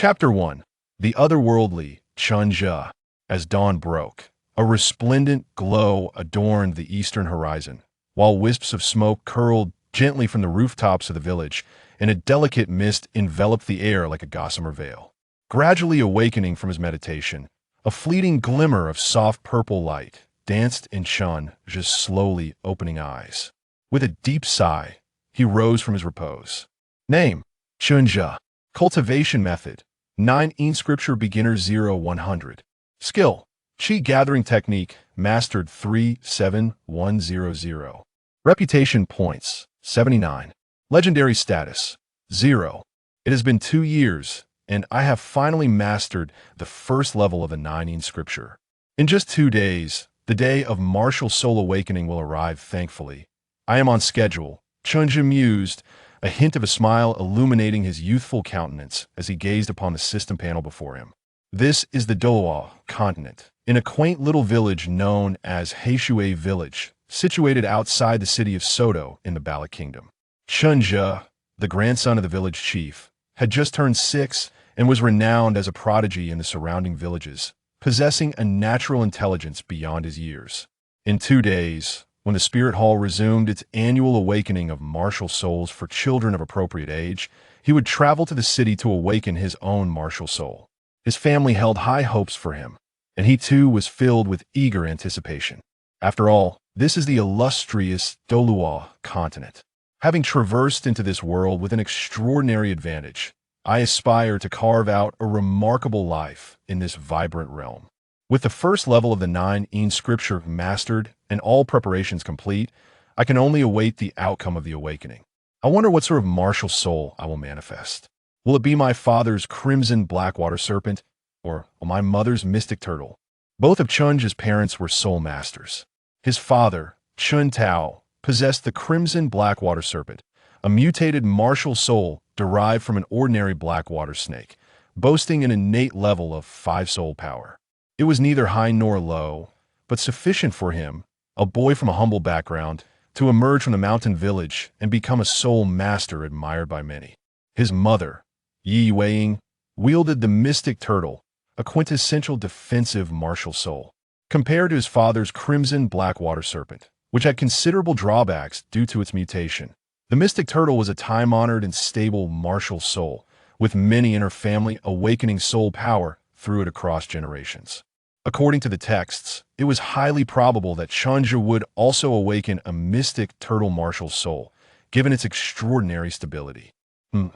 Chapter 1. The Otherworldly, Chen Zhe. As dawn broke, a resplendent glow adorned the eastern horizon, while wisps of smoke curled gently from the rooftops of the village, and a delicate mist enveloped the air like a gossamer veil. Gradually awakening from his meditation, a fleeting glimmer of soft purple light danced in Chen Zhe's slowly opening eyes. With a deep sigh, he rose from his repose. Name: Chen Zhe. Cultivation method: 9 Scripture Beginner 0-100. Skill: Qi Gathering Technique, Mastered 37100. Reputation points: 79. Legendary status: 0. It has been 2 years, and I have finally mastered the first level of the 9 Scripture. In just 2 days, the day of martial soul awakening will arrive, thankfully. I am on schedule, Chen Zhe mused, a hint of a smile illuminating his youthful countenance as he gazed upon the system panel before him. This is the Douluo Continent, in a quaint little village known as Heishui Village, situated outside the city of Soto in the Bala Kingdom. Chen Zhe, the grandson of the village chief, had just turned 6 and was renowned as a prodigy in the surrounding villages, possessing a natural intelligence beyond his years. In 2 days, when the Spirit Hall resumed its annual awakening of martial souls for children of appropriate age, he would travel to the city to awaken his own martial soul. His family held high hopes for him, and he too was filled with eager anticipation. After all, this is the illustrious Douluo Continent. Having traversed into this world with an extraordinary advantage, I aspire to carve out a remarkable life in this vibrant realm. With the first level of the 9 Scripture mastered and all preparations complete, I can only await the outcome of the awakening. I wonder what sort of martial soul I will manifest. Will it be my father's crimson blackwater serpent, or my mother's mystic turtle? Both of Chen Zhe's parents were soul masters. His father, Chun Tao, possessed the crimson blackwater serpent, a mutated martial soul derived from an ordinary blackwater snake, boasting an innate level of 5 soul power. It was neither high nor low, but sufficient for him, a boy from a humble background, to emerge from the mountain village and become a soul master admired by many. His mother, Yu Xiaogang, wielded the mystic turtle, a quintessential defensive martial soul. Compared to his father's crimson blackwater serpent, which had considerable drawbacks due to its mutation, the mystic turtle was a time-honored and stable martial soul, with many in her family awakening soul power through it across generations. According to the texts, it was highly probable that Chen Zhe would also awaken a mystic turtle martial soul, given its extraordinary stability. A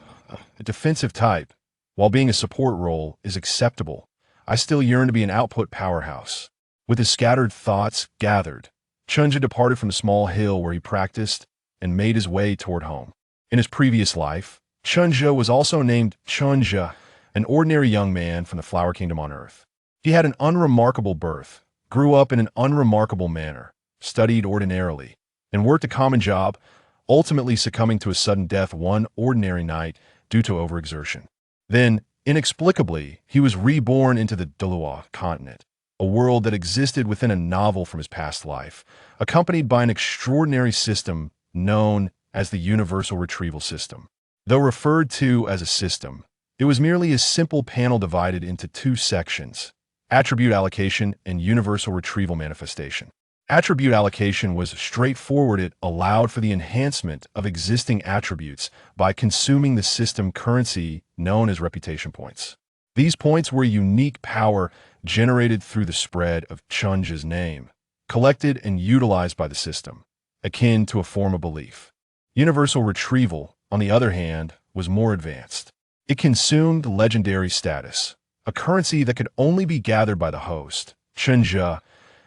defensive type, while being a support role, is acceptable. I still yearn to be an output powerhouse. With his scattered thoughts gathered, Chen Zhe departed from the small hill where he practiced and made his way toward home. In his previous life, Chen Zhe was also named Chen Zhe, an ordinary young man from the Flower Kingdom on Earth. He had an unremarkable birth, grew up in an unremarkable manner, studied ordinarily, and worked a common job, ultimately succumbing to a sudden death one ordinary night due to overexertion. Then, inexplicably, he was reborn into the Douluo Continent, a world that existed within a novel from his past life, accompanied by an extraordinary system known as the Universal Retrieval System. Though referred to as a system, it was merely a simple panel divided into 2 sections: attribute allocation and universal retrieval manifestation. Attribute allocation was straightforward. It allowed for the enhancement of existing attributes by consuming the system currency known as reputation points. These points were unique power generated through the spread of Chen Zhe's name, collected and utilized by the system, akin to a form of belief. Universal retrieval, on the other hand, was more advanced. It consumed legendary status, a currency that could only be gathered by the host, Chen Zhe,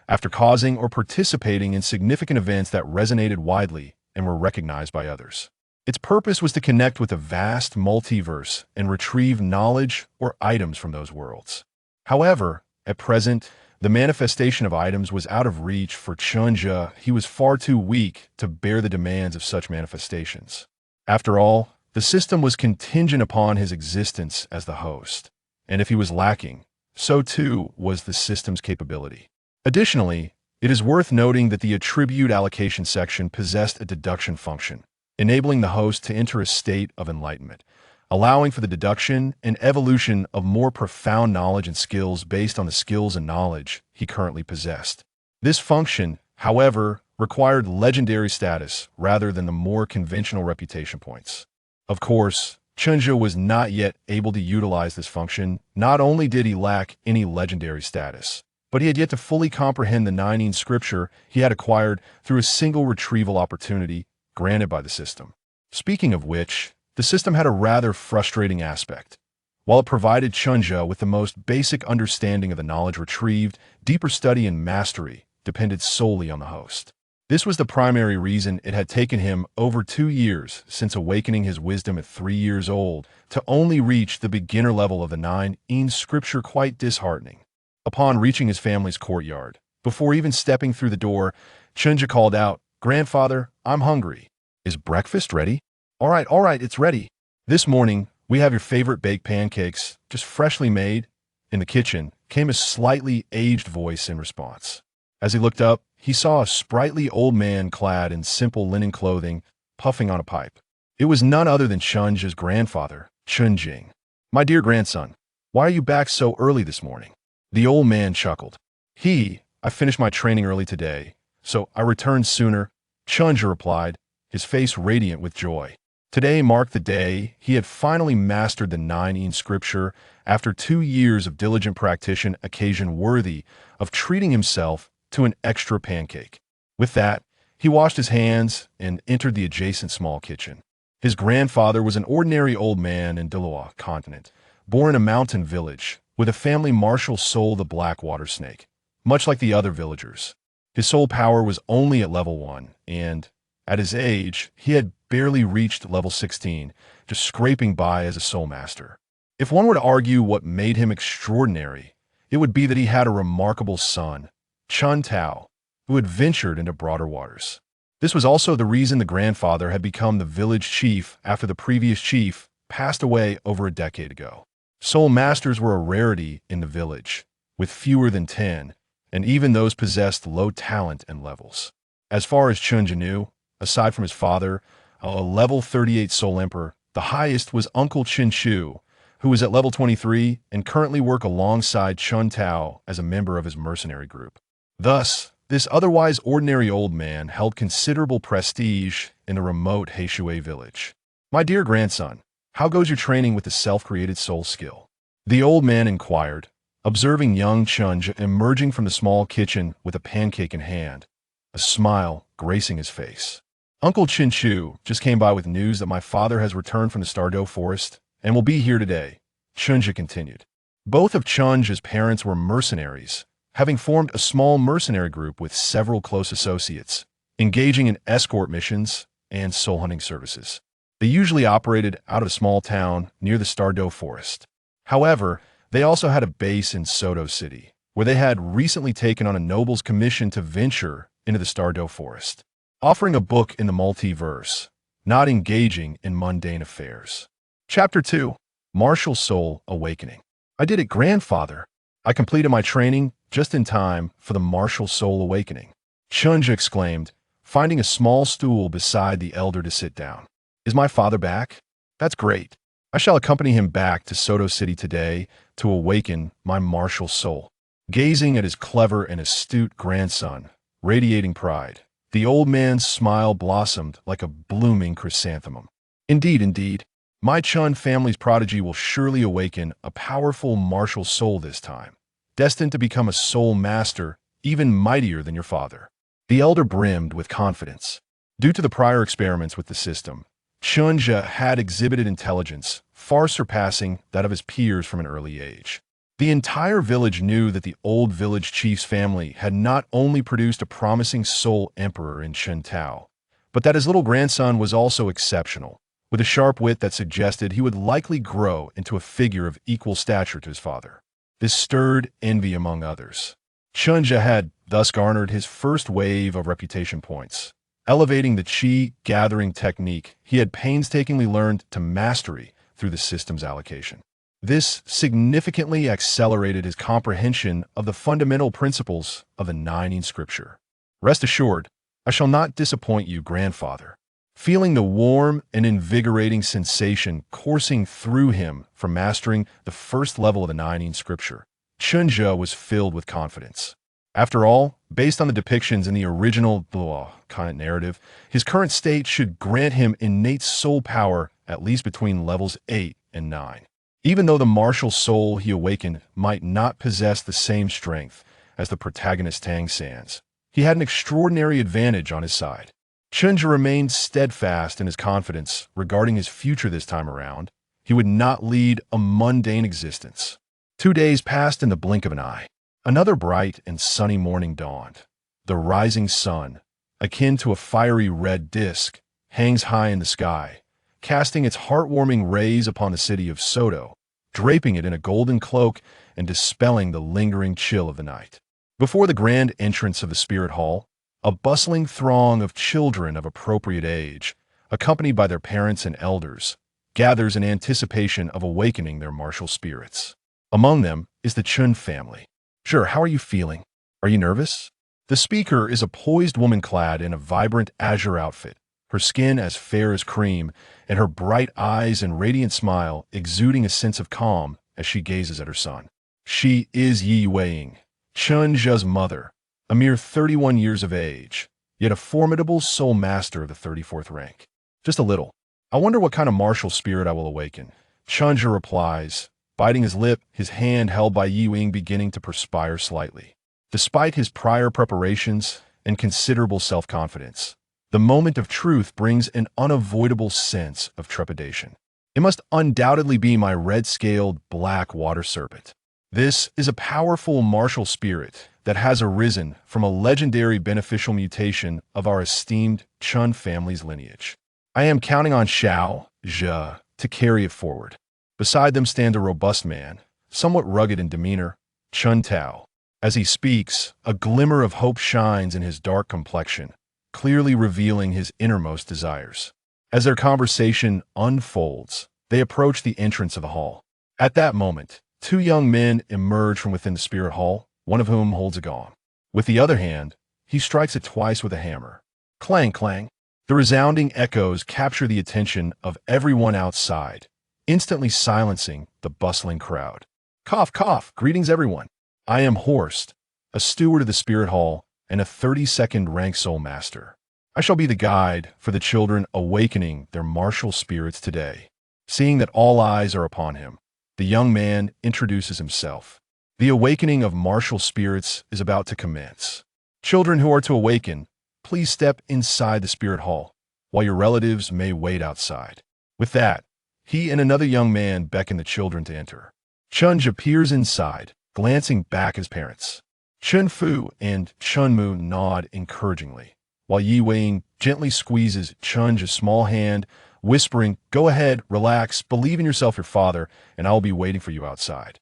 after causing or participating in significant events that resonated widely and were recognized by others. Its purpose was to connect with a vast multiverse and retrieve knowledge or items from those worlds. However, at present, the manifestation of items was out of reach for Chen Zhe. He was far too weak to bear the demands of such manifestations. After all, the system was contingent upon his existence as the host, and if he was lacking, so too was the system's capability. Additionally, it is worth noting that the attribute allocation section possessed a deduction function, enabling the host to enter a state of enlightenment, allowing for the deduction and evolution of more profound knowledge and skills based on the skills and knowledge he currently possessed. This function, however, required legendary status rather than the more conventional reputation points. Of course, Chen Zhe was not yet able to utilize this function. Not only did he lack any legendary status, but he had yet to fully comprehend the 9 scripture he had acquired through a single retrieval opportunity granted by the system. Speaking of which, the system had a rather frustrating aspect. While it provided Chen Zhe with the most basic understanding of the knowledge retrieved, deeper study and mastery depended solely on the host. This was the primary reason it had taken him over 2 years since awakening his wisdom at 3 years old to only reach the beginner level of the 9 scripture, quite disheartening. Upon reaching his family's courtyard, before even stepping through the door, Chen Zhe called out, "Grandfather, I'm hungry. Is breakfast ready?" All right, it's ready. This morning, we have your favorite baked pancakes, just freshly made." In the kitchen came a slightly aged voice in response. As he looked up, he saw a sprightly old man clad in simple linen clothing, puffing on a pipe. It was none other than Chen Zhe's grandfather, Chen Zhe. "My dear grandson, why are you back so early this morning?" The old man chuckled. I finished my training early today, so I returned sooner," Chen Zhe replied, his face radiant with joy. Today marked the day he had finally mastered the 9 scripture after 2 years of diligent practice, occasion worthy of treating himself to an extra pancake. With that, he washed his hands and entered the adjacent small kitchen. His grandfather was an ordinary old man in Douluo Continent, born in a mountain village, with a family martial soul, the black water snake. Much like the other villagers, his soul power was only at level 1, and, at his age, he had barely reached level 16, just scraping by as a soul master. If one were to argue what made him extraordinary, it would be that he had a remarkable son, Chen Tao, who had ventured into broader waters. This was also the reason the grandfather had become the village chief after the previous chief passed away over a decade ago. Soul masters were a rarity in the village, with fewer than 10, and even those possessed low talent and levels. As far as Chen Zhe knew, aside from his father, a level 38 Soul Emperor, the highest was Uncle Chen Shu, who was at level 23 and currently worked alongside Chen Tao as a member of his mercenary group. Thus, this otherwise ordinary old man held considerable prestige in the remote Heishui village. "My dear grandson, how goes your training with the self-created soul skill?" the old man inquired, observing young Chen Zhe emerging from the small kitchen with a pancake in hand, a smile gracing his face. "Uncle Chen Shu just came by with news that my father has returned from the Stardow Forest and will be here today," Chen Zhe continued. Both of Chen Zhe's parents were mercenaries, having formed a small mercenary group with several close associates, engaging in escort missions and soul hunting services. They usually operated out of a small town near the Stardow Forest. However, they also had a base in Soto City, where they had recently taken on a noble's commission to venture into the Stardow Forest, offering a book in the multiverse, not engaging in mundane affairs. Chapter 2. Martial Soul Awakening. "I did it, grandfather. I completed my training just in time for the martial soul awakening," Chen Zhe exclaimed, finding a small stool beside the elder to sit down. "Is my father back? That's great. I shall accompany him back to Soto City today to awaken my martial soul." Gazing at his clever and astute grandson, radiating pride, the old man's smile blossomed like a blooming chrysanthemum. Indeed, my Chun family's prodigy will surely awaken a powerful martial soul this time, destined to become a soul master even mightier than your father." The elder brimmed with confidence. Due to the prior experiments with the system, Chen Zhe had exhibited intelligence far surpassing that of his peers from an early age. The entire village knew that the old village chief's family had not only produced a promising soul emperor in Chen Tao, but that his little grandson was also exceptional, with a sharp wit that suggested he would likely grow into a figure of equal stature to his father. This stirred envy among others. Chen Zhe had thus garnered his first wave of reputation points, elevating the chi-gathering technique he had painstakingly learned to mastery through the system's allocation. This significantly accelerated his comprehension of the fundamental principles of the 9 scripture. "Rest assured, I shall not disappoint you, grandfather. feeling the warm and invigorating sensation coursing through him from mastering the first level of the 9 scripture. Chen Zhe was filled with confidence. After all, based on the depictions in the original Douluo Continent narrative, his current state should grant him innate soul power at least between levels 8 and 9. Even though the martial soul he awakened might not possess the same strength as the protagonist Tangen, he had an extraordinary advantage on his side. Chen Zhe remained steadfast in his confidence regarding his future this time around. He would not lead a mundane existence. 2 days passed in the blink of an eye. Another bright and sunny morning dawned. The rising sun, akin to a fiery red disk, hangs high in the sky, casting its heartwarming rays upon the city of Soto, draping it in a golden cloak and dispelling the lingering chill of the night. Before the grand entrance of the Spirit Hall, a bustling throng of children of appropriate age, accompanied by their parents and elders, gathers in anticipation of awakening their martial spirits. Among them is the Chun family. Sure, how are you feeling? Are you nervous? The speaker is a poised woman clad in a vibrant azure outfit, her skin as fair as cream, and her bright eyes and radiant smile exuding a sense of calm as she gazes at her son. She is Yi Weiing, Chen Zhe's mother, a mere 31 years of age, yet a formidable soul master of the 34th rank. Just a little. I wonder what kind of martial spirit I will awaken. Chen Zhe replies, biting his lip, his hand held by Yi Weiing beginning to perspire slightly. Despite his prior preparations and considerable self-confidence, the moment of truth brings an unavoidable sense of trepidation. It must undoubtedly be my red-scaled black water serpent. This is a powerful martial spirit that has arisen from a legendary beneficial mutation of our esteemed Chun family's lineage. I am counting on Xiao Zhe to carry it forward. Beside them stands a robust man, somewhat rugged in demeanor, Chun Tao. As he speaks, a glimmer of hope shines in his dark complexion, clearly revealing his innermost desires. As their conversation unfolds, they approach the entrance of the hall. At that moment, 2 young men emerge from within the Spirit Hall, one of whom holds a gong. With the other hand, he strikes it twice with a hammer. Clang, clang. The resounding echoes capture the attention of everyone outside, instantly silencing the bustling crowd. Cough, cough. Greetings, everyone. I am Horst, a steward of the Spirit Hall and a 32nd rank soul master. I shall be the guide for the children awakening their martial spirits today. Seeing that all eyes are upon him, the young man introduces himself. The awakening of martial spirits is about to commence. Children who are to awaken, please step inside the Spirit Hall, while your relatives may wait outside. With that, he and another young man beckon the children to enter. Chen Zhe peers inside, glancing back at his parents. Chen Fu and Xuanwu nod encouragingly, while Yi Weiing gently squeezes Chen Zhe's small hand, whispering, "Go ahead, relax, believe in yourself, your father, and I will be waiting for you outside."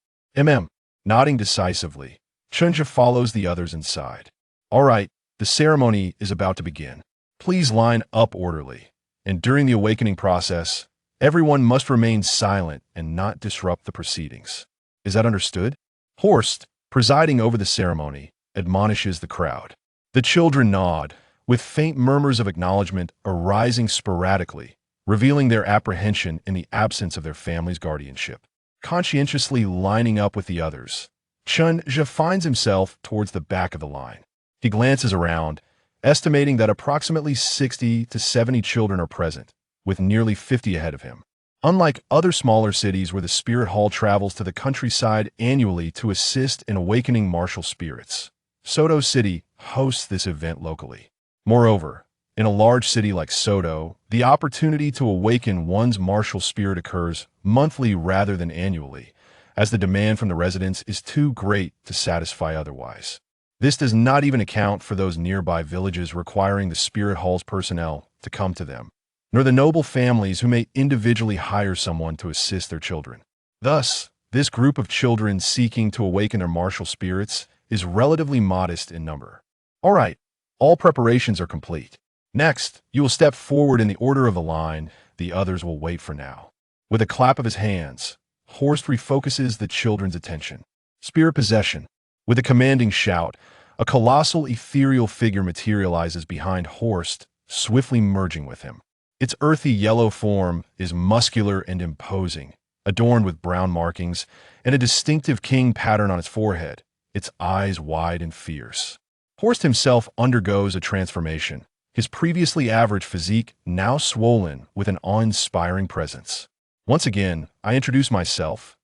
Nodding decisively, Chen Zhe follows the others inside. All right, the ceremony is about to begin. Please line up orderly, and during the awakening process, everyone must remain silent and not disrupt the proceedings. Is that understood? Horst, presiding over the ceremony, admonishes the crowd. The children nod, with faint murmurs of acknowledgement arising sporadically, revealing their apprehension in the absence of their family's guardianship. Conscientiously lining up with the others, Chen Zhe finds himself towards the back of the line. He glances around, estimating that approximately 60 to 70 children are present, with nearly 50 ahead of him. Unlike other smaller cities where the Spirit Hall travels to the countryside annually to assist in awakening martial spirits, Soto City hosts this event locally. Moreover, in a large city like Soto, the opportunity to awaken one's martial spirit occurs monthly rather than annually, as the demand from the residents is too great to satisfy otherwise. This does not even account for those nearby villages requiring the Spirit Hall's personnel to come to them, nor the noble families who may individually hire someone to assist their children. Thus, this group of children seeking to awaken their martial spirits is relatively modest in number. All right, all preparations are complete. Next, you will step forward in the order of the line. The others will wait for now. With a clap of his hands, Horst refocuses the children's attention. Spirit possession. With a commanding shout, a colossal ethereal figure materializes behind Horst, swiftly merging with him. Its earthy yellow form is muscular and imposing, adorned with brown markings and a distinctive king pattern on its forehead, its eyes wide and fierce. Horst himself undergoes a transformation, his previously average physique now swollen with an awe-inspiring presence. Once again, I introduce myself.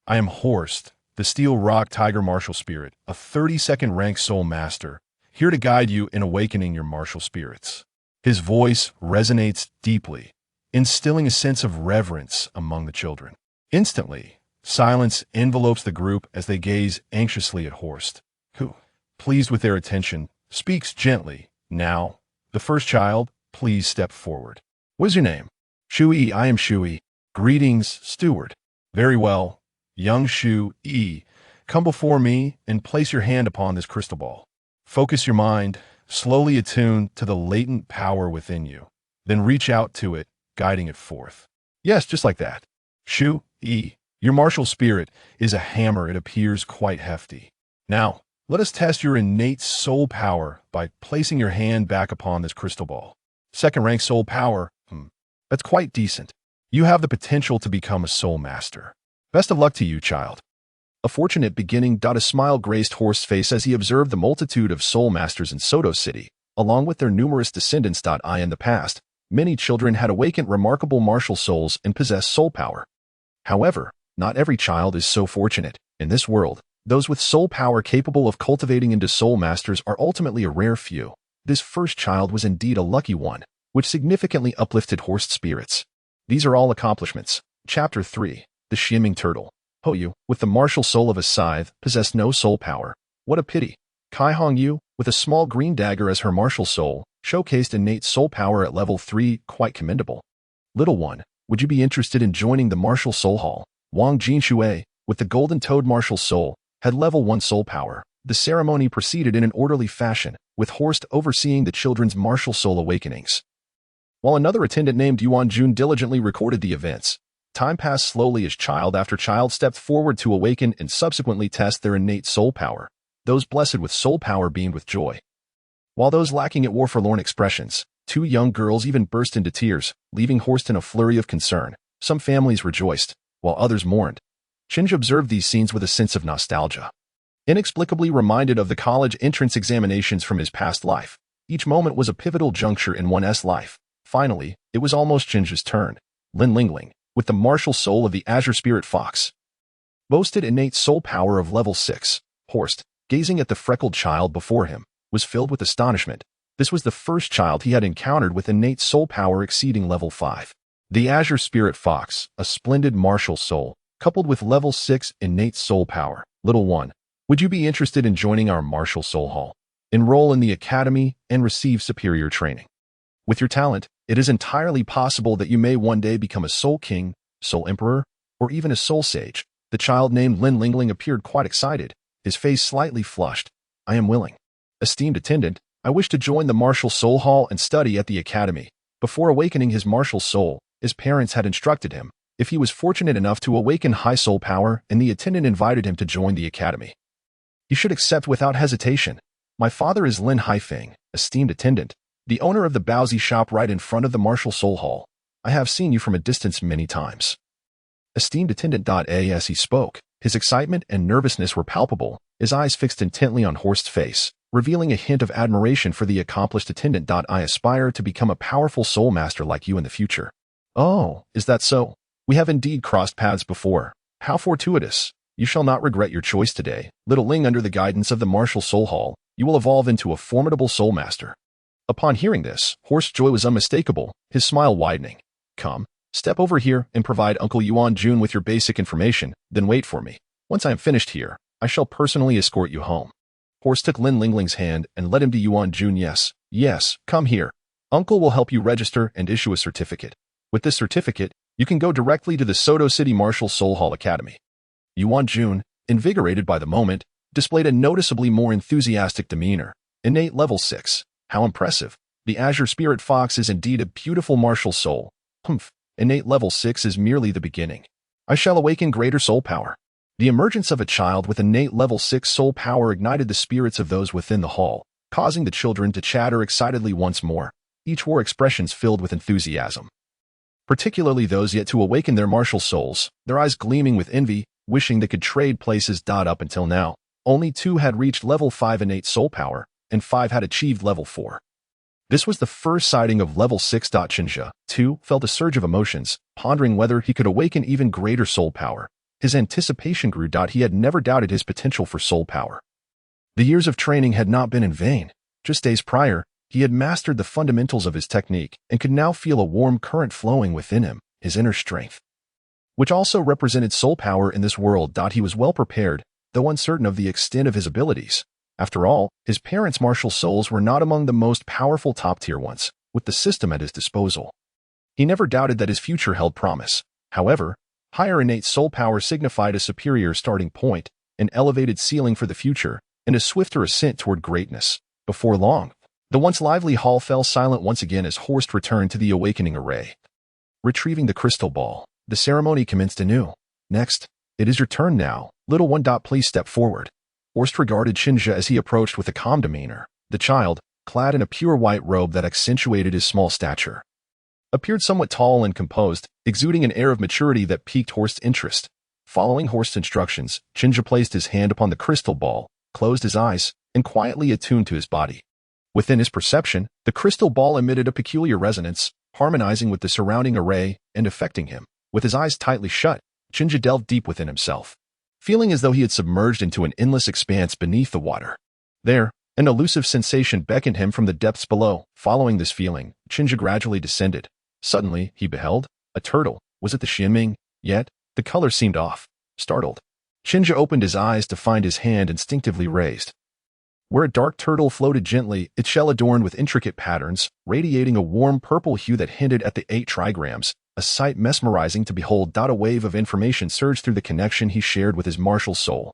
I am Horst, the Steel Rock Tiger Martial Spirit, a 32nd rank Soul Master, here to guide you in awakening your martial spirits. His voice resonates deeply, instilling a sense of reverence among the children. Instantly, silence envelopes the group as they gaze anxiously at Horst, who, pleased with their attention, speaks gently. Now, the first child, please step forward. What is your name? Shui, I am Shui. Greetings, steward. Very well. Young Shui, come before me and place your hand upon this crystal ball. Focus your mind, slowly attune to the latent power within you. Then reach out to it, guiding it forth. Yes, just like that. Shui, your martial spirit is a hammer. It appears quite hefty. Now, let us test your innate soul power by placing your hand back upon this crystal ball. Second rank soul power, that's quite decent. You have the potential to become a soul master. Best of luck to you, child. A fortunate beginning. A smile graced Horst's face as he observed the multitude of soul masters in Soto City, along with their numerous descendants. In the past, many children had awakened remarkable martial souls and possessed soul power. However, not every child is so fortunate. In this world, those with soul power capable of cultivating into soul masters are ultimately a rare few. This first child was indeed a lucky one, which significantly uplifted Horst's spirits. These are all accomplishments. Chapter 3. The Xuanming Turtle. Yu, with the martial soul of a scythe, possessed no soul power. What a pity. Yu, with a small green dagger as her martial soul, showcased innate soul power at level 3, quite commendable. Little one, would you be interested in joining the martial soul hall? Wang Jinshui, with the golden toad martial soul, had level 1 soul power. The ceremony proceeded in an orderly fashion, with Horst overseeing the children's martial soul awakenings. While another attendant named Yuan Jun diligently recorded the events, time passed slowly as child after child stepped forward to awaken and subsequently test their innate soul power. Those blessed with soul power beamed with joy, while those lacking it wore forlorn expressions. 2 young girls even burst into tears, leaving Horst in a flurry of concern. Some families rejoiced, while others mourned. Chen Zhe observed these scenes with a sense of nostalgia, inexplicably reminded of the college entrance examinations from his past life. Each moment was a pivotal juncture in one's life. Finally, it was almost Chen Zhe's turn. Lin Yinyong, with the martial soul of the Azure Spirit Fox, boasted innate soul power of level 6. Horst, gazing at the freckled child before him, was filled with astonishment. This was the first child he had encountered with innate soul power exceeding level 5. The Azure Spirit Fox, a splendid martial soul, coupled with level 6 innate soul power. Little one, would you be interested in joining our martial soul hall? Enroll in the academy and receive superior training. With your talent, it is entirely possible that you may one day become a soul king, soul emperor, or even a soul sage. The child named Lin Yinyong appeared quite excited, his face slightly flushed. I am willing. Esteemed attendant, I wish to join the martial soul hall and study at the academy. Before awakening his martial soul, his parents had instructed him, if he was fortunate enough to awaken high soul power, and the attendant invited him to join the academy, he should accept without hesitation. My father is Lin Haifeng, esteemed attendant, the owner of the Baozi shop right in front of the martial soul hall. I have seen you from a distance many times. Esteemed attendant. As he spoke, his excitement and nervousness were palpable, his eyes fixed intently on Horst's face, revealing a hint of admiration for the accomplished attendant. I aspire to become a powerful soul master like you in the future. Oh, is that so? We have indeed crossed paths before. How fortuitous. You shall not regret your choice today. Little Ling, under the guidance of the martial soul hall, you will evolve into a formidable soul master. Upon hearing this, Horst's joy was unmistakable, his smile widening. Come, step over here and provide Uncle Yuan Jun with your basic information, then wait for me. Once I am finished here, I shall personally escort you home. Horst took Lin Yingling's hand and led him to Yuan Jun. Yes, come here. Uncle will help you register and issue a certificate. With this certificate, you can go directly to the Soto City Martial Soul Hall Academy. Yuan Jun, invigorated by the moment, displayed a noticeably more enthusiastic demeanor. Innate level 6. How impressive. The Azure Spirit Fox is indeed a beautiful martial soul. Innate level 6 is merely the beginning. I shall awaken greater soul power. The emergence of a child with innate level 6 soul power ignited the spirits of those within the hall, causing the children to chatter excitedly once more. each wore expressions filled with enthusiasm. Particularly those yet to awaken their martial souls, their eyes gleaming with envy, wishing they could trade places. Up until now, only 2 had reached level 5 innate soul power, and 5 had achieved level 4. This was the first sighting of level 6. Chen Zhe, too, felt a surge of emotions, pondering whether he could awaken even greater soul power. His anticipation grew. He had never doubted his potential for soul power. The years of training had not been in vain. Just days prior, he had mastered the fundamentals of his technique and could now feel a warm current flowing within him, his inner strength, which also represented soul power in this world. He was well prepared, though uncertain of the extent of his abilities. After all, his parents' martial souls were not among the most powerful top-tier ones, with the system at his disposal. He never doubted that his future held promise. However, higher innate soul power signified a superior starting point, an elevated ceiling for the future, and a swifter ascent toward greatness. Before long, the once lively hall fell silent once again as Horst returned to the awakening array. Retrieving the crystal ball, the ceremony commenced anew. Next, it is your turn now, little one. Please step forward. Horst regarded Chen Zhe as he approached with a calm demeanor. The child, clad in a pure white robe that accentuated his small stature, appeared somewhat tall and composed, exuding an air of maturity that piqued Horst's interest. Following Horst's instructions, Chen Zhe placed his hand upon the crystal ball, closed his eyes, and quietly attuned to his body. Within his perception, the crystal ball emitted a peculiar resonance, harmonizing with the surrounding array and affecting him. With his eyes tightly shut, Chen Zhe delved deep within himself, feeling as though he had submerged into an endless expanse beneath the water. There, an elusive sensation beckoned him from the depths below. Following this feeling, Chen Zhe gradually descended. Suddenly, he beheld a turtle. Was it the Xuanming? Yet, the color seemed off. Startled, Chen Zhe opened his eyes to find his hand instinctively raised, where a dark turtle floated gently, its shell adorned with intricate patterns, radiating a warm purple hue that hinted at the 8 trigrams, a sight mesmerizing to behold. A wave of information surged through the connection he shared with his martial soul.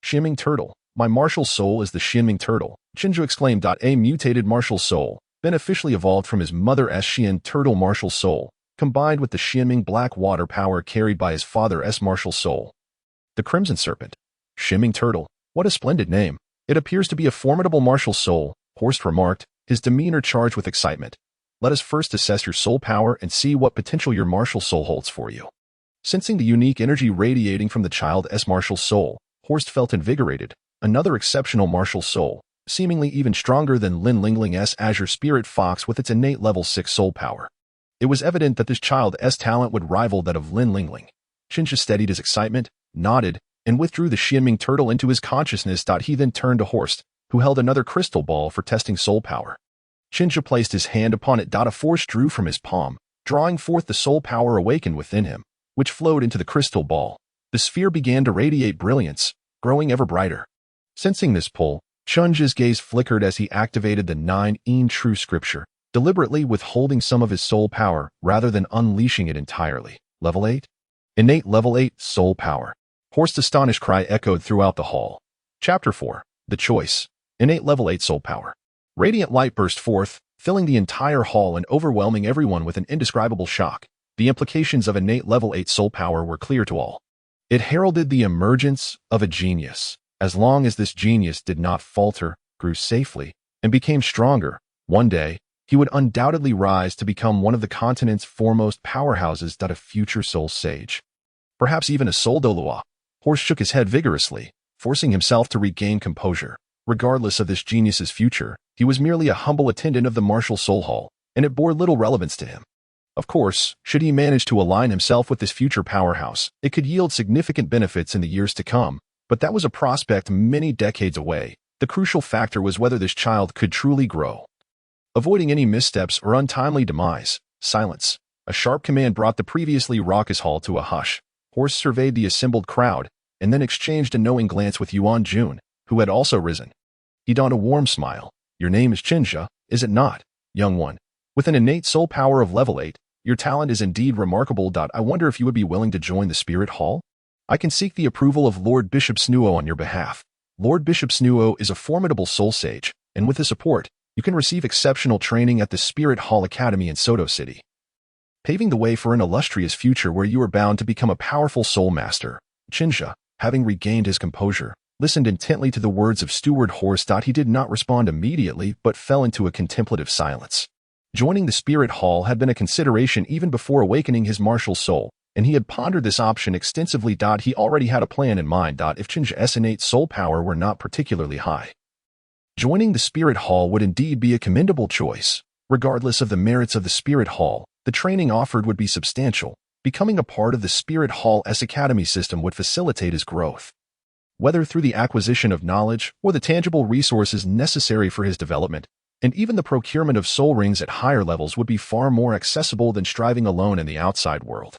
Xuanming Turtle. My martial soul is the Xuanming Turtle, Chen Zhe exclaimed. A mutated martial soul, beneficially evolved from his mother's Xuan Turtle martial soul, combined with the Xuanming black water power carried by his father's martial soul. The Crimson Serpent. Xuanming Turtle. What a splendid name. It appears to be a formidable martial soul, Horst remarked, his demeanor charged with excitement. Let us first assess your soul power and see what potential your martial soul holds for you. Sensing the unique energy radiating from the child's martial soul, Horst felt invigorated. Another exceptional martial soul, seemingly even stronger than Lin Yingyong's Azure Spirit Fox with its innate level 6 soul power. It was evident that this child's talent would rival that of Lin Yingyong. Chen Zhe steadied his excitement, nodded, and withdrew the Xuanming Turtle into his consciousness. He then turned to Horst, who held another crystal ball for testing soul power. Chen Zhe placed his hand upon it. A force drew from his palm, drawing forth the soul power awakened within him, which flowed into the crystal ball. The sphere began to radiate brilliance, growing ever brighter. Sensing this pull, Chen Zhe's gaze flickered as he activated the 9 true scripture, deliberately withholding some of his soul power rather than unleashing it entirely. Level 8? Innate level 8 soul power. Horst's astonished cry echoed throughout the hall. Chapter 4. The Choice. Innate level 8 soul power. Radiant light burst forth, filling the entire hall and overwhelming everyone with an indescribable shock. The implications of innate level 8 soul power were clear to all. It heralded the emergence of a genius. As long as this genius did not falter, grew safely, and became stronger, one day, he would undoubtedly rise to become one of the continent's foremost powerhouses. A future soul sage. Perhaps even a soul Douluo. Horst shook his head vigorously, forcing himself to regain composure. Regardless of this genius's future, he was merely a humble attendant of the martial soul hall, and it bore little relevance to him. Of course, should he manage to align himself with this future powerhouse, it could yield significant benefits in the years to come, but that was a prospect many decades away. The crucial factor was whether this child could truly grow. Avoiding any missteps or untimely demise, silence. A sharp command brought the previously raucous hall to a hush. Horst surveyed the assembled crowd, and then exchanged a knowing glance with Yuan Jun, who had also risen. He donned a warm smile. Your name is Chen Zhe, is it not, young one? With an innate soul power of level 8, your talent is indeed remarkable. I wonder if you would be willing to join the Spirit Hall? I can seek the approval of Lord Bishop Xuanwu on your behalf. Lord Bishop Xuanwu is a formidable soul sage, and with his support, you can receive exceptional training at the Spirit Hall Academy in Soto City, paving the way for an illustrious future where you are bound to become a powerful soul master. Chen Zhe, having regained his composure, listened intently to the words of Steward Horst. He did not respond immediately but fell into a contemplative silence. Joining the Spirit Hall had been a consideration even before awakening his martial soul, and he had pondered this option extensively. He already had a plan in mind. If Chen Zhe's innate soul power were not particularly high, joining the Spirit Hall would indeed be a commendable choice. Regardless of the merits of the Spirit Hall, the training offered would be substantial. Becoming a part of the Spirit Hall's academy system would facilitate his growth, whether through the acquisition of knowledge or the tangible resources necessary for his development, and even the procurement of soul rings at higher levels would be far more accessible than striving alone in the outside world.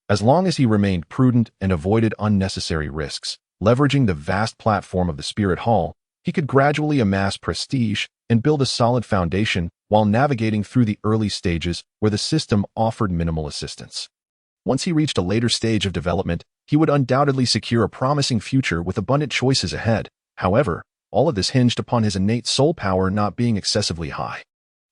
As long as he remained prudent and avoided unnecessary risks, leveraging the vast platform of the Spirit Hall, he could gradually amass prestige and build a solid foundation while navigating through the early stages where the system offered minimal assistance. Once he reached a later stage of development, he would undoubtedly secure a promising future with abundant choices ahead. However, all of this hinged upon his innate soul power not being excessively high.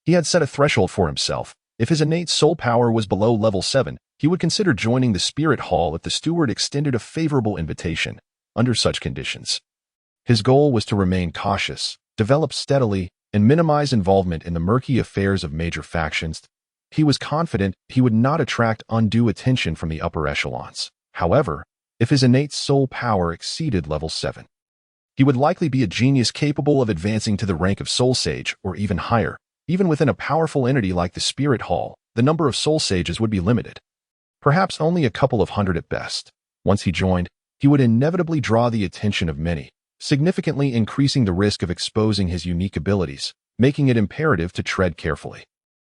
He had set a threshold for himself. If his innate soul power was below level 7, he would consider joining the Spirit Hall if the steward extended a favorable invitation. Under such conditions, his goal was to remain cautious, develop steadily, and minimize involvement in the murky affairs of major factions. He was confident he would not attract undue attention from the upper echelons. However, if his innate soul power exceeded level 7, he would likely be a genius capable of advancing to the rank of Soul Sage or even higher. Even within a powerful entity like the Spirit Hall, the number of Soul Sages would be limited. Perhaps only a couple of hundred at best. Once he joined, he would inevitably draw the attention of many, significantly increasing the risk of exposing his unique abilities, making it imperative to tread carefully.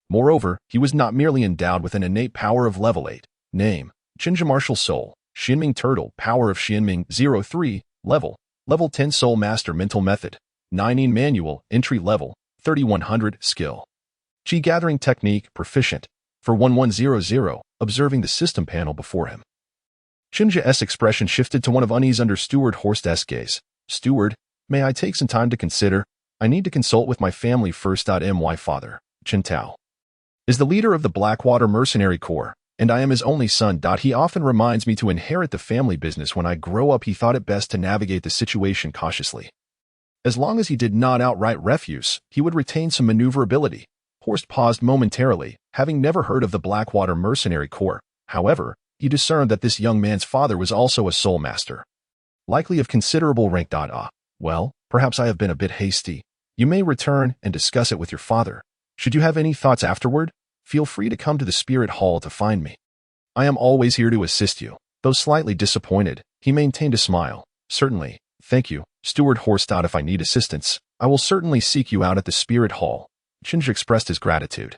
Moreover, he was not merely endowed with an innate power of level 8, name, Chen Zhe Martial Soul, Xuanming Turtle, power of Xuanming 03, Level 10 Soul Master Mental Method, 9 Manual, Entry Level, 3100, Skill. Qi Gathering Technique, Proficient, for 1100, observing the system panel before him. Chen Zhe's expression shifted to one of unease under Steward Horst's gaze. Steward, may I take some time to consider? I need to consult with my family first. My father, Chen Tao, is the leader of the Blackwater Mercenary Corps, and I am his only son. He often reminds me to inherit the family business when I grow up. He thought it best to navigate the situation cautiously. As long as he did not outright refuse, he would retain some maneuverability. Horst paused momentarily, having never heard of the Blackwater Mercenary Corps. However, he discerned that this young man's father was also a soul master, likely of considerable rank. Well, perhaps I have been a bit hasty. You may return and discuss it with your father. Should you have any thoughts afterward, feel free to come to the Spirit Hall to find me. I am always here to assist you. Though slightly disappointed, he maintained a smile. Certainly, thank you, Steward Horst. If I need assistance, I will certainly seek you out at the Spirit Hall. Chen Zhe expressed his gratitude,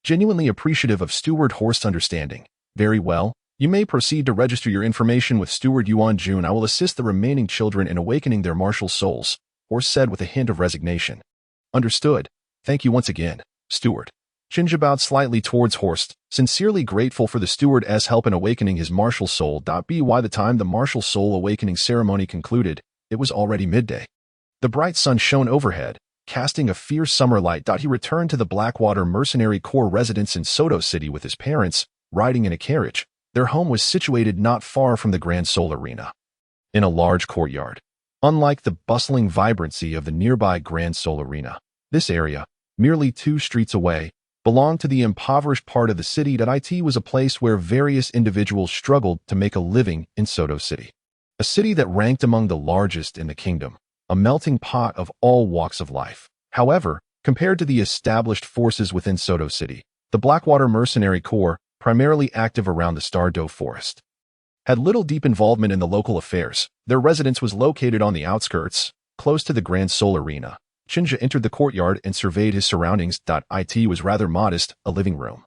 genuinely appreciative of Steward Horst's understanding. Very well, you may proceed to register your information with Steward Yuan Jun. I will assist the remaining children in awakening their martial souls, Horst said with a hint of resignation. Understood. Thank you once again, Steward. Chen Zhe bowed slightly towards Horst, sincerely grateful for the steward's help in awakening his martial soul. By the time the martial soul awakening ceremony concluded, it was already midday. The bright sun shone overhead, casting a fierce summer light. He returned to the Blackwater Mercenary Corps residence in Soto City with his parents, riding in a carriage. Their home was situated not far from the Grand Soul Arena, in a large courtyard. Unlike the bustling vibrancy of the nearby Grand Soul Arena, this area, merely 2 streets away, belonged to the impoverished part of the city. It was a place where various individuals struggled to make a living in Soto City, a city that ranked among the largest in the kingdom, a melting pot of all walks of life. However, compared to the established forces within Soto City, the Blackwater Mercenary Corps, primarily active around the Stardow Forest, had little deep involvement in the local affairs. Their residence was located on the outskirts, close to the Grand Soul Arena. Chen Zhe entered the courtyard and surveyed his surroundings. It was rather modest, a living room,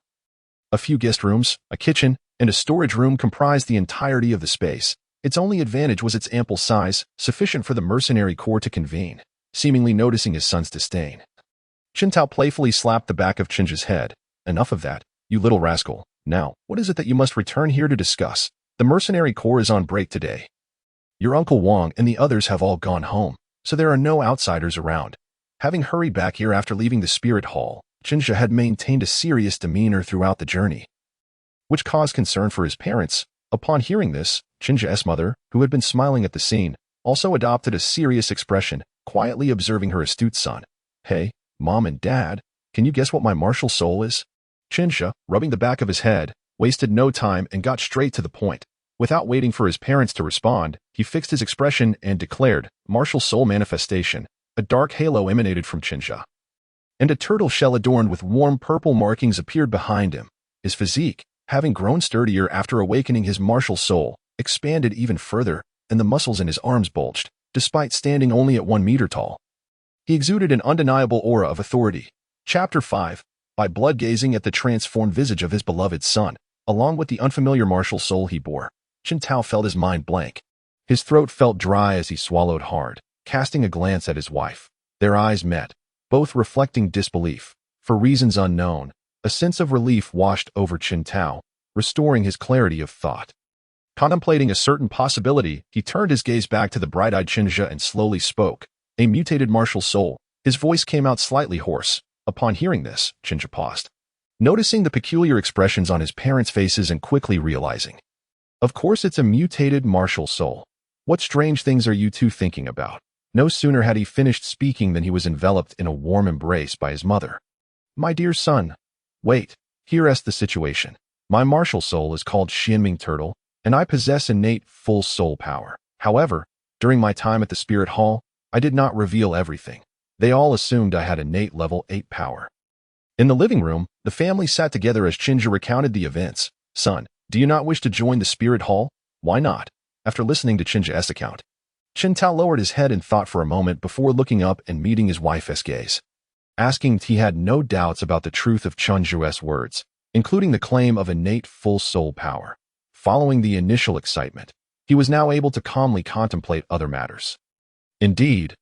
a few guest rooms, a kitchen, and a storage room comprised the entirety of the space. Its only advantage was its ample size, sufficient for the mercenary corps to convene. Seemingly noticing his son's disdain, Chen Tao playfully slapped the back of Chen Zhe's head. Enough of that, you little rascal. Now, what is it that you must return here to discuss? The mercenary corps is on break today. Your Uncle Wang and the others have all gone home, so there are no outsiders around. Having hurried back here after leaving the Spirit Hall, Chen Zhe had maintained a serious demeanor throughout the journey, which caused concern for his parents. Upon hearing this, Chen Zhe's mother, who had been smiling at the scene, also adopted a serious expression, quietly observing her astute son. Hey, Mom and Dad, Can you guess what my martial soul is? Chen Zhe, rubbing the back of his head, wasted no time and got straight to the point. Without waiting for his parents to respond, he fixed his expression and declared, "Martial soul manifestation." A dark halo emanated from Chen Zhe, and a turtle shell adorned with warm purple markings appeared behind him. His physique, having grown sturdier after awakening his martial soul, expanded even further, and the muscles in his arms bulged, despite standing only at 1 meter tall. He exuded an undeniable aura of authority. Chapter 5. By blood gazing at the transformed visage of his beloved son, along with the unfamiliar martial soul he bore, Chen Tao felt his mind blank. His throat felt dry as he swallowed hard, casting a glance at his wife. Their eyes met, both reflecting disbelief. For reasons unknown, a sense of relief washed over Chen Tao, restoring his clarity of thought. Contemplating a certain possibility, he turned his gaze back to the bright-eyed Chen Zhe and slowly spoke. A mutated martial soul. His voice came out slightly hoarse. Upon hearing this, Chen Zhe paused, noticing the peculiar expressions on his parents' faces and quickly realizing. Of course it's a mutated martial soul. What strange things are you two thinking about? No sooner had he finished speaking than he was enveloped in a warm embrace by his mother. My dear son. Wait, here's the situation. My martial soul is called Xuanming Turtle, and I possess innate full soul power. However, during my time at the Spirit Hall, I did not reveal everything. They all assumed I had innate level 8 power. In the living room, the family sat together as Chen Zhe recounted the events. Son, do you not wish to join the Spirit Hall? Why not? After listening to Chen Zhe's account, Chen Tao lowered his head and thought for a moment before looking up and meeting his wife's gaze. Asking, he had no doubts about the truth of Chen Zhe's words, including the claim of innate full soul power. Following the initial excitement, he was now able to calmly contemplate other matters. Indeed,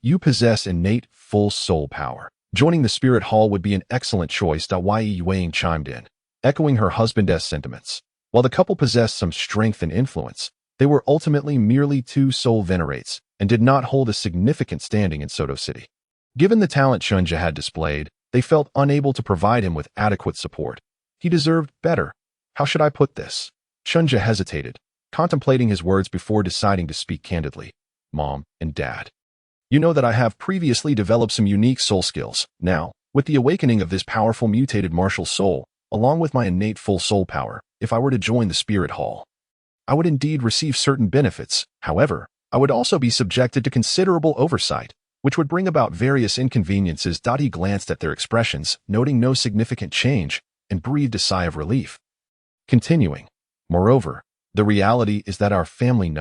you possess innate full soul power. Joining the Spirit Hall would be an excellent choice. Yu Xiaogang chimed in, echoing her husband's sentiments. While the couple possessed some strength and influence, they were ultimately merely two soul venerates and did not hold a significant standing in Soto City. Given the talent Chen Zhe had displayed, they felt unable to provide him with adequate support. He deserved better. How should I put this? Chen Zhe hesitated, contemplating his words before deciding to speak candidly. Mom and Dad, you know that I have previously developed some unique soul skills. Now, with the awakening of this powerful mutated martial soul, along with my innate full soul power, if I were to join the Spirit Hall, I would indeed receive certain benefits. However, I would also be subjected to considerable oversight, which would bring about various inconveniences. He glanced at their expressions, noting no significant change, and breathed a sigh of relief. Continuing, moreover, the reality is that our family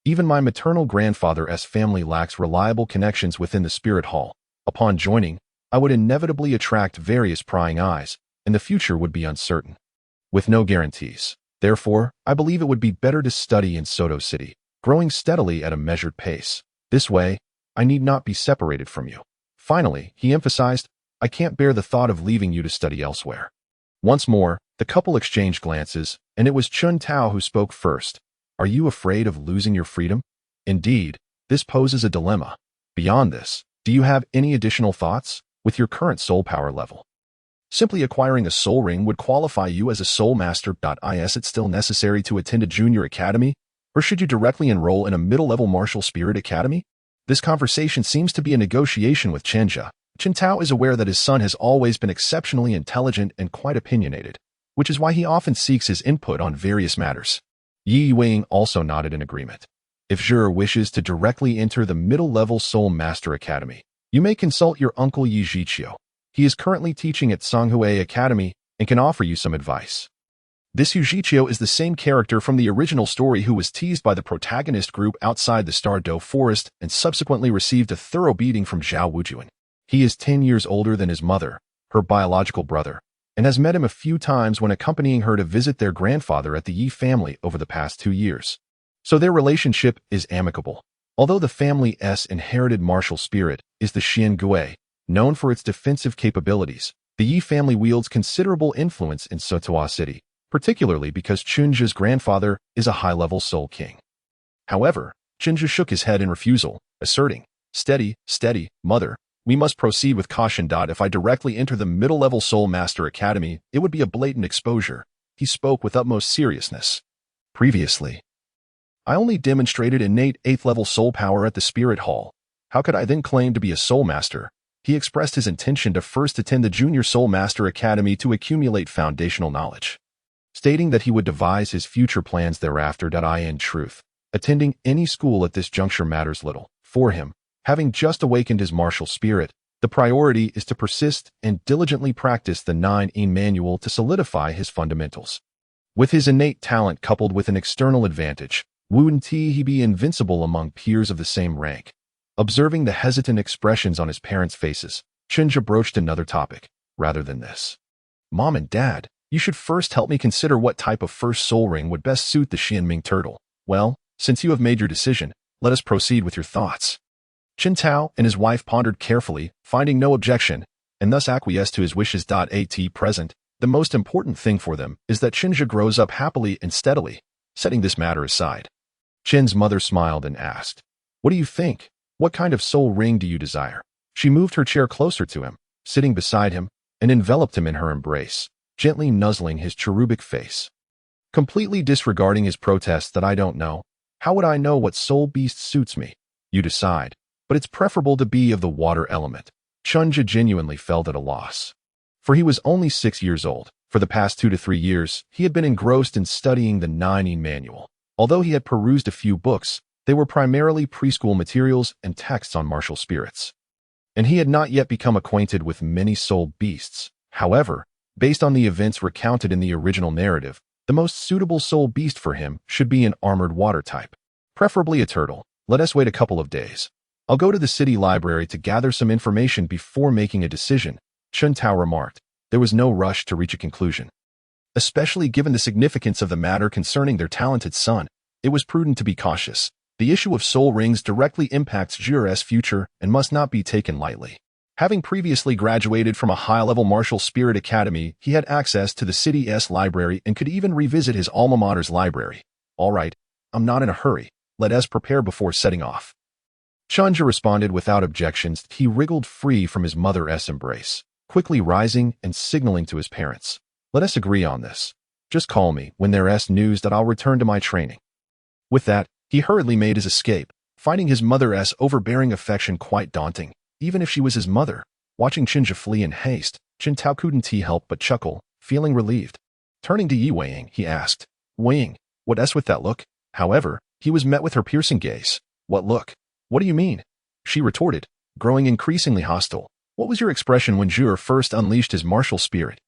even my maternal grandfather's family lacks reliable connections within the Spirit Hall. Upon joining, I would inevitably attract various prying eyes, and the future would be uncertain, with no guarantees. Therefore, I believe it would be better to study in Soto City, growing steadily at a measured pace. This way, I need not be separated from you. Finally, he emphasized, I can't bear the thought of leaving you to study elsewhere. Once more, the couple exchanged glances, and it was Chen Tao who spoke first. Are you afraid of losing your freedom? Indeed, this poses a dilemma. Beyond this, do you have any additional thoughts? With your current soul power level, simply acquiring a soul ring would qualify you as a soul master. Is it still necessary to attend a junior academy, or should you directly enroll in a middle-level martial spirit academy? This conversation seems to be a negotiation with Chen Zhe. Chen Tao is aware that his son has always been exceptionally intelligent and quite opinionated, which is why he often seeks his input on various matters. Yu Xiaogang also nodded in agreement. If Zhe wishes to directly enter the middle-level Soul Master Academy, you may consult your uncle Yu Xiaogang. He is currently teaching at Xuanwu Academy and can offer you some advice. This Yu Xiaogang is the same character from the original story who was teased by the protagonist group outside the Stardow Forest and subsequently received a thorough beating from Zhao Wujuan. He is 10 years older than his mother, her biological brother, and has met him a few times when accompanying her to visit their grandfather at the Yi family over the past 2 years. So their relationship is amicable. Although the family's inherited martial spirit is the Xian Gui, known for its defensive capabilities, the Yi family wields considerable influence in Soto City, particularly because Chen Zhe's grandfather is a high-level soul king. However, Chen Zhe shook his head in refusal, asserting, steady, mother. We must proceed with caution. If I directly enter the middle-level Soul Master Academy, it would be a blatant exposure. He spoke with utmost seriousness. Previously, I only demonstrated innate 8th-level soul power at the Spirit Hall. How could I then claim to be a Soul Master? he expressed his intention to first attend the Junior Soul Master Academy to accumulate foundational knowledge, stating that he would devise his future plans thereafter. In truth, attending any school at this juncture matters little. For him, having just awakened his martial spirit, the priority is to persist and diligently practice the 9 manual to solidify his fundamentals. With his innate talent coupled with an external advantage, wouldn't he be invincible among peers of the same rank? Observing the hesitant expressions on his parents' faces, Chen Zhe broached another topic. Rather than this, Mom and Dad, you should first help me consider what type of first soul ring would best suit the Xuanming Turtle. Well, since you have made your decision, let us proceed with your thoughts. Chen Tao and his wife pondered carefully, finding no objection, and thus acquiesced to his wishes. At present, the most important thing for them is that Chen Zhe grows up happily and steadily. Setting this matter aside, Chen's mother smiled and asked, "What do you think? What kind of soul ring do you desire?" She moved her chair closer to him, sitting beside him, and enveloped him in her embrace, gently nuzzling his cherubic face. Completely disregarding his protests that "I don't know. How would I know what soul beast suits me? You decide. But it's preferable to be of the water element." Chen Zhe genuinely felt at a loss. For he was only 6 years old. For the past 2 to 3 years, he had been engrossed in studying the 9 manual. Although he had perused a few books, they were primarily preschool materials and texts on martial spirits. And he had not yet become acquainted with many soul beasts. However, based on the events recounted in the original narrative, the most suitable soul beast for him should be an armored water type, preferably a turtle. Let us wait a couple of days. I'll go to the city library to gather some information before making a decision, Chen Tao remarked. There was no rush to reach a conclusion. Especially given the significance of the matter concerning their talented son, it was prudent to be cautious. The issue of soul rings directly impacts Zhu's future and must not be taken lightly. Having previously graduated from a high-level martial spirit academy, he had access to the city's library and could even revisit his alma mater's library. All right, I'm not in a hurry. Let us prepare before setting off. Chen Zhe responded without objections. He wriggled free from his mother's embrace, quickly rising and signaling to his parents. Let us agree on this. Just call me when there's news that I'll return to my training. With that, he hurriedly made his escape, finding his mother's overbearing affection quite daunting, even if she was his mother. Watching Chen Zhe flee in haste, Chen Tao couldn't help but chuckle, feeling relieved. Turning to Yu Xiaogang, he asked, "Wang, what's with that look?" However, he was met with her piercing gaze. "What look? What do you mean?" she retorted, growing increasingly hostile. "What was your expression when Zhu first unleashed his martial spirit?"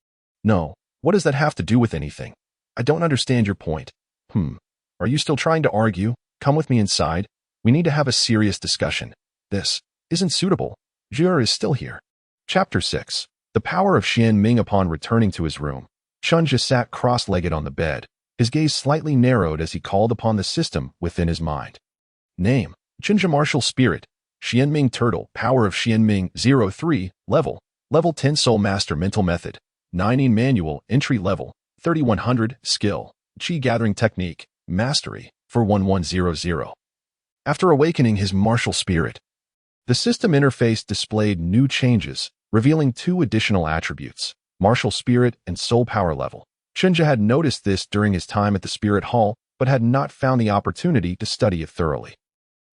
"No, what does that have to do with anything? I don't understand your point." Are you still trying to argue? Come with me inside. We need to have a serious discussion. This isn't suitable. Zhu is still here. Chapter 6. The Power of Xuanming. Upon returning to his room, Chen Zhe sat cross-legged on the bed, his gaze slightly narrowed as he called upon the system within his mind. Name: Chen Zhe Martial Spirit, Xuanming Turtle, Power of Xuanming 03, Level 10 Soul Master. Mental Method, 9 Manual, Entry Level, 3100, Skill, Qi Gathering Technique, Mastery, 41100. After awakening his martial spirit, the system interface displayed new changes, revealing 2 additional attributes, martial spirit and soul power level. Chen Zhe had noticed this during his time at the Spirit Hall, but had not found the opportunity to study it thoroughly.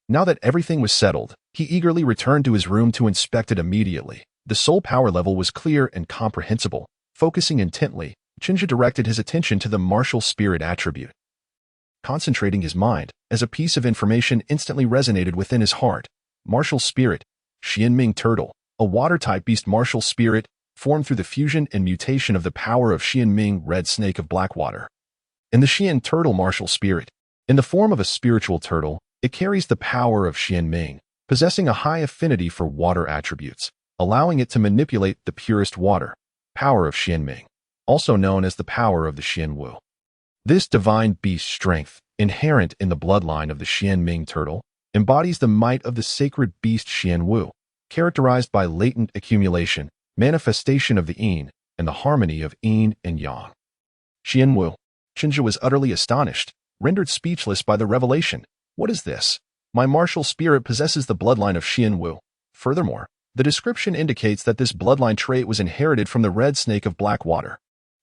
Now that everything was settled, he eagerly returned to his room to inspect it immediately. The soul power level was clear and comprehensible. Focusing intently, Chen Zhe directed his attention to the martial spirit attribute. Concentrating his mind, as a piece of information instantly resonated within his heart. Martial Spirit, Xuanming Turtle, a water-type beast martial spirit, formed through the fusion and mutation of the power of Xuanming Red Snake of Blackwater. In the Xuan Turtle martial spirit, in the form of a spiritual turtle, it carries the power of Xuanming, possessing a high affinity for water attributes, allowing it to manipulate the purest water, power of Xuanming, also known as the power of the Xuanwu. This divine beast strength, inherent in the bloodline of the Xuanming Turtle, embodies the might of the sacred beast Xuanwu, characterized by latent accumulation, manifestation of the yin, and the harmony of yin and yang. Xuanwu. Chen Zhe was utterly astonished, rendered speechless by the revelation. What is this? My martial spirit possesses the bloodline of Xuanwu. Furthermore, the description indicates that this bloodline trait was inherited from the red snake of Blackwater.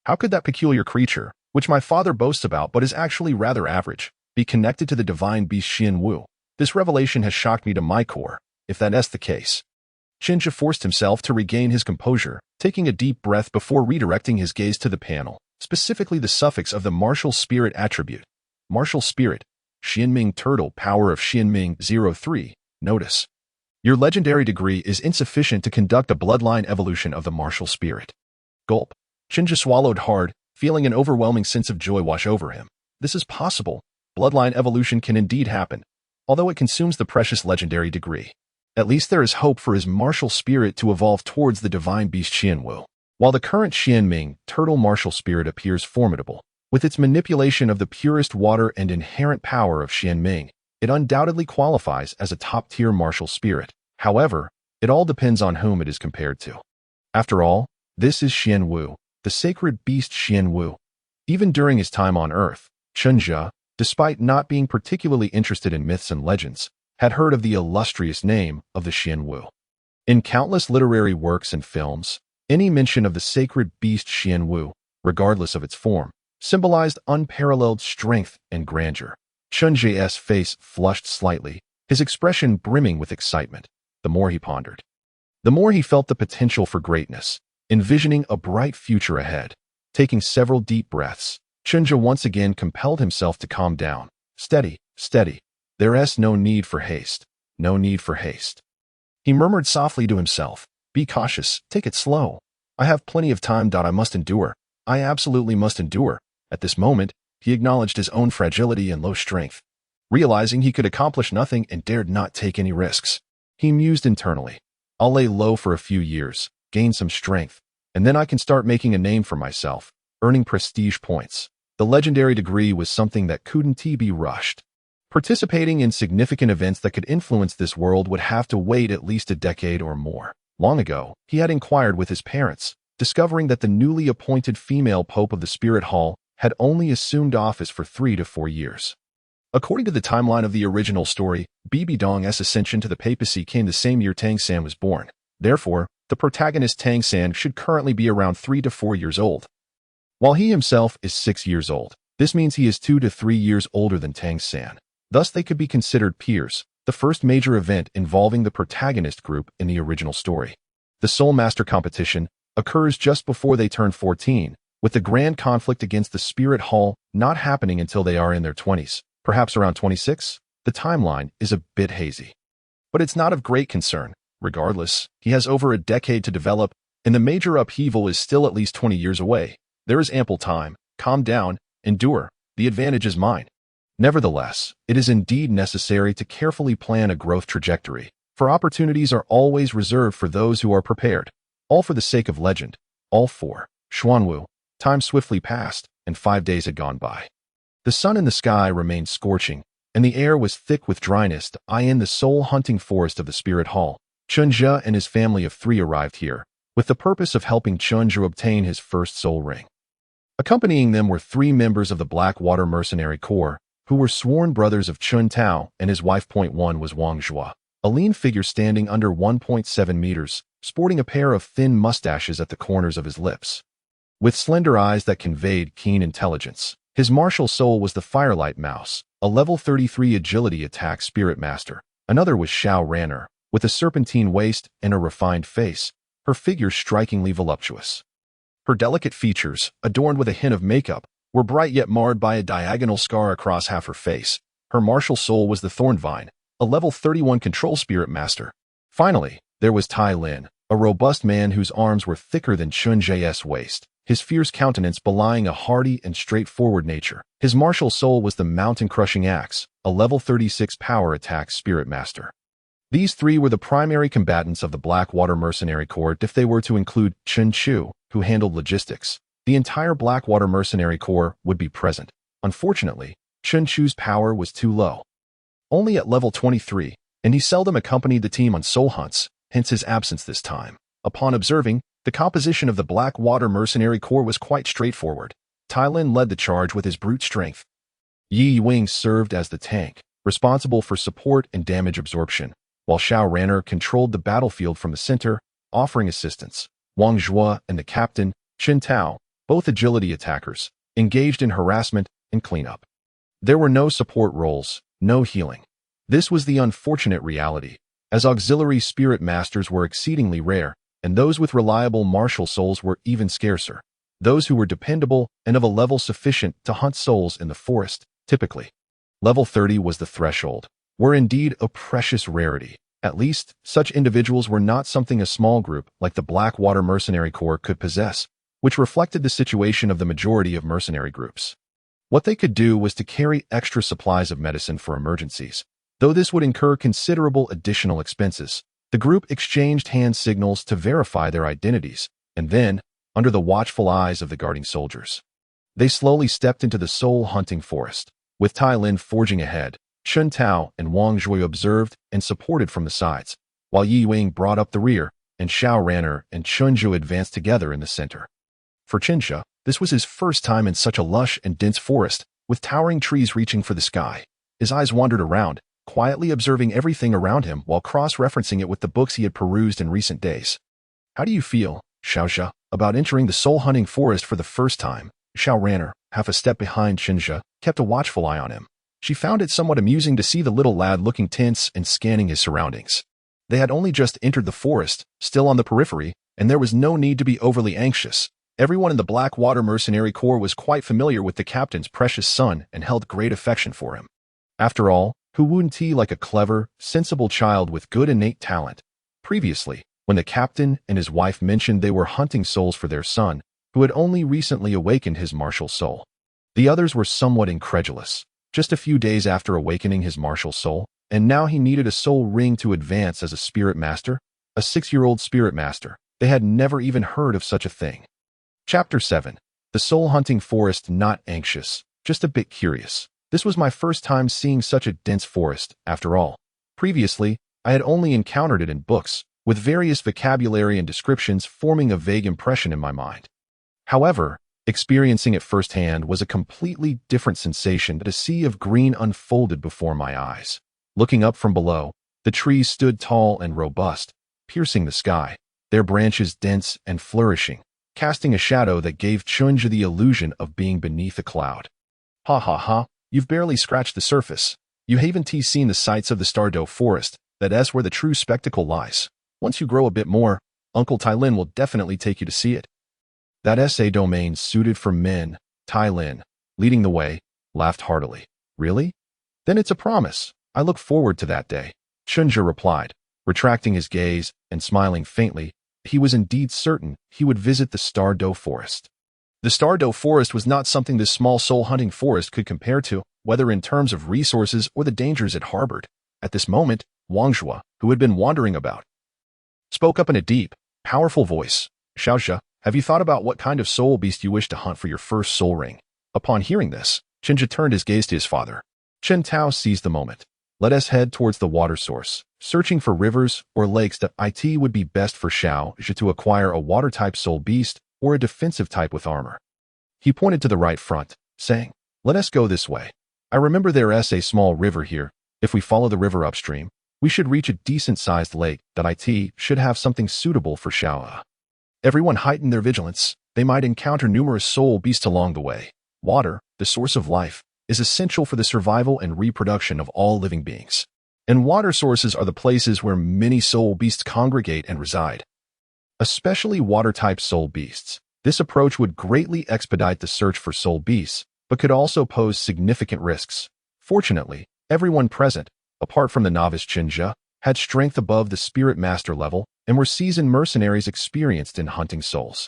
How could that peculiar creature, which my father boasts about but is actually rather average, be connected to the divine beast Xuanwu? This revelation has shocked me to my core. If that is the case, Chen Zhe forced himself to regain his composure, taking a deep breath before redirecting his gaze to the panel, specifically the suffix of the martial spirit attribute. Martial spirit, Xuanming Turtle, power of Xuanming 03. Notice. Your legendary degree is insufficient to conduct a bloodline evolution of the martial spirit. Gulp. Chen Zhe swallowed hard, feeling an overwhelming sense of joy wash over him. This is possible. Bloodline evolution can indeed happen, although it consumes the precious legendary degree. At least there is hope for his martial spirit to evolve towards the divine beast Xuanwu. While the current Xuanming Turtle martial spirit appears formidable, with its manipulation of the purest water and inherent power of Xuanming, it undoubtedly qualifies as a top-tier martial spirit. However, it all depends on whom it is compared to. After all, this is Xuanwu, the sacred beast Xuanwu. Even during his time on Earth, Chen Zhe, despite not being particularly interested in myths and legends, had heard of the illustrious name of the Xuanwu. In countless literary works and films, any mention of the sacred beast Xuanwu, regardless of its form, symbolized unparalleled strength and grandeur. Chen Zhe's face flushed slightly, his expression brimming with excitement. The more he pondered, the more he felt the potential for greatness, envisioning a bright future ahead. Taking several deep breaths, Chen Zhe once again compelled himself to calm down. Steady, steady. There's no need for haste. No need for haste. He murmured softly to himself. Be cautious, take it slow. I have plenty of time. I must endure. I absolutely must endure. At this moment, he acknowledged his own fragility and low strength. Realizing he could accomplish nothing and dared not take any risks, he mused internally. I'll lay low for a few years, gain some strength, and then I can start making a name for myself, earning prestige points. The legendary degree was something that couldn't be rushed. Participating in significant events that could influence this world would have to wait at least a decade or more. Long ago, he had inquired with his parents, discovering that the newly appointed female pope of the Spirit Hall had only assumed office for 3 to 4 years. According to the timeline of the original story, Bibi Dong's ascension to the papacy came the same year Tang San was born. Therefore, the protagonist Tang San should currently be around 3 to 4 years old. While he himself is 6 years old, this means he is 2 to 3 years older than Tang San. Thus, they could be considered peers, the first major event involving the protagonist group in the original story. The Soul Master competition occurs just before they turn 14, with the grand conflict against the Spirit Hall not happening until they are in their 20s, perhaps around 26. The timeline is a bit hazy. But it's not of great concern. Regardless, he has over a decade to develop, and the major upheaval is still at least 20 years away. There is ample time. Calm down, endure. The advantage is mine. Nevertheless, it is indeed necessary to carefully plan a growth trajectory, for opportunities are always reserved for those who are prepared. All for the sake of legend. All for Xuanwu. Time swiftly passed, and 5 days had gone by. The sun in the sky remained scorching, and the air was thick with dryness. In the soul-hunting forest of the Spirit Hall, Chen Zhe and his family of 3 arrived here, with the purpose of helping Chen Zhe obtain his first soul ring. Accompanying them were 3 members of the Blackwater Mercenary Corps, who were sworn brothers of Chun Tao, and his wife. 1 was Wang Zhua, a lean figure standing under 1.7 meters, sporting a pair of thin mustaches at the corners of his lips. With slender eyes that conveyed keen intelligence, his martial soul was the Firelight Mouse, a level 33 agility attack spirit master. Another was Xiao Ranner, with a serpentine waist and a refined face, her figure strikingly voluptuous. Her delicate features, adorned with a hint of makeup, were bright yet marred by a diagonal scar across half her face. Her martial soul was the Thornvine, a level 31 control spirit master. Finally, there was Tai Lin, a robust man whose arms were thicker than Chen Zhe's waist, his fierce countenance belying a hardy and straightforward nature. His martial soul was the mountain-crushing axe, a level 36 power attack spirit master. These 3 were the primary combatants of the Blackwater Mercenary Corps. If they were to include Chen Chu, who handled logistics, the entire Blackwater Mercenary Corps would be present. Unfortunately, Chen Chu's power was too low, only at level 23, and he seldom accompanied the team on soul hunts, hence his absence this time. Upon observing, the composition of the Blackwater Mercenary Corps was quite straightforward. Tai Lin led the charge with his brute strength. Yi Wing served as the tank, responsible for support and damage absorption, while Xiao Ranner controlled the battlefield from the center, offering assistance. Wang Zhua and the captain, Chen Tao, both agility attackers, engaged in harassment and cleanup. There were no support roles, no healing. This was the unfortunate reality. as auxiliary spirit masters were exceedingly rare, and those with reliable martial souls were even scarcer. Those who were dependable and of a level sufficient to hunt souls in the forest, typically. Level 30 was the threshold, were indeed a precious rarity. At least, such individuals were not something a small group like the Blackwater Mercenary Corps could possess, which reflected the situation of the majority of mercenary groups. What they could do was to carry extra supplies of medicine for emergencies. Though this would incur considerable additional expenses, the group exchanged hand signals to verify their identities, and then, under the watchful eyes of the guarding soldiers, they slowly stepped into the soul-hunting forest. With Tai Lin forging ahead, Chen Tao and Wang Zhui observed and supported from the sides, while Yi Wing brought up the rear, and Xiao Ran'er and Chen Zhe advanced together in the center. For Chen Zhe, this was his first time in such a lush and dense forest, with towering trees reaching for the sky. His eyes wandered around, quietly observing everything around him while cross-referencing it with the books he had perused in recent days. "How do you feel, Xiao Zhe, about entering the soul-hunting forest for the first time?" Xiao Ran'er, half a step behind Chen Zhe, kept a watchful eye on him. She found it somewhat amusing to see the little lad looking tense and scanning his surroundings. They had only just entered the forest, still on the periphery, and there was no need to be overly anxious. Everyone in the Blackwater Mercenary Corps was quite familiar with the captain's precious son and held great affection for him. After all, who wouldn't he like a clever, sensible child with good innate talent? Previously, when the captain and his wife mentioned they were hunting souls for their son, who had only recently awakened his martial soul, the others were somewhat incredulous. Just a few days after awakening his martial soul, and now he needed a soul ring to advance as a spirit master, a 6-year-old spirit master. They had never even heard of such a thing. Chapter 7. The Soul-Hunting Forest. Not anxious, just a bit curious. This was my first time seeing such a dense forest, after all. Previously, I had only encountered it in books, with various vocabulary and descriptions forming a vague impression in my mind. However, experiencing it firsthand was a completely different sensation that a sea of green unfolded before my eyes. Looking up from below, the trees stood tall and robust, piercing the sky, their branches dense and flourishing, casting a shadow that gave Chunha the illusion of being beneath a cloud. "Ha ha ha, you've barely scratched the surface. You haven't seen the sights of the Stardoe Forest, that's where the true spectacle lies. Once you grow a bit more, Uncle Tai Lin will definitely take you to see it." "That SA domain suited for men," Tai Lin, leading the way, laughed heartily. "Really? Then it's a promise. I look forward to that day," Chunha replied, retracting his gaze and smiling faintly. He was indeed certain he would visit the Stardoe Forest. The Stardoe Forest was not something this small soul-hunting forest could compare to, whether in terms of resources or the dangers it harbored. At this moment, Wang Zhui, who had been wandering about, spoke up in a deep, powerful voice. "Xiao Zhe, have you thought about what kind of soul beast you wish to hunt for your first soul ring?" Upon hearing this, Chen Zhe turned his gaze to his father. Chen Tao seized the moment. "Let us head towards the water source, searching for rivers or lakes that would be best for Xiao Zhe to acquire a water-type soul beast or a defensive type with armor." He pointed to the right front, saying, "Let us go this way. I remember there's a small river here. If we follow the river upstream, we should reach a decent-sized lake that should have something suitable for Xiao." Everyone heightened their vigilance. They might encounter numerous soul beasts along the way. Water, the source of life, is essential for the survival and reproduction of all living beings. And water sources are the places where many soul beasts congregate and reside. Especially water-type soul beasts. This approach would greatly expedite the search for soul beasts, but could also pose significant risks. Fortunately, everyone present, apart from the novice Chen Zhe, had strength above the spirit master level and were seasoned mercenaries experienced in hunting souls.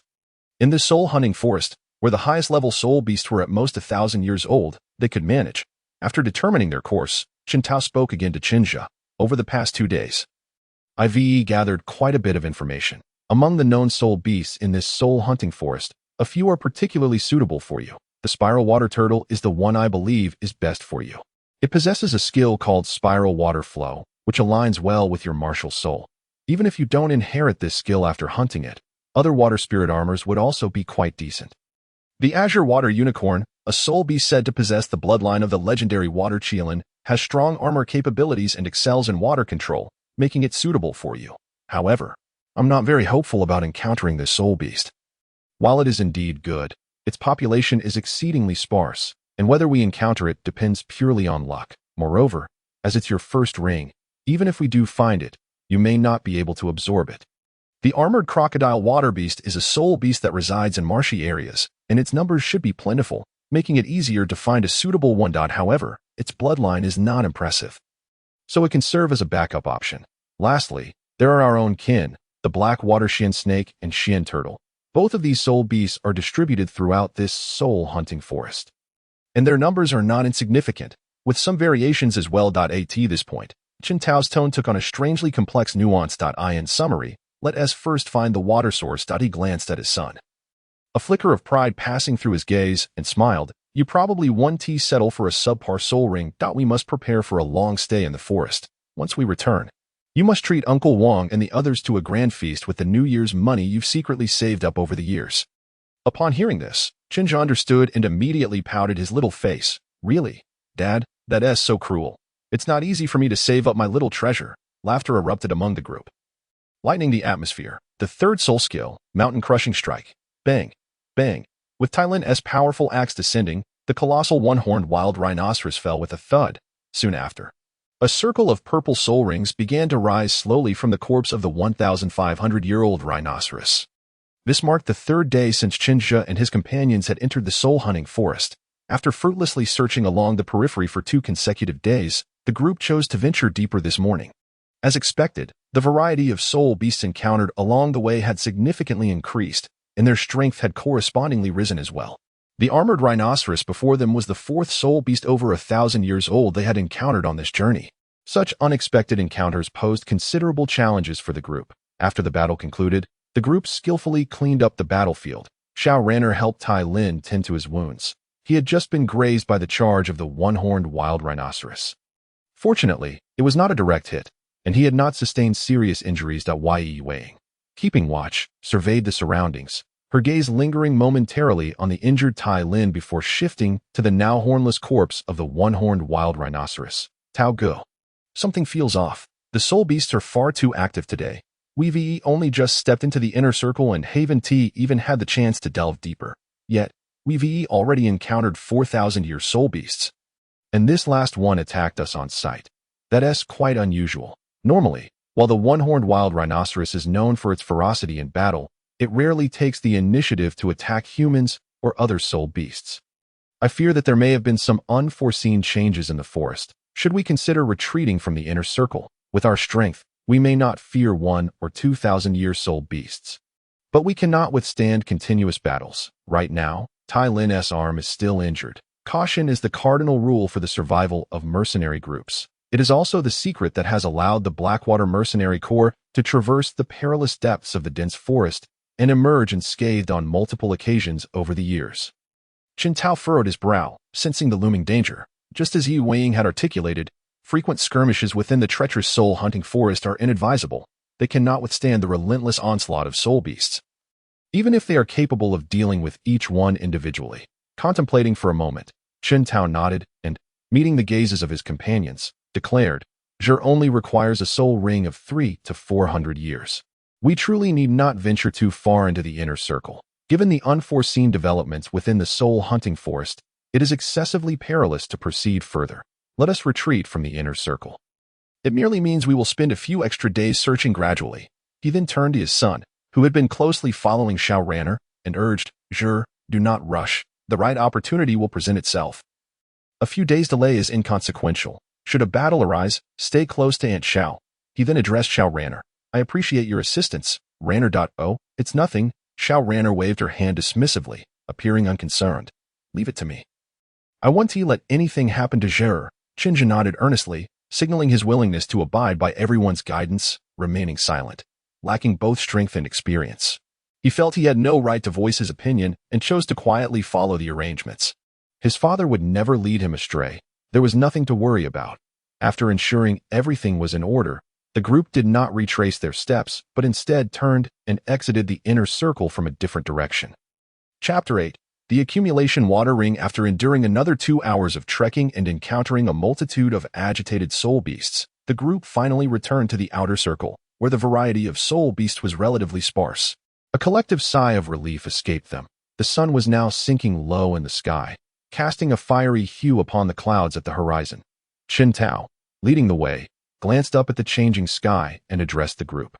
In the soul-hunting forest, where the highest-level soul beasts were at most 1,000 years old, they could manage. After determining their course, Chen Tao spoke again to Chen Zhe. "Over the past 2 days, I've gathered quite a bit of information. Among the known soul beasts in this soul-hunting forest, a few are particularly suitable for you. The spiral water turtle is the one I believe is best for you. It possesses a skill called spiral water flow, which aligns well with your martial soul. Even if you don't inherit this skill after hunting it, other water spirit armors would also be quite decent. The azure water unicorn, a soul beast said to possess the bloodline of the legendary water Chielin, has strong armor capabilities and excels in water control, making it suitable for you. However, I'm not very hopeful about encountering this soul beast. While it is indeed good, its population is exceedingly sparse, and whether we encounter it depends purely on luck. Moreover, as it's your first ring, even if we do find it, you may not be able to absorb it. The armored crocodile water beast is a soul beast that resides in marshy areas, and its numbers should be plentiful, making it easier to find a suitable one. However, its bloodline is not impressive, so it can serve as a backup option. Lastly, there are our own kin, the black water Xian snake and Xian turtle. Both of these soul beasts are distributed throughout this soul hunting forest, and their numbers are not insignificant, with some variations as well. At this point, Chen Tao's tone took on a strangely complex nuance. In summary, let us first find the water source. He glanced at his son, a flicker of pride passing through his gaze, and smiled. You probably won't settle for a subpar soul ring. We must prepare for a long stay in the forest. Once we return, you must treat Uncle Wang and the others to a grand feast with the New Year's money you've secretly saved up over the years. Upon hearing this, Chen Zhe understood and immediately pouted his little face. Really, Dad? That's so cruel. It's not easy for me to save up my little treasure. Laughter erupted among the group, lightening the atmosphere. The third soul skill, Mountain Crushing Strike. Bang! Bang! With Tai Lin's powerful axe descending, the colossal one-horned wild rhinoceros fell with a thud. Soon after, a circle of purple soul rings began to rise slowly from the corpse of the 1,500-year-old rhinoceros. This marked the third day since Chen Zhe and his companions had entered the soul-hunting forest. After fruitlessly searching along the periphery for 2 consecutive days, the group chose to venture deeper this morning. As expected, the variety of soul beasts encountered along the way had significantly increased, and their strength had correspondingly risen as well. The armored rhinoceros before them was the 4th soul beast over 1,000 years old they had encountered on this journey. Such unexpected encounters posed considerable challenges for the group. After the battle concluded, the group skillfully cleaned up the battlefield. Xiao Ranner helped Tai Lin tend to his wounds. He had just been grazed by the charge of the one-horned wild rhinoceros. Fortunately, it was not a direct hit, and he had not sustained serious injuries. Yi Weighing, keeping watch, surveyed the surroundings, her gaze lingering momentarily on the injured Tai Lin before shifting to the now hornless corpse of the one-horned wild rhinoceros. Tao Go. Something feels off. The soul beasts are far too active today. We only just stepped into the inner circle and Haven T even had the chance to delve deeper. Yet, we already encountered 4,000-year soul beasts. And this last one attacked us on sight. That's quite unusual. Normally, while the one-horned wild rhinoceros is known for its ferocity in battle, it rarely takes the initiative to attack humans or other soul beasts. I fear that there may have been some unforeseen changes in the forest. Should we consider retreating from the inner circle? With our strength, we may not fear 1,000 or 2,000-year soul beasts, but we cannot withstand continuous battles. Right now, Tai Lin's arm is still injured. Caution is the cardinal rule for the survival of mercenary groups. It is also the secret that has allowed the Blackwater Mercenary Corps to traverse the perilous depths of the dense forest and emerge unscathed on multiple occasions over the years. Chen Tao furrowed his brow, sensing the looming danger. Just as Yi Weighing had articulated, frequent skirmishes within the treacherous soul-hunting forest are inadvisable. They cannot withstand the relentless onslaught of soul beasts, even if they are capable of dealing with each one individually. Contemplating for a moment, Chen Tao nodded and, meeting the gazes of his companions, declared, "Zhe only requires a soul ring of 300 to 400 years. We truly need not venture too far into the inner circle. Given the unforeseen developments within the soul-hunting forest, it is excessively perilous to proceed further. Let us retreat from the inner circle. It merely means we will spend a few extra days searching gradually." He then turned to his son, who had been closely following Xiao Ranner, and urged, "Zhe, do not rush. The right opportunity will present itself. A few days' delay is inconsequential. Should a battle arise, stay close to Aunt Xiao." He then addressed Xiao Ranner. "I appreciate your assistance, Ranner. Oh, it's nothing." Xiao Ranner waved her hand dismissively, appearing unconcerned. "Leave it to me. I won't let anything happen to Zhe." Chen Zhe nodded earnestly, signaling his willingness to abide by everyone's guidance, remaining silent, lacking both strength and experience. He felt he had no right to voice his opinion and chose to quietly follow the arrangements. His father would never lead him astray. There was nothing to worry about. After ensuring everything was in order, the group did not retrace their steps, but instead turned and exited the inner circle from a different direction. Chapter 8. The Accumulation Water Ring. After enduring another 2 hours of trekking and encountering a multitude of agitated soul beasts, the group finally returned to the outer circle, where the variety of soul beasts was relatively sparse. A collective sigh of relief escaped them. The sun was now sinking low in the sky, casting a fiery hue upon the clouds at the horizon. Chen Tao, leading the way, glanced up at the changing sky, and addressed the group.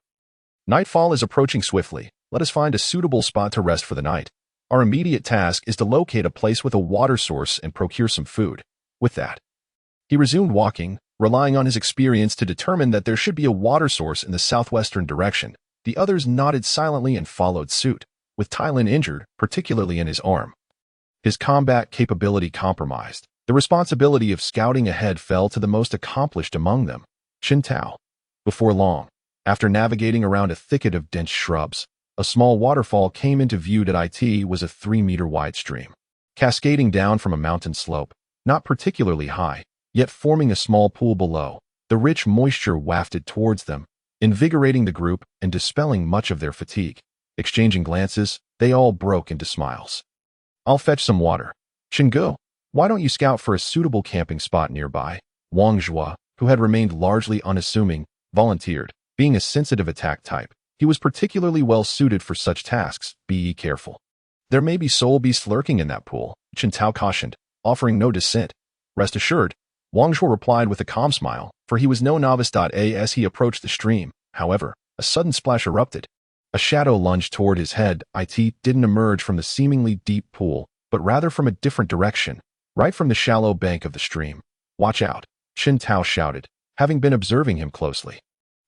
Nightfall is approaching swiftly. Let us find a suitable spot to rest for the night. Our immediate task is to locate a place with a water source and procure some food. With that, he resumed walking, relying on his experience to determine that there should be a water source in the southwestern direction. The others nodded silently and followed suit, with Tylin injured, particularly in his arm. His combat capability compromised. The responsibility of scouting ahead fell to the most accomplished among them, Chen Tao. Before long, after navigating around a thicket of dense shrubs, a small waterfall came into view that it was a 3-meter-wide stream, cascading down from a mountain slope, not particularly high, yet forming a small pool below. The rich moisture wafted towards them, invigorating the group and dispelling much of their fatigue. Exchanging glances, they all broke into smiles. I'll fetch some water. Chen Zhe, why don't you scout for a suitable camping spot nearby? Wang Zhua, who had remained largely unassuming, volunteered. Being a sensitive attack type, he was particularly well suited for such tasks. Be careful. There may be soul beasts lurking in that pool, Chen Tao cautioned, offering no dissent. Rest assured, Wang Zhua replied with a calm smile, for he was no novice. As he approached the stream, however, a sudden splash erupted. A shadow lunged toward his head. It didn't emerge from the seemingly deep pool, but rather from a different direction, right from the shallow bank of the stream. Watch out, Chen Tao shouted, having been observing him closely.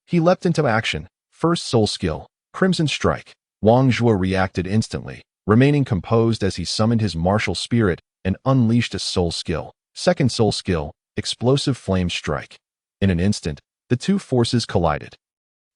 He leapt into action. First soul skill, Crimson Strike. Wang Zhua reacted instantly, remaining composed as he summoned his martial spirit and unleashed a soul skill. Second soul skill, Explosive Flame Strike. In an instant, the two forces collided.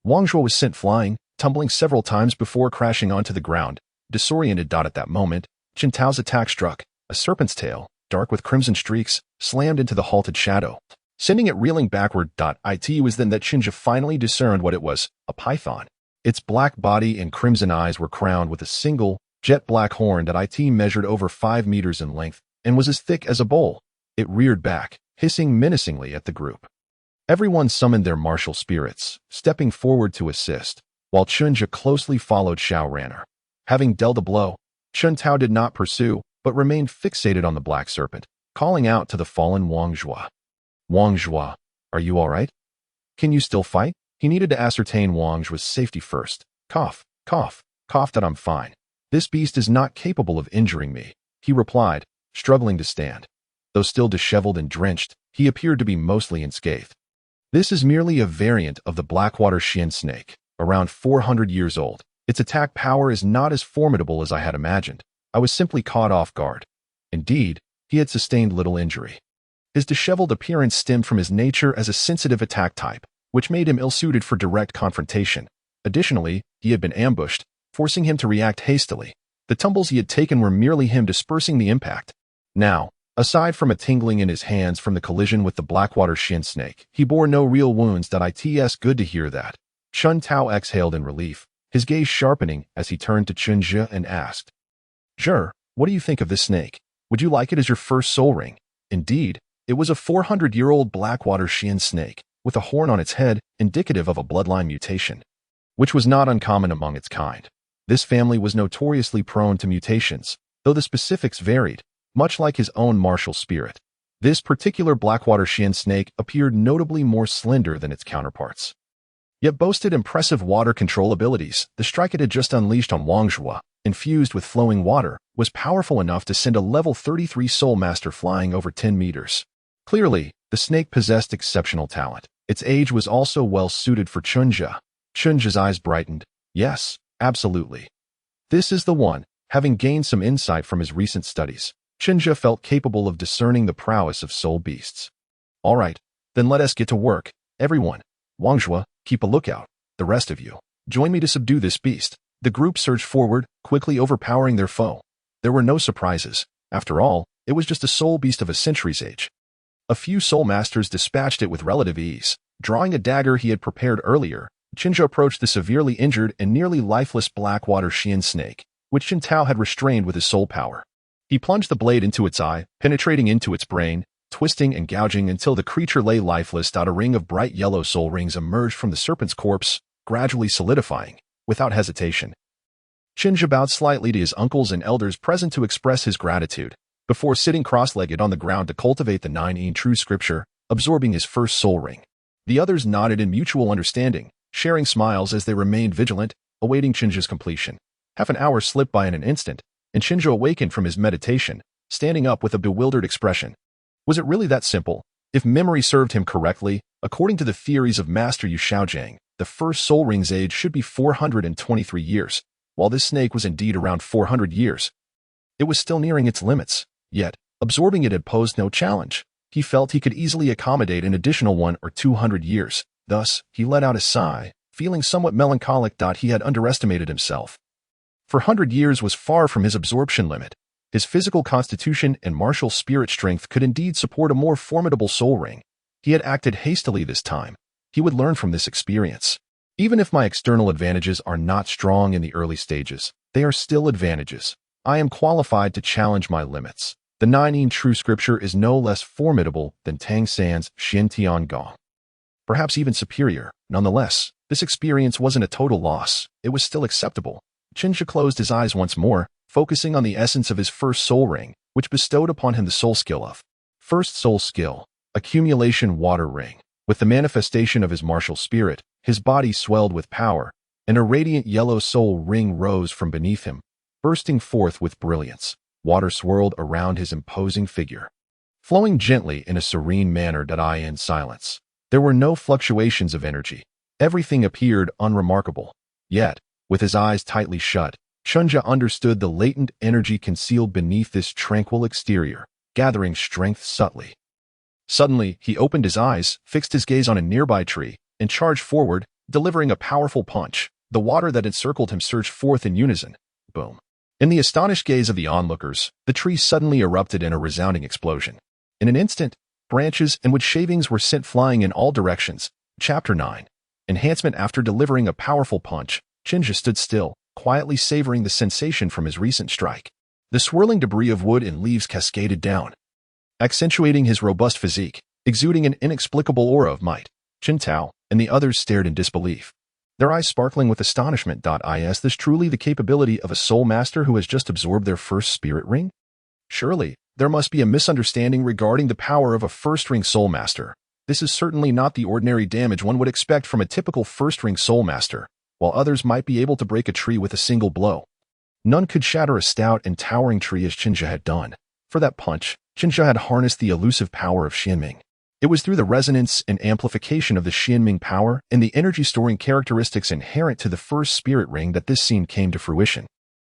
Wang Zhua was sent flying, tumbling several times before crashing onto the ground. Disoriented. At that moment, Chen Tao's attack struck. A serpent's tail, dark with crimson streaks, slammed into the halted shadow, sending it reeling backward. It was then that Chen Zhe finally discerned what it was, a python. Its black body and crimson eyes were crowned with a single, jet-black horn that measured over 5 meters in length and was as thick as a bowl. It reared back, hissing menacingly at the group. Everyone summoned their martial spirits, stepping forward to assist, while Chen Zhe closely followed Xiao Ranner. Having dealt a blow, Chen Tao did not pursue, but remained fixated on the black serpent, calling out to the fallen Wang Zhua. Wang Zhua, are you all right? Can you still fight? He needed to ascertain Wang Zhua's safety first. Cough, cough, cough. That I'm fine. This beast is not capable of injuring me, he replied, struggling to stand. Though still disheveled and drenched, he appeared to be mostly unscathed. This is merely a variant of the Blackwater Xian snake, around 400 years old. Its attack power is not as formidable as I had imagined. I was simply caught off guard. Indeed, he had sustained little injury. His disheveled appearance stemmed from his nature as a sensitive attack type, which made him ill-suited for direct confrontation. Additionally, he had been ambushed, forcing him to react hastily. The tumbles he had taken were merely him dispersing the impact. Now, aside from a tingling in his hands from the collision with the Blackwater Xian snake, he bore no real wounds. It's good to hear that. Chen Tao exhaled in relief, his gaze sharpening as he turned to Chen Zhe and asked, Zhe, what do you think of this snake? Would you like it as your first soul ring? Indeed, it was a 400-year-old Blackwater Xian snake, with a horn on its head, indicative of a bloodline mutation, which was not uncommon among its kind. This family was notoriously prone to mutations, though the specifics varied, much like his own martial spirit. This particular Blackwater Xian snake appeared notably more slender than its counterparts, yet boasted impressive water control abilities. The strike it had just unleashed on Wang Zhua, infused with flowing water, was powerful enough to send a level 33 Soul Master flying over 10 meters. Clearly, the snake possessed exceptional talent. Its age was also well suited for Chen Zhe. Chen Zhe's eyes brightened. Yes, absolutely. This is the one. Having gained some insight from his recent studies, Chen Zhe felt capable of discerning the prowess of soul beasts. All right, then let us get to work. Everyone, Wang Zhua, keep a lookout. The rest of you, join me to subdue this beast. The group surged forward, quickly overpowering their foe. There were no surprises. After all, it was just a soul beast of a century's age. A few soul masters dispatched it with relative ease. Drawing a dagger he had prepared earlier, Chen Zhe approached the severely injured and nearly lifeless Blackwater Xian snake, which Chen Tao had restrained with his soul power. He plunged the blade into its eye, penetrating into its brain, twisting and gouging until the creature lay lifeless. A ring of bright yellow soul rings emerged from the serpent's corpse, gradually solidifying. Without hesitation, Chen Zhe bowed slightly to his uncles and elders present to express his gratitude, before sitting cross-legged on the ground to cultivate the 9 true scripture, absorbing his first soul ring. The others nodded in mutual understanding, sharing smiles as they remained vigilant, awaiting Chen Zhe's completion. Half an hour slipped by in an instant, and Chen Zhe awakened from his meditation, standing up with a bewildered expression. Was it really that simple? If memory served him correctly, according to the theories of Master Yu Xiaogang, the first soul ring's age should be 423 years, while this snake was indeed around 400 years. It was still nearing its limits, yet, absorbing it had posed no challenge. He felt he could easily accommodate an additional 100 or 200 years. Thus, he let out a sigh, feeling somewhat melancholic. He had underestimated himself. 400 years was far from his absorption limit. His physical constitution and martial spirit strength could indeed support a more formidable soul ring. He had acted hastily this time. He would learn from this experience. Even if my external advantages are not strong in the early stages, they are still advantages. I am qualified to challenge my limits. The Nine True Scripture is no less formidable than Tang San's Xin Tian Gong. Perhaps even superior. Nonetheless, this experience wasn't a total loss. It was still acceptable. Chen Zhe closed his eyes once more, focusing on the essence of his first soul ring, which bestowed upon him the soul skill of First Soul Skill, Accumulation Water Ring. With the manifestation of his martial spirit, his body swelled with power, and a radiant yellow soul ring rose from beneath him, bursting forth with brilliance. Water swirled around his imposing figure, flowing gently in a serene manner. In silence, there were no fluctuations of energy. Everything appeared unremarkable. Yet, with his eyes tightly shut, Chen Zhe understood the latent energy concealed beneath this tranquil exterior, gathering strength subtly. Suddenly, he opened his eyes, fixed his gaze on a nearby tree, and charged forward, delivering a powerful punch. The water that encircled him surged forth in unison. Boom. In the astonished gaze of the onlookers, the tree suddenly erupted in a resounding explosion. In an instant, branches and wood shavings were sent flying in all directions. Chapter 9. Enhancement. After delivering a powerful punch, Chen Zhe stood still, quietly savoring the sensation from his recent strike. The swirling debris of wood and leaves cascaded down, accentuating his robust physique, exuding an inexplicable aura of might. Chen Tao and the others stared in disbelief, their eyes sparkling with astonishment. Is this truly the capability of a soul master who has just absorbed their first spirit ring? Surely, there must be a misunderstanding regarding the power of a first-ring soul master. This is certainly not the ordinary damage one would expect from a typical first-ring soul master. While others might be able to break a tree with a single blow, none could shatter a stout and towering tree as Chen Zhe had done. For that punch, Chen Zhe had harnessed the elusive power of Xuanming. It was through the resonance and amplification of the Xuanming power and the energy-storing characteristics inherent to the first spirit ring that this scene came to fruition.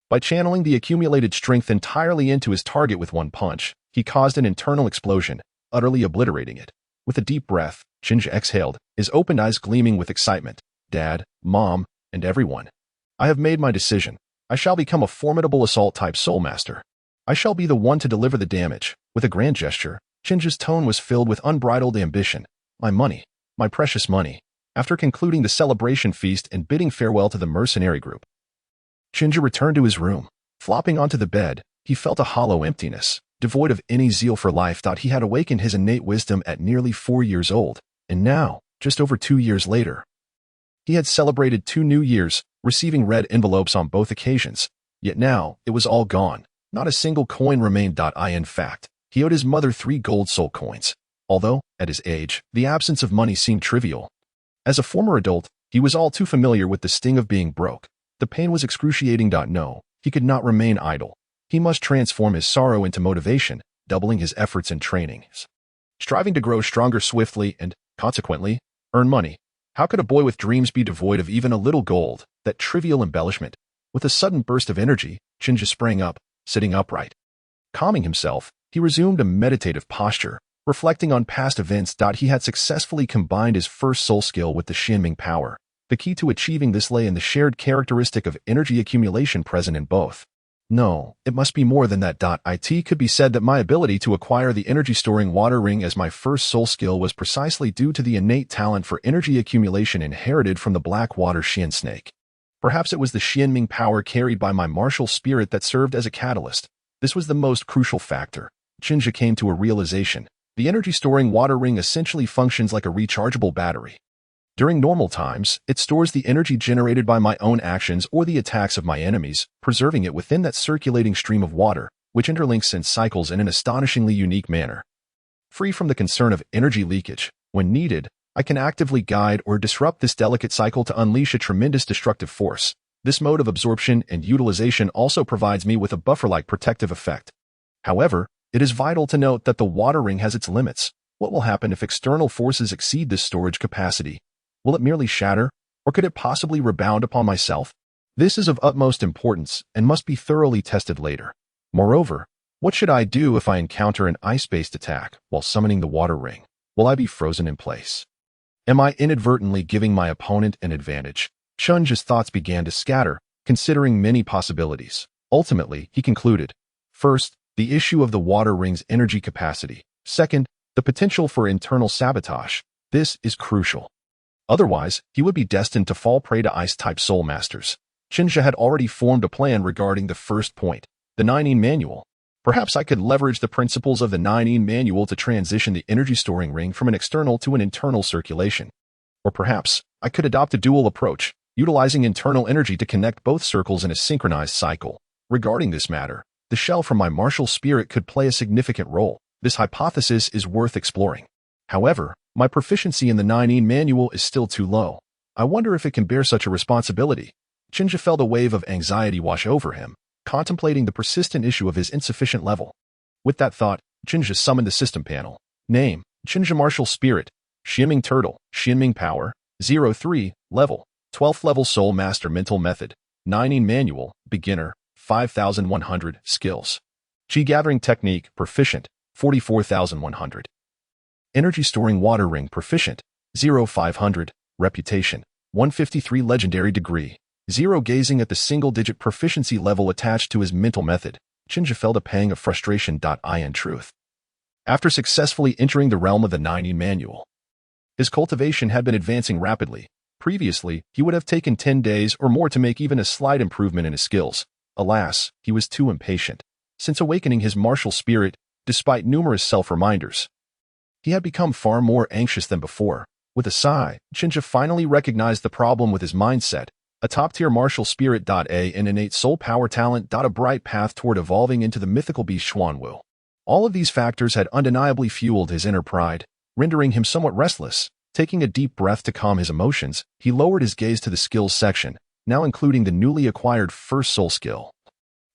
By channeling the accumulated strength entirely into his target with one punch, he caused an internal explosion, utterly obliterating it. With a deep breath, Chen Zhe exhaled, his opened eyes gleaming with excitement. Dad, Mom, and everyone. I have made my decision. I shall become a formidable assault-type soul master. I shall be the one to deliver the damage. With a grand gesture, Chen Zhe's tone was filled with unbridled ambition. My money. My precious money. After concluding the celebration feast and bidding farewell to the mercenary group, Chen Zhe returned to his room. Flopping onto the bed, he felt a hollow emptiness. Devoid of any zeal for life. He had awakened his innate wisdom at nearly 4 years old, and now, just over 2 years later, he had celebrated 2 new years, receiving red envelopes on both occasions. Yet now, it was all gone. Not a single coin remained. In fact, he owed his mother 3 gold soul coins. Although, at his age, the absence of money seemed trivial. As a former adult, he was all too familiar with the sting of being broke. The pain was excruciating. No, he could not remain idle. He must transform his sorrow into motivation, doubling his efforts and trainings, striving to grow stronger swiftly and, consequently, earn money. How could a boy with dreams be devoid of even a little gold, that trivial embellishment? With a sudden burst of energy, Chen Zhe sprang up, sitting upright. Calming himself, he resumed a meditative posture, reflecting on past events. He had successfully combined his first soul skill with the Xuanming power. The key to achieving this lay in the shared characteristic of energy accumulation present in both. No, it must be more than that. It could be said that my ability to acquire the energy-storing water ring as my first soul skill was precisely due to the innate talent for energy accumulation inherited from the black water Xian snake. Perhaps it was the Xuanming power carried by my martial spirit that served as a catalyst. This was the most crucial factor. Chen Zhe came to a realization. The energy-storing water ring essentially functions like a rechargeable battery. During normal times, it stores the energy generated by my own actions or the attacks of my enemies, preserving it within that circulating stream of water, which interlinks and cycles in an astonishingly unique manner. Free from the concern of energy leakage, when needed, I can actively guide or disrupt this delicate cycle to unleash a tremendous destructive force. This mode of absorption and utilization also provides me with a buffer-like protective effect. However, it is vital to note that the water ring has its limits. What will happen if external forces exceed this storage capacity? Will it merely shatter, or could it possibly rebound upon myself? This is of utmost importance and must be thoroughly tested later. Moreover, what should I do if I encounter an ice-based attack while summoning the water ring? Will I be frozen in place? Am I inadvertently giving my opponent an advantage? Chen Zhe's thoughts began to scatter, considering many possibilities. Ultimately, he concluded, first, the issue of the water ring's energy capacity. Second, the potential for internal sabotage. This is crucial. Otherwise, he would be destined to fall prey to ice-type soul masters. Chen Zhe had already formed a plan regarding the first point, the 9 manual. Perhaps I could leverage the principles of the 9 manual to transition the energy storing ring from an external to an internal circulation. Or perhaps I could adopt a dual approach, utilizing internal energy to connect both circles in a synchronized cycle. Regarding this matter, the shell from my martial spirit could play a significant role. This hypothesis is worth exploring. However, my proficiency in the 9 manual is still too low. I wonder if it can bear such a responsibility. Chen Zhe felt a wave of anxiety wash over him, contemplating the persistent issue of his insufficient level. With that thought, Chen Zhe summoned the system panel. Name, Chen Zhe Martial Spirit, Xuanming Turtle, Xuanming Power, 03, Level, 12th Level Soul Master Mental Method, 9 Manual, Beginner, 5100, Skills. Qi Gathering Technique, Proficient, 44,100. Energy Storing Water Ring, Proficient, 0500, Reputation, 153 Legendary Degree, 0 Gazing at the single-digit proficiency level attached to his mental method, Chen Zhe felt a pang of frustration. In truth, after successfully entering the realm of the 9 manual, his cultivation had been advancing rapidly. Previously, he would have taken 10 days or more to make even a slight improvement in his skills. Alas, he was too impatient. Since awakening his martial spirit, despite numerous self-reminders, he had become far more anxious than before. With a sigh, Chen Zhe finally recognized the problem with his mindset. A top-tier martial spirit. An innate soul power talent. A bright path toward evolving into the mythical beast Xuanwu. All of these factors had undeniably fueled his inner pride, rendering him somewhat restless. Taking a deep breath to calm his emotions, he lowered his gaze to the skills section, now including the newly acquired first soul skill,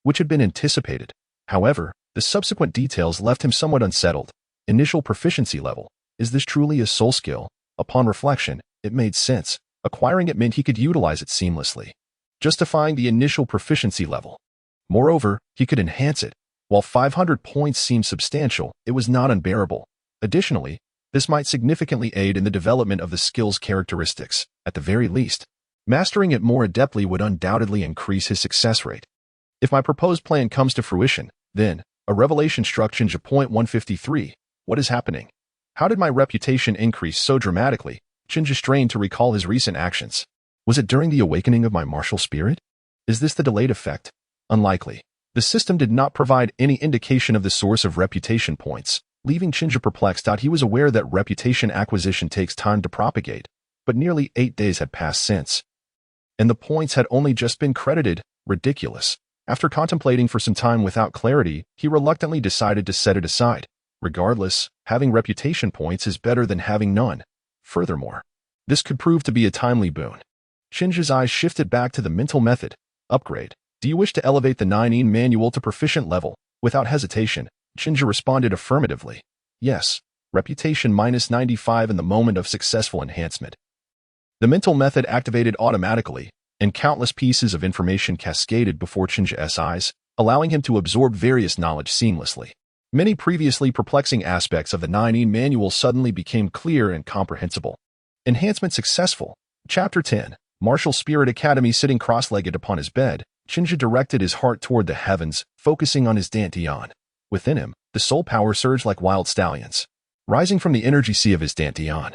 which had been anticipated. However, the subsequent details left him somewhat unsettled. Initial proficiency level. Is this truly a soul skill? Upon reflection, it made sense. Acquiring it meant he could utilize it seamlessly, justifying the initial proficiency level. Moreover, he could enhance it. While 500 points seemed substantial, it was not unbearable. Additionally, this might significantly aid in the development of the skill's characteristics. At the very least, mastering it more adeptly would undoubtedly increase his success rate. If my proposed plan comes to fruition, then, a revelation struck Chen Zhe. 153. What is happening? How did my reputation increase so dramatically? Chen Zhe strained to recall his recent actions. Was it during the awakening of my martial spirit? Is this the delayed effect? Unlikely. The system did not provide any indication of the source of reputation points, leaving Chen Zhe perplexed. He was aware that reputation acquisition takes time to propagate, but nearly 8 days had passed since, and the points had only just been credited. Ridiculous. After contemplating for some time without clarity, he reluctantly decided to set it aside. Regardless, having reputation points is better than having none. Furthermore, this could prove to be a timely boon. Chen Zhe's eyes shifted back to the mental method. Upgrade. Do you wish to elevate the 9 manual to proficient level? Without hesitation, Chen Zhe responded affirmatively. Yes, reputation -95 in the moment of successful enhancement. The mental method activated automatically, and countless pieces of information cascaded before Chen Zhe's eyes, allowing him to absorb various knowledge seamlessly. Many previously perplexing aspects of the 9 manual suddenly became clear and comprehensible. Enhancement successful. Chapter 10. Martial Spirit Academy. Sitting cross-legged upon his bed, Chen Zhe directed his heart toward the heavens, focusing on his dantian. Within him, the soul power surged like wild stallions, rising from the energy sea of his dantian,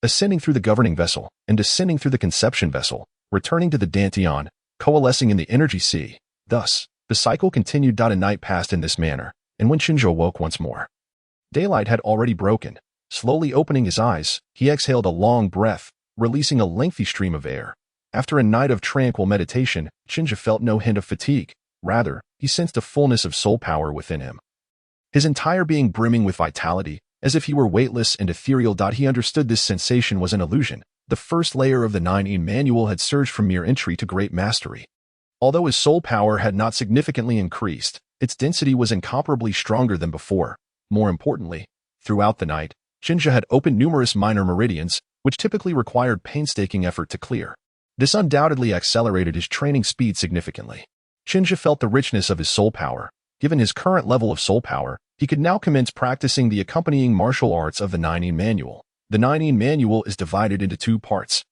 ascending through the governing vessel, and descending through the conception vessel, returning to the dantian, coalescing in the energy sea. Thus, the cycle continued. A night passed in this manner, and when Chen Zhe awoke once more, daylight had already broken. Slowly opening his eyes, he exhaled a long breath, releasing a lengthy stream of air. After a night of tranquil meditation, Chen Zhe felt no hint of fatigue. Rather, he sensed a fullness of soul power within him, his entire being brimming with vitality. As if he were weightless and ethereal. He understood this sensation was an illusion. The first layer of the 9 manual had surged from mere entry to great mastery. Although his soul power had not significantly increased, its density was incomparably stronger than before. More importantly, throughout the night, Chen Zhe had opened numerous minor meridians, which typically required painstaking effort to clear. This undoubtedly accelerated his training speed significantly. Chen Zhe felt the richness of his soul power. Given his current level of soul power, he could now commence practicing the accompanying martial arts of the 9 manual. The 9 manual is divided into 2 parts.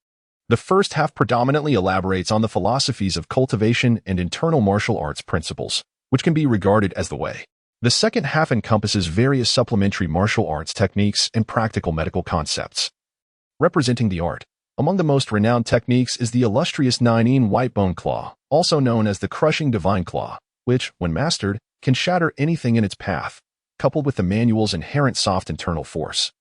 The first half predominantly elaborates on the philosophies of cultivation and internal martial arts principles, which can be regarded as the way. The second half encompasses various supplementary martial arts techniques and practical medical concepts. Representing the art, among the most renowned techniques is the illustrious 9 White Bone Claw, also known as the Crushing Divine Claw, which, when mastered, can shatter anything in its path, coupled with the manual's inherent soft internal force.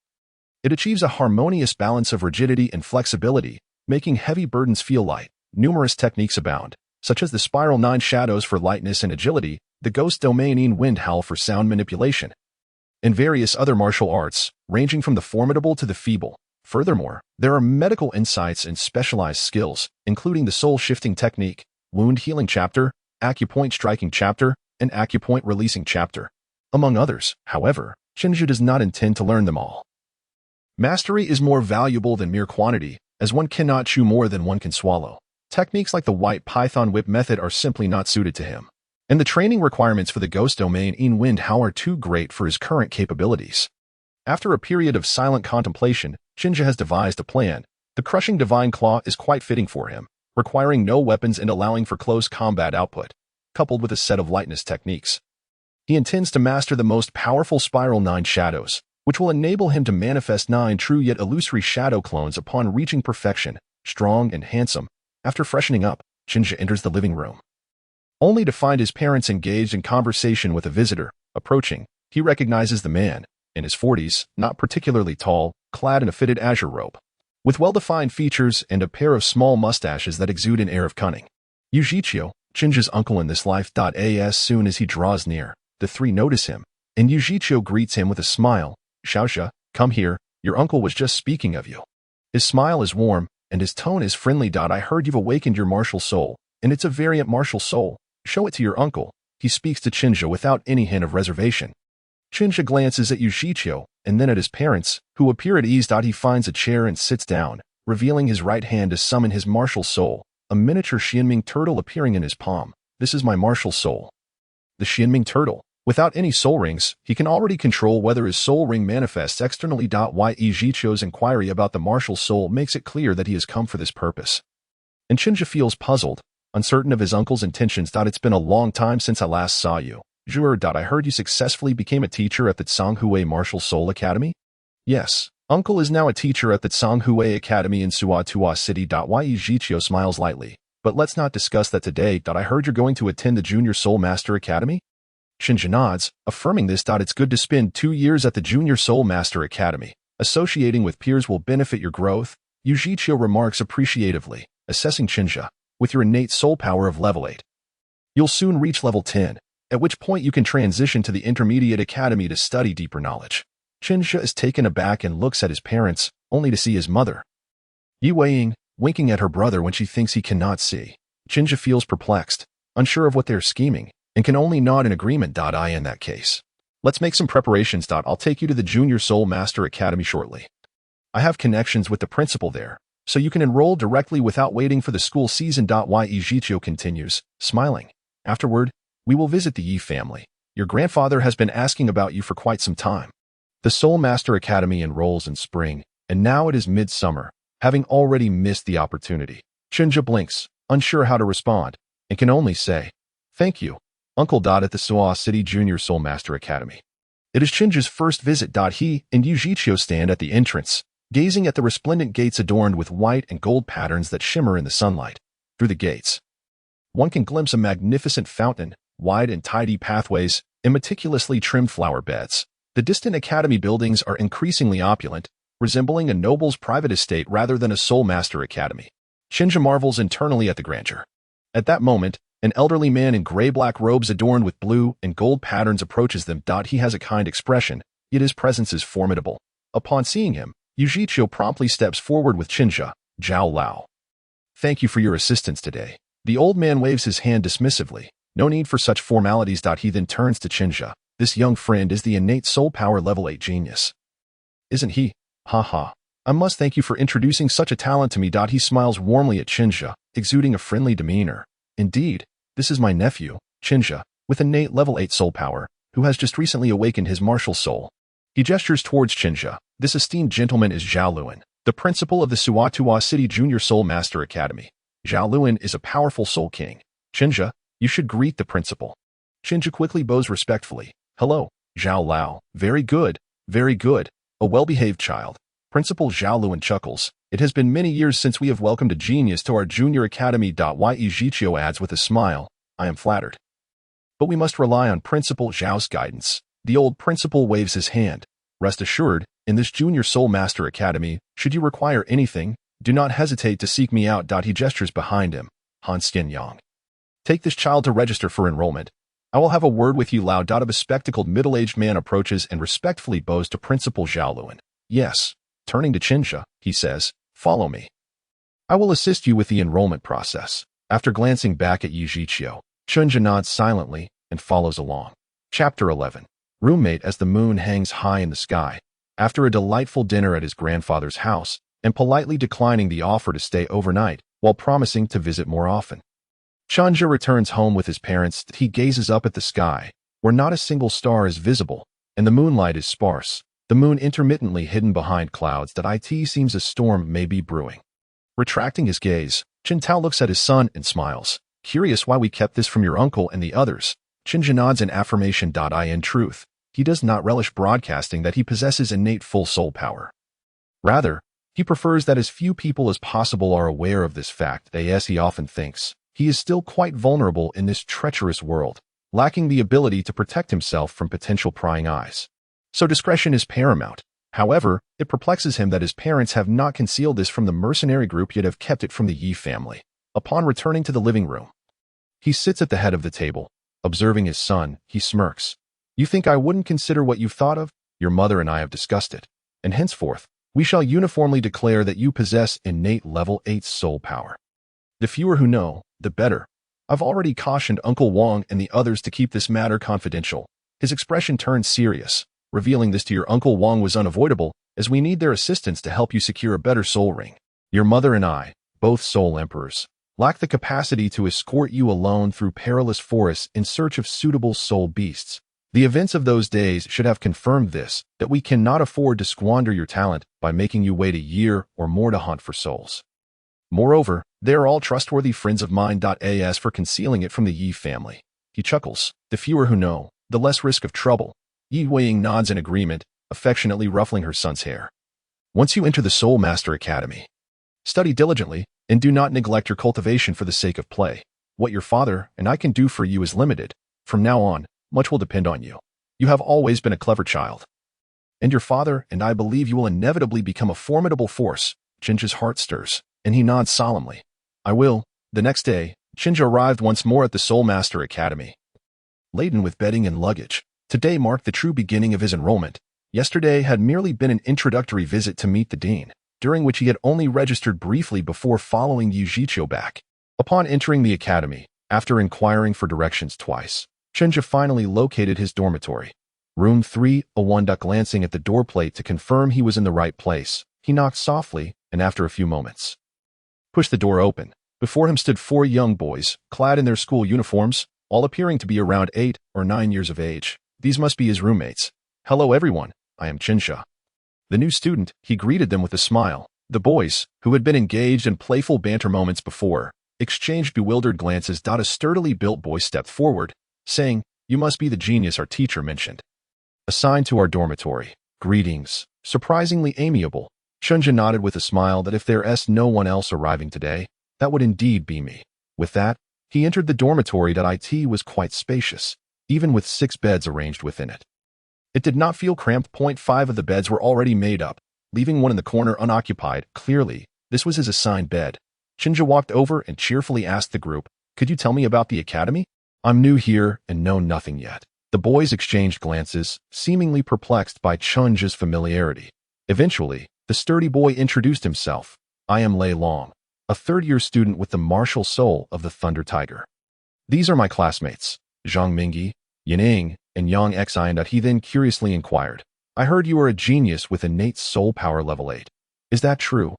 It achieves a harmonious balance of rigidity and flexibility, making heavy burdens feel light. Numerous techniques abound, such as the Spiral 9 Shadows for lightness and agility, the Ghost Domain Wind Howl for sound manipulation, and various other martial arts, ranging from the formidable to the feeble. Furthermore, there are medical insights and specialized skills, including the soul-shifting technique, wound healing chapter, acupoint striking chapter, and acupoint releasing chapter. Among others, however, Chen Zhe does not intend to learn them all. Mastery is more valuable than mere quantity, as one cannot chew more than one can swallow. Techniques like the White Python Whip method are simply not suited to him, and the training requirements for the Ghost Domain Wind Howl are too great for his current capabilities. After a period of silent contemplation, Chen Zhe has devised a plan. The Crushing Divine Claw is quite fitting for him, requiring no weapons and allowing for close combat output, coupled with a set of lightness techniques. He intends to master the most powerful Spiral 9 Shadows, which will enable him to manifest 9 true yet illusory shadow clones upon reaching perfection. Strong and handsome, after freshening up, Chen Zhe enters the living room, only to find his parents engaged in conversation with a visitor. Approaching, he recognizes the man, in his 40s, not particularly tall, clad in a fitted azure robe, with well-defined features and a pair of small mustaches that exude an air of cunning. Yu Xiaogang, Chen Zhe's uncle in this life. As soon as he draws near, the 3 notice him, and Yu Xiaogang greets him with a smile. Xiaoxia, come here, your uncle was just speaking of you. His smile is warm, and his tone is friendly. I heard you've awakened your martial soul, and it's a variant martial soul. Show it to your uncle. He speaks to Chen Zhe without any hint of reservation. Chen Zhe glances at Yu Xiaogang, and then at his parents, who appear at ease. He finds a chair and sits down, revealing his right hand to summon his martial soul, a miniature Xuanming Turtle appearing in his palm. This is my martial soul. The Xuanming Turtle. Without any soul rings, he can already control whether his soul ring manifests externally. Yu Xiao's inquiry about the martial soul makes it clear that he has come for this purpose. And Chen Zhe feels puzzled, uncertain of his uncle's intentions. It's been a long time since I last saw you. Zhu, I heard you successfully became a teacher at the Xuanwu Martial Soul Academy? Yes, uncle is now a teacher at the Xuanwu Academy in Soto City. Yu Xiao smiles lightly. But let's not discuss that today. I heard you're going to attend the Junior Soul Master Academy? Chen Zhe nods, affirming this. It's good to spend 2 years at the Junior Soul Master Academy. Associating with peers will benefit your growth, Yu Xiao remarks appreciatively, assessing Chen Zhe. With your innate soul power of level 8, you'll soon reach level 10, at which point you can transition to the Intermediate Academy to study deeper knowledge. Chen Zhe is taken aback and looks at his parents, only to see his mother, Yu Weiing, winking at her brother when she thinks he cannot see. Chen Zhe feels perplexed, unsure of what they're scheming, and can only nod in agreement. In that case, let's make some preparations. I'll take you to the Junior Soul Master Academy shortly. I have connections with the principal there, so you can enroll directly without waiting for the school season. Yu Xiao continues, smiling. Afterward, we will visit the Yi family. Your grandfather has been asking about you for quite some time. The Soul Master Academy enrolls in spring, and now it is midsummer, having already missed the opportunity. Chen Zhe blinks, unsure how to respond, and can only say, thank you, Uncle. At the Soto City Junior Soul Master Academy. It is Chen Zhe's first visit. He and Yu Xiao stand at the entrance, gazing at the resplendent gates adorned with white and gold patterns that shimmer in the sunlight. Through the gates, one can glimpse a magnificent fountain, wide and tidy pathways, and meticulously trimmed flower beds. The distant academy buildings are increasingly opulent, resembling a noble's private estate rather than a Soul Master Academy. Chen Zhe marvels internally at the grandeur. At that moment, an elderly man in gray-black robes adorned with blue and gold patterns approaches them. He has a kind expression, yet his presence is formidable. Upon seeing him, Yu Xiaogang promptly steps forward with Chen Zhe, Zhao Lao. Thank you for your assistance today. The old man waves his hand dismissively. No need for such formalities. He then turns to Chen Zhe. This young friend is the innate soul power level 8 genius. Isn't he? Ha. I must thank you for introducing such a talent to me. He smiles warmly at Chen Zhe, exuding a friendly demeanor. Indeed, this is my nephew, Chen Zhe, with innate level 8 soul power, who has just recently awakened his martial soul. He gestures towards Chen Zhe. This esteemed gentleman is Zhao Luan, the principal of the Suatua City Junior Soul Master Academy. Zhao Luan is a powerful soul king. Chen Zhe, you should greet the principal. Chen Zhe quickly bows respectfully. Hello, Zhao Lao. Very good. A well-behaved child. Principal Zhao Luan chuckles. It has been many years since we have welcomed a genius to our junior academy. Yu Xiaogang adds with a smile. I am flattered. But we must rely on Principal Zhao's guidance. The old principal waves his hand. Rest assured, in this Junior Soul Master Academy, should you require anything, do not hesitate to seek me out. He gestures behind him. Han Xinyong. Take this child to register for enrollment. I will have a word with you. Lao. A bespectacled middle-aged man approaches and respectfully bows to Principal Zhao Luan. Yes. Turning to Chen Zhe, he says, follow me. I will assist you with the enrollment process. After glancing back at Yu Xiaogang, Chen Zhe nods silently and follows along. Chapter 11. Roommate. As the moon hangs high in the sky, after a delightful dinner at his grandfather's house, and politely declining the offer to stay overnight, while promising to visit more often, Chen Zhe returns home with his parents. He gazes up at the sky, where not a single star is visible, and the moonlight is sparse, the moon intermittently hidden behind clouds. It seems a storm may be brewing. Retracting his gaze, Chen Tao looks at his son and smiles. Curious why we kept this from your uncle and the others. Chen Zhe nods in affirmation. In truth, he does not relish broadcasting that he possesses innate full soul power. Rather, he prefers that as few people as possible are aware of this fact. As he often thinks, he is still quite vulnerable in this treacherous world, lacking the ability to protect himself from potential prying eyes. So discretion is paramount. However, it perplexes him that his parents have not concealed this from the mercenary group, yet have kept it from the Yi family. Upon returning to the living room, he sits at the head of the table. Observing his son, he smirks. You think I wouldn't consider what you've thought of? Your mother and I have discussed it, and henceforth, we shall uniformly declare that you possess innate level 8 soul power. The fewer who know, the better. I've already cautioned Uncle Wang and the others to keep this matter confidential. His expression turned serious. Revealing this to your Uncle Wang was unavoidable, as we need their assistance to help you secure a better soul ring. Your mother and I, both soul emperors, lack the capacity to escort you alone through perilous forests in search of suitable soul beasts. The events of those days should have confirmed this, that we cannot afford to squander your talent by making you wait a year or more to hunt for souls. Moreover, they are all trustworthy friends of mine. As for concealing it from the Yi family, he chuckles. The fewer who know, the less risk of trouble. Yi Weiying nods in agreement, affectionately ruffling her son's hair. Once you enter the Soul Master Academy, study diligently, and do not neglect your cultivation for the sake of play. What your father and I can do for you is limited. From now on, much will depend on you. You have always been a clever child. And your father and I believe you will inevitably become a formidable force. Chen Zhe's heart stirs, and he nods solemnly. I will. The next day, Chen Zhe arrived once more at the Soul Master Academy, laden with bedding and luggage. Today marked the true beginning of his enrollment. Yesterday had merely been an introductory visit to meet the dean, during which he had only registered briefly before following Yu Xiaogang back. Upon entering the academy, after inquiring for directions twice, Chen Zhe finally located his dormitory. Room 301. Glancing at the door plate to confirm he was in the right place, he knocked softly, and after a few moments, pushed the door open. Before him stood 4 young boys, clad in their school uniforms, all appearing to be around 8 or 9 years of age. These must be his roommates. Hello everyone, I am Chen Zhe. The new student, he greeted them with a smile. The boys, who had been engaged in playful banter moments before, exchanged bewildered glances. A sturdily built boy stepped forward, saying, You must be the genius our teacher mentioned. Assigned to our dormitory. Greetings. Surprisingly amiable. Chen Zhe nodded with a smile that if there's no one else arriving today, that would indeed be me. With that, he entered the dormitory. It was quite spacious, even with 6 beds arranged within it. It did not feel cramped. 5 of the beds were already made up, leaving one in the corner unoccupied. Clearly, this was his assigned bed. Chen Zhe walked over and cheerfully asked the group, Could you tell me about the academy? I'm new here and know nothing yet. The boys exchanged glances, seemingly perplexed by Chen Zhe's familiarity. Eventually, the sturdy boy introduced himself. I am Lei Long, a third-year student with the martial soul of the Thunder Tiger. These are my classmates, Xuanming, Yinyong, and Yang Xian. He then curiously inquired, I heard you are a genius with innate soul power level 8. Is that true?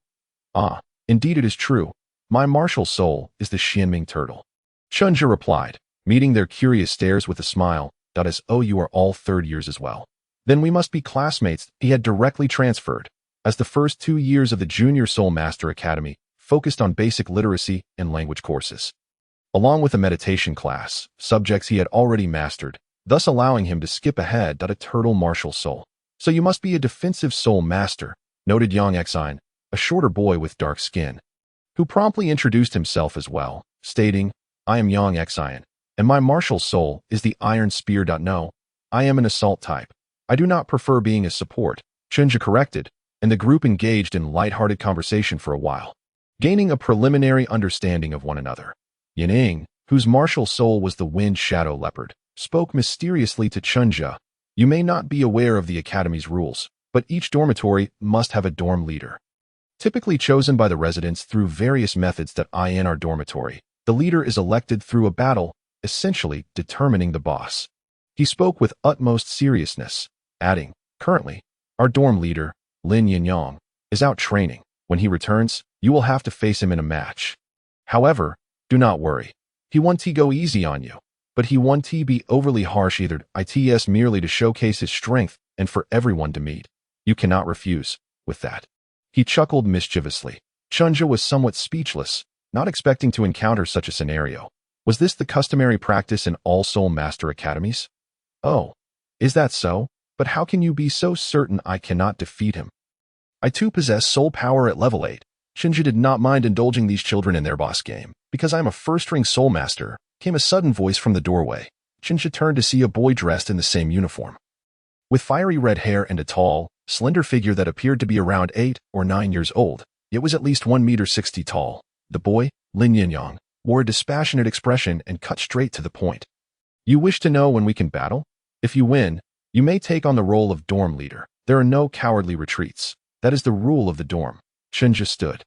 Ah, indeed it is true. My martial soul is the Xuanming Turtle. Chen Zhe replied, meeting their curious stares with a smile. Oh, you are all third years as well. Then we must be classmates. He had directly transferred, as the first 2 years of the Junior Soul Master Academy focused on basic literacy and language courses. Along with a meditation class, subjects he had already mastered, thus allowing him to skip ahead. A turtle martial soul. So you must be a defensive soul master, noted Yang Xian, a shorter boy with dark skin, who promptly introduced himself as well, stating, I am Yang Xian, and my martial soul is the Iron Spear. No, I am an assault type. I do not prefer being a support, Chen Zhe corrected, and the group engaged in light-hearted conversation for a while, gaining a preliminary understanding of one another. Yinyong, whose martial soul was the Wind Shadow Leopard, spoke mysteriously to Chen Zhe. You may not be aware of the Academy's rules, but each dormitory must have a dorm leader, typically chosen by the residents through various methods. In our dormitory, the leader is elected through a battle, essentially determining the boss. He spoke with utmost seriousness, adding, currently, our dorm leader, Lin Yinyong, is out training. When he returns, you will have to face him in a match. However, do not worry. He won't go easy on you, but he won't be overly harsh either. It's merely to showcase his strength and for everyone to meet. You cannot refuse with that. He chuckled mischievously. Chen Zhe was somewhat speechless, not expecting to encounter such a scenario. Was this the customary practice in all Soul Master Academies? Oh, is that so? But how can you be so certain I cannot defeat him? I too possess soul power at level 8. Chen Zhe did not mind indulging these children in their boss game. Because I am a first-ring Soul Master, came a sudden voice from the doorway. Chen Zhe turned to see a boy dressed in the same uniform, with fiery red hair and a tall, slender figure that appeared to be around 8 or 9 years old, yet was at least 1.60 meters tall. The boy, Lin Yinyong, wore a dispassionate expression and cut straight to the point. You wish to know when we can battle? If you win, you may take on the role of dorm leader. There are no cowardly retreats. That is the rule of the dorm. Chen Zhe stood.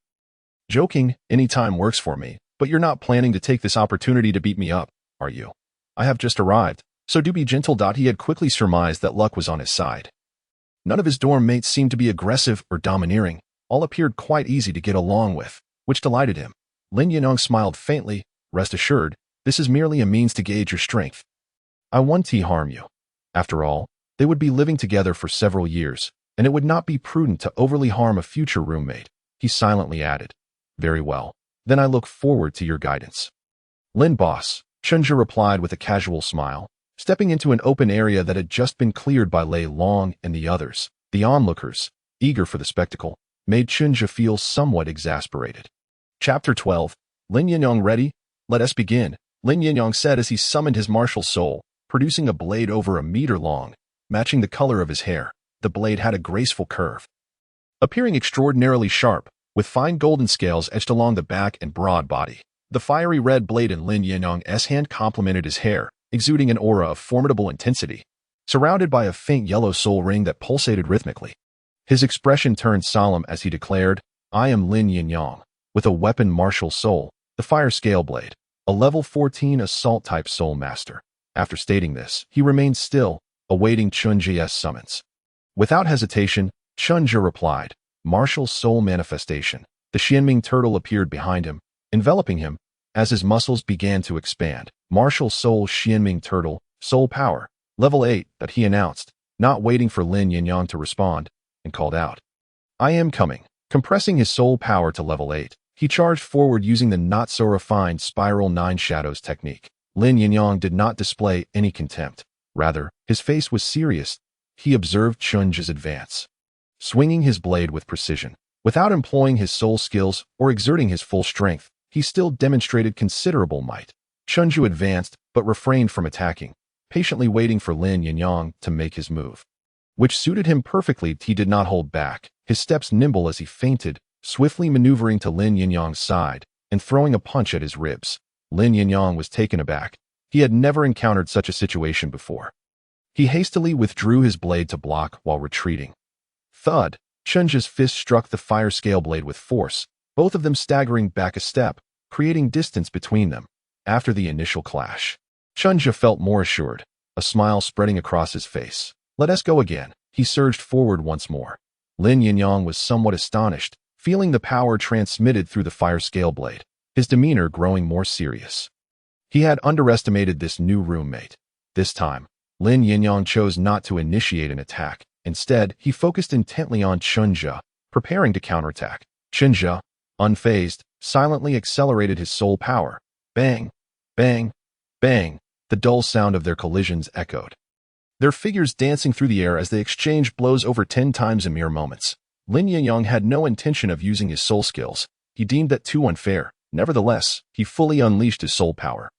Joking, any time works for me, but you're not planning to take this opportunity to beat me up, are you? I have just arrived, so do be gentle. He had quickly surmised that luck was on his side. None of his dorm mates seemed to be aggressive or domineering. All appeared quite easy to get along with, which delighted him. Lin Yinyong smiled faintly. Rest assured, this is merely a means to gauge your strength. I won't harm you. After all, they would be living together for several years, and it would not be prudent to overly harm a future roommate. He silently added, very well. Then I look forward to your guidance. Lin boss, Chen Zhe replied with a casual smile, stepping into an open area that had just been cleared by Lei Long and the others. The onlookers, eager for the spectacle, made Chen Zhe feel somewhat exasperated. Chapter 12. Lin Yinyong ready? Let us begin, Lin Yinyong said as he summoned his martial soul, producing a blade over a meter long, matching the color of his hair. The blade had a graceful curve, appearing extraordinarily sharp, with fine golden scales etched along the back and broad body. The fiery red blade in Lin Yinyong's hand complemented his hair, exuding an aura of formidable intensity, surrounded by a faint yellow soul ring that pulsated rhythmically. His expression turned solemn as he declared, I am Lin Yinyong, with a weapon martial soul, the fire scale blade, a level 14 assault-type soul master. After stating this, he remained still, awaiting Chen Zhe's summons. Without hesitation, Chen Zhe replied, martial soul manifestation. The Xuanming Turtle appeared behind him, enveloping him, as his muscles began to expand. Martial soul Xuanming Turtle, soul power, level 8, that he announced, not waiting for Lin Yinyong to respond, and called out, I am coming. Compressing his soul power to level 8, he charged forward using the not-so-refined Spiral 9 Shadows technique. Lin Yinyong did not display any contempt. Rather, his face was serious. He observed Chen Zhe's advance, swinging his blade with precision. Without employing his soul skills or exerting his full strength, he still demonstrated considerable might. Chen Zhe advanced, but refrained from attacking, patiently waiting for Lin Yinyong to make his move, which suited him perfectly. He did not hold back, his steps nimble as he feinted, swiftly maneuvering to Lin Yinyong's side and throwing a punch at his ribs. Lin Yinyong was taken aback. He had never encountered such a situation before. He hastily withdrew his blade to block while retreating. Thud! Chen Zhe's fist struck the fire scale blade with force, both of them staggering back a step, creating distance between them. After the initial clash, Chen Zhe felt more assured, a smile spreading across his face. Let us go again. He surged forward once more. Lin Yinyong was somewhat astonished, feeling the power transmitted through the fire scale blade, his demeanor growing more serious. He had underestimated this new roommate. This time, Lin Yinyong chose not to initiate an attack. Instead, he focused intently on Chen Zhe, preparing to counterattack. Chen Zhe, unfazed, silently accelerated his soul power. Bang! Bang! Bang! The dull sound of their collisions echoed, their figures dancing through the air as they exchanged blows over 10 times in mere moments. Lin Yinyong had no intention of using his soul skills. He deemed that too unfair. Nevertheless, he fully unleashed his soul power.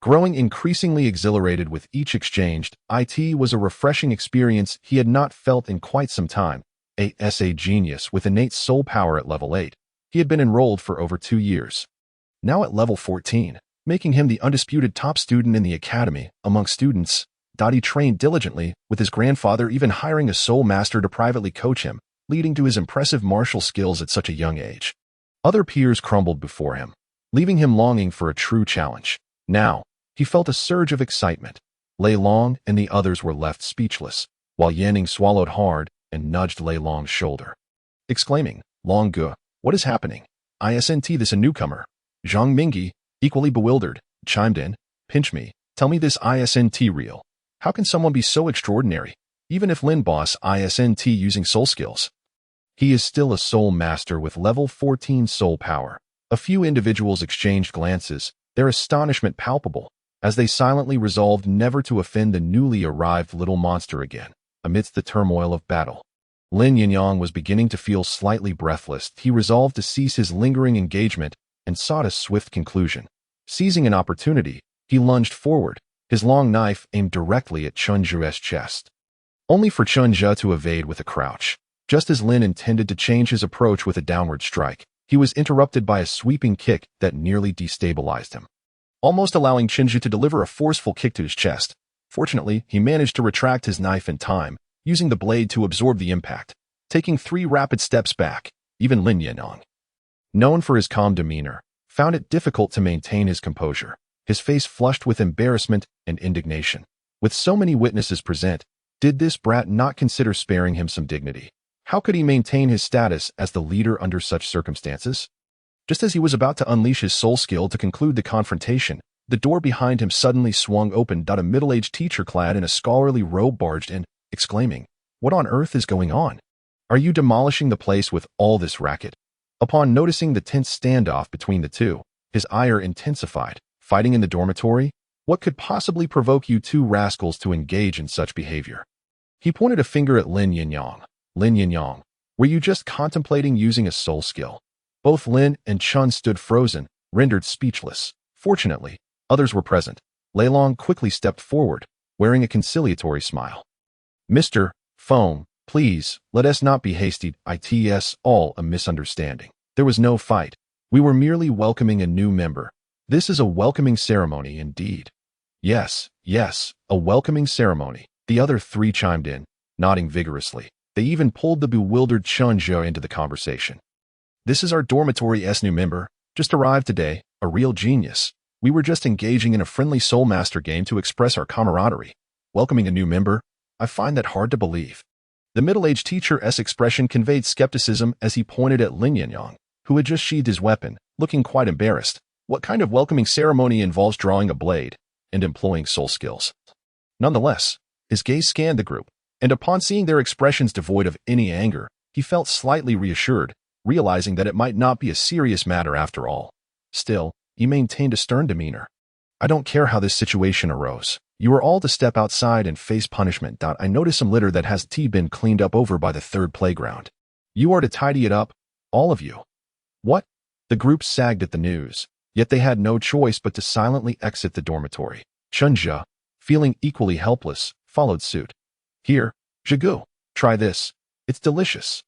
Growing increasingly exhilarated with each exchange, it was a refreshing experience he had not felt in quite some time. A genius with innate soul power at level 8. He had been enrolled for over 2 years. Now at level 14, making him the undisputed top student in the academy among students. He trained diligently, with his grandfather even hiring a soul master to privately coach him, leading to his impressive martial skills at such a young age. Other peers crumbled before him, leaving him longing for a true challenge. Now, he felt a surge of excitement. Lei Long and the others were left speechless, while Yanning swallowed hard and nudged Lei Long's shoulder, exclaiming, Long Gu, what is happening? Isn't this a newcomer? Zhang Mingyi, equally bewildered, chimed in, pinch me, tell me this isn't real. How can someone be so extraordinary, even if Lin boss isn't using soul skills? He is still a soul master with level 14 soul power. A few individuals exchanged glances, their astonishment palpable, as they silently resolved never to offend the newly arrived little monster again. Amidst the turmoil of battle, Lin Yinyong was beginning to feel slightly breathless. He resolved to cease his lingering engagement and sought a swift conclusion. Seizing an opportunity, he lunged forward, his long knife aimed directly at Chen Zhe's chest, only for Chen Zhe to evade with a crouch. Just as Lin intended to change his approach with a downward strike, he was interrupted by a sweeping kick that nearly destabilized him, almost allowing Chen Zhe to deliver a forceful kick to his chest. Fortunately, he managed to retract his knife in time, using the blade to absorb the impact, taking 3 rapid steps back. Even Lin Yinyong, known for his calm demeanor, found it difficult to maintain his composure, his face flushed with embarrassment and indignation. With so many witnesses present, did this brat not consider sparing him some dignity? How could he maintain his status as the leader under such circumstances? Just as he was about to unleash his soul skill to conclude the confrontation, the door behind him suddenly swung open. A middle-aged teacher clad in a scholarly robe barged in, exclaiming, What on earth is going on? Are you demolishing the place with all this racket? Upon noticing the tense standoff between the two, his ire intensified. Fighting in the dormitory? What could possibly provoke you two rascals to engage in such behavior? He pointed a finger at Lin Yinyong. Lin Yinyong, were you just contemplating using a soul skill? Both Lin and Chun stood frozen, rendered speechless. Fortunately, others were present. Lei Long quickly stepped forward, wearing a conciliatory smile. Mr. Foam, please, let us not be hasty. It's all a misunderstanding. There was no fight. We were merely welcoming a new member. This is a welcoming ceremony indeed. Yes, a welcoming ceremony. The other 3 chimed in, nodding vigorously. They even pulled the bewildered Chen Zhe into the conversation. This is our dormitory's new member, just arrived today, a real genius. We were just engaging in a friendly soul master game to express our camaraderie. Welcoming a new member? I find that hard to believe. The middle-aged teacher's expression conveyed skepticism as he pointed at Lin Yinyong, who had just sheathed his weapon, looking quite embarrassed. What kind of welcoming ceremony involves drawing a blade and employing soul skills? Nonetheless, his gaze scanned the group, and upon seeing their expressions devoid of any anger, he felt slightly reassured, realizing that it might not be a serious matter after all. Still, he maintained a stern demeanor. I don't care how this situation arose. You are all to step outside and face punishment. I notice some litter that has been cleaned up over by the 3rd playground. You are to tidy it up, all of you. What? The group sagged at the news, yet they had no choice but to silently exit the dormitory. Chen Zhe, feeling equally helpless, followed suit. Here, Zhigu, try this. It's delicious.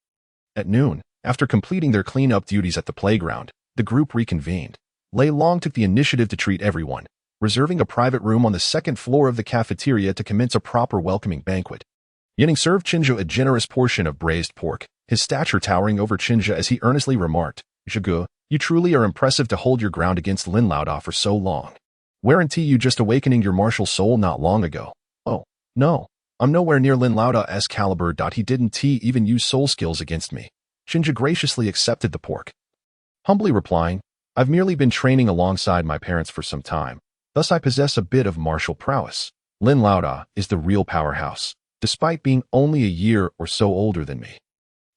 At noon, after completing their cleanup duties at the playground, the group reconvened. Lei Long took the initiative to treat everyone, reserving a private room on the second floor of the cafeteria to commence a proper welcoming banquet. Yinyong served Chen Zhe a generous portion of braised pork, his stature towering over Chen Zhe as he earnestly remarked, "Zhe, you truly are impressive to hold your ground against Lin Yinyong for so long. Weren't you just awakening your martial soul not long ago?" "Oh, no. I'm nowhere near Lin Yinyong's caliber. He didn't even use soul skills against me." Chen Zhe graciously accepted the pork, humbly replying, "I've merely been training alongside my parents for some time. Thus I possess a bit of martial prowess. Lin Yinyong is the real powerhouse, despite being only a year or so older than me.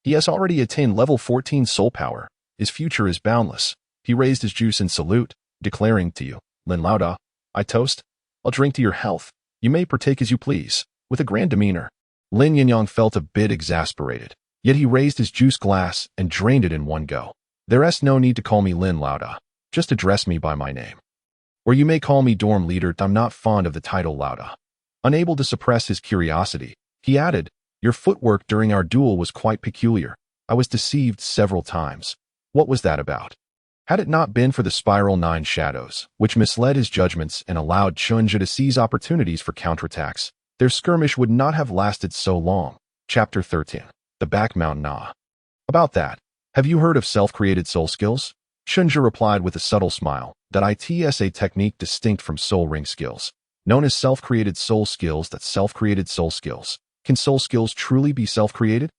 He has already attained level 14 soul power. His future is boundless." He raised his juice in salute, declaring, "To you, Lin Yinyong, I toast. I'll drink to your health. You may partake as you please." With a grand demeanor, Lin Yinyong felt a bit exasperated, yet he raised his juice glass and drained it in one go. "There's no need to call me Lin Yinyong. Just address me by my name. Or you may call me Dorm Leader. I'm not fond of the title Yinyong." Unable to suppress his curiosity, he added, "Your footwork during our duel was quite peculiar. I was deceived several times. What was that about?" Had it not been for the Spiral 9 shadows, which misled his judgments and allowed Chen Zhe to seize opportunities for counterattacks, their skirmish would not have lasted so long. Chapter 13. The Back Mountain Ah. "About that, have you heard of self-created soul skills?" Chen Zhe replied with a subtle smile, "That it's a technique distinct from soul ring skills, known as self-created soul skills. That's self-created soul skills. Can soul skills truly be self-created?"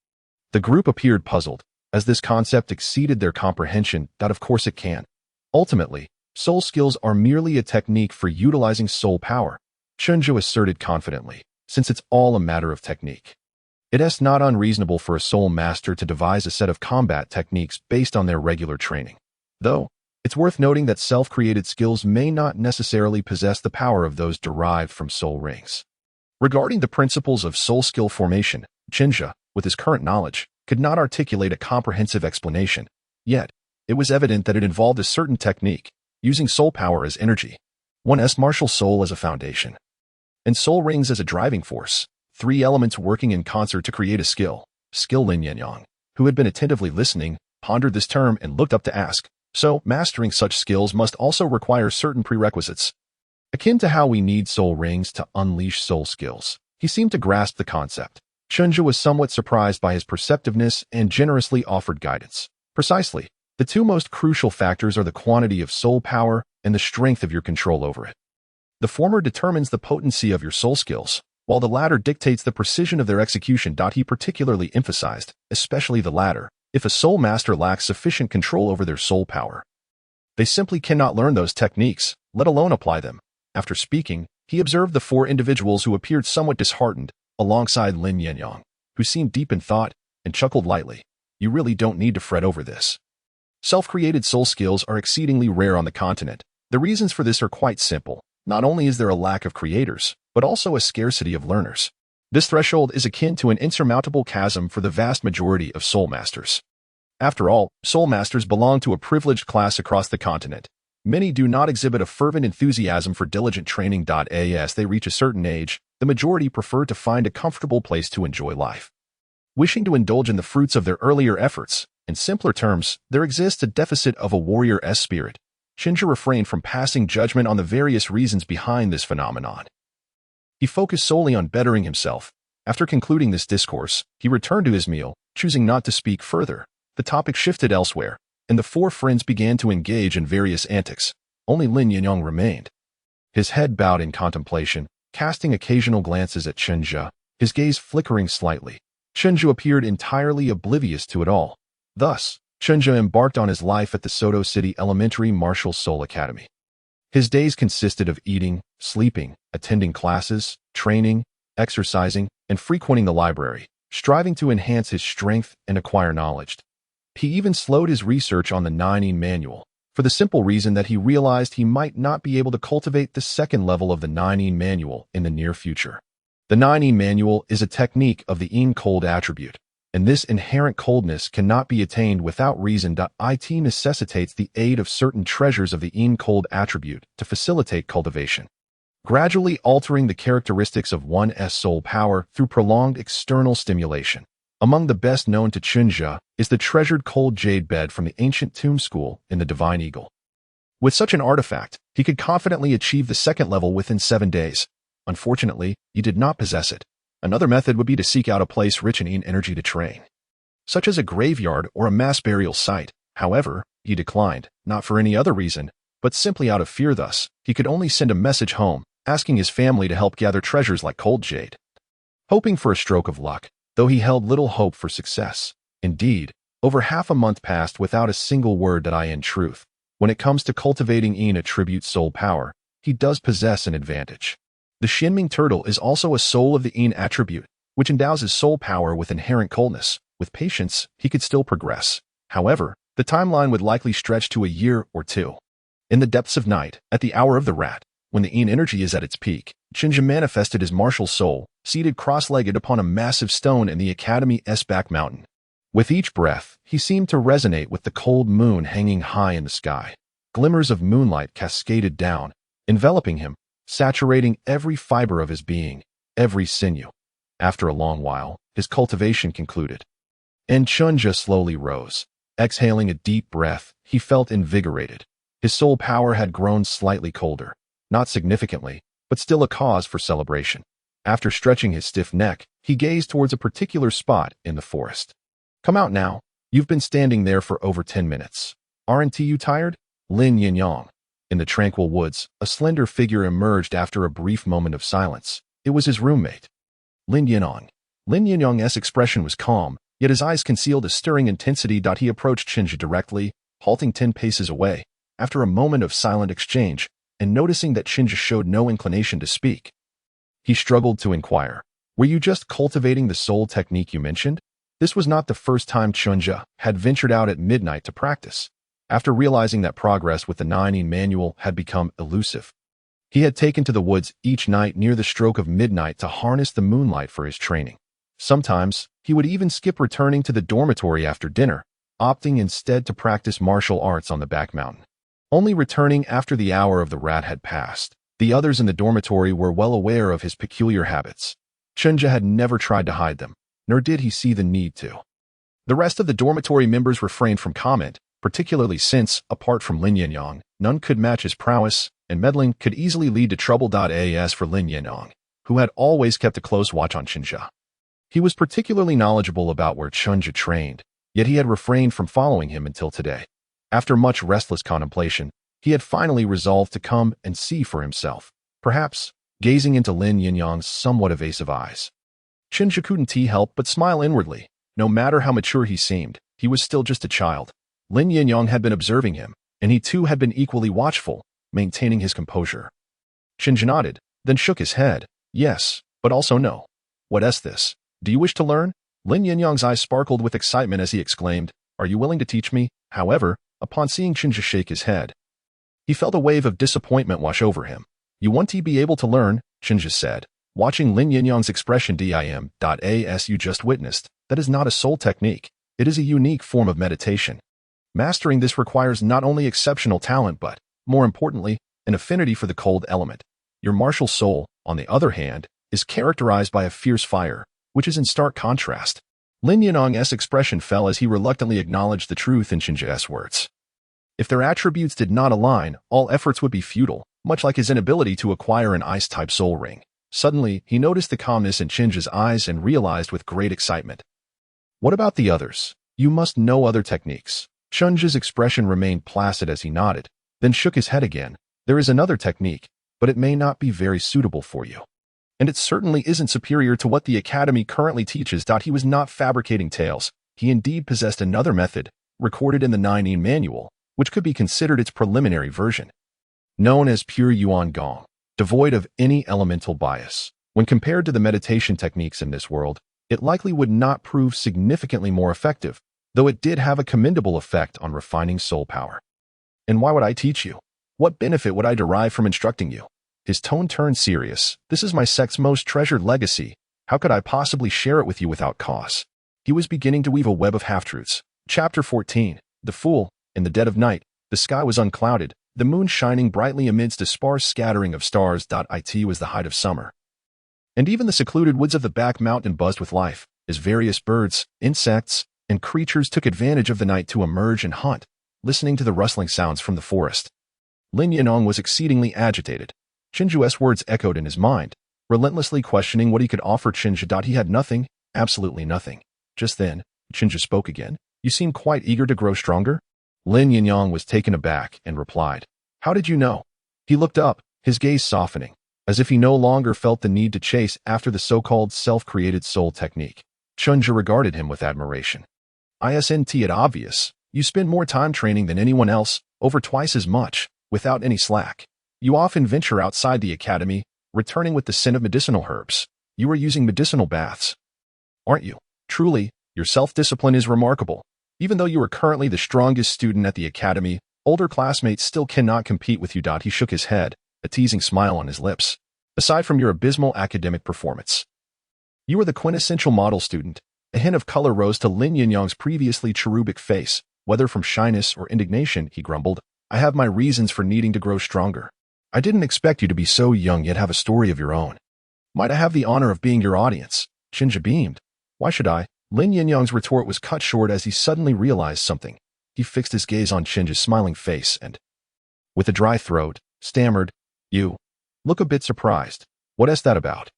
The group appeared puzzled, as this concept exceeded their comprehension. That of course it can. Ultimately, soul skills are merely a technique for utilizing soul power, Chen Zhe asserted confidently, since it's all a matter of technique. It's not unreasonable for a soul master to devise a set of combat techniques based on their regular training. Though, it's worth noting that self-created skills may not necessarily possess the power of those derived from soul rings. Regarding the principles of soul skill formation, Chen Zhe, with his current knowledge, could not articulate a comprehensive explanation, yet it was evident that it involved a certain technique, using soul power as energy, one's martial soul as a foundation, and soul rings as a driving force, three elements working in concert to create a skill. Lin Yinyong, who had been attentively listening, pondered this term and looked up to ask, "So, mastering such skills must also require certain prerequisites, akin to how we need soul rings to unleash soul skills." He seemed to grasp the concept. Chen Zhe was somewhat surprised by his perceptiveness and generously offered guidance. "Precisely. The two most crucial factors are the quantity of soul power and the strength of your control over it. The former determines the potency of your soul skills, while the latter dictates the precision of their execution." He particularly emphasized, especially the latter, if a soul master lacks sufficient control over their soul power, they simply cannot learn those techniques, let alone apply them. After speaking, he observed the four individuals who appeared somewhat disheartened, alongside Lin Yinyong, who seemed deep in thought, and chuckled lightly. "You really don't need to fret over this. Self-created soul skills are exceedingly rare on the continent. The reasons for this are quite simple. Not only is there a lack of creators, but also a scarcity of learners. This threshold is akin to an insurmountable chasm for the vast majority of soul masters. After all, soul masters belong to a privileged class across the continent. Many do not exhibit a fervent enthusiasm for diligent training. As they reach a certain age, the majority prefer to find a comfortable place to enjoy life, wishing to indulge in the fruits of their earlier efforts. In simpler terms, there exists a deficit of a warrior's spirit." Chen Zhe refrained from passing judgment on the various reasons behind this phenomenon. He focused solely on bettering himself. After concluding this discourse, he returned to his meal, choosing not to speak further. The topic shifted elsewhere, and the four friends began to engage in various antics. Only Lin Yinyong remained, his head bowed in contemplation, casting occasional glances at Chen Zhe, his gaze flickering slightly. Chen Zhe appeared entirely oblivious to it all. Thus, Chen Zhe embarked on his life at the Soto City Elementary Martial Soul Academy. His days consisted of eating, sleeping, attending classes, training, exercising, and frequenting the library, striving to enhance his strength and acquire knowledge. He even slowed his research on the Nining manual, for the simple reason that he realized he might not be able to cultivate the second level of the Nining manual in the near future. The Nining manual is a technique of the Yin cold attribute, and this inherent coldness cannot be attained without reason. It necessitates the aid of certain treasures of the Yin cold attribute to facilitate cultivation, gradually altering the characteristics of one's soul power through prolonged external stimulation. Among the best known to Chen Zhe is the treasured cold jade bed from the ancient tomb school in the Divine Eagle. With such an artifact, he could confidently achieve the second level within 7 days. Unfortunately, he did not possess it. Another method would be to seek out a place rich in yin energy to train, such as a graveyard or a mass burial site. However, he declined, not for any other reason, but simply out of fear. Thus, he could only send a message home, asking his family to help gather treasures like cold jade, hoping for a stroke of luck, though he held little hope for success. Indeed, over half a month passed without a single word that in truth, when it comes to cultivating yin attribute soul power, he does possess an advantage. The Xuanming Turtle is also a soul of the yin attribute, which endows his soul power with inherent coldness. With patience, he could still progress. However, the timeline would likely stretch to a year or two. In the depths of night, at the hour of the rat, when the yin energy is at its peak, Chen Zhe manifested his martial soul, seated cross-legged upon a massive stone in the Academy's back mountain. With each breath, he seemed to resonate with the cold moon hanging high in the sky. Glimmers of moonlight cascaded down, enveloping him, saturating every fiber of his being, every sinew. After a long while, his cultivation concluded, and Chen Zhe slowly rose. Exhaling a deep breath, he felt invigorated. His soul power had grown slightly colder, not significantly, but still a cause for celebration. After stretching his stiff neck, he gazed towards a particular spot in the forest. Come out now. You've been standing there for over 10 minutes. Aren't you tired? Lin Yinyong. In the tranquil woods, a slender figure emerged after a brief moment of silence. It was his roommate, Lin Yinyong. Lin Yinyong's expression was calm, yet his eyes concealed a stirring intensity. He approached Chen Zhe directly, halting 10 paces away. After a moment of silent exchange, and noticing that Chen Zhe showed no inclination to speak, he struggled to inquire, "Were you just cultivating the soul technique you mentioned?" This was not the first time Chen Zhe had ventured out at midnight to practice. After realizing that progress with the 9 manual had become elusive, he had taken to the woods each night near the stroke of midnight to harness the moonlight for his training. Sometimes, he would even skip returning to the dormitory after dinner, opting instead to practice martial arts on the back mountain, only returning after the hour of the rat had passed. The others in the dormitory were well aware of his peculiar habits. Chen Zhe had never tried to hide them, nor did he see the need to. The rest of the dormitory members refrained from comment, particularly since, apart from Lin Yinyong, none could match his prowess, and meddling could easily lead to trouble. As for Lin Yinyong, who had always kept a close watch on Chen Zhe, he was particularly knowledgeable about where Chen Zhe trained, yet he had refrained from following him until today. After much restless contemplation, he had finally resolved to come and see for himself, perhaps gazing into Lin Yinyong's somewhat evasive eyes. Chen Zhe couldn't help but smile inwardly. No matter how mature he seemed, he was still just a child. Lin Yinyong had been observing him, and he too had been equally watchful, maintaining his composure. Chen Zhe nodded, then shook his head. Yes, but also no. What's this? Do you wish to learn? Lin Yinyong's eyes sparkled with excitement as he exclaimed, "Are you willing to teach me?" However, upon seeing Chen Zhe shake his head, he felt a wave of disappointment wash over him. "You want to be able to learn," Chen Zhe said, watching Lin Yinyong's expression. As you just witnessed, that is not a soul technique. It is a unique form of meditation. Mastering this requires not only exceptional talent but, more importantly, an affinity for the cold element. Your martial soul, on the other hand, is characterized by a fierce fire, which is in stark contrast. Lin Yinyong's expression fell as he reluctantly acknowledged the truth in Chen Zhe's words. If their attributes did not align, all efforts would be futile, much like his inability to acquire an ice-type soul ring. Suddenly, he noticed the calmness in Chen Zhe's eyes and realized with great excitement. "What about the others? You must know other techniques." Chen Zhe's expression remained placid as he nodded, then shook his head again. "There is another technique, but it may not be very suitable for you. And it certainly isn't superior to what the Academy currently teaches." He was not fabricating tales. He indeed possessed another method, recorded in the 9 manual, which could be considered its preliminary version, known as pure Yuan Gong, devoid of any elemental bias. When compared to the meditation techniques in this world, it likely would not prove significantly more effective, though it did have a commendable effect on refining soul power. "And why would I teach you? What benefit would I derive from instructing you?" His tone turned serious. "This is my sect's most treasured legacy. How could I possibly share it with you without cause?" He was beginning to weave a web of half-truths. Chapter 14. The Fool. In the dead of night, the sky was unclouded, the moon shining brightly amidst a sparse scattering of stars. It was the height of summer, and even the secluded woods of the back mountain buzzed with life, as various birds, insects, and creatures took advantage of the night to emerge and hunt, listening to the rustling sounds from the forest. Lin Yinyong was exceedingly agitated. Chen Zhe's words echoed in his mind, relentlessly questioning what he could offer Chen Zhe. He had nothing, absolutely nothing. Just then, Chen Zhe spoke again. You seem quite eager to grow stronger? Lin Yinyong was taken aback and replied, How did you know? He looked up, his gaze softening, as if he no longer felt the need to chase after the so-called self-created soul technique. Chen Zhe regarded him with admiration. Isn't it obvious? You spend more time training than anyone else, over twice as much, without any slack. You often venture outside the academy, returning with the scent of medicinal herbs. You are using medicinal baths, aren't you? Truly, your self-discipline is remarkable. Even though you are currently the strongest student at the academy, older classmates still cannot compete with you. He shook his head, a teasing smile on his lips. Aside from your abysmal academic performance, you are the quintessential model student. A hint of color rose to Lin Yinyong's previously cherubic face. Whether from shyness or indignation, he grumbled, I have my reasons for needing to grow stronger. I didn't expect you to be so young yet have a story of your own. Might I have the honor of being your audience? Chen Zhe beamed. Why should I? Lin Yinyong's retort was cut short as he suddenly realized something. He fixed his gaze on Chen Zhe's smiling face and, with a dry throat, stammered, You look a bit surprised. What is that about?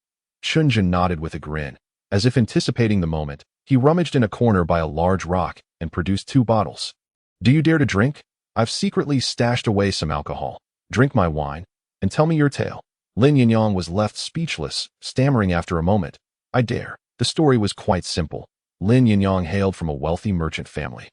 Chen Zhe nodded with a grin. As if anticipating the moment, he rummaged in a corner by a large rock and produced 2 bottles. Do you dare to drink? I've secretly stashed away some alcohol. Drink my wine, and tell me your tale. Lin Yinyong was left speechless, stammering after a moment. I dare. The story was quite simple. Lin Yinyong hailed from a wealthy merchant family,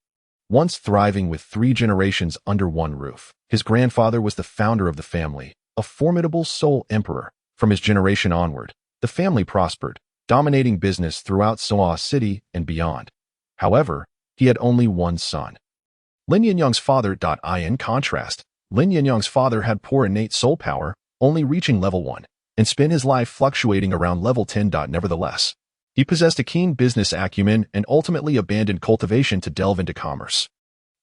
once thriving with 3 generations under one roof. His grandfather was the founder of the family, a formidable soul emperor. From his generation onward, the family prospered, dominating business throughout Soa City and beyond. However, he had only one son. Lin Yinyong's father. In contrast, Lin Yinyong's father had poor innate soul power, only reaching level 1, and spent his life fluctuating around level 10. Nevertheless, he possessed a keen business acumen and ultimately abandoned cultivation to delve into commerce.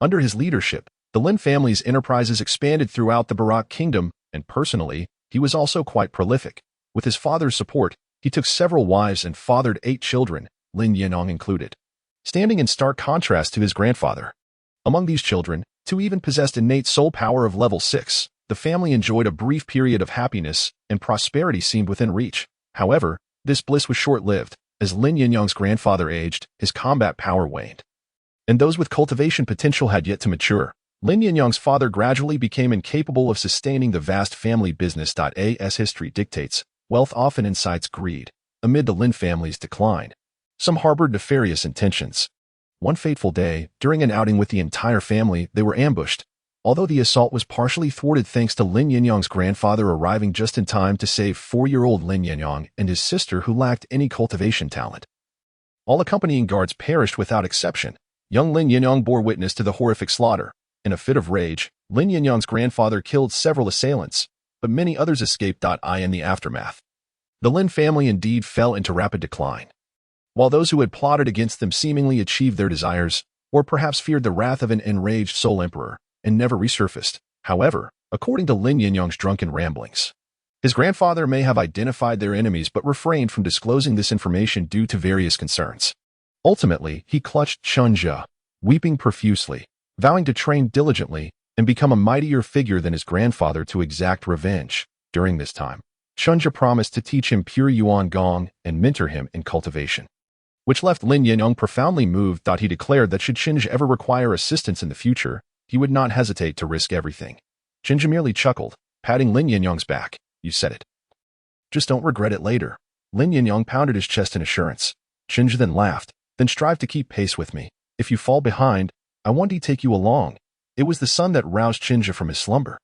Under his leadership, the Lin family's enterprises expanded throughout the Barak kingdom, and personally, he was also quite prolific. With his father's support, he took several wives and fathered 8 children, Lin Yinyong included. Standing in stark contrast to his grandfather, among these children, 2 even possessed innate soul power of level 6. The family enjoyed a brief period of happiness, and prosperity seemed within reach. However, this bliss was short-lived. As Lin Yinyong's grandfather aged, his combat power waned, and those with cultivation potential had yet to mature. Lin Yinyong's father gradually became incapable of sustaining the vast family business. As history dictates, wealth often incites greed. Amid the Lin family's decline, some harbored nefarious intentions. One fateful day, during an outing with the entire family, they were ambushed. Although the assault was partially thwarted thanks to Lin Yinyong's grandfather arriving just in time to save 4-year-old Lin Yinyong and his sister who lacked any cultivation talent. All accompanying guards perished without exception. Young Lin Yinyong bore witness to the horrific slaughter. In a fit of rage, Lin Yinyong's grandfather killed several assailants, but many others escaped. In the aftermath, the Lin family indeed fell into rapid decline. While those who had plotted against them seemingly achieved their desires, or perhaps feared the wrath of an enraged soul emperor, and never resurfaced. However, according to Lin Yinyong's drunken ramblings, his grandfather may have identified their enemies but refrained from disclosing this information due to various concerns. Ultimately, he clutched Chen Zhe, weeping profusely, vowing to train diligently and become a mightier figure than his grandfather to exact revenge. During this time, Chen Zhe promised to teach him pure Yuan Gong and mentor him in cultivation, which left Lin Yinyong profoundly moved. He declared that should Chen Zhe ever require assistance in the future, he would not hesitate to risk everything. Chen Zhe merely chuckled, patting Lin Yinyong's back. You said it. Just don't regret it later. Lin Yinyong pounded his chest in assurance. Chen Zhe then laughed. Then strive to keep pace with me. If you fall behind, I want to take you along. It was the sun that roused Chen Zhe from his slumber.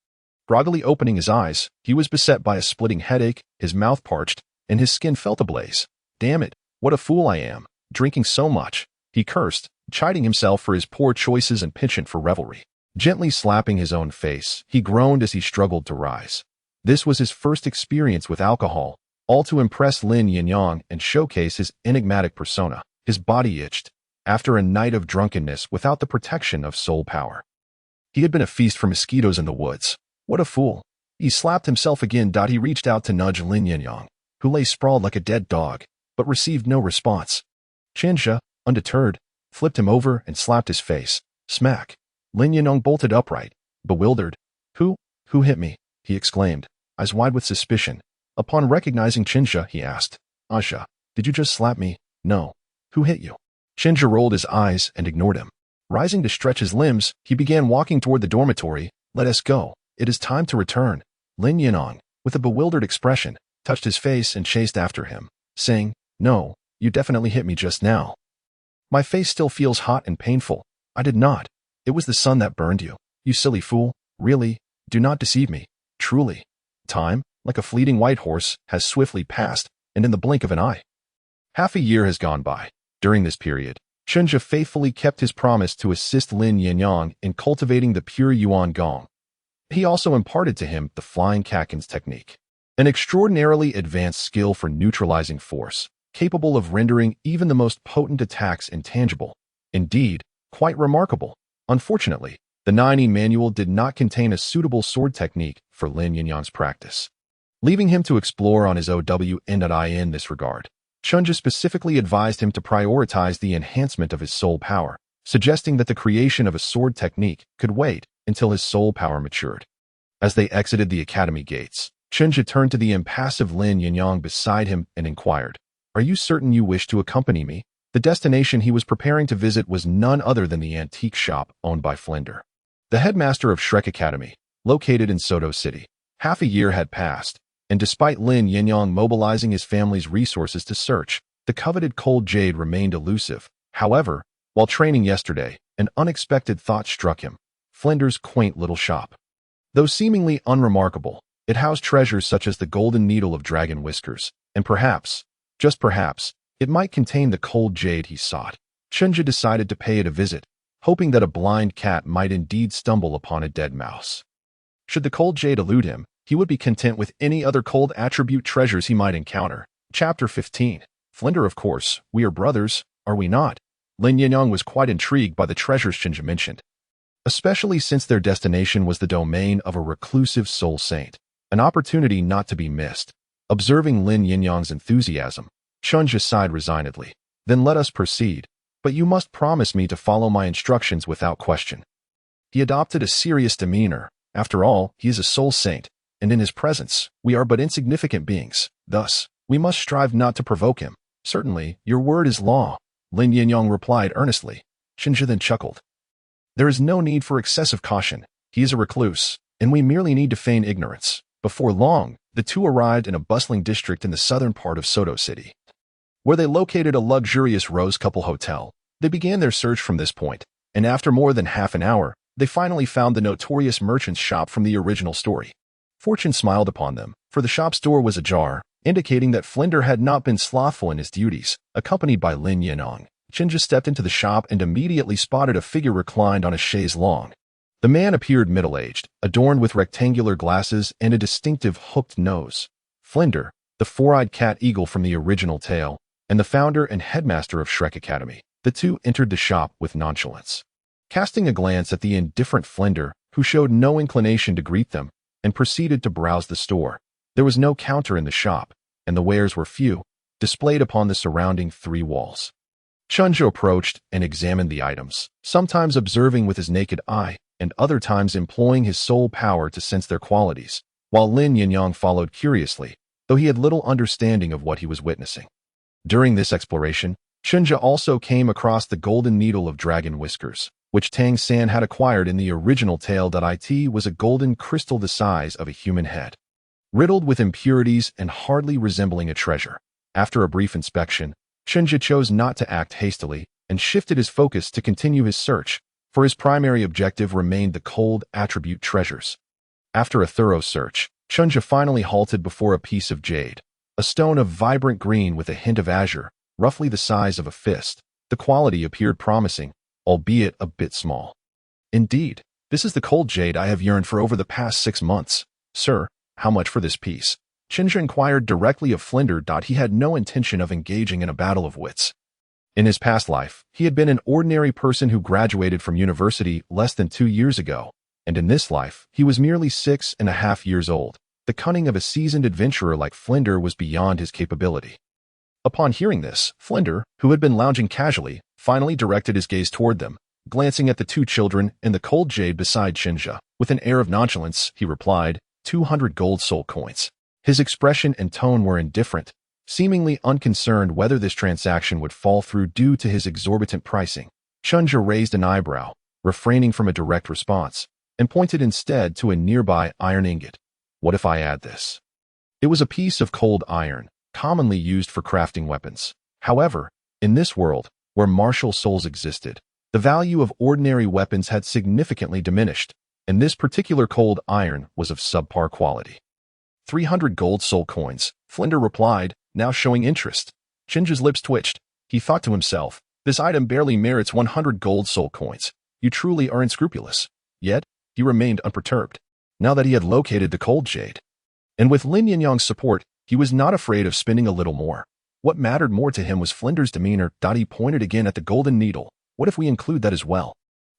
Groggily opening his eyes, he was beset by a splitting headache, his mouth parched, and his skin felt ablaze. Damn it, what a fool I am, drinking so much, he cursed, chiding himself for his poor choices and penchant for revelry. Gently slapping his own face, he groaned as he struggled to rise. This was his first experience with alcohol, all to impress Lin Yinyong and showcase his enigmatic persona. His body itched, after a night of drunkenness without the protection of soul power. He had been a feast for mosquitoes in the woods. What a fool. He slapped himself again. He reached out to nudge Lin Yinyong, who lay sprawled like a dead dog, but received no response. Chen Zhe, undeterred, flipped him over and slapped his face. Smack. Lin Yinyong bolted upright, bewildered. Who? Who hit me? He exclaimed, eyes wide with suspicion. Upon recognizing Chen Zhe, he asked, Asha, did you just slap me? No. Who hit you? Chen Zhe rolled his eyes and ignored him. Rising to stretch his limbs, he began walking toward the dormitory. Let us go. It is time to return. Lin Yinyong, with a bewildered expression, touched his face and chased after him, saying, No, you definitely hit me just now. My face still feels hot and painful. I did not. It was the sun that burned you. You silly fool. Really? Do not deceive me. Truly. Time, like a fleeting white horse, has swiftly passed, and in the blink of an eye. Half a year has gone by. During this period, Chen Zhe faithfully kept his promise to assist Lin Yinyong in cultivating the pure Yuan Gong. He also imparted to him the flying catkins technique, an extraordinarily advanced skill for neutralizing force, capable of rendering even the most potent attacks intangible. Indeed, quite remarkable. Unfortunately, the 9 manual did not contain a suitable sword technique for Lin Yinyong's practice, leaving him to explore on his own in this regard. Chen Zhe specifically advised him to prioritize the enhancement of his soul power, suggesting that the creation of a sword technique could wait until his soul power matured. As they exited the academy gates, Chen Zhe turned to the impassive Lin Yinyong beside him and inquired, Are you certain you wish to accompany me? The destination he was preparing to visit was none other than the antique shop owned by Flender, the headmaster of Shrek Academy, located in Soto City. Half a year had passed, and despite Lin Yinyong mobilizing his family's resources to search, the coveted cold jade remained elusive. However, while training yesterday, an unexpected thought struck him. Flender's quaint little shop. Though seemingly unremarkable, it housed treasures such as the golden needle of dragon whiskers, and perhaps, just perhaps, it might contain the cold jade he sought. Chen Zhe decided to pay it a visit, hoping that a blind cat might indeed stumble upon a dead mouse. Should the cold jade elude him, he would be content with any other cold attribute treasures he might encounter. Chapter 15. Flender, of course, we are brothers, are we not? Lin Yinyong was quite intrigued by the treasures Chen Zhe mentioned, especially since their destination was the domain of a reclusive soul saint, an opportunity not to be missed. Observing Lin Yinyong's enthusiasm, Chen Zhe sighed resignedly. Then let us proceed, but you must promise me to follow my instructions without question. He adopted a serious demeanor. After all, he is a soul saint, and in his presence, we are but insignificant beings. Thus, we must strive not to provoke him. Certainly, your word is law, Lin Yinyong replied earnestly. Chen Zhe then chuckled. There is no need for excessive caution. He is a recluse, and we merely need to feign ignorance. Before long, the two arrived in a bustling district in the southern part of Soto City, where they located a luxurious rose couple hotel. They began their search from this point, and after more than half an hour, they finally found the notorious merchant's shop from the original story. Fortune smiled upon them, for the shop's door was ajar, indicating that Flender had not been slothful in his duties. Accompanied by Lin Yinyong, Chen Zhe stepped into the shop and immediately spotted a figure reclined on a chaise longue. The man appeared middle-aged, adorned with rectangular glasses and a distinctive hooked nose. Flender, the four-eyed cat eagle from the original tale, and the founder and headmaster of Shrek Academy. The two entered the shop with nonchalance, casting a glance at the indifferent Flender, who showed no inclination to greet them, and proceeded to browse the store. There was no counter in the shop, and the wares were few, displayed upon the surrounding 3 walls. Chen Zhe approached and examined the items, sometimes observing with his naked eye, and other times employing his soul power to sense their qualities, while Lin Yinyong followed curiously, though he had little understanding of what he was witnessing. During this exploration, Chen Zhe also came across the golden needle of dragon whiskers, which Tang San had acquired in the original tale. It was a golden crystal the size of a human head, riddled with impurities and hardly resembling a treasure. After a brief inspection, Chen Zhe chose not to act hastily and shifted his focus to continue his search, for his primary objective remained the cold attribute treasures. After a thorough search, Chen Zhe finally halted before a piece of jade, a stone of vibrant green with a hint of azure, roughly the size of a fist. The quality appeared promising, albeit a bit small. Indeed, this is the cold jade I have yearned for over the past 6 months. Sir, how much for this piece? Chen Zhe inquired directly of Flender. He had no intention of engaging in a battle of wits. In his past life, he had been an ordinary person who graduated from university less than 2 years ago, and in this life, he was merely 6.5 years old. The cunning of a seasoned adventurer like Flender was beyond his capability. Upon hearing this, Flender, who had been lounging casually, finally directed his gaze toward them. glancing at the two children and the cold jade beside Chen Zhe. With an air of nonchalance, he replied, 200 gold soul coins. His expression and tone were indifferent, seemingly unconcerned whether this transaction would fall through due to his exorbitant pricing. Chen Zhe raised an eyebrow, refraining from a direct response, and pointed instead to a nearby iron ingot. What if I add this? It was a piece of cold iron, commonly used for crafting weapons. However, in this world, where martial souls existed, the value of ordinary weapons had significantly diminished, and this particular cold iron was of subpar quality. 300 gold soul coins, Flender replied, now showing interest. Chen Zhe's lips twitched. He thought to himself, this item barely merits 100 gold soul coins. You truly are unscrupulous. Yet, he remained unperturbed, now that he had located the cold jade. And with Lin Yinyong's support, he was not afraid of spending a little more. What mattered more to him was Flender's demeanor. He pointed again at the golden needle. What if we include that as well?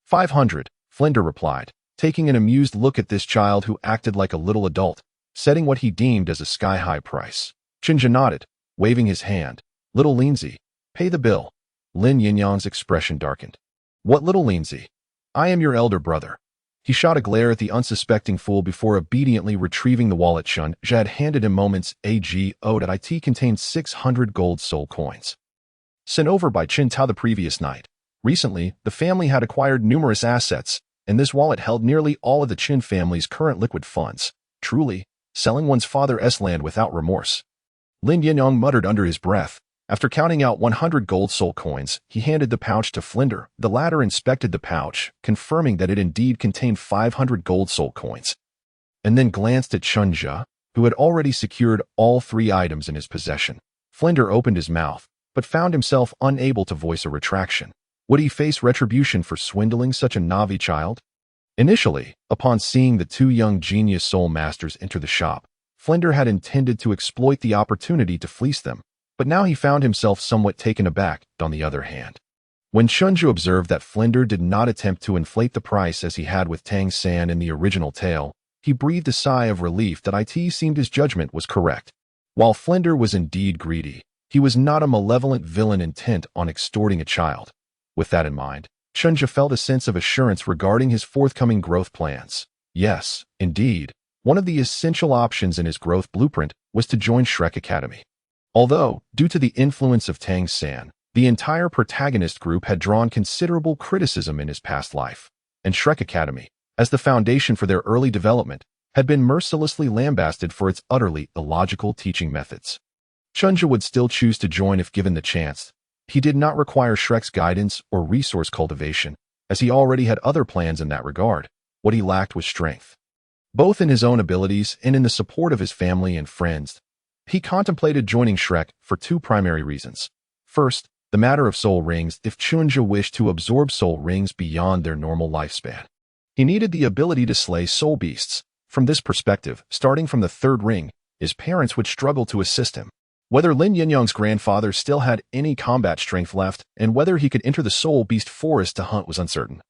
500, Flender replied, taking an amused look at this child who acted like a little adult, setting what he deemed as a sky-high price. Chen Zhe nodded, waving his hand. Little Linzi, pay the bill. Lin Yinyong's expression darkened. What little Linzi? I am your elder brother. He shot a glare at the unsuspecting fool before obediently retrieving the wallet Chen Zhe had handed him moments ago. It contained 600 gold soul coins. Sent over by Chen Tao the previous night. Recently, the family had acquired numerous assets, and this wallet held nearly all of the Chen family's current liquid funds. Truly, selling one's father's land without remorse. Lin Yinyong muttered under his breath. After counting out 100 gold soul coins, he handed the pouch to Flender. The latter inspected the pouch, confirming that it indeed contained 500 gold soul coins, and then glanced at Chen Zhe, who had already secured all 3 items in his possession. Flender opened his mouth, but found himself unable to voice a retraction. Would he face retribution for swindling such a Navi child? Initially, upon seeing the 2 young genius soul masters enter the shop, Flender had intended to exploit the opportunity to fleece them, but now he found himself somewhat taken aback. On the other hand, when Chen Zhe observed that Flender did not attempt to inflate the price as he had with Tang San in the original tale, he breathed a sigh of relief that it seemed his judgment was correct. While Flender was indeed greedy, he was not a malevolent villain intent on extorting a child. With that in mind, Chen Zhe felt a sense of assurance regarding his forthcoming growth plans. Yes, indeed, one of the essential options in his growth blueprint was to join Shrek Academy. Although, due to the influence of Tang San, the entire protagonist group had drawn considerable criticism in his past life, and Shrek Academy, as the foundation for their early development, had been mercilessly lambasted for its utterly illogical teaching methods. Chen Zhe would still choose to join if given the chance. He did not require Shrek's guidance or resource cultivation, as he already had other plans in that regard. What he lacked was strength, both in his own abilities and in the support of his family and friends. He contemplated joining Shrek for 2 primary reasons. First, the matter of soul rings. If Chen Zhe wished to absorb soul rings beyond their normal lifespan, he needed the ability to slay soul beasts. From this perspective, starting from the 3rd ring, his parents would struggle to assist him. Whether Lin Yinyong's grandfather still had any combat strength left and whether he could enter the soul beast forest to hunt was uncertain.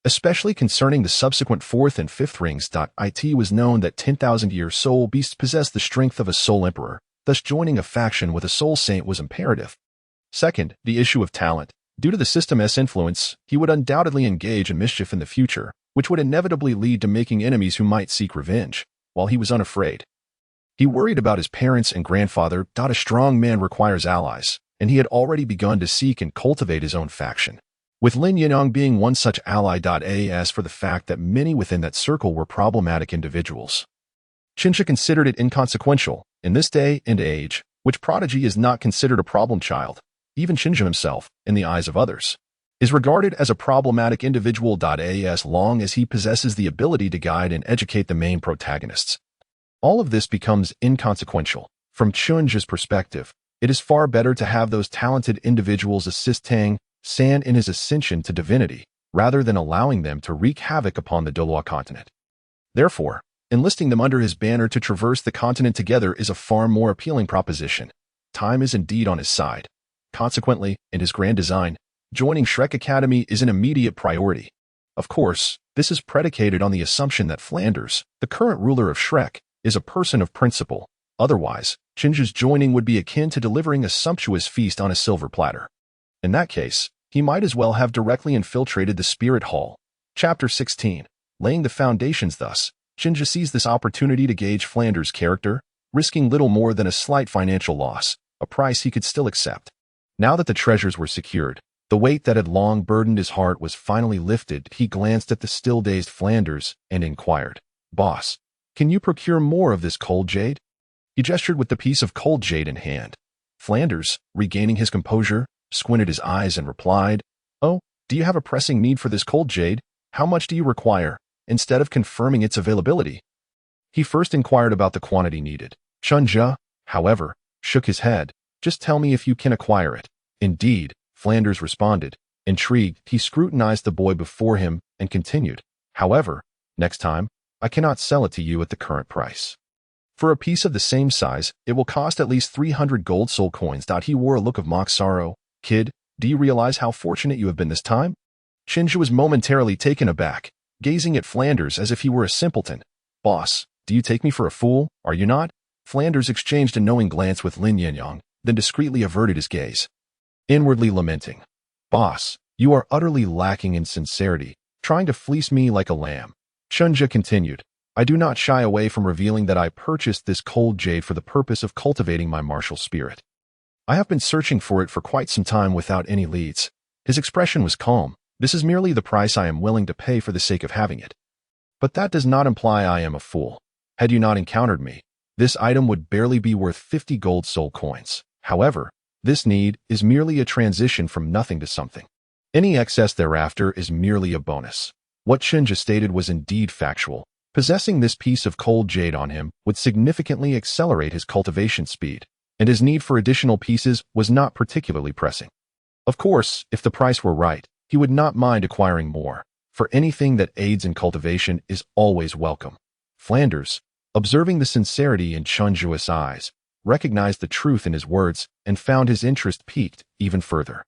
Especially concerning the subsequent 4th and 5th rings. It was known that 10,000-year soul beasts possessed the strength of a soul emperor, thus joining a faction with a soul saint was imperative. Second, the issue of talent. Due to the system's influence, he would undoubtedly engage in mischief in the future, which would inevitably lead to making enemies who might seek revenge. While he was unafraid, he worried about his parents and grandfather. A strong man requires allies, and he had already begun to seek and cultivate his own faction, with Lin Yinyong being one such ally. As for the fact that many within that circle were problematic individuals, Chen Zhe considered it inconsequential. In this day and age, which prodigy is not considered a problem child? Even Chen Zhe himself, in the eyes of others, is regarded as a problematic individual. As long as he possesses the ability to guide and educate the main protagonists, all of this becomes inconsequential. From Chen Zhe's perspective, it is far better to have those talented individuals assist Tang San in his ascension to divinity, rather than allowing them to wreak havoc upon the Douluo Continent. Therefore, enlisting them under his banner to traverse the continent together is a far more appealing proposition. Time is indeed on his side. Consequently, in his grand design, joining Shrek Academy is an immediate priority. Of course, this is predicated on the assumption that Flanders, the current ruler of Shrek, is a person of principle. Otherwise, Chen Zhe's joining would be akin to delivering a sumptuous feast on a silver platter. In that case, he might as well have directly infiltrated the spirit hall. Chapter 16. Laying the foundations. Thus, Chen Zhe seized this opportunity to gauge Flanders' character, risking little more than a slight financial loss, a price he could still accept. Now that the treasures were secured, the weight that had long burdened his heart was finally lifted. He glanced at the still-dazed Flanders and inquired, "Boss, can you procure more of this cold jade?" He gestured with the piece of cold jade in hand. Flanders, regaining his composure, squinted his eyes and replied, "Oh, do you have a pressing need for this cold jade? How much do you require?" Instead of confirming its availability, he first inquired about the quantity needed. Chen Zhe, however, shook his head. "Just tell me if you can acquire it." "Indeed," Flanders responded. Intrigued, he scrutinized the boy before him and continued, "However, next time, I cannot sell it to you at the current price. For a piece of the same size, it will cost at least 300 gold soul coins." He wore a look of mock sorrow. "Kid, do you realize how fortunate you have been this time?" Chen Zhe was momentarily taken aback, gazing at Flanders as if he were a simpleton. "Boss, do you take me for a fool, are you not?" Flanders exchanged a knowing glance with Lin Yinyong, then discreetly averted his gaze, inwardly lamenting, "Boss, you are utterly lacking in sincerity, trying to fleece me like a lamb." Chen Zhe continued, "I do not shy away from revealing that I purchased this cold jade for the purpose of cultivating my martial spirit. I have been searching for it for quite some time without any leads." His expression was calm. "This is merely the price I am willing to pay for the sake of having it. But that does not imply I am a fool. Had you not encountered me, this item would barely be worth 50 gold soul coins. However, this need is merely a transition from nothing to something. Any excess thereafter is merely a bonus." What Chen Zhe stated was indeed factual. Possessing this piece of cold jade on him would significantly accelerate his cultivation speed, and his need for additional pieces was not particularly pressing. Of course, if the price were right, he would not mind acquiring more, for anything that aids in cultivation is always welcome. Flanders, observing the sincerity in Chen Zhe's eyes, recognized the truth in his words and found his interest piqued even further.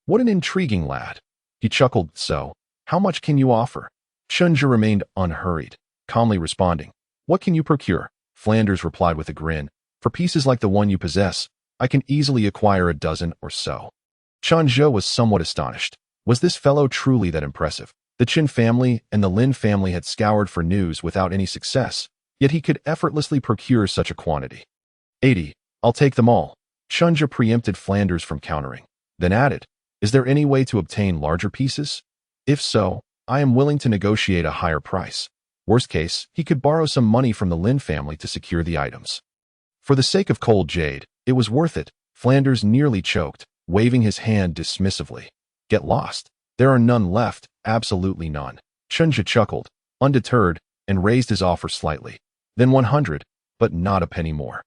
"What an intriguing lad." He chuckled. "So, how much can you offer?" Chen Zhe remained unhurried, calmly responding, "What can you procure?" Flanders replied with a grin, "For pieces like the one you possess, I can easily acquire a dozen or so." Chen Zhe was somewhat astonished. Was this fellow truly that impressive? The Chen family and the Lin family had scoured for news without any success, yet he could effortlessly procure such a quantity. 80. I'll take them all." Chen Zhe preempted Flanders from countering, then added, "Is there any way to obtain larger pieces? If so, I am willing to negotiate a higher price. Worst case, he could borrow some money from the Lin family to secure the items." For the sake of cold jade, it was worth it. Flanders nearly choked, waving his hand dismissively. "Get lost. There are none left, absolutely none." Chen Zhe chuckled, undeterred, and raised his offer slightly. "Then 100, but not a penny more.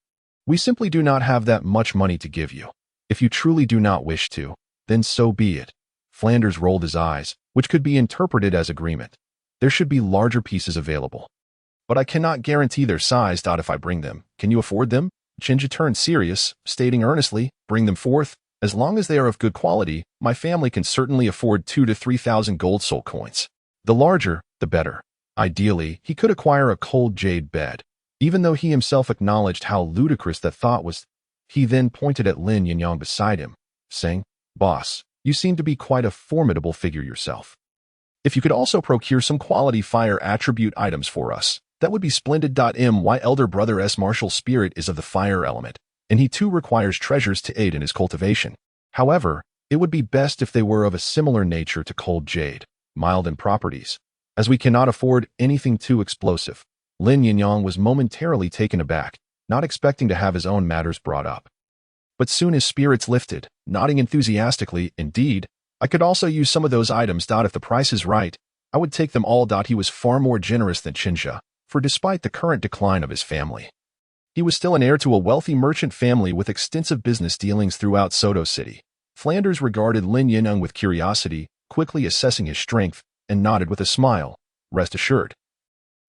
We simply do not have that much money to give you. If you truly do not wish to, then so be it." Flanders rolled his eyes, which could be interpreted as agreement. "There should be larger pieces available. But I cannot guarantee their size. If I bring them, can you afford them?" Chen Zhe turned serious, stating earnestly, "Bring them forth. As long as they are of good quality, my family can certainly afford 2,000 to 3,000 gold soul coins. The larger, the better. Ideally, he could acquire a cold jade bed." Even though he himself acknowledged how ludicrous that thought was, he then pointed at Lin Yinyong beside him, saying, "Boss, you seem to be quite a formidable figure yourself. If you could also procure some quality fire attribute items for us, that would be splendid. My elder brother's martial spirit is of the fire element, and he too requires treasures to aid in his cultivation. However, it would be best if they were of a similar nature to cold jade, mild in properties, as we cannot afford anything too explosive." Lin Yinyong was momentarily taken aback, not expecting to have his own matters brought up. But soon his spirits lifted, nodding enthusiastically, "Indeed, I could also use some of those items. If the price is right, I would take them all." He was far more generous than Chen Zhe, for despite the current decline of his family, he was still an heir to a wealthy merchant family with extensive business dealings throughout Soto City. Flanders regarded Lin Yinyong with curiosity, quickly assessing his strength, and nodded with a smile. "Rest assured,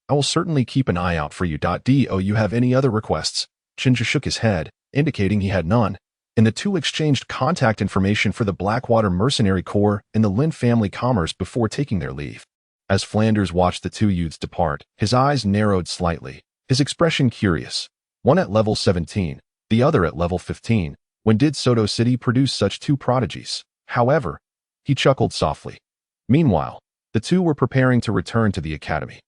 I will certainly keep an eye out for you. Do you have any other requests?" Chen Zhe shook his head, indicating he had none, and the two exchanged contact information for the Blackwater Mercenary Corps and the Lin family commerce before taking their leave. As Flanders watched the two youths depart, his eyes narrowed slightly, his expression curious. One at level 17, the other at level 15. When did Soto City produce such two prodigies? However, He chuckled softly. Meanwhile, the two were preparing to return to the academy.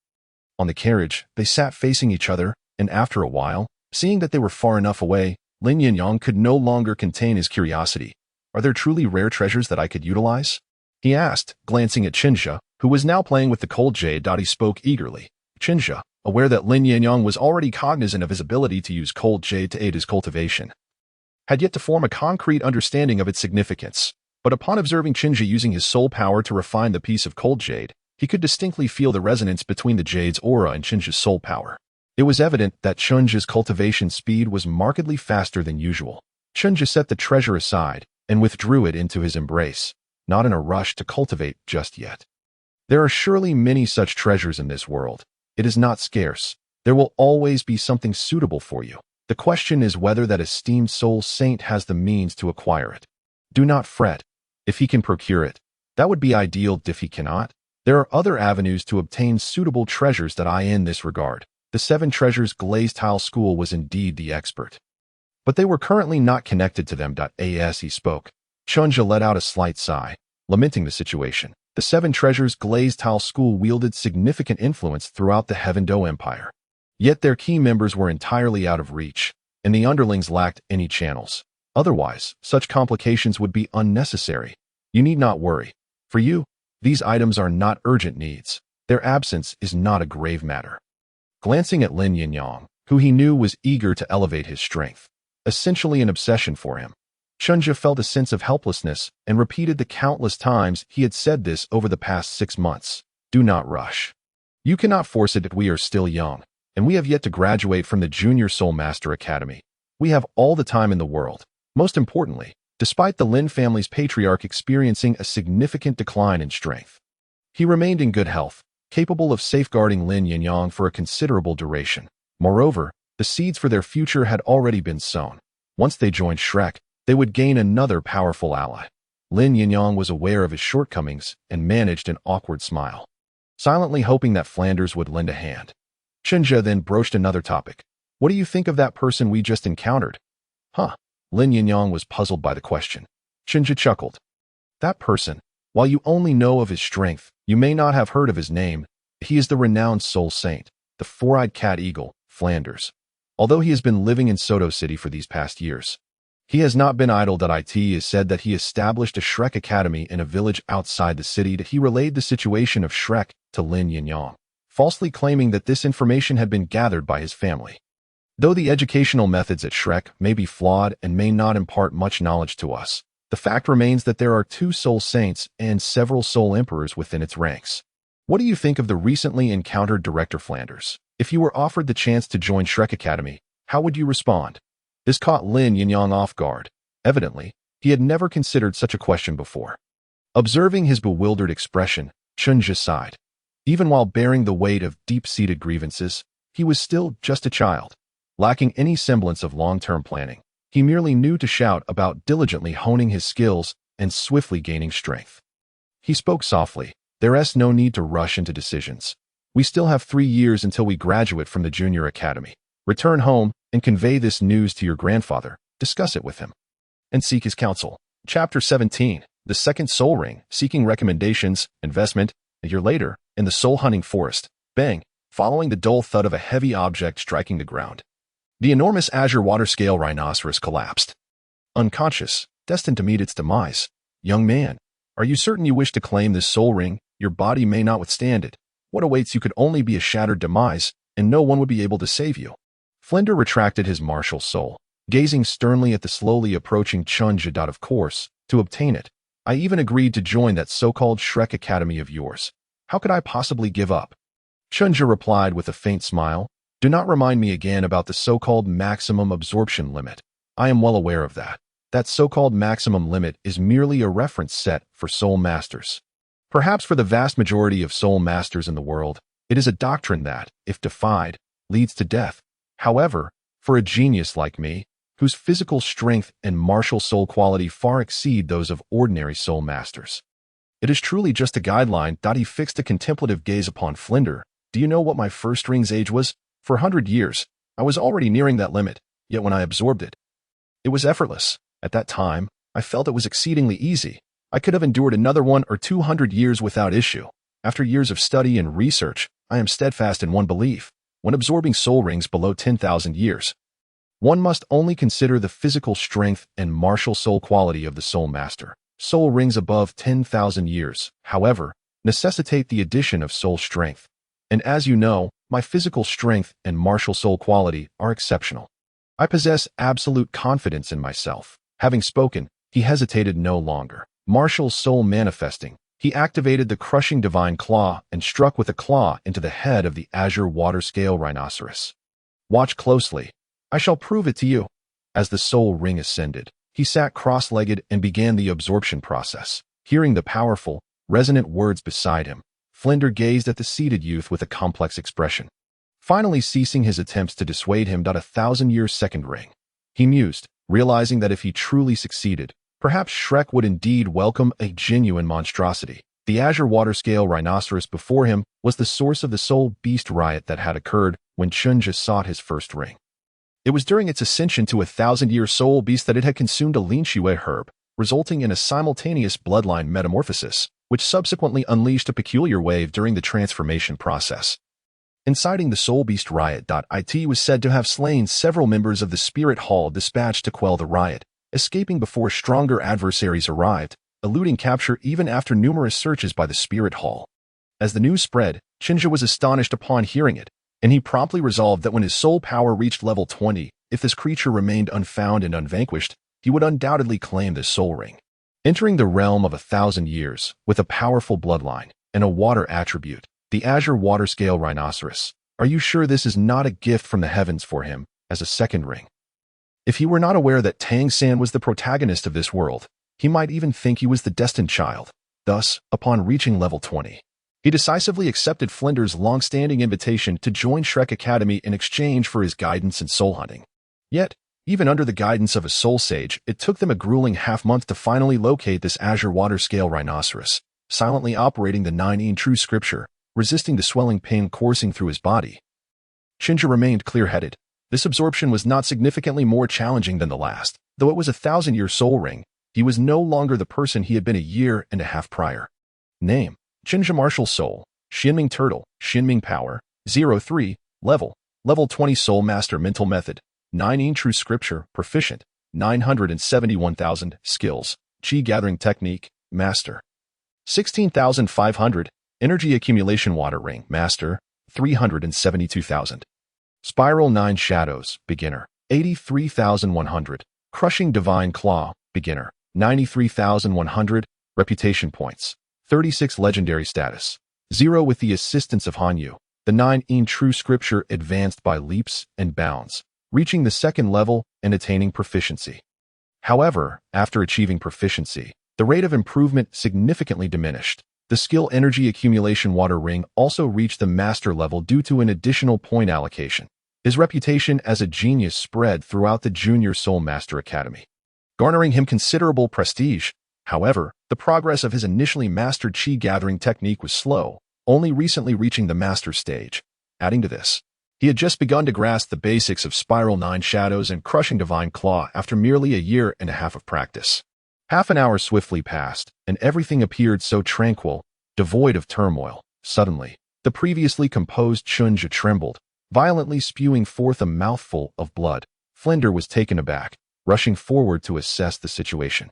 On the carriage, they sat facing each other, and after a while, seeing that they were far enough away, Lin Yinyong could no longer contain his curiosity. Are there truly rare treasures that I could utilize? He asked, glancing at Chen Zhe, who was now playing with the cold jade. He spoke eagerly. Chen Zhe, aware that Lin Yinyong was already cognizant of his ability to use cold jade to aid his cultivation, had yet to form a concrete understanding of its significance. But upon observing Chen Zhe using his soul power to refine the piece of cold jade, he could distinctly feel the resonance between the jade's aura and Chen Zhe's soul power. It was evident that Chen Zhe's cultivation speed was markedly faster than usual. Chen Zhe set the treasure aside and withdrew it into his embrace, not in a rush to cultivate just yet. There are surely many such treasures in this world. It is not scarce. There will always be something suitable for you. The question is whether that esteemed soul saint has the means to acquire it. Do not fret. If he can procure it, that would be ideal. If he cannot, there are other avenues to obtain suitable treasures that I in this regard. The Seven Treasures Glazed Tile School was indeed the expert. But they were currently not connected to them. As he spoke, Chen Zhe let out a slight sigh, lamenting the situation. The Seven Treasures Glazed Tile School wielded significant influence throughout the Heavendo Empire. Yet their key members were entirely out of reach, and the underlings lacked any channels. Otherwise, such complications would be unnecessary. You need not worry. For you, these items are not urgent needs. Their absence is not a grave matter. Glancing at Lin Yinyong, who he knew was eager to elevate his strength, essentially an obsession for him, Chen Zhe felt a sense of helplessness and repeated the countless times he had said this over the past 6 months. Do not rush. You cannot force it. We are still young, and we have yet to graduate from the Junior Soul Master Academy. We have all the time in the world. Most importantly, despite the Lin family's patriarch experiencing a significant decline in strength, he remained in good health, capable of safeguarding Lin Yinyong for a considerable duration. Moreover, the seeds for their future had already been sown. Once they joined Shrek, they would gain another powerful ally. Lin Yinyong was aware of his shortcomings and managed an awkward smile, silently hoping that Flanders would lend a hand. Chen Zhe then broached another topic. What do you think of that person we just encountered? Huh? Lin Yinyong was puzzled by the question. Chen Zhe chuckled. That person, while you only know of his strength, you may not have heard of his name. He is the renowned soul saint, the four-eyed cat eagle, Flanders. Although he has been living in Soto City for these past years, he has not been idle. It is said that he established a Shrek Academy in a village outside the city. He relayed the situation of Shrek to Lin Yinyong, falsely claiming that this information had been gathered by his family. Though the educational methods at Shrek may be flawed and may not impart much knowledge to us, the fact remains that there are 2 soul saints and several soul emperors within its ranks. What do you think of the recently encountered Director Flanders? If you were offered the chance to join Shrek Academy, how would you respond? This caught Lin Yinyong off guard. Evidently, he had never considered such a question before. Observing his bewildered expression, Chen Zhe sighed. Even while bearing the weight of deep-seated grievances, he was still just a child. Lacking any semblance of long-term planning, he merely knew to shout about diligently honing his skills and swiftly gaining strength. He spoke softly. There's no need to rush into decisions. We still have 3 years until we graduate from the Junior Academy. Return home and convey this news to your grandfather. Discuss it with him and seek his counsel. Chapter 17, The Second Soul Ring, Seeking Recommendations, Investment. A year later, in the soul-hunting forest, bang, following the dull thud of a heavy object striking the ground, the enormous azure water-scale rhinoceros collapsed. Unconscious, destined to meet its demise. Young man, are you certain you wish to claim this soul ring? Your body may not withstand it. What awaits you could only be a shattered demise, and no one would be able to save you. Flender retracted his martial soul, gazing sternly at the slowly approaching Chen Zhe. Of course, to obtain it, I even agreed to join that so-called Shrek Academy of yours. How could I possibly give up? Chen Zhe replied with a faint smile. Do not remind me again about the so-called maximum absorption limit. I am well aware of that. That so-called maximum limit is merely a reference set for soul masters. Perhaps for the vast majority of soul masters in the world, it is a doctrine that, if defied, leads to death. However, for a genius like me, whose physical strength and martial soul quality far exceed those of ordinary soul masters, it is truly just a guideline. He fixed a contemplative gaze upon Flender. Do you know what my first ring's age was? For 100 years, I was already nearing that limit, yet when I absorbed it, it was effortless. At that time, I felt it was exceedingly easy. I could have endured another 100 or 200 years without issue. After years of study and research, I am steadfast in one belief. When absorbing soul rings below 10,000 years, one must only consider the physical strength and martial soul quality of the soul master. Soul rings above 10,000 years, however, necessitate the addition of soul strength. And as you know, my physical strength and martial soul quality are exceptional. I possess absolute confidence in myself. Having spoken, he hesitated no longer. Martial soul manifesting, he activated the crushing divine claw and struck with a claw into the head of the azure water-scale rhinoceros. Watch closely. I shall prove it to you. As the soul ring ascended, he sat cross-legged and began the absorption process. Hearing the powerful, resonant words beside him, Flender gazed at the seated youth with a complex expression. Finally ceasing his attempts to dissuade him, 1,000-year second ring. He mused, realizing that if he truly succeeded, perhaps Shrek would indeed welcome a genuine monstrosity. The azure water-scale rhinoceros before him was the source of the soul beast riot that had occurred when Chen Zhe sought his first ring. It was during its ascension to a 1,000-year soul beast that it had consumed a Lin Yinyong herb, resulting in a simultaneous bloodline metamorphosis, which subsequently unleashed a peculiar wave during the transformation process. Inciting the soul beast riot. It was said to have slain several members of the spirit hall dispatched to quell the riot, escaping before stronger adversaries arrived, eluding capture even after numerous searches by the spirit hall. As the news spread, Chen Zhe was astonished upon hearing it, and he promptly resolved that when his soul power reached level 20, if this creature remained unfound and unvanquished, he would undoubtedly claim this soul ring. Entering the realm of 1,000 years, with a powerful bloodline and a water attribute, the azure water-scale rhinoceros, are you sure this is not a gift from the heavens for him, as a second ring? If he were not aware that Tangen was the protagonist of this world, he might even think he was the destined child. Thus, upon reaching level 20, he decisively accepted Flender's long-standing invitation to join Shrek Academy in exchange for his guidance and soul hunting. Yet, even under the guidance of a soul sage, it took them a grueling half-month to finally locate this azure water-scale rhinoceros, silently operating the 9 true scripture, resisting the swelling pain coursing through his body. Chen Zhe remained clear-headed. This absorption was not significantly more challenging than the last. Though it was a 1,000-year soul ring, he was no longer the person he had been a year and a half prior. Name: Chen Zhe Martial Soul, Xuanming Turtle, Xuanming Power, 03, Level 20 Soul Master Mental Method, 9 True Scripture, Proficient, 971,000, Skills, Qi Gathering Technique, Master, 16,500, Energy Accumulation Water Ring, Master, 372,000. Spiral 9 Shadows, Beginner, 83,100. Crushing Divine Claw, Beginner, 93,100. Reputation Points, 36. Legendary Status, 0. With the assistance of Hanyu, the 9 True Scripture advanced by leaps and bounds, reaching the second level and attaining proficiency. However, after achieving proficiency, the rate of improvement significantly diminished. The skill Energy Accumulation Water Ring also reached the master level due to an additional point allocation. His reputation as a genius spread throughout the Junior Soul Master Academy, garnering him considerable prestige. However, the progress of his initially mastered Qi gathering technique was slow, only recently reaching the master stage. Adding to this, he had just begun to grasp the basics of Spiral 9 Shadows and Crushing Divine Claw after merely a year and a half of practice. Half an hour swiftly passed, and everything appeared so tranquil, devoid of turmoil. Suddenly, the previously composed Chen Zhe trembled, violently spewing forth a mouthful of blood. Flender was taken aback, rushing forward to assess the situation,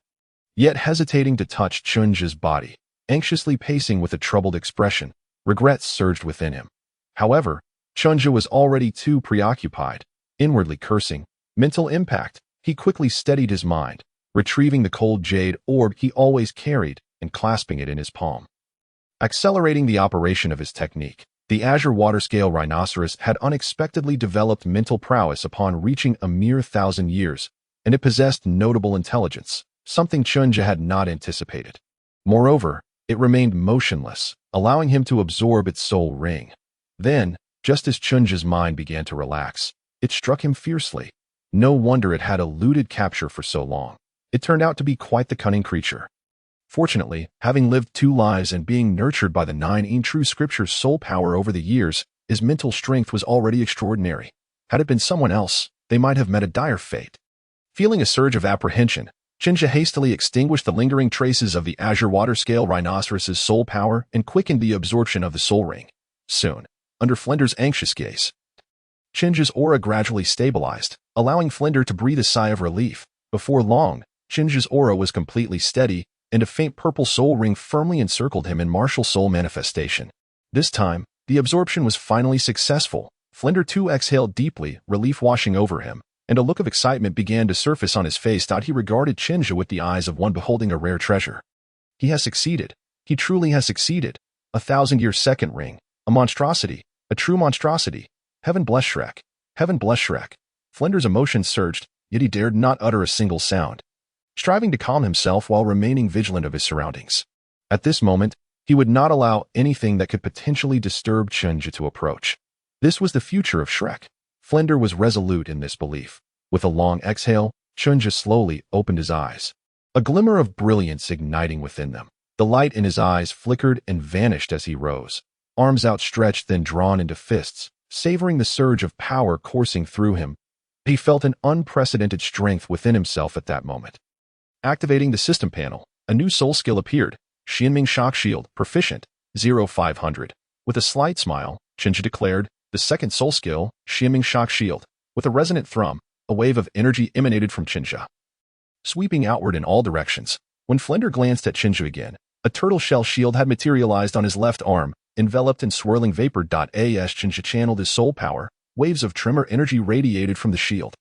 yet hesitating to touch Chen Zhe's body. Anxiously pacing with a troubled expression, regret surged within him. However, Chen Zhe was already too preoccupied, inwardly cursing. Mental impact. He quickly steadied his mind, retrieving the cold jade orb he always carried and clasping it in his palm. Accelerating the operation of his technique, the azure water-scale rhinoceros had unexpectedly developed mental prowess upon reaching a mere 1,000 years, and it possessed notable intelligence, something Chen Zhe had not anticipated. Moreover, it remained motionless, allowing him to absorb its soul ring. Then, just as Chen Zhe's mind began to relax, it struck him fiercely. No wonder it had eluded capture for so long. It turned out to be quite the cunning creature. Fortunately, having lived 2 lives and being nurtured by the 9 True Scripture's soul power over the years, his mental strength was already extraordinary. Had it been someone else, they might have met a dire fate. Feeling a surge of apprehension, Chen Zhe hastily extinguished the lingering traces of the azure water-scale rhinoceros's soul power and quickened the absorption of the soul ring. Soon, under Flender's anxious gaze, Chen Zhe's aura gradually stabilized, allowing Flender to breathe a sigh of relief. Before long, Chen Zhe's aura was completely steady, and a faint purple soul ring firmly encircled him in martial soul manifestation. This time, the absorption was finally successful. Flender too exhaled deeply, relief washing over him, and a look of excitement began to surface on his face. He regarded Chen Zhe with the eyes of one beholding a rare treasure. He has succeeded. He truly has succeeded. 1,000-year second ring. A monstrosity. A true monstrosity. Heaven bless Shrek. Heaven bless Shrek. Flender's emotions surged, yet he dared not utter a single sound, striving to calm himself while remaining vigilant of his surroundings. At this moment, he would not allow anything that could potentially disturb Chen Zhe to approach. This was the future of Shrek. Flender was resolute in this belief. With a long exhale, Chen Zhe slowly opened his eyes, a glimmer of brilliance igniting within them. The light in his eyes flickered and vanished as he rose, arms outstretched then drawn into fists, savoring the surge of power coursing through him. He felt an unprecedented strength within himself at that moment. Activating the system panel, a new soul skill appeared, Xuanming Shock Shield, proficient, 0500. With a slight smile, Chen Zhe declared, the second soul skill, Xuanming Shock Shield. With a resonant thrum, a wave of energy emanated from Chen Zhe, sweeping outward in all directions. When Flender glanced at Chen Zhe again, a turtle shell shield had materialized on his left arm, enveloped in swirling vapor. As Chen Zhe channeled his soul power, waves of tremor energy radiated from the shield.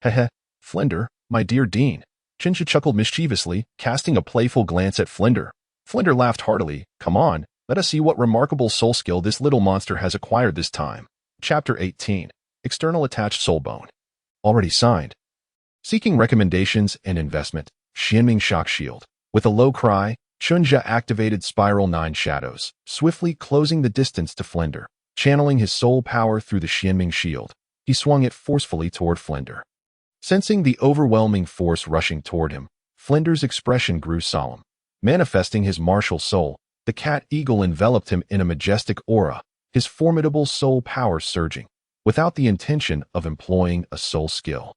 Heh, Flender, my dear Dean. Chen Zhe chuckled mischievously, casting a playful glance at Flender. Flender laughed heartily. Come on, let us see what remarkable soul skill this little monster has acquired this time. Chapter 18. External Attached Soul Bone. Already signed. Seeking recommendations and investment, Xuanming Shock Shield. With a low cry, Chen Zhe activated Spiral 9 Shadows, swiftly closing the distance to Flender. Channeling his soul power through the Xuanming Shield, he swung it forcefully toward Flender. Sensing the overwhelming force rushing toward him, Flender's expression grew solemn. Manifesting his martial soul, the cat eagle enveloped him in a majestic aura, his formidable soul power surging, without the intention of employing a soul skill.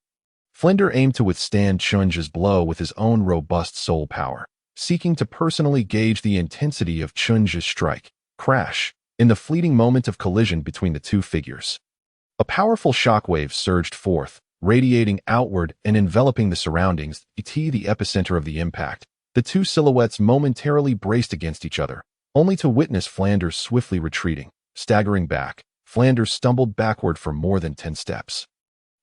Flender aimed to withstand Chen Zhe's blow with his own robust soul power, seeking to personally gauge the intensity of Chen Zhe's strike. Crash! In the fleeting moment of collision between the two figures, a powerful shockwave surged forth, radiating outward and enveloping the surroundings. The epicenter of the impact, the two silhouettes momentarily braced against each other, only to witness Flender swiftly retreating. Staggering back, Flender stumbled backward for more than 10 steps,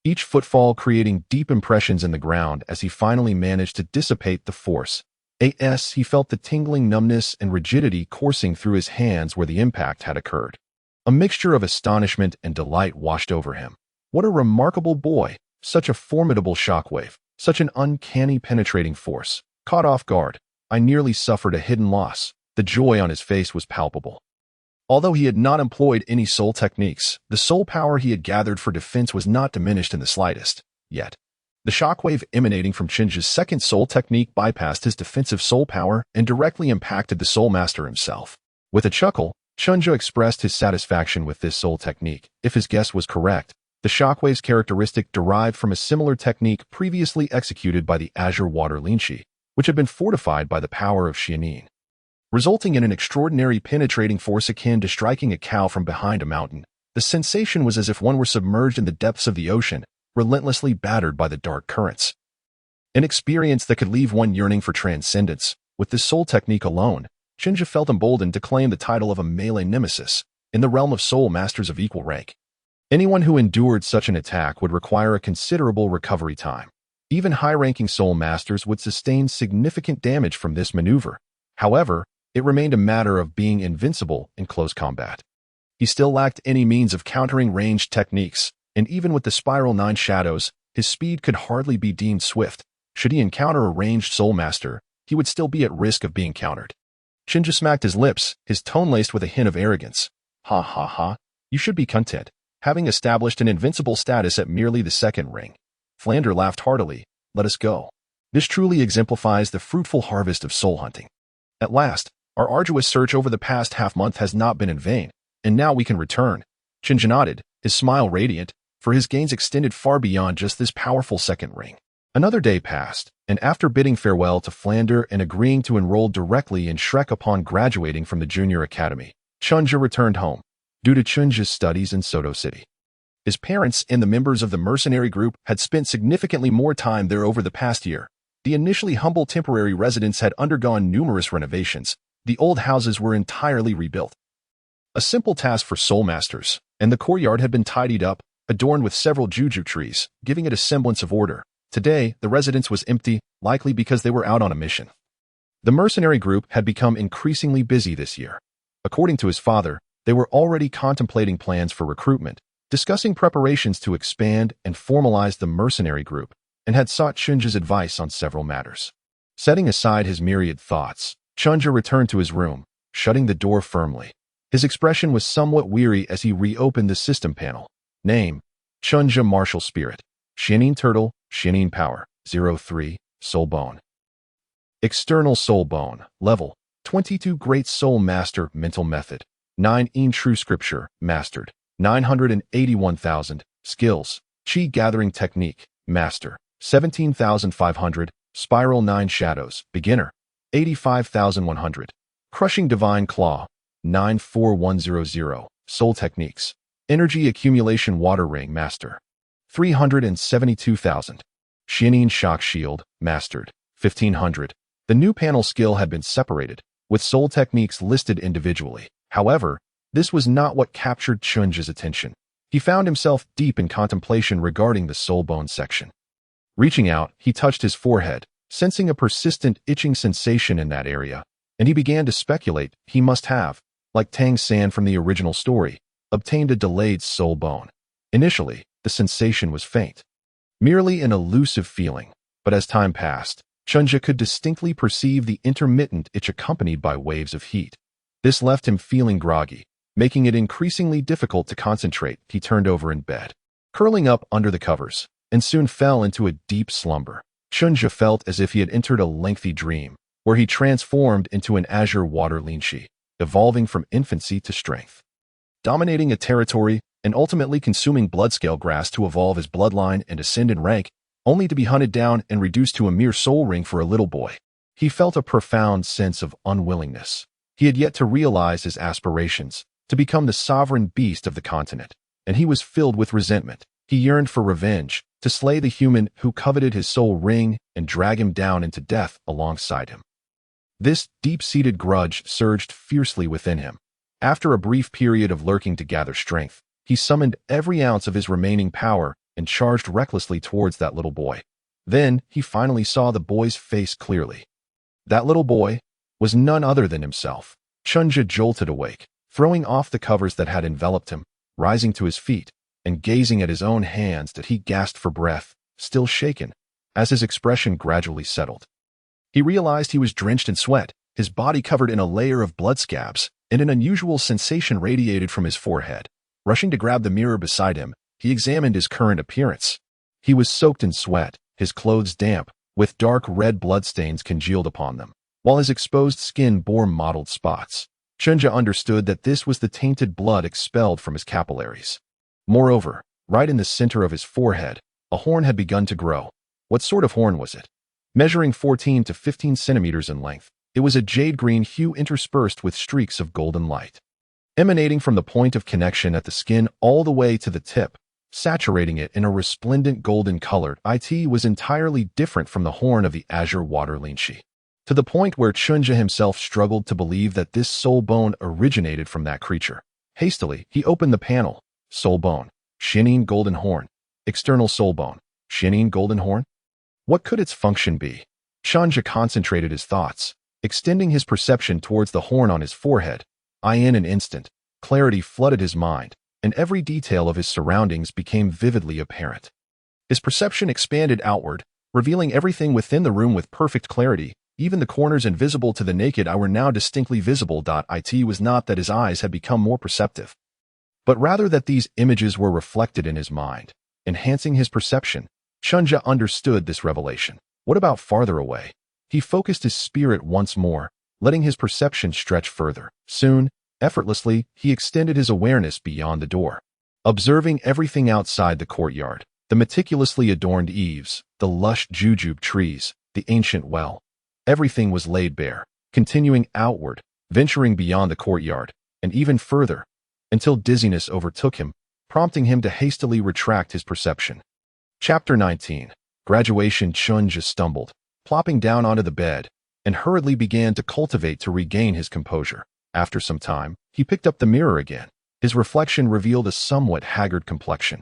each footfall creating deep impressions in the ground as he finally managed to dissipate the force. He felt the tingling numbness and rigidity coursing through his hands where the impact had occurred. A mixture of astonishment and delight washed over him. What a remarkable boy! Such a formidable shockwave, such an uncanny penetrating force. Caught off guard, I nearly suffered a hidden loss. The joy on his face was palpable. Although he had not employed any soul techniques, the soul power he had gathered for defense was not diminished in the slightest. Yet, the shockwave emanating from Chen Zhe's second soul technique bypassed his defensive soul power and directly impacted the soul master himself. With a chuckle, Chen Zhe expressed his satisfaction with this soul technique. If his guess was correct, the shockwave's characteristic derived from a similar technique previously executed by the azure water Linqi, which had been fortified by the power of Xianin, resulting in an extraordinary penetrating force akin to striking a cow from behind a mountain. The sensation was as if one were submerged in the depths of the ocean, relentlessly battered by the dark currents. An experience that could leave one yearning for transcendence. With this soul technique alone, Chen Zhe felt emboldened to claim the title of a melee nemesis in the realm of soul masters of equal rank. Anyone who endured such an attack would require a considerable recovery time. Even high-ranking soul masters would sustain significant damage from this maneuver. However, it remained a matter of being invincible in close combat. He still lacked any means of countering ranged techniques, and even with the Spiral 9 Shadows, his speed could hardly be deemed swift. Should he encounter a ranged soul master, he would still be at risk of being countered. Chen Zhe smacked his lips, his tone laced with a hint of arrogance. Ha ha ha, you should be content, having established an invincible status at merely the second ring. Flender laughed heartily. Let us go. This truly exemplifies the fruitful harvest of soul hunting. At last, our arduous search over the past half-month has not been in vain, and now we can return. Chen Zhe nodded, his smile radiant, for his gains extended far beyond just this powerful second ring. Another day passed, and after bidding farewell to Flender and agreeing to enroll directly in Shrek upon graduating from the junior academy, Chen Zhe returned home, due to Chen Zhe's studies in Soto City. His parents and the members of the mercenary group had spent significantly more time there over the past year. The initially humble temporary residence had undergone numerous renovations. The old houses were entirely rebuilt. A simple task for soul masters, and the courtyard had been tidied up, adorned with several juju trees, giving it a semblance of order. Today, the residence was empty, likely because they were out on a mission. The mercenary group had become increasingly busy this year. According to his father, they were already contemplating plans for recruitment, discussing preparations to expand and formalize the mercenary group, and had sought Chen Zhe's advice on several matters. Setting aside his myriad thoughts, Chen Zhe returned to his room, shutting the door firmly. His expression was somewhat weary as he reopened the system panel. Name: Chen Zhe Martial Spirit. Xuanming Turtle, Xuanming Power, 03, Soul Bone. External Soul Bone, Level, 22 Great Soul Master Mental Method, 9 In True Scripture, Mastered, 981,000, Skills, Qi Gathering Technique, Master, 17,500, Spiral 9 Shadows, Beginner, 85,100, Crushing Divine Claw, 94100, Soul Techniques, Energy Accumulation Water Ring, Master, 372,000. Xuanming Shock Shield, Mastered, 1,500. The new panel skill had been separated, with soul techniques listed individually. However, this was not what captured Chen Zhe's attention. He found himself deep in contemplation regarding the soul bone section. Reaching out, he touched his forehead, sensing a persistent itching sensation in that area, and he began to speculate he must have, like Tang San from the original story, obtained a delayed soul bone. Initially, the sensation was faint, merely an elusive feeling, but as time passed, Chen Zhe could distinctly perceive the intermittent itch accompanied by waves of heat. This left him feeling groggy, making it increasingly difficult to concentrate. He turned over in bed, curling up under the covers, and soon fell into a deep slumber. Chen Zhe felt as if he had entered a lengthy dream, where he transformed into an azure water Linshi, evolving from infancy to strength, dominating a territory and ultimately consuming bloodscale grass to evolve his bloodline and ascend in rank, only to be hunted down and reduced to a mere soul ring for a little boy. He felt a profound sense of unwillingness. He had yet to realize his aspirations, to become the sovereign beast of the continent, and he was filled with resentment. He yearned for revenge, to slay the human who coveted his soul ring and drag him down into death alongside him. This deep-seated grudge surged fiercely within him. After a brief period of lurking to gather strength, he summoned every ounce of his remaining power and charged recklessly towards that little boy. Then he finally saw the boy's face clearly. That little boy was none other than himself. Chen Zhe jolted awake, throwing off the covers that had enveloped him, rising to his feet, and gazing at his own hands that he gasped for breath, still shaken, as his expression gradually settled. He realized he was drenched in sweat, his body covered in a layer of blood scabs, and an unusual sensation radiated from his forehead. Rushing to grab the mirror beside him, he examined his current appearance. He was soaked in sweat, his clothes damp, with dark red bloodstains congealed upon them, while his exposed skin bore mottled spots. Chen Zhe understood that this was the tainted blood expelled from his capillaries. Moreover, right in the center of his forehead, a horn had begun to grow. What sort of horn was it? Measuring 14 to 15 centimeters in length, it was a jade-green hue interspersed with streaks of golden light, emanating from the point of connection at the skin all the way to the tip, saturating it in a resplendent golden color. It was entirely different from the horn of the azure water Linshi, to the point where Chen Zhe himself struggled to believe that this soul bone originated from that creature. Hastily, he opened the panel. Soul bone, Xuanming golden horn. External soul bone, Xuanming golden horn. What could its function be? Chen Zhe concentrated his thoughts, extending his perception towards the horn on his forehead. In an instant, clarity flooded his mind, and every detail of his surroundings became vividly apparent. His perception expanded outward, revealing everything within the room with perfect clarity. Even the corners invisible to the naked eye were now distinctly visible. It was not that his eyes had become more perceptive, but rather that these images were reflected in his mind, enhancing his perception. Chen Zhe understood this revelation. What about farther away? He focused his spirit once more, letting his perception stretch further. Soon, effortlessly, he extended his awareness beyond the door, observing everything outside the courtyard. The meticulously adorned eaves, the lush jujube trees, the ancient well. Everything was laid bare, continuing outward, venturing beyond the courtyard, and even further, until dizziness overtook him, prompting him to hastily retract his perception. Chapter 19. Graduation. Chen Zhe stumbled, plopping down onto the bed, and hurriedly began to cultivate to regain his composure. After some time, he picked up the mirror again. His reflection revealed a somewhat haggard complexion,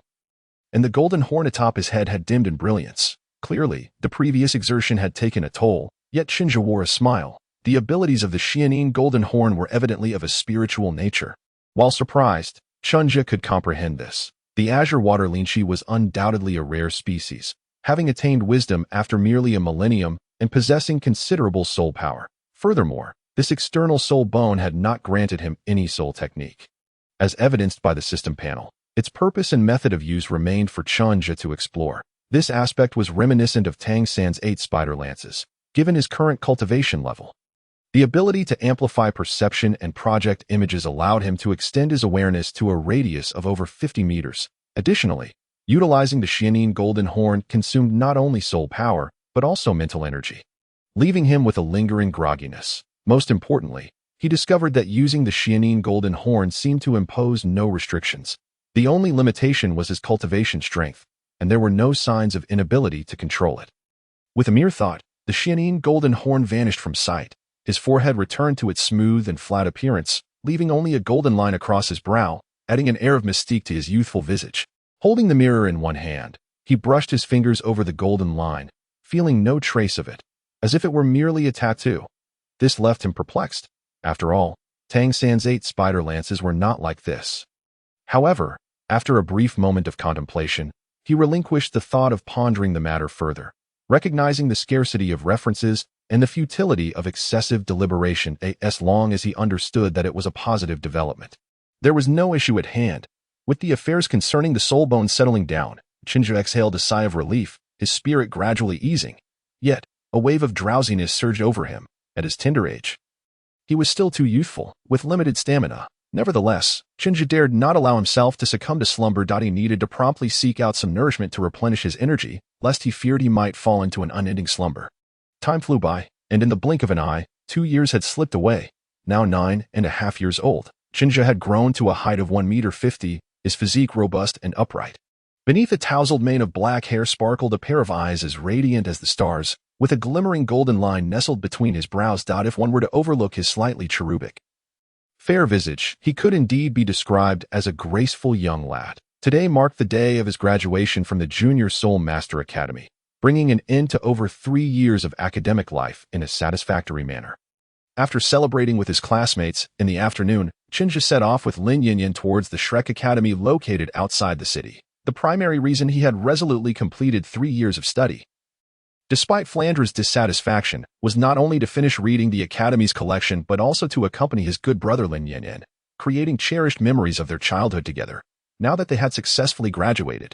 and the golden horn atop his head had dimmed in brilliance. Clearly, the previous exertion had taken a toll, yet Chen Zhe wore a smile. The abilities of the Xianing golden horn were evidently of a spiritual nature. While surprised, Chen Zhe could comprehend this. The azure water linchi was undoubtedly a rare species, having attained wisdom after merely a millennium and possessing considerable soul power. Furthermore, this external soul bone had not granted him any soul technique. As evidenced by the system panel, its purpose and method of use remained for Chen Zhe to explore. This aspect was reminiscent of Tang San's 8 spider lances, given his current cultivation level. The ability to amplify perception and project images allowed him to extend his awareness to a radius of over 50 meters. Additionally, utilizing the Xianing golden horn consumed not only soul power, but also mental energy, leaving him with a lingering grogginess. Most importantly, he discovered that using the Xianing golden horn seemed to impose no restrictions. The only limitation was his cultivation strength, and there were no signs of inability to control it. With a mere thought, the Xianing golden horn vanished from sight. His forehead returned to its smooth and flat appearance, leaving only a golden line across his brow, adding an air of mystique to his youthful visage. Holding the mirror in one hand, he brushed his fingers over the golden line, feeling no trace of it, as if it were merely a tattoo. This left him perplexed. After all, Tang San's 8 spider lances were not like this. However, after a brief moment of contemplation, he relinquished the thought of pondering the matter further, recognizing the scarcity of references and the futility of excessive deliberation as long as he understood that it was a positive development. There was no issue at hand. With the affairs concerning the soul bone settling down, Chen Zhe exhaled a sigh of relief, his spirit gradually easing. Yet, a wave of drowsiness surged over him. At his tender age, he was still too youthful, with limited stamina. Nevertheless, Chen Zhe dared not allow himself to succumb to slumber. He needed to promptly seek out some nourishment to replenish his energy, lest he feared he might fall into an unending slumber. Time flew by, and in the blink of an eye, 2 years had slipped away. Now 9.5 years old, Chen Zhe had grown to a height of 1.50 meters, his physique robust and upright. Beneath a tousled mane of black hair sparkled a pair of eyes as radiant as the stars, with a glimmering golden line nestled between his brows. If one were to overlook his slightly cherubic, fair visage, he could indeed be described as a graceful young lad. Today marked the day of his graduation from the Junior Soul Master Academy, bringing an end to over 3 years of academic life in a satisfactory manner. After celebrating with his classmates, in the afternoon, Chen Zhe set off with Lin Yinyong towards the Shrek Academy located outside the city. The primary reason he had resolutely completed 3 years of study, despite Flandra's dissatisfaction, was not only to finish reading the Academy's collection but also to accompany his good brother Lin Yinyong, creating cherished memories of their childhood together, now that they had successfully graduated.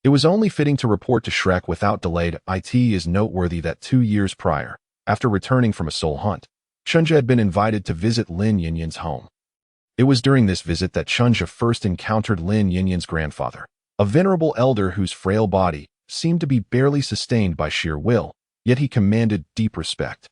It was only fitting to report to Shrek without delay. It is noteworthy that 2 years prior, after returning from a soul hunt, Chen Zhe had been invited to visit Lin Yinyong's home. It was during this visit that Chen Zhe first encountered Lin Yinyong's grandfather, a venerable elder whose frail body seemed to be barely sustained by sheer will, yet he commanded deep respect.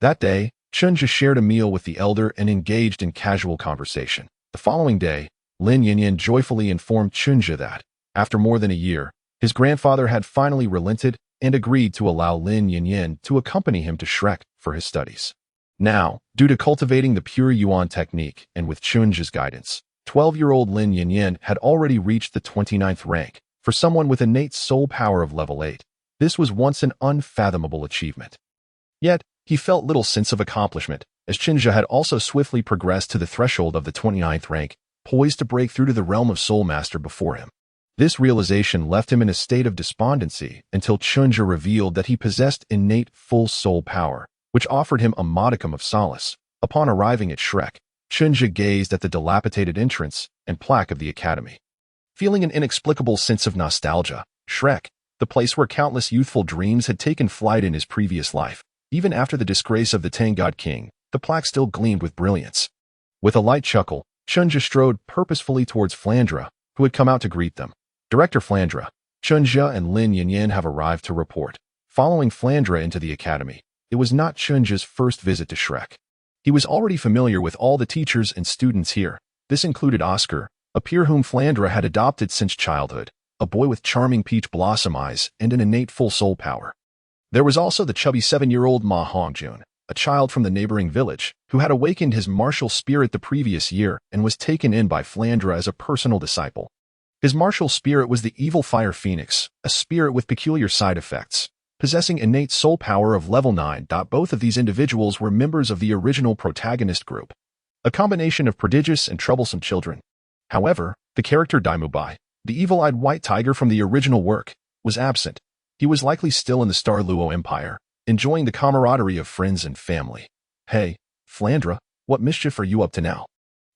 That day, Chen Zhe shared a meal with the elder and engaged in casual conversation. The following day, Lin Yinyong joyfully informed Chen Zhe that, after more than a year, his grandfather had finally relented and agreed to allow Lin Yinyong to accompany him to Shrek for his studies. Now, due to cultivating the pure Yuan technique and with Chen Zhe's guidance, 12-year-old Lin Yinyong had already reached the 29th rank. For someone with innate soul power of level 8, this was once an unfathomable achievement. Yet, he felt little sense of accomplishment, as Chen Zhe had also swiftly progressed to the threshold of the 29th rank, poised to break through to the realm of Soul Master before him. This realization left him in a state of despondency until Chen Zhe revealed that he possessed innate full soul power, which offered him a modicum of solace. Upon arriving at Shrek, Chen Zhe gazed at the dilapidated entrance and plaque of the academy. Feeling an inexplicable sense of nostalgia, Shrek, the place where countless youthful dreams had taken flight in his previous life, even after the disgrace of the Tangen King, the plaque still gleamed with brilliance. With a light chuckle, Chen Zhe strode purposefully towards Flandra, who had come out to greet them. Director Flandra, Chen Zhe and Lin Yinyong have arrived to report. Following Flandre into the academy, it was not Chen Zhe's first visit to Shrek. He was already familiar with all the teachers and students here. This included Oscar, a peer whom Flandre had adopted since childhood, a boy with charming peach blossom eyes and an innate full soul power. There was also the chubby 7-year-old Ma Hongjun, a child from the neighboring village, who had awakened his martial spirit the previous year and was taken in by Flandre as a personal disciple. His martial spirit was the evil fire phoenix, a spirit with peculiar side effects, possessing innate soul power of level 9. Both of these individuals were members of the original protagonist group, a combination of prodigious and troublesome children. However, the character Daimubai, the evil-eyed white tiger from the original work, was absent. He was likely still in the Star Luo Empire, enjoying the camaraderie of friends and family. Hey, Flandre, what mischief are you up to now?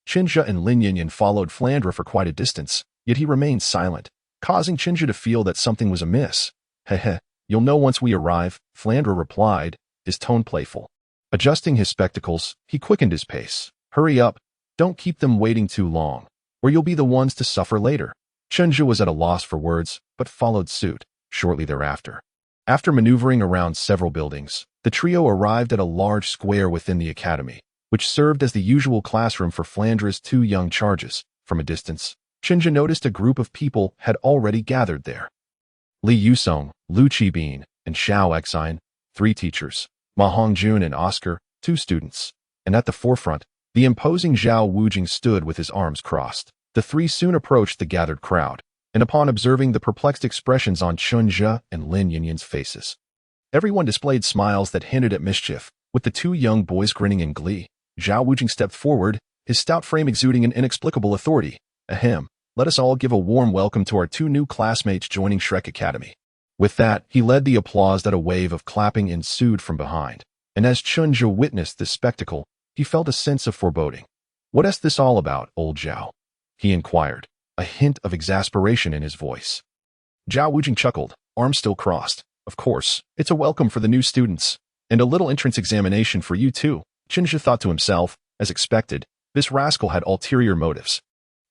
Chen Zhe and Lin Yinyong followed Flandre for quite a distance, yet he remained silent, causing Chen Zhe to feel that something was amiss. Heh, you'll know once we arrive, Flandre replied, his tone playful. Adjusting his spectacles, he quickened his pace. Hurry up, don't keep them waiting too long, or you'll be the ones to suffer later. Chen Zhe was at a loss for words, but followed suit shortly thereafter. After maneuvering around several buildings, the trio arrived at a large square within the academy, which served as the usual classroom for Flandre's 2 young charges. From a distance, Chen Zhe noticed a group of people had already gathered there. Li Yusong, Lu Qibin, and Xiao Exine, 3 teachers, Ma Hongjun and Oscar, 2 students, and at the forefront, the imposing Zhao Wujing stood with his arms crossed. The 3 soon approached the gathered crowd, and upon observing the perplexed expressions on Chen Zhe and Lin Yinyong's faces, everyone displayed smiles that hinted at mischief. With the 2 young boys grinning in glee, Zhao Wujing stepped forward, his stout frame exuding an inexplicable authority. Ahem, let us all give a warm welcome to our 2 new classmates joining Shrek Academy. With that, he led the applause that a wave of clapping ensued from behind, and as Chen Zhe witnessed this spectacle, he felt a sense of foreboding. What is this all about, old Zhao? He inquired, a hint of exasperation in his voice. Zhao Wujing chuckled, arms still crossed. Of course, it's a welcome for the new students, and a little entrance examination for you too. Chen Zhe thought to himself, as expected, this rascal had ulterior motives.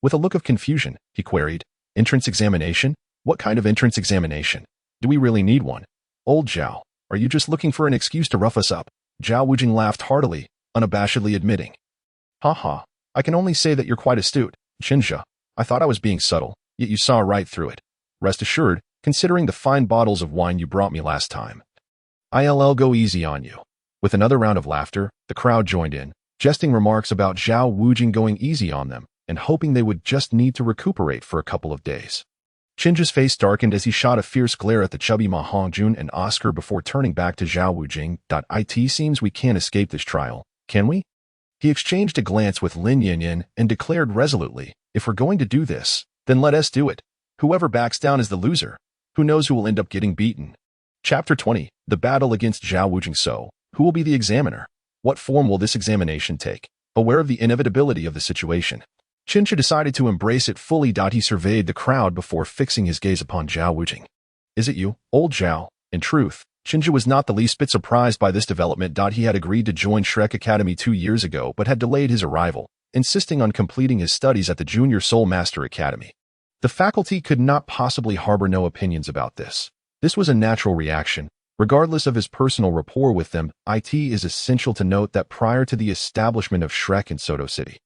With a look of confusion, he queried, entrance examination? What kind of entrance examination? Do we really need one? Old Zhao, are you just looking for an excuse to rough us up? Zhao Wujing laughed heartily, unabashedly admitting. Ha, I can only say that you're quite astute, Chen Zhe. I thought I was being subtle, yet you saw right through it. Rest assured, considering the fine bottles of wine you brought me last time, I'll go easy on you. With another round of laughter, the crowd joined in, jesting remarks about Zhao Wujing going easy on them and hoping they would just need to recuperate for a couple of days. Chen Zhe's face darkened as he shot a fierce glare at the chubby Ma Hongjun and Oscar before turning back to Zhao Wujing. It seems we can't escape this trial, can we? He exchanged a glance with Lin Yinyong and declared resolutely, if we're going to do this, then let us do it. Whoever backs down is the loser. Who knows who will end up getting beaten? Chapter 20, The Battle Against Zhao Wujing. So, who will be the examiner? What form will this examination take? Aware of the inevitability of the situation, Chen Zhe decided to embrace it fully. He surveyed the crowd before fixing his gaze upon Zhao Wujing. Is it you, old Zhao? In truth, Chen Zhe was not the least bit surprised by this development. He had agreed to join Shrek Academy 2 years ago but had delayed his arrival, insisting on completing his studies at the Junior Soul Master Academy. The faculty could not possibly harbor no opinions about this. This was a natural reaction. Regardless of his personal rapport with them, it is essential to note that prior to the establishment of Shrek in Soto City,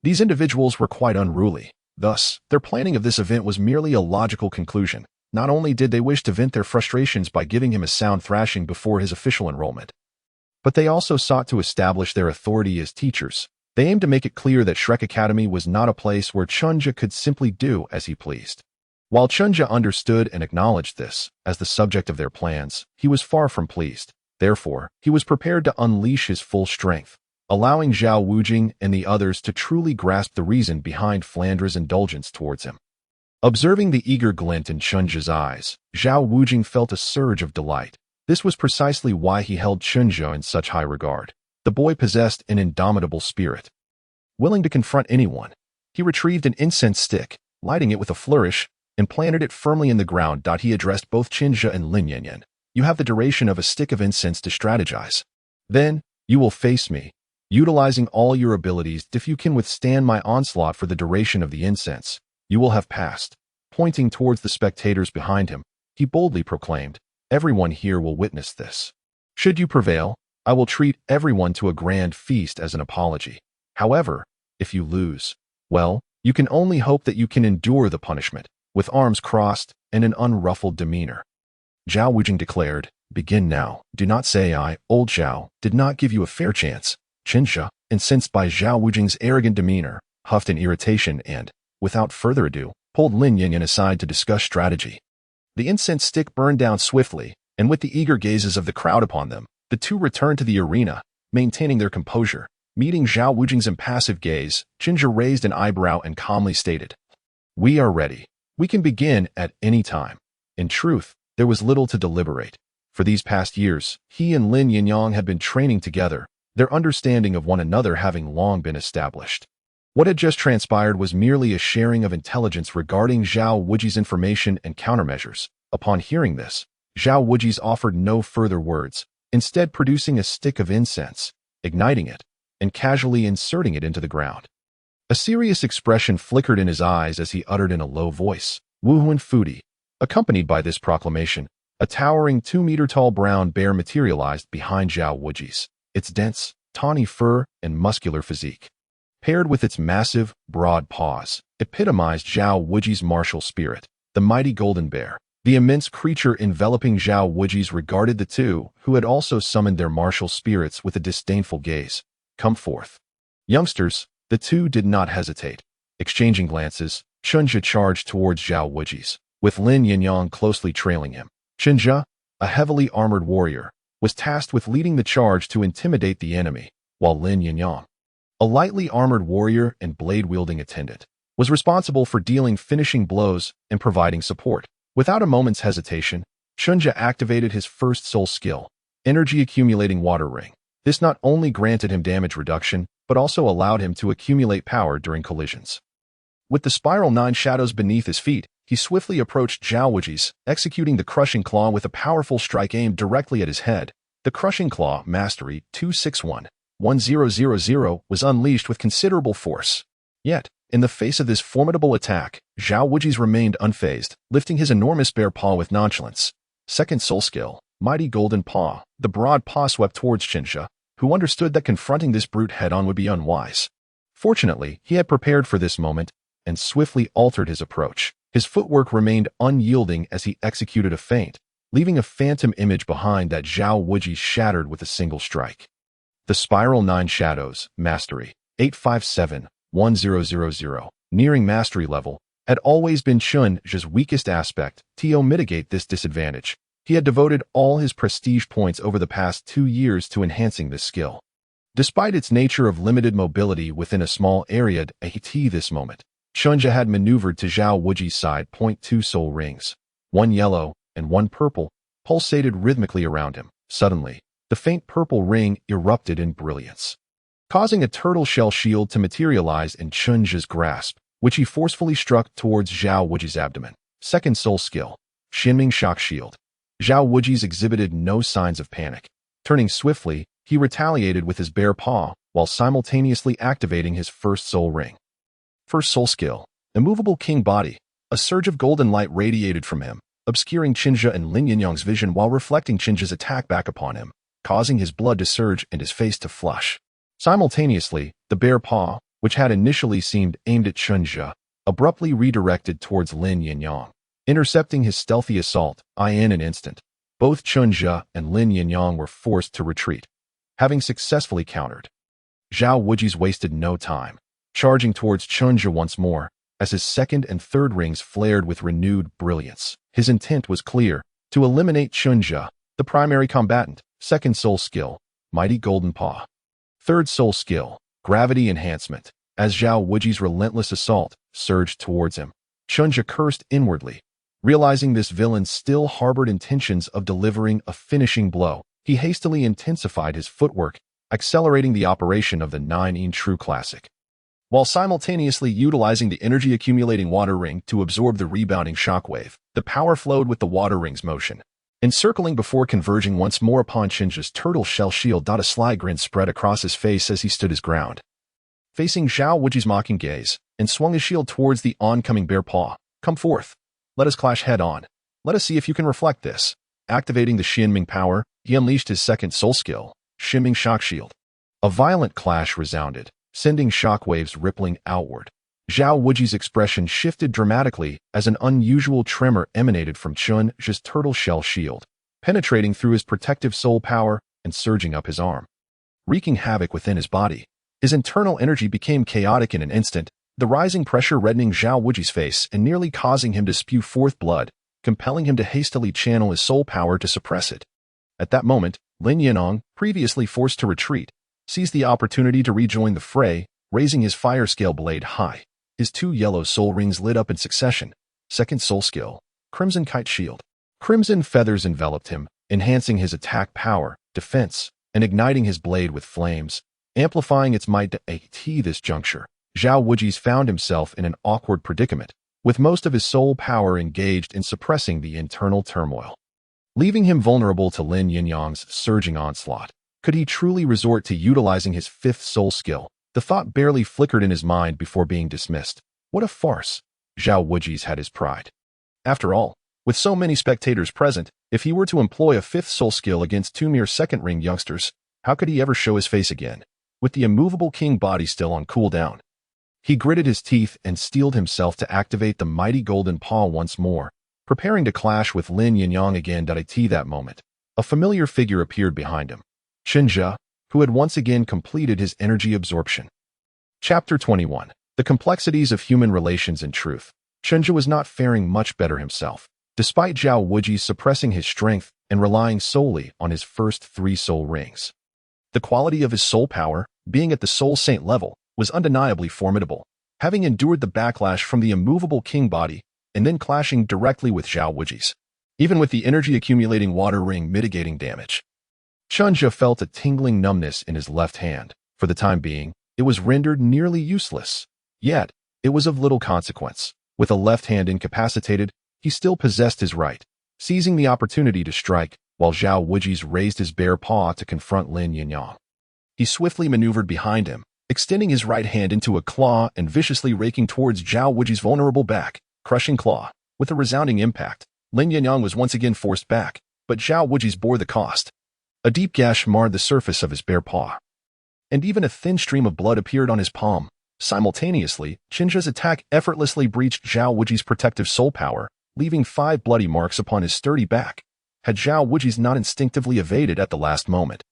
these individuals were quite unruly. Thus, their planning of this event was merely a logical conclusion. Not only did they wish to vent their frustrations by giving him a sound thrashing before his official enrollment, but they also sought to establish their authority as teachers. They aimed to make it clear that Shrek Academy was not a place where Chen Zhe could simply do as he pleased. While Chen Zhe understood and acknowledged this as the subject of their plans, he was far from pleased. Therefore, he was prepared to unleash his full strength, allowing Zhao Wujing and the others to truly grasp the reason behind Flandre's indulgence towards him. Observing the eager glint in Chen Zhe's eyes, Zhao Wujing felt a surge of delight. This was precisely why he held Chen Zhe in such high regard. The boy possessed an indomitable spirit, willing to confront anyone. He retrieved an incense stick, lighting it with a flourish, and planted it firmly in the ground. He addressed both Chen Zhe and Lin Yinyong. You have the duration of a stick of incense to strategize. Then, you will face me, utilizing all your abilities. If you can withstand my onslaught for the duration of the incense, you will have passed. Pointing towards the spectators behind him, he boldly proclaimed, "Everyone here will witness this. Should you prevail, I will treat everyone to a grand feast as an apology. However, if you lose, well, you can only hope that you can endure the punishment, with arms crossed and an unruffled demeanor." Zhao Wujing declared, "Begin now. Do not say I, old Zhao, did not give you a fair chance." Chen Zhe, incensed by Zhao Wujing's arrogant demeanor, huffed in irritation and, without further ado, pulled Lin Yinyong aside to discuss strategy. The incense stick burned down swiftly, and with the eager gazes of the crowd upon them, the two returned to the arena, maintaining their composure. Meeting Zhao Wujing's impassive gaze, Chen Zhe raised an eyebrow and calmly stated, "We are ready. We can begin at any time." In truth, there was little to deliberate. For these past years, he and Lin Yinyong had been training together, their understanding of one another having long been established. What had just transpired was merely a sharing of intelligence regarding Zhao Wujing's information and countermeasures. Upon hearing this, Zhao Wujing offered no further words, instead producing a stick of incense, igniting it, and casually inserting it into the ground. A serious expression flickered in his eyes as he uttered in a low voice, "Wuhuan Fudi." Accompanied by this proclamation, a towering 2-meter-tall brown bear materialized behind Zhao Wujing. Its dense, tawny fur and muscular physique, paired with its massive, broad paws, epitomized Zhao Wujing's martial spirit. The mighty golden bear, the immense creature enveloping Zhao Wujing, regarded the two, who had also summoned their martial spirits, with a disdainful gaze. "Come forth." "Youngsters," the two did not hesitate. Exchanging glances, Chen Zhe charged towards Zhao Wujing, with Lin Yinyong closely trailing him. Chen Zhe, a heavily armored warrior, was tasked with leading the charge to intimidate the enemy, while Lin Yinyong, a lightly armored warrior and blade-wielding attendant, was responsible for dealing finishing blows and providing support. Without a moment's hesitation, Chen Zhe activated his first soul skill, Energy Accumulating Water Ring. This not only granted him damage reduction, but also allowed him to accumulate power during collisions. With the spiral 9 shadows beneath his feet, he swiftly approached Zhao Wujing, executing the Crushing Claw with a powerful strike aimed directly at his head. The Crushing Claw, Mastery 261-1000, was unleashed with considerable force. Yet, in the face of this formidable attack, Zhao Wujing remained unfazed, lifting his enormous bare paw with nonchalance. Second soul skill, Mighty Golden Paw. The broad paw swept towards Chen Zhe, who understood that confronting this brute head-on would be unwise. Fortunately, he had prepared for this moment and swiftly altered his approach. His footwork remained unyielding as he executed a feint, leaving a phantom image behind that Zhao Wujing shattered with a single strike. The Spiral 9 Shadows, Mastery 857-1000, nearing mastery level, had always been Chen Zhe's weakest aspect. To mitigate this disadvantage, he had devoted all his prestige points over the past 2 years to enhancing this skill. Despite its nature of limited mobility within a small area at this moment, Chen Zhe had maneuvered to Zhao Wujing's side. 2 soul rings, one yellow and one purple, pulsated rhythmically around him. Suddenly, the faint purple ring erupted in brilliance, causing a turtle shell shield to materialize in Chen Zhe's grasp, which he forcefully struck towards Zhao Wujing's abdomen. Second soul skill, Xuanming Shock Shield. Zhao Wujing exhibited no signs of panic. Turning swiftly, he retaliated with his bare paw, while simultaneously activating his first soul ring. First soul skill, Immovable King Body. A surge of golden light radiated from him, obscuring Chen Zhe and Lin Yinyong's vision while reflecting Chen Zhe's attack back upon him, causing his blood to surge and his face to flush. Simultaneously, the bare paw, which had initially seemed aimed at Chen Zhe, abruptly redirected towards Lin Yinyong, intercepting his stealthy assault. In an instant, both Chen Zhe and Lin Yinyong were forced to retreat, having successfully countered. Zhao Wujing wasted no time, charging towards Chen Zhe once more, as his second and third rings flared with renewed brilliance. His intent was clear, to eliminate Chen Zhe, the primary combatant. Second soul skill, Mighty Golden Paw. Third soul skill, Gravity Enhancement. As Zhao Wujing's relentless assault surged towards him, Chen Zhe cursed inwardly. Realizing this villain still harbored intentions of delivering a finishing blow, he hastily intensified his footwork, accelerating the operation of the 9 True Classic, while simultaneously utilizing the Energy Accumulating Water Ring to absorb the rebounding shockwave. The power flowed with the water ring's motion, encircling before converging once more upon Chen Zhe's turtle shell shield. A sly grin spread across his face as he stood his ground, facing Zhao Wujing's mocking gaze, and swung his shield towards the oncoming bare paw. "Come forth." Let us clash head-on. Let us see if you can reflect this. Activating the Xuanming power, he unleashed his second soul skill, Xuanming Shock Shield. A violent clash resounded, sending shockwaves rippling outward. Zhao Wuji's expression shifted dramatically as an unusual tremor emanated from Chen Zhe's turtle shell shield, penetrating through his protective soul power and surging up his arm, wreaking havoc within his body. His internal energy became chaotic in an instant, the rising pressure reddening Zhao Wuji's face and nearly causing him to spew forth blood, compelling him to hastily channel his soul power to suppress it. At that moment, Lin Yinyong, previously forced to retreat, seized the opportunity to rejoin the fray, raising his fire scale blade high. His two yellow soul rings lit up in succession. Second soul skill, Crimson Kite Shield. Crimson feathers enveloped him, enhancing his attack power, defense, and igniting his blade with flames, amplifying its might to at this juncture. Zhao Wuji's found himself in an awkward predicament, with most of his soul power engaged in suppressing the internal turmoil, leaving him vulnerable to Lin Yinyong's surging onslaught. Could he truly resort to utilizing his fifth soul skill? The thought barely flickered in his mind before being dismissed. What a farce! Zhao Wuji's had his pride. After all, with so many spectators present, if he were to employ a fifth soul skill against two mere second-ring youngsters, how could he ever show his face again? With the immovable king body still on cooldown, he gritted his teeth and steeled himself to activate the mighty golden paw once more, preparing to clash with Lin Yinyong again. At that moment, a familiar figure appeared behind him. Chen Zhe, who had once again completed his energy absorption. Chapter 21. The Complexities of Human Relations in Truth. Chen Zhe was not faring much better himself, despite Zhao Wuji suppressing his strength and relying solely on his first 3 soul rings. The quality of his soul power, being at the soul saint level, was undeniably formidable, having endured the backlash from the immovable king body and then clashing directly with Zhao Wuji's, even with the energy accumulating water ring mitigating damage. Chen Zhe felt a tingling numbness in his left hand. For the time being, it was rendered nearly useless. Yet, it was of little consequence. With a left hand incapacitated, he still possessed his right, seizing the opportunity to strike, while Zhao Wuji's raised his bare paw to confront Lin Yinyong. He swiftly maneuvered behind him, extending his right hand into a claw and viciously raking towards Zhao Wuji's vulnerable back, crushing claw. With a resounding impact, Lin Yinyong was once again forced back, but Zhao Wuji's bore the cost. A deep gash marred the surface of his bare paw, and even a thin stream of blood appeared on his palm. Simultaneously, Chen Zhe's attack effortlessly breached Zhao Wuji's protective soul power, leaving 5 bloody marks upon his sturdy back. Had Zhao Wuji's not instinctively evaded at the last moment,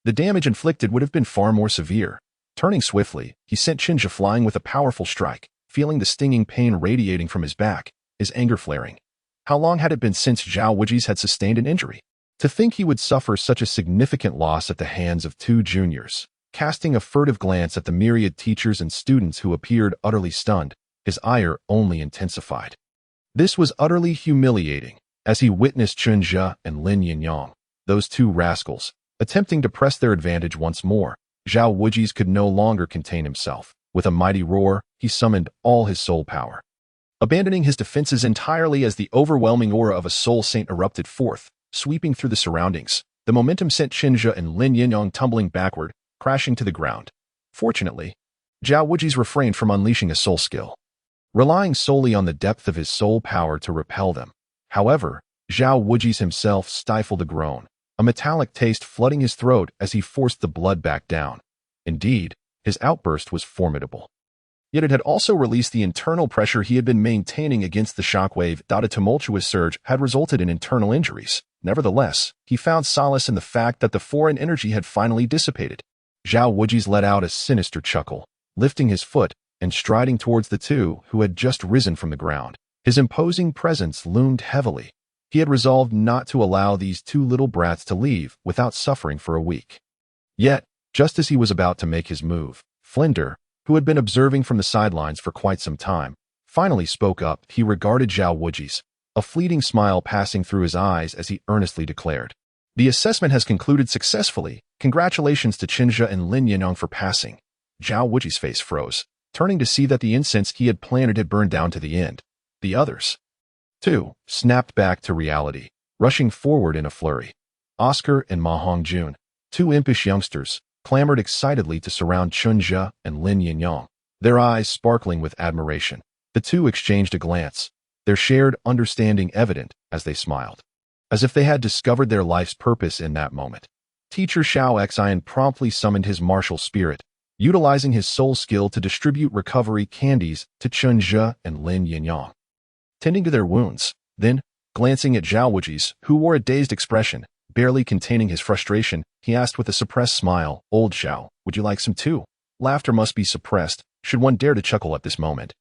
the damage inflicted would have been far more severe. Turning swiftly, he sent Chen Zhe flying with a powerful strike, feeling the stinging pain radiating from his back, his anger flaring. How long had it been since Zhao Wuji's had sustained an injury? To think he would suffer such a significant loss at the hands of 2 juniors. Casting a furtive glance at the myriad teachers and students who appeared utterly stunned, his ire only intensified. This was utterly humiliating, as he witnessed Chen Zhe and Lin Yinyong, those 2 rascals, attempting to press their advantage once more. Zhao Wuji's could no longer contain himself. With a mighty roar, he summoned all his soul power, abandoning his defenses entirely as the overwhelming aura of a soul saint erupted forth, sweeping through the surroundings. The momentum sent Chen Zhe and Lin Yinyong tumbling backward, crashing to the ground. Fortunately, Zhao Wuji's refrained from unleashing a soul skill, relying solely on the depth of his soul power to repel them. However, Zhao Wuji's himself stifled a groan, a metallic taste flooding his throat as he forced the blood back down. Indeed, his outburst was formidable. Yet it had also released the internal pressure he had been maintaining against the shockwave. A tumultuous surge had resulted in internal injuries. Nevertheless, he found solace in the fact that the foreign energy had finally dissipated. Zhao Wuji's let out a sinister chuckle, lifting his foot and striding towards the 2 who had just risen from the ground. His imposing presence loomed heavily. He had resolved not to allow these 2 little brats to leave without suffering for a week. Yet, just as he was about to make his move, Flender, who had been observing from the sidelines for quite some time, finally spoke up. He regarded Zhao Wuji's, a fleeting smile passing through his eyes as he earnestly declared, "The assessment has concluded successfully. Congratulations to Chen Zhe and Lin Yinyong for passing." Zhao Wuji's face froze, turning to see that the incense he had planted had burned down to the end. The others, too, snapped back to reality, rushing forward in a flurry. Oscar and Ma Hongjun, 2 impish youngsters, clamored excitedly to surround Chen Zhe and Lin Yinyong, their eyes sparkling with admiration. The 2 exchanged a glance, their shared understanding evident as they smiled, as if they had discovered their life's purpose in that moment. Teacher Xiaoxian promptly summoned his martial spirit, utilizing his soul skill to distribute recovery candies to Chen Zhe and Lin Yinyong, tending to their wounds. Then, glancing at Zhao Wuji's, who wore a dazed expression, barely containing his frustration, he asked with a suppressed smile, "Old Zhao, would you like some too?" Laughter must be suppressed, should one dare to chuckle at this moment.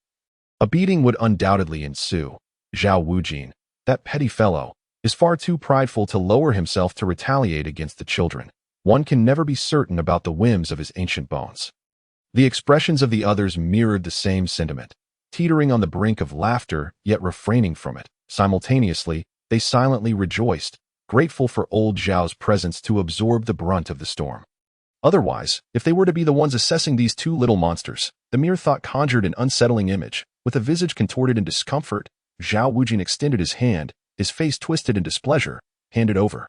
A beating would undoubtedly ensue. Zhao Wujin, that petty fellow, is far too prideful to lower himself to retaliate against the children. One can never be certain about the whims of his ancient bones. The expressions of the others mirrored the same sentiment, teetering on the brink of laughter, yet refraining from it. Simultaneously, they silently rejoiced, grateful for old Zhao's presence to absorb the brunt of the storm. Otherwise, if they were to be the ones assessing these two little monsters, the mere thought conjured an unsettling image. With a visage contorted in discomfort, Zhao Wujin extended his hand, his face twisted in displeasure, handed over.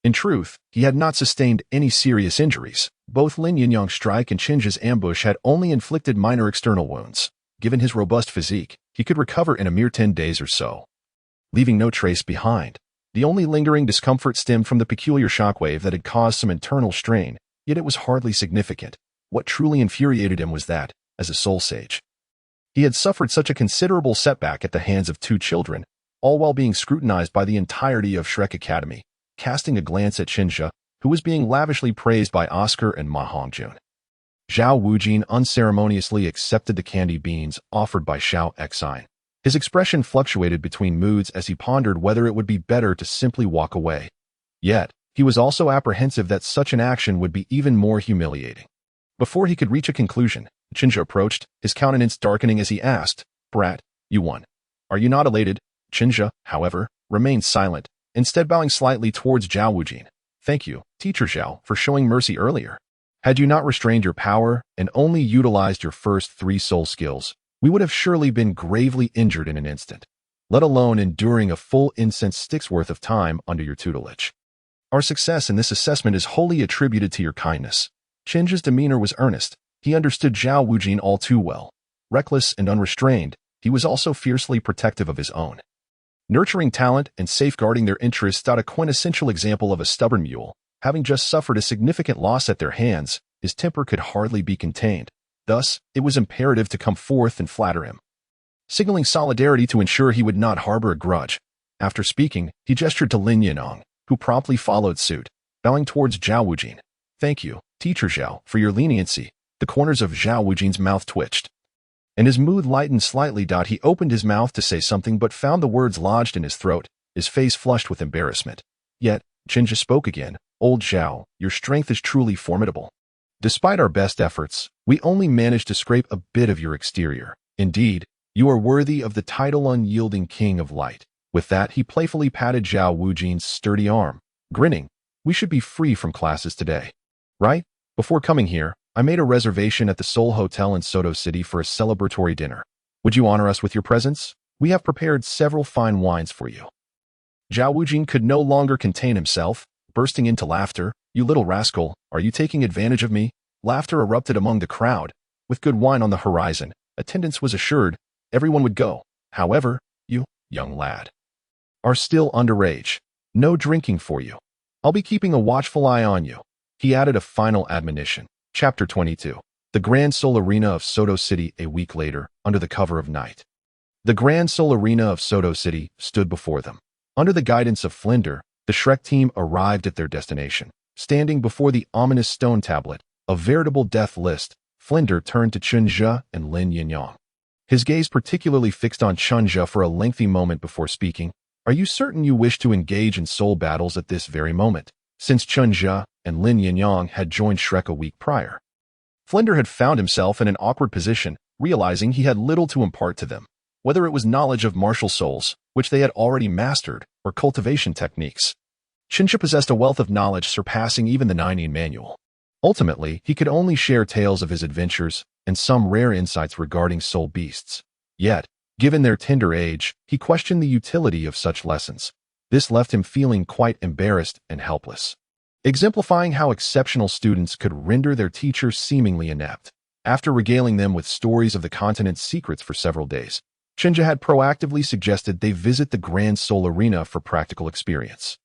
In truth, he had not sustained any serious injuries. Both Lin Yinyong's strike and Chen Zhe's ambush had only inflicted minor external wounds. Given his robust physique, he could recover in a mere 10 days or so, leaving no trace behind. The only lingering discomfort stemmed from the peculiar shockwave that had caused some internal strain, yet it was hardly significant. What truly infuriated him was that, as a soul sage, he had suffered such a considerable setback at the hands of two children, all while being scrutinized by the entirety of Shrek Academy. Casting a glance at Chen Zhe, who was being lavishly praised by Oscar and Ma Hongjun, Zhao Wujin unceremoniously accepted the candy beans offered by Xiaoxian. His expression fluctuated between moods as he pondered whether it would be better to simply walk away. Yet, he was also apprehensive that such an action would be even more humiliating. Before he could reach a conclusion, Chen Zhe approached, his countenance darkening as he asked, "Brat, you won. Are you not elated?" Chen Zhe, however, remained silent, instead bowing slightly towards Zhao Wujin. "Thank you, Teacher Zhao, for showing mercy earlier. Had you not restrained your power and only utilized your first 3 soul skills, we would have surely been gravely injured in an instant, let alone enduring a full incense stick's worth of time under your tutelage. Our success in this assessment is wholly attributed to your kindness." Chen Zhe's demeanor was earnest. He understood Zhao Wujin all too well. Reckless and unrestrained, he was also fiercely protective of his own. Nurturing talent and safeguarding their interests, a quintessential example of a stubborn mule. Having just suffered a significant loss at their hands, his temper could hardly be contained. Thus, it was imperative to come forth and flatter him, signaling solidarity to ensure he would not harbor a grudge. After speaking, he gestured to Lin Yinyong, who promptly followed suit, bowing towards Zhao Wujin. "Thank you, Teacher Zhao, for your leniency." The corners of Zhao Wujin's mouth twitched, and his mood lightened slightly. He opened his mouth to say something but found the words lodged in his throat, his face flushed with embarrassment. Yet, Chen Zhe spoke again. "Old Zhao, your strength is truly formidable. Despite our best efforts, we only managed to scrape a bit of your exterior. Indeed, you are worthy of the title unyielding King of Light." With that, he playfully patted Zhao Wujin's sturdy arm, grinning. "We should be free from classes today, right? Before coming here, I made a reservation at the Seoul Hotel in Soto City for a celebratory dinner. Would you honor us with your presence? We have prepared several fine wines for you." Zhao Wujin could no longer contain himself, bursting into laughter. "You little rascal, are you taking advantage of me?" Laughter erupted among the crowd. With good wine on the horizon, attendance was assured. Everyone would go. However, you, young lad, are still underage. No drinking for you. I'll be keeping a watchful eye on you." He added a final admonition. Chapter 22. The Grand Seoul Arena of Soto City. A week later, under the cover of night, the Grand Seoul Arena of Soto City stood before them. Under the guidance of Flender, the Shrek team arrived at their destination. Standing before the ominous stone tablet, a veritable death list, Flender turned to Chen Zhe and Lin Yinyong, his gaze particularly fixed on Chen Zhe for a lengthy moment before speaking. "Are you certain you wish to engage in soul battles at this very moment?" Since Chen Zhe and Lin Yinyong had joined Shrek a week prior, Flender had found himself in an awkward position, realizing he had little to impart to them, whether it was knowledge of martial souls, which they had already mastered, or cultivation techniques. Chen Zhe possessed a wealth of knowledge surpassing even the Nineteen manual. Ultimately, he could only share tales of his adventures and some rare insights regarding soul beasts. Yet, given their tender age, he questioned the utility of such lessons. This left him feeling quite embarrassed and helpless, exemplifying how exceptional students could render their teachers seemingly inept. After regaling them with stories of the continent's secrets for several days, Chen Zhe had proactively suggested they visit the Grand Soul Arena for practical experience.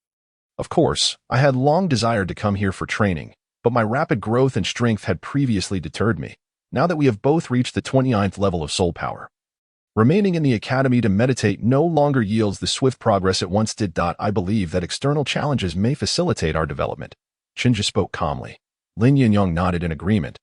Of course, I had long desired to come here for training, but my rapid growth and strength had previously deterred me, now that we have both reached the 29th level of soul power. Remaining in the academy to meditate no longer yields the swift progress it once did. I believe that external challenges may facilitate our development. Chen Zhe spoke calmly. Lin Yinyong nodded in agreement.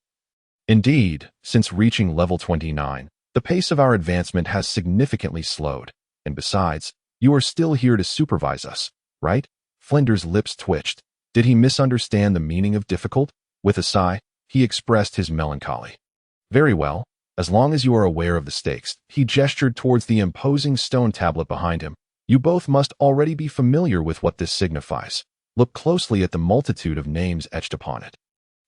Indeed, since reaching level 29, the pace of our advancement has significantly slowed, and besides, you are still here to supervise us, right? Flender's lips twitched. Did he misunderstand the meaning of difficult? With a sigh, he expressed his melancholy. Very well, as long as you are aware of the stakes. He gestured towards the imposing stone tablet behind him. You both must already be familiar with what this signifies. Look closely at the multitude of names etched upon it.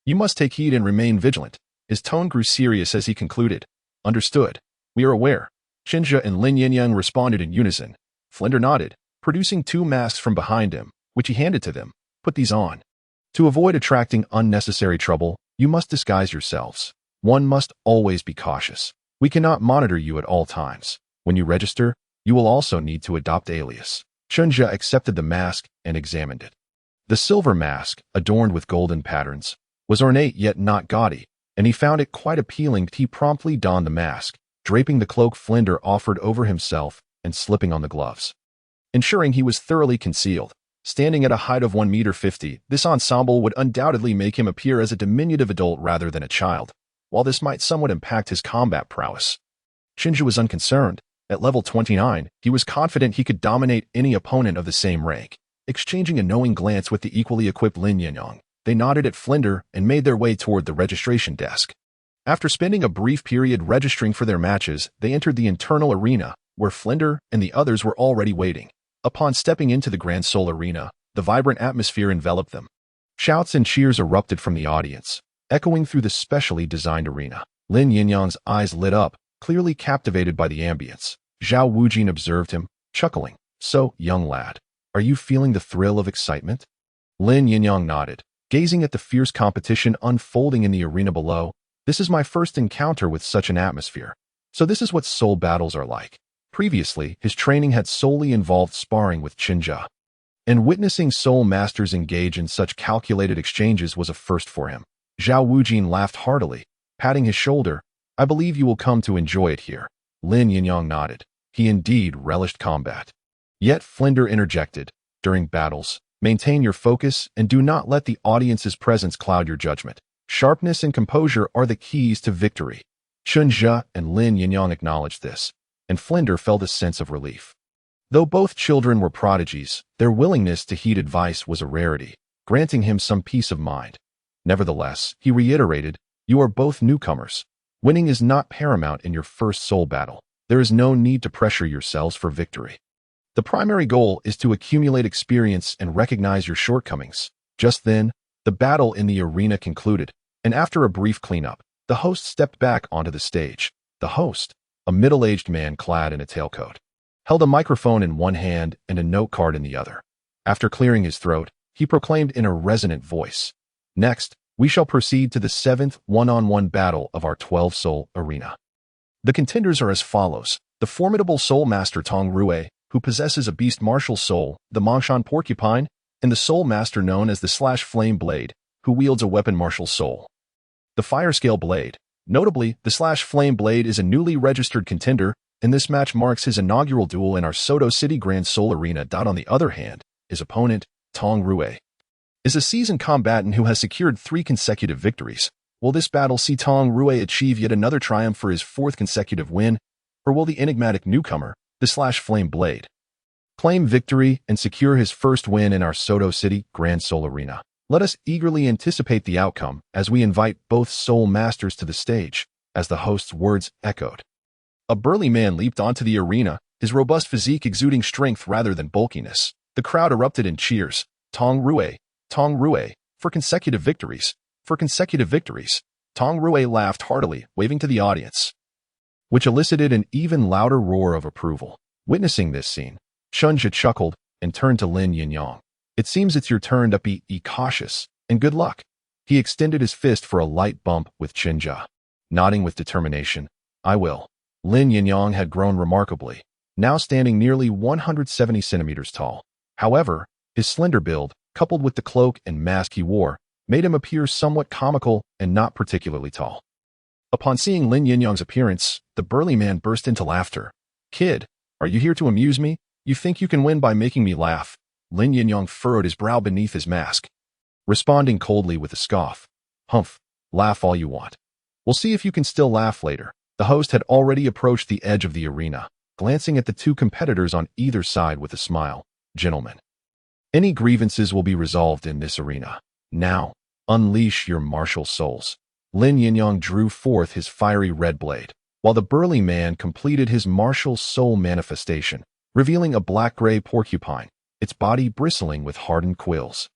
You must take heed and remain vigilant. His tone grew serious as he concluded. Understood. We are aware. Chen Zhe and Lin Yinyong responded in unison. Flender nodded, producing 2 masks from behind him, which he handed to them. Put these on. To avoid attracting unnecessary trouble, you must disguise yourselves. One must always be cautious. We cannot monitor you at all times. When you register, you will also need to adopt alias. Chen Zhe accepted the mask and examined it. The silver mask, adorned with golden patterns, was ornate yet not gaudy, and he found it quite appealing. He promptly donned the mask, draping the cloak Flender offered over himself and slipping on the gloves. Ensuring he was thoroughly concealed, standing at a height of 1.50 meters, this ensemble would undoubtedly make him appear as a diminutive adult rather than a child, while this might somewhat impact his combat prowess. Chen Zhe was unconcerned. At level 29, he was confident he could dominate any opponent of the same rank. Exchanging a knowing glance with the equally equipped Lin Yinyong, they nodded at Flender and made their way toward the registration desk. After spending a brief period registering for their matches, they entered the internal arena, where Flender and the others were already waiting. Upon stepping into the Grand Soul Arena, the vibrant atmosphere enveloped them. Shouts and cheers erupted from the audience, echoing through the specially designed arena. Lin Yinyong's eyes lit up, clearly captivated by the ambience. Zhao Wujin observed him, chuckling. So, young lad, are you feeling the thrill of excitement? Lin Yinyong nodded, gazing at the fierce competition unfolding in the arena below. This is my first encounter with such an atmosphere. So this is what soul battles are like. Previously, his training had solely involved sparring with Chen Zhe, and witnessing soul masters engage in such calculated exchanges was a first for him. Zhao Wujin laughed heartily, patting his shoulder. I believe you will come to enjoy it here. Lin Yinyong nodded. He indeed relished combat. Yet Flender interjected, during battles, maintain your focus and do not let the audience's presence cloud your judgment. Sharpness and composure are the keys to victory. Chen Zhe and Lin Yinyong acknowledged this, and Flender felt a sense of relief. Though both children were prodigies, their willingness to heed advice was a rarity, granting him some peace of mind. Nevertheless, he reiterated, you are both newcomers. Winning is not paramount in your first soul battle. There is no need to pressure yourselves for victory. The primary goal is to accumulate experience and recognize your shortcomings. Just then, the battle in the arena concluded, and after a brief cleanup, the host stepped back onto the stage. The host, a middle-aged man clad in a tailcoat, held a microphone in one hand and a note card in the other. After clearing his throat, he proclaimed in a resonant voice, next, we shall proceed to the 7th one-on-one battle of our 12-soul arena. The contenders are as follows. The formidable soul master Tong Rue, who possesses a beast martial soul, the Mongshan Porcupine, and the soul master known as the Flame Blade, who wields a weapon martial soul. The Fire Scale Blade. Notably, the Flame Blade is a newly registered contender, and this match marks his inaugural duel in our Soto City Grand Soul Arena. On the other hand, his opponent, Tong Rue, is a seasoned combatant who has secured 3 consecutive victories. Will this battle see Tong Rue achieve yet another triumph for his 4th consecutive win, or will the enigmatic newcomer, the Flame Blade, claim victory and secure his first win in our Soto City Grand Soul Arena? Let us eagerly anticipate the outcome as we invite both soul masters to the stage. As the host's words echoed, a burly man leaped onto the arena, his robust physique exuding strength rather than bulkiness. The crowd erupted in cheers. Tong Rue, for consecutive victories, for consecutive victories. Tong Rue laughed heartily, waving to the audience, which elicited an even louder roar of approval. Witnessing this scene, Chen Zhe chuckled and turned to Lin Yinyong. It seems it's your turn to be cautious, and good luck. He extended his fist for a light bump with Chen Zhe. Nodding with determination, I will. Lin Yinyong had grown remarkably, now standing nearly 170 centimeters tall. However, his slender build, coupled with the cloak and mask he wore, made him appear somewhat comical and not particularly tall. Upon seeing Lin Yinyong's appearance, the burly man burst into laughter. "Kid, are you here to amuse me? You think you can win by making me laugh?" Lin Yinyong furrowed his brow beneath his mask, responding coldly with a scoff. "Humph, laugh all you want. We'll see if you can still laugh later." The host had already approached the edge of the arena, glancing at the two competitors on either side with a smile. "Gentlemen, any grievances will be resolved in this arena. Now, unleash your martial souls." Lin Yinyong drew forth his fiery red blade, while the burly man completed his martial soul manifestation, revealing a black-gray porcupine, its body bristling with hardened quills.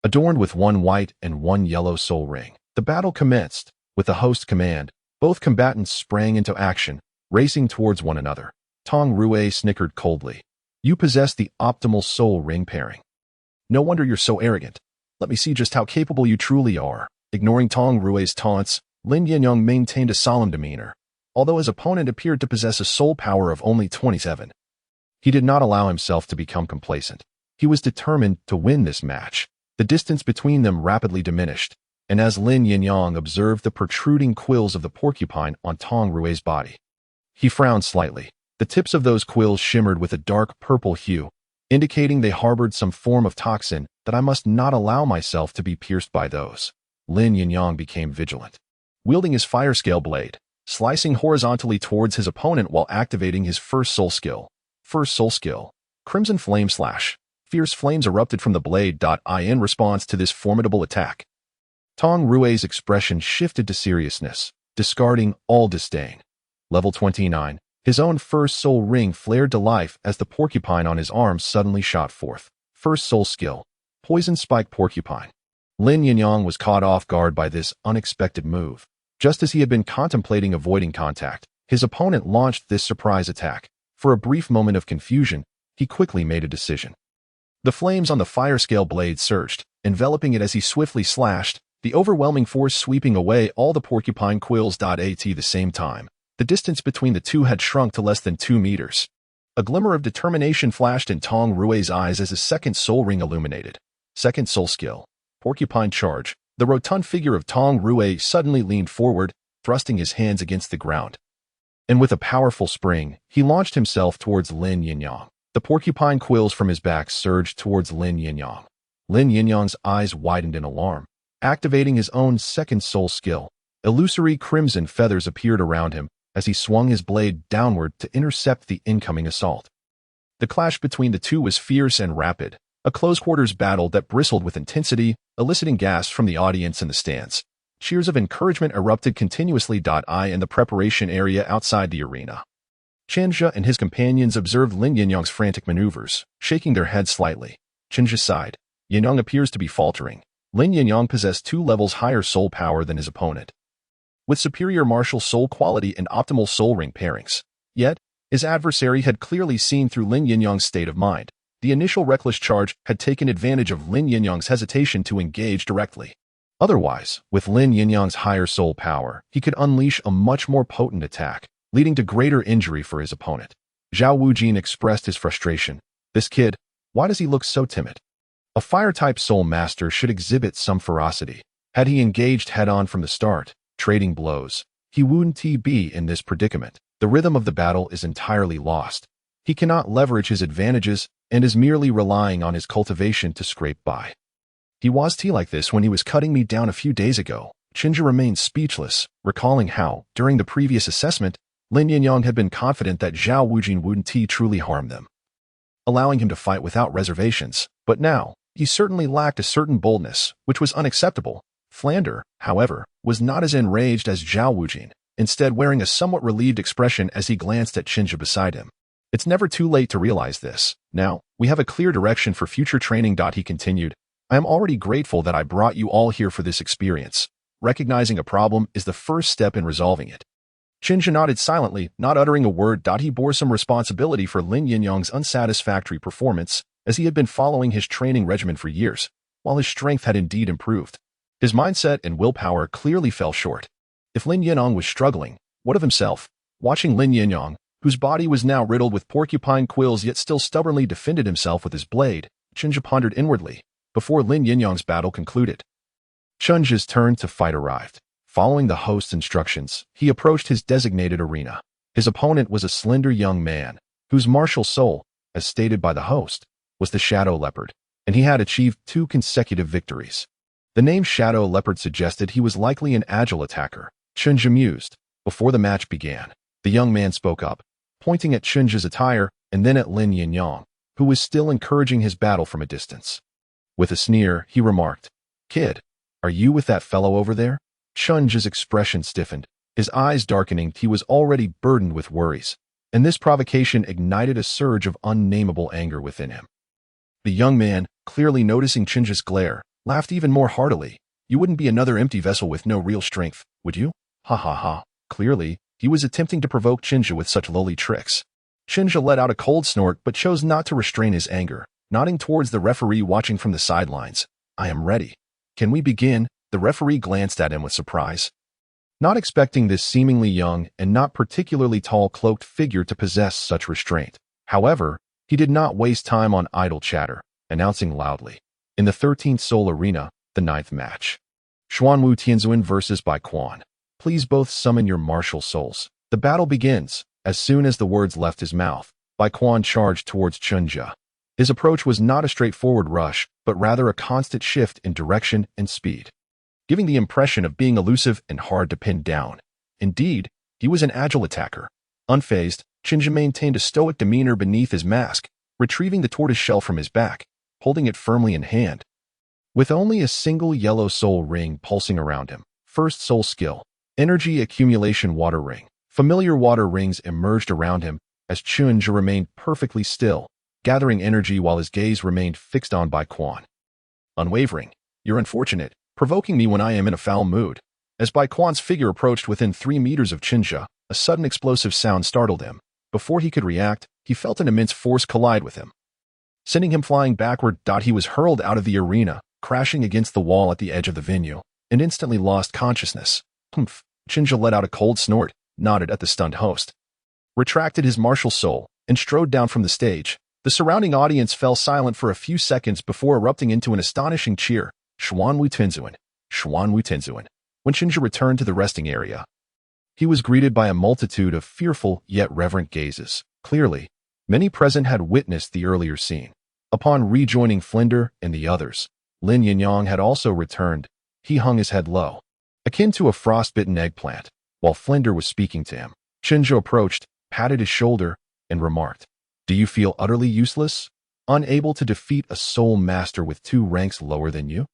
Adorned with one white and one yellow soul ring, the battle commenced. With the host command, both combatants sprang into action, racing towards one another. Tong Rue snickered coldly. "You possess the optimal soul ring pairing. No wonder you're so arrogant. Let me see just how capable you truly are." Ignoring Tong Rue's taunts, Lin Yinyong maintained a solemn demeanor, although his opponent appeared to possess a soul power of only 27. He did not allow himself to become complacent. He was determined to win this match. The distance between them rapidly diminished, and as Lin Yinyong observed the protruding quills of the porcupine on Tong Rue's body, he frowned slightly. The tips of those quills shimmered with a dark purple hue, indicating they harbored some form of toxin that I must not allow myself to be pierced by those. Lin Yinyong became vigilant, wielding his fire scale blade, slicing horizontally towards his opponent while activating his first soul skill. Crimson Flame Slash. Fierce flames erupted from the blade. In response to this formidable attack, Tong Rue's expression shifted to seriousness, discarding all disdain. Level 29. His own first soul ring flared to life as the porcupine on his arm suddenly shot forth. First soul skill. Poison Spike Porcupine. Lin Yinyong was caught off guard by this unexpected move. Just as he had been contemplating avoiding contact, his opponent launched this surprise attack. For a brief moment of confusion, he quickly made a decision. The flames on the fire scale blade surged, enveloping it as he swiftly slashed, the overwhelming force sweeping away all the porcupine quills. At the same time, the distance between the two had shrunk to less than 2 meters. A glimmer of determination flashed in Tong Rue's eyes as his second soul ring illuminated. Second soul skill. Porcupine Charge. The rotund figure of Tong Rue suddenly leaned forward, thrusting his hands against the ground. And with a powerful spring, he launched himself towards Lin Yinyong. The porcupine quills from his back surged towards Lin Yinyong. Lin Yinyong's eyes widened in alarm. Activating his own second soul skill, illusory crimson feathers appeared around him as he swung his blade downward to intercept the incoming assault. The clash between the two was fierce and rapid, a close-quarters battle that bristled with intensity, eliciting gasps from the audience in the stands. Cheers of encouragement erupted continuously. In the preparation area outside the arena, Chen Zhe and his companions observed Lin Yinyong's frantic maneuvers, shaking their heads slightly. Chen Zhe sighed. Yinyong appears to be faltering. Lin Yinyong possessed 2 levels higher soul power than his opponent, with superior martial soul quality and optimal soul ring pairings. Yet, his adversary had clearly seen through Lin Yinyong's state of mind. The initial reckless charge had taken advantage of Lin Yinyong's hesitation to engage directly. Otherwise, with Lin Yinyong's higher soul power, he could unleash a much more potent attack, leading to greater injury for his opponent. Zhao Wujin expressed his frustration. "This kid, why does he look so timid? A fire-type soul master should exhibit some ferocity. Had he engaged head-on from the start, trading blows, he wouldn't be in this predicament. The rhythm of the battle is entirely lost. He cannot leverage his advantages and is merely relying on his cultivation to scrape by. He was like this when he was cutting me down a few days ago." Chen Zhe remained speechless, recalling how, during the previous assessment, Lin Yinyong had been confident that Zhao Wujin wouldn't truly harm them, allowing him to fight without reservations. But now, he certainly lacked a certain boldness, which was unacceptable. Flender, however, was not as enraged as Zhao Wujin, instead wearing a somewhat relieved expression as he glanced at Chen Zhe beside him. "It's never too late to realize this. Now, we have a clear direction for future training." He continued. "I am already grateful that I brought you all here for this experience. Recognizing a problem is the first step in resolving it." Chen Zhe nodded silently, not uttering a word. He bore some responsibility for Lin Yinyong's unsatisfactory performance, as he had been following his training regimen for years, while his strength had indeed improved. His mindset and willpower clearly fell short. If Lin Yinyong was struggling, what of himself? Watching Lin Yinyong, whose body was now riddled with porcupine quills yet still stubbornly defended himself with his blade, Chen Zhe pondered inwardly, before Lin Yinyong's battle concluded. Chen Zhe's turn to fight arrived. Following the host's instructions, he approached his designated arena. His opponent was a slender young man, whose martial soul, as stated by the host, was the Shadow Leopard, and he had achieved 2 consecutive victories. The name Shadow Leopard suggested he was likely an agile attacker. Chen Zhe mused. Before the match began, the young man spoke up, pointing at Chen Zhe's attire and then at Lin Yinyong, who was still encouraging his battle from a distance. With a sneer, he remarked, "Kid, are you with that fellow over there?" Chen Zhe's expression stiffened, his eyes darkening. He was already burdened with worries, and this provocation ignited a surge of unnameable anger within him. The young man, clearly noticing Chen Zhe's glare, laughed even more heartily. "You wouldn't be another empty vessel with no real strength, would you? Ha ha ha." Clearly, he was attempting to provoke Chen Zhe with such lowly tricks. Chen Zhe let out a cold snort but chose not to restrain his anger, nodding towards the referee watching from the sidelines. "I am ready. Can we begin?" The referee glanced at him with surprise. Not expecting this seemingly young and not particularly tall cloaked figure to possess such restraint. However, he did not waste time on idle chatter, announcing loudly, "In the 13th Soul Arena, the 9th match. Xuanwu Tianzuan versus Bai Quan. Please both summon your martial souls." The battle begins. As soon as the words left his mouth, Bai Quan charged towards Chen Zhe. His approach was not a straightforward rush, but rather a constant shift in direction and speed, giving the impression of being elusive and hard to pin down. Indeed, he was an agile attacker. Unfazed, Chen Zhe maintained a stoic demeanor beneath his mask, retrieving the tortoise shell from his back, holding it firmly in hand. With only a single yellow soul ring pulsing around him, first soul skill, energy accumulation water ring. Familiar water rings emerged around him as Chen Zhe remained perfectly still, gathering energy while his gaze remained fixed on Bai Quan. Unwavering, "You're unfortunate, provoking me when I am in a foul mood." As Bai Quan's figure approached within 3 meters of Chen Zhe, a sudden explosive sound startled him. Before he could react, he felt an immense force collide with him, sending him flying backward. He was hurled out of the arena, crashing against the wall at the edge of the venue, and instantly lost consciousness. "Humph." Chen Zhe let out a cold snort, nodded at the stunned host, retracted his martial soul, and strode down from the stage. The surrounding audience fell silent for a few seconds before erupting into an astonishing cheer. "Xuanwu Tianzuan, Xuanwu Tianzuan." When Chen Zhe returned to the resting area, he was greeted by a multitude of fearful yet reverent gazes. Clearly, many present had witnessed the earlier scene. Upon rejoining Flender and the others, Lin Yinyong had also returned. He hung his head low, akin to a frostbitten eggplant, while Flender was speaking to him. Chen Zhe approached, patted his shoulder, and remarked, "Do you feel utterly useless? Unable to defeat a soul master with 2 ranks lower than you?"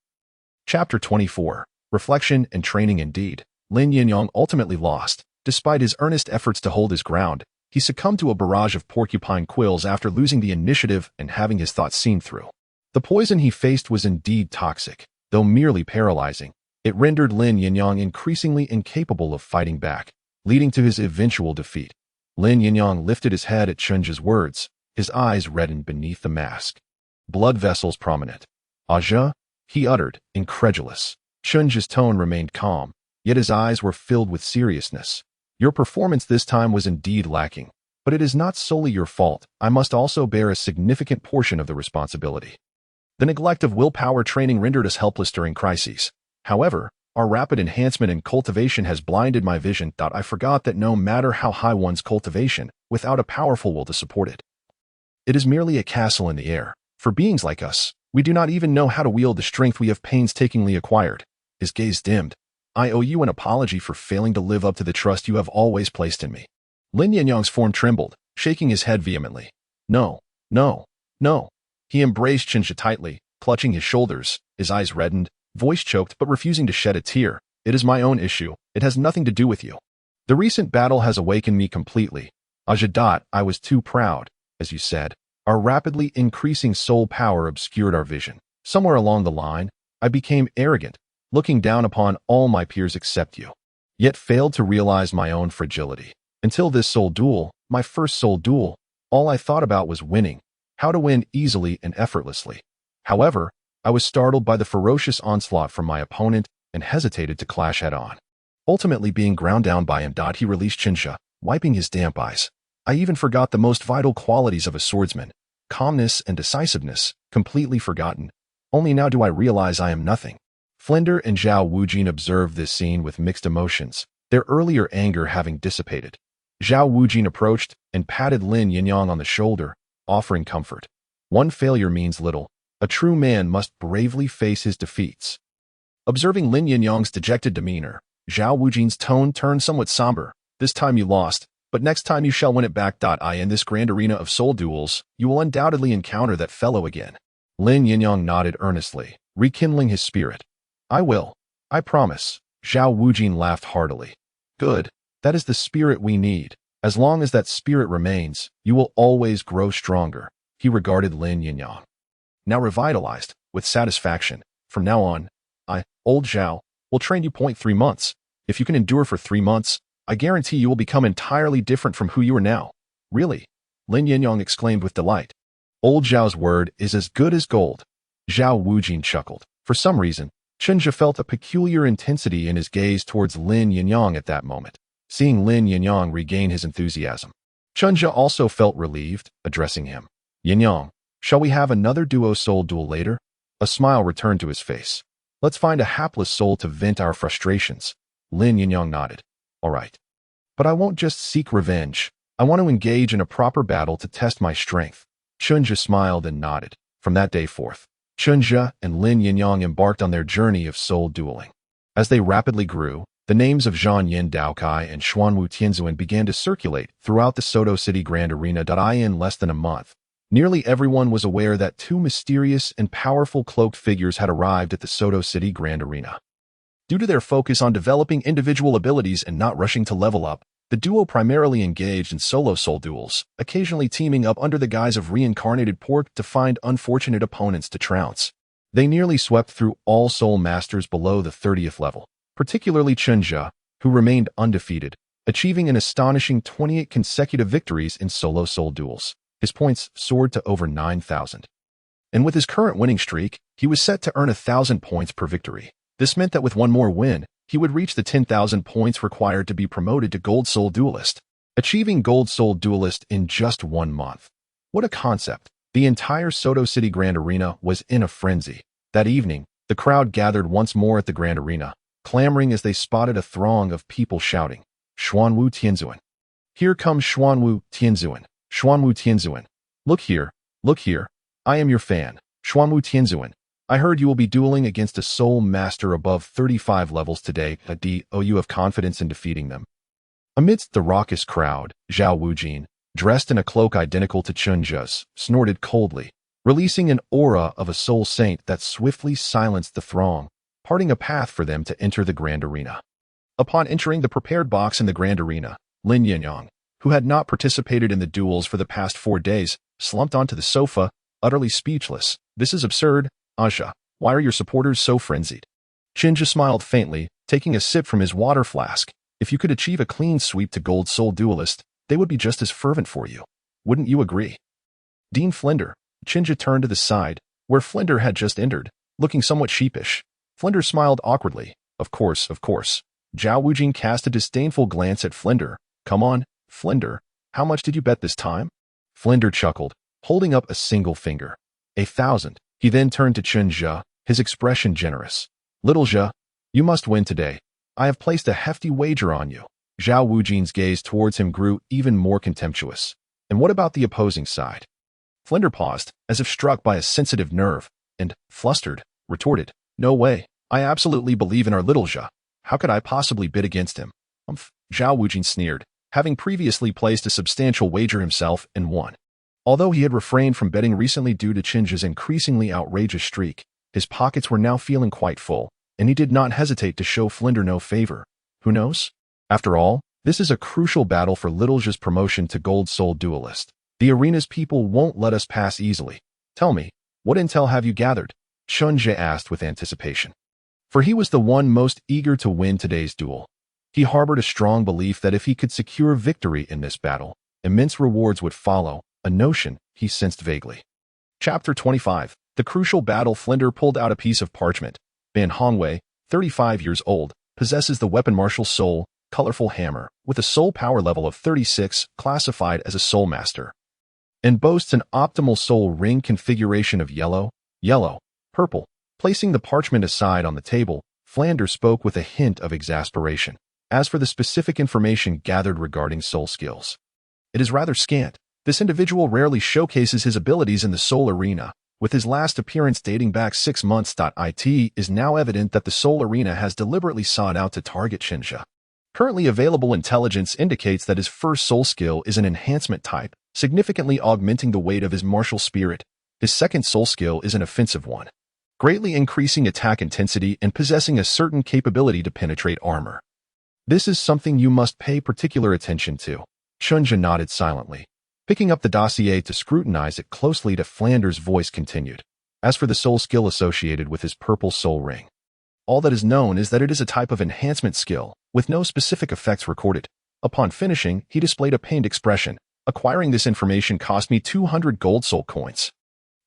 Chapter 24. Reflection and Training. Indeed, Lin Yinyong ultimately lost. Despite his earnest efforts to hold his ground, he succumbed to a barrage of porcupine quills after losing the initiative and having his thoughts seen through. The poison he faced was indeed toxic, though merely paralyzing. It rendered Lin Yinyong increasingly incapable of fighting back, leading to his eventual defeat. Lin Yinyong lifted his head at Chen Zhe's words, his eyes reddened beneath the mask, blood vessels prominent. "Aja?" he uttered, incredulous. Chen Zhe's tone remained calm, yet his eyes were filled with seriousness. "Your performance this time was indeed lacking, but it is not solely your fault. I must also bear a significant portion of the responsibility. The neglect of willpower training rendered us helpless during crises. However, our rapid enhancement and cultivation has blinded my vision. I forgot that no matter how high one's cultivation, without a powerful will to support it, it is merely a castle in the air. For beings like us, we do not even know how to wield the strength we have painstakingly acquired." His gaze dimmed. "I owe you an apology for failing to live up to the trust you have always placed in me." Lin Yinyong's form trembled, shaking his head vehemently. "No, no, no." He embraced Chen Zhe tightly, clutching his shoulders, his eyes reddened, voice choked but refusing to shed a tear. "It is my own issue. It has nothing to do with you. The recent battle has awakened me completely. Aja. I was too proud, as you said. Our rapidly increasing soul power obscured our vision. Somewhere along the line, I became arrogant, looking down upon all my peers except you, yet failed to realize my own fragility. Until this soul duel, my first soul duel, all I thought about was winning, how to win easily and effortlessly. However, I was startled by the ferocious onslaught from my opponent and hesitated to clash head-on, ultimately being ground down by him. He released Chunha, wiping his damp eyes. I even forgot the most vital qualities of a swordsman, calmness and decisiveness, completely forgotten. Only now do I realize I am nothing. Flender and Zhao Wujin observed this scene with mixed emotions, their earlier anger having dissipated. Zhao Wujin approached and patted Lin Yinyong on the shoulder, offering comfort. One failure means little. A true man must bravely face his defeats. Observing Lin Yinyong's dejected demeanor, Zhao Wujin's tone turned somewhat somber. This time you lost, but next time you shall win it back. In this grand arena of soul duels, you will undoubtedly encounter that fellow again. Lin Yinyong nodded earnestly, rekindling his spirit. I will. I promise. Zhao Wujin laughed heartily. Good. That is the spirit we need. As long as that spirit remains, you will always grow stronger. He regarded Lin Yinyong. Now revitalized, with satisfaction. From now on, Old Zhao, will train you 3 months. If you can endure for 3 months, I guarantee you will become entirely different from who you are now. Really? Lin Yinyong exclaimed with delight. Old Zhao's word is as good as gold. Zhao Wujin chuckled. For some reason, Chen Zhe felt a peculiar intensity in his gaze towards Lin Yinyong at that moment, seeing Lin Yinyong regain his enthusiasm. Chen Zhe also felt relieved, addressing him. Yinyong, shall we have another duo soul duel later? A smile returned to his face. Let's find a hapless soul to vent our frustrations. Lin Yinyong nodded. All right. But I won't just seek revenge. I want to engage in a proper battle to test my strength. Chen Zhe smiled and nodded. From that day forth, Chen Zhe and Lin Yinyong embarked on their journey of soul dueling. As they rapidly grew, the names of Zhan Yin Daokai and Xuanwu Tianzuan began to circulate throughout the Soto City Grand Arena. In less than a month, nearly everyone was aware that 2 mysterious and powerful cloaked figures had arrived at the Soto City Grand Arena. Due to their focus on developing individual abilities and not rushing to level up, the duo primarily engaged in solo soul duels, occasionally teaming up under the guise of reincarnated pork to find unfortunate opponents to trounce. They nearly swept through all soul masters below the 30th level, particularly Chen Zhe, who remained undefeated, achieving an astonishing 28 consecutive victories in solo soul duels. His points soared to over 9,000. And with his current winning streak, he was set to earn 1,000 points per victory. This meant that with one more win, he would reach the 10,000 points required to be promoted to Gold Soul Duelist, achieving Gold Soul Duelist in just 1 month. What a concept! The entire Soto City Grand Arena was in a frenzy. That evening, the crowd gathered once more at the Grand Arena, clamoring as they spotted a throng of people shouting, Xuanwu Tianzuan. Here comes Xuanwu Tianzuan. Xuanwu Tianzuan. Look here, I am your fan, Xuanwu Tianzuan. I heard you will be dueling against a soul master above 35 levels today. Do you have confidence in defeating them? Amidst the raucous crowd, Zhao Wujin, dressed in a cloak identical to Chen Zhe's, snorted coldly, releasing an aura of a soul saint that swiftly silenced the throng, parting a path for them to enter the Grand Arena. Upon entering the prepared box in the Grand Arena, Lin Yinyong, who had not participated in the duels for the past 4 days, slumped onto the sofa, utterly speechless. This is absurd. Aja, why are your supporters so frenzied? Chen Zhe smiled faintly, taking a sip from his water flask. If you could achieve a clean sweep to Gold Soul Duelist, they would be just as fervent for you. Wouldn't you agree? Dean Flender. Chen Zhe turned to the side, where Flender had just entered, looking somewhat sheepish. Flender smiled awkwardly. Of course. Zhao Wujin cast a disdainful glance at Flender. Come on, Flender, how much did you bet this time? Flender chuckled, holding up a single finger. 1,000. He then turned to Chen Zhe, his expression generous. Little Zhe, you must win today. I have placed a hefty wager on you. Zhao Wujin's gaze towards him grew even more contemptuous. And what about the opposing side? Flender paused, as if struck by a sensitive nerve, and, flustered, retorted, No way. I absolutely believe in our little Zhe. How could I possibly bid against him? Zhao Wujin sneered, having previously placed a substantial wager himself and won. Although he had refrained from betting recently due to Chen Zhe's increasingly outrageous streak, his pockets were now feeling quite full, and he did not hesitate to show Flender no favor. Who knows? After all, this is a crucial battle for Little Zhe's promotion to Gold Soul Duelist. The arena's people won't let us pass easily. Tell me, what intel have you gathered? Chen Zhe asked with anticipation. For he was the one most eager to win today's duel. He harbored a strong belief that if he could secure victory in this battle, immense rewards would follow, a notion he sensed vaguely. Chapter 25. The Crucial Battle. Flender pulled out a piece of parchment. Ban Hongwei, 35 years old, possesses the weapon martial soul, colorful hammer with a soul power level of 36, classified as a soul master, and boasts an optimal soul ring configuration of yellow, purple. Placing the parchment aside on the table, Flender spoke with a hint of exasperation. As for the specific information gathered regarding soul skills, it is rather scant. This individual rarely showcases his abilities in the soul arena. With his last appearance dating back 6 months, it is now evident that the soul arena has deliberately sought out to target Chen Zhe. Currently available intelligence indicates that his first soul skill is an enhancement type, significantly augmenting the weight of his martial spirit. His second soul skill is an offensive one, greatly increasing attack intensity and possessing a certain capability to penetrate armor. This is something you must pay particular attention to. Chen Zhe nodded silently. Picking up the dossier to scrutinize it closely, Flander's voice continued. As for the soul skill associated with his purple soul ring, all that is known is that it is a type of enhancement skill, with no specific effects recorded. Upon finishing, he displayed a pained expression. Acquiring this information cost me 200 gold soul coins.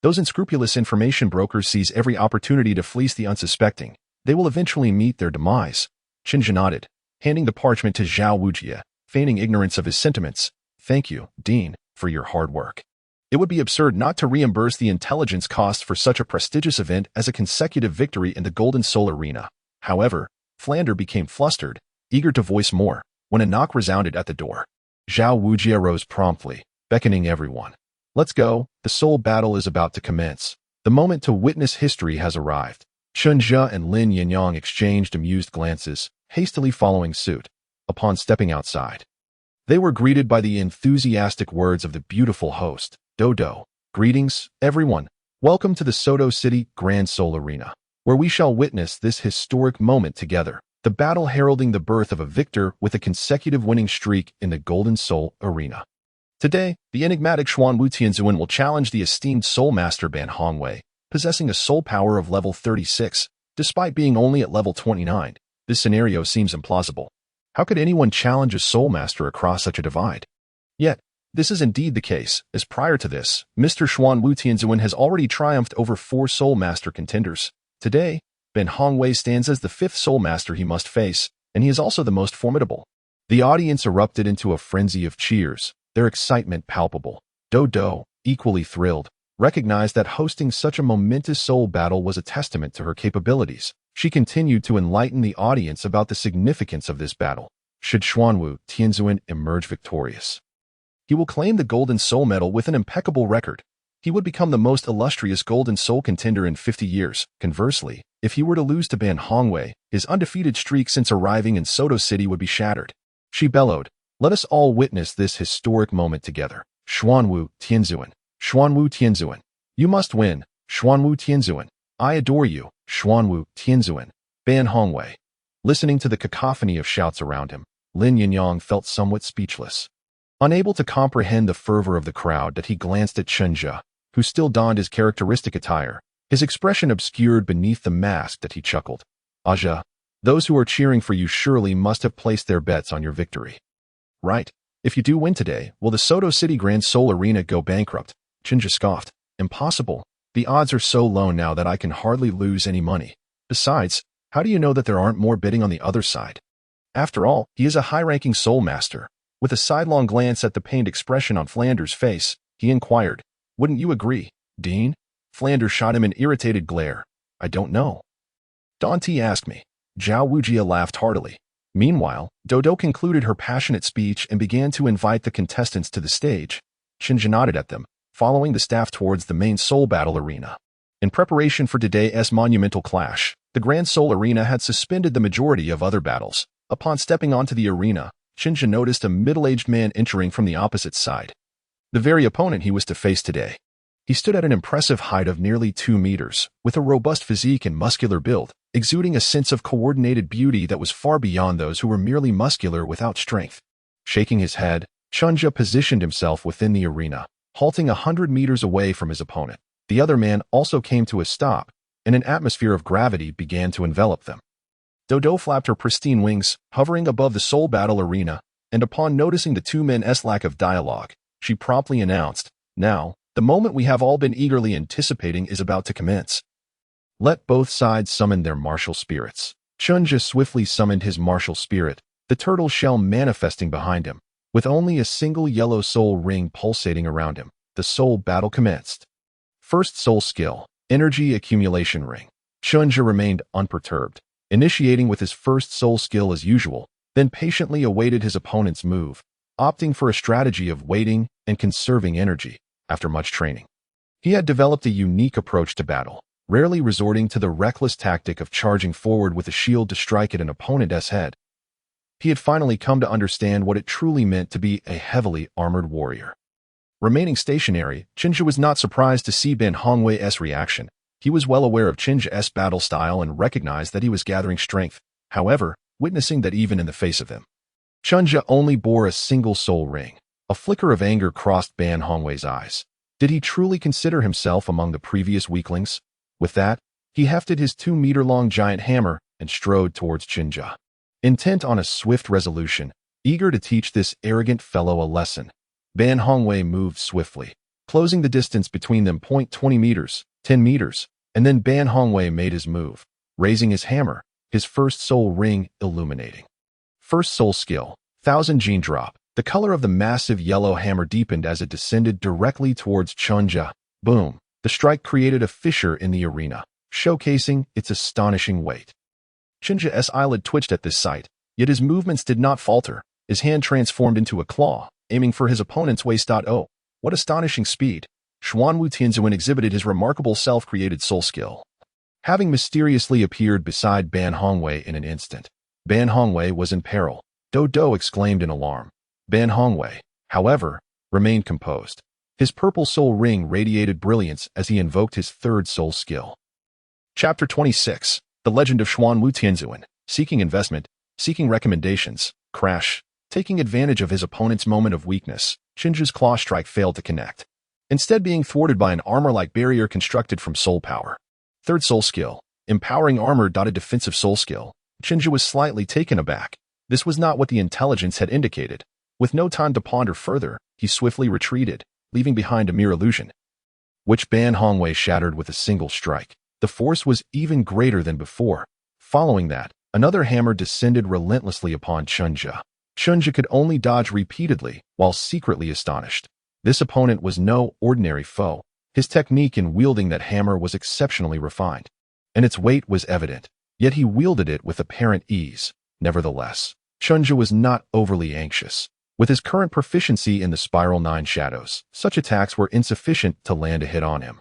Those unscrupulous information brokers seize every opportunity to fleece the unsuspecting. They will eventually meet their demise. Chen Zhe nodded, handing the parchment to Zhao Wujie, feigning ignorance of his sentiments. Thank you, Dean, for your hard work. It would be absurd not to reimburse the intelligence costs for such a prestigious event as a consecutive victory in the Golden Soul Arena. However, Flender became flustered, eager to voice more, when a knock resounded at the door. Zhao Wujie rose promptly, beckoning everyone. Let's go, the soul battle is about to commence. The moment to witness history has arrived. Chen Zhe and Lin Yinyong exchanged amused glances, hastily following suit. Upon stepping outside, they were greeted by the enthusiastic words of the beautiful host, Dodo. Greetings, everyone. Welcome to the Soto City Grand Soul Arena, where we shall witness this historic moment together. The battle heralding the birth of a victor with a consecutive winning streak in the Golden Soul Arena. Today, the enigmatic Xuanwu Tianzuan will challenge the esteemed Soul Master Ban Hongwei, possessing a soul power of level 36, despite being only at level 29. This scenario seems implausible. How could anyone challenge a Soul Master across such a divide? Yet, this is indeed the case, as prior to this, Mr. Xuanwu Tianzuan has already triumphed over 4 Soul Master contenders. Today, Ban Hongwei stands as the 5th Soul Master he must face, and he is also the most formidable. The audience erupted into a frenzy of cheers, their excitement palpable. Dodo, equally thrilled, recognized that hosting such a momentous soul battle was a testament to her capabilities. She continued to enlighten the audience about the significance of this battle. Should Xuanwu Tianzuan emerge victorious, he will claim the Golden Soul Medal with an impeccable record. He would become the most illustrious Golden Soul contender in 50 years. Conversely, if he were to lose to Ban Hongwei, his undefeated streak since arriving in Soto City would be shattered. She bellowed, "Let us all witness this historic moment together. Xuanwu Tianzuan. Xuanwu Tianzuan. You must win. Xuanwu Tianzuan. I adore you. Xuanwu Tianzuan." Ban Hongwei. Listening to the cacophony of shouts around him, Lin Yinyong felt somewhat speechless. Unable to comprehend the fervor of the crowd, that he glanced at Chen Zhe, who still donned his characteristic attire, his expression obscured beneath the mask that he chuckled. "Aja, those who are cheering for you surely must have placed their bets on your victory. Right? If you do win today, will the Soto City Grand Soul Arena go bankrupt?" Chen Zhe scoffed. "Impossible. The odds are so low now that I can hardly lose any money. Besides, how do you know that there aren't more bidding on the other side? After all, he is a high-ranking soul master." With a sidelong glance at the pained expression on Flander's face, he inquired, "Wouldn't you agree, Dean?" Flander shot him an irritated glare. "I don't know. Dante asked me." Zhao Wujie laughed heartily. Meanwhile, Dodo concluded her passionate speech and began to invite the contestants to the stage. Chen Zhe nodded at them, following the staff towards the main soul battle arena. In preparation for today's monumental clash, the Grand Soul Arena had suspended the majority of other battles. Upon stepping onto the arena, Chen Zhe noticed a middle-aged man entering from the opposite side. The very opponent he was to face today. He stood at an impressive height of nearly 2 meters, with a robust physique and muscular build, exuding a sense of coordinated beauty that was far beyond those who were merely muscular without strength. Shaking his head, Chen Zhe positioned himself within the arena, halting 100 meters away from his opponent. The other man also came to a stop, and an atmosphere of gravity began to envelop them. Dodo flapped her pristine wings, hovering above the soul battle arena, and upon noticing the 2 men's lack of dialogue, she promptly announced, "Now, the moment we have all been eagerly anticipating is about to commence. Let both sides summon their martial spirits." Chen Zhe swiftly summoned his martial spirit, the turtle shell manifesting behind him. With only a single yellow soul ring pulsating around him, the soul battle commenced. First soul skill, energy accumulation ring. Chen Zhe remained unperturbed, initiating with his first soul skill as usual, then patiently awaited his opponent's move, opting for a strategy of waiting and conserving energy. After much training, he had developed a unique approach to battle, rarely resorting to the reckless tactic of charging forward with a shield to strike at an opponent's head. He had finally come to understand what it truly meant to be a heavily armored warrior. Remaining stationary, Chen Zhe was not surprised to see Ben Hongwei's reaction. He was well aware of Chen Zhe's battle style and recognized that he was gathering strength. However, witnessing that even in the face of him, Chen Zhe only bore a single soul ring. A flicker of anger crossed Ben Hongwei's eyes. Did he truly consider himself among the previous weaklings? With that, he hefted his 2-meter-long giant hammer and strode towards Chen Zhe. Intent on a swift resolution, eager to teach this arrogant fellow a lesson, Ben Hongwei moved swiftly, closing the distance between them. 20 meters, 10 meters, and then Ben Hongwei made his move, raising his hammer, his first soul ring illuminating. First soul skill, 1000 gene drop. The color of the massive yellow hammer deepened as it descended directly towards Chen Zhe. Boom! The strike created a fissure in the arena, showcasing its astonishing weight. Chen Zhe's eyelid twitched at this sight, yet his movements did not falter. His hand transformed into a claw, aiming for his opponent's waist. Oh, what astonishing speed! Xuanwu Tianzuan exhibited his remarkable self-created soul skill, having mysteriously appeared beside Ben Hongwei in an instant. Ben Hongwei was in peril. Douluo exclaimed in alarm. Ben Hongwei, however, remained composed. His purple soul ring radiated brilliance as he invoked his third soul skill. Chapter 26. The Legend of Xuanwu Tianzuan. Seeking investment, seeking recommendations, crash. Taking advantage of his opponent's moment of weakness, Chen Zhe's claw strike failed to connect, instead being thwarted by an armor-like barrier constructed from soul power. Third soul skill, empowering armor. Defensive soul skill. Chen Zhe was slightly taken aback. This was not what the intelligence had indicated. With no time to ponder further, he swiftly retreated, leaving behind a mere illusion, which Ben Hongwei shattered with a single strike. The force was even greater than before. Following that, another hammer descended relentlessly upon Chen Zhe. Chen Zhe could only dodge repeatedly, while secretly astonished. This opponent was no ordinary foe. His technique in wielding that hammer was exceptionally refined, and its weight was evident, yet he wielded it with apparent ease. Nevertheless, Chen Zhe was not overly anxious. With his current proficiency in the Spiral 9 shadows, such attacks were insufficient to land a hit on him.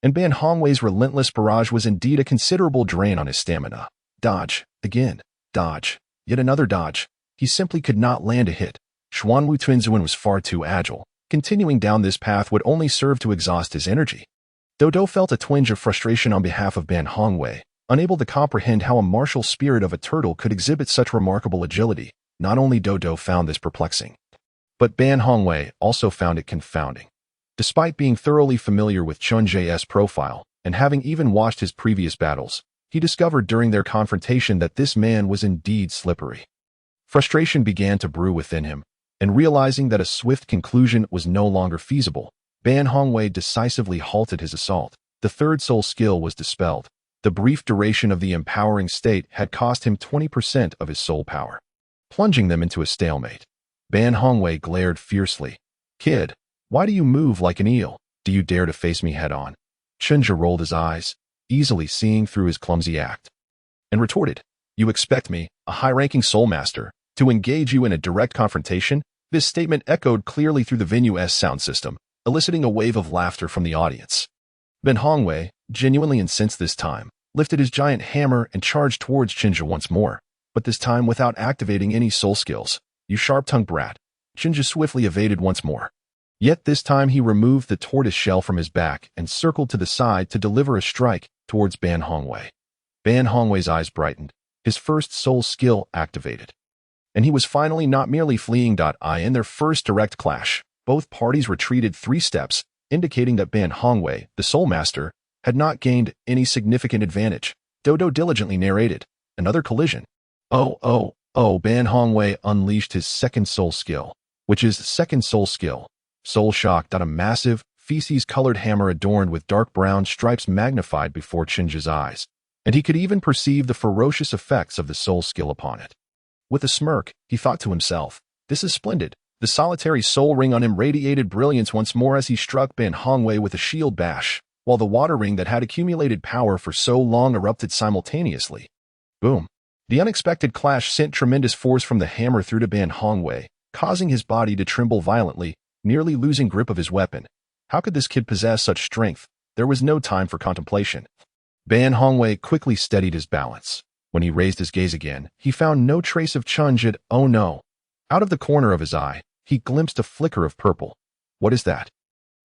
And Ben Hongwei's relentless barrage was indeed a considerable drain on his stamina. Dodge, again, dodge, yet another dodge. He simply could not land a hit. Xuanwu Tianzuan was far too agile. Continuing down this path would only serve to exhaust his energy. Douluo felt a twinge of frustration on behalf of Ben Hongwei, unable to comprehend how a martial spirit of a turtle could exhibit such remarkable agility. Not only Douluo found this perplexing, but Ben Hongwei also found it confounding. Despite being thoroughly familiar with Chen Zhe's profile and having even watched his previous battles, he discovered during their confrontation that this man was indeed slippery. Frustration began to brew within him, and realizing that a swift conclusion was no longer feasible, Ben Hongwei decisively halted his assault. The third soul skill was dispelled. The brief duration of the empowering state had cost him 20% of his soul power, plunging them into a stalemate. Ben Hongwei glared fiercely. "Kid, why do you move like an eel? Do you dare to face me head-on?" Chen Zhe rolled his eyes, easily seeing through his clumsy act, and retorted, "You expect me, a high-ranking soul master, to engage you in a direct confrontation?" This statement echoed clearly through the venue's sound system, eliciting a wave of laughter from the audience. Ben Hongwei, genuinely incensed this time, lifted his giant hammer and charged towards Chen Zhe once more, but this time without activating any soul skills. "You sharp-tongued brat." Chen Zhe swiftly evaded once more. Yet this time he removed the tortoise shell from his back and circled to the side to deliver a strike towards Ben Hongwei. Ben Hongwei's eyes brightened, his first soul skill activated. And he was finally not merely fleeing. In their first direct clash, both parties retreated 3 steps, indicating that Ben Hongwei, the soul master, had not gained any significant advantage. Douluo diligently narrated, "Another collision." Oh, Ben Hongwei unleashed his second soul skill, which is second soul skill. Soul shock. A massive, feces-colored hammer adorned with dark brown stripes magnified before Chen Zhe's eyes, and he could even perceive the ferocious effects of the soul skill upon it. With a smirk, he thought to himself, "This is splendid." The solitary soul ring on him radiated brilliance once more as he struck Ban Hongwei with a shield bash, while the water ring that had accumulated power for so long erupted simultaneously. Boom! The unexpected clash sent tremendous force from the hammer through to Ban Hongwei, causing his body to tremble violently, nearly losing grip of his weapon. How could this kid possess such strength? There was no time for contemplation. Ban Hongwei quickly steadied his balance. When he raised his gaze again, he found no trace of Chen Zhe. Oh no! Out of the corner of his eye, he glimpsed a flicker of purple. What is that?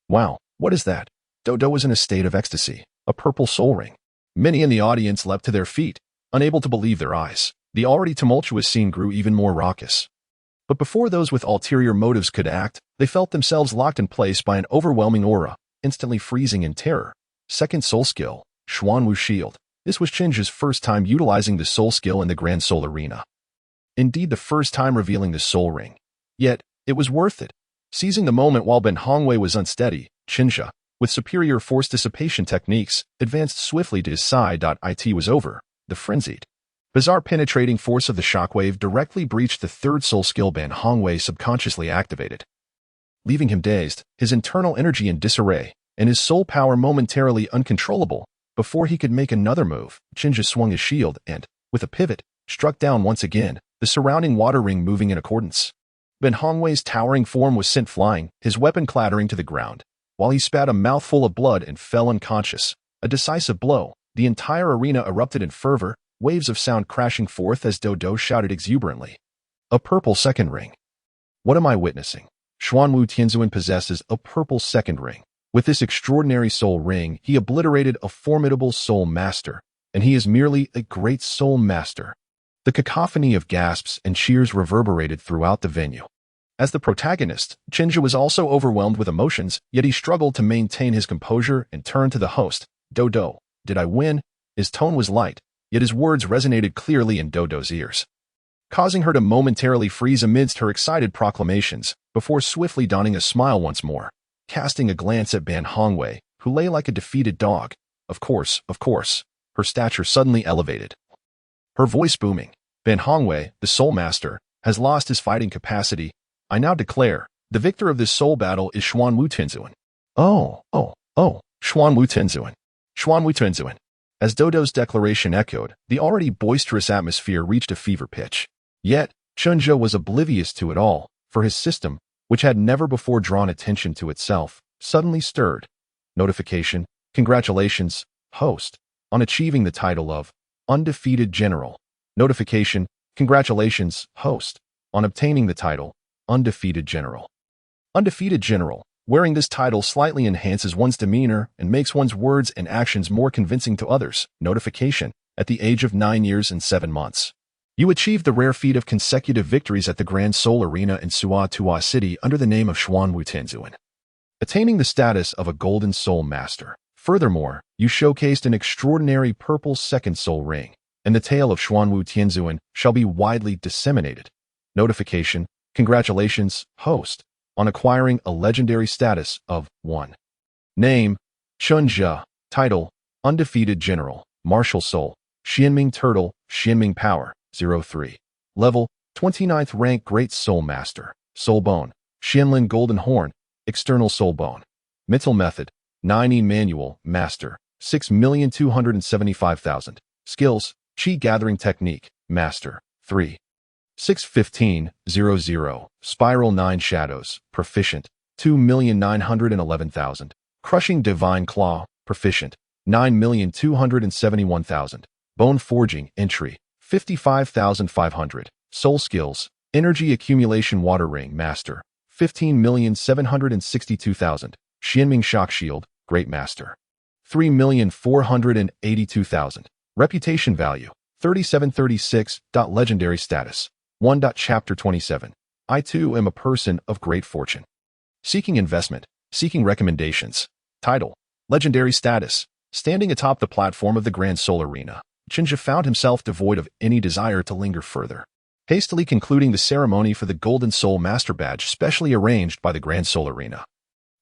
Wow, what is that? Dodo was in a state of ecstasy. A purple soul ring. Many in the audience leapt to their feet, unable to believe their eyes. The already tumultuous scene grew even more raucous. But before those with ulterior motives could act, they felt themselves locked in place by an overwhelming aura, instantly freezing in terror. Second soul skill, Xuanwu shield. This was Chen Zhe's first time utilizing the soul skill in the Grand Soul Arena. Indeed, the first time revealing the soul ring. Yet, it was worth it. Seizing the moment while Ban Hongwei was unsteady, Chen Zhe, with superior force dissipation techniques, advanced swiftly to his side. It was over. The frenzied, bizarre penetrating force of the shockwave directly breached the third soul skill Ban Hongwei subconsciously activated, leaving him dazed, his internal energy in disarray, and his soul power momentarily uncontrollable. Before he could make another move, Chen Zhe swung his shield and, with a pivot, struck down once again, the surrounding water ring moving in accordance. Ban Hongwei's towering form was sent flying, his weapon clattering to the ground, while he spat a mouthful of blood and fell unconscious. A decisive blow. The entire arena erupted in fervor, waves of sound crashing forth as Dodo shouted exuberantly. A purple second ring. What am I witnessing? Xuanwu Tianzuan possesses a purple second ring. With this extraordinary soul ring, he obliterated a formidable soul master, and he is merely a great soul master. The cacophony of gasps and cheers reverberated throughout the venue. As the protagonist, Chen Zhe was also overwhelmed with emotions, yet he struggled to maintain his composure and turned to the host. Dodo, did I win? His tone was light, yet his words resonated clearly in Dodo's ears, causing her to momentarily freeze amidst her excited proclamations, before swiftly donning a smile once more, casting a glance at Ban Hongwei, who lay like a defeated dog. Of course, her stature suddenly elevated, her voice booming. Ban Hongwei, the soul master, has lost his fighting capacity. I now declare, the victor of this soul battle is Xuanwu Tianzuan. Oh, Xuanwu Tianzuan. Xuanwu Tianzuan. As Dodo's declaration echoed, the already boisterous atmosphere reached a fever pitch. Yet, Chen Zhe was oblivious to it all, for his system, which had never before drawn attention to itself, suddenly stirred. Notification: congratulations, host, on achieving the title of Undefeated General. Notification: congratulations, host, on obtaining the title Undefeated General. Undefeated General. Wearing this title slightly enhances one's demeanor and makes one's words and actions more convincing to others. Notification: at the age of 9 years and 7 months, you achieved the rare feat of consecutive victories at the Grand Soul Arena in Suatua City under the name of Xuanwu Tianzuan, attaining the status of a Golden Soul Master. Furthermore, you showcased an extraordinary purple second soul ring, and the tale of Xuanwu Tianzuan shall be widely disseminated. Notification: congratulations, host, on acquiring a legendary status of 1. Name: Chen Zhe. Title: Undefeated General. Martial Soul: Xuanming Turtle. Xuanming Power: 03. Level: 29th rank Great Soul Master. Soul Bone: Xianlin Golden Horn. External Soul Bone. Mental Method: 9E Manual Master. 6,275,000. Skills: Chi Gathering Technique Master. 3. 615,00. Spiral 9 Shadows, Proficient, 2,911,000. Crushing Divine Claw, Proficient, 9,271,000. Bone Forging Entry, 55,500. Soul Skills: Energy Accumulation Water Ring Master, 15,762,000. Xianming Shock Shield, Great Master, 3,482,000. Reputation Value, 3736. Legendary Status, 1. Chapter 27. I too am a person of great fortune. Seeking investment, seeking recommendations. Title: Legendary Status. Standing atop the platform of the Grand Soul Arena, Chen Zhe found himself devoid of any desire to linger further, hastily concluding the ceremony for the Golden Soul Master Badge specially arranged by the Grand Soul Arena.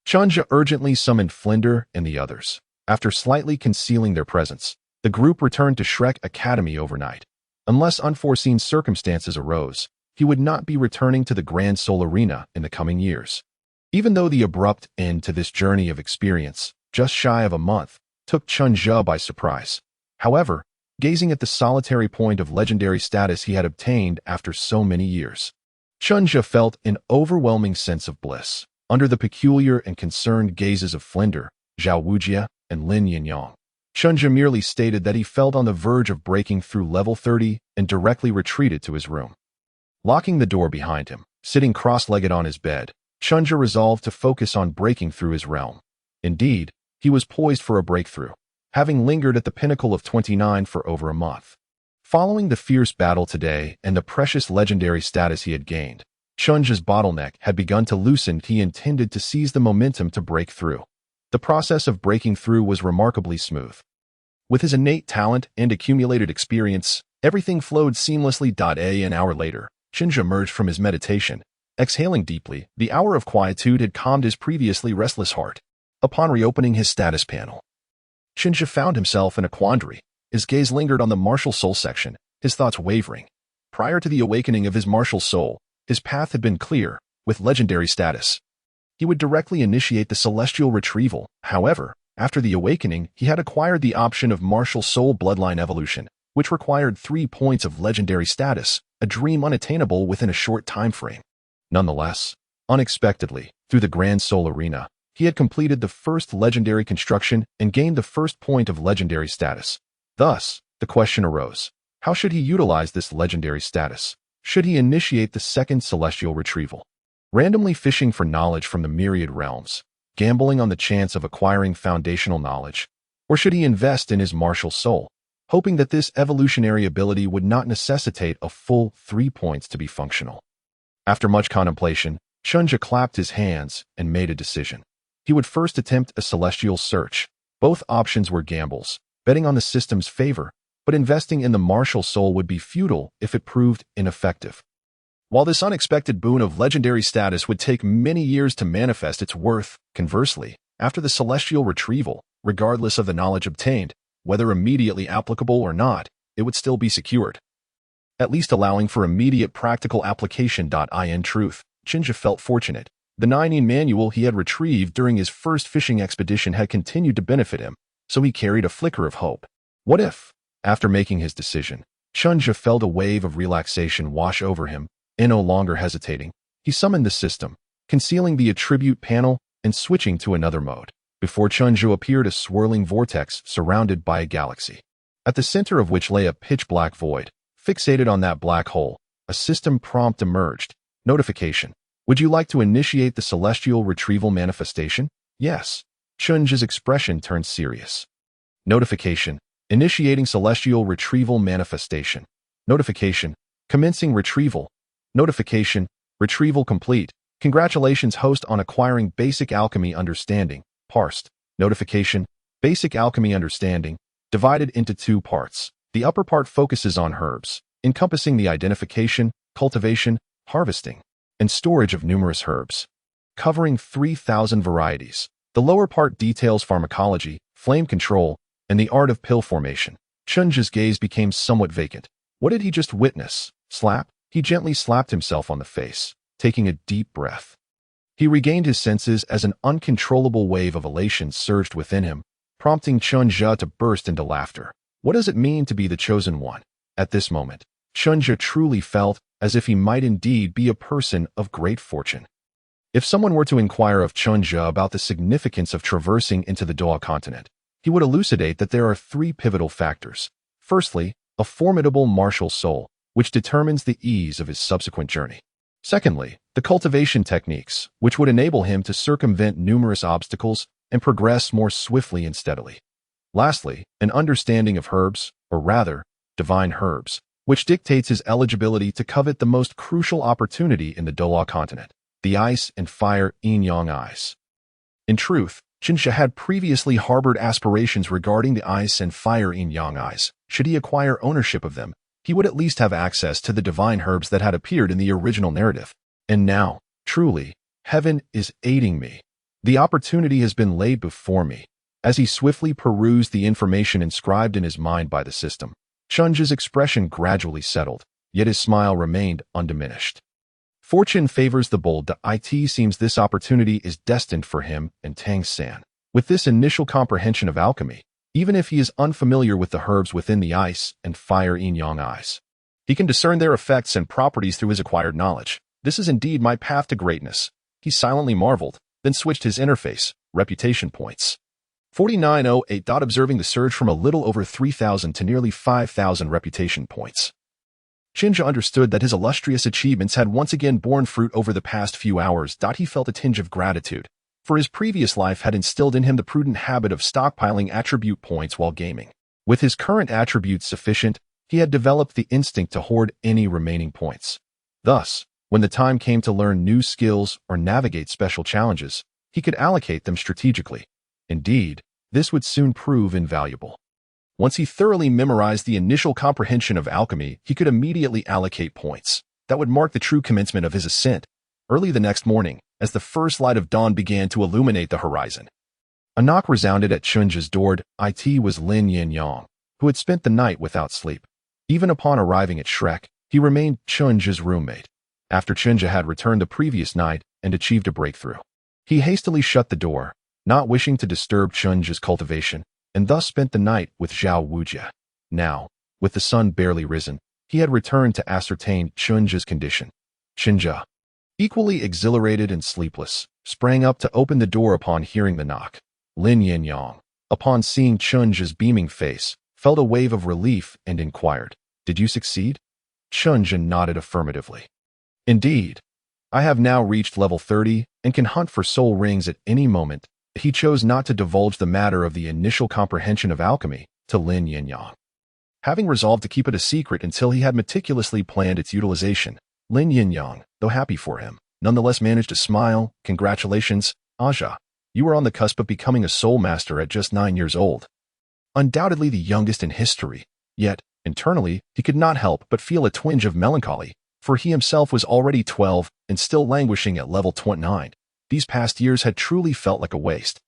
Chen Zhe urgently summoned Flender and the others. After slightly concealing their presence, the group returned to Shrek Academy overnight. Unless unforeseen circumstances arose, he would not be returning to the Grand Soul Arena in the coming years. Even though the abrupt end to this journey of experience, just shy of a month, took Chen Zhe by surprise. However, gazing at the solitary point of legendary status he had obtained after so many years, Chen Zhe felt an overwhelming sense of bliss. Under the peculiar and concerned gazes of Flender, Xuanwu and Lin Yinyong, Chen Zhe merely stated that he felt on the verge of breaking through level 30 and directly retreated to his room. Locking the door behind him, sitting cross-legged on his bed, Chen Zhe resolved to focus on breaking through his realm. Indeed, he was poised for a breakthrough, having lingered at the pinnacle of 29 for over a month. Following the fierce battle today and the precious legendary status he had gained, Chen Zhe's bottleneck had begun to loosen. He intended to seize the momentum to break through. The process of breaking through was remarkably smooth. With his innate talent and accumulated experience, everything flowed seamlessly. An hour later, Chen Zhe emerged from his meditation. Exhaling deeply, the hour of quietude had calmed his previously restless heart. Upon reopening his status panel, Chen Zhe found himself in a quandary. His gaze lingered on the martial soul section, his thoughts wavering. Prior to the awakening of his martial soul, his path had been clear, with legendary status. He would directly initiate the celestial retrieval. However, after the awakening, he had acquired the option of martial soul bloodline evolution, which required 3 points of legendary status, a dream unattainable within a short time frame. Nonetheless, unexpectedly, through the Grand Soul Arena, he had completed the first legendary construction and gained the first point of legendary status. Thus, the question arose, how should he utilize this legendary status? Should he initiate the second celestial retrieval, randomly fishing for knowledge from the myriad realms, gambling on the chance of acquiring foundational knowledge, or should he invest in his martial soul, hoping that this evolutionary ability would not necessitate a full 3 points to be functional? After much contemplation, Chen Zhe clapped his hands and made a decision. He would first attempt a celestial search. Both options were gambles, betting on the system's favor, but investing in the martial soul would be futile if it proved ineffective. While this unexpected boon of legendary status would take many years to manifest its worth, conversely, after the celestial retrieval, regardless of the knowledge obtained, whether immediately applicable or not, it would still be secured, at least allowing for immediate practical application. In truth, Chen Zhe felt fortunate. The 9 manual he had retrieved during his first fishing expedition had continued to benefit him, so he carried a flicker of hope. What if, after making his decision, Chen Zhe felt a wave of relaxation wash over him, and no longer hesitating, he summoned the system, concealing the attribute panel and switching to another mode. Before Chen Zhe appeared a swirling vortex surrounded by a galaxy, at the center of which lay a pitch-black void. Fixated on that black hole, a system prompt emerged. Notification. Would you like to initiate the celestial retrieval manifestation? Yes. Chen Zhe's expression turned serious. Notification. Initiating celestial retrieval manifestation. Notification. Commencing retrieval. Notification. Retrieval complete. Congratulations, host, on acquiring Basic Alchemy Understanding. Parsed. Notification. Basic Alchemy Understanding, divided into 2 parts. The upper part focuses on herbs, encompassing the identification, cultivation, harvesting, and storage of numerous herbs, covering 3,000 varieties. The lower part details pharmacology, flame control, and the art of pill formation. Chen Zhe's gaze became somewhat vacant. What did he just witness? Slap? He gently slapped himself on the face, taking a deep breath. He regained his senses as an uncontrollable wave of elation surged within him, prompting Chen Zhe to burst into laughter. What does it mean to be the chosen one? At this moment, Chen Zhe truly felt as if he might indeed be a person of great fortune. If someone were to inquire of Chen Zhe about the significance of traversing into the Douluo Continent, he would elucidate that there are 3 pivotal factors. Firstly, a formidable martial soul, which determines the ease of his subsequent journey. Secondly, the cultivation techniques, which would enable him to circumvent numerous obstacles and progress more swiftly and steadily. Lastly, an understanding of herbs, or rather, divine herbs, which dictates his eligibility to covet the most crucial opportunity in the Douluo Continent, the ice and fire Yinyong eyes. In truth, Chen Zhe had previously harbored aspirations regarding the ice and fire Yinyong eyes. Should he acquire ownership of them, he would at least have access to the divine herbs that had appeared in the original narrative. And now, truly, heaven is aiding me. The opportunity has been laid before me. As he swiftly perused the information inscribed in his mind by the system, Chen Zhe's expression gradually settled, yet his smile remained undiminished. Fortune favors the bold. It seems this opportunity is destined for him and Tang San. With this initial comprehension of alchemy, even if he is unfamiliar with the herbs within the ice and fire yin-yang eyes, he can discern their effects and properties through his acquired knowledge. This is indeed my path to greatness. He silently marveled, then switched his interface, reputation points. 4908. Observing the surge from a little over 3,000 to nearly 5,000 reputation points. Chen Zhe understood that his illustrious achievements had once again borne fruit over the past few hours. He felt a tinge of gratitude, for his previous life had instilled in him the prudent habit of stockpiling attribute points while gaming. With his current attributes sufficient, he had developed the instinct to hoard any remaining points. Thus, when the time came to learn new skills or navigate special challenges, he could allocate them strategically. Indeed, this would soon prove invaluable. Once he thoroughly memorized the initial comprehension of alchemy, he could immediately allocate points. That would mark the true commencement of his ascent. Early the next morning, as the first light of dawn began to illuminate the horizon, a knock resounded at Chen Zhe's door. It was Lin Yinyong, who had spent the night without sleep. Even upon arriving at Shrek, he remained Chen Zhe's roommate. After Chen Zhe had returned the previous night and achieved a breakthrough, he hastily shut the door, not wishing to disturb Chen Zhe's cultivation, and thus spent the night with Xuanwu. Now, with the sun barely risen, he had returned to ascertain Chen Zhe's condition. Chen Zhe, equally exhilarated and sleepless, sprang up to open the door upon hearing the knock. Lin Yinyong, upon seeing Chen Zhe's beaming face, felt a wave of relief and inquired, "Did you succeed?" Chen Zhe nodded affirmatively. "Indeed. I have now reached level 30 and can hunt for soul rings at any moment." He chose not to divulge the matter of the initial comprehension of alchemy to Lin Yinyong. Having resolved to keep it a secret until he had meticulously planned its utilization, Lin Yinyong, though happy for him, nonetheless managed to smile. "Congratulations, Aja. You are on the cusp of becoming a soul master at just 9 years old. Undoubtedly the youngest in history. Yet, internally, he could not help but feel a twinge of melancholy, for he himself was already 12 and still languishing at level 29. These past years had truly felt like a waste.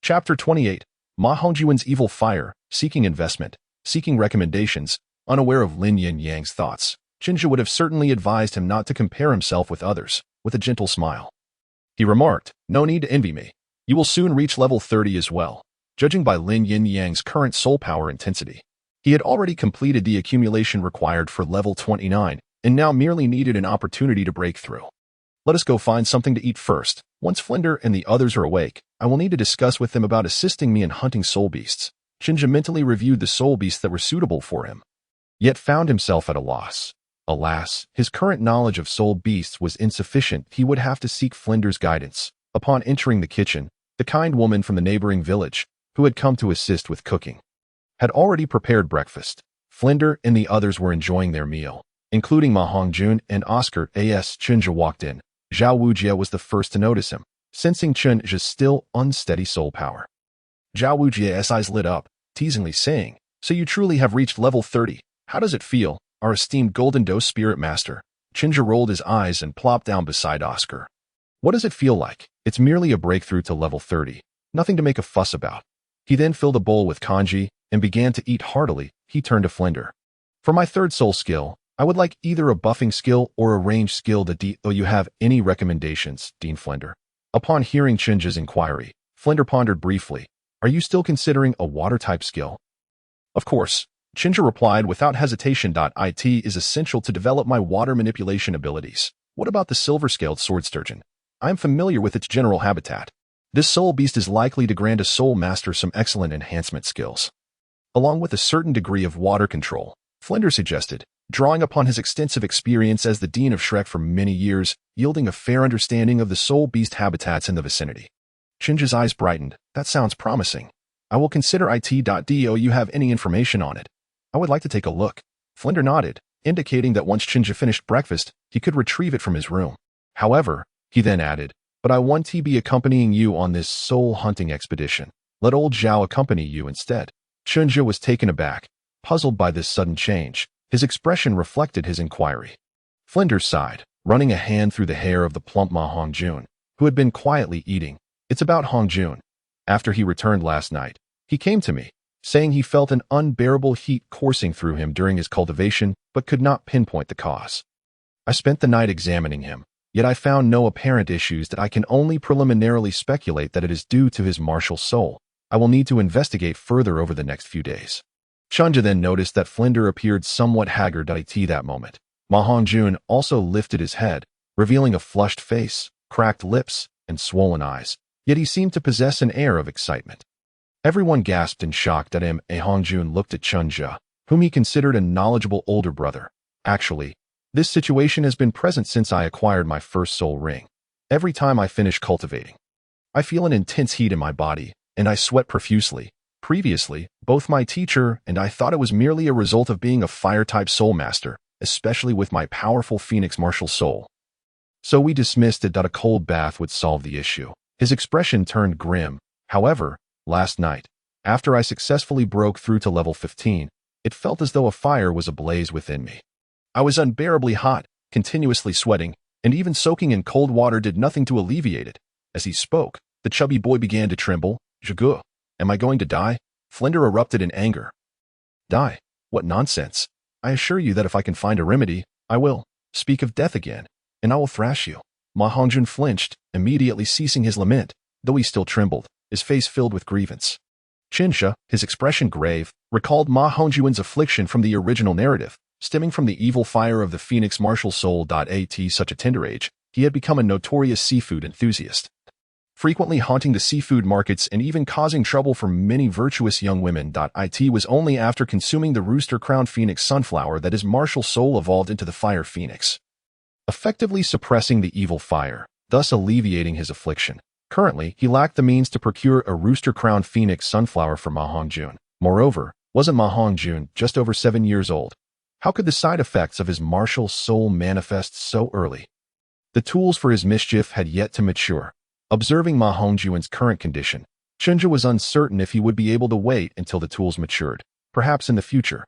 Chapter 28. Ma Hongjuan's Evil Fire, Seeking Investment, Seeking Recommendations. Unaware of Lin Yinyang's thoughts, Chen Zhe would have certainly advised him not to compare himself with others, with a gentle smile. He remarked, "No need to envy me. You will soon reach level 30 as well." Judging by Lin Yinyang's current soul power intensity, he had already completed the accumulation required for level 29, and now merely needed an opportunity to break through. "Let us go find something to eat first. Once Flender and the others are awake, I will need to discuss with them about assisting me in hunting soul beasts." Chen Zhe mentally reviewed the soul beasts that were suitable for him, yet found himself at a loss. Alas, his current knowledge of soul beasts was insufficient. He would have to seek Flender's guidance. Upon entering the kitchen, the kind woman from the neighboring village, who had come to assist with cooking, had already prepared breakfast. Flender and the others were enjoying their meal, including Ma Hongjun and Oscar. As Chen Zhe walked in, Xuanwu was the first to notice him, sensing Chen Zhe's still unsteady soul power. Xuanwu's eyes lit up, teasingly saying, "So you truly have reached level 30. How does it feel, our esteemed Golden Dose Spirit Master?" Chen Zhe rolled his eyes and plopped down beside Oscar. "What does it feel like? It's merely a breakthrough to level 30. Nothing to make a fuss about." He then filled a bowl with kanji and began to eat heartily. He turned to Flender. "For my third soul skill, I would like either a buffing skill or a ranged skill. Do you have any recommendations, Dean Flender?" Upon hearing Chen Zhe's inquiry, Flender pondered briefly. "Are you still considering a water-type skill?" "Of course," Chen Zhe replied without hesitation. "It is essential to develop my water manipulation abilities. What about the silver-scaled sword sturgeon? I am familiar with its general habitat. This soul beast is likely to grant a soul master some excellent enhancement skills, along with a certain degree of water control," Flender suggested, drawing upon his extensive experience as the Dean of Shrek for many years, yielding a fair understanding of the soul beast habitats in the vicinity. Chen Zhe's eyes brightened. "That sounds promising. I will consider it. Do you have any information on it?" "I would like to take a look." Flender nodded, indicating that once Chen Zhe finished breakfast, he could retrieve it from his room. "However," he then added, "but I want to be accompanying you on this soul hunting expedition. Let old Zhao accompany you instead." Chen Zhe was taken aback, puzzled by this sudden change. His expression reflected his inquiry. Flender sighed, running a hand through the hair of the plump Ma Hongjun, who had been quietly eating. "It's about Hongjun. After he returned last night, he came to me, saying he felt an unbearable heat coursing through him during his cultivation but could not pinpoint the cause. I spent the night examining him, yet I found no apparent issues that I can only preliminarily speculate that it is due to his martial soul. I will need to investigate further over the next few days. Chen Zhe then noticed that Flender appeared somewhat haggard at that moment. Ma Hongjun also lifted his head, revealing a flushed face, cracked lips, and swollen eyes, yet he seemed to possess an air of excitement. Everyone gasped in shock at him. Hongjun looked at Chen Zhe, whom he considered a knowledgeable older brother. Actually, this situation has been present since I acquired my first soul ring. Every time I finish cultivating, I feel an intense heat in my body, and I sweat profusely. Previously, both my teacher and I thought it was merely a result of being a fire-type soul master, especially with my powerful phoenix martial soul. So we dismissed it that a cold bath would solve the issue. His expression turned grim. However, last night, after I successfully broke through to level 15, it felt as though a fire was ablaze within me. I was unbearably hot, continuously sweating, and even soaking in cold water did nothing to alleviate it. As he spoke, the chubby boy began to tremble. Zhugu, am I going to die? Flender erupted in anger. Die? What nonsense. I assure you that if I can find a remedy, I will speak of death again, and I will thrash you. Ma Hongjun flinched, immediately ceasing his lament, though he still trembled, his face filled with grievance. Chen Zhe, his expression grave, recalled Ma Hongjun's affliction from the original narrative, stemming from the evil fire of the phoenix martial soul. At such a tender age, he had become a notorious seafood enthusiast, frequently haunting the seafood markets and even causing trouble for many virtuous young women. It was only after consuming the rooster-crowned phoenix sunflower that his martial soul evolved into the fire phoenix, effectively suppressing the evil fire, thus alleviating his affliction. Currently, he lacked the means to procure a rooster-crowned phoenix sunflower for Ma Hongjun. Moreover, wasn't Ma Hongjun just over 7 years old? How could the side effects of his martial soul manifest so early? The tools for his mischief had yet to mature. Observing Ma Hongjun's current condition, Chen Zhe was uncertain if he would be able to wait until the tools matured, perhaps in the future.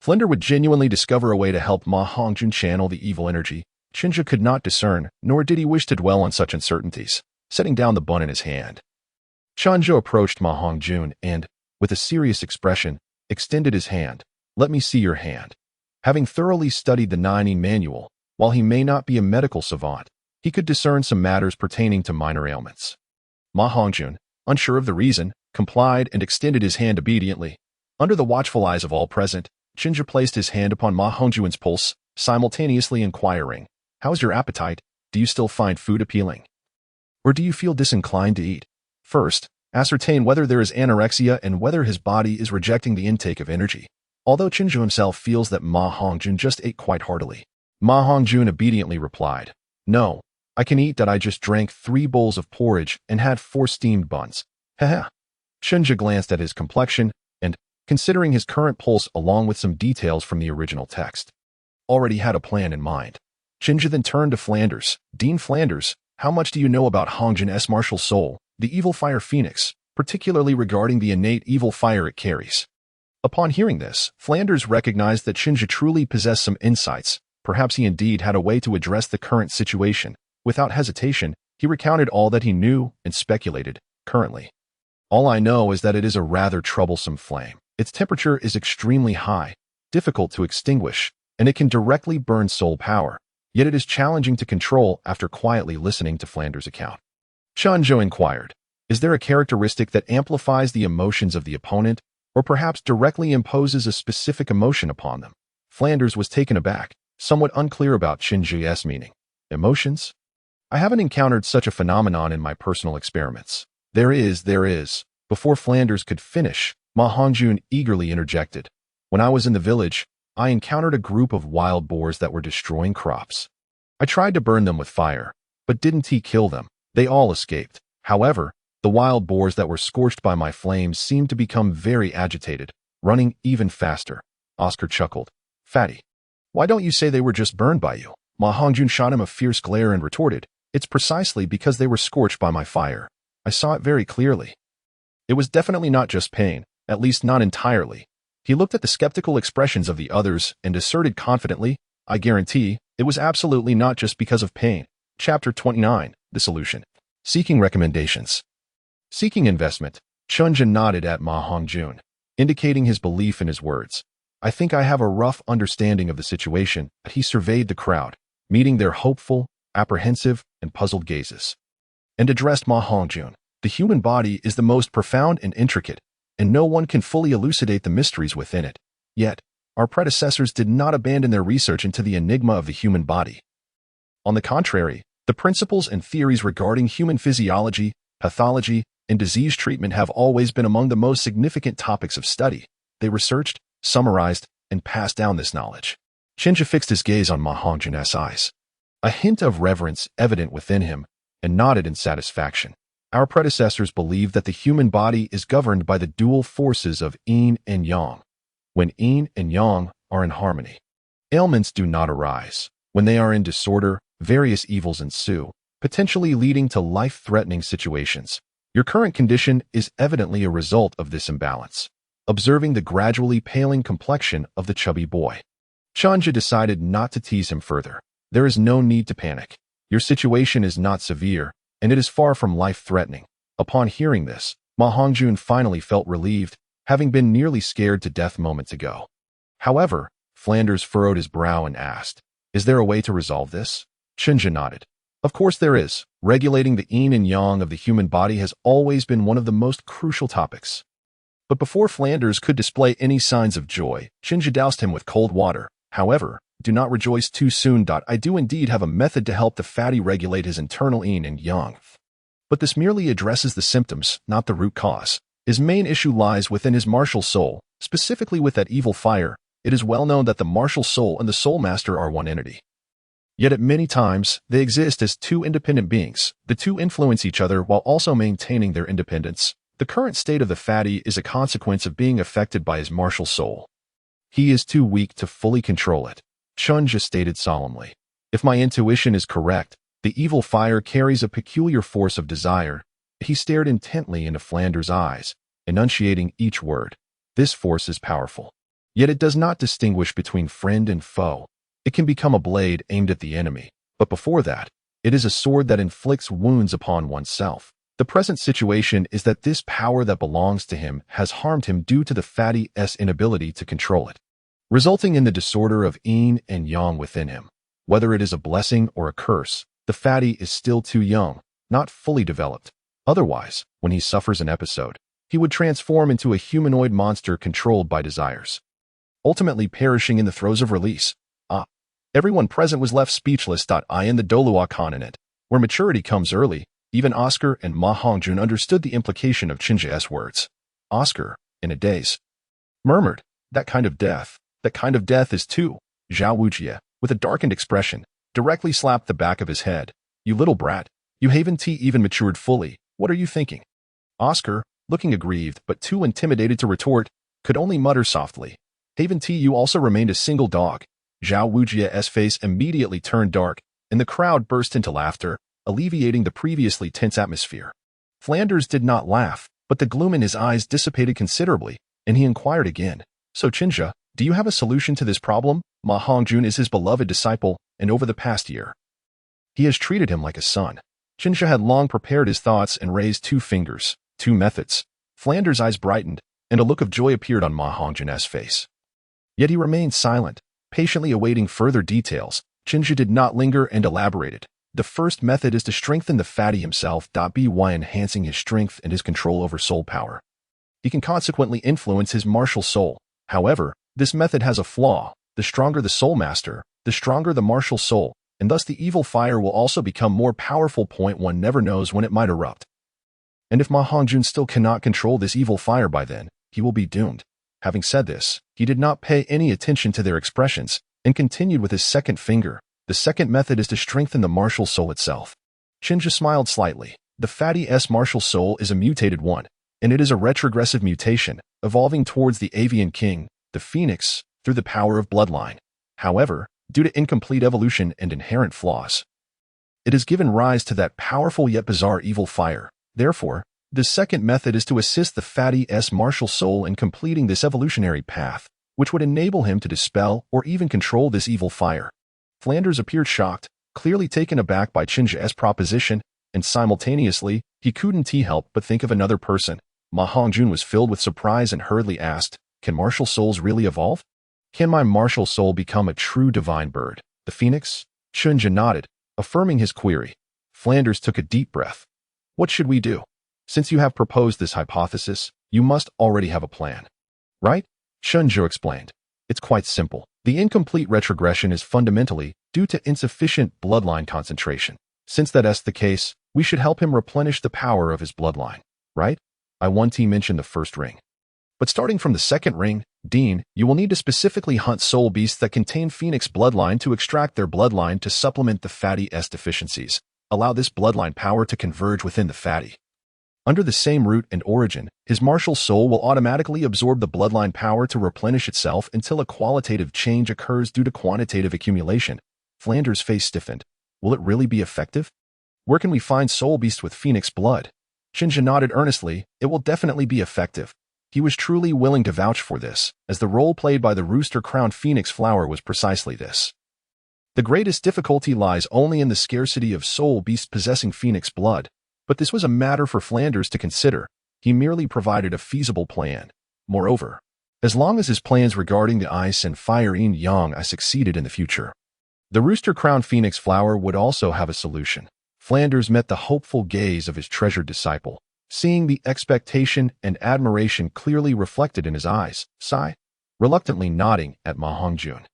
Flender would genuinely discover a way to help Ma Hongjun channel the evil energy. Chen Zhe could not discern, nor did he wish to dwell on such uncertainties, setting down the bun in his hand. Chen Zhe approached Ma Hongjun and, with a serious expression, extended his hand. Let me see your hand. Having thoroughly studied the Nine manual, while he may not be a medical savant, he could discern some matters pertaining to minor ailments. Ma Hongjun, unsure of the reason, complied and extended his hand obediently. Under the watchful eyes of all present, Chen Zhe placed his hand upon Ma Hongjun's pulse, simultaneously inquiring, "How's your appetite? Do you still find food appealing? Or do you feel disinclined to eat? First, ascertain whether there is anorexia and whether his body is rejecting the intake of energy." Although Chen Zhe himself feels that Ma Hongjun just ate quite heartily, Ma Hongjun obediently replied, "No, I can eat that. I just drank 3 bowls of porridge and had 4 steamed buns." Haha. Chen Zhe glanced at his complexion and, considering his current pulse along with some details from the original text, already had a plan in mind. Chen Zhe then turned to Flanders. "Dean Flanders, how much do you know about Hongjun's martial soul, the evil fire phoenix, particularly regarding the innate evil fire it carries?" Upon hearing this, Flanders recognized that Chen Zhe truly possessed some insights. Perhaps he indeed had a way to address the current situation. Without hesitation, he recounted all that he knew and speculated. "Currently, all I know is that it is a rather troublesome flame. Its temperature is extremely high, difficult to extinguish, and it can directly burn soul power. Yet it is challenging to control." After quietly listening to Flanders' account, Chen Zhe inquired, "Is there a characteristic that amplifies the emotions of the opponent, or perhaps directly imposes a specific emotion upon them?" Flanders was taken aback, somewhat unclear about Chen Zhe's meaning. "Emotions? I haven't encountered such a phenomenon in my personal experiments." There is. Before Flanders could finish, Ma Hongjun eagerly interjected. "When I was in the village, I encountered a group of wild boars that were destroying crops. I tried to burn them with fire, but didn't kill them. They all escaped. However, the wild boars that were scorched by my flames seemed to become very agitated, running even faster." Oscar chuckled. "Fatty, why don't you say they were just burned by you?" Ma Hongjun shot him a fierce glare and retorted, "It's precisely because they were scorched by my fire. I saw it very clearly. It was definitely not just pain, at least not entirely." He looked at the skeptical expressions of the others and asserted confidently, "I guarantee it was absolutely not just because of pain." Chapter 29, The Solution. Seeking recommendations. Seeking investment. Chen Zhe nodded at Ma Hongjun. indicating his belief in his words. I think I have a rough understanding of the situation. He surveyed the crowd, meeting their hopeful, apprehensive, and puzzled gazes, and addressed Ma Hongjun. The human body is the most profound and intricate, and no one can fully elucidate the mysteries within it. Yet, our predecessors did not abandon their research into the enigma of the human body. On the contrary, the principles and theories regarding human physiology, pathology, and disease treatment have always been among the most significant topics of study. They researched, summarized, and passed down this knowledge. Chen Zhe fixed his gaze on Ma Hongjun's eyes, a hint of reverence evident within him, and nodded in satisfaction. Our predecessors believed that the human body is governed by the dual forces of yin and yang. When yin and yang are in harmony, ailments do not arise. When they are in disorder, various evils ensue, potentially leading to life-threatening situations. Your current condition is evidently a result of this imbalance. Observing the gradually paling complexion of the chubby boy, Chen Zhe decided not to tease him further. There is no need to panic. Your situation is not severe, and it is far from life-threatening. Upon hearing this, Ma Hongjun finally felt relieved, having been nearly scared to death moments ago. However, Flanders furrowed his brow and asked, "Is there a way to resolve this?" Chen Zhe nodded. Of course there is. Regulating the yin and yang of the human body has always been one of the most crucial topics. But before Flanders could display any signs of joy, Chen Zhe doused him with cold water. However, do not rejoice too soon. I do indeed have a method to help the fatty regulate his internal yin and yang. But this merely addresses the symptoms, not the root cause. His main issue lies within his martial soul, specifically with that evil fire. It is well known that the martial soul and the soul master are one entity. Yet at many times, they exist as two independent beings. The two influence each other while also maintaining their independence. The current state of the fatty is a consequence of being affected by his martial soul. He is too weak to fully control it. Chen Zhe stated solemnly. If my intuition is correct, the evil fire carries a peculiar force of desire. He stared intently into Flanders' eyes, enunciating each word. This force is powerful. Yet it does not distinguish between friend and foe. It can become a blade aimed at the enemy, but before that, it is a sword that inflicts wounds upon oneself. The present situation is that this power that belongs to him has harmed him due to the fatty's inability to control it, resulting in the disorder of yin and yang within him. Whether it is a blessing or a curse, the fatty is still too young, not fully developed. Otherwise, when he suffers an episode, he would transform into a humanoid monster controlled by desires, ultimately perishing in the throes of release. Everyone present was left speechless. In the Douluo Continent, where maturity comes early, even Oscar and Ma Hongjun understood the implication of Chen Zhe's words. Oscar, in a daze, murmured, that kind of death is too. Xuanwu, with a darkened expression, directly slapped the back of his head. You little brat, you haven't even matured fully. What are you thinking? Oscar, looking aggrieved but too intimidated to retort, could only mutter softly. Haven't you also remained a single dog? Xuanwu's face immediately turned dark, and the crowd burst into laughter, alleviating the previously tense atmosphere. Flanders did not laugh, but the gloom in his eyes dissipated considerably, and he inquired again. So Chen Zhe, do you have a solution to this problem? Ma Hongjun is his beloved disciple, and over the past year, he has treated him like a son. Chen Zhe had long prepared his thoughts and raised two fingers. Two methods. Flanders' eyes brightened, and a look of joy appeared on Ma Hongjun's face. Yet he remained silent, patiently awaiting further details. Chen Zhe did not linger and elaborated. The first method is to strengthen the fatty himself. By enhancing his strength and his control over soul power, he can consequently influence his martial soul. However, this method has a flaw. The stronger the soul master, the stronger the martial soul, and thus the evil fire will also become more powerful. One never knows when it might erupt. And if Ma Hongjun still cannot control this evil fire by then, he will be doomed. Having said this, he did not pay any attention to their expressions and continued with his second finger. The second method is to strengthen the martial soul itself. Chen Zhe smiled slightly. The fatty's martial soul is a mutated one, and it is a retrogressive mutation, evolving towards the avian king, the phoenix, through the power of bloodline. However, due to incomplete evolution and inherent flaws, it has given rise to that powerful yet bizarre evil fire. Therefore, the second method is to assist the fatty's martial soul in completing this evolutionary path, which would enable him to dispel or even control this evil fire. Flanders appeared shocked, clearly taken aback by Chen Zhe's proposition, and simultaneously, he couldn't help but think of another person. Ma Hongjun was filled with surprise and hurriedly asked, "Can martial souls really evolve? Can my martial soul become a true divine bird, the phoenix?" Chen Zhe nodded, affirming his query. Flanders took a deep breath. "What should we do? Since you have proposed this hypothesis, you must already have a plan. Right?" Chen Zhe explained. "It's quite simple. The incomplete retrogression is fundamentally due to insufficient bloodline concentration. Since that is the case, we should help him replenish the power of his bloodline. Right? I want to mention the first ring. But starting from the second ring, Dean, you will need to specifically hunt soul beasts that contain phoenix bloodline to extract their bloodline to supplement the fatty S deficiencies. Allow this bloodline power to converge within the fatty. Under the same root and origin, his martial soul will automatically absorb the bloodline power to replenish itself until a qualitative change occurs due to quantitative accumulation." Flanders' face stiffened. "Will it really be effective? Where can we find soul beasts with phoenix blood?" Chen Zhe nodded earnestly. "It will definitely be effective." He was truly willing to vouch for this, as the role played by the rooster-crowned phoenix flower was precisely this. The greatest difficulty lies only in the scarcity of soul beasts possessing phoenix blood, but this was a matter for Flanders to consider. He merely provided a feasible plan. Moreover, as long as his plans regarding the ice and fire yin yang I succeeded in the future, the rooster-crowned phoenix flower would also have a solution. Flanders met the hopeful gaze of his treasured disciple, seeing the expectation and admiration clearly reflected in his eyes, sighed, reluctantly nodding at Ma Hongjun.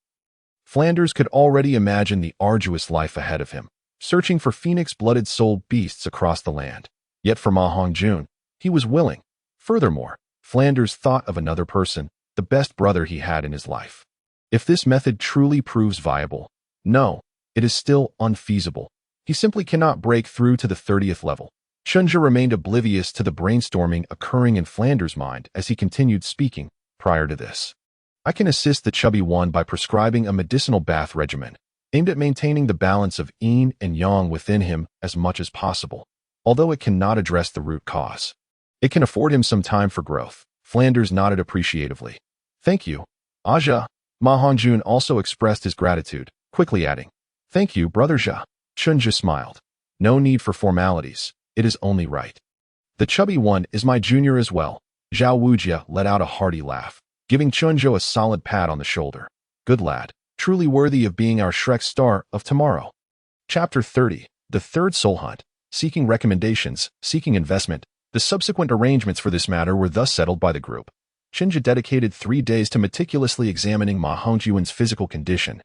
Flanders could already imagine the arduous life ahead of him, searching for phoenix-blooded soul beasts across the land. Yet for Ma Hongjun, he was willing. Furthermore, Flanders thought of another person, the best brother he had in his life. If this method truly proves viable, no, it is still unfeasible. He simply cannot break through to the 30th level. Chen Zhe remained oblivious to the brainstorming occurring in Flanders' mind as he continued speaking. Prior to this, "I can assist the chubby one by prescribing a medicinal bath regimen, aimed at maintaining the balance of yin and yang within him as much as possible. Although it cannot address the root cause, it can afford him some time for growth." Flanders nodded appreciatively. "Thank you, Aja." Ma Hongjun also expressed his gratitude, quickly adding, "Thank you, Brother Zhe." Chen Zhe smiled. "No need for formalities. It is only right. The chubby one is my junior as well." Zhao Wujia let out a hearty laugh, giving Chen Zhe a solid pat on the shoulder. "Good lad, truly worthy of being our Shrek star of tomorrow." Chapter 30, The Third Soul Hunt. Seeking recommendations, seeking investment. The subsequent arrangements for this matter were thus settled by the group. Chen Zhe dedicated 3 days to meticulously examining Ma Hongjun's physical condition,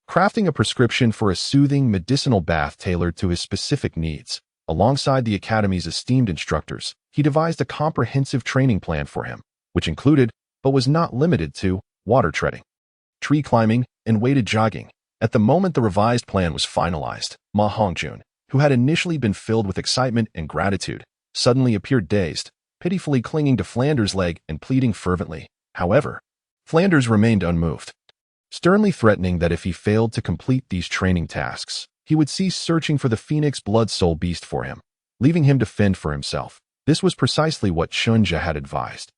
crafting a prescription for a soothing medicinal bath tailored to his specific needs. Alongside the Academy's esteemed instructors, he devised a comprehensive training plan for him, which included, but was not limited to, water treading, tree climbing, and weighted jogging. At the moment the revised plan was finalized, Ma Hongjun, who had initially been filled with excitement and gratitude, suddenly appeared dazed, pitifully clinging to Flanders' leg and pleading fervently. However, Flanders remained unmoved, sternly threatening that if he failed to complete these training tasks, he would cease searching for the phoenix blood soul beast for him, leaving him to fend for himself. This was precisely what Chen Zhe had advised.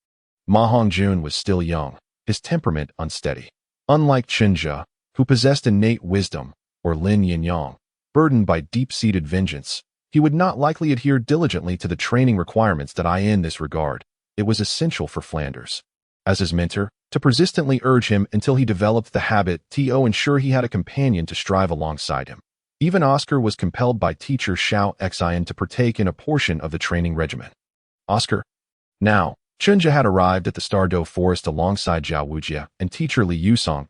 Ma Hongjun was still young, his temperament unsteady. Unlike Chen Zhe, who possessed innate wisdom, or Lin Yinyong, burdened by deep-seated vengeance, he would not likely adhere diligently to the training requirements that in this regard. It was essential for Flanders, as his mentor, to persistently urge him until he developed the habit to ensure he had a companion to strive alongside him. Even Oscar was compelled by teacher Xiao Xian to partake in a portion of the training regimen. Oscar. Now, Chen Zhe had arrived at the Stardo Forest alongside Zhao Wujia and teacher Li Yusong.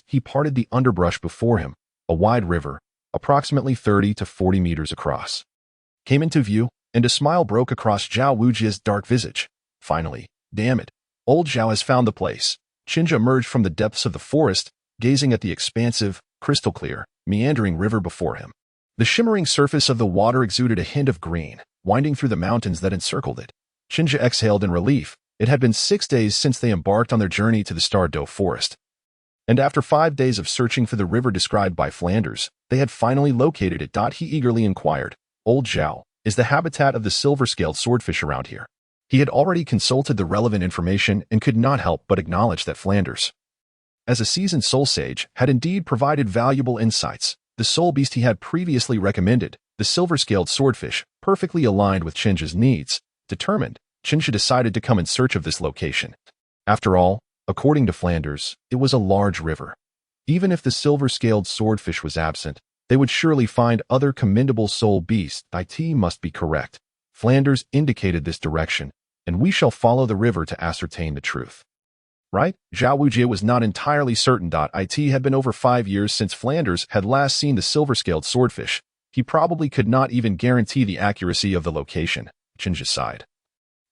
He parted the underbrush before him, a wide river, approximately 30 to 40 meters across, came into view, and a smile broke across Zhao Wujia's dark visage. Finally, damn it, old Zhao has found the place. Chen Zhe emerged from the depths of the forest, gazing at the expansive, crystal-clear, meandering river before him. The shimmering surface of the water exuded a hint of green, winding through the mountains that encircled it. Chen Zhe exhaled in relief. It had been 6 days since they embarked on their journey to the Stardo Forest, and after 5 days of searching for the river described by Flanders, they had finally located it. He eagerly inquired, "Old Zhao, is the habitat of the silver-scaled swordfish around here?" He had already consulted the relevant information and could not help but acknowledge that Flanders, as a seasoned soul sage, had indeed provided valuable insights. The soul beast he had previously recommended, the silver-scaled swordfish, perfectly aligned with Chen Zhe's needs. Determined, Chen Zhe decided to come in search of this location. After all, according to Flanders, it was a large river. Even if the silver-scaled swordfish was absent, they would surely find other commendable soul beasts. It must be correct. Flanders indicated this direction, and we shall follow the river to ascertain the truth. Right? Xuanwu was not entirely certain. It had been over 5 years since Flanders had last seen the silver-scaled swordfish. He probably could not even guarantee the accuracy of the location, Chen Zhe sighed,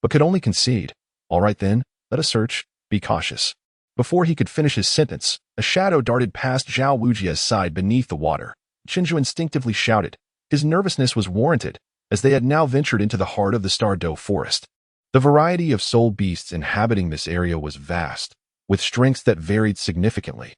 but could only concede. All right then, let us search. Be cautious. Before he could finish his sentence, a shadow darted past Xuanwu's side beneath the water. Chen Zhe instinctively shouted. His nervousness was warranted, as they had now ventured into the heart of the Stardow forest. The variety of soul beasts inhabiting this area was vast, with strengths that varied significantly.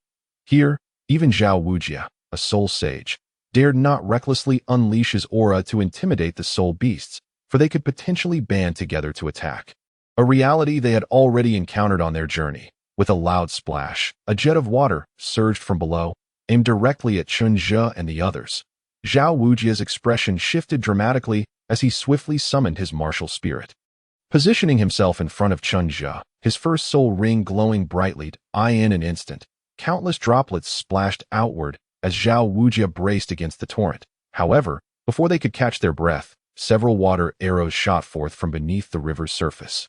Here, even Xuanwu, a soul sage, dared not recklessly unleash his aura to intimidate the soul beasts, for they could potentially band together to attack. A reality they had already encountered on their journey. With a loud splash, a jet of water surged from below, aimed directly at Chen Zhe and the others. Xuanwu's expression shifted dramatically as he swiftly summoned his martial spirit. Positioning himself in front of Chen Zhe, his first soul ring glowing brightly, in an instant, countless droplets splashed outward as Xuanwu braced against the torrent. However, before they could catch their breath, several water arrows shot forth from beneath the river's surface.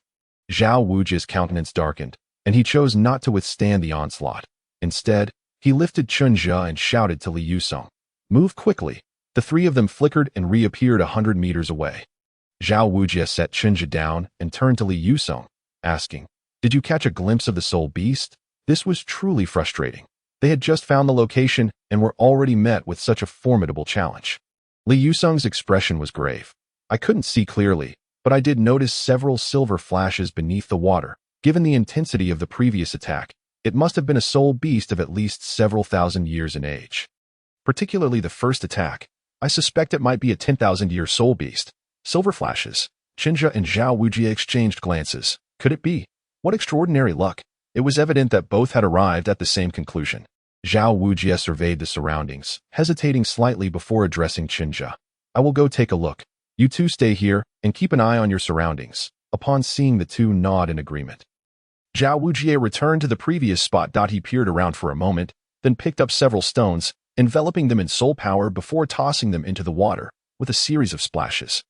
Xuanwu's countenance darkened, and he chose not to withstand the onslaught. Instead, he lifted Chen Zhe and shouted to Li Yinyong, "Move quickly." The three of them flickered and reappeared 100 meters away. Xuanwu set Chen Zhe down and turned to Li Yinyong, asking, "Did you catch a glimpse of the soul beast?" This was truly frustrating. They had just found the location and were already met with such a formidable challenge. Li Yinyong's expression was grave. "I couldn't see clearly, but I did notice several silver flashes beneath the water. Given the intensity of the previous attack, it must have been a soul beast of at least several thousand years in age. Particularly the first attack, I suspect it might be a 10,000-year soul beast." Silver flashes. Chen Zhe and Xuanwu exchanged glances. Could it be? What extraordinary luck. It was evident that both had arrived at the same conclusion. Xuanwu surveyed the surroundings, hesitating slightly before addressing Chen Zhe. "I will go take a look. You two stay here and keep an eye on your surroundings." Upon seeing the two nod in agreement, Xuanwu returned to the previous spot. He peered around for a moment, then picked up several stones, enveloping them in soul power before tossing them into the water, with a series of splashes.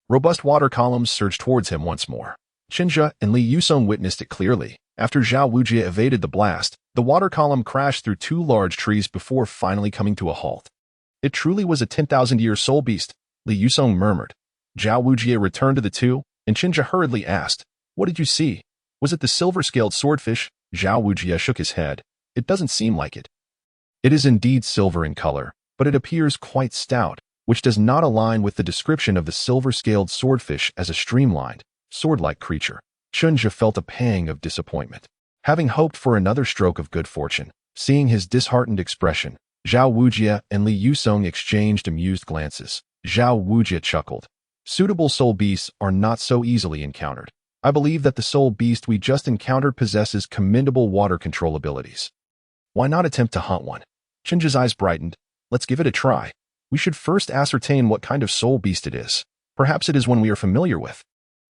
Robust water columns surged towards him once more. Chen Zhe and Li Yinyong witnessed it clearly. After Xuanwu evaded the blast, the water column crashed through 2 large trees before finally coming to a halt. "It truly was a 10,000-year soul beast," Li Yinyong murmured. Xuanwu returned to the two, and Chen Zhe hurriedly asked, "What did you see? Was it the silver-scaled swordfish?" Xuanwu shook his head. "It doesn't seem like it. It is indeed silver in color, but it appears quite stout, which does not align with the description of the silver-scaled swordfish as a streamlined, sword-like creature." Chen Zhe felt a pang of disappointment. Having hoped for another stroke of good fortune, seeing his disheartened expression, Xuanwu and Li Yinyong exchanged amused glances. Xuanwu chuckled. "Suitable soul beasts are not so easily encountered. I believe that the soul beast we just encountered possesses commendable water control abilities. Why not attempt to hunt one?" Chen Zhe's eyes brightened. "Let's give it a try. We should first ascertain what kind of soul beast it is. Perhaps it is one we are familiar with."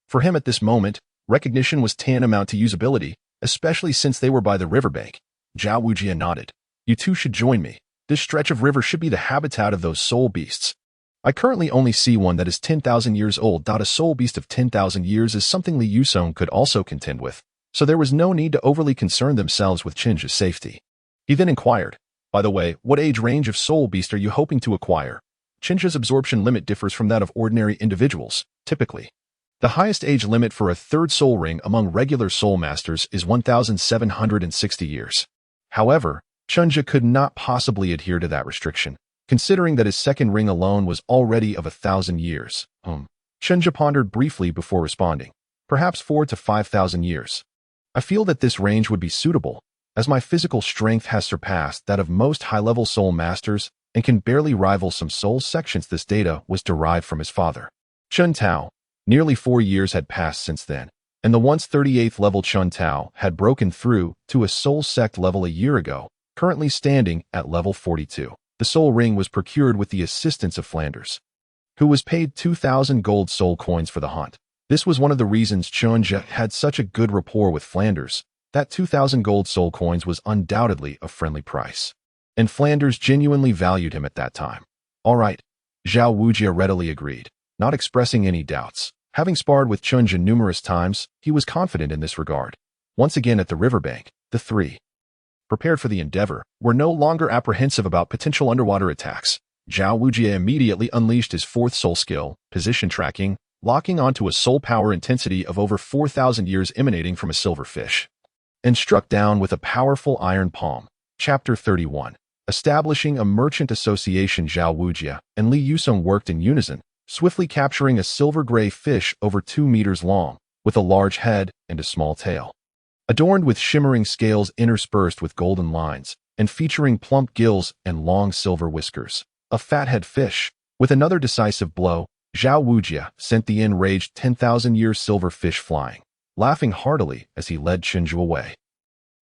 For him at this moment, recognition was tantamount to usability, especially since they were by the riverbank. Xuanwu nodded. "You two should join me. This stretch of river should be the habitat of those soul beasts. I currently only see one that is 10,000 years old. A soul beast of 10,000 years is something Li Yinyong could also contend with, so there was no need to overly concern themselves with Chen Zhe's safety." He then inquired, "By the way, what age range of soul beast are you hoping to acquire?" Chen Zhe's absorption limit differs from that of ordinary individuals, typically. The highest age limit for a third soul ring among regular soul masters is 1,760 years. However, Chen Zhe could not possibly adhere to that restriction, considering that his second ring alone was already of 1,000 years. Chen Zhe pondered briefly before responding. "Perhaps 4,000 to 5,000 years. I feel that this range would be suitable, as my physical strength has surpassed that of most high-level soul masters and can barely rival some soul sections." This data was derived from his father, Chun Tao. Nearly 4 years had passed since then, and the once 38th level Chun Tao had broken through to a soul sect level a year ago, currently standing at level 42. The soul ring was procured with the assistance of Flanders, who was paid 2,000 gold soul coins for the hunt. This was one of the reasons Chen Zhe had such a good rapport with Flanders. That 2,000 gold soul coins was undoubtedly a friendly price. And Flanders genuinely valued him at that time. All right, Zhao Wujia readily agreed, not expressing any doubts. Having sparred with Chen Zhe numerous times, he was confident in this regard. Once again at the riverbank, the three, prepared for the endeavor, were no longer apprehensive about potential underwater attacks. Zhao Wujia immediately unleashed his fourth soul skill, position tracking, locking onto a soul power intensity of over 4,000 years emanating from a silver fish, and struck down with a powerful iron palm. Chapter 31. Establishing a merchant association. Zhao Wujia and Lin Yinyong worked in unison, swiftly capturing a silver-gray fish over 2 meters long, with a large head and a small tail, adorned with shimmering scales interspersed with golden lines, and featuring plump gills and long silver whiskers. A fathead fish. With another decisive blow, Zhao Wujia sent the enraged 10,000-year silver fish flying, laughing heartily as he led Chen Zhe away.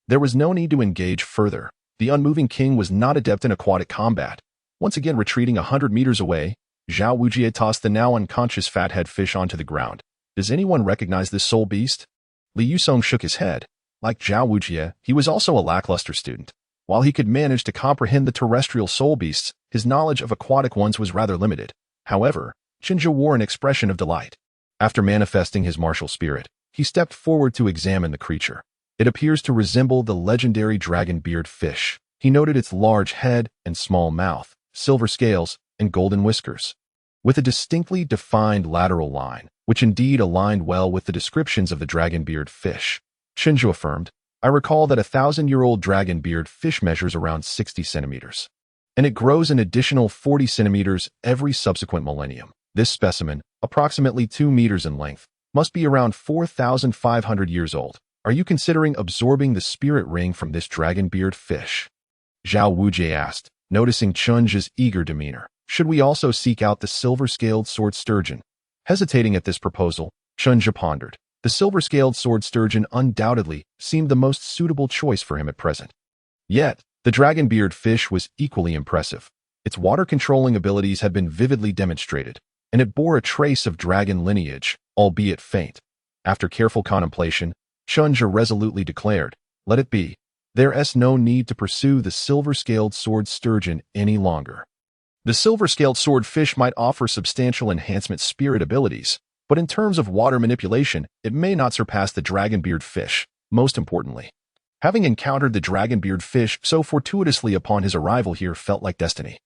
There was no need to engage further. The unmoving king was not adept in aquatic combat. Once again retreating 100 meters away, Zhao Wujia tossed the now unconscious fathead fish onto the ground. Does anyone recognize this soul beast? Lin Yinyong shook his head. Like Zhao Wujia, he was also a lackluster student. While he could manage to comprehend the terrestrial soul beasts, his knowledge of aquatic ones was rather limited. However, Chen Zhe wore an expression of delight. After manifesting his martial spirit, he stepped forward to examine the creature. It appears to resemble the legendary dragon-beard fish. He noted its large head and small mouth, silver scales, and golden whiskers, with a distinctly defined lateral line, which indeed aligned well with the descriptions of the dragon-beard fish. Chen Zhe affirmed, I recall that a 1,000-year-old dragon-beard fish measures around 60 centimeters, and it grows an additional 40 centimeters every subsequent millennium. This specimen, approximately 2 meters in length, must be around 4,500 years old. Are you considering absorbing the spirit ring from this dragon-beard fish? Zhao Wujia asked, noticing Chen Zhe's eager demeanor. Should we also seek out the silver-scaled sword sturgeon? Hesitating at this proposal, Chen Zhe pondered. The silver-scaled sword sturgeon undoubtedly seemed the most suitable choice for him at present. Yet, the dragon-beard fish was equally impressive. Its water-controlling abilities had been vividly demonstrated, and it bore a trace of dragon lineage, albeit faint. After careful contemplation, Chen Zhe resolutely declared, let it be. There's no need to pursue the silver-scaled sword sturgeon any longer. The silver-scaled swordfish might offer substantial enhancement spirit abilities, but in terms of water manipulation, it may not surpass the dragon-beard fish. Most importantly, having encountered the dragon-beard fish so fortuitously upon his arrival here felt like destiny.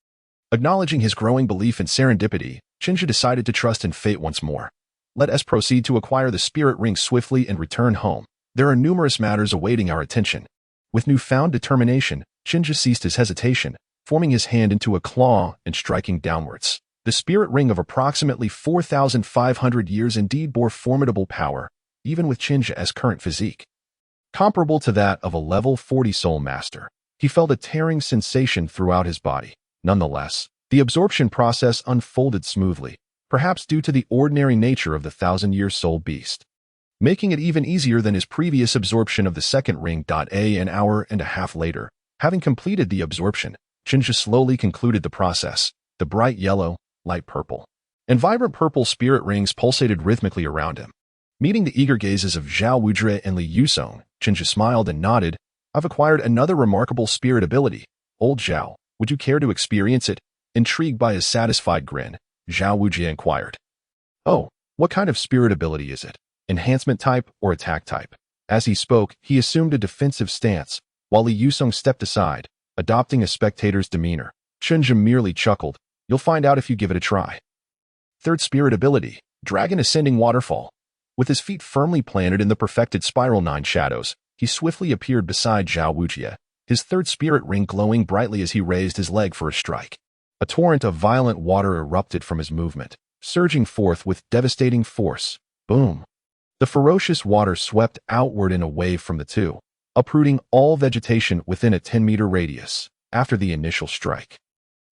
Acknowledging his growing belief in serendipity, Chen Zhe decided to trust in fate once more. Let us proceed to acquire the spirit ring swiftly and return home. There are numerous matters awaiting our attention. With newfound determination, Chen Zhe ceased his hesitation, forming his hand into a claw and striking downwards. The spirit ring of approximately 4,500 years indeed bore formidable power, even with Chen Zhe's current physique. Comparable to that of a level 40 soul master, he felt a tearing sensation throughout his body. Nonetheless, the absorption process unfolded smoothly, perhaps due to the ordinary nature of the 1,000-year soul beast, making it even easier than his previous absorption of the second ring. An hour and a half later, having completed the absorption, Chen Zhe slowly concluded the process. The bright yellow, light purple, and vibrant purple spirit rings pulsated rhythmically around him. Meeting the eager gazes of Zhao Wujia and Lin Yinyong, Chen Zhe smiled and nodded. I've acquired another remarkable spirit ability. Old Zhao, would you care to experience it? Intrigued by his satisfied grin, Zhao Wujia inquired. Oh, what kind of spirit ability is it? Enhancement type or attack type? As he spoke, he assumed a defensive stance, while Lin Yinyong stepped aside, adopting a spectator's demeanor. Chen Zhe merely chuckled. You'll find out if you give it a try. Third spirit ability, Dragon Ascending Waterfall. With his feet firmly planted in the perfected spiral 9 shadows, he swiftly appeared beside Zhao Wujia, his third spirit ring glowing brightly as he raised his leg for a strike. A torrent of violent water erupted from his movement, surging forth with devastating force. Boom! The ferocious water swept outward in a wave from the two, uprooting all vegetation within a 10-meter radius. After the initial strike,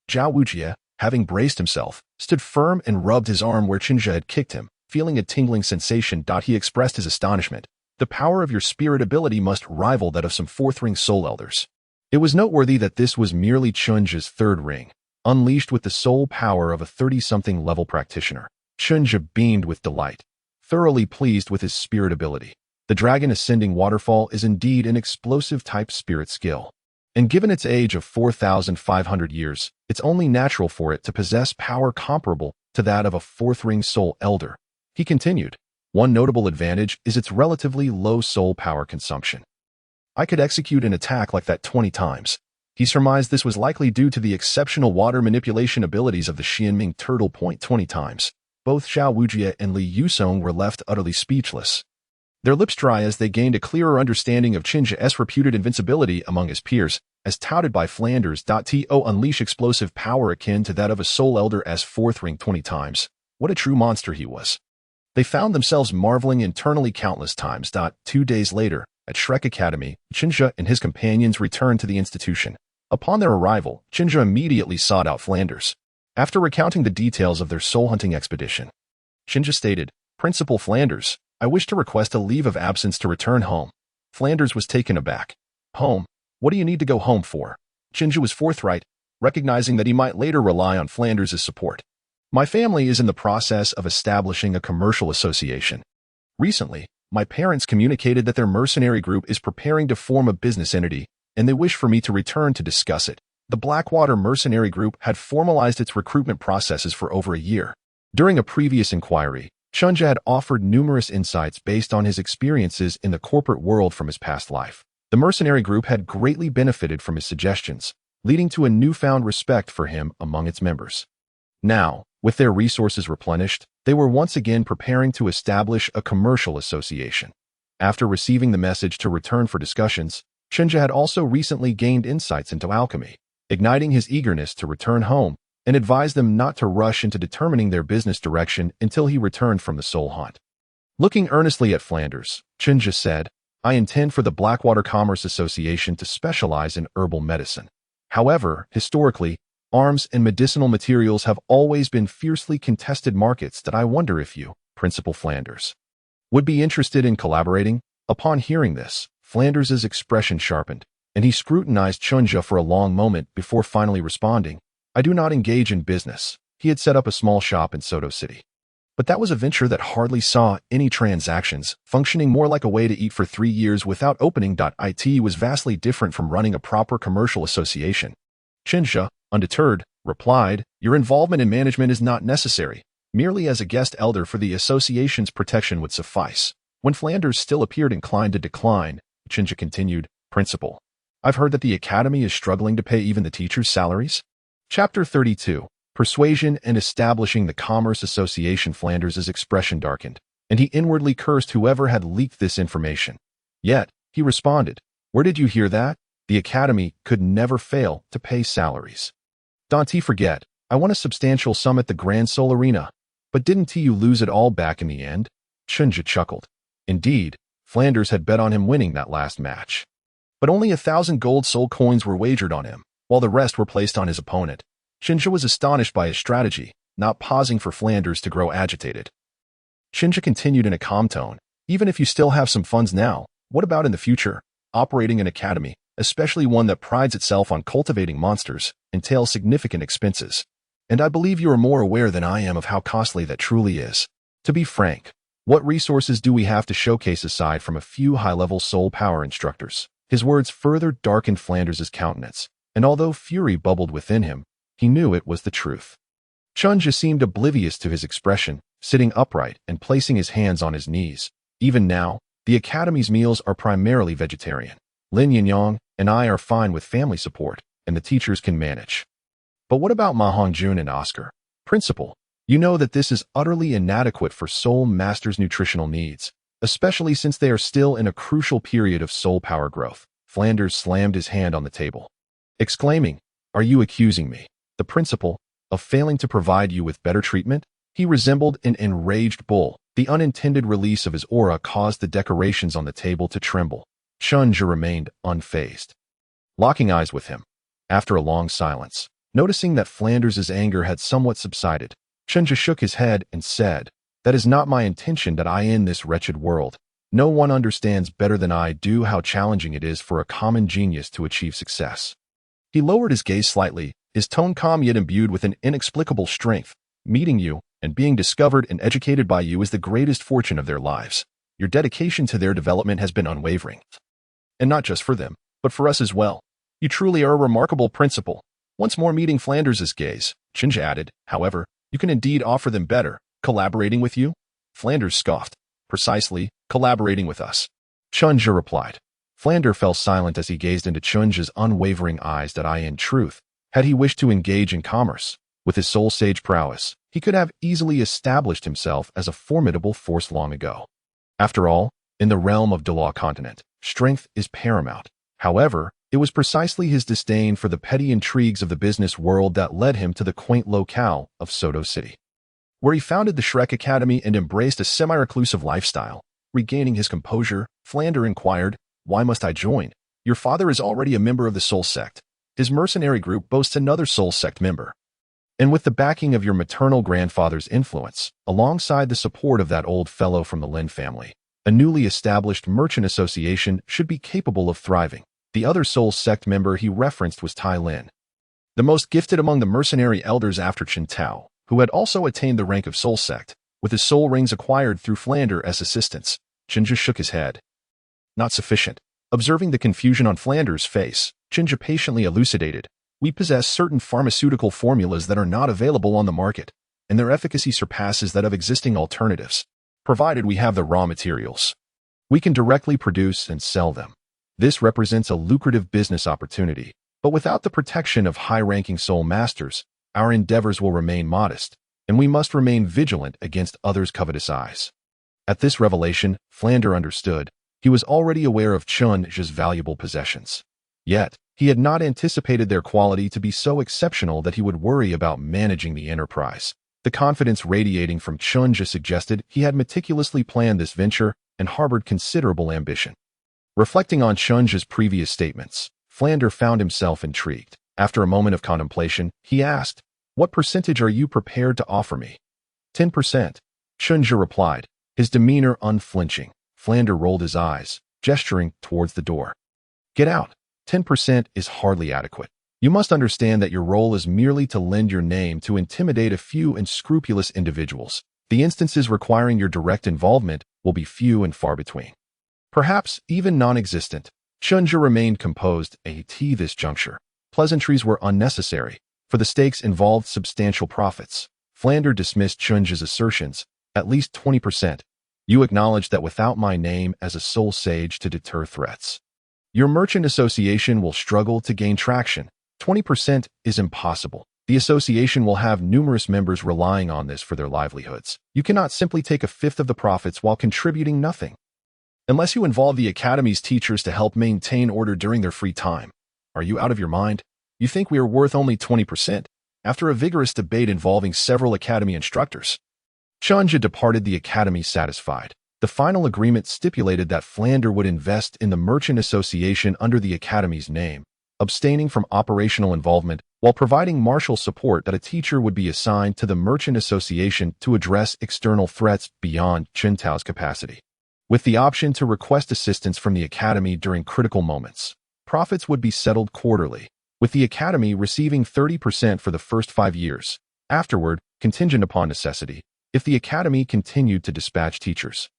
Zhao Wujia, having braced himself, stood firm and rubbed his arm where Chen Zhe had kicked him, feeling a tingling sensation. He expressed his astonishment. The power of your spirit ability must rival that of some fourth-ring soul elders. It was noteworthy that this was merely Chen Zhe's third ring, unleashed with the soul power of a 30-something level practitioner. Chen Zhe beamed with delight. thoroughly pleased with his spirit ability. The Dragon Ascending Waterfall is indeed an explosive-type spirit skill. And given its age of 4,500 years, it's only natural for it to possess power comparable to that of a fourth-ring soul elder. He continued, one notable advantage is its relatively low soul power consumption. I could execute an attack like that 20 times. He surmised this was likely due to the exceptional water manipulation abilities of the Xuanming Turtle. 20 times. Both Xuanwu and Lin Yinyong were left utterly speechless. Their lips dry as they gained a clearer understanding of Chen Zhe's reputed invincibility among his peers, as touted by Flanders. To unleash explosive power akin to that of a soul elder as fourth ring 20 times. What a true monster he was. They found themselves marveling internally countless times. 2 days later, at Shrek Academy, Chen Zhe and his companions returned to the institution. Upon their arrival, Chen Zhe immediately sought out Flanders. After recounting the details of their soul-hunting expedition, Chen Zhe stated, Principal Flanders, I wish to request a leave of absence to return home. Flanders was taken aback. Home? What do you need to go home for? Chen Zhe was forthright, recognizing that he might later rely on Flanders' support. My family is in the process of establishing a commercial association. Recently, my parents communicated that their mercenary group is preparing to form a business entity, and they wish for me to return to discuss it. The Blackwater Mercenary Group had formalized its recruitment processes for over a year. During a previous inquiry, Chen Zhe had offered numerous insights based on his experiences in the corporate world from his past life. The mercenary group had greatly benefited from his suggestions, leading to a newfound respect for him among its members. Now, with their resources replenished, they were once again preparing to establish a commercial association. After receiving the message to return for discussions, Chen Zhe had also recently gained insights into alchemy, igniting his eagerness to return home, and advised them not to rush into determining their business direction until he returned from the soul hunt. Looking earnestly at Flanders, Chen Zhe said, I intend for the Blackwater Commerce Association to specialize in herbal medicine. However, historically, arms and medicinal materials have always been fiercely contested markets that I wonder if you, Principal Flanders, would be interested in collaborating. Upon hearing this, Flanders' expression sharpened, and he scrutinized Chen Zhe for a long moment before finally responding, I do not engage in business. He had set up a small shop in Soto City. But that was a venture that hardly saw any transactions, functioning more like a way to eat for 3 years without opening. It was vastly different from running a proper commercial association. Chen Zhe, undeterred, replied, Your involvement in management is not necessary. Merely as a guest elder for the association's protection would suffice. When Flanders still appeared inclined to decline, Chen Zhe continued, Principal, I've heard that the academy is struggling to pay even the teachers' salaries. Chapter 32. Persuasion and Establishing the Commerce Association. Flanders' expression darkened, and he inwardly cursed whoever had leaked this information. Yet, he responded, Where did you hear that? The academy could never fail to pay salaries. Don't forget, I won a substantial sum at the Grand Soul Arena. But didn't you lose it all back in the end? Chen Zhe chuckled. Indeed, Flanders had bet on him winning that last match. But only 1,000 gold soul coins were wagered on him, while the rest were placed on his opponent. Chen Zhe was astonished by his strategy, not pausing for Flanders to grow agitated. Chen Zhe continued in a calm tone, Even if you still have some funds now, what about in the future? Operating an academy, especially one that prides itself on cultivating monsters, entails significant expenses. And I believe you are more aware than I am of how costly that truly is. To be frank, what resources do we have to showcase aside from a few high-level soul power instructors? His words further darkened Flanders' countenance, and although fury bubbled within him, he knew it was the truth. Chen Zhe seemed oblivious to his expression, sitting upright and placing his hands on his knees. Even now, the academy's meals are primarily vegetarian. Lin Yinyong and I are fine with family support, and the teachers can manage. But what about Ma Hongjun and Oscar? Principal, you know that this is utterly inadequate for Soul Master's nutritional needs, especially since they are still in a crucial period of soul power growth. Flanders slammed his hand on the table, exclaiming, Are you accusing me, the principal, of failing to provide you with better treatment? He resembled an enraged bull. The unintended release of his aura caused the decorations on the table to tremble. Chen Zhe remained unfazed, locking eyes with him. After a long silence, noticing that Flanders' anger had somewhat subsided, Chen Zhe shook his head and said, That is not my intention that I end this wretched world. No one understands better than I do how challenging it is for a common genius to achieve success. He lowered his gaze slightly, his tone calm yet imbued with an inexplicable strength. Meeting you and being discovered and educated by you is the greatest fortune of their lives. Your dedication to their development has been unwavering. And not just for them, but for us as well. You truly are a remarkable principal. Once more meeting Flanders' gaze, Chen Zhe added, however, you can indeed offer them better. Collaborating with you? Flanders scoffed. Precisely, collaborating with us. Chen Zhe replied. Flander fell silent as he gazed into Chen Zhe's unwavering eyes that in truth, had he wished to engage in commerce, with his soul sage prowess, he could have easily established himself as a formidable force long ago. After all, in the realm of Douluo Continent, strength is paramount. However, it was precisely his disdain for the petty intrigues of the business world that led him to the quaint locale of Soto City, where he founded the Shrek Academy and embraced a semi-reclusive lifestyle. Regaining his composure, Flander inquired, "Why must I join? Your father is already a member of the Soul Sect. His mercenary group boasts another Soul Sect member. And with the backing of your maternal grandfather's influence, alongside the support of that old fellow from the Lin family, a newly established merchant association should be capable of thriving." The other Soul Sect member he referenced was Tai Lin, the most gifted among the mercenary elders after Chen Tao, who had also attained the rank of Soul Sect, with his soul rings acquired through Flander as assistance. Chen Zhe shook his head. Not sufficient. Observing the confusion on Flander's face, Chen Zhe patiently elucidated. We possess certain pharmaceutical formulas that are not available on the market, and their efficacy surpasses that of existing alternatives, provided we have the raw materials. We can directly produce and sell them. This represents a lucrative business opportunity, but without the protection of high-ranking soul masters, our endeavors will remain modest, and we must remain vigilant against others' covetous eyes. At this revelation, Flander understood. He was already aware of Chen Zhe's valuable possessions. Yet, he had not anticipated their quality to be so exceptional that he would worry about managing the enterprise. The confidence radiating from Chen Zhe suggested he had meticulously planned this venture and harbored considerable ambition. Reflecting on Chen Zhe's previous statements, Flander found himself intrigued. After a moment of contemplation, he asked, "What percentage are you prepared to offer me?" 10%. Chen Zhe replied, his demeanor unflinching. Flander rolled his eyes, gesturing towards the door. "Get out. 10% is hardly adequate. You must understand that your role is merely to lend your name to intimidate a few unscrupulous individuals. The instances requiring your direct involvement will be few and far between. Perhaps even non-existent." Chen Zhe remained composed at this juncture. Pleasantries were unnecessary, for the stakes involved substantial profits. Flander dismissed Chen Zhe's assertions. At least 20%. You acknowledge that without my name as a soul sage to deter threats, your merchant association will struggle to gain traction. 20% is impossible. The association will have numerous members relying on this for their livelihoods. You cannot simply take a fifth of the profits while contributing nothing. Unless you involve the Academy's teachers to help maintain order during their free time. Are you out of your mind? You think we are worth only 20%? After a vigorous debate involving several Academy instructors, Chen Zhe departed the Academy satisfied. The final agreement stipulated that Flander would invest in the Merchant Association under the Academy's name, abstaining from operational involvement while providing martial support that a teacher would be assigned to the Merchant Association to address external threats beyond Chen Tao's capacity, with the option to request assistance from the Academy during critical moments. Profits would be settled quarterly, with the Academy receiving 30% for the first 5 years. Afterward, contingent upon necessity, if the Academy continued to dispatch teachers,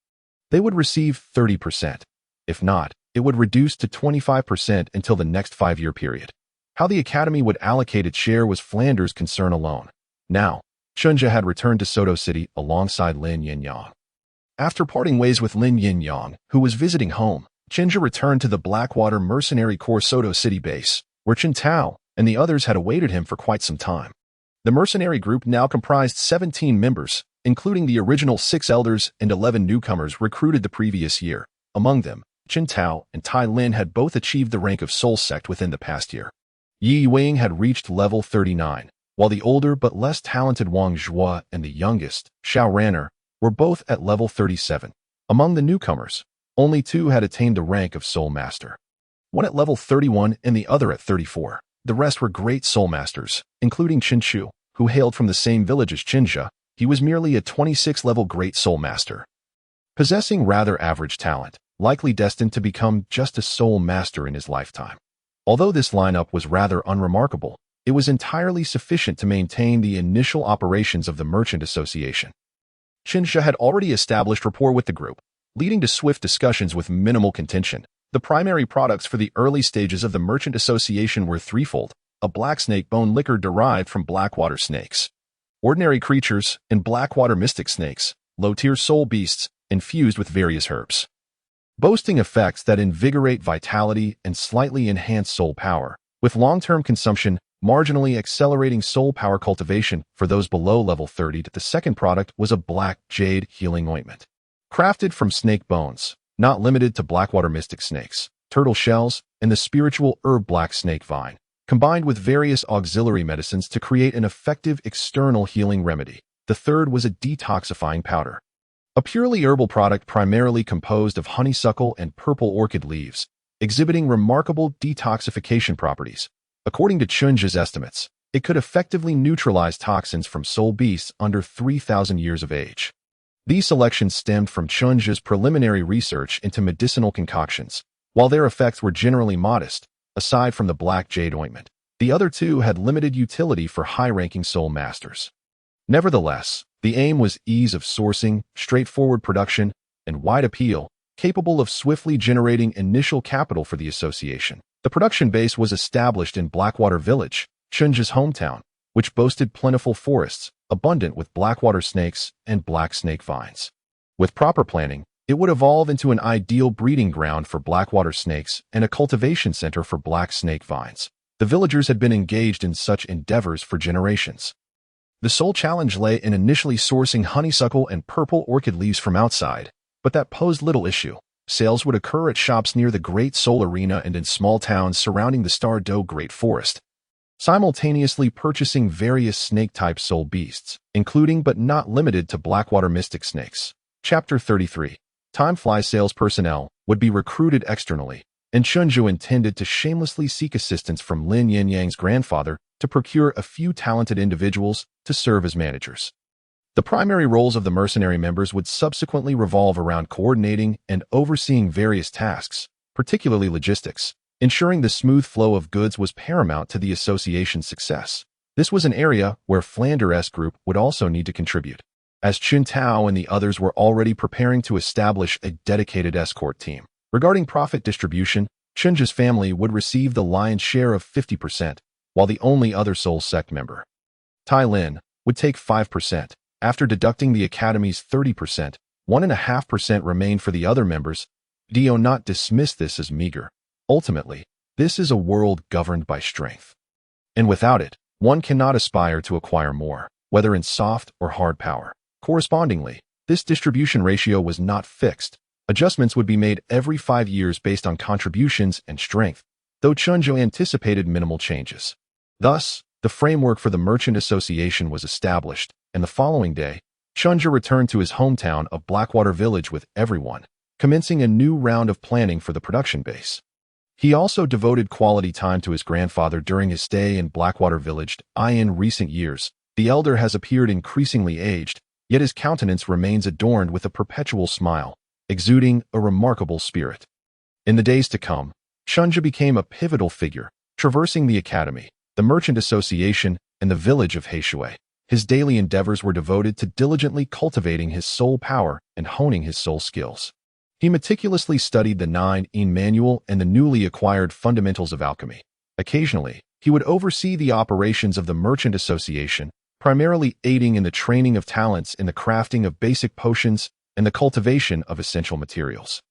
they would receive 30%. If not, it would reduce to 25% until the next 5-year period. How the Academy would allocate its share was Flander's concern alone. Now, Chen Zhe had returned to Soto City alongside Lin Yinyong. After parting ways with Lin Yinyong, who was visiting home, Chen Zhe returned to the Blackwater Mercenary Corps Soto City base, where Chen Tao and the others had awaited him for quite some time. The mercenary group now comprised 17 members, including the original 6 elders and 11 newcomers recruited the previous year. Among them, Chen Tao and Tai Lin had both achieved the rank of Soul Sect within the past year. Yi Wing had reached level 39, while the older but less talented Wang Zhuo and the youngest, Xiao Ranner, were both at level 37. Among the newcomers, only 2 had attained the rank of Soul Master. One at level 31 and the other at 34. The rest were great Soul Masters, including Chen Chu, who hailed from the same village as Chen Zhe. He was merely a 26-level Great Soul Master, possessing rather average talent, likely destined to become just a Soul Master in his lifetime. Although this lineup was rather unremarkable, it was entirely sufficient to maintain the initial operations of the Merchant Association. Chen Zhe had already established rapport with the group, leading to swift discussions with minimal contention. The primary products for the early stages of the Merchant Association were threefold: a black snake bone liquor derived from blackwater snakes, ordinary creatures, and blackwater mystic snakes, low-tier soul beasts, infused with various herbs, boasting effects that invigorate vitality and slightly enhance soul power, with long-term consumption marginally accelerating soul power cultivation for those below level 30. The second product was a black jade healing ointment, crafted from snake bones, not limited to blackwater mystic snakes, turtle shells, and the spiritual herb black snake vine, combined with various auxiliary medicines to create an effective external healing remedy. The third was a detoxifying powder, a purely herbal product primarily composed of honeysuckle and purple orchid leaves, exhibiting remarkable detoxification properties. According to Chen Zhe's estimates, it could effectively neutralize toxins from soul beasts under 3,000 years of age. These selections stemmed from Chen Zhe's preliminary research into medicinal concoctions. While their effects were generally modest, aside from the black jade ointment, the other two had limited utility for high-ranking soul masters. Nevertheless, the aim was ease of sourcing, straightforward production, and wide appeal, capable of swiftly generating initial capital for the association. The production base was established in Blackwater Village, Chen Zhe's hometown, which boasted plentiful forests, abundant with blackwater snakes and black snake vines. With proper planning, it would evolve into an ideal breeding ground for blackwater snakes and a cultivation center for black snake vines. The villagers had been engaged in such endeavors for generations. The sole challenge lay in initially sourcing honeysuckle and purple orchid leaves from outside, but that posed little issue. Sales would occur at shops near the Great Soul Arena and in small towns surrounding the Stardow Great Forest, simultaneously purchasing various snake-type soul beasts, including but not limited to blackwater mystic snakes. Chapter 33. Timefly sales personnel would be recruited externally, and Chen Zhe intended to shamelessly seek assistance from Lin Yinyong's grandfather to procure a few talented individuals to serve as managers. The primary roles of the mercenary members would subsequently revolve around coordinating and overseeing various tasks, particularly logistics. Ensuring the smooth flow of goods was paramount to the association's success. This was an area where Flender's group would also need to contribute, as Chun Tao and the others were already preparing to establish a dedicated escort team. Regarding profit distribution, Chen Zhe's family would receive the lion's share of 50%, while the only other Soul Sect member, Tai Lin, would take 5%. After deducting the Academy's 30%, 1.5% remained for the other members. Do not dismiss this as meager. Ultimately, this is a world governed by strength. And without it, one cannot aspire to acquire more, whether in soft or hard power. Correspondingly, this distribution ratio was not fixed. Adjustments would be made every 5 years based on contributions and strength, though Chen Zhe anticipated minimal changes. Thus, the framework for the Merchant Association was established, and the following day, Chen Zhe returned to his hometown of Blackwater Village with everyone, commencing a new round of planning for the production base. He also devoted quality time to his grandfather during his stay in Blackwater Village. In recent years, the elder has appeared increasingly aged, yet his countenance remains adorned with a perpetual smile, exuding a remarkable spirit. In the days to come, Chen Zhe became a pivotal figure, traversing the Academy, the Merchant Association, and the village of Heishui. His daily endeavors were devoted to diligently cultivating his soul power and honing his soul skills. He meticulously studied the 9-in manual and the newly acquired fundamentals of alchemy. Occasionally, he would oversee the operations of the Merchant Association, primarily aiding in the training of talents in the crafting of basic potions and the cultivation of essential materials.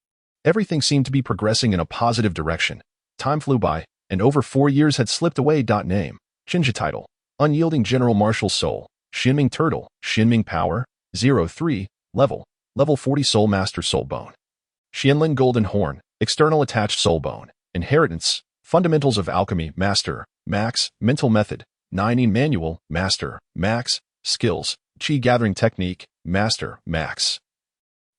Everything seemed to be progressing in a positive direction. Time flew by, and over 4 years had slipped away. Name: Chen Zhe. Title: Unyielding General Martial Soul. Xuanming Turtle. Xuanming Power 03. Level 40 Soul Master Soul Bone. Xianlin Golden Horn. External Attached Soul Bone. Inheritance: Fundamentals of Alchemy Master Max. Mental Method: 9-in Manual Master Max. Skills: Qi Gathering Technique Master Max.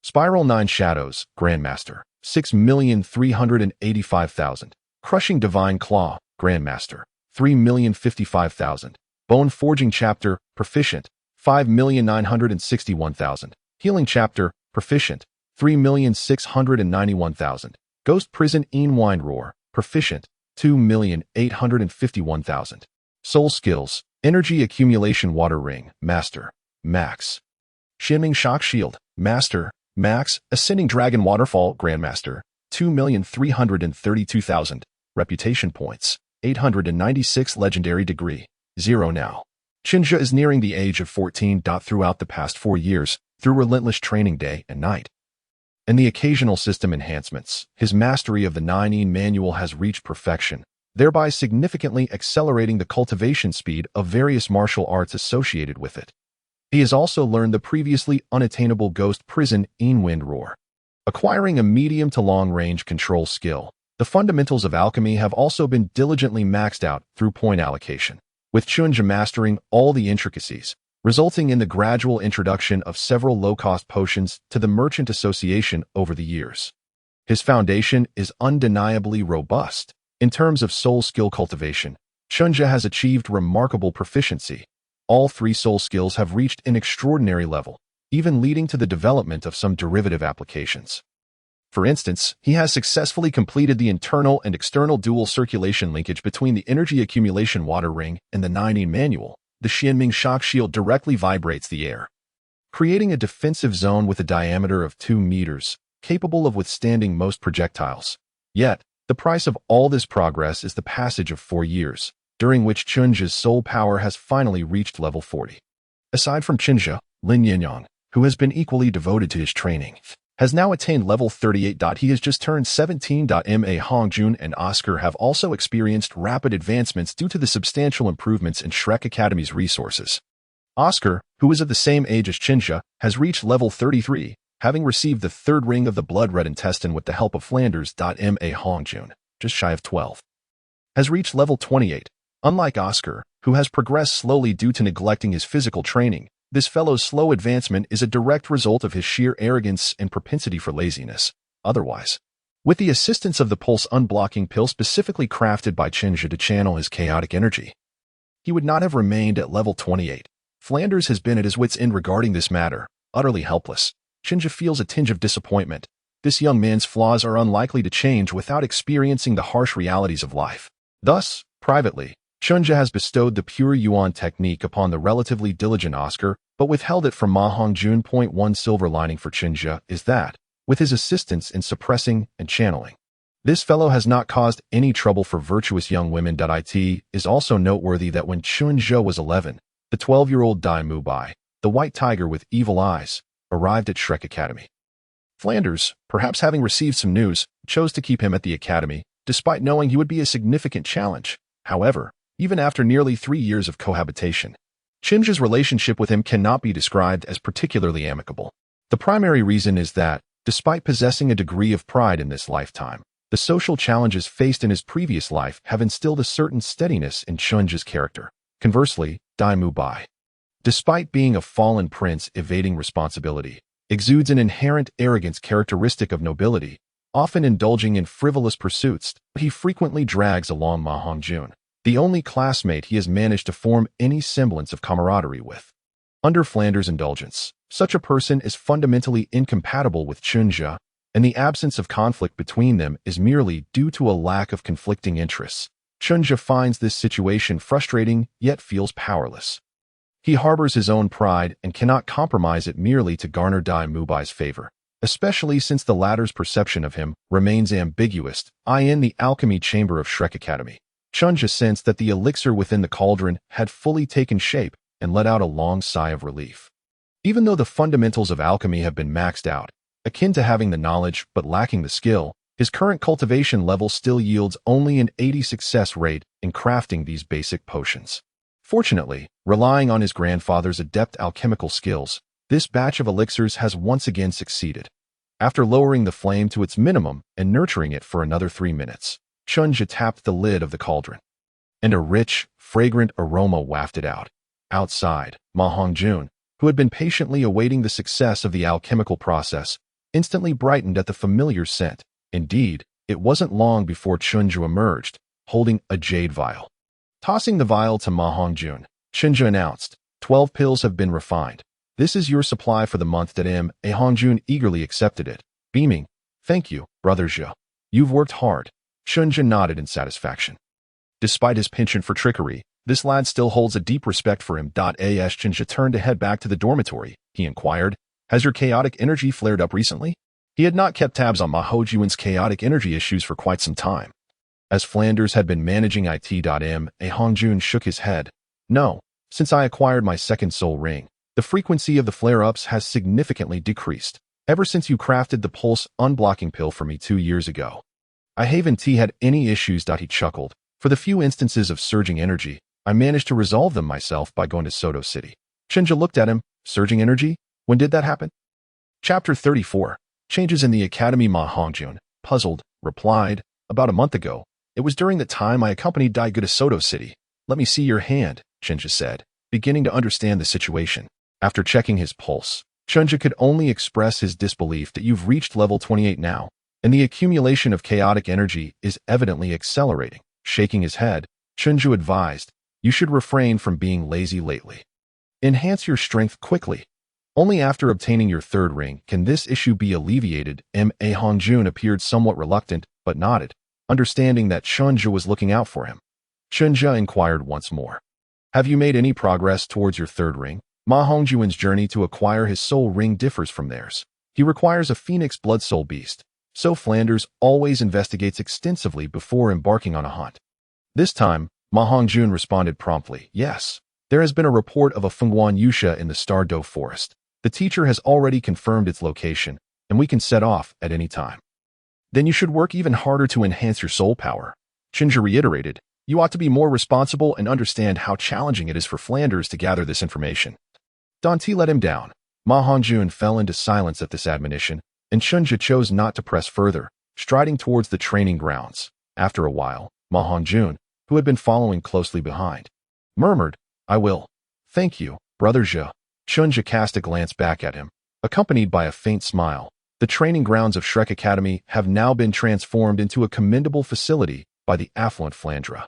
Spiral 9 Shadows Grandmaster 6,385,000. Crushing Divine Claw Grandmaster 3,055,000. Bone Forging Chapter Proficient 5,961,000. Healing Chapter Proficient 3,691,000. Ghost Prison Wine Roar Proficient 2,851,000. Soul skills, energy accumulation water ring, master, max. Xuanming shock shield, master, max. Ascending dragon waterfall, grandmaster, 2,332,000. Reputation points, 896. Legendary degree, 0 now. Chen Zhe is nearing the age of 14. Throughout the past 4 years, through relentless training day and night, and the occasional system enhancements, his mastery of the 9 manual has reached perfection, thereby significantly accelerating the cultivation speed of various martial arts associated with it. He has also learned the previously unattainable Ghost Prison Wind Roar. Acquiring a medium to long-range control skill, the fundamentals of alchemy have also been diligently maxed out through point allocation, with Chen Zhe mastering all the intricacies, resulting in the gradual introduction of several low-cost potions to the Merchant Association over the years. His foundation is undeniably robust. In terms of soul skill cultivation, Chen Zhe has achieved remarkable proficiency. All 3 soul skills have reached an extraordinary level, even leading to the development of some derivative applications. For instance, he has successfully completed the internal and external dual circulation linkage between the energy accumulation water ring and the 9 manual. The Xuanming shock shield directly vibrates the air, creating a defensive zone with a diameter of 2 meters, capable of withstanding most projectiles. Yet, the price of all this progress is the passage of 4 years, during which Chen Zhe's soul power has finally reached level 40. Aside from Chen Zhe, Lin Yinyong, who has been equally devoted to his training, has now attained level 38. He has just turned 17. Ma Hongjun and Oscar have also experienced rapid advancements due to the substantial improvements in Shrek Academy's resources. Oscar, who is of the same age as Chen Zhe, has reached level 33, having received the 3rd ring of the blood-red intestine with the help of Flanders. Ma Hongjun, just shy of 12, has reached level 28. Unlike Oscar, who has progressed slowly due to neglecting his physical training, this fellow's slow advancement is a direct result of his sheer arrogance and propensity for laziness. Otherwise, with the assistance of the pulse unblocking pill specifically crafted by Chen Zhe to channel his chaotic energy, he would not have remained at level 28. Flanders has been at his wits' end regarding this matter, utterly helpless. Chen Zhe feels a tinge of disappointment. This young man's flaws are unlikely to change without experiencing the harsh realities of life. Thus, privately, Chen Zhe has bestowed the pure Yuan technique upon the relatively diligent Oscar, but withheld it from Ma Hongjun. One silver lining for Chen Zhe is that, with his assistance in suppressing and channeling, this fellow has not caused any trouble for virtuous young women. It is also noteworthy that when Chen Zhe was 11, the 12-year-old Dai Mu Bai, the white tiger with evil eyes, arrived at Shrek Academy. Flanders, perhaps having received some news, chose to keep him at the academy, despite knowing he would be a significant challenge. However, even after nearly 3 years of cohabitation, Chen Zhe's relationship with him cannot be described as particularly amicable. The primary reason is that, despite possessing a degree of pride in this lifetime, the social challenges faced in his previous life have instilled a certain steadiness in Chen Zhe's character. Conversely, Dai Mu Bai, despite being a fallen prince evading responsibility, exudes an inherent arrogance characteristic of nobility, often indulging in frivolous pursuits. He frequently drags along Ma Hongjun, the only classmate he has managed to form any semblance of camaraderie with. Under Flanders' indulgence, such a person is fundamentally incompatible with Chen Zhe, and the absence of conflict between them is merely due to a lack of conflicting interests. Chen Zhe finds this situation frustrating, yet feels powerless. He harbors his own pride and cannot compromise it merely to garner Dai Mu Bai's favor, especially since the latter's perception of him remains ambiguous. In the alchemy chamber of Shrek Academy, Chen Zhe sensed that the elixir within the cauldron had fully taken shape and let out a long sigh of relief. Even though the fundamentals of alchemy have been maxed out, akin to having the knowledge but lacking the skill, his current cultivation level still yields only an 80 success rate in crafting these basic potions. Fortunately, relying on his grandfather's adept alchemical skills, this batch of elixirs has once again succeeded. After lowering the flame to its minimum and nurturing it for another 3 minutes, Chen Zhe tapped the lid of the cauldron, and a rich, fragrant aroma wafted out. Outside, Ma Hongjun, who had been patiently awaiting the success of the alchemical process, instantly brightened at the familiar scent. Indeed, it wasn't long before Chen Zhe emerged, holding a jade vial. Tossing the vial to Ma Hongjun, Chen Zhe announced, 12 pills have been refined. This is your supply for the month. Ma Hongjun eagerly accepted it, beaming. Thank you, Brother Zhe. You've worked hard. Chen Zhe nodded in satisfaction. Despite his penchant for trickery, This lad still holds a deep respect for him. As Chen Zhe turned to head back to the dormitory, he inquired, has your chaotic energy flared up recently? He had not kept tabs on Ma Houjuan's chaotic energy issues for quite some time. As Flanders had been managing it. Hongjun shook his head. No, since I acquired my second soul ring, the frequency of the flare-ups has significantly decreased, ever since you crafted the pulse unblocking pill for me 2 years ago. I haven't had any issues. He chuckled. For the few instances of surging energy, I managed to resolve them myself by going to Soto City. Chen Zhe looked at him. Surging energy? When did that happen? Chapter 34. Changes in the Academy. Ma Hongjun, puzzled, replied, about a month ago. It was during the time I accompanied Dugu to Soto City. Let me see your hand, Chen Zhe said, beginning to understand the situation. After checking his pulse, Chen Zhe could only express his disbelief that you've reached level 28 now, and the accumulation of chaotic energy is evidently accelerating. Shaking his head, Chen Zhe advised, you should refrain from being lazy lately. Enhance your strength quickly. Only after obtaining your third ring can this issue be alleviated. Ma Hongjun appeared somewhat reluctant, but nodded, understanding that Chen Zhe was looking out for him. Chen Zhe inquired once more. Have you made any progress towards your third ring? Ma Hongjuan's journey to acquire his soul ring differs from theirs. He requires a phoenix blood soul beast, so Flanders always investigates extensively before embarking on a hunt. This time, Ma Hongjun responded promptly, yes. There has been a report of a Fengguan Yusha in the Star Doe forest. The teacher has already confirmed its location, and we can set off at any time. Then you should work even harder to enhance your soul power. Chen Zhe reiterated, you ought to be more responsible and understand how challenging it is for Flanders to gather this information. Dante let him down. Ma Hongjun fell into silence at this admonition, and Chen Zhe chose not to press further, striding towards the training grounds. After a while, Ma Hongjun, who had been following closely behind, murmured, I will. Thank you, Brother Zhe. Chen Zhe cast a glance back at him, accompanied by a faint smile. The training grounds of Shrek Academy have now been transformed into a commendable facility by the affluent Flandre.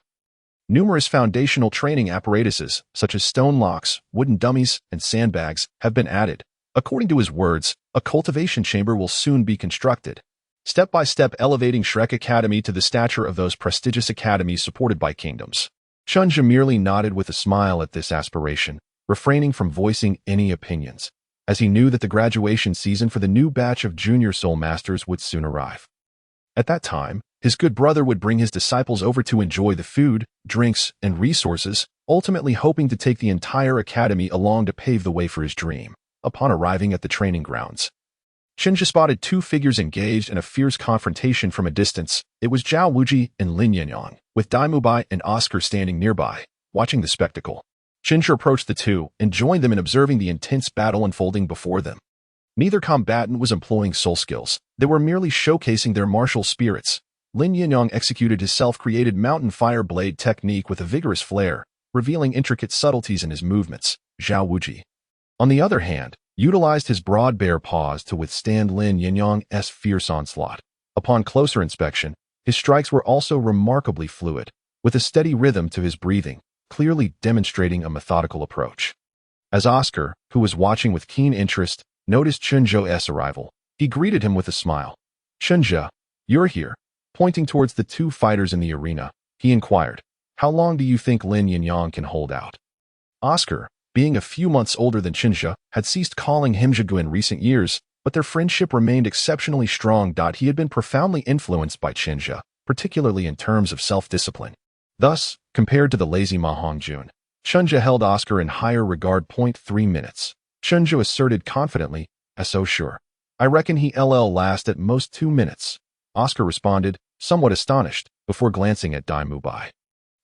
Numerous foundational training apparatuses, such as stone locks, wooden dummies, and sandbags, have been added. According to his words, a cultivation chamber will soon be constructed, step by step elevating Shrek Academy to the stature of those prestigious academies supported by kingdoms. Chen Zhe merely nodded with a smile at this aspiration, refraining from voicing any opinions, as he knew that the graduation season for the new batch of junior soul masters would soon arrive. At that time, his good brother would bring his disciples over to enjoy the food, drinks, and resources, ultimately hoping to take the entire academy along to pave the way for his dream. Upon arriving at the training grounds, Chen Zhe spotted 2 figures engaged in a fierce confrontation from a distance. It was Zhao Wuji and Lin Yinyong, with Dai Mubai and Oscar standing nearby, watching the spectacle. Chen Zhe approached the two and joined them in observing the intense battle unfolding before them. Neither combatant was employing soul skills. They were merely showcasing their martial spirits. Lin Yinyong executed his self-created mountain fire blade technique with a vigorous flair, revealing intricate subtleties in his movements. Zhao Wuji, on the other hand, utilized his broad bare paws to withstand Lin Yinyong's fierce onslaught. Upon closer inspection, his strikes were also remarkably fluid, with a steady rhythm to his breathing, clearly demonstrating a methodical approach. As Oscar, who was watching with keen interest, noticed Chen Zhe's arrival, he greeted him with a smile. Chen Zhe, you're here. Pointing towards the 2 fighters in the arena, he inquired, how long do you think Lin Yinyong can hold out? Oscar, being a few months older than Chen Zhe, had ceased calling him Zhigu in recent years, but their friendship remained exceptionally strong. He had been profoundly influenced by Chen Zhe, particularly in terms of self-discipline. Thus, compared to the lazy Ma Hongjun, Chen Zhe held Oscar in higher regard. 3 minutes. Chen Zhe asserted confidently, as so sure. I reckon he'll last at most 2 minutes. Oscar responded, somewhat astonished, before glancing at Dai Mubai.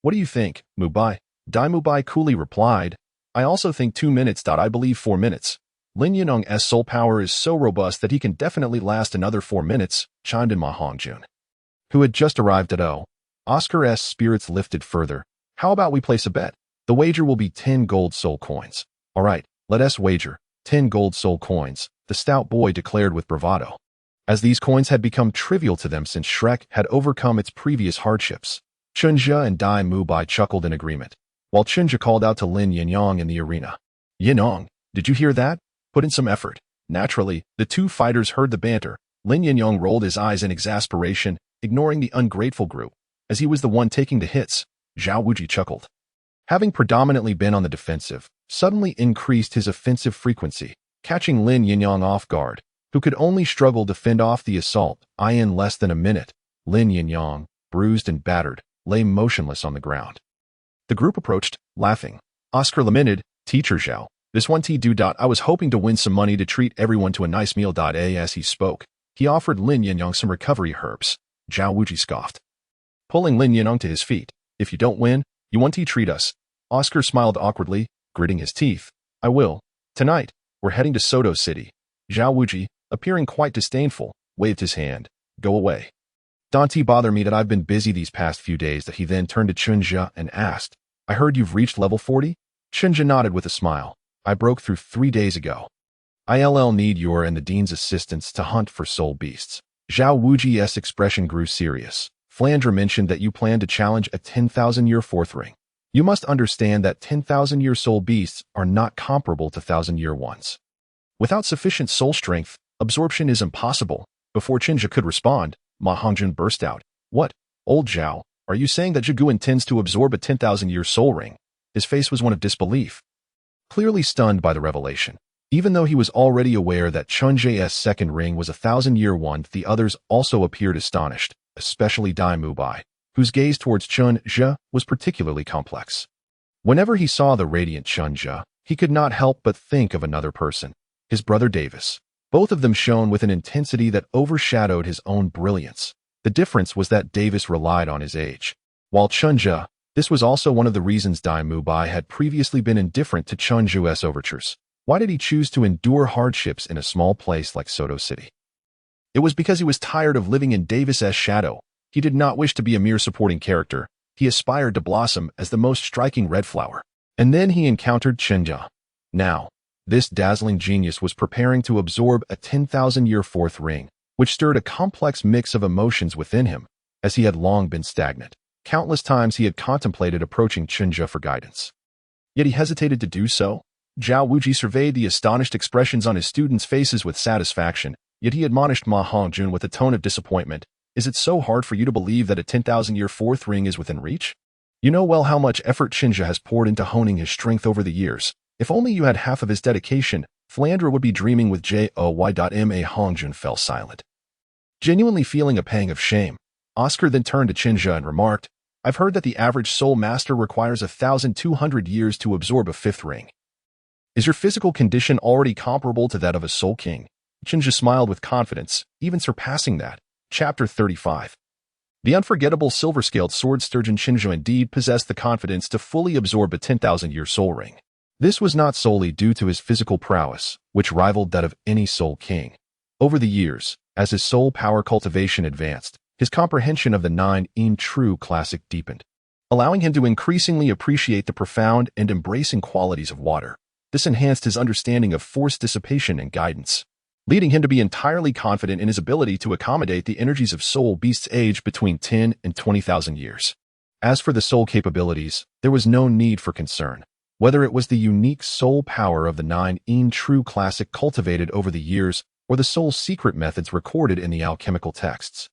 What do you think, Mubai? Dai Mubai coolly replied, I also think 2 minutes. I believe 4 minutes. Lin Yinyong's soul power is so robust that he can definitely last another 4 minutes, chimed in Ma Hongjun, who had just arrived at O. Oscar's spirits lifted further. How about we place a bet? The wager will be 10 gold soul coins. All right, let us wager. 10 gold soul coins, the stout boy declared with bravado, as these coins had become trivial to them since Shrek had overcome its previous hardships. Chen Zhe and Dai Mubai chuckled in agreement, while Chen Zhe called out to Lin Yinyong in the arena. Yinyong, did you hear that? Put in some effort. Naturally, the 2 fighters heard the banter. Lin Yinyong rolled his eyes in exasperation, ignoring the ungrateful group, as he was the one taking the hits. Zhao Wuji chuckled. having predominantly been on the defensive, suddenly increased his offensive frequency, catching Lin Yinyong off guard, who could only struggle to fend off the assault. In less than a minute, Lin Yinyong, bruised and battered, lay motionless on the ground. The group approached, laughing. Oscar lamented, "Teacher Zhao, this one do. I was hoping to win some money to treat everyone to a nice meal. As he spoke, he offered Lin Yinyong some recovery herbs. Zhao Wuji scoffed, pulling Lin Yinyong to his feet. "If you don't win, you want to treat us." Oscar smiled awkwardly, gritting his teeth. "I will. Tonight, we're heading to Soto City." Zhao Wuji, appearing quite disdainful, waved his hand. "Go away. Don't bother me that I've been busy these past few days." That he then turned to Chen Zhe and asked, "I heard you've reached level 40? Chen Zhe nodded with a smile. "I broke through 3 days ago. I'll need your and the Dean's assistance to hunt for soul beasts." Zhao Wuji's expression grew serious. "Flender mentioned that you plan to challenge a 10,000-year fourth ring. You must understand that 10,000-year soul beasts are not comparable to 1,000-year ones. Without sufficient soul strength, absorption is impossible." Before Chen Zhe could respond, Ma Hongjun burst out. "What? Old Zhao, are you saying that Zhigu intends to absorb a 10,000-year soul ring?" His face was one of disbelief, clearly stunned by the revelation. Even though he was already aware that Chen Zhe's second ring was a 1,000-year one, the others also appeared astonished, especially Dai Mubai, whose gaze towards Chen Zhe was particularly complex. Whenever he saw the radiant Chen Zhe, he could not help but think of another person, his brother Davis. Both of them shone with an intensity that overshadowed his own brilliance. The difference was that Davis relied on his age, while Chen Zhe, this was also one of the reasons Dai Mubai had previously been indifferent to Chen Zhe's overtures. Why did he choose to endure hardships in a small place like Soto City? It was because he was tired of living in Davis's shadow. He did not wish to be a mere supporting character. He aspired to blossom as the most striking red flower. And then he encountered Chen Zhe. Now, this dazzling genius was preparing to absorb a 10,000-year fourth ring, which stirred a complex mix of emotions within him, as he had long been stagnant. Countless times he had contemplated approaching Chen Zhe for guidance. Yet he hesitated to do so. Zhao Wuji surveyed the astonished expressions on his students' faces with satisfaction, yet he admonished Ma Hongjun with a tone of disappointment. "Is it so hard for you to believe that a 10,000-year fourth ring is within reach? You know well how much effort Chen Zhe has poured into honing his strength over the years. If only you had half of his dedication, Flender would be dreaming with Joy. Ma Hongjun fell silent, genuinely feeling a pang of shame. Oscar then turned to Chen Zhe and remarked, "I've heard that the average soul master requires 1,200 years to absorb a fifth ring. Is your physical condition already comparable to that of a soul king?" Chen Zhe smiled with confidence, even surpassing that. Chapter 35. The unforgettable silver-scaled sword sturgeon Chen Zhe indeed possessed the confidence to fully absorb a 10,000-year soul ring. This was not solely due to his physical prowess, which rivaled that of any soul king. Over the years, as his soul power cultivation advanced, his comprehension of the nine true classic deepened, allowing him to increasingly appreciate the profound and embracing qualities of water. This enhanced his understanding of force dissipation and guidance, leading him to be entirely confident in his ability to accommodate the energies of soul beasts aged between 10 and 20,000 years. As for the soul capabilities, there was no need for concern. Whether it was the unique soul power of the nine true classic cultivated over the years or the soul secret methods recorded in the alchemical texts,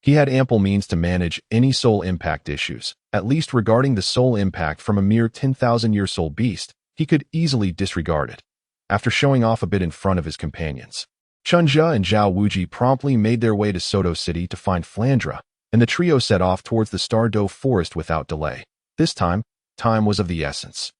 he had ample means to manage any soul impact issues. At least regarding the soul impact from a mere 10,000-year soul beast, he could easily disregard it. After showing off a bit in front of his companions, Chen Zhe and Zhao Wuji promptly made their way to Soto City to find Flender, and the trio set off towards the Stardoe Forest without delay. This time was of the essence,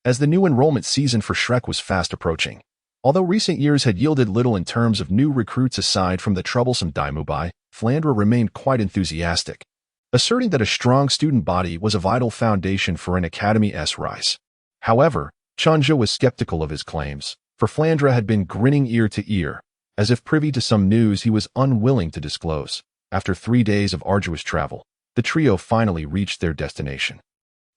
as the new enrollment season for Shrek was fast approaching. Although recent years had yielded little in terms of new recruits aside from the troublesome Dai Mubai, Flender remained quite enthusiastic, asserting that a strong student body was a vital foundation for an academy's rise. However, Chen Zhe was skeptical of his claims, for Flender had been grinning ear to ear, as if privy to some news he was unwilling to disclose. After 3 days of arduous travel, the trio finally reached their destination.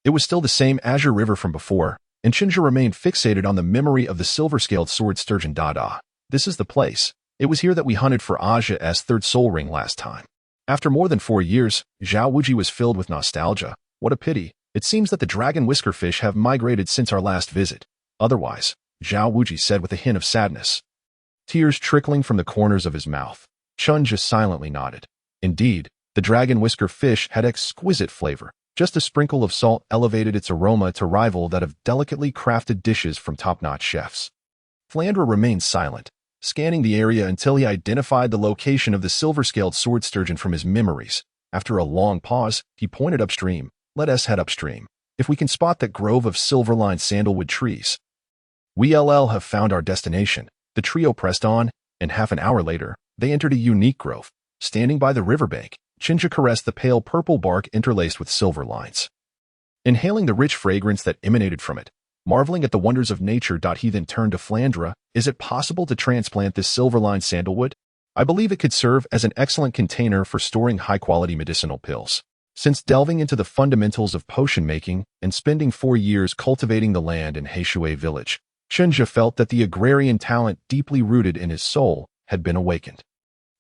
It was still the same azure river from before, and Chen Zhe remained fixated on the memory of the silver-scaled sword sturgeon Dada. "This is the place. It was here that we hunted for Aja's third soul ring last time." After more than 4 years, Zhao Wuji was filled with nostalgia. "What a pity. It seems that the dragon whiskerfish have migrated since our last visit. Otherwise," Zhao Wuji said with a hint of sadness, tears trickling from the corners of his mouth. Chen Zhe silently nodded. Indeed, the dragon whisker fish had exquisite flavor, Just a sprinkle of salt elevated its aroma to rival that of delicately crafted dishes from top-notch chefs. Flender remained silent, scanning the area until he identified the location of the silver-scaled sword sturgeon from his memories. After a long pause, he pointed upstream. Let us head upstream. If we can spot that grove of silver-lined sandalwood trees. We'll have found our destination. The trio pressed on, and half an hour later, they entered a unique grove. Standing by the riverbank, Chen Zhe caressed the pale purple bark interlaced with silver lines. Inhaling the rich fragrance that emanated from it, marveling at the wonders of nature, he then turned to Flandra. Is it possible to transplant this silver-lined sandalwood? I believe it could serve as an excellent container for storing high-quality medicinal pills. Since delving into the fundamentals of potion making and spending 4 years cultivating the land in Heishui village, Chen Zhe felt that the agrarian talent deeply rooted in his soul had been awakened.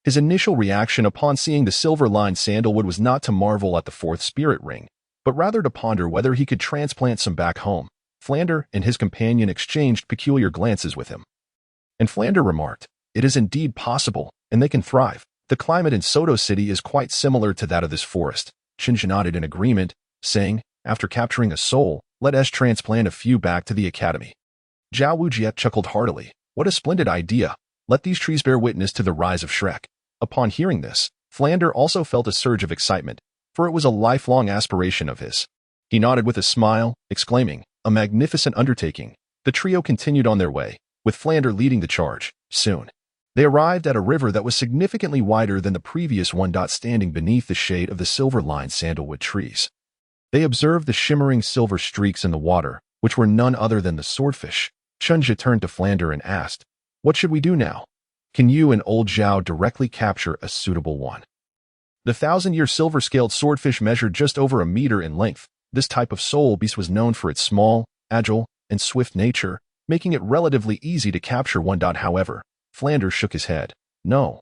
His initial reaction upon seeing the silver-lined sandalwood was not to marvel at the fourth spirit ring, but rather to ponder whether he could transplant some back home. Flender and his companion exchanged peculiar glances with him. And Flender remarked, "It is indeed possible, and they can thrive. The climate in Soto City is quite similar to that of this forest." Chen Zhe nodded in agreement, saying, "After capturing a soul, let us transplant a few back to the academy." Zhao Wujie chuckled heartily. "What a splendid idea. Let these trees bear witness to the rise of Shrek." Upon hearing this, Flender also felt a surge of excitement, for it was a lifelong aspiration of his. He nodded with a smile, exclaiming, "A magnificent undertaking." The trio continued on their way, with Flender leading the charge. Soon, they arrived at a river that was significantly wider than the previous one. Standing beneath the shade of the silver-lined sandalwood trees, they observed the shimmering silver streaks in the water, which were none other than the swordfish. Chen Zhe turned to Flender and asked, "What should we do now? Can you and old Zhao directly capture a suitable one?" The 1,000-year silver-scaled swordfish measured just over 1 meter in length. This type of soul beast was known for its small, agile, and swift nature, making it relatively easy to capture one. However, Flender shook his head. "No.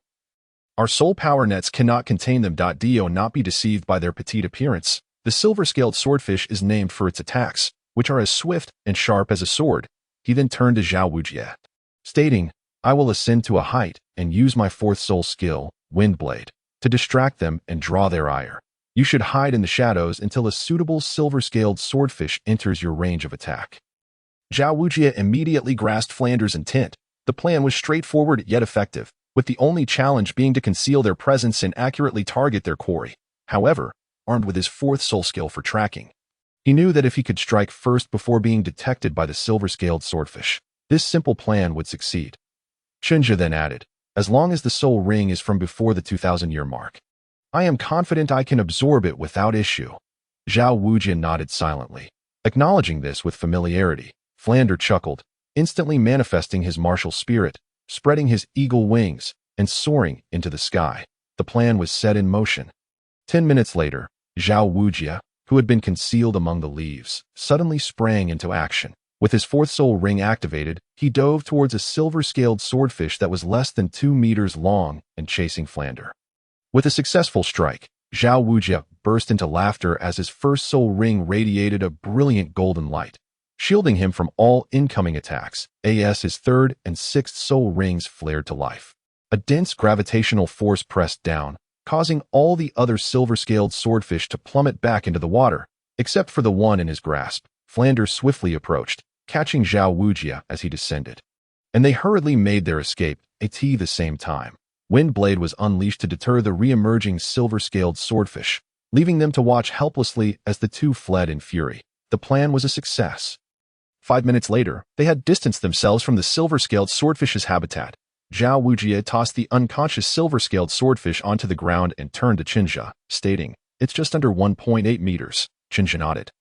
Our soul power nets cannot contain them. Do not be deceived by their petite appearance. The silver-scaled swordfish is named for its attacks, which are as swift and sharp as a sword." He then turned to Zhao Wujie, stating, "I will ascend to a height and use my fourth soul skill, Windblade, to distract them and draw their ire. You should hide in the shadows until a suitable silver-scaled swordfish enters your range of attack." Zhao Wujie immediately grasped Flander's intent. The plan was straightforward yet effective, with the only challenge being to conceal their presence and accurately target their quarry. However, armed with his fourth soul skill for tracking, he knew that if he could strike first before being detected by the silver-scaled swordfish, this simple plan would succeed. Chen Zhe then added, "As long as the soul ring is from before the 2,000-year mark, I am confident I can absorb it without issue." Zhao Wujie nodded silently. Acknowledging this with familiarity, Flender chuckled, instantly manifesting his martial spirit, spreading his eagle wings, and soaring into the sky. The plan was set in motion. 10 minutes later, Zhao Wujie, who had been concealed among the leaves, suddenly sprang into action. With his fourth soul ring activated, he dove towards a silver-scaled swordfish that was less than 2 meters long and chasing Flender. With a successful strike, Zhao Wujie burst into laughter as his first soul ring radiated a brilliant golden light, shielding him from all incoming attacks. As his third and sixth soul rings flared to life, a dense gravitational force pressed down, causing all the other silver-scaled swordfish to plummet back into the water, except for the one in his grasp. Flender swiftly approached, catching Zhao Wujie as he descended, and they hurriedly made their escape at the same time. Windblade was unleashed to deter the re-emerging silver-scaled swordfish, leaving them to watch helplessly as the two fled in fury. The plan was a success. 5 minutes later, they had distanced themselves from the silver-scaled swordfish's habitat. Zhao Wujie tossed the unconscious silver-scaled swordfish onto the ground and turned to Chen Zhe, stating, "It's just under 1.8 meters. Chen Zhe nodded,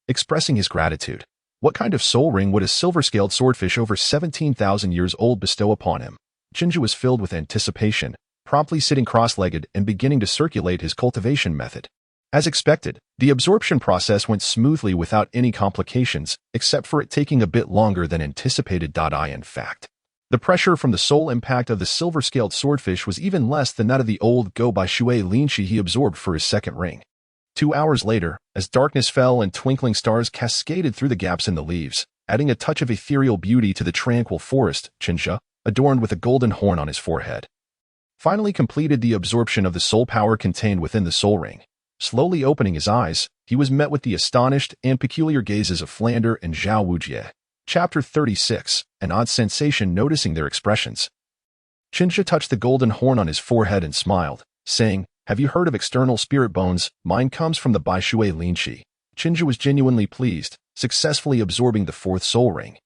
expressing his gratitude. What kind of soul ring would a silver-scaled swordfish over 17,000 years old bestow upon him? Chen Zhe was filled with anticipation, promptly sitting cross-legged and beginning to circulate his cultivation method. As expected, the absorption process went smoothly without any complications, except for it taking a bit longer than anticipated. In fact, the pressure from the soul impact of the silver-scaled swordfish was even less than that of the old go by Shui Linshi he absorbed for his second ring. 2 hours later, as darkness fell and twinkling stars cascaded through the gaps in the leaves, adding a touch of ethereal beauty to the tranquil forest, Chen Zhe, adorned with a golden horn on his forehead, finally completed the absorption of the soul power contained within the soul ring. Slowly opening his eyes, he was met with the astonished and peculiar gazes of Flender and Xuanwu. Chapter 36, an odd sensation noticing their expressions. Chen Zhe touched the golden horn on his forehead and smiled, saying, "Have you heard of external spirit bones? Mine comes from the Baishui Linqi." Chen Zhe was genuinely pleased, successfully absorbing the fourth soul ring,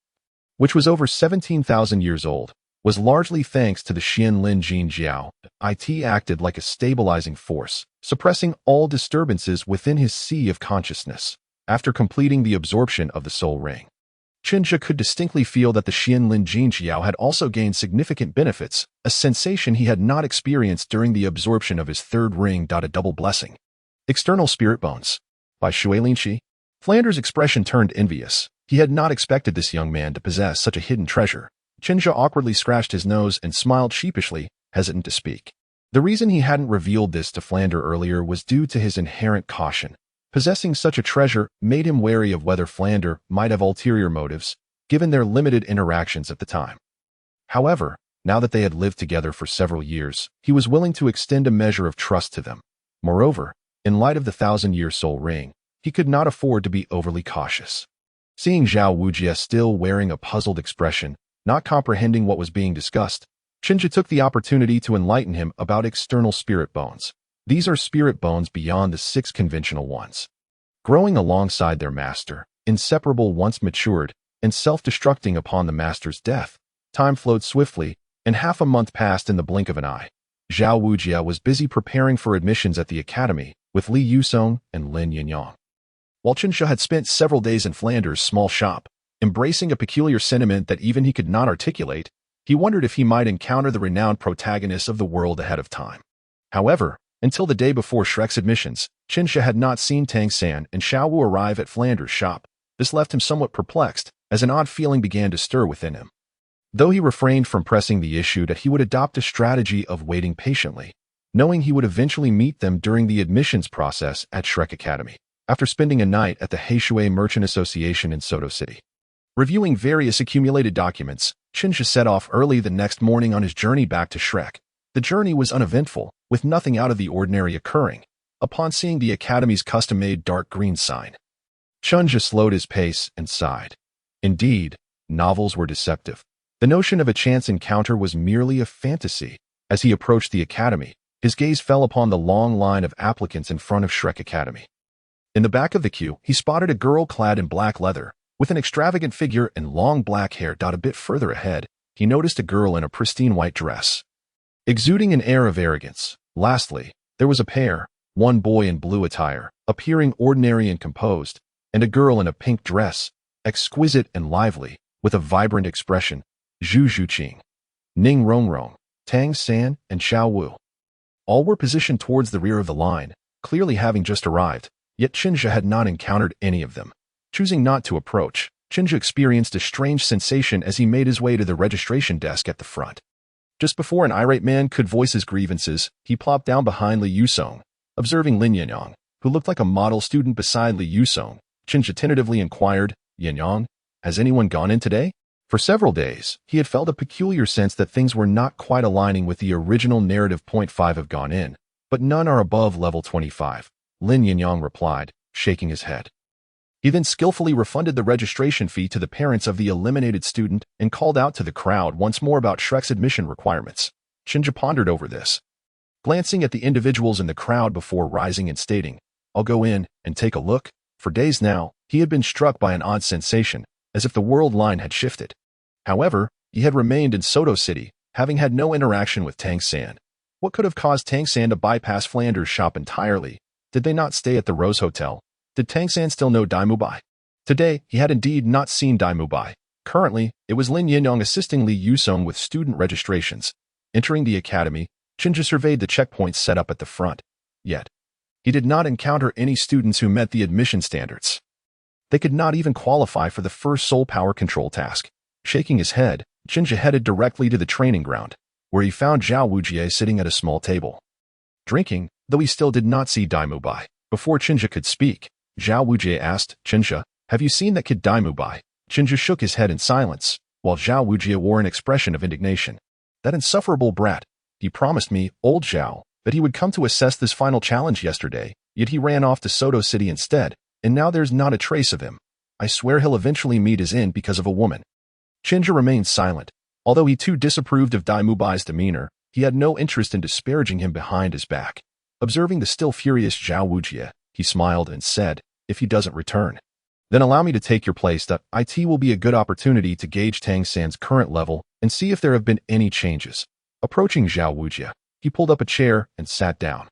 which was over 17,000 years old, was largely thanks to the Xian Lin Jin Jiao. It acted like a stabilizing force, suppressing all disturbances within his sea of consciousness. After completing the absorption of the soul ring, Chen Zhe could distinctly feel that the Xian Lin Jin Jiao had also gained significant benefits, a sensation he had not experienced during the absorption of his third ring. A double blessing. External spirit bones. By Shui Linqi. Flander's expression turned envious. He had not expected this young man to possess such a hidden treasure. Chen Zhe awkwardly scratched his nose and smiled sheepishly, hesitant to speak. The reason he hadn't revealed this to Flender earlier was due to his inherent caution. Possessing such a treasure made him wary of whether Flender might have ulterior motives, given their limited interactions at the time. However, now that they had lived together for several years, he was willing to extend a measure of trust to them. Moreover, in light of the 1,000-year soul ring, he could not afford to be overly cautious. Seeing Xuanwu still wearing a puzzled expression, not comprehending what was being discussed, Chen Zhe took the opportunity to enlighten him about external spirit bones. These are spirit bones beyond the 6 conventional ones. Growing alongside their master, inseparable once matured, and self-destructing upon the master's death, time flowed swiftly, and half a month passed in the blink of an eye. Xuanwu was busy preparing for admissions at the academy, with Li Yinyong and Lin Yinyong. While Chen Zhe had spent several days in Flander's small shop, embracing a peculiar sentiment that even he could not articulate, he wondered if he might encounter the renowned protagonists of the world ahead of time. However, until the day before Shrek's admissions, Chen Zhe had not seen Tangen and Xuanwu arrive at Flander's shop. This left him somewhat perplexed, as an odd feeling began to stir within him. Though he refrained from pressing the issue that he would adopt a strategy of waiting patiently, knowing he would eventually meet them during the admissions process at Shrek Academy. After spending a night at the Heishui Merchant Association in Soto City, reviewing various accumulated documents, Chen Zhe set off early the next morning on his journey back to Shrek. The journey was uneventful, with nothing out of the ordinary occurring. Upon seeing the Academy's custom-made dark green sign, Chen Zhe slowed his pace and sighed. Indeed, novels were deceptive. The notion of a chance encounter was merely a fantasy. As he approached the Academy, his gaze fell upon the long line of applicants in front of Shrek Academy. In the back of the queue, he spotted a girl clad in black leather, with an extravagant figure and long black hair. A bit further ahead, he noticed a girl in a pristine white dress, exuding an air of arrogance. Lastly, there was a pair, one boy in blue attire, appearing ordinary and composed, and a girl in a pink dress, exquisite and lively, with a vibrant expression. Zhu Xuching, Ning Rongrong, Tang San, and Xuanwu. All were positioned towards the rear of the line, clearly having just arrived, yet Chen Zhe had not encountered any of them. Choosing not to approach, Chen Zhe experienced a strange sensation as he made his way to the registration desk at the front. Just before an irate man could voice his grievances, he plopped down behind Li Yinyong. Observing Lin Yinyong, who looked like a model student beside Li Yinyong, Chen Zhe tentatively inquired, "Yinyong, has anyone gone in today?" For several days, he had felt a peculiar sense that things were not quite aligning with the original narrative. 5 have gone in, but none are above level 25. Lin Yinyong replied, shaking his head. He then skillfully refunded the registration fee to the parents of the eliminated student and called out to the crowd once more about Shrek's admission requirements. Chen Zhe pondered over this, glancing at the individuals in the crowd before rising and stating, "I'll go in and take a look." For days now, he had been struck by an odd sensation, as if the world line had shifted. However, he had remained in Soto City, having had no interaction with Tang San. What could have caused Tang San to bypass Flander's shop entirely? Did they not stay at the Rose Hotel? Did Tang San still know Dai Mubai? Today, he had indeed not seen Dai Mubai. Currently, it was Lin Yinyong assisting Li Yinyong with student registrations. Entering the academy, Chen Zhe surveyed the checkpoints set up at the front. Yet, he did not encounter any students who met the admission standards. They could not even qualify for the first soul power control task. Shaking his head, Chen Zhe headed directly to the training ground, where he found Xuanwu sitting at a small table, drinking, though he still did not see Dai Mubai. Before Chen Zhe could speak, Xuanwu asked, "Chen Zhe, have you seen that kid Dai Mubai?" Chen Zhe shook his head in silence, while Xuanwu wore an expression of indignation. "That insufferable brat. He promised me, old Zhao, that he would come to assess this final challenge yesterday, Yet he ran off to Soto City instead, and now there's not a trace of him. I swear he'll eventually meet his end because of a woman. Chen Zhe remained silent. Although he too disapproved of Dai Mubai's demeanor, he had no interest in disparaging him behind his back. Observing the still furious Zhao Wujie, he smiled and said, if he doesn't return, then allow me to take your place. It will be a good opportunity to gauge Tang San's current level and see if there have been any changes. Approaching Zhao Wujie, he pulled up a chair and sat down.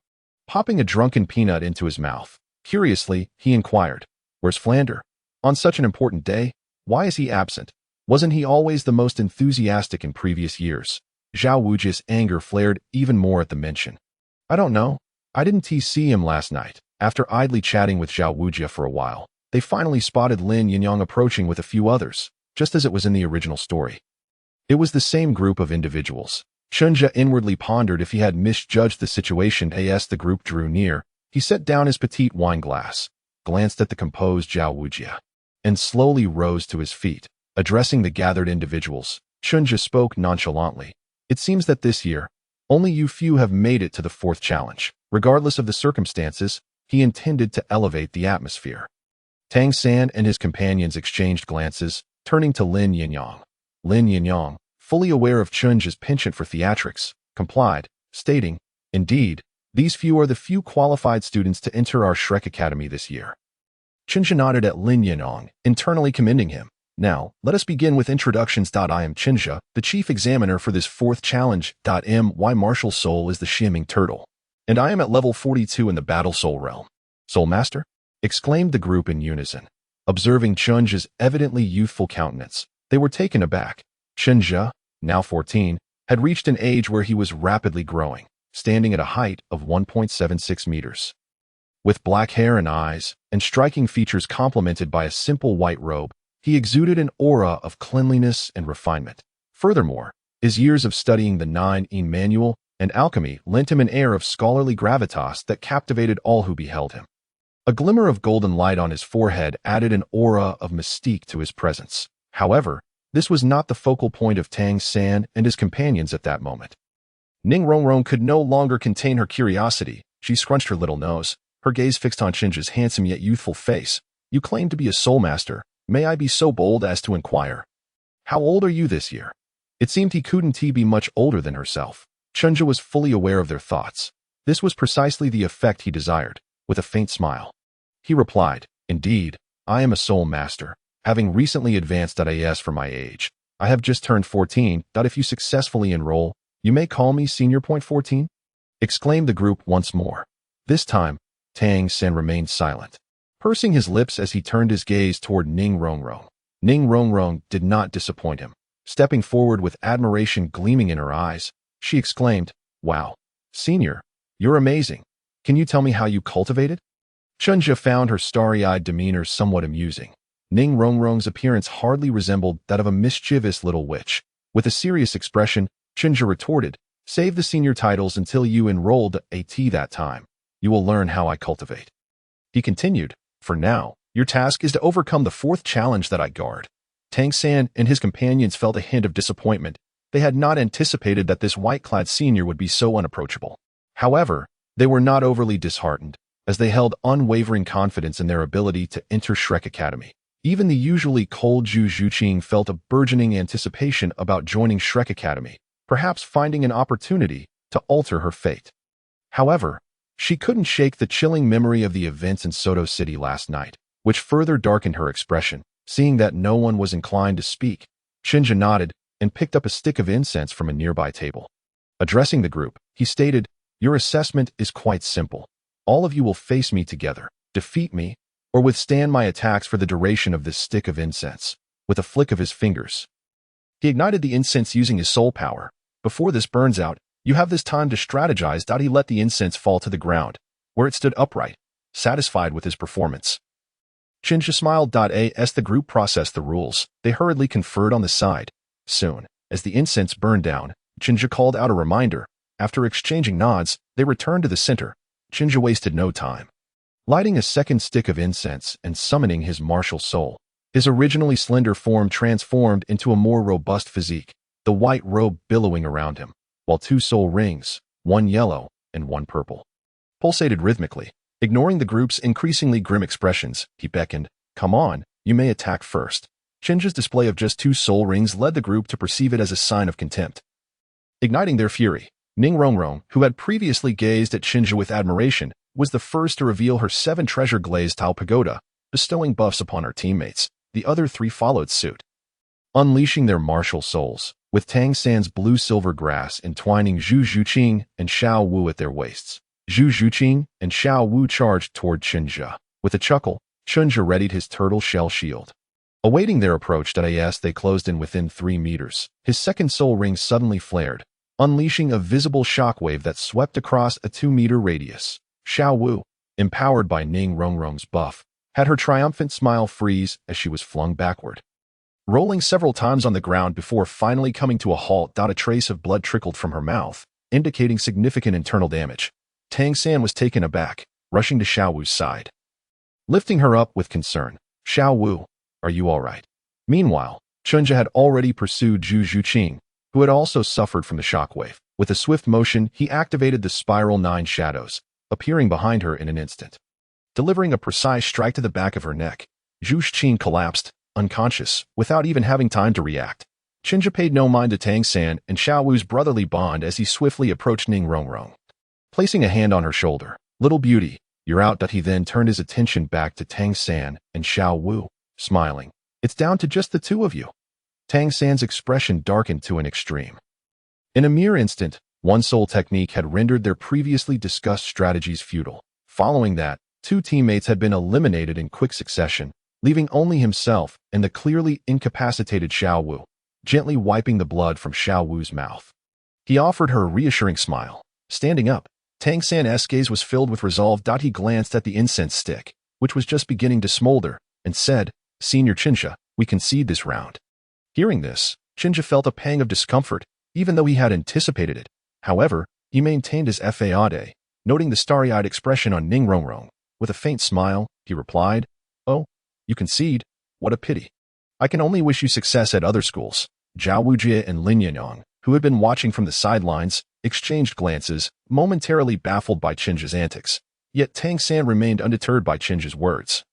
Popping a drunken peanut into his mouth, curiously, he inquired, where's Flender? On such an important day, why is he absent? Wasn't he always the most enthusiastic in previous years? Zhao Wujie's anger flared even more at the mention. I don't know. I didn't see him last night. After idly chatting with Zhao Wujie for a while, they finally spotted Lin Yinyong approaching with a few others, just as it was in the original story. It was the same group of individuals. Chen Zhe inwardly pondered if he had misjudged the situation as the group drew near. He set down his petite wine glass, glanced at the composed Zhao Wujie, and slowly rose to his feet. Addressing the gathered individuals, Chen Zhe spoke nonchalantly. It seems that this year, only you few have made it to the fourth challenge. Regardless of the circumstances, he intended to elevate the atmosphere. Tang San and his companions exchanged glances, turning to Lin Yinyong. Lin Yinyong, fully aware of Chen Zhe's penchant for theatrics, complied, stating, indeed, these few are the few qualified students to enter our Shrek Academy this year. Chen Zhe nodded at Lin Yinyong, internally commending him. Now, let us begin with introductions. I am Chen Zhe, the chief examiner for this fourth challenge. My martial soul is the Xuanming Turtle, and I am at level 42 in the Battle Soul realm. Soul Master? Exclaimed the group in unison. Observing Chen Zhe's evidently youthful countenance, they were taken aback. Chen Zhe, now 14, had reached an age where he was rapidly growing, standing at a height of 1.76 meters. With black hair and eyes, and striking features complemented by a simple white robe, he exuded an aura of cleanliness and refinement. Furthermore, his years of studying the 9-yin manual and alchemy lent him an air of scholarly gravitas that captivated all who beheld him. A glimmer of golden light on his forehead added an aura of mystique to his presence. However, this was not the focal point of Tang San and his companions at that moment. Ning Rongrong could no longer contain her curiosity. She scrunched her little nose, her gaze fixed on Chen Zhe's handsome yet youthful face. You claim to be a soul master. May I be so bold as to inquire? How old are you this year? It seemed he couldn't be much older than herself. Chen Zhe was fully aware of their thoughts. This was precisely the effect he desired. With a faint smile, he replied, indeed, I am a soul master, having recently advanced as for my age. I have just turned 14. If you successfully enroll, you may call me Senior. 14? Exclaimed the group once more. This time, Tang San remained silent, pursing his lips as he turned his gaze toward Ning Rongrong. Ning Rongrong did not disappoint him. Stepping forward with admiration gleaming in her eyes, she exclaimed, wow, Senior, you're amazing. Can you tell me how you cultivate it? Chen Zhe found her starry-eyed demeanor somewhat amusing. Ning Rongrong's appearance hardly resembled that of a mischievous little witch. With a serious expression, Chen Zhe retorted, save the senior titles until you enrolled at that time. You will learn how I cultivate. He continued, for now, your task is to overcome the fourth challenge that I guard. Tang San and his companions felt a hint of disappointment. They had not anticipated that this white-clad senior would be so unapproachable. However, they were not overly disheartened, as they held unwavering confidence in their ability to enter Shrek Academy. Even the usually cold Zhu Xuching felt a burgeoning anticipation about joining Shrek Academy, perhaps finding an opportunity to alter her fate. However, she couldn't shake the chilling memory of the events in Soto City last night, which further darkened her expression. Seeing that no one was inclined to speak, Chen Zhe nodded and picked up a stick of incense from a nearby table. Addressing the group, he stated, your assessment is quite simple. All of you will face me together, defeat me, or withstand my attacks for the duration of this stick of incense. With a flick of his fingers, he ignited the incense using his soul power. Before this burns out, you have this time to strategize. He let the incense fall to the ground, where it stood upright, satisfied with his performance. Chen Zhe smiled. As the group processed the rules, they hurriedly conferred on the side. Soon, as the incense burned down, Chen Zhe called out a reminder. After exchanging nods, they returned to the center. Chen Zhe wasted no time. Lighting a second stick of incense and summoning his martial soul, his originally slender form transformed into a more robust physique, the white robe billowing around him, while two soul rings, one yellow and one purple, pulsated rhythmically. Ignoring the group's increasingly grim expressions, he beckoned, "Come on, you may attack first." Chen Zhe's display of just 2 soul rings led the group to perceive it as a sign of contempt. Igniting their fury, Ning Rongrong, who had previously gazed at Chen Zhe with admiration, was the first to reveal her 7 treasure glazed Tao Pagoda, bestowing buffs upon her teammates. The other 3 followed suit, unleashing their martial souls, with Tang San's blue-silver grass entwining Zhu Xuching and Xuanwu at their waists. Zhu Xuching and Xuanwu charged toward Chen Zhe. With a chuckle, Chen Zhe readied his turtle shell shield. Awaiting their approach, as they closed in within 3 meters, his second soul ring suddenly flared, unleashing a visible shockwave that swept across a 2-meter radius. Xuanwu, empowered by Ning Rongrong's buff, had her triumphant smile freeze as she was flung backward, rolling several times on the ground before finally coming to a halt. A trace of blood trickled from her mouth, indicating significant internal damage. Tang San was taken aback, rushing to Xuanwu's side, lifting her up with concern. "Xuanwu, are you all right?" Meanwhile, Chen Zhe had already pursued Zhu Xuching, who had also suffered from the shockwave. With a swift motion, he activated the Spiral 9 shadows, appearing behind her in an instant. Delivering a precise strike to the back of her neck, Zhu Xuching collapsed, unconscious, without even having time to react. Chen Zhe paid no mind to Tang San and Xuanwu's brotherly bond as he swiftly approached Ning Rongrong. Placing a hand on her shoulder, "Little beauty, you're out." He then turned his attention back to Tang San and Xuanwu, smiling. "It's down to just the 2 of you." Tang San's expression darkened to an extreme. In a mere instant, one soul technique had rendered their previously discussed strategies futile. Following that, 2 teammates had been eliminated in quick succession, leaving only himself and the clearly incapacitated Xuanwu, gently wiping the blood from Xuanwu's mouth. He offered her a reassuring smile. Standing up, Tang San's gaze was filled with resolve. He glanced at the incense stick, which was just beginning to smolder, and said, "Senior Chen Zhe, we concede this round." Hearing this, Chen Zhe felt a pang of discomfort, even though he had anticipated it. However, he maintained his faade, noting the starry-eyed expression on Ning Rongrong. With a faint smile, he replied, "Oh, you concede? What a pity. I can only wish you success at other schools." Zhao Wujie and Lin Yinyong, who had been watching from the sidelines, exchanged glances, momentarily baffled by Chen Zhe's antics. Yet Tang San remained undeterred by Chen Zhe's words.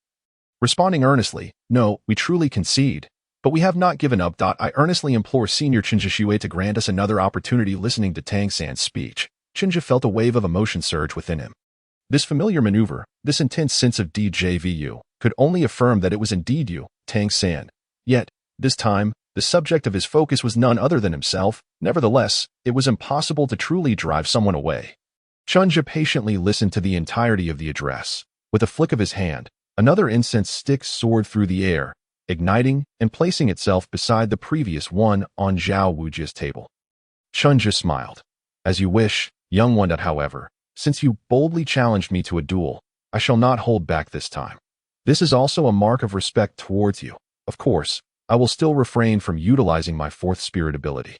Responding earnestly, "No, we truly concede. But we have not given up. I earnestly implore Senior Chen Zhe to grant us another opportunity." Listening to Tang San's speech, Chen Zhe felt a wave of emotion surge within him. This familiar maneuver, this intense sense of DJVU, could only affirm that it was indeed you, Tang San. Yet, this time, the subject of his focus was none other than himself. Nevertheless, it was impossible to truly drive someone away. Chen Zhe patiently listened to the entirety of the address. With a flick of his hand, another incense stick soared through the air, igniting and placing itself beside the previous one on Zhao Wujie's table. Chen Zhe smiled. "As you wish, young one. However, since you boldly challenged me to a duel, I shall not hold back this time. This is also a mark of respect towards you. Of course, I will still refrain from utilizing my 4th spirit ability."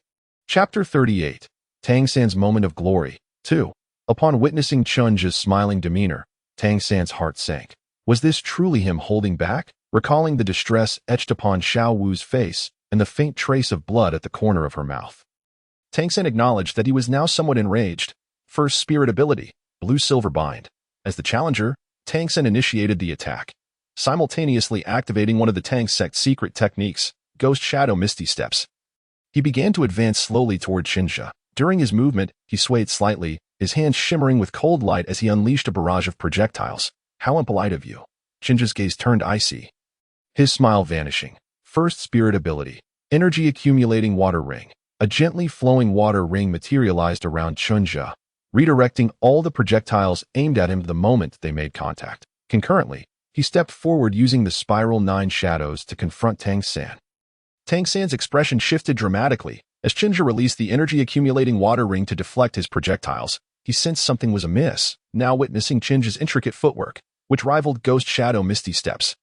Chapter 38. Tang San's Moment of Glory, 2. Upon witnessing Chen Zhe's smiling demeanor, Tang San's heart sank. Was this truly him holding back? Recalling the distress etched upon Xuanwu's face and the faint trace of blood at the corner of her mouth, Tang San acknowledged that he was now somewhat enraged. First spirit ability, Blue-Silver Bind. As the challenger, Tang San initiated the attack, simultaneously activating one of the Tang sect's secret techniques, Ghost Shadow Misty Steps. He began to advance slowly toward Chen Zhe. During his movement, he swayed slightly, his hands shimmering with cold light as he unleashed a barrage of projectiles. "How impolite of you." Chen Zhe's gaze turned icy, his smile vanishing. First spirit ability, Energy Accumulating Water Ring. A gently flowing water ring materialized around Chen Zhe, redirecting all the projectiles aimed at him the moment they made contact. Concurrently, he stepped forward using the Spiral 9 shadows to confront Tang San. Tang San's expression shifted dramatically as Chen Zhe released the energy accumulating water ring to deflect his projectiles. He sensed something was amiss, now witnessing Chen Zhe's intricate footwork, which rivaled Ghost Shadow Misty Steps.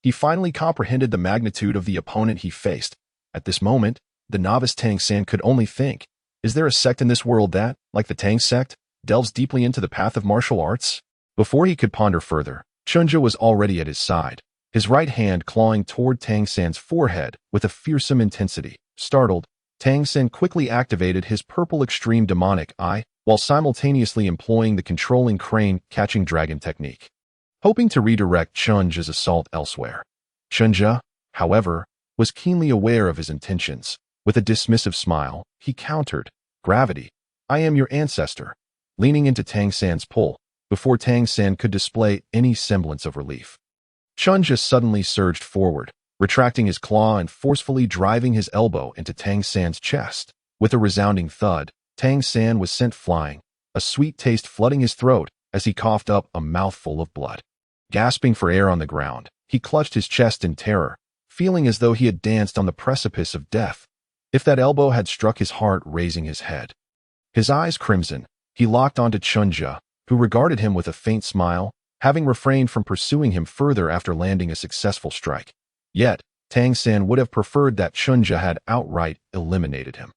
He finally comprehended the magnitude of the opponent he faced. At this moment, the novice Tang San could only think, is there a sect in this world that, like the Tang sect, delves deeply into the path of martial arts? Before he could ponder further, Chen Zhe was already at his side, his right hand clawing toward Tang San's forehead with a fearsome intensity. Startled, Tang San quickly activated his purple extreme demonic eye, while simultaneously employing the controlling crane-catching dragon technique, hoping to redirect Chen Zhe's assault elsewhere. Chen Zhe, however, was keenly aware of his intentions. With a dismissive smile, he countered, "Gravity, I am your ancestor," leaning into Tang San's pull, before Tang San could display any semblance of relief. Chen Zhe suddenly surged forward, retracting his claw and forcefully driving his elbow into Tang San's chest. With a resounding thud, Tang San was sent flying, a sweet taste flooding his throat as he coughed up a mouthful of blood. Gasping for air on the ground, he clutched his chest in terror, feeling as though he had danced on the precipice of death. If that elbow had struck his heart, raising his head. His eyes crimson, he locked onto Chen Zhe, who regarded him with a faint smile, having refrained from pursuing him further after landing a successful strike. Yet, Tang San would have preferred that Chen Zhe had outright eliminated him.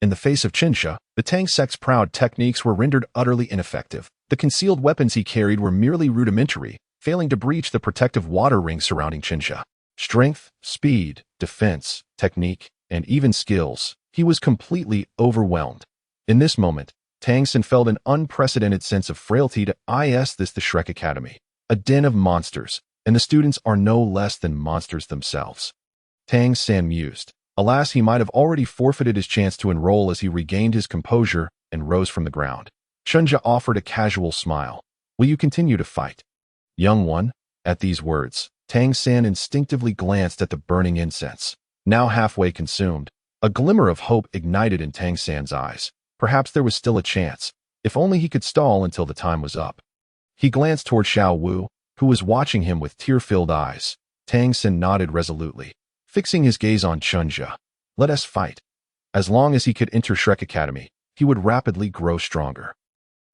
In the face of Chen Zhe, the Tang sect's proud techniques were rendered utterly ineffective. The concealed weapons he carried were merely rudimentary, failing to breach the protective water ring surrounding Chen Zhe. Strength, speed, defense, technique, and even skills, he was completely overwhelmed. In this moment, Tang San felt an unprecedented sense of frailty. The Shrek Academy, a den of monsters, and the students are no less than monsters themselves. Tang San mused. Alas, he might have already forfeited his chance to enroll as he regained his composure and rose from the ground. Chen Zhe offered a casual smile. "Will you continue to fight, young one?" At these words, Tang San instinctively glanced at the burning incense. Now halfway consumed, a glimmer of hope ignited in Tang San's eyes. Perhaps there was still a chance, if only he could stall until the time was up. He glanced toward Xuanwu, who was watching him with tear-filled eyes. Tang San nodded resolutely, fixing his gaze on Chen Zhe. "Let us fight." As long as he could enter Shrek Academy, he would rapidly grow stronger.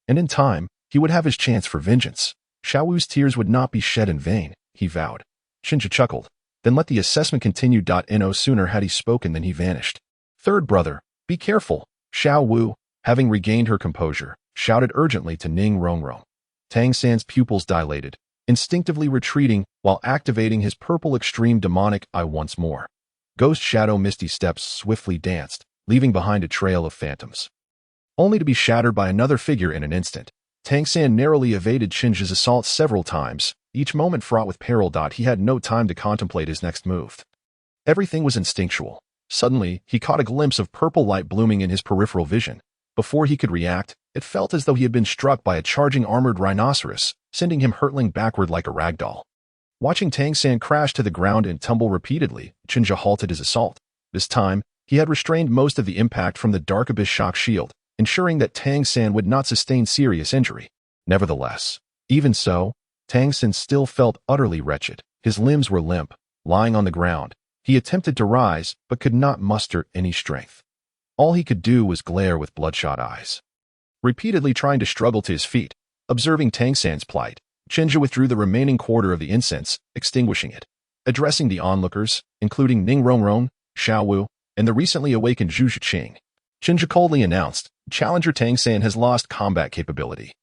And in time, he would have his chance for vengeance. Xuanwu's tears would not be shed in vain, he vowed. Chen Zhe chuckled. Then let the assessment continue. No sooner had he spoken than he vanished. "Third brother, be careful." Xuanwu, having regained her composure, shouted urgently to Ning Rongrong. Tang San's pupils dilated, instinctively retreating while activating his purple extreme demonic eye once more. Ghost shadow misty steps swiftly danced, leaving behind a trail of phantoms, only to be shattered by another figure in an instant. Tang San narrowly evaded Chen Zhe's assault several times, each moment fraught with peril. He had no time to contemplate his next move. Everything was instinctual. Suddenly, he caught a glimpse of purple light blooming in his peripheral vision. Before he could react, it felt as though he had been struck by a charging armored rhinoceros, sending him hurtling backward like a ragdoll. Watching Tang San crash to the ground and tumble repeatedly, Chen Zhe halted his assault. This time, he had restrained most of the impact from the Dark Abyss shock shield, ensuring that Tang San would not sustain serious injury. Nevertheless, even so, Tang San still felt utterly wretched. His limbs were limp, lying on the ground. He attempted to rise, but could not muster any strength. All he could do was glare with bloodshot eyes. Repeatedly trying to struggle to his feet, observing Tang San's plight, Chen Zhe withdrew the remaining quarter of the incense, extinguishing it. Addressing the onlookers, including Ning Rongrong, Xuanwu, and the recently awakened Zhu Xuching, Chen Zhe coldly announced, "Challenger Tang San has lost combat capability."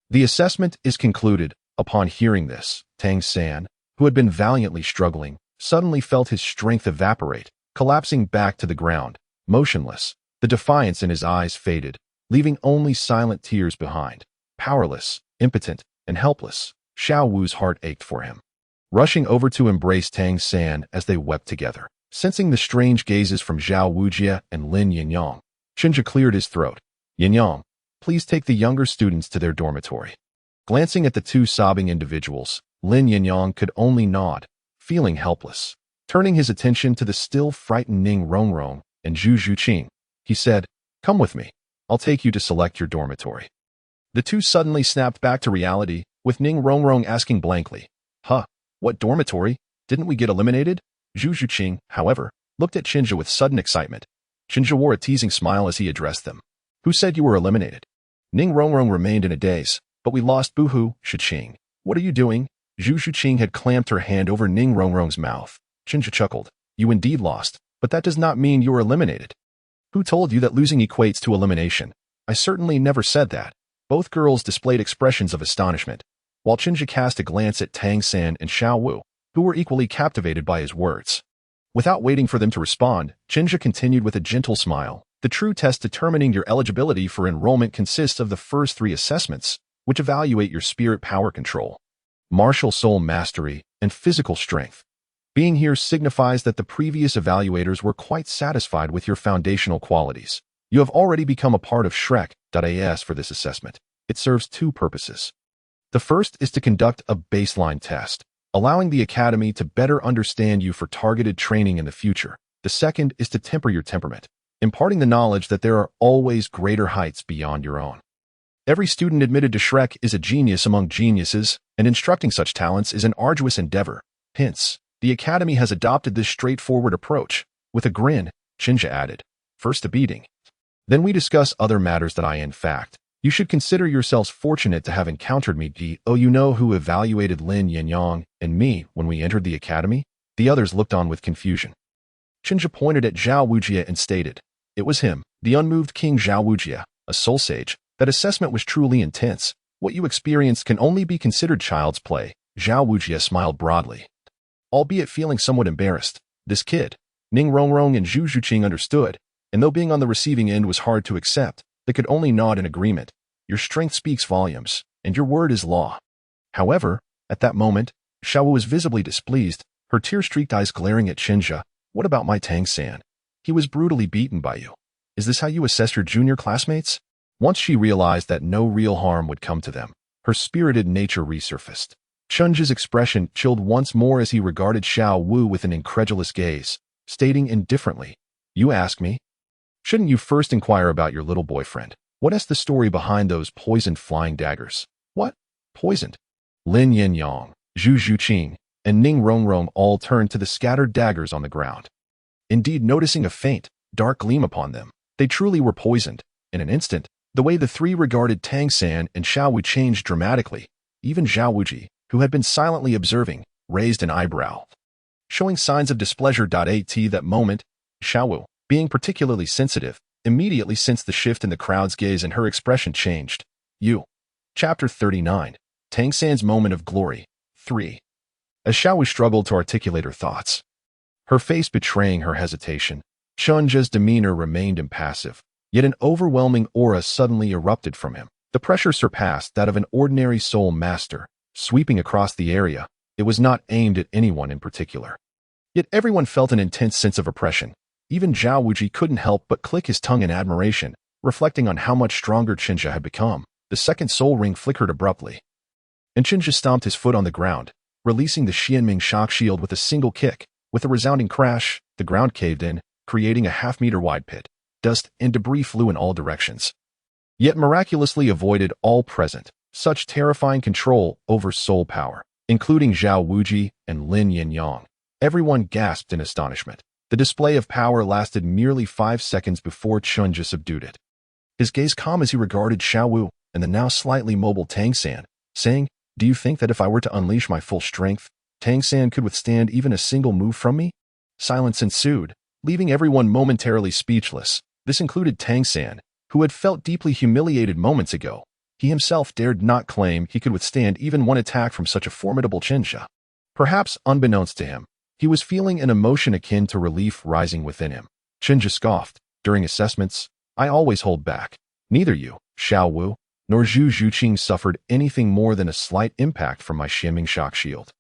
The assessment is concluded. Upon hearing this, Tang San, who had been valiantly struggling, suddenly felt his strength evaporate, collapsing back to the ground, motionless. The defiance in his eyes faded, leaving only silent tears behind. Powerless, impotent, and helpless, Xuanwu's heart ached for him. Rushing over to embrace Tang San as they wept together, sensing the strange gazes from Zhao Wujie and Lin Yinyong, Chen Zhe cleared his throat. "Yinyong, please take the younger students to their dormitory." Glancing at the two sobbing individuals, Lin Yinyong could only nod, feeling helpless. Turning his attention to the still frightened Ning Rongrong and Zhu Xuching, he said, "Come with me. I'll take you to select your dormitory." The two suddenly snapped back to reality, with Ning Rongrong asking blankly, "Huh, what dormitory? Didn't we get eliminated?" Zhu Xuching, however, looked at Chen Zhe with sudden excitement. Chen Zhe wore a teasing smile as he addressed them. "Who said you were eliminated?" Ning Rongrong remained in a daze. "But we lost. Boo-hoo, Xuching. What are you doing?" Zhu Xuching had clamped her hand over Ning Rongrong's mouth. Chen Zhe chuckled. "You indeed lost, but that does not mean you were eliminated." "Who told you that losing equates to elimination?" "I certainly never said that." Both girls displayed expressions of astonishment, while Chen Zhe cast a glance at Tang San and Xuanwu, who were equally captivated by his words. Without waiting for them to respond, Chen Zhe continued with a gentle smile, The true test determining your eligibility for enrollment consists of the first 3 assessments, which evaluate your spirit power control, martial soul mastery, and physical strength. Being here signifies that the previous evaluators were quite satisfied with your foundational qualities. You have already become a part of Shrek.as for this assessment. It serves 2 purposes. The first is to conduct a baseline test, allowing the Academy to better understand you for targeted training in the future. The second is to temper your temperament, imparting the knowledge that there are always greater heights beyond your own. Every student admitted to Shrek is a genius among geniuses, and instructing such talents is an arduous endeavor. Hence, the Academy has adopted this straightforward approach. With a grin, Chen Zhe added, "First a beating. Then we discuss other matters that in fact, you should consider yourselves fortunate to have encountered me. You know who evaluated Lin Yinyong and me when we entered the Academy?" The others looked on with confusion. Chen Zhe pointed at Xiaowu and stated, "It was him, the unmoved King Xiaowu, a soul sage. That assessment was truly intense. What you experienced can only be considered child's play." Xiaowu smiled broadly, albeit feeling somewhat embarrassed. This kid, Ning Rongrong and Zhu Xuching understood, and though being on the receiving end was hard to accept, they could only nod in agreement. Your strength speaks volumes, and your word is law. However, at that moment, Xiaowu was visibly displeased, her tear-streaked eyes glaring at Chen Zhe. "What about my Tangen? He was brutally beaten by you. Is this how you assess your junior classmates?" Once she realized that no real harm would come to them, her spirited nature resurfaced. Chen Zhe's expression chilled once more as he regarded Xuanwu with an incredulous gaze, stating indifferently, "You ask me? Shouldn't you first inquire about your little boyfriend? What is the story behind those poisoned flying daggers?" "What? Poisoned?" Lin Yinyong, Zhu Xuching, and Ning Rongrong all turned to the scattered daggers on the ground. Indeed, noticing a faint, dark gleam upon them, they truly were poisoned. In an instant, the way the 3 regarded Tangen and Xuanwu changed dramatically. Even Xiaowu, who had been silently observing, raised an eyebrow, showing signs of displeasure. At that moment, Xuanwu, being particularly sensitive, immediately sensed the shift in the crowd's gaze and her expression changed. Chapter 39. Tangen's Moment of Glory. 3. As Xuanwu struggled to articulate her thoughts, her face betraying her hesitation, Chen Zhe's demeanor remained impassive. Yet an overwhelming aura suddenly erupted from him. The pressure surpassed that of an ordinary soul master, sweeping across the area. It was not aimed at anyone in particular. Yet everyone felt an intense sense of oppression. Even Xiaowu couldn't help but click his tongue in admiration, reflecting on how much stronger Chen Zhe had become. The second soul ring flickered abruptly, and Chen Zhe stomped his foot on the ground, releasing the Xuanming shock shield with a single kick. With a resounding crash, the ground caved in, creating a half-meter wide pit. Dust and debris flew in all directions, yet miraculously avoided all present. Such terrifying control over soul power, including Xiaowu and Lin Yinyong. Everyone gasped in astonishment. The display of power lasted merely 5 seconds before Chen Zhe subdued it. His gaze calm as he regarded Xuanwu and the now slightly mobile Tangen, saying, "Do you think that if I were to unleash my full strength, Tangen could withstand even a single move from me?" Silence ensued, leaving everyone momentarily speechless. This included Tangen, who had felt deeply humiliated moments ago. He himself dared not claim he could withstand even one attack from such a formidable Chen Zhe. Perhaps unbeknownst to him, he was feeling an emotion akin to relief rising within him. Chen Zhe scoffed. "During assessments, I always hold back. Neither you, Xuanwu, nor Zhu Xuching suffered anything more than a slight impact from my Xuanming shock shield,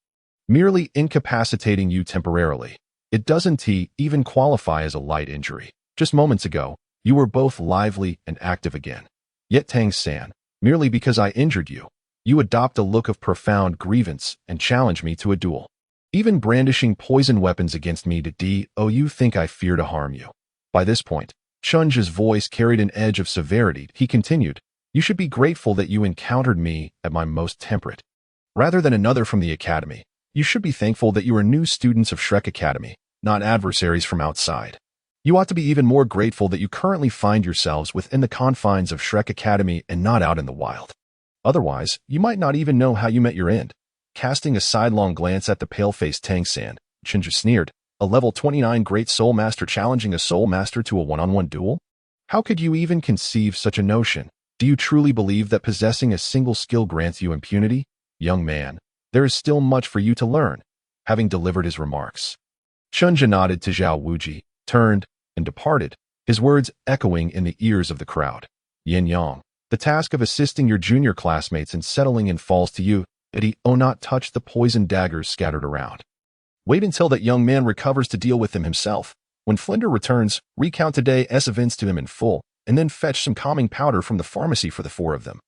merely incapacitating you temporarily. It doesn't even qualify as a light injury. Just moments ago, you were both lively and active again. Yet Tangen, merely because I injured you, you adopt a look of profound grievance and challenge me to a duel. Even brandishing poison weapons against me you think I fear to harm you." By this point, Chen Zhe's voice carried an edge of severity. He continued, "You should be grateful that you encountered me at my most temperate, rather than another from the Academy. You should be thankful that you are new students of Shrek Academy, not adversaries from outside. You ought to be even more grateful that you currently find yourselves within the confines of Shrek Academy and not out in the wild. Otherwise, you might not even know how you met your end." Casting a sidelong glance at the pale-faced Tangen, Chen Zhe sneered, "A level 29 great soul master challenging a soul master to a one-on-one duel? How could you even conceive such a notion? Do you truly believe that possessing a single skill grants you impunity? Young man, there is still much for you to learn." Having delivered his remarks, Chen Zhe nodded to Xiaowu, turned, and departed. his words echoing in the ears of the crowd. Yinyong, the task of assisting your junior classmates in settling in falls to you, Eddie. Oh, not touch the poisoned daggers scattered around. Wait until that young man recovers to deal with them himself. When Flender returns, recount today's events to him in full, and then fetch some calming powder from the pharmacy for the 4 of them.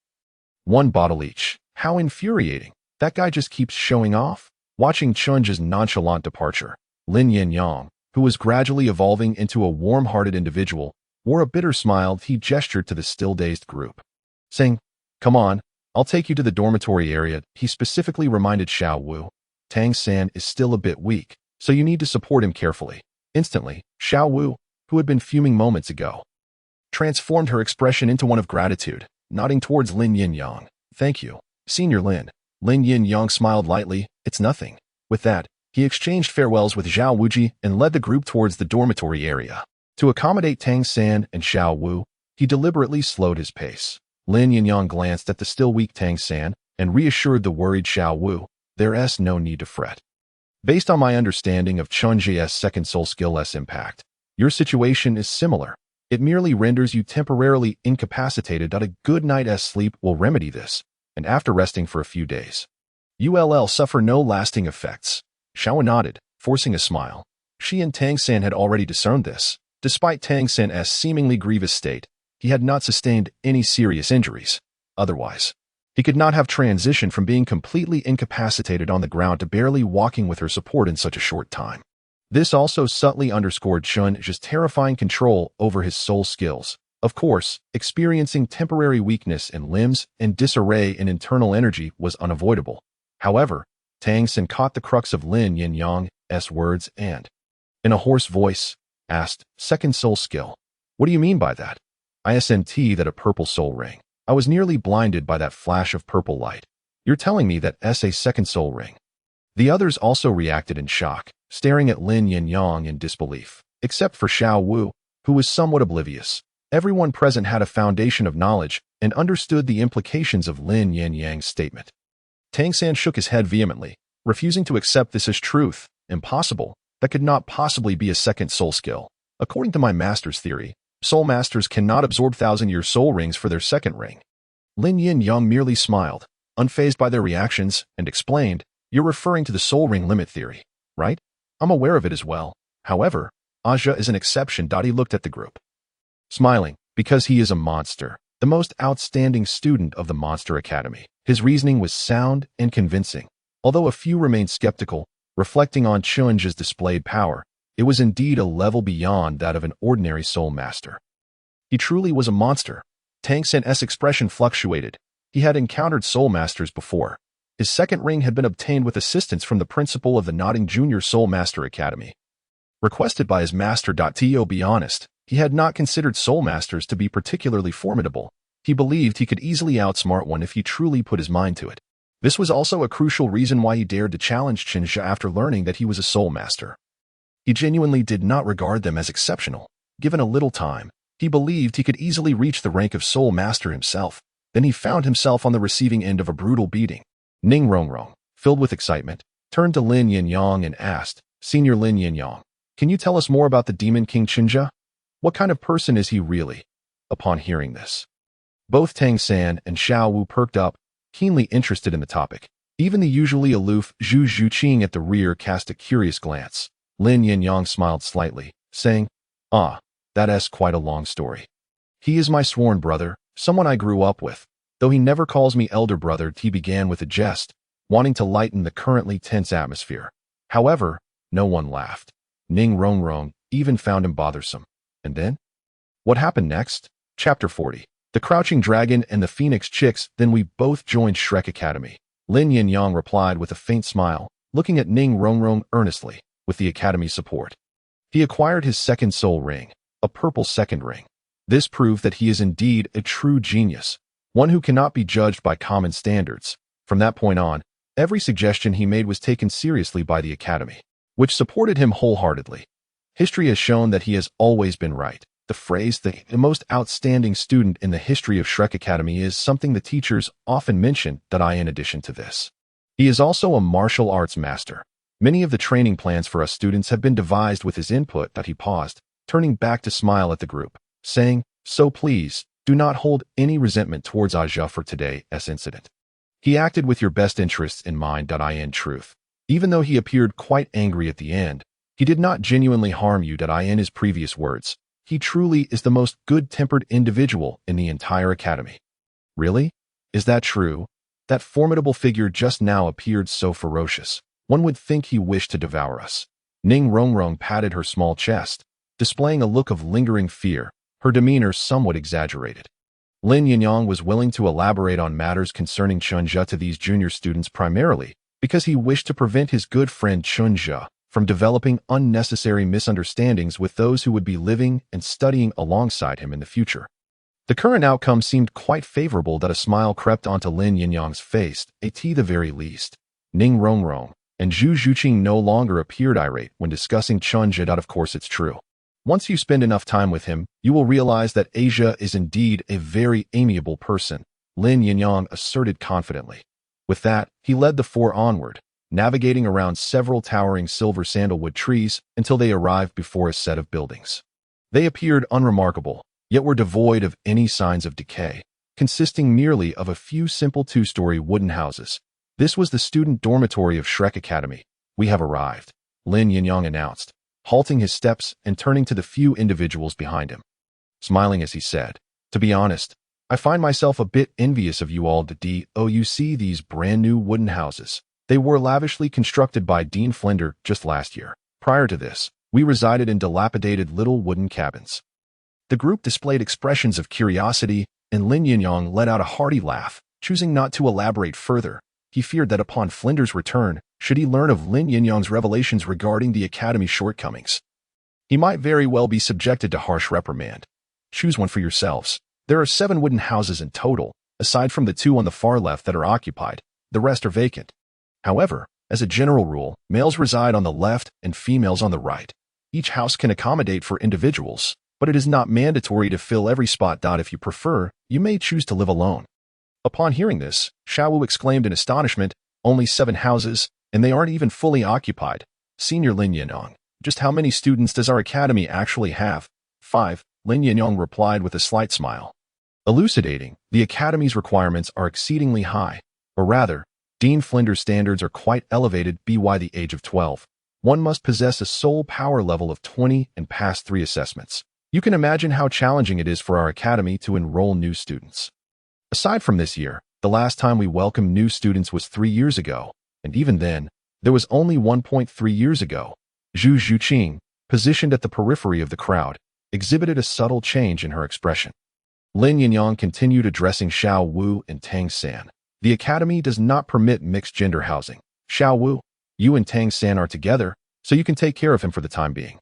1 bottle each. How infuriating. That guy just keeps showing off. Watching Chunha's nonchalant departure, Lin Yinyong, who was gradually evolving into a warm-hearted individual, wore a bitter smile. He gestured to the still-dazed group, saying, "Come on, I'll take you to the dormitory area." He specifically reminded Xuanwu, "Tang-san is still a bit weak, so you need to support him carefully." Instantly, Xuanwu, who had been fuming moments ago, transformed her expression into one of gratitude, nodding towards Lin Yinyong. "Thank you, Senior Lin." Lin Yinyong smiled lightly. "It's nothing." With that, he exchanged farewells with Zhao Wuji and led the group towards the dormitory area. To accommodate Tang-san and Xuanwu, he deliberately slowed his pace. Lin Yinyong glanced at the still weak Tang-san and reassured the worried Xuanwu, "There's no need to fret. Based on my understanding of Chen Zhe's second soul skill's impact, your situation is similar. It merely renders you temporarily incapacitated. A good night's sleep will remedy this, and after resting for a few days, you'll suffer no lasting effects." Xuanwu nodded, forcing a smile. She and Tang-san had already discerned this. Despite Tang-san's seemingly grievous state, he had not sustained any serious injuries. Otherwise, he could not have transitioned from being completely incapacitated on the ground to barely walking with her support in such a short time. This also subtly underscored Chen Zhe's terrifying control over his soul skills. Of course, experiencing temporary weakness in limbs and disarray in internal energy was unavoidable. However, Tang-san caught the crux of Lin Yinyong's words and, in a hoarse voice, asked, "Second soul skill? What do you mean by that?" "Isn't that a purple soul ring? I was nearly blinded by that flash of purple light. You're telling me that's a second soul ring?" The others also reacted in shock, staring at Lin Yinyong in disbelief, except for Xuanwu, who was somewhat oblivious. Everyone present had a foundation of knowledge and understood the implications of Lin Yinyong's statement. Tang-san shook his head vehemently, refusing to accept this as truth. "Impossible. That could not possibly be a second soul skill. According to my master's theory, soul masters cannot absorb 1,000-year soul rings for their second ring." Lin Yinyong merely smiled, unfazed by their reactions, and explained, "You're referring to the soul ring limit theory, right? I'm aware of it as well. However, Aja is an exception." He looked at the group, smiling, "because he is a monster, the most outstanding student of the Monster Academy." His reasoning was sound and convincing. Although a few remained skeptical, reflecting on Chen Zhe's displayed power, it was indeed a level beyond that of an ordinary soul master. He truly was a monster. Tang-san's expression fluctuated. He had encountered soul masters before. His second ring had been obtained with assistance from the principal of the Nodding Junior Soul Master Academy, requested by his master. To be honest, he had not considered soul masters to be particularly formidable. He believed he could easily outsmart one if he truly put his mind to it. This was also a crucial reason why he dared to challenge Chen Zhe after learning that he was a soul master. He genuinely did not regard them as exceptional. Given a little time, he believed he could easily reach the rank of soul master himself. Then he found himself on the receiving end of a brutal beating. Ning Rongrong, filled with excitement, turned to Lin Yinyong and asked, "Senior Lin Yinyong, can you tell us more about the Demon King Chen Zhe? What kind of person is he really?" Upon hearing this, both Tang-san and Xuanwu perked up, keenly interested in the topic. Even the usually aloof Zhu Xuching at the rear cast a curious glance. Lin Yinyong smiled slightly, saying, That's quite a long story. He is my sworn brother, someone I grew up with. Though he never calls me elder brother." He began with a jest, wanting to lighten the currently tense atmosphere. However, no one laughed. Ning Rongrong even found him bothersome. And then? What happened next? Chapter 40. The Crouching Dragon and the Phoenix Chicks. Then we both joined Shrek Academy. Lin Yinyong replied with a faint smile, looking at Ning Rongrong earnestly. With the Academy's support, he acquired his second soul ring, a purple second ring. This proved that he is indeed a true genius, one who cannot be judged by common standards. From that point on, every suggestion he made was taken seriously by the Academy, which supported him wholeheartedly. History has shown that he has always been right. The phrase, the most outstanding student in the history of Shrek Academy, is something the teachers often mention. In addition to this, he is also a martial arts master. Many of the training plans for us students have been devised with his input. He paused, turning back to smile at the group, saying, "So please, do not hold any resentment towards Aja for today's incident. He acted with your best interests in mind. In truth, even though he appeared quite angry at the end, he did not genuinely harm you. In his previous words, he truly is the most good-tempered individual in the entire academy." "Really? Is that true? That formidable figure just now appeared so ferocious. One would think he wished to devour us." Ning Rongrong patted her small chest, displaying a look of lingering fear, her demeanor somewhat exaggerated. Lin Yinyong was willing to elaborate on matters concerning Chen Zhe to these junior students primarily because he wished to prevent his good friend Chen Zhe from developing unnecessary misunderstandings with those who would be living and studying alongside him in the future. The current outcome seemed quite favorable that a smile crept onto Lin Yinyong's face, at the very least. Ning Rongrong and Zhu Xuching no longer appeared irate when discussing Chen Zhe. Of course it's true. Once you spend enough time with him, you will realize that Asia is indeed a very amiable person, Lin Yinyong asserted confidently. With that, he led the four onward, navigating around several towering silver sandalwood trees until they arrived before a set of buildings. They appeared unremarkable, yet were devoid of any signs of decay, consisting merely of a few simple two-story wooden houses. This was the student dormitory of Shrek Academy. "We have arrived," Lin Yinyong announced, halting his steps and turning to the few individuals behind him. Smiling as he said, "To be honest, I find myself a bit envious of you all. You see these brand new wooden houses. They were lavishly constructed by Dean Flender just last year. Prior to this, we resided in dilapidated little wooden cabins." The group displayed expressions of curiosity, and Lin Yinyong let out a hearty laugh, choosing not to elaborate further. He feared that upon Flender's return, should he learn of Lin Yinyong's revelations regarding the Academy's shortcomings, he might very well be subjected to harsh reprimand. "Choose one for yourselves. There are 7 wooden houses in total, aside from the 2 on the far left that are occupied. The rest are vacant. However, as a general rule, males reside on the left and females on the right. Each house can accommodate for individuals, but it is not mandatory to fill every spot. If you prefer, you may choose to live alone." Upon hearing this, Xuanwu exclaimed in astonishment, "Only 7 houses, and they aren't even fully occupied. Senior Lin Yinyong, just how many students does our academy actually have?" 5, Lin Yinyong replied with a slight smile. Elucidating, the academy's requirements are exceedingly high, or rather, Dean Flender's standards are quite elevated. By the age of 12, one must possess a soul power level of 20 and pass 3 assessments. You can imagine how challenging it is for our academy to enroll new students. Aside from this year, the last time we welcomed new students was 3 years ago, and even then, there was only 1.3 years ago. Zhu Xuching, positioned at the periphery of the crowd, exhibited a subtle change in her expression. Lin Yinyong continued addressing Xuanwu and Tangen. "The academy does not permit mixed-gender housing. Xuanwu, you and Tangen are together, so you can take care of him for the time being.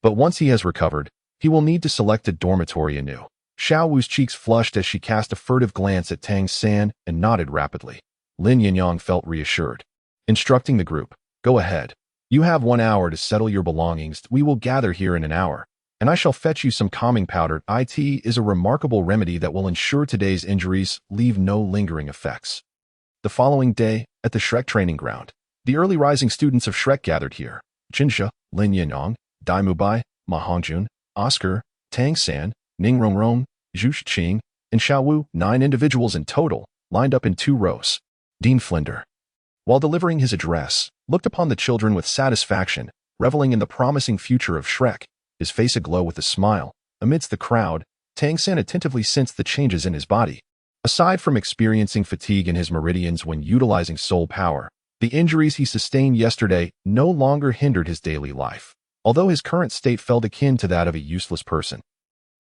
But once he has recovered, he will need to select a dormitory anew." Xuanwu's cheeks flushed as she cast a furtive glance at Tangen and nodded rapidly. Lin Yinyong felt reassured. Instructing the group, "Go ahead. You have 1 hour to settle your belongings. We will gather here in an hour, and I shall fetch you some calming powder. It is a remarkable remedy that will ensure today's injuries leave no lingering effects." The following day, at the Shrek training ground, the early rising students of Shrek gathered here. Chen Zhe, Lin Yinyong, Dai Mubai, Ma Hongjun, Oscar, Tangen, Ning Rongrong, Zhu Xuching, and Xuanwu, 9 individuals in total, lined up in 2 rows. Dean Flender, while delivering his address, looked upon the children with satisfaction, reveling in the promising future of Shrek, his face aglow with a smile. Amidst the crowd, Tangen attentively sensed the changes in his body. Aside from experiencing fatigue in his meridians when utilizing soul power, the injuries he sustained yesterday no longer hindered his daily life, although his current state felt akin to that of a useless person.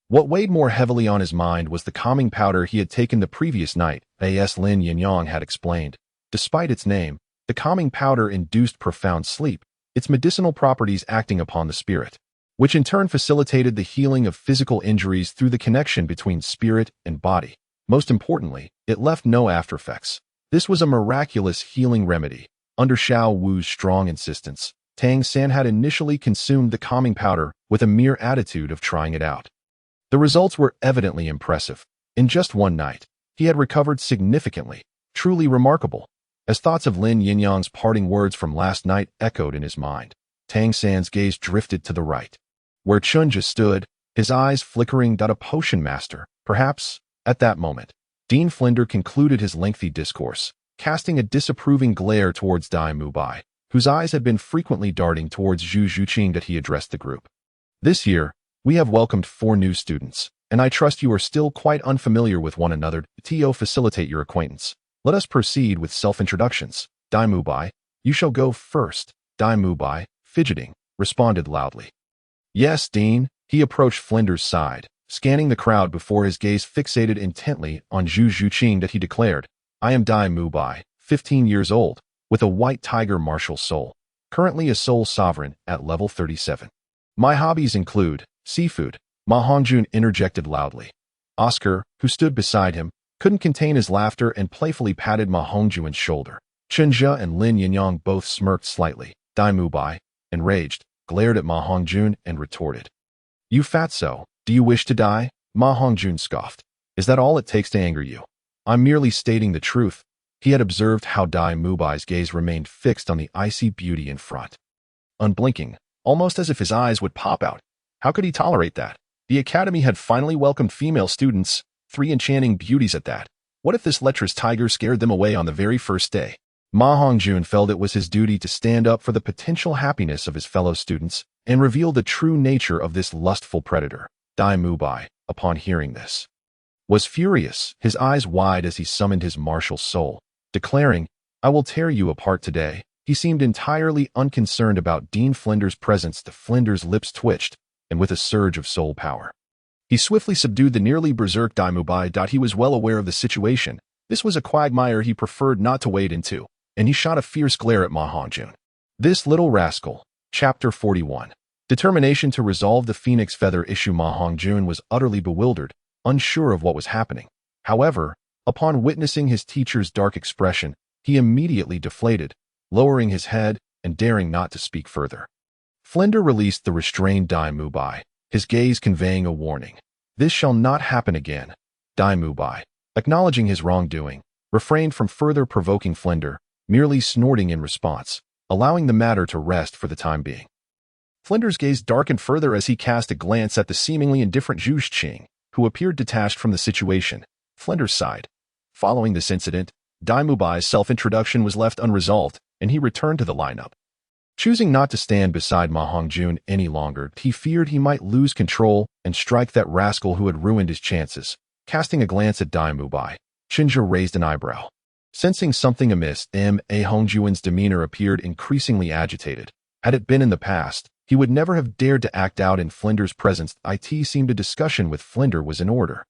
What weighed more heavily on his mind was the calming powder he had taken the previous night, as Lin Yinyong had explained. Despite its name, the calming powder induced profound sleep, its medicinal properties acting upon the spirit, which in turn facilitated the healing of physical injuries through the connection between spirit and body. Most importantly, it left no aftereffects. This was a miraculous healing remedy. Under Xuanwu's strong insistence, Tangen had initially consumed the calming powder with a mere attitude of trying it out. The results were evidently impressive. In just 1 night, he had recovered significantly, truly remarkable. As thoughts of Lin Yinyong's parting words from last night echoed in his mind, Tangen's gaze drifted to the right. where Chen Zhe stood, his eyes flickering. A potion master, perhaps. At that moment, Dean Flender concluded his lengthy discourse, casting a disapproving glare towards Dai Mubai, whose eyes had been frequently darting towards Zhu Xuching. That he addressed the group. This year, we have welcomed 4 new students, and I trust you are still quite unfamiliar with one another. To facilitate your acquaintance, let us proceed with self-introductions. Dai Mubai, you shall go first. Dai Mubai, fidgeting, responded loudly. Yes, Dean. He approached Flender's side, scanning the crowd before his gaze fixated intently on Zhu Xuching. That he declared, I am Dai Mubai, 15 years old, with a white tiger martial soul, currently a soul sovereign at level 37. My hobbies include seafood. Ma Hongjun interjected loudly. Oscar, who stood beside him, couldn't contain his laughter and playfully patted Ma Hongjun's shoulder. Chen Zhe and Lin Yinyong both smirked slightly. Dai Mubai, enraged, glared at Ma Hongjun and retorted. You fatso, do you wish to die? Ma Hongjun scoffed. Is that all it takes to anger you? I'm merely stating the truth. He had observed how Dai Mubai's gaze remained fixed on the icy beauty in front. Unblinking, almost as if his eyes would pop out. How could he tolerate that? The academy had finally welcomed female students, 3 enchanting beauties at that. What if this lecherous tiger scared them away on the very first day? Ma Hongjun felt it was his duty to stand up for the potential happiness of his fellow students and reveal the true nature of this lustful predator. Dai Mubai, upon hearing this, was furious, his eyes wide as he summoned his martial soul, declaring, I will tear you apart today. He seemed entirely unconcerned about Dean Flender's presence. The Flender's lips twitched, and with a surge of soul power, he swiftly subdued the nearly berserk Dai Mubai. He was well aware of the situation. This was a quagmire he preferred not to wade into, and he shot a fierce glare at Ma Hongjun. This little rascal. Chapter 41. Determination to resolve the phoenix feather issue. Ma Hongjun was utterly bewildered, unsure of what was happening. However, upon witnessing his teacher's dark expression, he immediately deflated, lowering his head and daring not to speak further. Flender released the restrained Dai Mubai, his gaze conveying a warning. This shall not happen again. Dai Mubai, acknowledging his wrongdoing, refrained from further provoking Flender, merely snorting in response, allowing the matter to rest for the time being. Flender's gaze darkened further as he cast a glance at the seemingly indifferent Zhu Xuching, who appeared detached from the situation. Flender sighed. Following this incident, Dai Mubai's self-introduction was left unresolved, and he returned to the lineup. Choosing not to stand beside Ma Hongjun any longer, he feared he might lose control and strike that rascal who had ruined his chances. Casting a glance at Dai Mubai, Chen Zhe raised an eyebrow. Sensing something amiss, Ma Hongjun's demeanor appeared increasingly agitated. Had it been in the past, he would never have dared to act out in Flender's presence. It seemed a discussion with Flender was in order.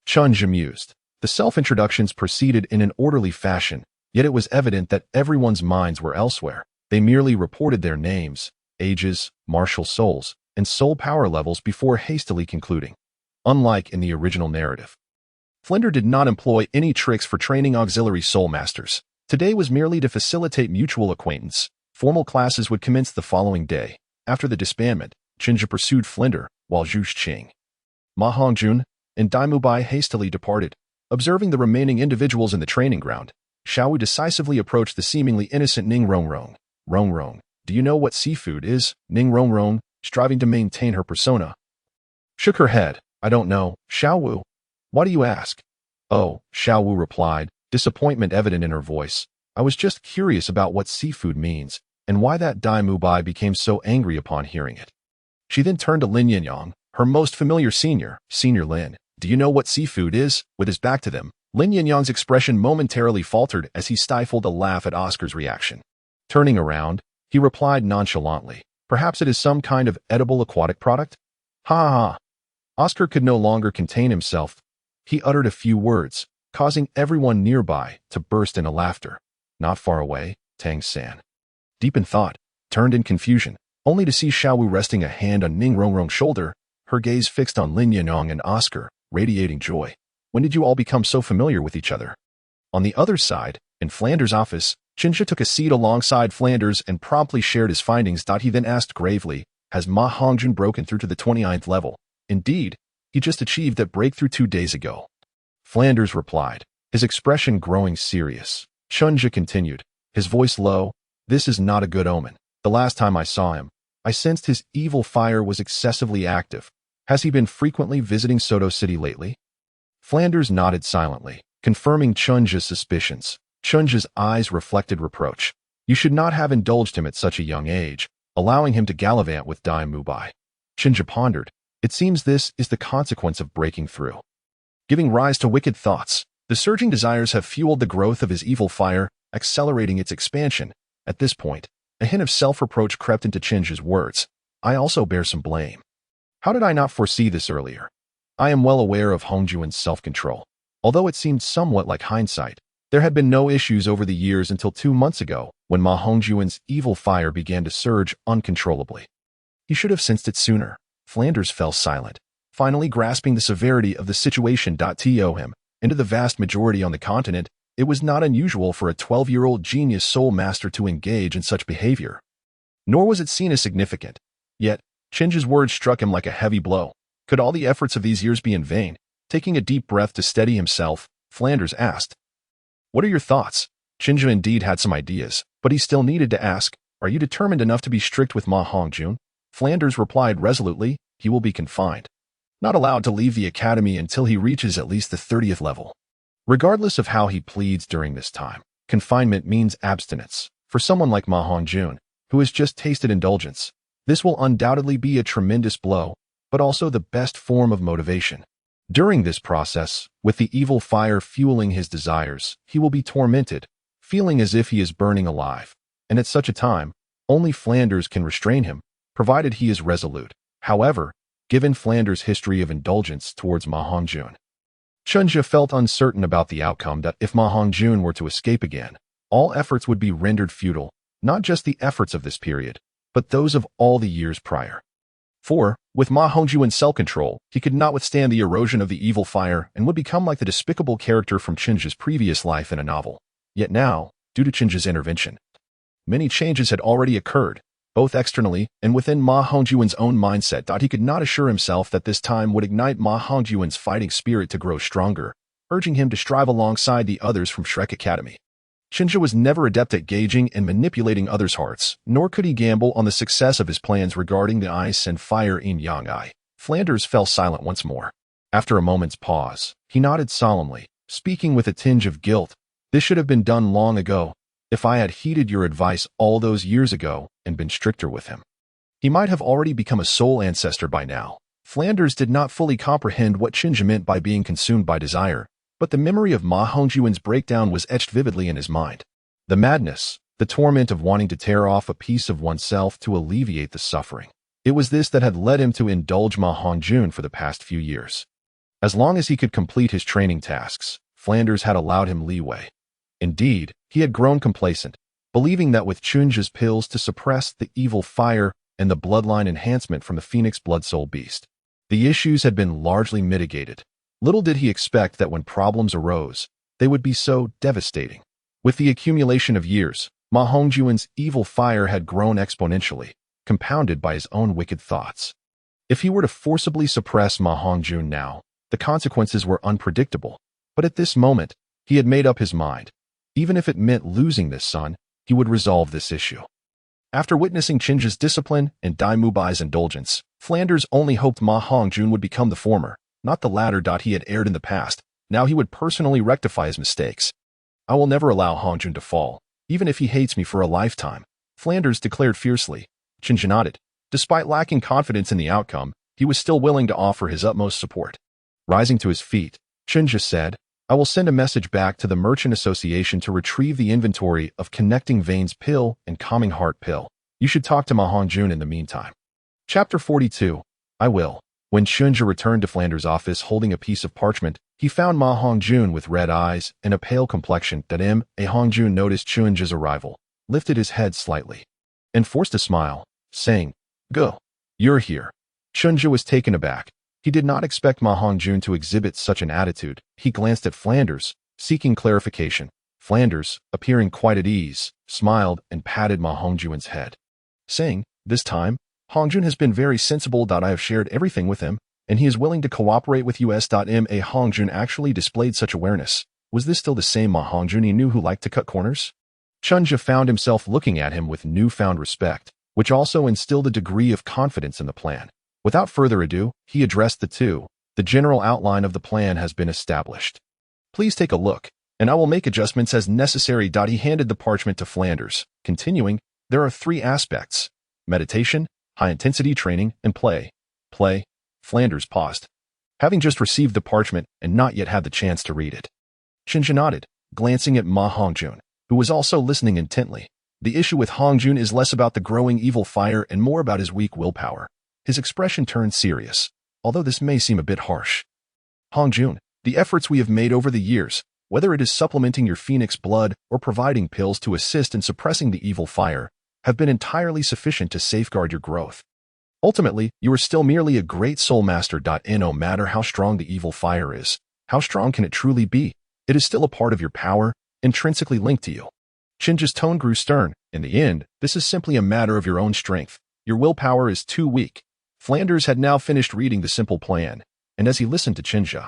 Chen Zhe mused. The self-introductions proceeded in an orderly fashion, yet it was evident that everyone's minds were elsewhere. They merely reported their names, ages, martial souls, and soul power levels before hastily concluding. Unlike in the original narrative, Flender did not employ any tricks for training auxiliary soul masters. Today was merely to facilitate mutual acquaintance. Formal classes would commence the following day. After the disbandment, Chen Zhe pursued Flender, while Zhu Xuching, Ma Hongjun, and Dai Mubai hastily departed. Observing the remaining individuals in the training ground, Xuanwu decisively approached the seemingly innocent Ning Rongrong. Rongrong, do you know what seafood is? Ning Rongrong, striving to maintain her persona, shook her head. I don't know. Xuanwu. Why do you ask? Oh, Xuanwu replied, disappointment evident in her voice. I was just curious about what seafood means, and why that Dai Mubai became so angry upon hearing it. She then turned to Lin Yinyong, her most familiar senior. Senior Lin, do you know what seafood is? With his back to them, Lin Yinyong's expression momentarily faltered as he stifled a laugh at Oscar's reaction. Turning around, he replied nonchalantly, perhaps it is some kind of edible aquatic product? Ha ha ha. Oscar could no longer contain himself. He uttered a few words, causing everyone nearby to burst into laughter. Not far away, Tang San, deep in thought, turned in confusion, only to see Xuanwu resting a hand on Ning Rongrong's shoulder, her gaze fixed on Lin Yinyong and Oscar, radiating joy. When did you all become so familiar with each other? On the other side, in Flander's office, Chen Zhe took a seat alongside Flanders and promptly shared his findings. He then asked gravely, has Ma Hongjun broken through to the 29th level? Indeed, he just achieved that breakthrough 2 days ago. Flanders replied, his expression growing serious. Chen Zhe continued, his voice low, this is not a good omen. The last time I saw him, I sensed his evil fire was excessively active. Has he been frequently visiting Soto City lately? Flanders nodded silently, confirming Chen Zhe's suspicions. Chen Zhe's eyes reflected reproach. You should not have indulged him at such a young age, allowing him to gallivant with Dai Mubai. Chen Zhe pondered. It seems this is the consequence of breaking through, giving rise to wicked thoughts. The surging desires have fueled the growth of his evil fire, accelerating its expansion. At this point, a hint of self-reproach crept into Chen Zhe's words. I also bear some blame. How did I not foresee this earlier? I am well aware of Hongjuan's self-control. Although it seemed somewhat like hindsight, there had been no issues over the years until 2 months ago, when Ma Hongjuan's evil fire began to surge uncontrollably. He should have sensed it sooner. Flanders fell silent, finally grasping the severity of the situation. To him, and to the vast majority on the continent, it was not unusual for a 12-year-old genius soul master to engage in such behavior. Nor was it seen as significant. Yet, Chen Zhe's words struck him like a heavy blow. Could all the efforts of these years be in vain? Taking a deep breath to steady himself, Flanders asked, What are your thoughts? Chen Zhe indeed had some ideas, but he still needed to ask, Are you determined enough to be strict with Ma Hongjun? Flanders replied resolutely, He will be confined, not allowed to leave the academy until he reaches at least the 30th level. Regardless of how he pleads during this time, confinement means abstinence. For someone like Ma Hongjun, who has just tasted indulgence, this will undoubtedly be a tremendous blow, but also the best form of motivation. During this process, with the evil fire fueling his desires, he will be tormented, feeling as if he is burning alive. And at such a time, only Flanders can restrain him, provided he is resolute. However, given Flanders' history of indulgence towards Ma Hongjun, Chen Zhe felt uncertain about the outcome. That if Ma Hongjun were to escape again, all efforts would be rendered futile, not just the efforts of this period, but those of all the years prior. For, with Ma Hongjuan's self-control, he could not withstand the erosion of the evil fire and would become like the despicable character from Chen Zhe's previous life in a novel. Yet now, due to Chen Zhe's intervention, many changes had already occurred, both externally and within Ma Hongjuan's own mindset. He could not assure himself that this time would ignite Ma Hongjuan's fighting spirit to grow stronger, urging him to strive alongside the others from Shrek Academy. Chen Zhe was never adept at gauging and manipulating others' hearts, nor could he gamble on the success of his plans regarding the ice and fire in Yang. Flanders fell silent once more. After a moment's pause, he nodded solemnly, speaking with a tinge of guilt. This should have been done long ago. If I had heeded your advice all those years ago and been stricter with him, he might have already become a soul ancestor by now. Flanders did not fully comprehend what Chen Zhe meant by being consumed by desire, but the memory of Ma Hongjuan's breakdown was etched vividly in his mind. The madness, the torment of wanting to tear off a piece of oneself to alleviate the suffering. It was this that had led him to indulge Ma Hongjun for the past few years. As long as he could complete his training tasks, Flanders had allowed him leeway. Indeed, he had grown complacent, believing that with Chen Zhe's pills to suppress the evil fire and the bloodline enhancement from the Phoenix Blood Soul Beast, the issues had been largely mitigated. Little did he expect that when problems arose, they would be so devastating. With the accumulation of years, Ma Hongjuan's evil fire had grown exponentially, compounded by his own wicked thoughts. If he were to forcibly suppress Ma Hongjun now, the consequences were unpredictable. But at this moment, he had made up his mind. Even if it meant losing this son, he would resolve this issue. After witnessing Chen Zhe's discipline and Dai Mubai's indulgence, Flanders only hoped Ma Hongjun would become the former, not the latter. He had erred in the past. Now he would personally rectify his mistakes. I will never allow Hongjun to fall, even if he hates me for a lifetime, Flanders declared fiercely. Chen Zhe nodded. Despite lacking confidence in the outcome, he was still willing to offer his utmost support. Rising to his feet, Chen Zhe said, I will send a message back to the Merchant Association to retrieve the inventory of Connecting Veins Pill and Calming Heart Pill. You should talk to Ma Hongjun in the meantime. Chapter 42. I will. When Chen Zhe returned to Flanders' office holding a piece of parchment, he found Ma Hongjun with red eyes and a pale complexion. Hongjun noticed Chen Zhe's arrival, lifted his head slightly, and forced a smile, saying, Go. You're here. Chen Zhe was taken aback. He did not expect Ma Hongjun to exhibit such an attitude. He glanced at Flanders, seeking clarification. Flanders, appearing quite at ease, smiled and patted Ma Hongjun's head, saying, This time, Hongjun has been very sensible. I have shared everything with him, and he is willing to cooperate with us. Ma Hongjun actually displayed such awareness. Was this still the same Ma Hongjun he knew who liked to cut corners? Chen Zhe found himself looking at him with newfound respect. which also instilled a degree of confidence in the plan. Without further ado, he addressed the two. The general outline of the plan has been established. Please take a look, and I will make adjustments as necessary. He handed the parchment to Flanders. Continuing, there are 3 aspects: meditation, high-intensity training, and play. Play? Flanders paused, having just received the parchment and not yet had the chance to read it. Chen Zhe nodded, glancing at Ma Hongjun, who was also listening intently. The issue with Hongjun is less about the growing evil fire and more about his weak willpower. His expression turned serious, although this may seem a bit harsh. Hongjun, the efforts we have made over the years, whether it is supplementing your phoenix blood or providing pills to assist in suppressing the evil fire, have been entirely sufficient to safeguard your growth. Ultimately, you are still merely a great soul master. No matter how strong the evil fire is, how strong can it truly be? It is still a part of your power, intrinsically linked to you. Chen Zhe's tone grew stern. In the end, this is simply a matter of your own strength. Your willpower is too weak. Flanders had now finished reading the simple plan, and as he listened to Chen Zhe,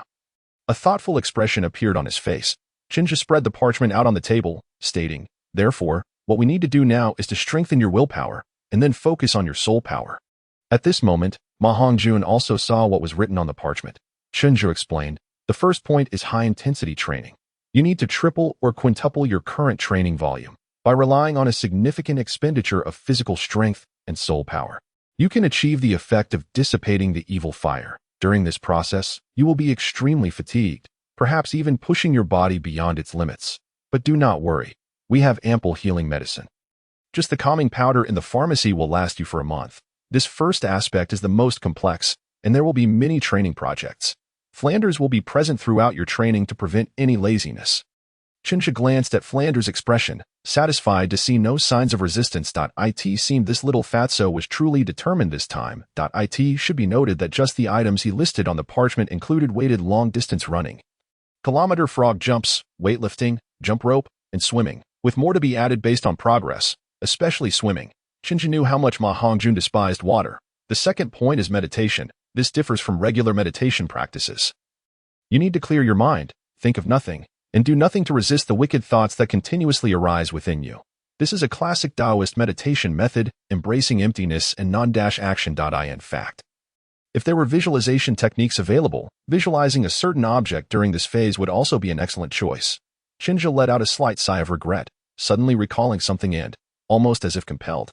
a thoughtful expression appeared on his face. Chen Zhe spread the parchment out on the table, stating, "Therefore, what we need to do now is to strengthen your willpower, and then focus on your soul power." At this moment, Ma Hongjun also saw what was written on the parchment. Chen Zhe explained, "The first point is high-intensity training. You need to triple or quintuple your current training volume by relying on a significant expenditure of physical strength and soul power. You can achieve the effect of dissipating the evil fire. During this process, you will be extremely fatigued, perhaps even pushing your body beyond its limits. But do not worry. We have ample healing medicine. Just the calming powder in the pharmacy will last you for a month. This first aspect is the most complex, and there will be many training projects. Flanders will be present throughout your training to prevent any laziness." Chen Zhe glanced at Flanders' expression, satisfied to see no signs of resistance. It seemed this little fatso was truly determined this time. It should be noted that just the items he listed on the parchment included weighted long-distance running, kilometer frog jumps, weightlifting, jump rope, and swimming, with more to be added based on progress, especially swimming. Chen Zhe knew how much Ma Hongjun despised water. The second point is meditation. This differs from regular meditation practices. You need to clear your mind, think of nothing, and do nothing to resist the wicked thoughts that continuously arise within you. This is a classic Taoist meditation method, embracing emptiness and non-action. In fact, if there were visualization techniques available, visualizing a certain object during this phase would also be an excellent choice. Chen Zhe let out a slight sigh of regret, suddenly recalling something and, almost as if compelled,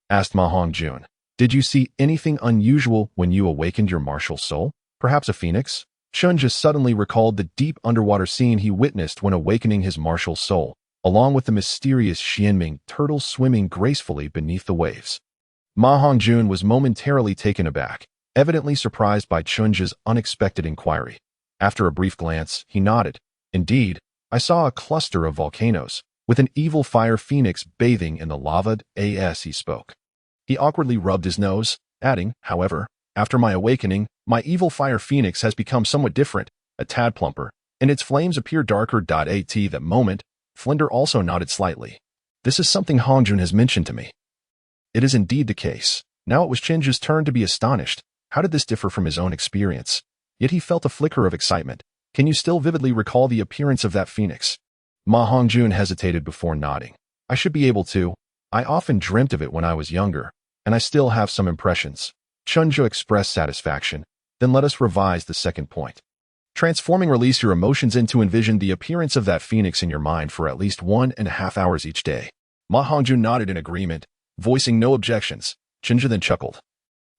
asked Ma Hongjun, "Did you see anything unusual when you awakened your martial soul? Perhaps a phoenix?" Chen Zhe suddenly recalled the deep underwater scene he witnessed when awakening his martial soul, along with the mysterious Xuanming Turtle swimming gracefully beneath the waves. Ma Hongjun was momentarily taken aback, evidently surprised by Chen Zhe's unexpected inquiry. After a brief glance, he nodded. "Indeed, I saw a cluster of volcanoes, with an evil fire phoenix bathing in the lava as he spoke." He awkwardly rubbed his nose, adding, "However, after my awakening, my evil fire phoenix has become somewhat different, a tad plumper, and its flames appear darker. At that moment, Flender also nodded slightly. "This is something Hongjun has mentioned to me." It is indeed the case. Now it was Chen Zhe's turn to be astonished. How did this differ from his own experience? Yet he felt a flicker of excitement. "Can you still vividly recall the appearance of that phoenix?" Ma Hongjun hesitated before nodding. "I should be able to. I often dreamt of it when I was younger, and I still have some impressions." Chen Zhe expressed satisfaction. "Then let us revise the second point. Transforming release your emotions into envision the appearance of that phoenix in your mind for at least 1.5 hours each day." Ma Hongjun nodded in agreement, voicing no objections. Chen Zhe then chuckled.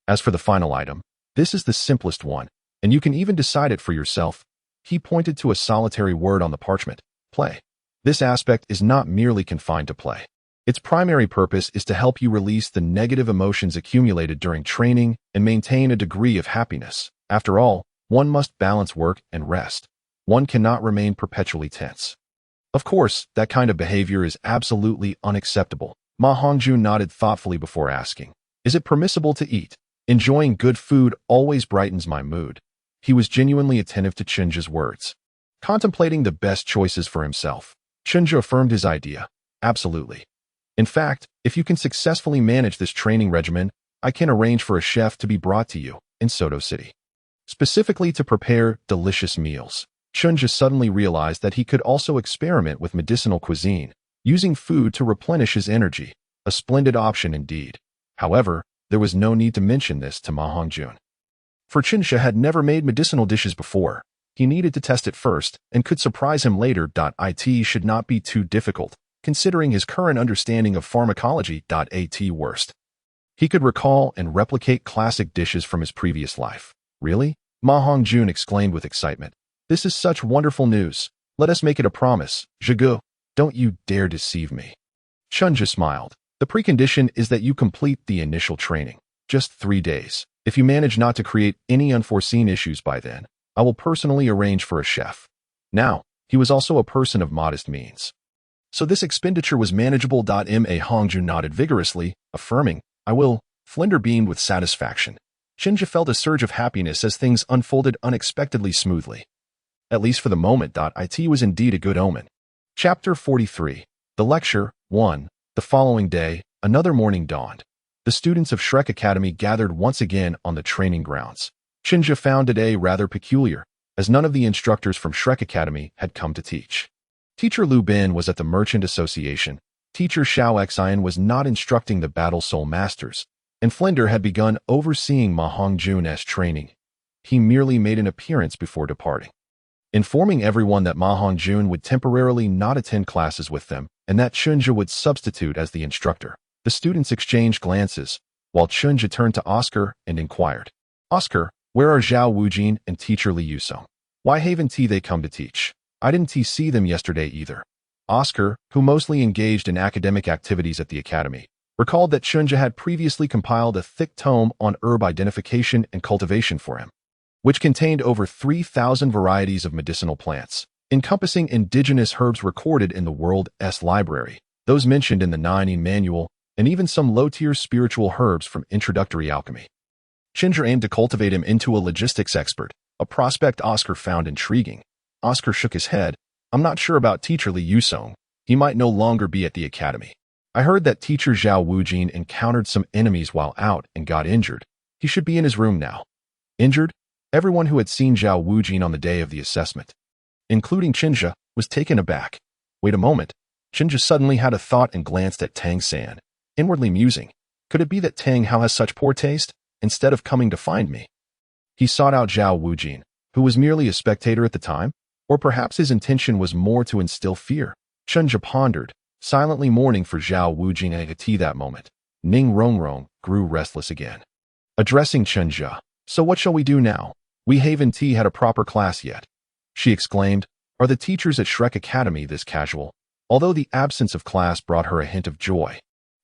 "As for the final item, this is the simplest one, and you can even decide it for yourself." He pointed to a solitary word on the parchment: play. This aspect is not merely confined to play. Its primary purpose is to help you release the negative emotions accumulated during training and maintain a degree of happiness. After all, one must balance work and rest. One cannot remain perpetually tense. Of course, that kind of behavior is absolutely unacceptable. Ma Hongjun nodded thoughtfully before asking, "Is it permissible to eat? Enjoying good food always brightens my mood." He was genuinely attentive to Chen Zhe's words, contemplating the best choices for himself. Chen Zhe affirmed his idea. "Absolutely. In fact, if you can successfully manage this training regimen, I can arrange for a chef to be brought to you in Soto City, specifically to prepare delicious meals." Chen Zhe suddenly realized that he could also experiment with medicinal cuisine, using food to replenish his energy. A splendid option indeed. However, there was no need to mention this to Ma Hongjun. For Chen Zhe had never made medicinal dishes before. He needed to test it first and could surprise him later. It should not be too difficult, considering his current understanding of pharmacology. At worst, he could recall and replicate classic dishes from his previous life. Really? Ma Hongjun exclaimed with excitement. This is such wonderful news. Let us make it a promise. Zhigu, don't you dare deceive me. Chen Zhe smiled. The precondition is that you complete the initial training. Just 3 days. If you manage not to create any unforeseen issues by then, I will personally arrange for a chef. Now, he was also a person of modest means. So this expenditure was manageable. Ma Hongjun nodded vigorously, affirming, I will. Flender beamed with satisfaction. Chen Zhe felt a surge of happiness as things unfolded unexpectedly smoothly. At least for the moment. It was indeed a good omen. Chapter 43. The Lecture 1. The following day, another morning dawned. The students of Shrek Academy gathered once again on the training grounds. Chen Zhe found today rather peculiar, as none of the instructors from Shrek Academy had come to teach. Teacher Lu Bin was at the Merchant Association, Teacher Xiao Xian was not instructing the Battle Soul Masters, and Flender had begun overseeing Ma Hongjun's training. He merely made an appearance before departing, informing everyone that Ma Hongjun would temporarily not attend classes with them and that Chen Zhe would substitute as the instructor. The students exchanged glances, while Chen Zhe turned to Oscar and inquired, Oscar, where are Zhao Wujin and teacher Li Yusong? Why haven't they come to teach? I didn't see them yesterday either. Oscar, who mostly engaged in academic activities at the academy, recalled that Chen Zhe had previously compiled a thick tome on herb identification and cultivation for him, which contained over 3,000 varieties of medicinal plants, encompassing indigenous herbs recorded in the World's Library, those mentioned in the Nine Manual, and even some low-tier spiritual herbs from Introductory Alchemy. Chen Zhe aimed to cultivate him into a logistics expert, a prospect Oscar found intriguing. Oscar shook his head. I'm not sure about teacher Li Yusong. He might no longer be at the academy. I heard that teacher Zhao Wujin encountered some enemies while out and got injured. He should be in his room now. Injured? Everyone who had seen Zhao Wujin on the day of the assessment, including Chen Zhe, was taken aback. Wait a moment. Chen Zhe suddenly had a thought and glanced at Tang San, inwardly musing. Could it be that Tang Hao has such poor taste, instead of coming to find me? He sought out Zhao Wujin, who was merely a spectator at the time, or perhaps his intention was more to instill fear. Chen Zhe pondered, silently mourning for Zhao Wujin at that moment. Ning Rongrong grew restless again. Addressing Chen Zhe, so what shall we do now? We haven't had a proper class yet. She exclaimed, are the teachers at Shrek Academy this casual? Although the absence of class brought her a hint of joy.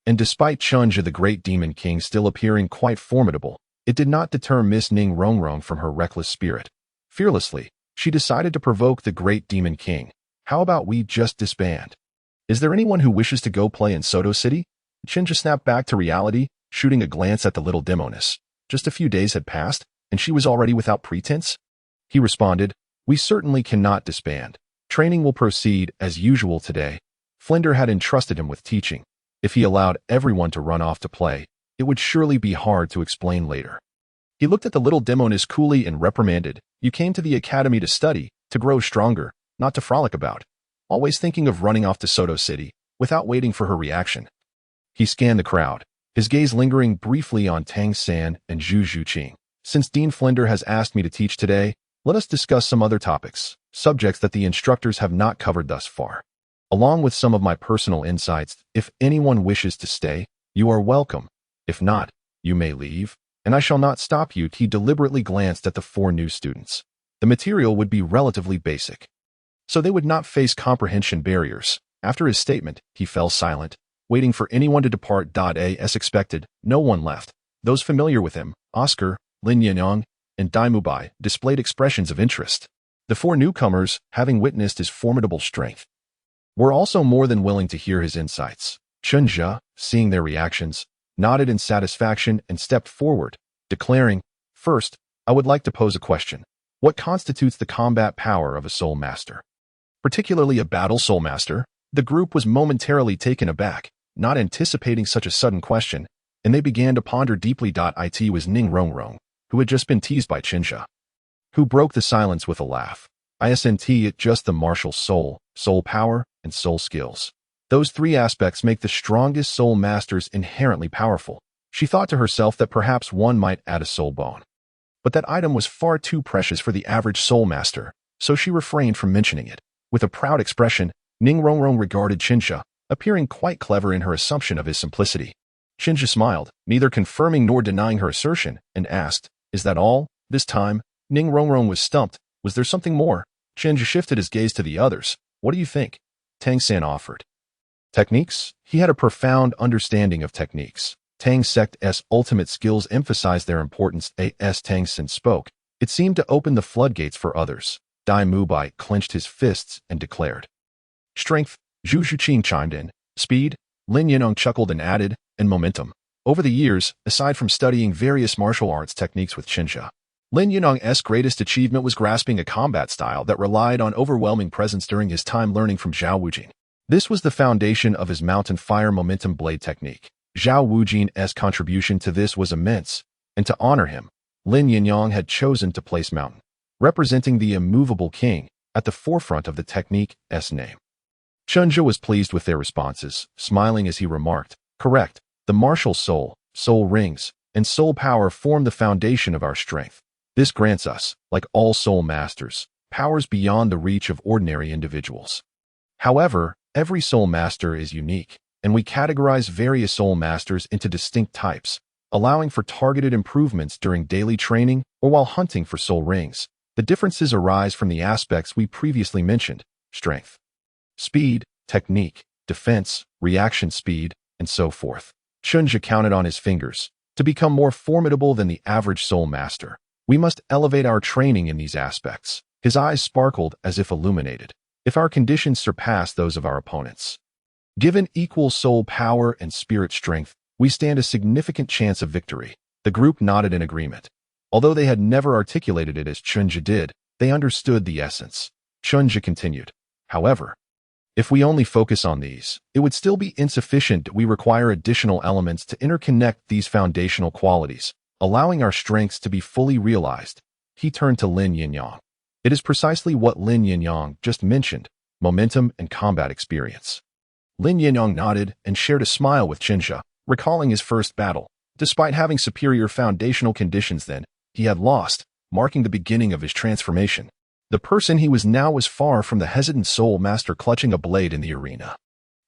And despite Chen Zhe the Great Demon King still appearing quite formidable, it did not deter Miss Ning Rongrong from her reckless spirit. Fearlessly, she decided to provoke the Great Demon King. How about we just disband? Is there anyone who wishes to go play in Soto City? Chen Zhe snapped back to reality, shooting a glance at the little demoness. Just a few days had passed, and she was already without pretense? He responded, we certainly cannot disband. Training will proceed as usual today. Flender had entrusted him with teaching. If he allowed everyone to run off to play, it would surely be hard to explain later. He looked at the little demoness coolly and reprimanded, you came to the academy to study, to grow stronger, not to frolic about. Always thinking of running off to Soto City, without waiting for her reaction. He scanned the crowd, his gaze lingering briefly on Tang San and Zhu Xuching. Since Dean Flender has asked me to teach today, let us discuss some other topics, subjects that the instructors have not covered thus far. Along with some of my personal insights, if anyone wishes to stay, you are welcome. If not, you may leave, and I shall not stop you. He deliberately glanced at the 4 new students. The material would be relatively basic, so they would not face comprehension barriers. After his statement, he fell silent, waiting for anyone to depart. As expected, no one left. Those familiar with him, Oscar, Lin Yinyong, and Dai Mubai, displayed expressions of interest. The 4 newcomers, having witnessed his formidable strength, were also more than willing to hear his insights. Chen Zhe, seeing their reactions, nodded in satisfaction and stepped forward, declaring, first, I would like to pose a question. What constitutes the combat power of a soul master? Particularly a battle soul master? The group was momentarily taken aback, not anticipating such a sudden question, and they began to ponder deeply. It was Ning Rongrong, who had just been teased by Chen Zhe, who broke the silence with a laugh. Isn't it just the martial soul, soul power, and soul skills? Those 3 aspects make the strongest soul masters inherently powerful. She thought to herself that perhaps one might add a soul bone. But that item was far too precious for the average soul master, so she refrained from mentioning it. With a proud expression, Ning Rongrong regarded Chen Zhe, appearing quite clever in her assumption of his simplicity. Chen Zhe smiled, neither confirming nor denying her assertion, and asked, "Is that all?" This time, Ning Rongrong was stumped. Was there something more? Chen Zhe shifted his gaze to the others. "What do you think?" Tang-san offered. Techniques? He had a profound understanding of techniques. Tang Sect's ultimate skills emphasized their importance. As Tang-san spoke, it seemed to open the floodgates for others. Dai Mubai clenched his fists and declared. Strength, Zhu Xuching chimed in. Speed, Lin Yinyong chuckled and added, and momentum. Over the years, aside from studying various martial arts techniques with Chen Zhe, Lin Yinyong's greatest achievement was grasping a combat style that relied on overwhelming presence during his time learning from Zhao Wujing. This was the foundation of his mountain fire momentum blade technique. Zhao Wujing's contribution to this was immense, and to honor him, Lin Yinyong had chosen to place mountain, representing the immovable king, at the forefront of the technique's name. Chen Zhe was pleased with their responses, smiling as he remarked, "Correct, the martial soul, soul rings, and soul power form the foundation of our strength. This grants us, like all soul masters, powers beyond the reach of ordinary individuals. However, every soul master is unique, and we categorize various soul masters into distinct types, allowing for targeted improvements during daily training or while hunting for soul rings. The differences arise from the aspects we previously mentioned: strength, speed, technique, defense, reaction speed, and so forth." Chen Zhe counted on his fingers. To become more formidable than the average soul master, we must elevate our training in these aspects. His eyes sparkled as if illuminated. If our conditions surpass those of our opponents, given equal soul power and spirit strength, we stand a significant chance of victory. The group nodded in agreement. Although they had never articulated it as Chen Zhe did, they understood the essence. Chen Zhe continued. However, if we only focus on these, it would still be insufficient. We require additional elements to interconnect these foundational qualities, allowing our strengths to be fully realized. He turned to Lin Yinyong. It is precisely what Lin Yinyong just mentioned: momentum and combat experience. Lin Yinyong nodded and shared a smile with Chen Zhe, recalling his first battle. Despite having superior foundational conditions then, he had lost, marking the beginning of his transformation. The person he was now was far from the hesitant soul master clutching a blade in the arena.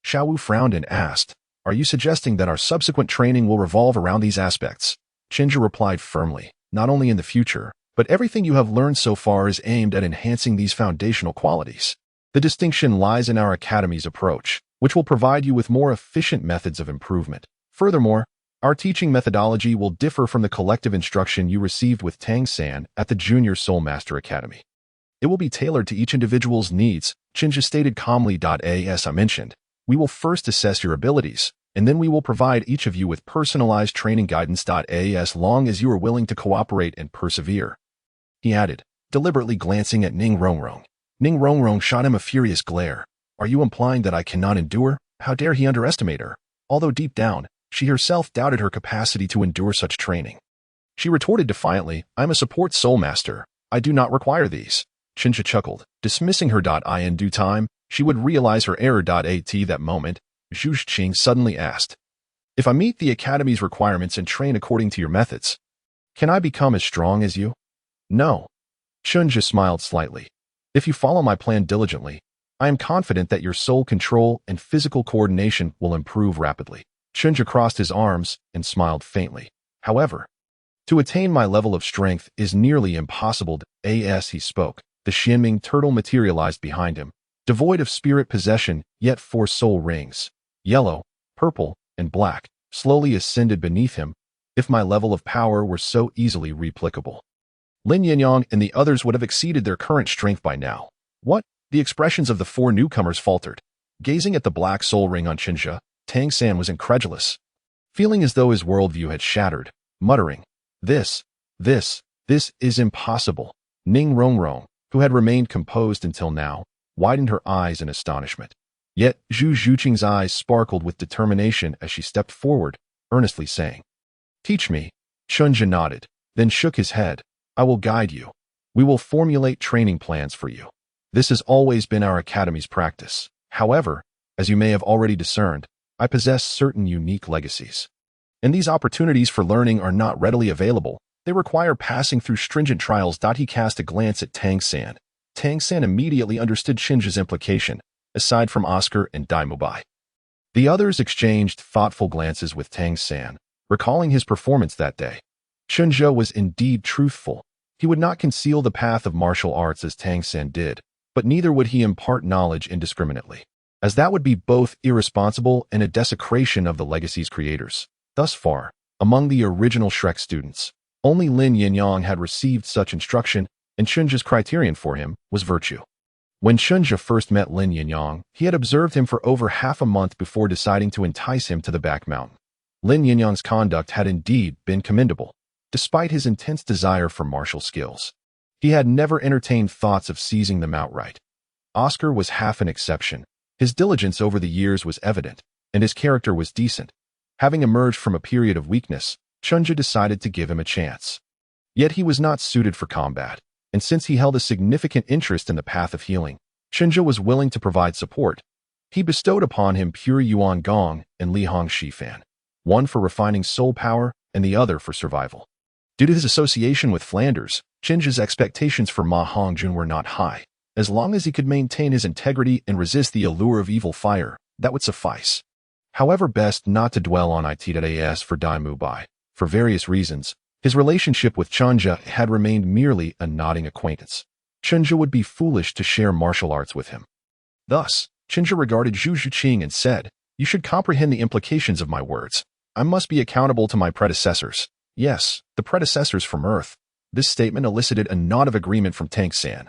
Xuanwu frowned and asked, "Are you suggesting that our subsequent training will revolve around these aspects?" Chen Zhe replied firmly, "Not only in the future, but everything you have learned so far is aimed at enhancing these foundational qualities. The distinction lies in our academy's approach, which will provide you with more efficient methods of improvement. Furthermore, our teaching methodology will differ from the collective instruction you received with Tang-san at the Junior Soul Master Academy. It will be tailored to each individual's needs," Chen Zhe stated calmly. As I mentioned, we will first assess your abilities, and then we will provide each of you with personalized training guidance. As long as you are willing to cooperate and persevere," he added, deliberately glancing at Ning Rongrong. Ning Rongrong shot him a furious glare. "Are you implying that I cannot endure?" How dare he underestimate her? Although deep down, she herself doubted her capacity to endure such training. She retorted defiantly, "I am a support soul master. I do not require these." Chen Zhe chuckled, dismissing her. In due time, she would realize her error. At that moment, Zhu Xuching suddenly asked, "If I meet the Academy's requirements and train according to your methods, can I become as strong as you?" "No." Chen Zhe smiled slightly. "If you follow my plan diligently, I am confident that your soul control and physical coordination will improve rapidly." Chen Zhe crossed his arms and smiled faintly. "However, to attain my level of strength is nearly impossible." As he spoke, the Xuanming Turtle materialized behind him, devoid of spirit possession, yet 4 soul rings, yellow, purple, and black, slowly ascended beneath him. If my level of power were so easily replicable, Lin Yinyong and the others would have exceeded their current strength by now. "What?" The expressions of the 4 newcomers faltered. Gazing at the black soul ring on Chen Zhe, Tang-san was incredulous, feeling as though his worldview had shattered, muttering, This is impossible." Ning Rongrong, who had remained composed until now, widened her eyes in astonishment. Yet Zhu Xuching's eyes sparkled with determination as she stepped forward, earnestly saying, "Teach me." Chen Zhe nodded, then shook his head. "I will guide you. We will formulate training plans for you. This has always been our academy's practice. However, as you may have already discerned, I possess certain unique legacies. and these opportunities for learning are not readily available. They require passing through stringent trials. He cast a glance at Tangen. Tangen immediately understood Chen Zhe's implication, aside from Oscar and Dai Mubai. The others exchanged thoughtful glances with Tangen, recalling his performance that day. Chen Zhe was indeed truthful. He would not conceal the path of martial arts as Tangen did, but neither would he impart knowledge indiscriminately, as that would be both irresponsible and a desecration of the legacy's creators. Thus far, among the original Shrek students, only Lin Yinyong had received such instruction, and Chen Zhe's criterion for him was virtue. When Chen Zhe first met Lin Yinyong, he had observed him for over half a month before deciding to entice him to the back mountain. Lin Yinyong's conduct had indeed been commendable, despite his intense desire for martial skills. He had never entertained thoughts of seizing them outright. Oscar was half an exception. His diligence over the years was evident, and his character was decent. Having emerged from a period of weakness, Chen Zhe decided to give him a chance. Yet he was not suited for combat, and since he held a significant interest in the path of healing, Chen Zhe was willing to provide support. He bestowed upon him pure Yuan Gong and Li Hong Shifan, one for refining soul power and the other for survival. Due to his association with Flanders, Chen Zhe's expectations for Ma Hongjun were not high. As long as he could maintain his integrity and resist the allure of evil fire, that would suffice. However, best not to dwell on it for Dai Mubai. For various reasons, his relationship with Chen Zhe had remained merely a nodding acquaintance. Chen Zhe would be foolish to share martial arts with him. Thus, Chen Zhe regarded Zhu Xuching and said, "You should comprehend the implications of my words. I must be accountable to my predecessors. Yes, the predecessors from Earth." This statement elicited a nod of agreement from Tangen,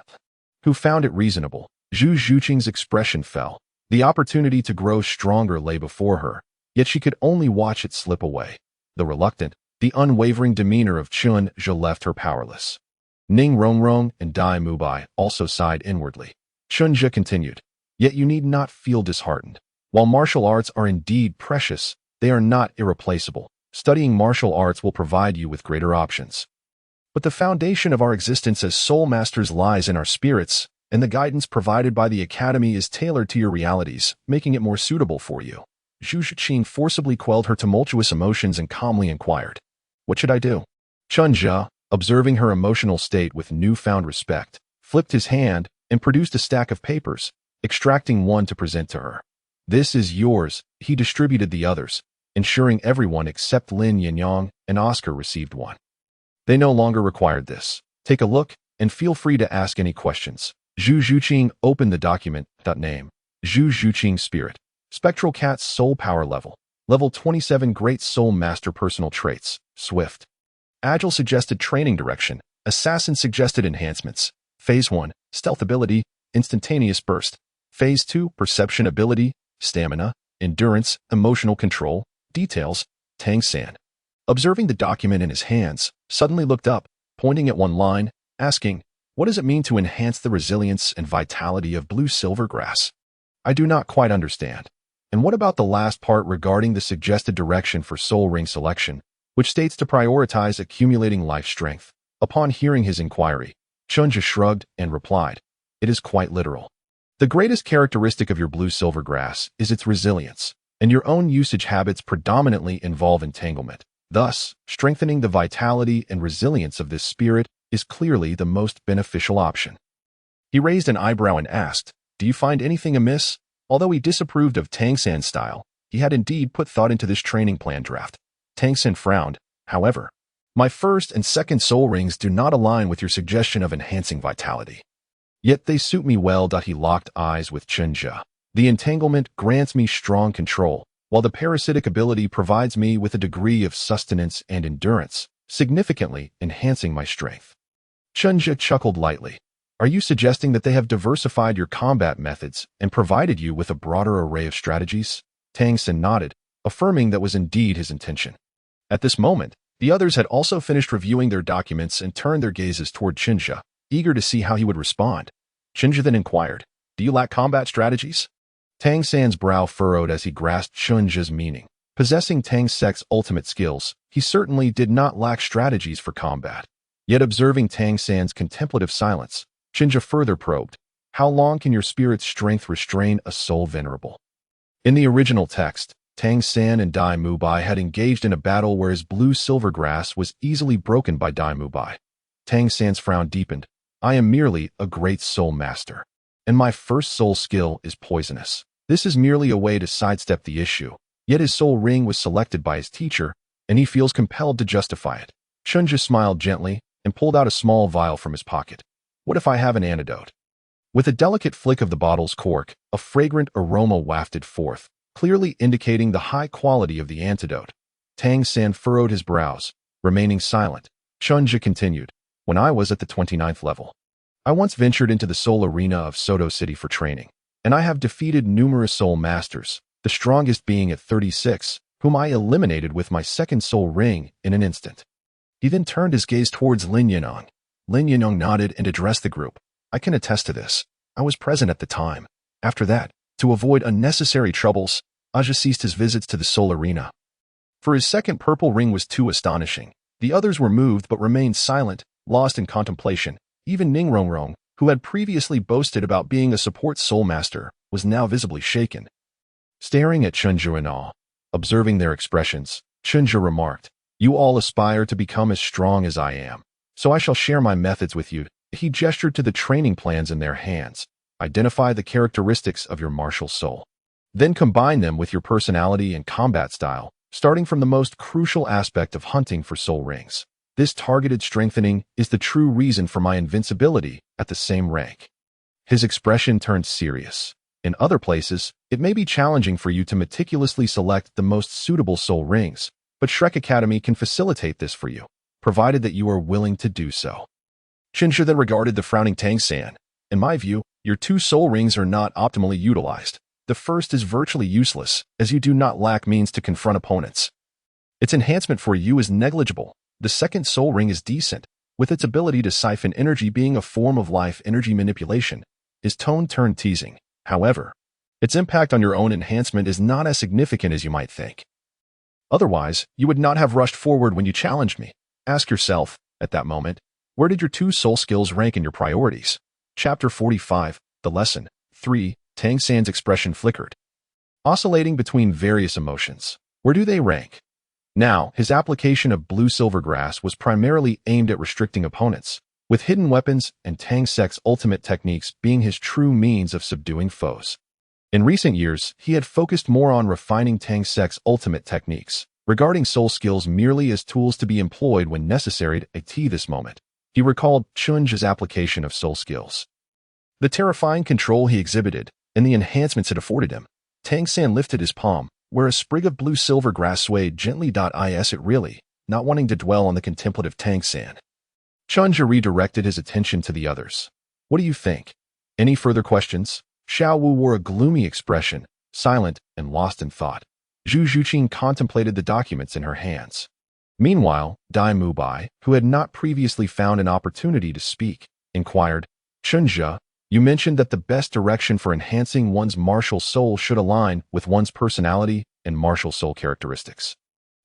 who found it reasonable. Zhu Xuching's expression fell. The opportunity to grow stronger lay before her, yet she could only watch it slip away. The reluctant, the unwavering demeanor of Chen Zhe left her powerless. Ning Rongrong and Dai Mubai also sighed inwardly. Chen Zhe continued, "Yet you need not feel disheartened. While martial arts are indeed precious, they are not irreplaceable. Studying martial arts will provide you with greater options. But the foundation of our existence as soul masters lies in our spirits, and the guidance provided by the Academy is tailored to your realities, making it more suitable for you." Zhu Xuching forcibly quelled her tumultuous emotions and calmly inquired, "What should I do?" Chen Zhe, observing her emotional state with newfound respect, flipped his hand and produced a stack of papers, extracting one to present to her. "This is yours." He distributed the others, ensuring everyone except Lin Yinyong and Oscar received one. They no longer required this. "Take a look, and feel free to ask any questions." Zhu Xuching opened the document. Name: Zhu Xuching Spirit. Spectral Cat's Soul Power Level. Level 27 Great Soul Master Personal Traits. Swift. Agile suggested training direction. Assassin suggested enhancements. Phase 1, Stealth Ability, Instantaneous Burst. Phase 2, Perception Ability, Stamina, Endurance, Emotional Control. Details: Tangen, observing the document in his hands, suddenly looked up, pointing at one line, asking, "What does it mean to enhance the resilience and vitality of blue silver grass? I do not quite understand. And what about the last part regarding the suggested direction for soul ring selection, which states to prioritize accumulating life strength?" Upon hearing his inquiry, Chen Zhe shrugged and replied, "It is quite literal. The greatest characteristic of your blue silver grass is its resilience, and your own usage habits predominantly involve entanglement. Thus, strengthening the vitality and resilience of this spirit is clearly the most beneficial option." He raised an eyebrow and asked, "Do you find anything amiss?" Although he disapproved of Tangen's style, he had indeed put thought into this training plan draft. Tangen frowned, however. "My first and second soul rings do not align with your suggestion of enhancing vitality. Yet they suit me well." He locked eyes with Chen Zhe. "The entanglement grants me strong control, while the parasitic ability provides me with a degree of sustenance and endurance, significantly enhancing my strength." Chen Zhe chuckled lightly. "Are you suggesting that they have diversified your combat methods and provided you with a broader array of strategies?" Tangen nodded, affirming that was indeed his intention. At this moment, the others had also finished reviewing their documents and turned their gazes toward Chen Zhe, eager to see how he would respond. Chen Zhe then inquired, "Do you lack combat strategies?" Tangen's brow furrowed as he grasped Chen Zhe's meaning. Possessing Tang Sek's ultimate skills, he certainly did not lack strategies for combat. Yet observing Tangen's contemplative silence, Chen Zhe further probed, "How long can your spirit's strength restrain a soul venerable?" In the original text, Tang San and Dai Mubai had engaged in a battle where his blue-silver grass was easily broken by Dai Mubai. Tang San's frown deepened. I am merely a great soul master, and my first soul skill is poisonous. This is merely a way to sidestep the issue. Yet his soul ring was selected by his teacher, and he feels compelled to justify it. Chen Zhe smiled gently and pulled out a small vial from his pocket. What if I have an antidote? With a delicate flick of the bottle's cork, a fragrant aroma wafted forth, clearly indicating the high quality of the antidote. Tang San furrowed his brows, remaining silent. Chen Zhe continued. When I was at the 29th level, I once ventured into the soul arena of Soto City for training, and I have defeated numerous soul masters, the strongest being at 36, whom I eliminated with my second soul ring in an instant. He then turned his gaze towards Lin Yinyong. Lin Yinyong nodded and addressed the group. I can attest to this. I was present at the time. After that, to avoid unnecessary troubles, Aja ceased his visits to the soul arena. For his second purple ring was too astonishing. The others were moved but remained silent, lost in contemplation. Even Ningrongrong, who had previously boasted about being a support soul master, was now visibly shaken. Staring at Chen Zhe in awe, observing their expressions, Chen Zhe remarked, You all aspire to become as strong as I am, so I shall share my methods with you. He gestured to the training plans in their hands. Identify the characteristics of your martial soul. Then combine them with your personality and combat style, starting from the most crucial aspect of hunting for soul rings. This targeted strengthening is the true reason for my invincibility at the same rank. His expression turned serious. In other places, it may be challenging for you to meticulously select the most suitable soul rings, but Shrek Academy can facilitate this for you, provided that you are willing to do so. Chen Zhe then regarded the frowning Tang San. In my view, your two soul rings are not optimally utilized. The first is virtually useless, as you do not lack means to confront opponents. Its enhancement for you is negligible. The second soul ring is decent, with its ability to siphon energy being a form of life energy manipulation. His tone turned teasing. However, its impact on your own enhancement is not as significant as you might think. Otherwise, you would not have rushed forward when you challenged me. Ask yourself, at that moment, where did your two soul skills rank in your priorities? Chapter 45, The Lesson. 3. Tang San's expression flickered, oscillating between various emotions. Where do they rank? Now, his application of blue-silver grass was primarily aimed at restricting opponents, with hidden weapons and Tang Sek's ultimate techniques being his true means of subduing foes. In recent years, he had focused more on refining Tang Sek's ultimate techniques, regarding soul skills merely as tools to be employed when necessary at this moment. He recalled Chen Zhe's application of soul skills, the terrifying control he exhibited, and the enhancements it afforded him. Tang San lifted his palm, where a sprig of blue-silver grass swayed gently. Is it really? Not wanting to dwell on the contemplative Tang San, Chen Zhe redirected his attention to the others. What do you think? Any further questions? Xuanwu wore a gloomy expression, silent and lost in thought. Zhu Xuching contemplated the documents in her hands. Meanwhile, Dai Mubai, who had not previously found an opportunity to speak, inquired, Chen Zhe, you mentioned that the best direction for enhancing one's martial soul should align with one's personality and martial soul characteristics.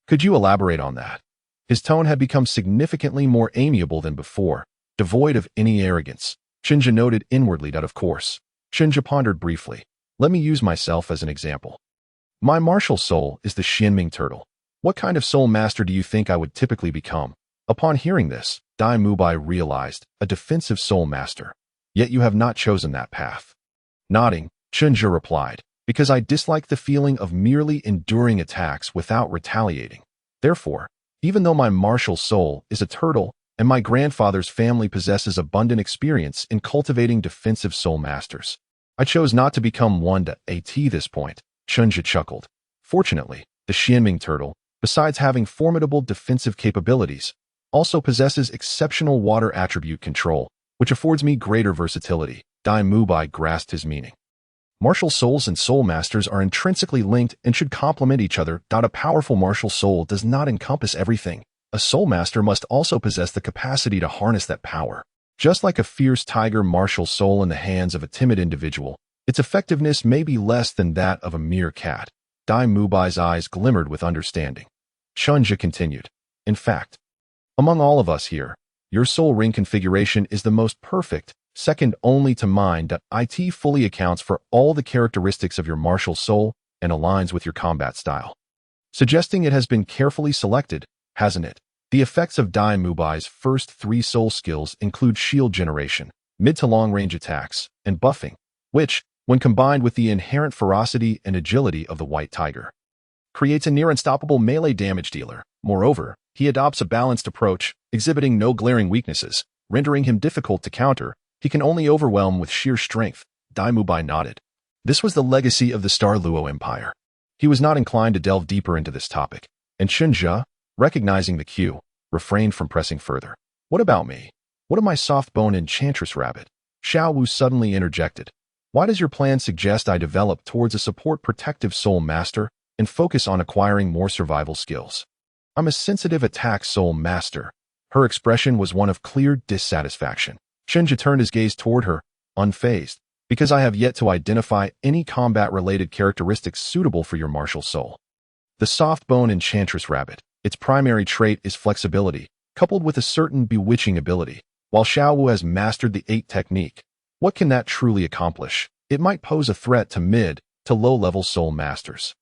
Could you elaborate on that? His tone had become significantly more amiable than before, devoid of any arrogance. Chen Zhe noted inwardly that of course. Chen Zhe pondered briefly. Let me use myself as an example. My martial soul is the Xuanming Turtle. What kind of soul master do you think I would typically become? Upon hearing this, Dai Mubai realized, a defensive soul master. Yet you have not chosen that path. Nodding, Chen Zhe replied, because I dislike the feeling of merely enduring attacks without retaliating. Therefore, even though my martial soul is a turtle and my grandfather's family possesses abundant experience in cultivating defensive soul masters, I chose not to become one at this point. Chen Zhe chuckled. Fortunately, the Xuanming Turtle, besides having formidable defensive capabilities, also possesses exceptional water attribute control, which affords me greater versatility. Dai Mubai grasped his meaning. Martial souls and soul masters are intrinsically linked and should complement each other. A powerful martial soul does not encompass everything. A soul master must also possess the capacity to harness that power. Just like a fierce tiger martial soul in the hands of a timid individual, its effectiveness may be less than that of a mere cat. Dai Mubai's eyes glimmered with understanding. Chen Zhe continued. In fact, among all of us here, your soul ring configuration is the most perfect, second only to mine. It fully accounts for all the characteristics of your martial soul and aligns with your combat style. Suggesting it has been carefully selected, hasn't it? The effects of Dai Mubai's first 3 soul skills include shield generation, mid to long-range attacks, and buffing, which, when combined with the inherent ferocity and agility of the white tiger, creates a near-unstoppable melee damage dealer. Moreover, he adopts a balanced approach, exhibiting no glaring weaknesses, rendering him difficult to counter. He can only overwhelm with sheer strength. Dai Mubai nodded. This was the legacy of the Star Luo Empire. He was not inclined to delve deeper into this topic, and Chen Zhe, recognizing the cue, refrained from pressing further. What about me? What of my soft-bone enchantress rabbit? Xuanwu suddenly interjected. Why does your plan suggest I develop towards a support protective soul master and focus on acquiring more survival skills? I'm a sensitive attack soul master. Her expression was one of clear dissatisfaction. Chen Zhe turned his gaze toward her, unfazed, because I have yet to identify any combat-related characteristics suitable for your martial soul. The soft-bone enchantress rabbit, its primary trait is flexibility, coupled with a certain bewitching ability. While Xuanwu has mastered the 8 technique, what can that truly accomplish? It might pose a threat to mid to low-level soul masters.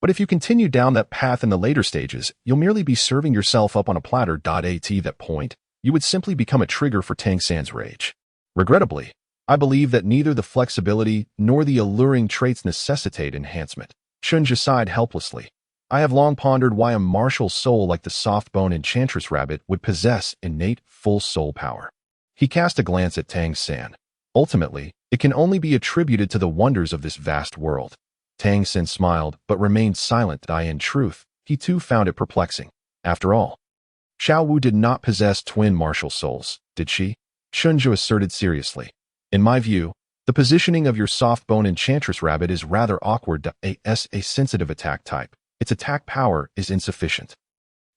But if you continue down that path in the later stages, you'll merely be serving yourself up on a platter. At that point, you would simply become a trigger for Tangen's rage. Regrettably, I believe that neither the flexibility nor the alluring traits necessitate enhancement. Chen Zhe sighed helplessly. I have long pondered why a martial soul like the soft-bone enchantress rabbit would possess innate full soul power. He cast a glance at Tangen. Ultimately, it can only be attributed to the wonders of this vast world. Tangen smiled, but remained silent. In truth, he too found it perplexing. After all, Xuanwu did not possess twin martial souls, did she? Chen Zhe asserted seriously. In my view, the positioning of your soft-bone enchantress rabbit is rather awkward. As a sensitive attack type, its attack power is insufficient.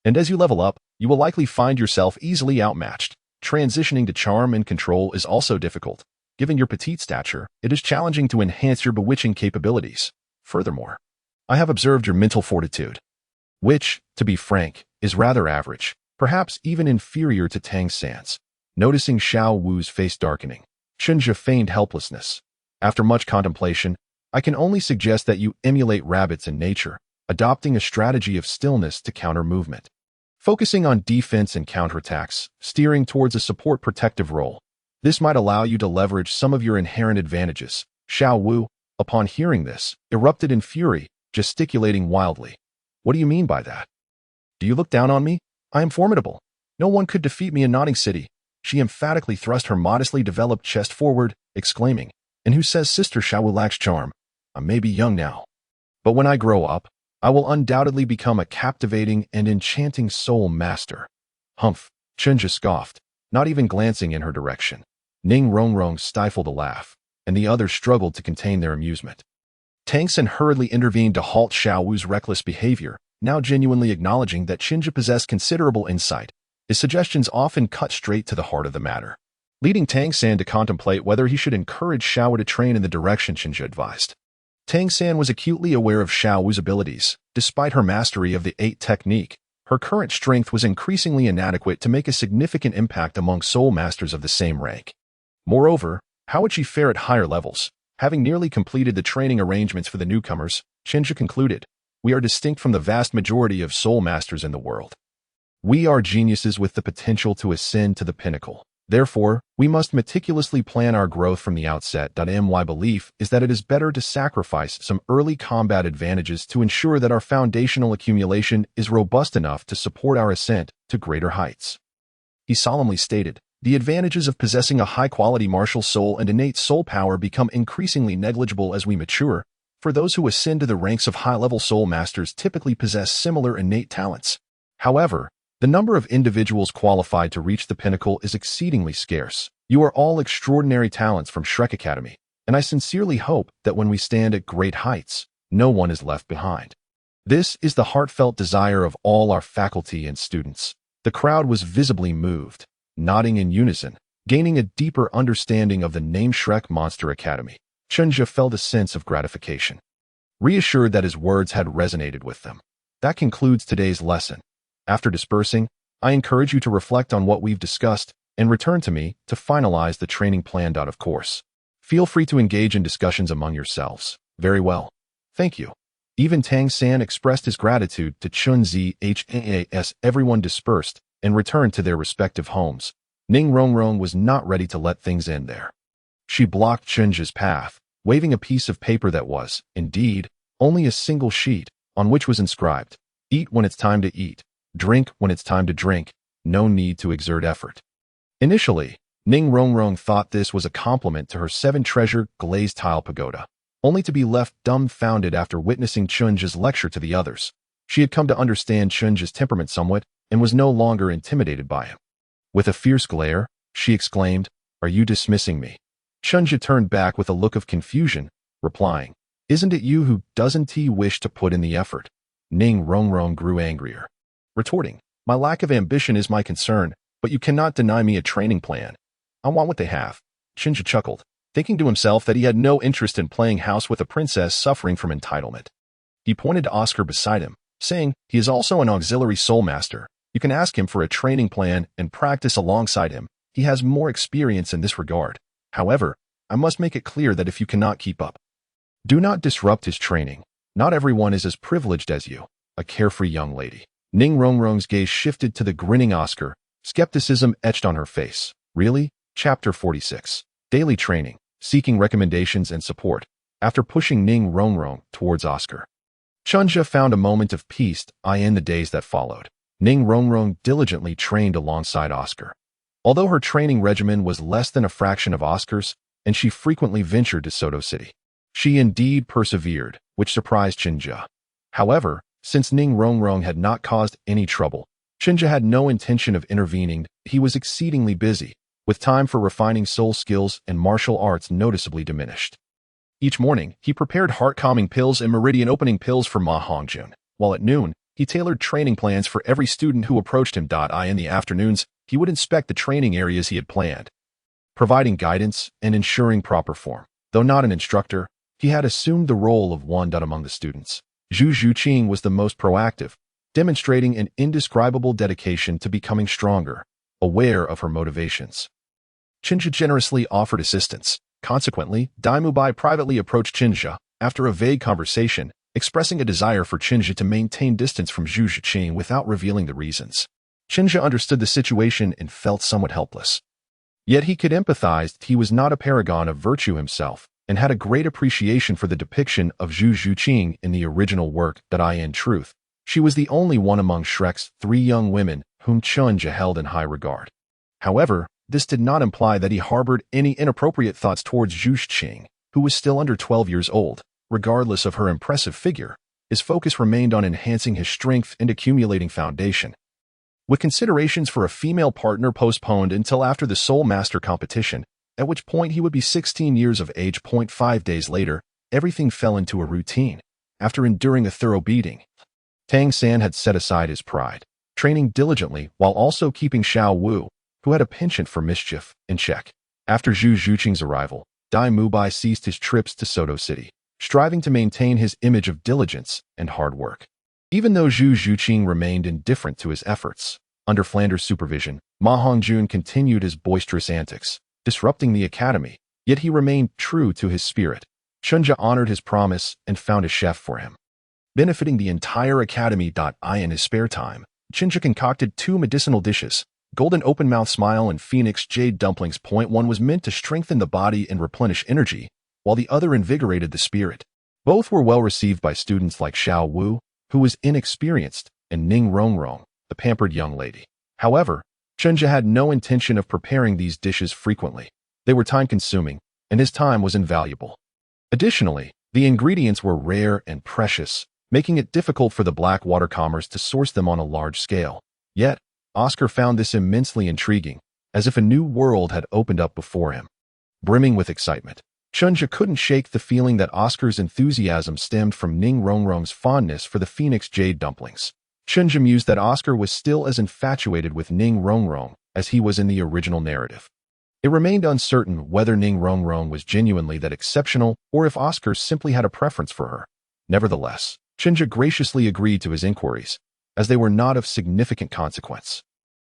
And as you level up, you will likely find yourself easily outmatched. Transitioning to charm and control is also difficult. Given your petite stature, it is challenging to enhance your bewitching capabilities. Furthermore, I have observed your mental fortitude, which, to be frank, is rather average, perhaps even inferior to Tangen's. Noticing Xuanwu's face darkening, Chen Zhe feigned helplessness. After much contemplation, I can only suggest that you emulate rabbits in nature, adopting a strategy of stillness to counter movement. Focusing on defense and counterattacks, steering towards a support protective role. This might allow you to leverage some of your inherent advantages. Xuanwu, upon hearing this, erupted in fury, gesticulating wildly. What do you mean by that? Do you look down on me? I am formidable. No one could defeat me in Nodding City. She emphatically thrust her modestly developed chest forward, exclaiming, and who says Sister Xuanwu lacks charm? I may be young now, but when I grow up, I will undoubtedly become a captivating and enchanting soul master. Humph, Chen Zhe scoffed, not even glancing in her direction. Ning Rongrong stifled a laugh, and the others struggled to contain their amusement. Tangen hurriedly intervened to halt Xuanwu's reckless behavior, now genuinely acknowledging that Chen Zhe possessed considerable insight. His suggestions often cut straight to the heart of the matter, leading Tangen to contemplate whether he should encourage Xuanwu to train in the direction Chen Zhe advised. Tangen was acutely aware of Xuanwu's abilities. Despite her mastery of the 8 technique, her current strength was increasingly inadequate to make a significant impact among soul masters of the same rank. Moreover, how would she fare at higher levels? Having nearly completed the training arrangements for the newcomers, Chen Zhe concluded, we are distinct from the vast majority of soul masters in the world. We are geniuses with the potential to ascend to the pinnacle. Therefore, we must meticulously plan our growth from the outset. My belief is that it is better to sacrifice some early combat advantages to ensure that our foundational accumulation is robust enough to support our ascent to greater heights. He solemnly stated, the advantages of possessing a high-quality martial soul and innate soul power become increasingly negligible as we mature, for those who ascend to the ranks of high-level soul masters typically possess similar innate talents. However, the number of individuals qualified to reach the pinnacle is exceedingly scarce. You are all extraordinary talents from Shrek Academy, and I sincerely hope that when we stand at great heights, no one is left behind. This is the heartfelt desire of all our faculty and students. The crowd was visibly moved, nodding in unison, gaining a deeper understanding of the name Shrek Monster Academy. Chen Zhe felt a sense of gratification, reassured that his words had resonated with them. That concludes today's lesson. After dispersing, I encourage you to reflect on what we've discussed and return to me to finalize the training plan. Of course, feel free to engage in discussions among yourselves. Very well. Thank you. Even Tang San expressed his gratitude to Chen Zhe as everyone dispersed and returned to their respective homes. Ning Rongrong was not ready to let things end there. She blocked Chen Zhe's path, waving a piece of paper that was, indeed, only a single sheet, on which was inscribed, "Eat when it's time to eat, drink when it's time to drink, no need to exert effort." Initially, Ning Rongrong thought this was a compliment to her 7-treasure glazed tile pagoda, only to be left dumbfounded after witnessing Chen Zhe's lecture to the others. She had come to understand Chen Zhe's temperament somewhat and was no longer intimidated by him. With a fierce glare, she exclaimed, "Are you dismissing me?" Chen Zhe turned back with a look of confusion, replying, "Isn't it you who doesn't wish to put in the effort?" Ning Rongrong grew angrier, retorting, "My lack of ambition is my concern, but you cannot deny me a training plan. I want what they have." Chen Zhe chuckled, thinking to himself that he had no interest in playing house with a princess suffering from entitlement. He pointed to Oscar beside him, saying, "He is also an auxiliary soul master. You can ask him for a training plan and practice alongside him. He has more experience in this regard. However, I must make it clear that if you cannot keep up, do not disrupt his training. Not everyone is as privileged as you." A carefree young lady. Ning Rongrong's gaze shifted to the grinning Oscar, skepticism etched on her face. "Really?" Chapter 46. Daily Training, Seeking Recommendations and Support. After pushing Ning Rongrong towards Oscar, Chunha found a moment of peace in the days that followed. Ning Rongrong diligently trained alongside Oscar. Although her training regimen was less than a fraction of Oscar's, and she frequently ventured to Soto City, she indeed persevered, which surprised Chen Zhe. However, since Ning Rongrong had not caused any trouble, Chen Zhe had no intention of intervening. He was exceedingly busy, with time for refining soul skills and martial arts noticeably diminished. Each morning, he prepared heart-calming pills and meridian-opening pills for Ma Hongjun, while at noon, he tailored training plans for every student who approached him. In the afternoons, he would inspect the training areas he had planned, providing guidance and ensuring proper form. Though not an instructor, he had assumed the role of one among the students. Zhu Xuching was the most proactive, demonstrating an indescribable dedication to becoming stronger, aware of her motivations. Chen Zhe generously offered assistance. Consequently, Dai Mubai privately approached Chen Zhe after a vague conversation, expressing a desire for Chen Zhe to maintain distance from Zhu Xuching without revealing the reasons. Chen Zhe understood the situation and felt somewhat helpless. Yet he could empathize. He was not a paragon of virtue himself, and had a great appreciation for the depiction of Zhu Xuching in the original work. In truth, she was the only one among Shrek's 3 young women whom Chen Zhe held in high regard. However, this did not imply that he harbored any inappropriate thoughts towards Zhu Xuching, who was still under 12 years old. Regardless of her impressive figure, his focus remained on enhancing his strength and accumulating foundation. With considerations for a female partner postponed until after the Soul Master competition, at which point he would be 16 years of age. 5 days later, everything fell into a routine. After enduring a thorough beating, Tang San had set aside his pride, training diligently while also keeping Xuanwu, who had a penchant for mischief, in check. After Zhu Xuching's arrival, Dai Mubai ceased his trips to Soto City, striving to maintain his image of diligence and hard work. Even though Zhu Xuching remained indifferent to his efforts, under Flander's supervision, Ma Hongjun continued his boisterous antics, disrupting the academy, yet he remained true to his spirit. Chen Zhe honored his promise and found a chef for him. Benefiting the entire academy. In his spare time, Chen Zhe concocted 2 medicinal dishes, Golden Open-Mouth Smile and Phoenix Jade Dumplings. One was meant to strengthen the body and replenish energy, while the other invigorated the spirit. Both were well received by students like Xuanwu, who was inexperienced, and Ning Rongrong, the pampered young lady. However, Chen Zhe had no intention of preparing these dishes frequently. They were time-consuming, and his time was invaluable. Additionally, the ingredients were rare and precious, making it difficult for the black water commerce to source them on a large scale. Yet, Oscar found this immensely intriguing, as if a new world had opened up before him. Brimming with excitement, Chen Zhe couldn't shake the feeling that Oscar's enthusiasm stemmed from Ning Rongrong's fondness for the Phoenix Jade Dumplings. Chen Zhe mused that Oscar was still as infatuated with Ning Rongrong as he was in the original narrative. It remained uncertain whether Ning Rongrong was genuinely that exceptional or if Oscar simply had a preference for her. Nevertheless, Chen Zhe graciously agreed to his inquiries, as they were not of significant consequence.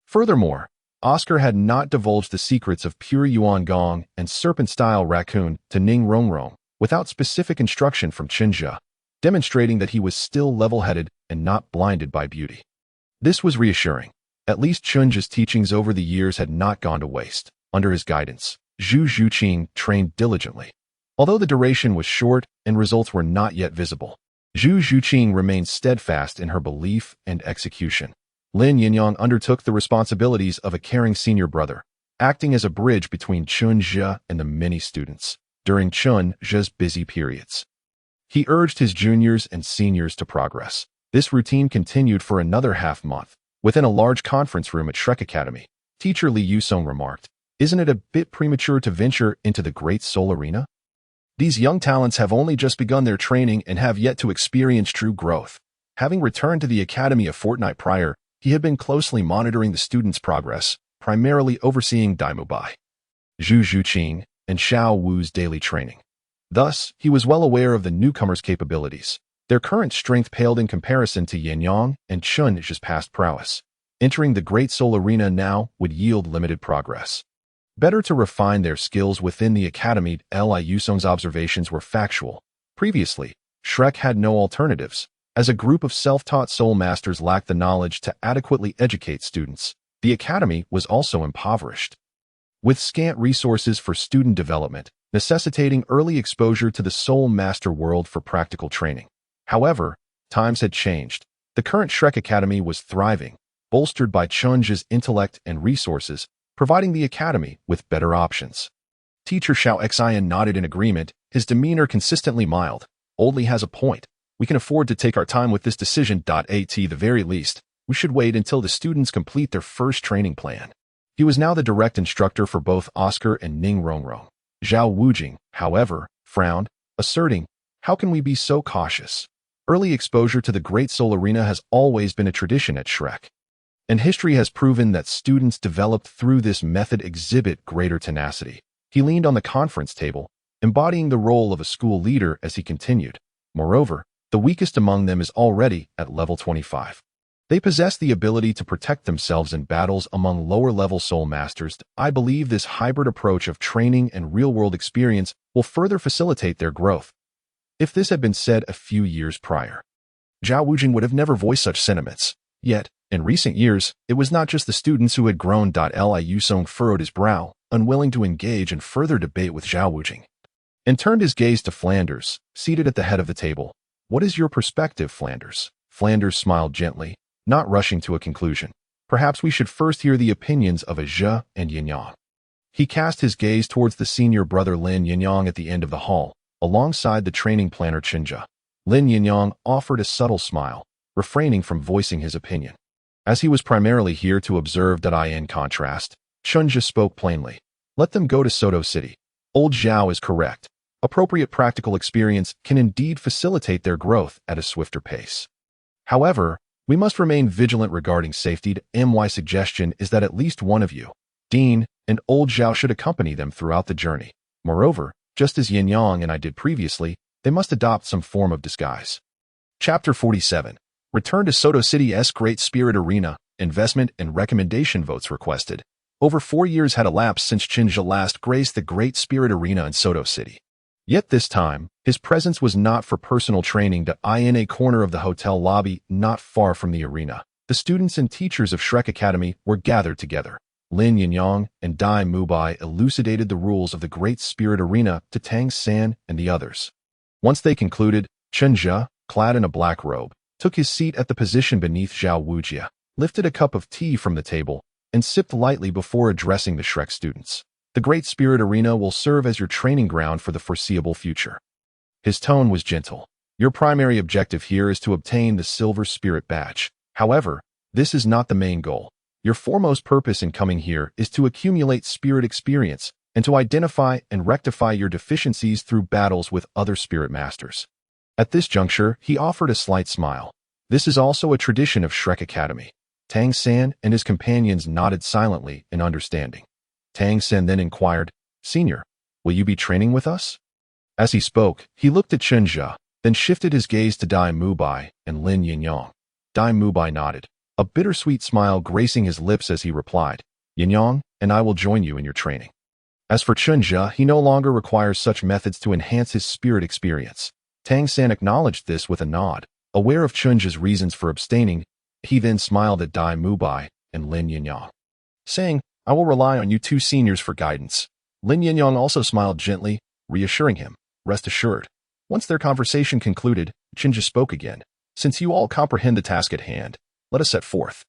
Furthermore, Oscar had not divulged the secrets of pure Yuan Gong and serpent-style raccoon to Ning Rongrong without specific instruction from Chen Zhe, demonstrating that he was still level-headed and not blinded by beauty. This was reassuring. At least Chen Zhe's teachings over the years had not gone to waste. Under his guidance, Zhu Xuching trained diligently. Although the duration was short and results were not yet visible, Zhu Xuching remained steadfast in her belief and execution. Lin Yinyong undertook the responsibilities of a caring senior brother, acting as a bridge between Chen Zhe and the many students during Chen Zhe's busy periods. He urged his juniors and seniors to progress. This routine continued for another half-month. Within a large conference room at Shrek Academy, teacher Li Yinyong remarked, "Isn't it a bit premature to venture into the great soul arena? These young talents have only just begun their training and have yet to experience true growth." Having returned to the academy a fortnight prior, he had been closely monitoring the students' progress, primarily overseeing Dai Mubai, Zhu Xuching, and Xuanwu's daily training. Thus, he was well aware of the newcomers' capabilities. Their current strength paled in comparison to Yinyong and Chen Zhe's past prowess. Entering the Great Soul Arena now would yield limited progress. Better to refine their skills within the academy. Li Yusong's observations were factual. Previously, Shrek had no alternatives. As a group of self-taught soul masters lacked the knowledge to adequately educate students, the academy was also impoverished, with scant resources for student development, necessitating early exposure to the soul master world for practical training. However, times had changed. The current Shrek Academy was thriving, bolstered by Chen Zhe's intellect and resources, providing the academy with better options. Teacher Xiaoxian nodded in agreement, his demeanor consistently mild. "Oldly has a point. We can afford to take our time with this decision. At the very least, we should wait until the students complete their first training plan." He was now the direct instructor for both Oscar and Ning Rongrong. Zhao Wujing, however, frowned, asserting, "How can we be so cautious? Early exposure to the Great Soul Arena has always been a tradition at Shrek, and history has proven that students developed through this method exhibit greater tenacity." He leaned on the conference table, embodying the role of a school leader as he continued. "Moreover, the weakest among them is already at level 25. They possess the ability to protect themselves in battles among lower-level soul masters. I believe this hybrid approach of training and real-world experience will further facilitate their growth." If this had been said a few years prior, Zhao Wujing would have never voiced such sentiments. Yet, in recent years, it was not just the students who had grown. Li Yusong furrowed his brow, unwilling to engage in further debate with Zhao Wujing, and turned his gaze to Flanders, seated at the head of the table. "What is your perspective, Flanders?" Flanders smiled gently, not rushing to a conclusion. "Perhaps we should first hear the opinions of Zhe and Yinyong." He cast his gaze towards the senior brother Lin Yinyong at the end of the hall, alongside the training planner Chen Zhe. Lin Yinyong offered a subtle smile, refraining from voicing his opinion. As he was primarily here to observe. In contrast, Chen Zhe spoke plainly. "Let them go to Soto City. Old Zhao is correct. Appropriate practical experience can indeed facilitate their growth at a swifter pace. However, we must remain vigilant regarding safety. My suggestion is that at least one of you, Dean, and Old Zhao should accompany them throughout the journey. Moreover, just as Yinyong and I did previously, they must adopt some form of disguise." Chapter 47. Return to Soto City's Great Spirit Arena. Investment and recommendation votes requested. Over 4 years had elapsed since Chen Zhe last graced the Great Spirit Arena in Soto City. Yet this time, his presence was not for personal training. In a corner of the hotel lobby, not far from the arena, the students and teachers of Shrek Academy were gathered together. Lin Yinyong and Dai Mubai elucidated the rules of the Great Spirit Arena to Tangen and the others. Once they concluded, Chen Zhe, clad in a black robe, took his seat at the position beneath Zhao Wujia, lifted a cup of tea from the table, and sipped lightly before addressing the Shrek students. "The Great Spirit Arena will serve as your training ground for the foreseeable future." His tone was gentle. "Your primary objective here is to obtain the Silver Spirit Badge. However, this is not the main goal. Your foremost purpose in coming here is to accumulate spirit experience and to identify and rectify your deficiencies through battles with other spirit masters." At this juncture, he offered a slight smile. "This is also a tradition of Shrek Academy." Tang San and his companions nodded silently in understanding. Tang San then inquired, "Senior, will you be training with us?" As he spoke, he looked at Chen Zhe, then shifted his gaze to Dai Mubai and Lin Yinyong. Dai Mubai nodded, a bittersweet smile gracing his lips as he replied, "Yinyong and I will join you in your training." As for Chen Zhe, he no longer requires such methods to enhance his spirit experience. Tang San acknowledged this with a nod. Aware of Chen Zhe's reasons for abstaining, he then smiled at Dai Mubai and Lin Yinyong, saying, "I will rely on you two seniors for guidance." Lin Yinyong also smiled gently, reassuring him, "Rest assured." Once their conversation concluded, Chen Zhe spoke again. "Since you all comprehend the task at hand, let us set forth."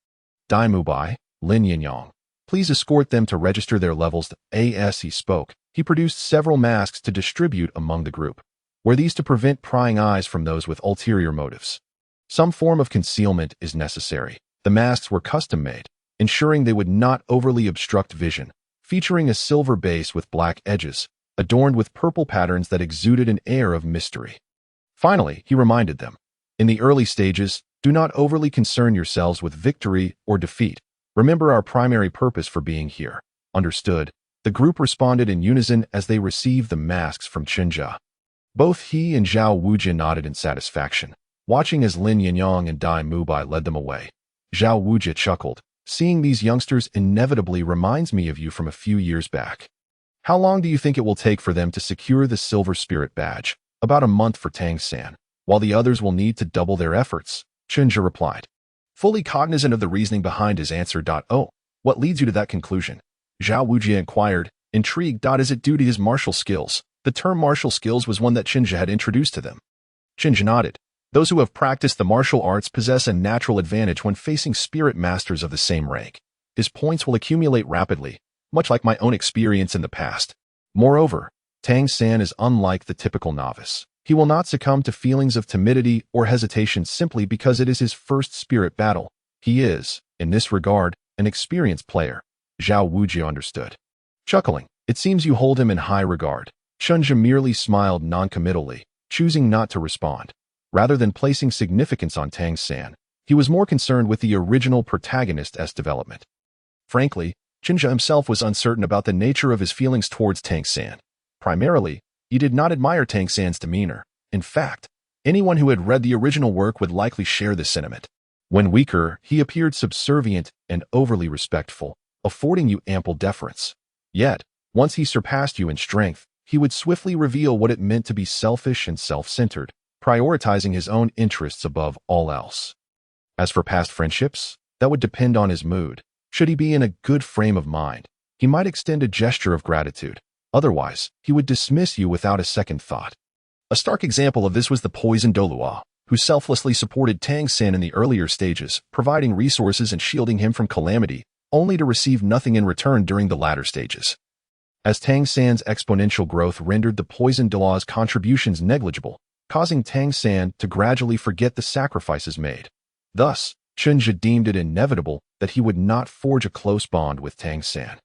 Dai Mubai, Lin Yinyong, please escort them to register their levels. As he spoke, he produced several masks to distribute among the group. Were these to prevent prying eyes from those with ulterior motives? Some form of concealment is necessary. The masks were custom-made, ensuring they would not overly obstruct vision, featuring a silver base with black edges, adorned with purple patterns that exuded an air of mystery. Finally, he reminded them, "In the early stages, do not overly concern yourselves with victory or defeat. Remember our primary purpose for being here." Understood. The group responded in unison as they received the masks from Chen Zhe. Both he and Zhao Wujie nodded in satisfaction, watching as Lin Yinyong and Dai Mubai led them away. Zhao Wujie chuckled, "Seeing these youngsters inevitably reminds me of you from a few years back." "How long do you think it will take for them to secure the Silver Spirit badge?" "About a month for Tang San, while the others will need to double their efforts," Chen Zhe replied, fully cognizant of the reasoning behind his answer. "Oh, what leads you to that conclusion?" Zhao Wujie inquired, intrigued. "Is it due to his martial skills?" The term martial skills was one that Chen Zhe had introduced to them. Chen Zhe nodded. "Those who have practiced the martial arts possess a natural advantage when facing spirit masters of the same rank. His points will accumulate rapidly, much like my own experience in the past. Moreover, Tang San is unlike the typical novice. He will not succumb to feelings of timidity or hesitation simply because it is his first spirit battle. He is, in this regard, an experienced player." Zhao Wujie understood. Chuckling, "It seems you hold him in high regard." Chen Zhe merely smiled noncommittally, choosing not to respond. Rather than placing significance on Tang San, he was more concerned with the original protagonist's development. Frankly, Chen Zhe himself was uncertain about the nature of his feelings towards Tang San. Primarily, he did not admire Tang San's demeanor. In fact, anyone who had read the original work would likely share this sentiment. When weaker, he appeared subservient and overly respectful, affording you ample deference. Yet, once he surpassed you in strength, he would swiftly reveal what it meant to be selfish and self-centered, prioritizing his own interests above all else. As for past friendships, that would depend on his mood. Should he be in a good frame of mind, he might extend a gesture of gratitude. Otherwise, he would dismiss you without a second thought. A stark example of this was the poisoned Douluo, who selflessly supported Tang San in the earlier stages, providing resources and shielding him from calamity, only to receive nothing in return during the latter stages. As Tang San's exponential growth rendered the poisoned Douluo's contributions negligible, causing Tang San to gradually forget the sacrifices made. Thus, Chen Zhe deemed it inevitable that he would not forge a close bond with Tang San.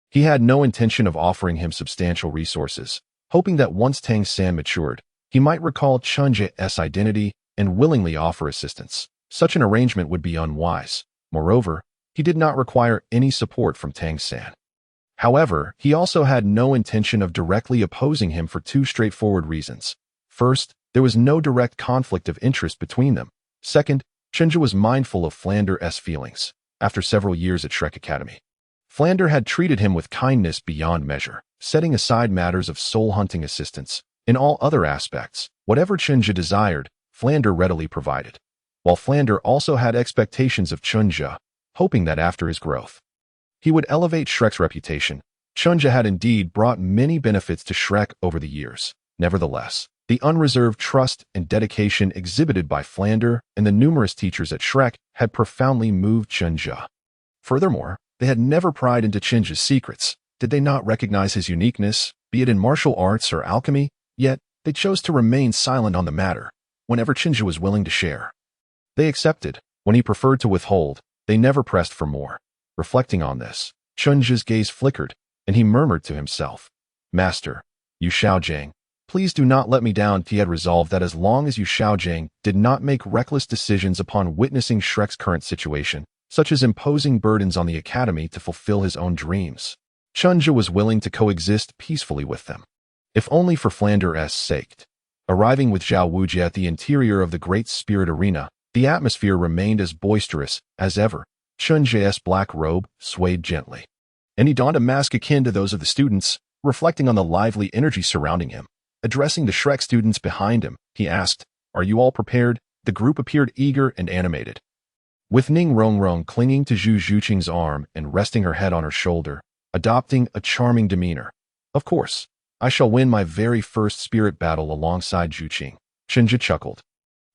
He had no intention of offering him substantial resources, hoping that once Tang San matured, he might recall Chen Zhe's identity and willingly offer assistance. Such an arrangement would be unwise. Moreover, he did not require any support from Tang San. However, he also had no intention of directly opposing him for two straightforward reasons. First, there was no direct conflict of interest between them. Second, Chen Zhe was mindful of Flander's feelings. After several years at Shrek Academy, Flender had treated him with kindness beyond measure, setting aside matters of soul-hunting assistance. In all other aspects, whatever Chen Zhe desired, Flender readily provided. While Flender also had expectations of Chen Zhe, hoping that after his growth, he would elevate Shrek's reputation. Chen Zhe had indeed brought many benefits to Shrek over the years. Nevertheless, the unreserved trust and dedication exhibited by Flender and the numerous teachers at Shrek had profoundly moved Chen Zhe. Furthermore, they had never pried into Chen Zhe's secrets. Did they not recognize his uniqueness, be it in martial arts or alchemy? Yet, they chose to remain silent on the matter. Whenever Chen Zhe was willing to share, they accepted. When he preferred to withhold, they never pressed for more. Reflecting on this, Chen Zhe's gaze flickered, and he murmured to himself, "Master, Yu Xiaogang, please do not let me down." He had resolved that as long as Yu Xiaogang did not make reckless decisions upon witnessing Shrek's current situation, such as imposing burdens on the academy to fulfill his own dreams, Chen Zhe was willing to coexist peacefully with them, if only for Flander's sake. Arriving with Zhao Wujie at the interior of the Great Spirit Arena, the atmosphere remained as boisterous as ever. Chen Zhe's black robe swayed gently, and he donned a mask akin to those of the students, reflecting on the lively energy surrounding him. Addressing the Shrek students behind him, he asked. "Are you all prepared?" The group appeared eager and animated. With Ning Rongrong clinging to Zhu Xuching's arm and resting her head on her shoulder, adopting a charming demeanor. "Of course, I shall win my very first spirit battle alongside Zhu Xuching," Chen Zhe chuckled.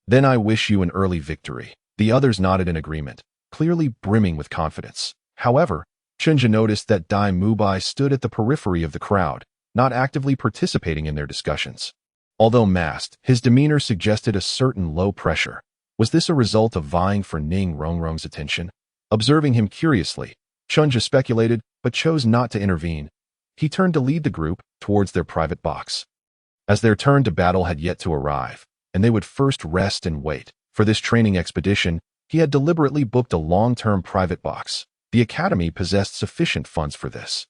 "Then I wish you an early victory." The others nodded in agreement, clearly brimming with confidence. However, Chen Zhe noticed that Dai Mubai stood at the periphery of the crowd, not actively participating in their discussions. Although masked, his demeanor suggested a certain low pressure. Was this a result of vying for Ning Rongrong's attention? Observing him curiously, Chen Zhe speculated, but chose not to intervene. He turned to lead the group towards their private box. As their turn to battle had yet to arrive, and they would first rest and wait, for this training expedition, he had deliberately booked a long-term private box. The Academy possessed sufficient funds for this.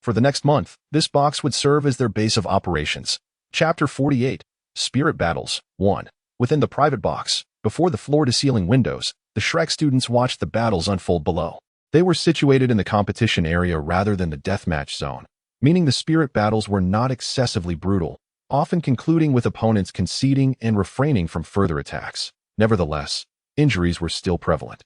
For the next month, this box would serve as their base of operations. Chapter 48, Spirit Battles, 1. Within the private box, before the floor-to-ceiling windows, the Shrek students watched the battles unfold below. They were situated in the competition area rather than the deathmatch zone, meaning the spirit battles were not excessively brutal, often concluding with opponents conceding and refraining from further attacks. Nevertheless, injuries were still prevalent.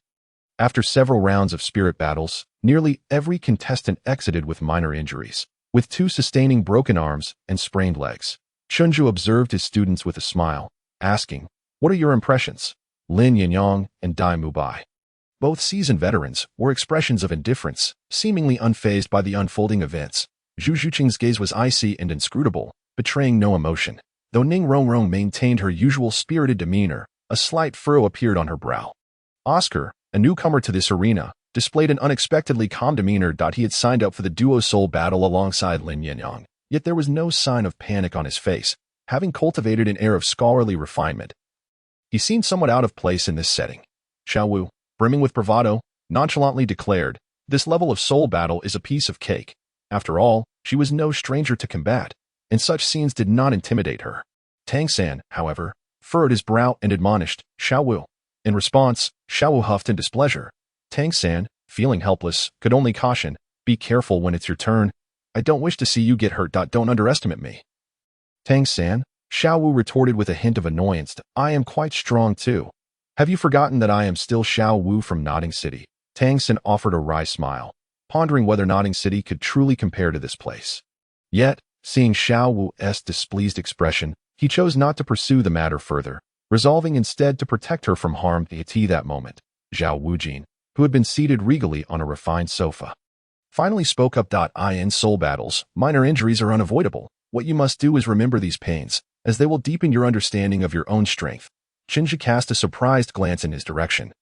After several rounds of spirit battles, nearly every contestant exited with minor injuries, with 2 sustaining broken arms and sprained legs. Chunha observed his students with a smile, asking, "What are your impressions?" Lin Yinyong and Dai Mubai, both seasoned veterans, were expressions of indifference, seemingly unfazed by the unfolding events. Zhu Xuching's gaze was icy and inscrutable, betraying no emotion. Though Ning Rongrong maintained her usual spirited demeanor, a slight furrow appeared on her brow. Oscar, a newcomer to this arena, displayed an unexpectedly calm demeanor. He had signed up for the duo soul battle alongside Lin Yinyong, yet there was no sign of panic on his face, having cultivated an air of scholarly refinement. He seemed somewhat out of place in this setting. Xuanwu, brimming with bravado, nonchalantly declared, "This level of soul battle is a piece of cake." After all, she was no stranger to combat, and such scenes did not intimidate her. Tangen, however, furrowed his brow and admonished, "Xuanwu." In response, Xuanwu huffed in displeasure. Tangen, feeling helpless, could only caution, "Be careful when it's your turn. I don't wish to see you get hurt. Don't underestimate me." "Tangen," Xuanwu retorted with a hint of annoyance, "I am quite strong too. Have you forgotten that I am still Xuanwu from Nodding City?" Tangen offered a wry smile, pondering whether Nodding City could truly compare to this place. Yet, seeing Xuanwu's displeased expression, he chose not to pursue the matter further, resolving instead to protect her from harm at that moment. Zhao Wujin, who had been seated regally on a refined sofa, finally spoke up. "In soul battles, minor injuries are unavoidable. What you must do is remember these pains, as they will deepen your understanding of your own strength." Chen Zhe cast a surprised glance in his direction.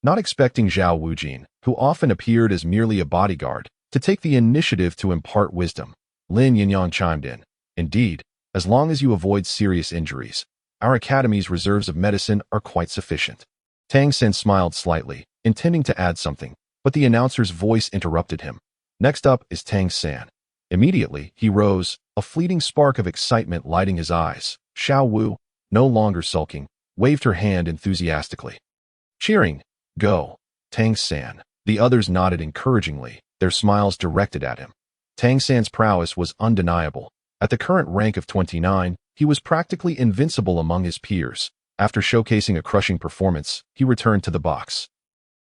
Not expecting Zhao Wujin, who often appeared as merely a bodyguard, to take the initiative to impart wisdom, Lin Yinyong chimed in, "Indeed, as long as you avoid serious injuries, our Academy's reserves of medicine are quite sufficient." Tangen smiled slightly, intending to add something, but the announcer's voice interrupted him. "Next up is Tangen." Immediately, he rose, a fleeting spark of excitement lighting his eyes. Xuanwu, no longer sulking, waved her hand enthusiastically. Cheering, "Go, Tangen." The others nodded encouragingly, their smiles directed at him. Tangen's prowess was undeniable. At the current rank of 29, he was practically invincible among his peers. After showcasing a crushing performance, he returned to the box.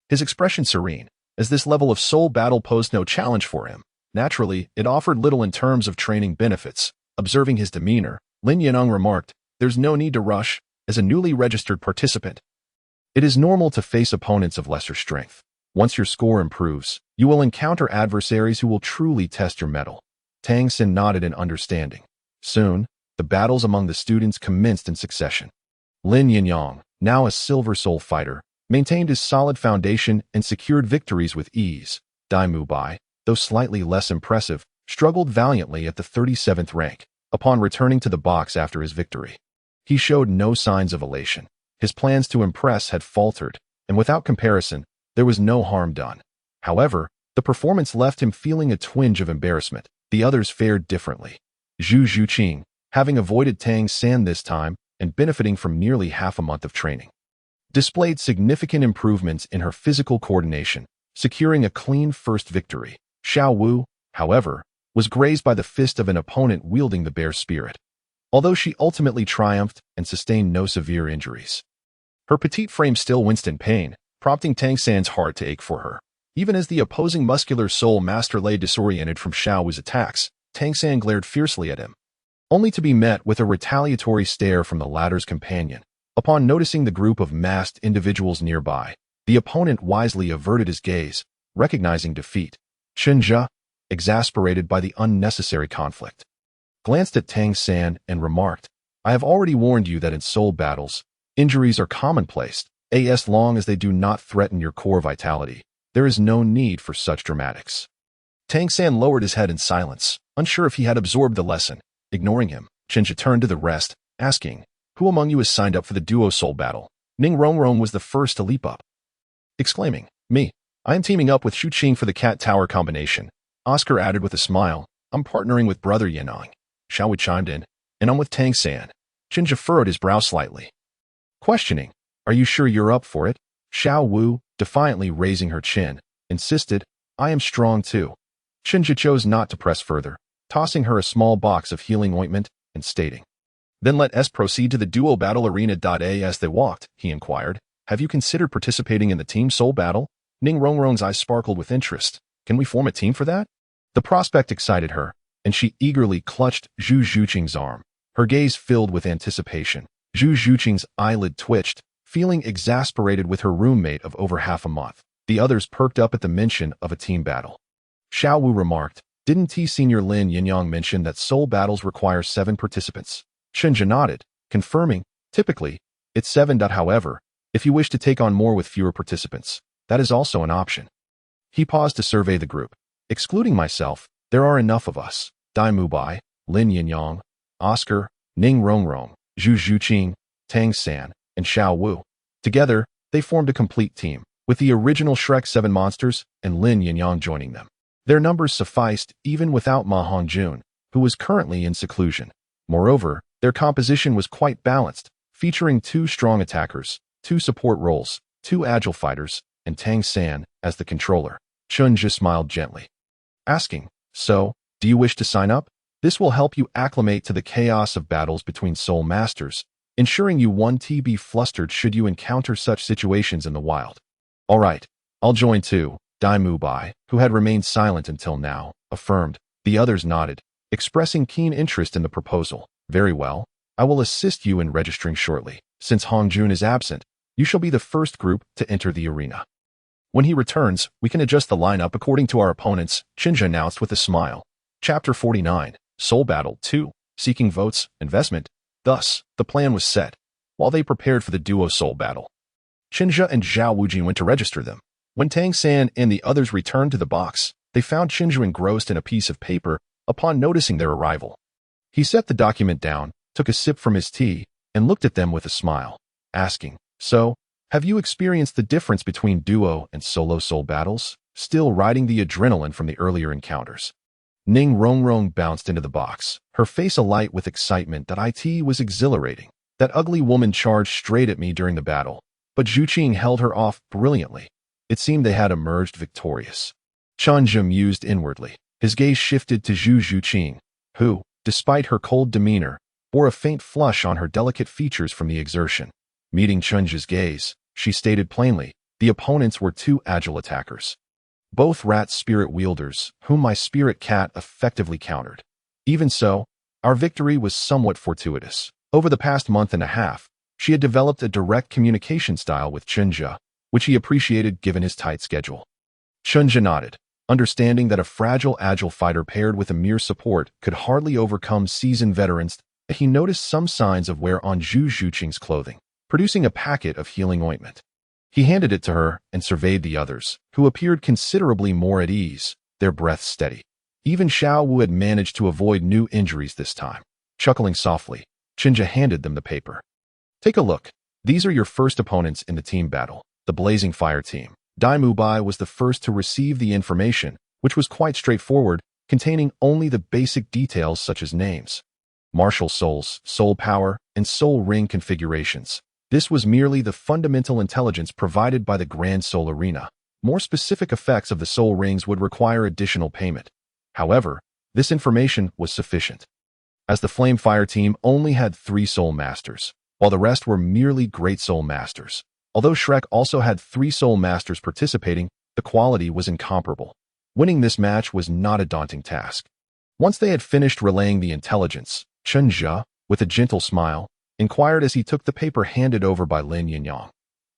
His expression serene, as this level of soul battle posed no challenge for him. Naturally, it offered little in terms of training benefits. Observing his demeanor, Lin Yinyong remarked, "There's no need to rush. As a newly registered participant, it is normal to face opponents of lesser strength. Once your score improves, you will encounter adversaries who will truly test your mettle." Tangen nodded in understanding. Soon, the battles among the students commenced in succession. Lin Yinyong, now a Silver Soul fighter, maintained his solid foundation and secured victories with ease. Dai Mubai, though slightly less impressive, struggled valiantly at the 37th rank. Upon returning to the box after his victory, he showed no signs of elation. His plans to impress had faltered, and without comparison, there was no harm done. However, the performance left him feeling a twinge of embarrassment. The others fared differently. Zhu Xuching, having avoided Tangen this time and benefiting from nearly half a month of training, displayed significant improvements in her physical coordination, securing a clean first victory. Xuanwu, however, was grazed by the fist of an opponent wielding the bear spirit. although she ultimately triumphed and sustained no severe injuries. Her petite frame still winced in pain, prompting Tangen's heart to ache for her. Even as the opposing muscular soul master lay disoriented from Xuanwu's attacks, Tangen glared fiercely at him, only to be met with a retaliatory stare from the latter's companion. Upon noticing the group of masked individuals nearby, the opponent wisely averted his gaze, recognizing defeat. Chen Zhe, exasperated by the unnecessary conflict, glanced at Tangen and remarked, "I have already warned you that in soul battles, injuries are commonplace, as long as they do not threaten your core vitality. There is no need for such dramatics." Tangen lowered his head in silence, unsure if he had absorbed the lesson. Ignoring him, Chen Zhe turned to the rest, asking, "Who among you has signed up for the duo soul battle?" Ning Rongrong was the first to leap up, exclaiming, "Me. I am teaming up with Zhu Xuching for the cat tower combination." Oscar added with a smile, "I'm partnering with brother Yinyong." Xiaowu chimed in, "And I'm with Tangen." Chen Zhe furrowed his brow slightly, questioning, "Are you sure you're up for it?" Xuanwu, defiantly raising her chin, insisted, "I am strong too." Chen Zhe chose not to press further, tossing her a small box of healing ointment and stating, "Then let us proceed to the duo battle arena." As they walked, he inquired, "Have you considered participating in the team soul battle?" Ning Rongrong's eyes sparkled with interest. "Can we form a team for that?" The prospect excited her, and she eagerly clutched Zhu Xuching's arm. Her gaze filled with anticipation. Zhu Xuching's eyelid twitched, feeling exasperated with her roommate of over half a month. The others perked up at the mention of a team battle. Xuanwu remarked, "Didn't Senior Lin Yinyong mention that soul battles require 7 participants?" Chen Zhe nodded, confirming, "Typically, it's 7. However, if you wish to take on more with fewer participants, that is also an option." He paused to survey the group. "Excluding myself, there are enough of us. Dai Mubai, Lin Yinyong, Oscar, Ning Rongrong, Zhu Xuching, Tangen, and Xuanwu. Together, they formed a complete team, with the original Shrek 7 monsters and Lin Yinyong joining them. Their numbers sufficed even without Ma Hongjun, who was currently in seclusion. Moreover, their composition was quite balanced, featuring 2 strong attackers, 2 support roles, 2 agile fighters, and Tangen as the controller. Chen Zhe smiled gently, asking, "So, do you wish to sign up? This will help you acclimate to the chaos of battles between soul masters, ensuring you won't be flustered should you encounter such situations in the wild." "All right, I'll join too," Dai Mubai, who had remained silent until now, affirmed. The others nodded, expressing keen interest in the proposal. "Very well, I will assist you in registering shortly. Since Hongjun is absent, you shall be the first group to enter the arena. When he returns, we can adjust the lineup according to our opponents," Chen Zhe announced with a smile. Chapter 49, Soul Battle 2, Seeking Votes, Investment. Thus, the plan was set, while they prepared for the duo soul battle. Chen Zhe and Zhao Wujin went to register them. When Tangen and the others returned to the box, they found Chen Zhe engrossed in a piece of paper upon noticing their arrival. He set the document down, took a sip from his tea, and looked at them with a smile, asking, "So, have you experienced the difference between duo and solo soul battles? Still riding the adrenaline from the earlier encounters?" Ning Rongrong bounced into the box, her face alight with excitement that it was exhilarating. "That ugly woman charged straight at me during the battle, but Zhu Xuching held her off brilliantly. It seemed they had emerged victorious." Chen Zhe mused inwardly. His gaze shifted to Zhu Xuching, who, despite her cold demeanor, bore a faint flush on her delicate features from the exertion. Meeting Chen Zhe's gaze, she stated plainly, "The opponents were 2 agile attackers. Both rat spirit wielders, whom my spirit cat effectively countered. Even so, our victory was somewhat fortuitous. Over the past month and a half, she had developed a direct communication style with Chen Zhe, which he appreciated given his tight schedule." Chen Zhe nodded, understanding that a fragile agile fighter paired with a mere support could hardly overcome seasoned veterans. He noticed some signs of wear on Zhu Xuching's clothing, producing a packet of healing ointment. He handed it to her and surveyed the others, who appeared considerably more at ease, their breath steady. Even Xuanwu had managed to avoid new injuries this time. Chuckling softly, Chen Zhe handed them the paper. "Take a look. These are your first opponents in the team battle, the Blazing Fire team." Dai Mubai was the first to receive the information, which was quite straightforward, containing only the basic details such as names, martial souls, soul power, and soul ring configurations. This was merely the fundamental intelligence provided by the Grand Soul Arena. More specific effects of the soul rings would require additional payment. However, this information was sufficient. as the Flame Fire team only had 3 Soul Masters, while the rest were merely Great Soul Masters. Although Shrek also had 3 Soul Masters participating, the quality was incomparable. Winning this match was not a daunting task. Once they had finished relaying the intelligence, Chen Zhe, with a gentle smile, inquired as he took the paper handed over by Lin Yinyong.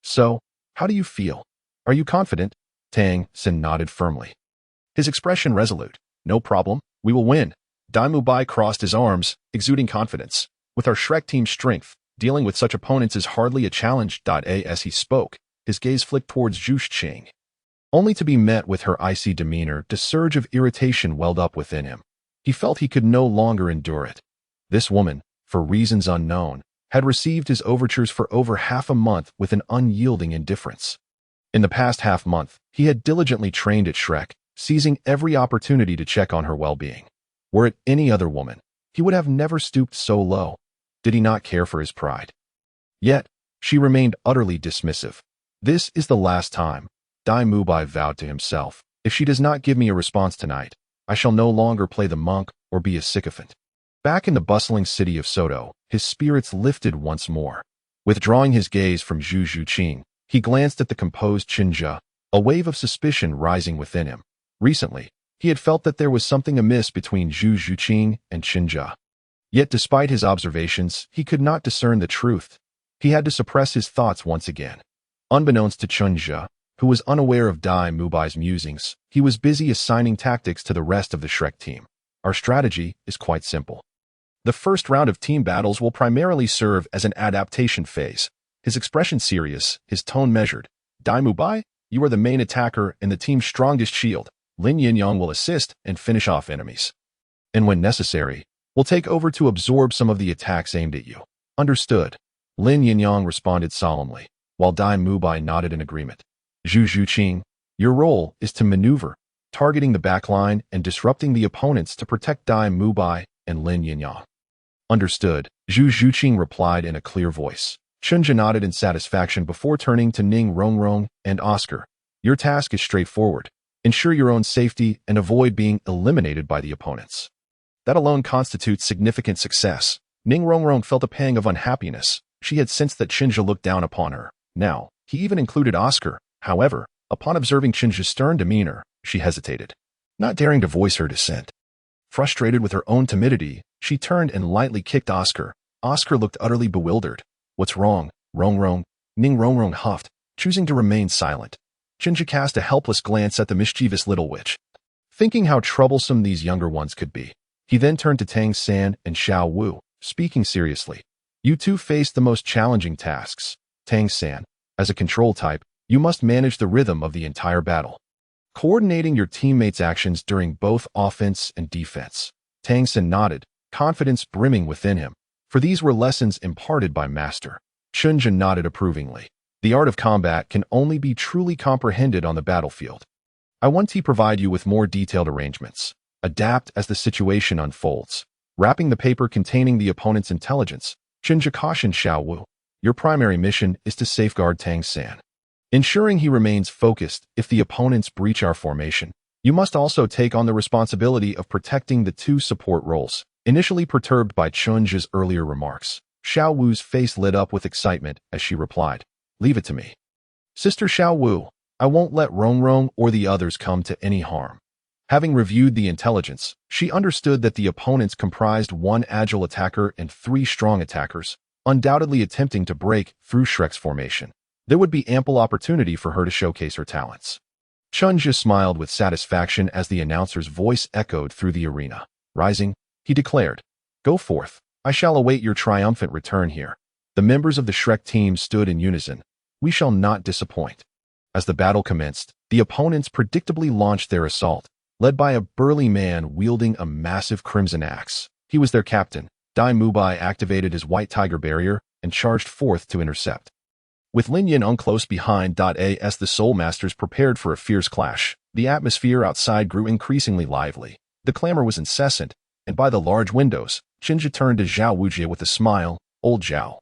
"So, how do you feel? Are you confident?" Tangen nodded firmly. His expression resolute. "No problem, we will win." Dai Mubai crossed his arms, exuding confidence. "With our Shrek team's strength, dealing with such opponents is hardly a challenge." As he spoke, his gaze flicked towards Zhu Xuching, only to be met with her icy demeanor. A surge of irritation welled up within him. He felt he could no longer endure it. This woman, for reasons unknown, had received his overtures for over half a month with an unyielding indifference. In the past half-month, he had diligently trained at Shrek, seizing every opportunity to check on her well-being. Were it any other woman, he would have never stooped so low. Did he not care for his pride? Yet, she remained utterly dismissive. "This is the last time," Dai Mubai vowed to himself. "If she does not give me a response tonight, I shall no longer play the monk or be a sycophant." Back in the bustling city of Soto, his spirits lifted once more. Withdrawing his gaze from Zhu Xuching, he glanced at the composed Chen Zhe, a wave of suspicion rising within him. Recently, he had felt that there was something amiss between Zhu Xuching and Chen Zhe. Yet despite his observations, he could not discern the truth. He had to suppress his thoughts once again. Unbeknownst to Chen Zhe, who was unaware of Dai Mubai's musings, he was busy assigning tactics to the rest of the Shrek team. "Our strategy is quite simple. The first round of team battles will primarily serve as an adaptation phase." His expression serious, his tone measured. "Dai Mubai, you are the main attacker and the team's strongest shield. Lin Yinyong will assist and finish off enemies. And when necessary, we'll take over to absorb some of the attacks aimed at you." "Understood," Lin Yinyong responded solemnly, while Dai Mubai nodded in agreement. "Zhu Xuching, your role is to maneuver, targeting the backline and disrupting the opponents to protect Dai Mubai and Lin Yinyong." "Understood," Zhu Xuching replied in a clear voice. Chen Zhe nodded in satisfaction before turning to Ning Rongrong and Oscar. "Your task is straightforward. Ensure your own safety and avoid being eliminated by the opponents. That alone constitutes significant success." Ning Rongrong felt a pang of unhappiness. She had sensed that Chen Zhe looked down upon her. Now, he even included Oscar. However, upon observing Chen Zhe's stern demeanor, she hesitated, not daring to voice her dissent. Frustrated with her own timidity, she turned and lightly kicked Oscar. Oscar looked utterly bewildered. "What's wrong, Rongrong?" Ning Rongrong huffed, choosing to remain silent. Chen Zhe cast a helpless glance at the mischievous little witch, thinking how troublesome these younger ones could be. He then turned to Tangen and Xuanwu, speaking seriously. "You two face the most challenging tasks. Tangen, as a control type, you must manage the rhythm of the entire battle, coordinating your teammates' actions during both offense and defense." Tangen nodded, confidence brimming within him, for these were lessons imparted by Master. Chen Zhe nodded approvingly. "The art of combat can only be truly comprehended on the battlefield. I want to provide you with more detailed arrangements. Adapt as the situation unfolds." Wrapping the paper containing the opponent's intelligence, Chen Zhe cautioned Xuanwu, "Your primary mission is to safeguard Tangen, ensuring he remains focused if the opponents breach our formation. You must also take on the responsibility of protecting the 2 support roles." Initially perturbed by Chen Zhe's earlier remarks, Xuanwu's face lit up with excitement as she replied, "Leave it to me. Sister Xuanwu, I won't let Rongrong or the others come to any harm." Having reviewed the intelligence, she understood that the opponents comprised 1 agile attacker and 3 strong attackers, undoubtedly attempting to break through Shrek's formation. There would be ample opportunity for her to showcase her talents. Chen Zhe smiled with satisfaction as the announcer's voice echoed through the arena. Rising, he declared, "Go forth. I shall await your triumphant return here." The members of the Shrek team stood in unison. "We shall not disappoint." As the battle commenced, the opponents predictably launched their assault, led by a burly man wielding a massive crimson axe. He was their captain. Dai Mubai activated his white tiger barrier and charged forth to intercept. With Lin Yinyong close behind. As the Soul Masters prepared for a fierce clash, the atmosphere outside grew increasingly lively. The clamor was incessant, and by the large windows, Chen Zhe turned to Xuanwu with a smile. "Old Zhao,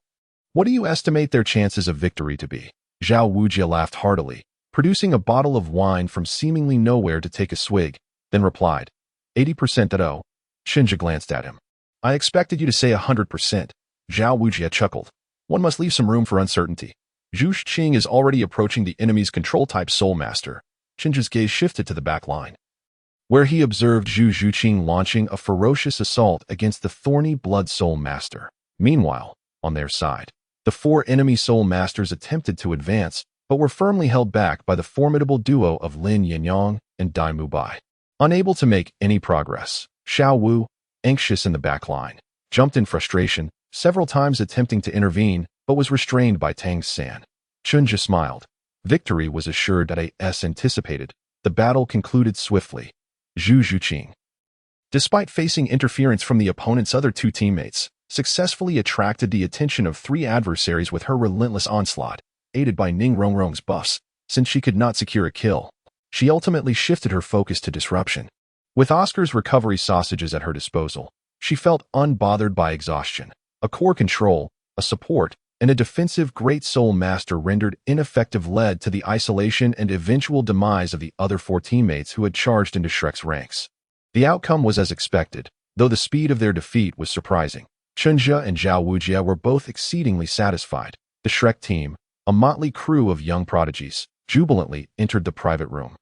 what do you estimate their chances of victory to be?" Xuanwu laughed heartily, producing a bottle of wine from seemingly nowhere to take a swig, then replied, 80% at 0. Chen Zhe glanced at him. I expected you to say 100%. Zhao Wujie chuckled. One must leave some room for uncertainty. Zhu Xuching is already approaching the enemy's control-type Soul Master. Chen Zhe's gaze shifted to the back line, where he observed Zhu Xuching launching a ferocious assault against the thorny Blood Soul Master. Meanwhile, on their side, the four enemy Soul Masters attempted to advance, but were firmly held back by the formidable duo of Lin Yinyong and Dai Mubai. Unable to make any progress, Xuanwu, anxious in the back line, jumped in frustration, several times attempting to intervene, but was restrained by Tang San. Chen Zhe smiled. Victory was assured as anticipated. The battle concluded swiftly. Zhu Xuching, despite facing interference from the opponent's other two teammates, successfully attracted the attention of three adversaries with her relentless onslaught, aided by Ning Rongrong's buffs. Since she could not secure a kill, she ultimately shifted her focus to disruption. With Oscar's recovery sausages at her disposal, she felt unbothered by exhaustion. A core control, a support, and a defensive Great Soul Master rendered ineffective led to the isolation and eventual demise of the other four teammates who had charged into Shrek's ranks. The outcome was as expected, though the speed of their defeat was surprising. Chen Zhe and Zhao Wujie were both exceedingly satisfied. The Shrek team, a motley crew of young prodigies, jubilantly entered the private room,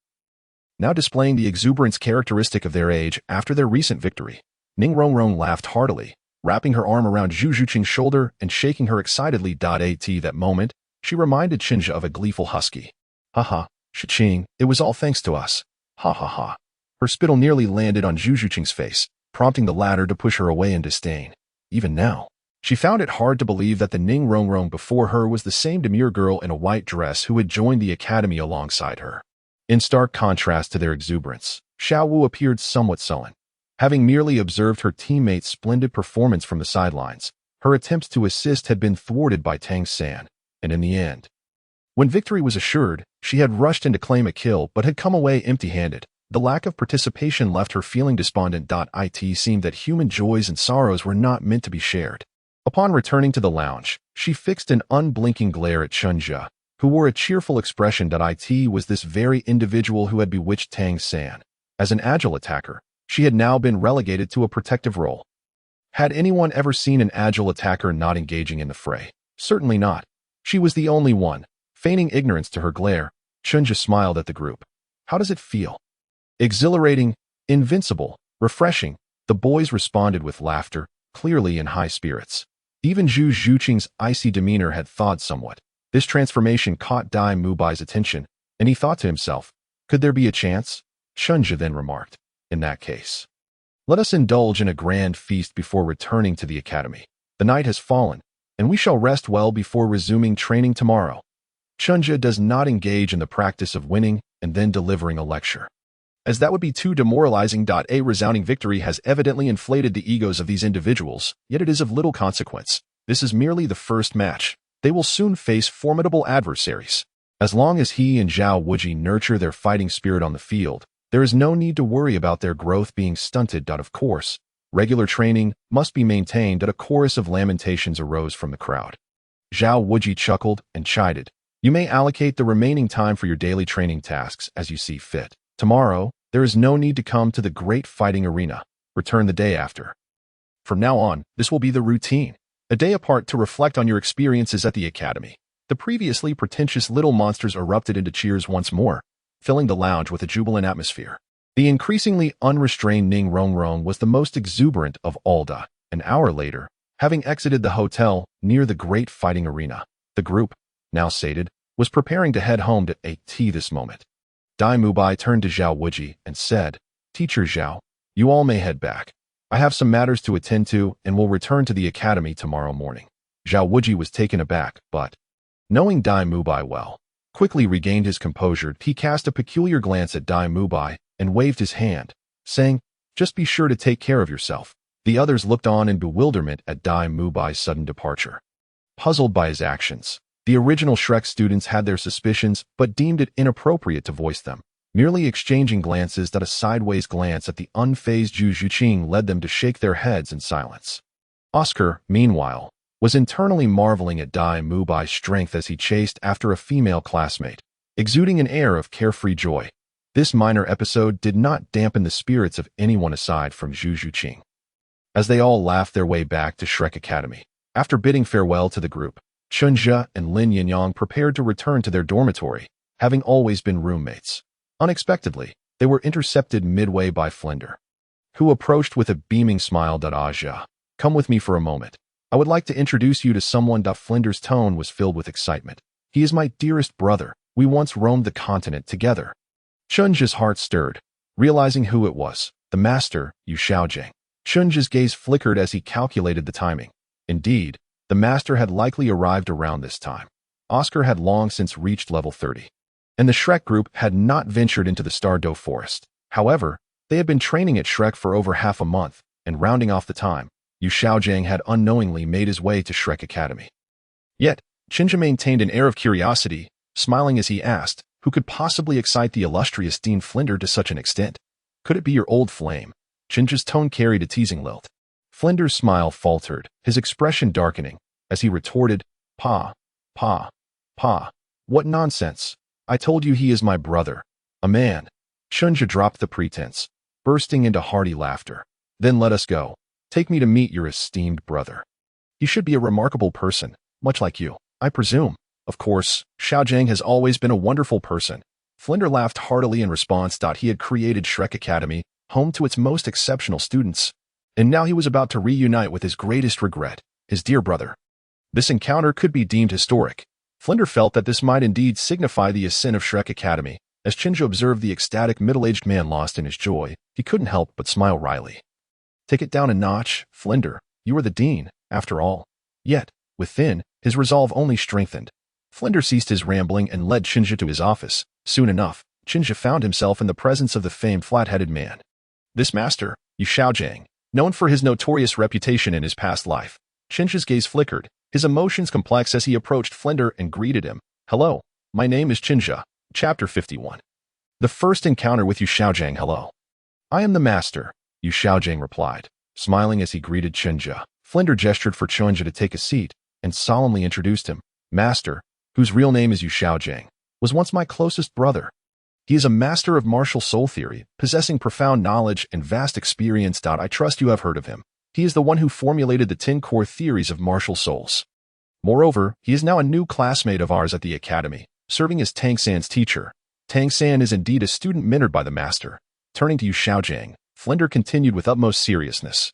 now displaying the exuberance characteristic of their age after their recent victory. Ning Rongrong laughed heartily, wrapping her arm around Zhu Xuching's shoulder and shaking her excitedly. At that moment, she reminded Chen Zhe of a gleeful husky. Ha ha, Xuching, it was all thanks to us. Ha ha ha. Her spittle nearly landed on Zhu Xuching's face, prompting the latter to push her away in disdain. Even now, she found it hard to believe that the Ning Rongrong before her was the same demure girl in a white dress who had joined the academy alongside her. In stark contrast to their exuberance, Xuanwu appeared somewhat sullen. Having merely observed her teammate's splendid performance from the sidelines, her attempts to assist had been thwarted by Tang San, and in the end, when victory was assured, she had rushed in to claim a kill but had come away empty-handed. The lack of participation left her feeling despondent. It seemed that human joys and sorrows were not meant to be shared. Upon returning to the lounge, she fixed an unblinking glare at Chen Zhe, who wore a cheerful expression. It was this very individual who had bewitched Tang San. As an agile attacker, she had now been relegated to a protective role. Had anyone ever seen an agile attacker not engaging in the fray? Certainly not. She was the only one. Feigning ignorance to her glare, Chen Zhe smiled at the group. How does it feel? Exhilarating, invincible, refreshing. The boys responded with laughter, clearly in high spirits. Even Zhu Xuching's icy demeanor had thawed somewhat. This transformation caught Dai Mubai's attention, and he thought to himself, could there be a chance? Chen Zhe then remarked, in that case, let us indulge in a grand feast before returning to the academy. The night has fallen, and we shall rest well before resuming training tomorrow. Chen Zhe does not engage in the practice of winning and then delivering a lecture, as that would be too demoralizing. A resounding victory has evidently inflated the egos of these individuals, yet it is of little consequence. This is merely the first match. They will soon face formidable adversaries. As long as he and Zhao Wujie nurture their fighting spirit on the field, there is no need to worry about their growth being stunted. Of course, regular training must be maintained. A chorus of lamentations arose from the crowd. Zhao Wujie chuckled and chided. You may allocate the remaining time for your daily training tasks as you see fit. Tomorrow, there is no need to come to the great fighting arena. Return the day after. From now on, this will be the routine. A day apart to reflect on your experiences at the academy. The previously pretentious little monsters erupted into cheers once more, filling the lounge with a jubilant atmosphere. The increasingly unrestrained Ning Rongrong was the most exuberant of all. An hour later, having exited the hotel near the great fighting arena, the group, now sated, was preparing to head home to tea. This moment, Dai Mubai turned to Zhao Wujie and said, Teacher Zhao, you all may head back. I have some matters to attend to and will return to the academy tomorrow morning. Zhao Wujie was taken aback, but, knowing Dai Mubai well, quickly regained his composure. He cast a peculiar glance at Dai Mubai and waved his hand, saying, just be sure to take care of yourself. The others looked on in bewilderment at Dai Mubai's sudden departure. Puzzled by his actions, the original Shrek students had their suspicions but deemed it inappropriate to voice them. Merely exchanging glances. A sideways glance at the unfazed Zhu Xuching led them to shake their heads in silence. Oscar, meanwhile, was internally marveling at Dai Mubai's strength as he chased after a female classmate, exuding an air of carefree joy. This minor episode did not dampen the spirits of anyone aside from Zhu Xuching. As they all laughed their way back to Shrek Academy, after bidding farewell to the group, Chen Zhe and Lin Yinyong prepared to return to their dormitory, having always been roommates. Unexpectedly, they were intercepted midway by Flender, who approached with a beaming smile. Aja, come with me for a moment. I would like to introduce you to someone. Flender's tone was filled with excitement. He is my dearest brother. We once roamed the continent together. Chen Zhe's heart stirred, realizing who it was, the master, Yu Xiaogang. Chen Zhe's gaze flickered as he calculated the timing. Indeed, the master had likely arrived around this time. Oscar had long since reached level 30, and the Shrek group had not ventured into the Stardow Forest. However, they had been training at Shrek for over half a month, and rounding off the time, Yu Xiaogang had unknowingly made his way to Shrek Academy. Yet, Chen Zhe maintained an air of curiosity, smiling as he asked, who could possibly excite the illustrious Dean Flender to such an extent? Could it be your old flame? Chen Zhe's tone carried a teasing lilt. Flender's smile faltered, his expression darkening, as he retorted, Pa, what nonsense. I told you he is my brother. A man. Chen Zhe dropped the pretense, bursting into hearty laughter. Then let us go. Take me to meet your esteemed brother. He should be a remarkable person, much like you, I presume. Of course, Xiaogang has always been a wonderful person. Flender laughed heartily in response. He had created Shrek Academy, home to its most exceptional students, and now he was about to reunite with his greatest regret, his dear brother. This encounter could be deemed historic. Flender felt that this might indeed signify the ascent of Shrek Academy. As Chen Zhe observed the ecstatic middle-aged man lost in his joy, he couldn't help but smile wryly. Take it down a notch, Flender. You are the dean, after all. Yet, within, his resolve only strengthened. Flender ceased his rambling and led Chen Zhe to his office. Soon enough, Chen Zhe found himself in the presence of the famed flat-headed man. This master, Yu Xiaogang, known for his notorious reputation in his past life. Chen Zhe's gaze flickered, his emotions complex as he approached Flender and greeted him. Hello, my name is Chen Zhe. Chapter 51. The first encounter with Yu Xiaogang. Hello. I am the master, Yu Xiaogang replied, smiling as he greeted Chen Zhe. Flender gestured for Chen Zhe to take a seat and solemnly introduced him. Master, whose real name is Yu Xiaogang, was once my closest brother. He is a master of martial soul theory, possessing profound knowledge and vast experience. I trust you have heard of him. He is the one who formulated the 10 core theories of martial souls. Moreover, he is now a new classmate of ours at the academy, serving as Tangen's teacher. Tangen is indeed a student mentored by the master. Turning to Yu Xiaogang, Flender continued with utmost seriousness.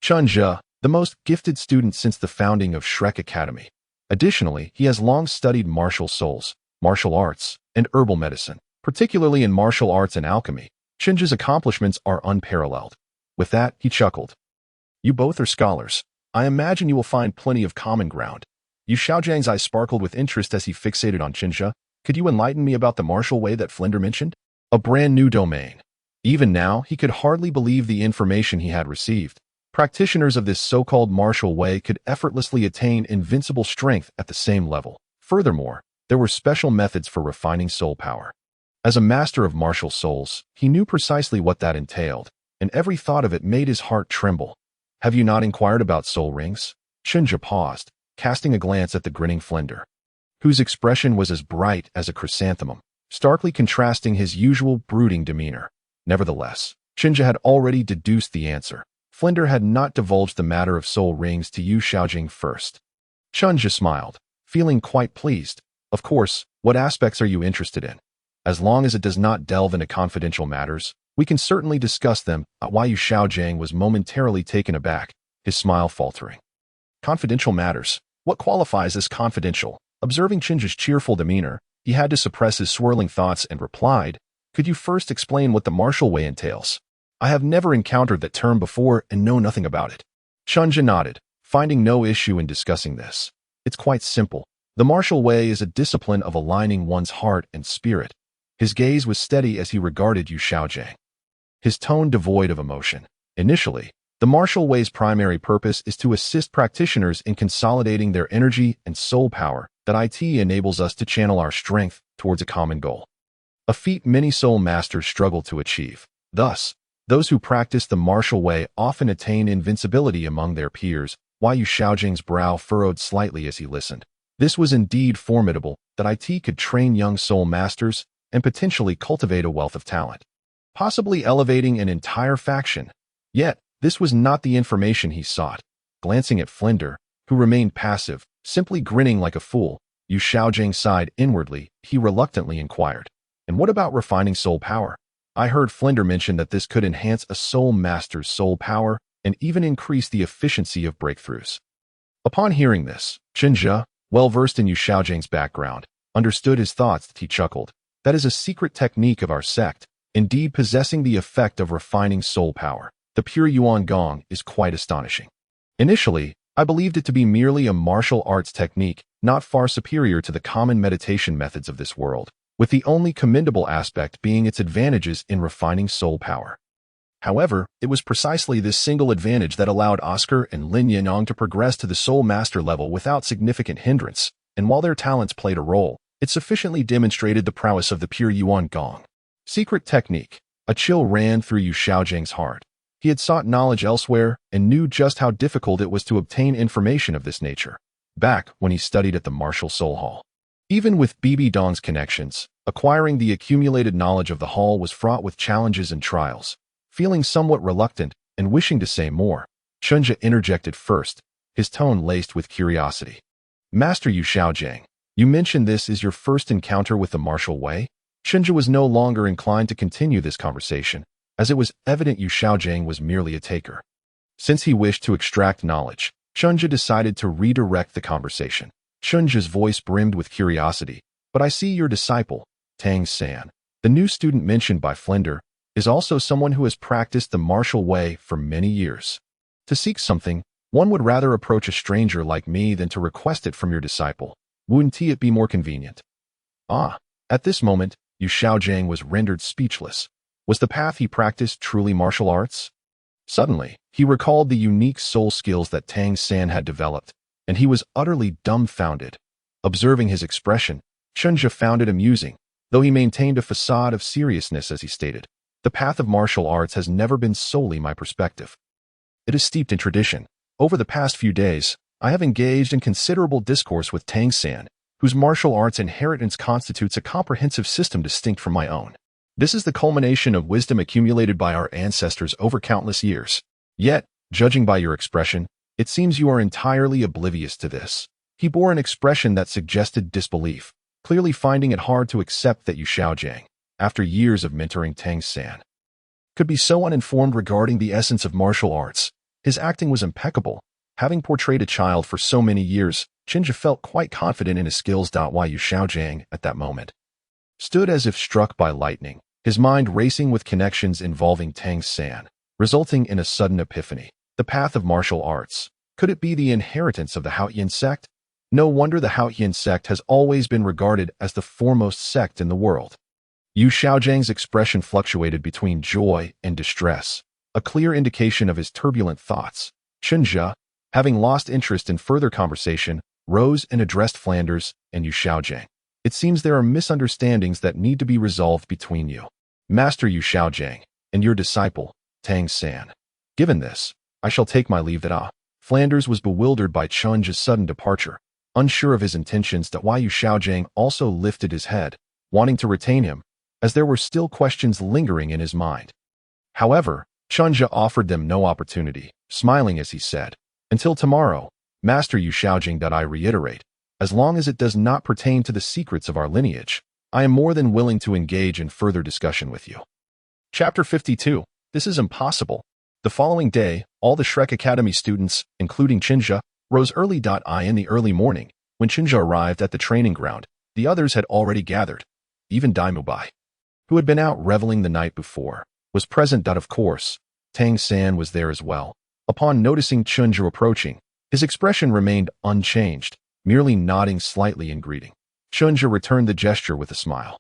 Chen Zhe, the most gifted student since the founding of Shrek Academy. Additionally, he has long studied martial souls, martial arts, and herbal medicine, particularly in martial arts and alchemy. Chen Zhe's accomplishments are unparalleled. With that, he chuckled. You both are scholars. I imagine you will find plenty of common ground. Yu Xiaogan's eyes sparkled with interest as he fixated on Chen Zhe. Could you enlighten me about the martial way that Flender mentioned? A brand new domain. Even now, he could hardly believe the information he had received. Practitioners of this so-called martial way could effortlessly attain invincible strength at the same level. Furthermore, there were special methods for refining soul power. As a master of martial souls, he knew precisely what that entailed, and every thought of it made his heart tremble. Have you not inquired about soul rings? Chen Zhe paused, casting a glance at the grinning Flender, whose expression was as bright as a chrysanthemum, starkly contrasting his usual brooding demeanor. Nevertheless, Chen Zhe had already deduced the answer. Flender had not divulged the matter of soul rings to Yu Xiaogang first. Chen Zhe smiled, feeling quite pleased. Of course, what aspects are you interested in? As long as it does not delve into confidential matters, we can certainly discuss them. Why Yu Xiaogang was momentarily taken aback, his smile faltering. Confidential matters? What qualifies as confidential? Observing Chen Zhe's cheerful demeanor, he had to suppress his swirling thoughts and replied, Could you first explain what the martial way entails? I have never encountered that term before and know nothing about it. Chen Zhe nodded, finding no issue in discussing this. It's quite simple. The martial way is a discipline of aligning one's heart and spirit. His gaze was steady as he regarded Yu Xiaogang, his tone devoid of emotion. Initially, the martial way's primary purpose is to assist practitioners in consolidating their energy and soul power. That IT enables us to channel our strength towards a common goal, a feat many soul masters struggle to achieve. Thus, those who practice the martial way often attain invincibility among their peers. Why Yu Xiaogang's brow furrowed slightly as he listened. This was indeed formidable, that IT could train young soul masters and potentially cultivate a wealth of talent, possibly elevating an entire faction. Yet, This was not the information he sought. Glancing at Flender, who remained passive, simply grinning like a fool, Yu Xiaogang sighed inwardly. He reluctantly inquired, "And what about refining soul power? I heard Flender mention that this could enhance a soul master's soul power and even increase the efficiency of breakthroughs." Upon hearing this, Chen Zhe, well-versed in Yu Xiaogangs background, understood his thoughts. He chuckled. "That is a secret technique of our sect, indeed possessing the effect of refining soul power. The pure Yuan Gong is quite astonishing. Initially, I believed it to be merely a martial arts technique, not far superior to the common meditation methods of this world, with the only commendable aspect being its advantages in refining soul power. However, it was precisely this single advantage that allowed Oscar and Lin Yinyong to progress to the soul master level without significant hindrance, and while their talents played a role, it sufficiently demonstrated the prowess of the pure Yuan Gong. Secret technique. A chill ran through Yu Xiaogangs' heart. He had sought knowledge elsewhere and knew just how difficult it was to obtain information of this nature, back when he studied at the Martial Soul Hall. Even with Bibi Dong's connections, acquiring the accumulated knowledge of the hall was fraught with challenges and trials. Feeling somewhat reluctant and wishing to say more, Chen Zhe interjected first, his tone laced with curiosity. "Master Yu Xiaogang, you mentioned this is your first encounter with the martial way?" Chen Zhe was no longer inclined to continue this conversation, as it was evident Yu Xiaogang was merely a taker. Since he wished to extract knowledge, Chen Zhe decided to redirect the conversation. Chen Zhe's voice brimmed with curiosity. "But I see your disciple, Tang San, the new student mentioned by Flender, is also someone who has practiced the martial way for many years. To seek something, one would rather approach a stranger like me than to request it from your disciple. Wouldn't it be more convenient?" Ah, at this moment, Yu Xiaogang was rendered speechless. Was the path he practiced truly martial arts? Suddenly, he recalled the unique soul skills that Tang San had developed, and he was utterly dumbfounded. Observing his expression, Chen Zhe found it amusing, though he maintained a facade of seriousness as he stated, "The path of martial arts has never been solely my perspective. It is steeped in tradition. Over the past few days, I have engaged in considerable discourse with Tang San, whose martial arts inheritance constitutes a comprehensive system distinct from my own. This is the culmination of wisdom accumulated by our ancestors over countless years. Yet, judging by your expression, it seems you are entirely oblivious to this." He bore an expression that suggested disbelief, clearly finding it hard to accept that Yu Xiaogang, after years of mentoring Tang San, could be so uninformed regarding the essence of martial arts. His acting was impeccable. Having portrayed a child for so many years, Chen Zhe felt quite confident in his skills. While Yu Xiaogang, at that moment, stood as if struck by lightning, his mind racing with connections involving Tang San, resulting in a sudden epiphany. The path of martial arts. Could it be the inheritance of the Haotian sect? No wonder the Haotian sect has always been regarded as the foremost sect in the world. Yu Xiaogangs' expression fluctuated between joy and distress, a clear indication of his turbulent thoughts. Chen Zhe, having lost interest in further conversation, rose and addressed Flanders and Yu Xiaogang. "It seems there are misunderstandings that need to be resolved between you, Master Yu Xiaogang, and your disciple, Tang San. Given this, I shall take my leave." Flanders was bewildered by Chen Zhe's sudden departure, unsure of his intentions. Why Yu Xiaogang also lifted his head, wanting to retain him, as there were still questions lingering in his mind. However, Chen Zhe offered them no opportunity, smiling as he said, "Until tomorrow, Master Yu Xiaogang. I reiterate, as long as it does not pertain to the secrets of our lineage, I am more than willing to engage in further discussion with you." Chapter 52. This is impossible. The following day, all the Shrek Academy students, including Chen Zhe, rose early. In the early morning, when Chen Zhe arrived at the training ground, the others had already gathered. Even Daimubai, who had been out reveling the night before, was present. Of course, Tang San was there as well. Upon noticing Chen Zhe approaching, his expression remained unchanged, merely nodding slightly in greeting. Chen Zhe returned the gesture with a smile.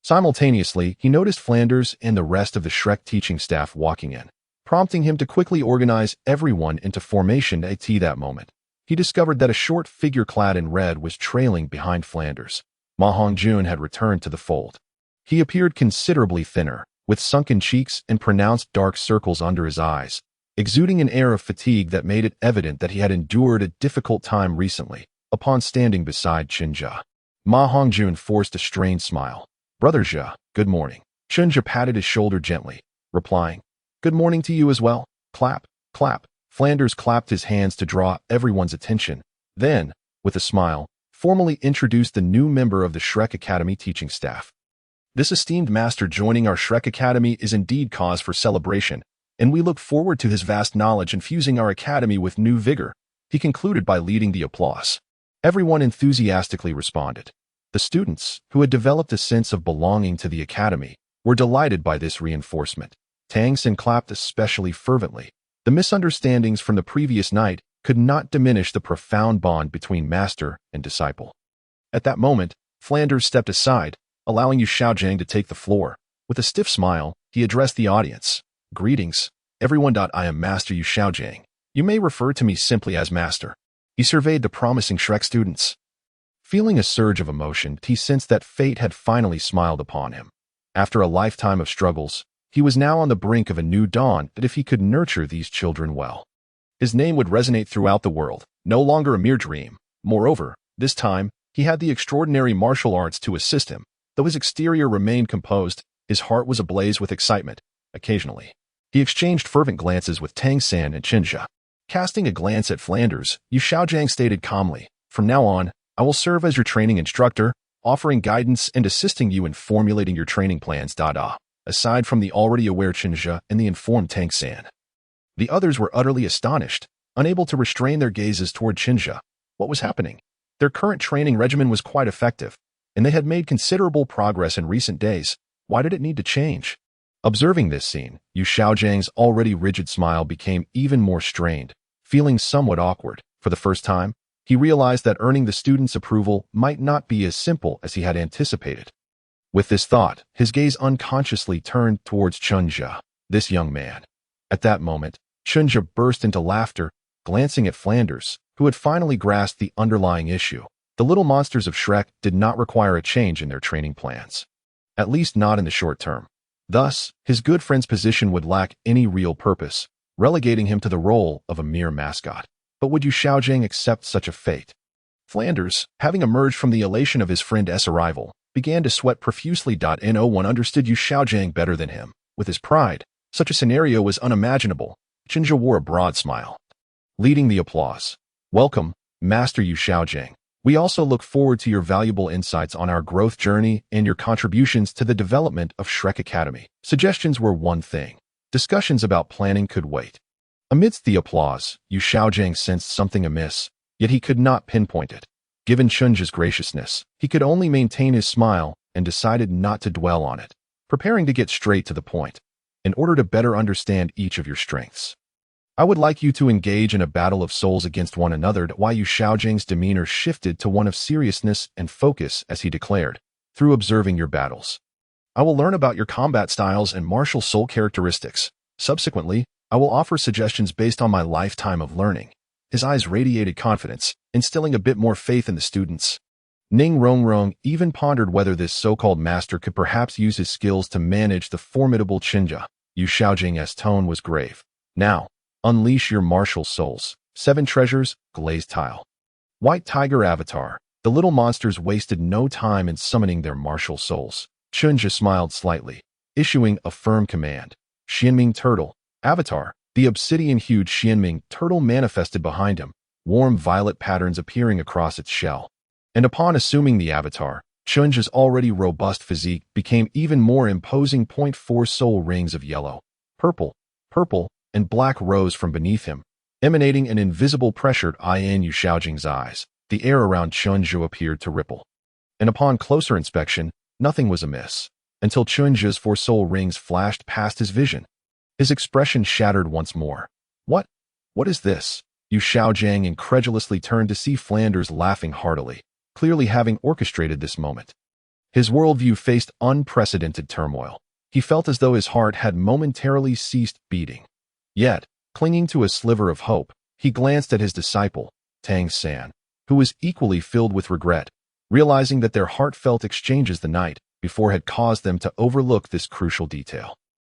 Simultaneously, he noticed Flanders and the rest of the Shrek teaching staff walking in, prompting him to quickly organize everyone into formation. At that moment, he discovered that a short figure clad in red was trailing behind Flanders. Ma Hongjun had returned to the fold. He appeared considerably thinner, with sunken cheeks and pronounced dark circles under his eyes, exuding an air of fatigue that made it evident that he had endured a difficult time recently. Upon standing beside Chen Zhe, Ma Hongjun forced a strained smile. "Brother Zhe, good morning." Chen Zhe patted his shoulder gently, replying, "Good morning to you as well." Clap. Clap. Flanders clapped his hands to draw everyone's attention. Then, with a smile, formally introduced the new member of the Shrek Academy teaching staff. This esteemed master joining our Shrek Academy is indeed cause for celebration, and we look forward to his vast knowledge infusing our academy with new vigor, he concluded by leading the applause. Everyone enthusiastically responded. The students, who had developed a sense of belonging to the academy, were delighted by this reinforcement. Tangen clapped especially fervently. The misunderstandings from the previous night could not diminish the profound bond between master and disciple. At that moment, Flanders stepped aside, allowing Yu Xiaogang to take the floor. With a stiff smile, he addressed the audience. Greetings, everyone. I am Master Yu Xiaogang. You may refer to me simply as Master. He surveyed the promising Shrek students. Feeling a surge of emotion, he sensed that fate had finally smiled upon him. After a lifetime of struggles, he was now on the brink of a new dawn that if he could nurture these children well, his name would resonate throughout the world, no longer a mere dream. Moreover, this time, he had the extraordinary martial arts to assist him. Though his exterior remained composed, his heart was ablaze with excitement. Occasionally, he exchanged fervent glances with Tangen and Chen Zhe. Casting a glance at Flanders, Yu Xiaogang stated calmly, "From now on, I will serve as your training instructor, offering guidance and assisting you in formulating your training plans." Aside from the already aware Chen Zhe and the informed Tangen, the others were utterly astonished, unable to restrain their gazes toward Chen Zhe. What was happening? Their current training regimen was quite effective, and they had made considerable progress in recent days. Why did it need to change? Observing this scene, Yu Xiaogang's already rigid smile became even more strained. Feeling somewhat awkward, for the first time, he realized that earning the students' approval might not be as simple as he had anticipated. With this thought, his gaze unconsciously turned towards Chen Zhe, this young man. At that moment, Chen Zhe burst into laughter, glancing at Flanders, who had finally grasped the underlying issue. The little monsters of Shrek did not require a change in their training plans. At least not in the short term. Thus, his good friend's position would lack any real purpose, relegating him to the role of a mere mascot. But would Yu Xiaogang accept such a fate? Flanders, having emerged from the elation of his friend's arrival, began to sweat profusely. No one understood Yu Xiaogang better than him. With his pride, such a scenario was unimaginable. Chen Zhe wore a broad smile, leading the applause. "Welcome, Master Yu Xiaogang. We also look forward to your valuable insights on our growth journey and your contributions to the development of Shrek Academy." Suggestions were one thing. Discussions about planning could wait. Amidst the applause, Yu Xiaogang sensed something amiss, yet he could not pinpoint it. Given Chen Zhe's graciousness, he could only maintain his smile and decided not to dwell on it, preparing to get straight to the point. "In order to better understand each of your strengths, I would like you to engage in a battle of souls against one another." Why Yu Xiaogang's demeanor shifted to one of seriousness and focus as he declared, "Through observing your battles, I will learn about your combat styles and martial soul characteristics. Subsequently, I will offer suggestions based on my lifetime of learning." His eyes radiated confidence, instilling a bit more faith in the students. Ning Rongrong even pondered whether this so-called master could perhaps use his skills to manage the formidable Chen Zhe. Yu Xiaogan's tone was grave. "Now, unleash your martial souls." 7 treasures, glazed tile. White tiger avatar. The little monsters wasted no time in summoning their martial souls. Chen Zhe smiled slightly, issuing a firm command. Xuanming Turtle. Avatar. The obsidian-hued Xuanming Turtle manifested behind him, warm violet patterns appearing across its shell. And upon assuming the avatar, Chen Zhe's already robust physique became even more imposing. 4 soul rings of yellow, purple, and black rose from beneath him, emanating an invisible pressure in Yu Xiaogang's eyes. The air around Chen Zhe appeared to ripple. And upon closer inspection, nothing was amiss, until Chen Zhe's 4 soul rings flashed past his vision. His expression shattered once more. What is this?" Yu Xiaogang incredulously turned to see Flanders laughing heartily, clearly having orchestrated this moment. His worldview faced unprecedented turmoil. He felt as though his heart had momentarily ceased beating. Yet, clinging to a sliver of hope, he glanced at his disciple, Tangen, who was equally filled with regret, realizing that their heartfelt exchanges the night before had caused them to overlook this crucial detail.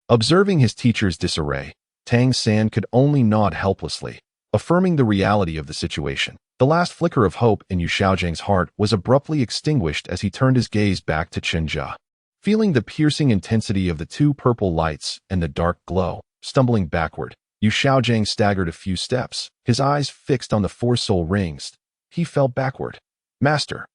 Observing his teacher's disarray, Tangen could only nod helplessly, affirming the reality of the situation. The last flicker of hope in Yu Xiaogan's heart was abruptly extinguished as he turned his gaze back to Chen Zhe. Feeling the piercing intensity of the 2 purple lights and the dark glow, stumbling backward, Yu Xiaogang staggered a few steps, his eyes fixed on the 4 soul rings. He fell backward. Master.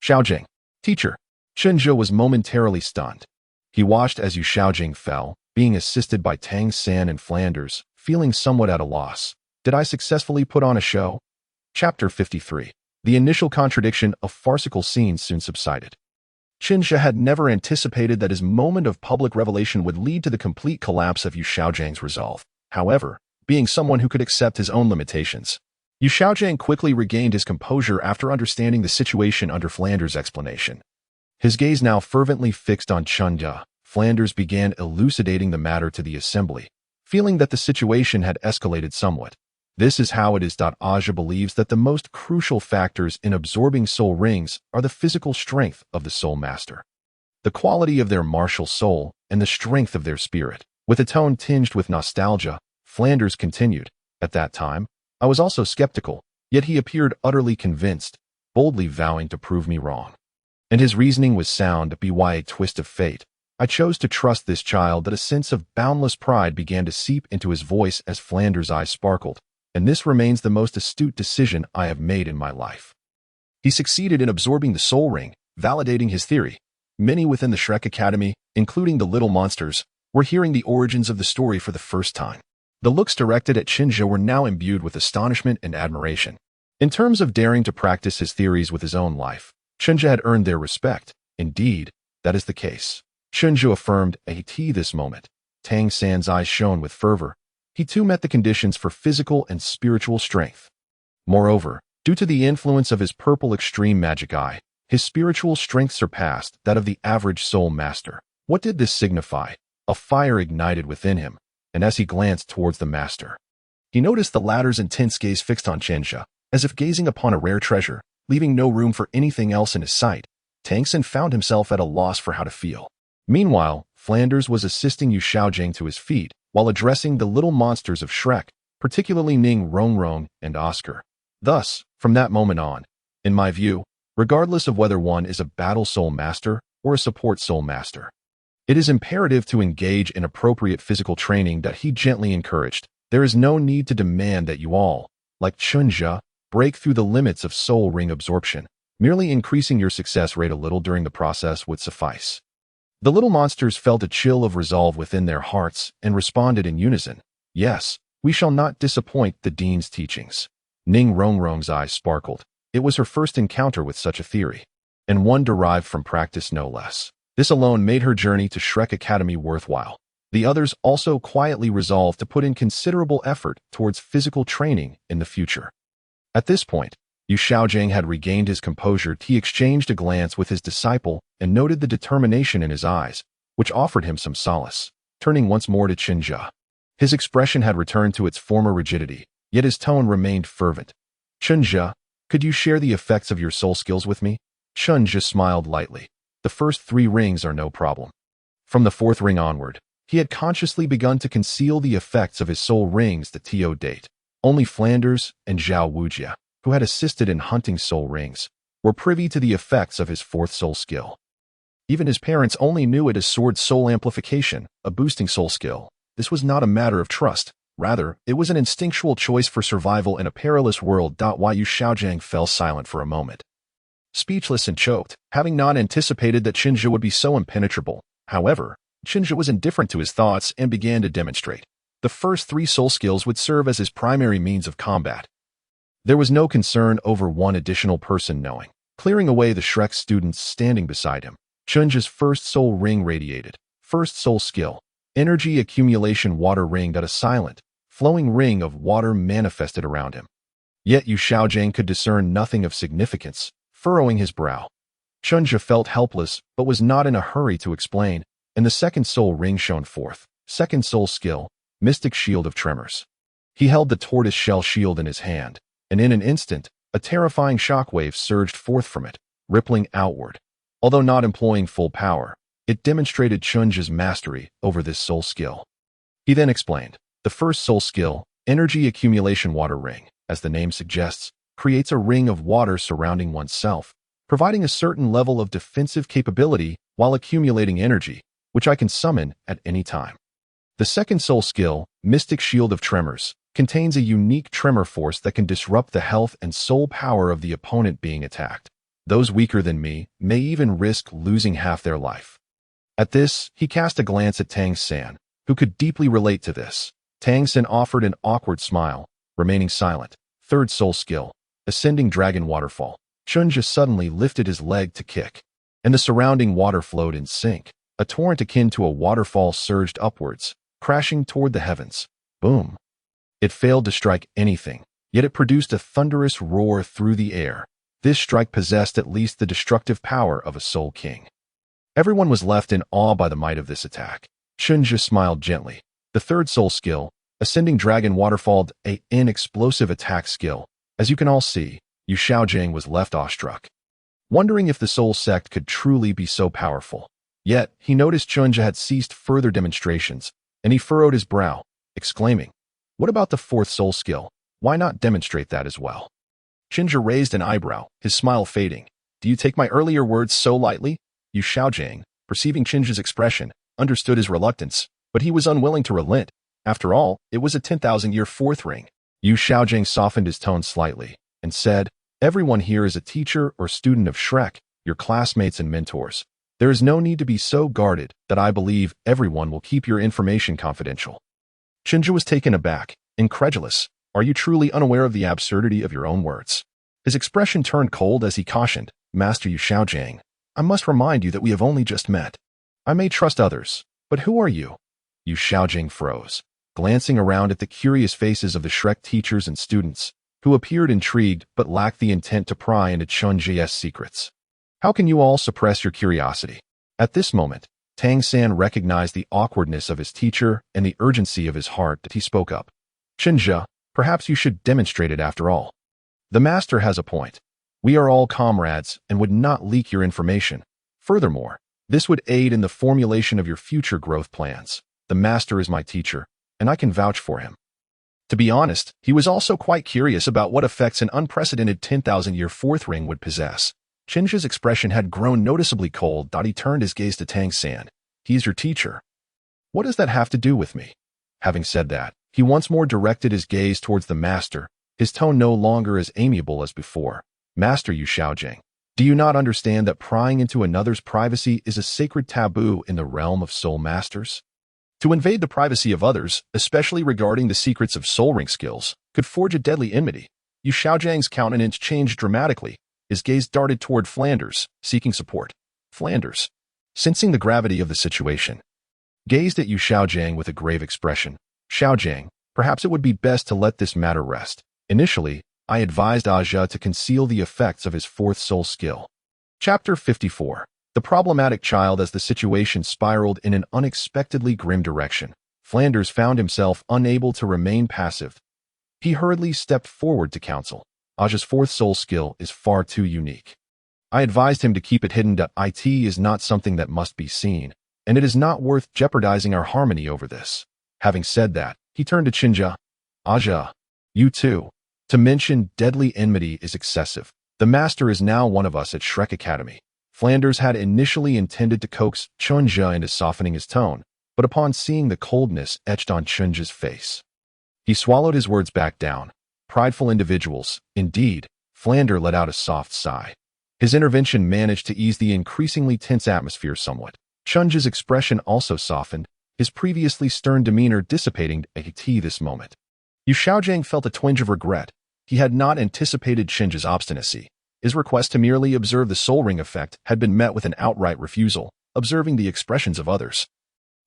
Xiaojing. Teacher. Chen Zhe was momentarily stunned. He watched as Yu Xiaogang fell, being assisted by Tang San and Flanders, feeling somewhat at a loss. Did I successfully put on a show? Chapter 53. The initial contradiction of farcical scenes soon subsided. Chen Zhe had never anticipated that his moment of public revelation would lead to the complete collapse of Yu Xiaojiang's resolve. However, being someone who could accept his own limitations, Yu Xiaogang quickly regained his composure after understanding the situation under Flanders' explanation. His gaze now fervently fixed on Chunha, Flanders began elucidating the matter to the assembly, feeling that the situation had escalated somewhat. This is how it is. Aja believes that the most crucial factors in absorbing soul rings are the physical strength of the soul master, the quality of their martial soul, and the strength of their spirit. With a tone tinged with nostalgia, Flanders continued, "At that time, I was also skeptical, yet he appeared utterly convinced, boldly vowing to prove me wrong. And his reasoning was sound, by a twist of fate. I chose to trust this child." That a sense of boundless pride began to seep into his voice as Flanders' eyes sparkled. "And this remains the most astute decision I have made in my life." He succeeded in absorbing the soul ring, validating his theory. Many within the Shrek Academy, including the little monsters, were hearing the origins of the story for the first time. The looks directed at Chen Zhe were now imbued with astonishment and admiration. In terms of daring to practice his theories with his own life, Chen Zhe had earned their respect. Indeed, that is the case. Chen Zhe affirmed, "At this moment." Tang San's eyes shone with fervor. He too met the conditions for physical and spiritual strength. Moreover, due to the influence of his purple extreme magic eye, his spiritual strength surpassed that of the average soul master. What did this signify? A fire ignited within him, and as he glanced towards the master, he noticed the latter's intense gaze fixed on Chen Zhe, as if gazing upon a rare treasure, leaving no room for anything else in his sight. Tang San found himself at a loss for how to feel. Meanwhile, Flanders was assisting Yu Xiaogang to his feet, while addressing the little monsters of Shrek, particularly Ning Rongrong and Oscar. Thus, from that moment on, in my view, regardless of whether one is a battle soul master or a support soul master, it is imperative to engage in appropriate physical training. That he gently encouraged. There is no need to demand that you all, like Chen Zhe, break through the limits of soul ring absorption. Merely increasing your success rate a little during the process would suffice. The little monsters felt a chill of resolve within their hearts and responded in unison. "Yes, we shall not disappoint the Dean's teachings." Ning Rongrong's eyes sparkled. It was her first encounter with such a theory, and one derived from practice no less. This alone made her journey to Shrek Academy worthwhile. The others also quietly resolved to put in considerable effort towards physical training in the future. At this point, Yu Xiaogang had regained his composure. He exchanged a glance with his disciple and noted the determination in his eyes, which offered him some solace. Turning once more to Chen Zhe, his expression had returned to its former rigidity, yet his tone remained fervent. "Chen Zhe, could you share the effects of your soul skills with me?" Chen Zhe smiled lightly. "The first 3 rings are no problem." From the 4th ring onward, he had consciously begun to conceal the effects of his soul rings. To date, only Flanders and Xuanwu, who had assisted in hunting soul rings, were privy to the effects of his 4th soul skill. Even his parents only knew it as sword soul amplification, a boosting soul skill. This was not a matter of trust. Rather, it was an instinctual choice for survival in a perilous world. Yu Xiaogang fell silent for a moment, speechless and choked, having not anticipated that Chen Zhe would be so impenetrable. However, Chen Zhe was indifferent to his thoughts and began to demonstrate. The first 3 soul skills would serve as his primary means of combat. There was no concern over one additional person knowing. Clearing away the Shrek students standing beside him, Chen Zhe's 1st soul ring radiated. 1st soul skill, energy accumulation water ring. A silent, flowing ring of water manifested around him. Yet Yu Xiaogang could discern nothing of significance, furrowing his brow. Chen Zhe felt helpless, but was not in a hurry to explain, and the 2nd soul ring shone forth. 2nd soul skill, mystic shield of tremors. He held the tortoise shell shield in his hand, and in an instant, a terrifying shockwave surged forth from it, rippling outward. Although not employing full power, it demonstrated Chen Zhe's mastery over this soul skill. He then explained, "The 1st soul skill, energy accumulation water ring, as the name suggests, creates a ring of water surrounding oneself, providing a certain level of defensive capability while accumulating energy, which I can summon at any time." The second soul skill, Mystic Shield of Tremors, contains a unique tremor force that can disrupt the health and soul power of the opponent being attacked. Those weaker than me may even risk losing half their life. At this, he cast a glance at Tang San, who could deeply relate to this. Tang San offered an awkward smile, remaining silent. Third soul skill, Ascending Dragon Waterfall. Chen Zhe suddenly lifted his leg to kick, and the surrounding water flowed in sync. A torrent akin to a waterfall surged upwards, crashing toward the heavens. Boom. It failed to strike anything, yet it produced a thunderous roar through the air. This strike possessed at least the destructive power of a Soul King. Everyone was left in awe by the might of this attack. Chen Zhe smiled gently. The third soul skill, Ascending Dragon Waterfall, an explosive attack skill. As you can all see, Yu Xiaogang was left awestruck, wondering if the Soul Sect could truly be so powerful. Yet, he noticed Chen Zhe had ceased further demonstrations, and he furrowed his brow, exclaiming, "What about the fourth soul skill? Why not demonstrate that as well?" Chen Zhe raised an eyebrow, his smile fading. "Do you take my earlier words so lightly?" Yu Xiaogang, perceiving Chen Zhe's expression, understood his reluctance, but he was unwilling to relent. After all, it was a 10,000-year fourth ring. Yu Xiaogang softened his tone slightly, and said, "Everyone here is a teacher or student of Shrek, your classmates and mentors. There is no need to be so guarded that I believe everyone will keep your information confidential." Chen Zhe was taken aback, incredulous. "Are you truly unaware of the absurdity of your own words?" His expression turned cold as he cautioned, "Master Yu Xiaogang, I must remind you that we have only just met. I may trust others, but who are you?" Yu Xiaogang froze, glancing around at the curious faces of the Shrek teachers and students, who appeared intrigued but lacked the intent to pry into Chen Zhe's secrets. "How can you all suppress your curiosity?" At this moment, Tang San recognized the awkwardness of his teacher and the urgency of his heart that he spoke up. "Chen Zhe, perhaps you should demonstrate it after all. The master has a point. We are all comrades and would not leak your information. Furthermore, this would aid in the formulation of your future growth plans. The master is my teacher, and I can vouch for him." To be honest, he was also quite curious about what effects an unprecedented 10,000-year fourth ring would possess. Chen Zhe's expression had grown noticeably cold. He turned his gaze to Tang San. "He is your teacher. What does that have to do with me?" Having said that, he once more directed his gaze towards the master, his tone no longer as amiable as before. "Master Yu Xiaogang, do you not understand that prying into another's privacy is a sacred taboo in the realm of soul masters? To invade the privacy of others, especially regarding the secrets of soul ring skills, could forge a deadly enmity." Yu Xiaojiang's countenance changed dramatically. His gaze darted toward Flanders, seeking support. Flanders, sensing the gravity of the situation, gazed at Yu Xiaogang with a grave expression. "Xiaogang, perhaps it would be best to let this matter rest. Initially, I advised Aja to conceal the effects of his fourth soul skill." Chapter 54. The problematic child. As the situation spiraled in an unexpectedly grim direction, Flanders found himself unable to remain passive. He hurriedly stepped forward to counsel. Aja's fourth soul skill is far too unique. I advised him to keep it hidden. It is not something that must be seen, and it is not worth jeopardizing our harmony over this. Having said that, he turned to Chen Zhe. "Aja, you too. To mention deadly enmity is excessive. The master is now one of us at Shrek Academy." Flanders had initially intended to coax Chen Zhe into softening his tone, but upon seeing the coldness etched on Chen Zhe's face, he swallowed his words back down. Prideful individuals, indeed. Flander let out a soft sigh. His intervention managed to ease the increasingly tense atmosphere somewhat. Chen Zhe's expression also softened, his previously stern demeanor dissipating at this moment. Yu Xiaogang felt a twinge of regret. He had not anticipated Chen Zhe's obstinacy. His request to merely observe the soul ring effect had been met with an outright refusal, observing the expressions of others.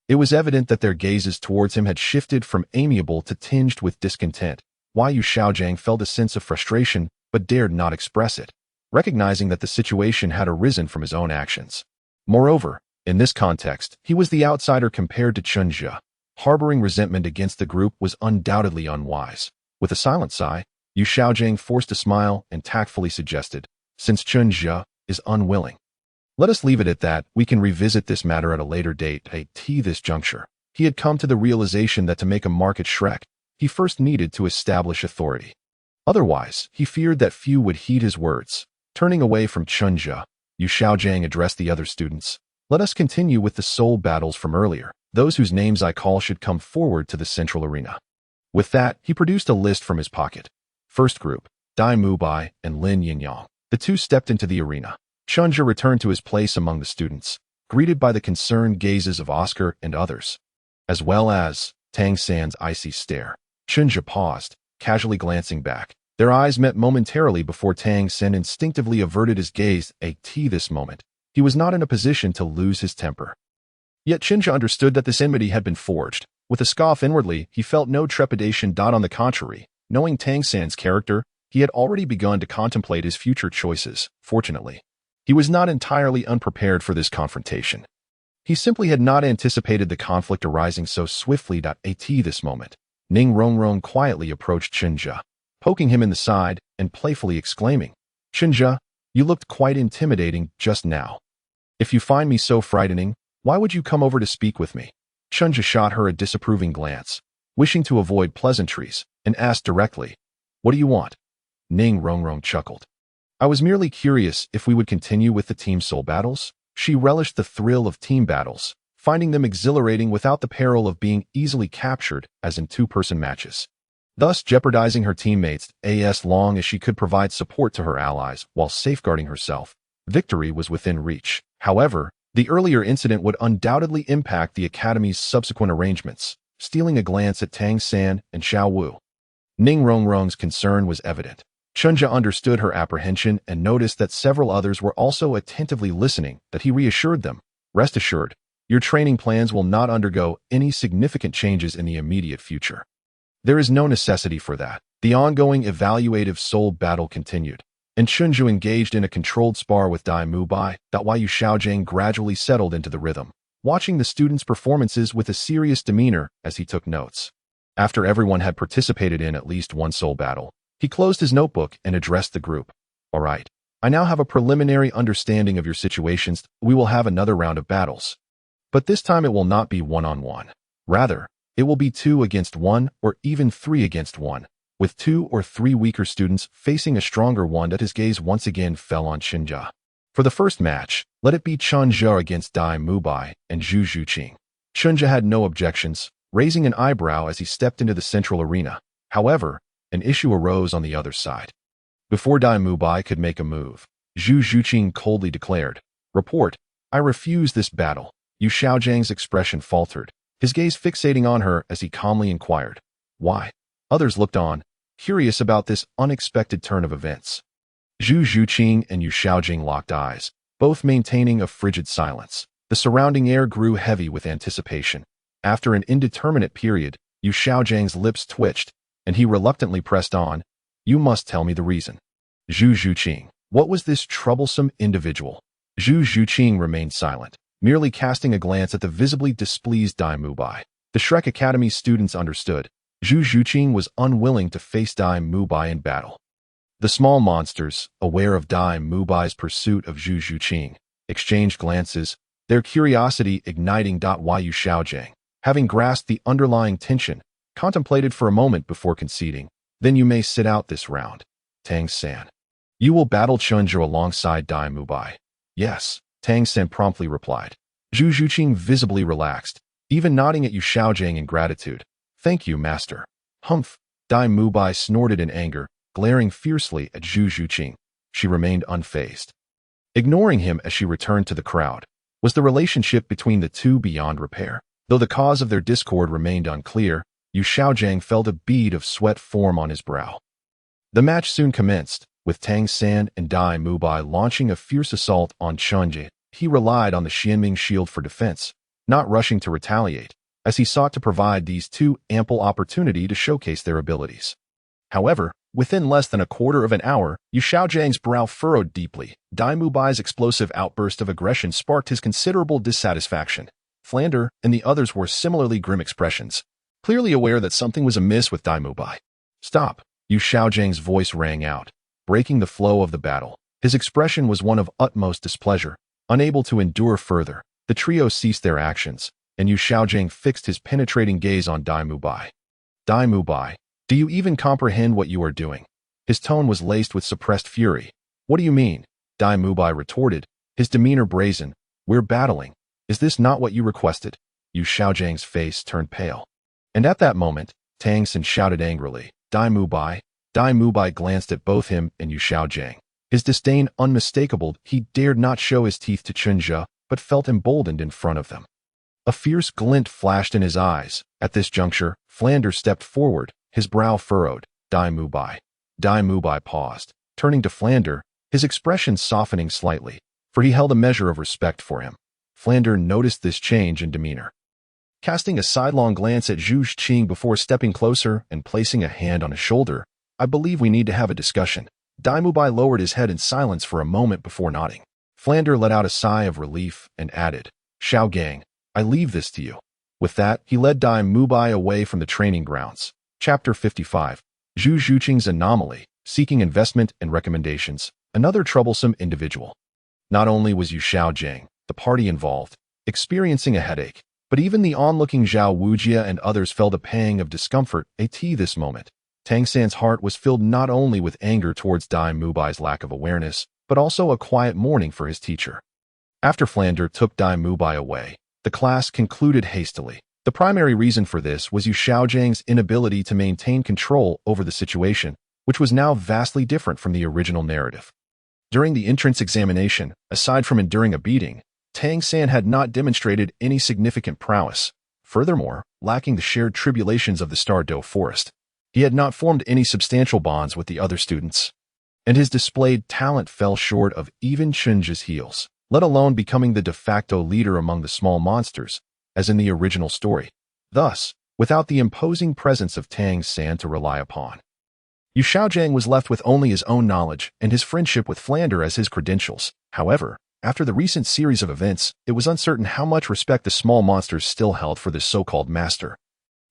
It was evident that their gazes towards him had shifted from amiable to tinged with discontent. Yu Xiaogang felt a sense of frustration, but dared not express it, recognizing that the situation had arisen from his own actions. Moreover, in this context, he was the outsider compared to Chen Zhe. Harboring resentment against the group was undoubtedly unwise. With a silent sigh, Yu Xiaogang forced a smile and tactfully suggested, "Since Chen Zhe is unwilling, let us leave it at that. We can revisit this matter at a later date." At this juncture, he had come to the realization that to make a mark at Shrek, he first needed to establish authority. Otherwise, he feared that few would heed his words. Turning away from Chen Zhe, Yu Xiaogang addressed the other students. "Let us continue with the soul battles from earlier. Those whose names I call should come forward to the central arena. With that, he produced a list from his pocket. First group, Dai Mubai and Lin Yinyong. The two stepped into the arena. Chen Zhe returned to his place among the students, greeted by the concerned gazes of Oscar and others, as well as Tang San's icy stare. Chen Zhe paused, casually glancing back. Their eyes met momentarily before Tang San instinctively averted his gaze at this moment. He was not in a position to lose his temper. Yet Chen Zhe understood that this enmity had been forged. With a scoff inwardly, he felt no trepidation. On the contrary, knowing Tang San's character, he had already begun to contemplate his future choices. Fortunately, he was not entirely unprepared for this confrontation. He simply had not anticipated the conflict arising so swiftly. At this moment, Ning Rongrong quietly approached Chen Zhe, poking him in the side and playfully exclaiming, "Chen Zhe, you looked quite intimidating just now. If you find me so frightening, why would you come over to speak with me?" Chen Zhe shot her a disapproving glance, wishing to avoid pleasantries, and asked directly, "What do you want?" Ning Rongrong chuckled. "I was merely curious if we would continue with the team soul battles." She relished the thrill of team battles, finding them exhilarating without the peril of being easily captured as in two-person matches, thus jeopardizing her teammates as long as she could provide support to her allies while safeguarding herself. Victory was within reach. However, the earlier incident would undoubtedly impact the Academy's subsequent arrangements. Stealing a glance at Tang San and Xuanwu, Ning Rongrong's concern was evident. Chen Zhe understood her apprehension and noticed that several others were also attentively listening, that he reassured them. "Rest assured, your training plans will not undergo any significant changes in the immediate future. There is no necessity for that." The ongoing evaluative soul battle continued, and Chen Zhe engaged in a controlled spar with Dai Mubai. Yu Xiaogang gradually settled into the rhythm, watching the students' performances with a serious demeanor as he took notes. After everyone had participated in at least one soul battle, he closed his notebook and addressed the group. "All right, I now have a preliminary understanding of your situations. We will have another round of battles. But this time it will not be one-on-one. Rather, it will be 2 against 1 or even 3 against 1, with 2 or 3 weaker students facing a stronger one." That his gaze once again fell on Chen Zhe. "For the first match, let it be Chen Zhe against Dai Mubai and Zhu Xuching." Chen Zhe had no objections, raising an eyebrow as he stepped into the central arena. However, an issue arose on the other side. Before Dai Mubai could make a move, Zhu Xuching coldly declared, "Report, I refuse this battle." Yu Xiaogang's expression faltered, his gaze fixating on her as he calmly inquired, "Why?" Others looked on, curious about this unexpected turn of events. Zhu Xuching and Yu Xiaogang locked eyes, both maintaining a frigid silence. The surrounding air grew heavy with anticipation. After an indeterminate period, Yu Xiaogang's lips twitched, and he reluctantly pressed on, "You must tell me the reason." Zhu Xuching, what was this troublesome individual? Zhu Xuching remained silent, merely casting a glance at the visibly displeased Dai Mubai. The Shrek Academy's students understood. Zhu Xuching was unwilling to face Dai Mubai in battle. The small monsters, aware of Dai Mubai's pursuit of Zhu Xuching, exchanged glances, their curiosity igniting. Yu Xiaogang, having grasped the underlying tension, contemplated for a moment before conceding. "Then you may sit out this round. Tang San, you will battle Chen Zhe alongside Dai Mubai." "Yes," Tang San promptly replied. Zhu Xuching visibly relaxed, even nodding at Yu Xiaogang in gratitude. "Thank you, master." "Humph," Dai Mubai snorted in anger, glaring fiercely at Zhu Xuching. She remained unfazed, ignoring him as she returned to the crowd. Was the relationship between the two beyond repair? Though the cause of their discord remained unclear, Yu Xiaogang felt a bead of sweat form on his brow. The match soon commenced, with Tang San and Dai Mubai launching a fierce assault on Chen Zhe. He relied on the Xuanming shield for defense, not rushing to retaliate, as he sought to provide these two ample opportunity to showcase their abilities. However, within less than a quarter of an hour, Yu Xiaojiang's brow furrowed deeply. Dai Mubai's explosive outburst of aggression sparked his considerable dissatisfaction. Flender and the others wore similarly grim expressions, clearly aware that something was amiss with Dai Mubai. "Stop!" Yu Xiaojiang's voice rang out, breaking the flow of the battle. His expression was one of utmost displeasure. Unable to endure further, the trio ceased their actions, and Yu Xiaojiang fixed his penetrating gaze on Dai Mubai. "Dai Mubai, do you even comprehend what you are doing?" His tone was laced with suppressed fury. "What do you mean?" Dai Mubai retorted, his demeanor brazen. "We're battling. Is this not what you requested?" Yu Xiaogang's face turned pale. And at that moment, Tangen shouted angrily, Dai Mubai. Dai Mubai glanced at both him and Yu Xiaogang. His disdain unmistakable, he dared not show his teeth to Chen Zhe, but felt emboldened in front of them. A fierce glint flashed in his eyes. At this juncture, Flender stepped forward, his brow furrowed. Dai Mubai. Dai Mubai paused, turning to Flender, his expression softening slightly, for he held a measure of respect for him. Flender noticed this change in demeanor. Casting a sidelong glance at Zhu Xuching before stepping closer and placing a hand on his shoulder, I believe we need to have a discussion. Dai Mubai lowered his head in silence for a moment before nodding. Flender let out a sigh of relief and added, Xiaogang, I leave this to you. With that, he led Dai Mubai away from the training grounds. Chapter 55. Zhu Xuching's Anomaly, Seeking Investment and Recommendations, Another Troublesome Individual. Not only was Yu Xiaogang, the party involved, experiencing a headache, but even the onlooking Zhao Wujia and others felt a pang of discomfort at this moment. Tang San's heart was filled not only with anger towards Dai Mubai's lack of awareness, but also a quiet mourning for his teacher. After Flender took Dai Mubai away, the class concluded hastily. The primary reason for this was Yu Xiaogang's inability to maintain control over the situation, which was now vastly different from the original narrative. During the entrance examination, aside from enduring a beating, Tang San had not demonstrated any significant prowess. Furthermore, lacking the shared tribulations of the Stardow Forest, he had not formed any substantial bonds with the other students, and his displayed talent fell short of even Chen Zhe's heels, let alone becoming the de facto leader among the small monsters, as in the original story. Thus, without the imposing presence of Tang San to rely upon, Yu Xiaogang was left with only his own knowledge and his friendship with Flender as his credentials. However, after the recent series of events, it was uncertain how much respect the small monsters still held for this so-called master,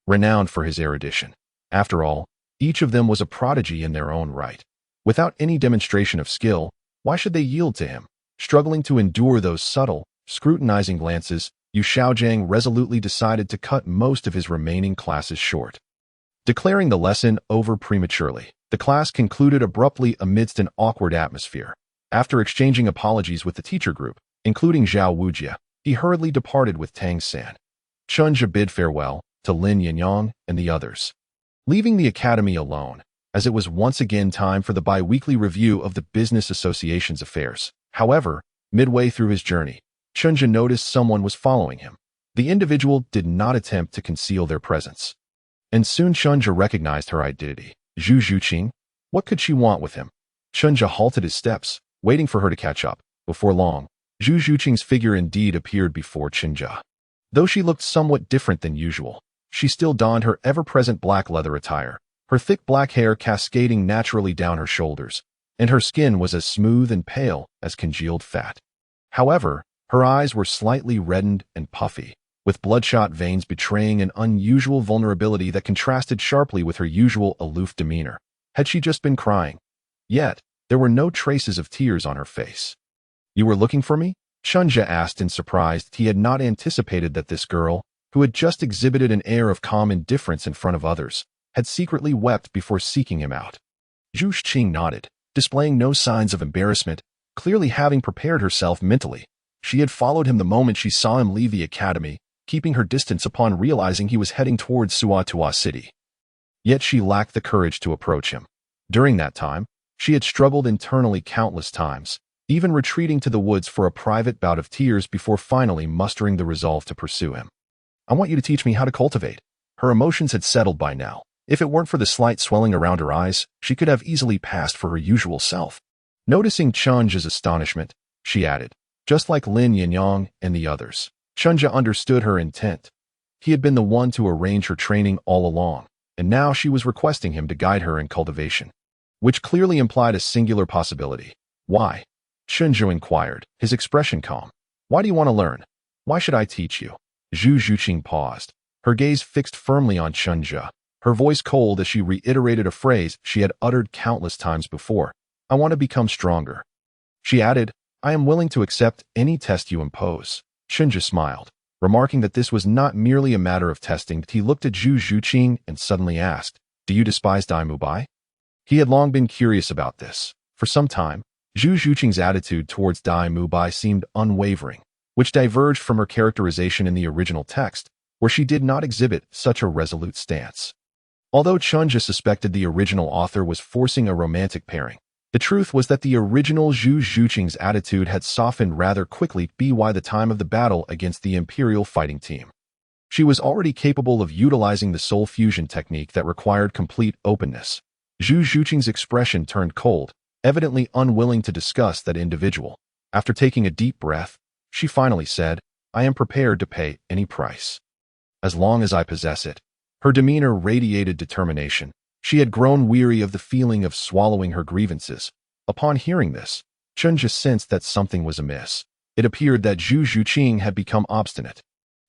renowned for his erudition. After all, each of them was a prodigy in their own right. Without any demonstration of skill, why should they yield to him? Struggling to endure those subtle, scrutinizing glances, Yu Xiaogang resolutely decided to cut most of his remaining classes short. Declaring the lesson over prematurely, the class concluded abruptly amidst an awkward atmosphere. After exchanging apologies with the teacher group, including Zhao Wujia, he hurriedly departed with Tang San. Chunha bid farewell to Lin Yinyong and the others, leaving the academy alone, as it was once again time for the bi-weekly review of the business association's affairs. However, midway through his journey, Chunha noticed someone was following him. The individual did not attempt to conceal their presence, and soon Chunha recognized her identity. Zhu Xuching? What could she want with him? Chunha halted his steps, waiting for her to catch up. Before long, Zhu Xuching's figure indeed appeared before Chen Zhe. Though she looked somewhat different than usual, she still donned her ever-present black leather attire, her thick black hair cascading naturally down her shoulders, and her skin was as smooth and pale as congealed fat. However, her eyes were slightly reddened and puffy, with bloodshot veins betraying an unusual vulnerability that contrasted sharply with her usual aloof demeanor. Had she just been crying? Yet, there were no traces of tears on her face. You were looking for me? Chunha asked in surprise. He had not anticipated that this girl, who had just exhibited an air of calm indifference in front of others, had secretly wept before seeking him out. Zhu Xuching nodded, displaying no signs of embarrassment, clearly having prepared herself mentally. She had followed him the moment she saw him leave the academy, keeping her distance upon realizing he was heading towards Suatua City. Yet she lacked the courage to approach him. During that time, she had struggled internally countless times, even retreating to the woods for a private bout of tears before finally mustering the resolve to pursue him. I want you to teach me how to cultivate. Her emotions had settled by now. If it weren't for the slight swelling around her eyes, she could have easily passed for her usual self. Noticing Chunha's astonishment, she added, just like Lin Yinyong and the others. Chunha understood her intent. He had been the one to arrange her training all along, and now she was requesting him to guide her in cultivation, which clearly implied a singular possibility. Why? Chen Zhe inquired, his expression calm. Why do you want to learn? Why should I teach you? Zhu Xuching paused, her gaze fixed firmly on Chen Zhe, her voice cold as she reiterated a phrase she had uttered countless times before. I want to become stronger. She added, I am willing to accept any test you impose. Chen Zhe smiled, remarking that this was not merely a matter of testing. He looked at Zhu Xuching and suddenly asked, do you despise Dai Mubai? He had long been curious about this. For some time, Zhu Xuching's attitude towards Dai Mubai seemed unwavering, which diverged from her characterization in the original text, where she did not exhibit such a resolute stance. Although Chen Zhe suspected the original author was forcing a romantic pairing, the truth was that the original Zhu Xuching's attitude had softened rather quickly by the time of the battle against the Imperial fighting team. She was already capable of utilizing the soul fusion technique that required complete openness. Zhu Xuching's expression turned cold, evidently unwilling to discuss that individual. After taking a deep breath, she finally said, "I am prepared to pay any price, as long as I possess it." Her demeanor radiated determination. She had grown weary of the feeling of swallowing her grievances. Upon hearing this, Chen Zhe sensed that something was amiss. It appeared that Zhu Xuching had become obstinate.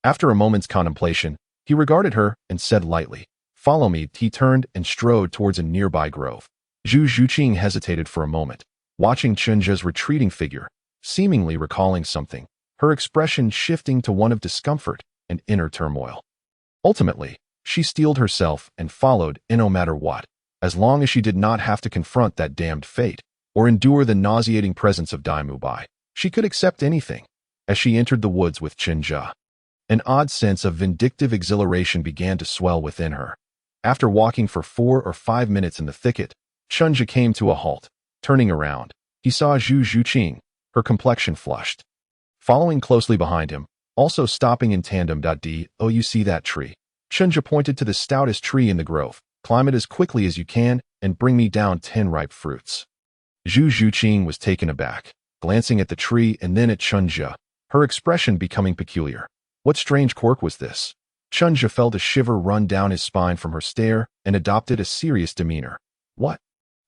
After a moment's contemplation, he regarded her and said lightly, "Follow me." He turned and strode towards a nearby grove. Zhu Xuching hesitated for a moment, watching Chen Zhe's retreating figure, seemingly recalling something, her expression shifting to one of discomfort and inner turmoil. Ultimately, she steeled herself and followed no matter what, as long as she did not have to confront that damned fate or endure the nauseating presence of Dai Mubai. She could accept anything. As she entered the woods with Chen Zhe, an odd sense of vindictive exhilaration began to swell within her. After walking for 4 or 5 minutes in the thicket, Chen Zhe came to a halt. Turning around, he saw Zhu Xuching, her complexion flushed, following closely behind him, also stopping in tandem. "Oh, you see that tree?" Chen Zhe pointed to the stoutest tree in the grove. "Climb it as quickly as you can and bring me down 10 ripe fruits." Zhu Xuching was taken aback, glancing at the tree and then at Chen Zhe, her expression becoming peculiar. What strange quirk was this? Chen Zhe felt a shiver run down his spine from her stare and adopted a serious demeanor. "What?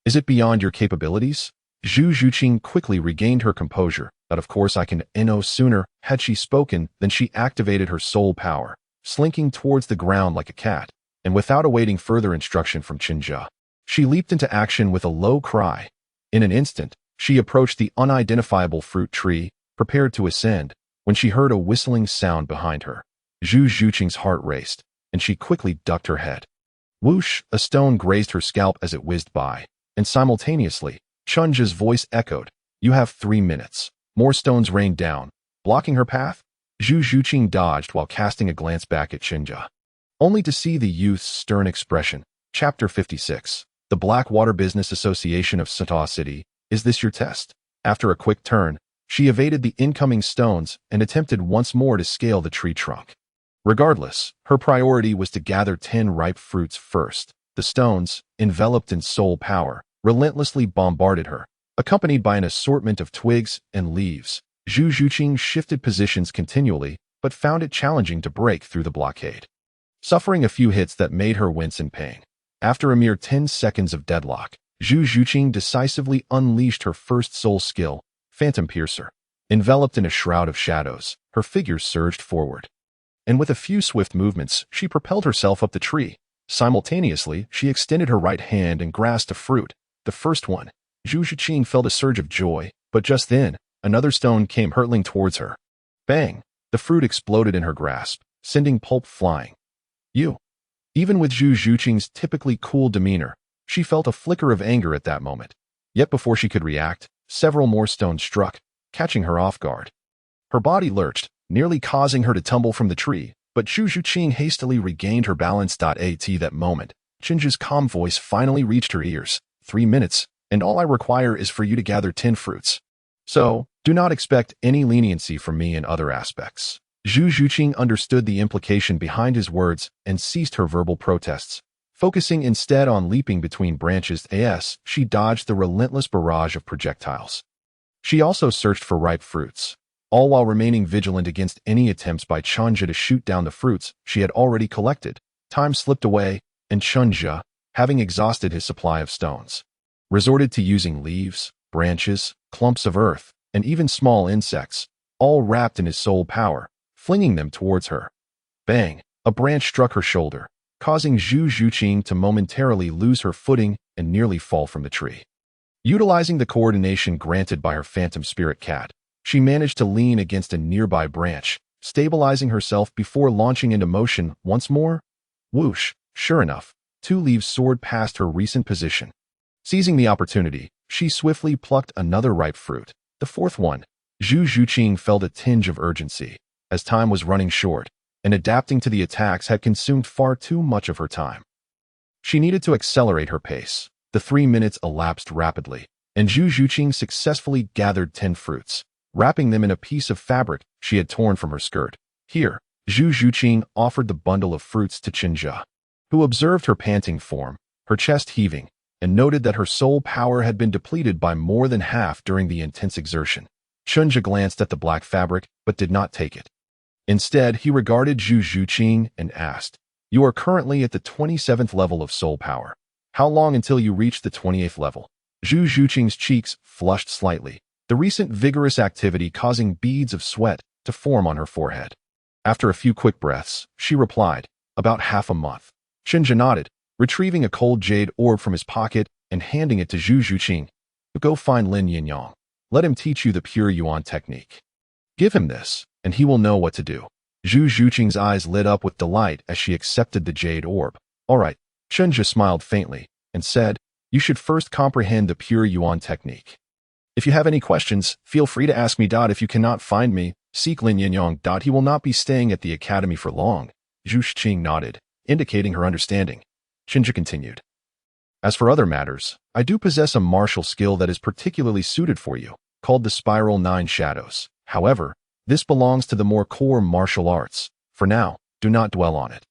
Is it beyond your capabilities?" Zhu Xuching quickly regained her composure, but of course I can. No sooner had she spoken than she activated her soul power, slinking towards the ground like a cat, and without awaiting further instruction from Chen Zhe, she leaped into action with a low cry. In an instant, she approached the unidentifiable fruit tree, prepared to ascend, when she heard a whistling sound behind her. Zhu Xuching's heart raced, and she quickly ducked her head. Whoosh! A stone grazed her scalp as it whizzed by, and simultaneously, Chen Zhe's voice echoed, "You have 3 minutes." More stones rained down, blocking her path. Zhu Xuching dodged while casting a glance back at Chen Zhe, only to see the youth's stern expression. Chapter 56. The Blackwater Business Association of Soto City. Is this your test? After a quick turn, she evaded the incoming stones and attempted once more to scale the tree trunk. Regardless, her priority was to gather 10 ripe fruits first. The stones, enveloped in soul power, relentlessly bombarded her, accompanied by an assortment of twigs and leaves. Zhu Xuching shifted positions continually, but found it challenging to break through the blockade, suffering a few hits that made her wince in pain. After a mere 10 seconds of deadlock, Zhu Xuching decisively unleashed her first soul skill, Phantom Piercer. Enveloped in a shroud of shadows, her figure surged forward, and with a few swift movements, she propelled herself up the tree. Simultaneously, she extended her right hand and grasped a fruit, the first one. Zhu Xuching felt a surge of joy, but just then, another stone came hurtling towards her. Bang! The fruit exploded in her grasp, sending pulp flying. "You!" Even with Zhu Xuching's typically cool demeanor, she felt a flicker of anger at that moment. Yet before she could react, several more stones struck, catching her off guard. Her body lurched, nearly causing her to tumble from the tree, but Zhu Xuching hastily regained her balance. At that moment, Chen Zhe's calm voice finally reached her ears. 3 minutes, and all I require is for you to gather 10 fruits. So, do not expect any leniency from me in other aspects. Zhu Xuching understood the implication behind his words and ceased her verbal protests. Focusing instead on leaping between branches, she dodged the relentless barrage of projectiles. She also searched for ripe fruits, all while remaining vigilant against any attempts by Chen Zhe to shoot down the fruits she had already collected. Time slipped away, and Chen Zhe, having exhausted his supply of stones, resorted to using leaves, branches, clumps of earth, and even small insects, all wrapped in his soul power, flinging them towards her. Bang! A branch struck her shoulder, causing Zhu Xuching to momentarily lose her footing and nearly fall from the tree. Utilizing the coordination granted by her phantom spirit cat, she managed to lean against a nearby branch, stabilizing herself before launching into motion once more. Whoosh! Sure enough, 2 leaves soared past her recent position. Seizing the opportunity, she swiftly plucked another ripe fruit, the 4th one. Zhu Xuching felt a tinge of urgency, as time was running short, and adapting to the attacks had consumed far too much of her time. She needed to accelerate her pace. The 3 minutes elapsed rapidly, and Zhu Xuching successfully gathered 10 fruits, wrapping them in a piece of fabric she had torn from her skirt. Here, Zhu Xuching offered the bundle of fruits to Chen Zhe, who observed her panting form, her chest heaving, and noted that her soul power had been depleted by more than half during the intense exertion. Chen Zhe glanced at the black fabric, but did not take it. Instead, he regarded Zhu Xuching and asked, "You are currently at the 27th level of soul power. How long until you reach the 28th level?" Zhu Xuching's cheeks flushed slightly, the recent vigorous activity causing beads of sweat to form on her forehead. After a few quick breaths, she replied, "About half a month." Chen Zhe nodded, retrieving a cold jade orb from his pocket and handing it to Zhu Xuching. "Go find Lin Yinyong. Let him teach you the pure yuan technique. Give him this, and he will know what to do." Zhu Xuching's eyes lit up with delight as she accepted the jade orb. "All right." Chen Zhe smiled faintly and said, "You should first comprehend the pure yuan technique. If you have any questions, feel free to ask me. If you cannot find me, seek Lin Yinyong. He will not be staying at the academy for long." Zhu Xuching nodded, indicating her understanding. Chen Zhe continued, "As for other matters, I do possess a martial skill that is particularly suited for you, called the Spiral 9 Shadows. However, this belongs to the more core martial arts. For now, do not dwell on it.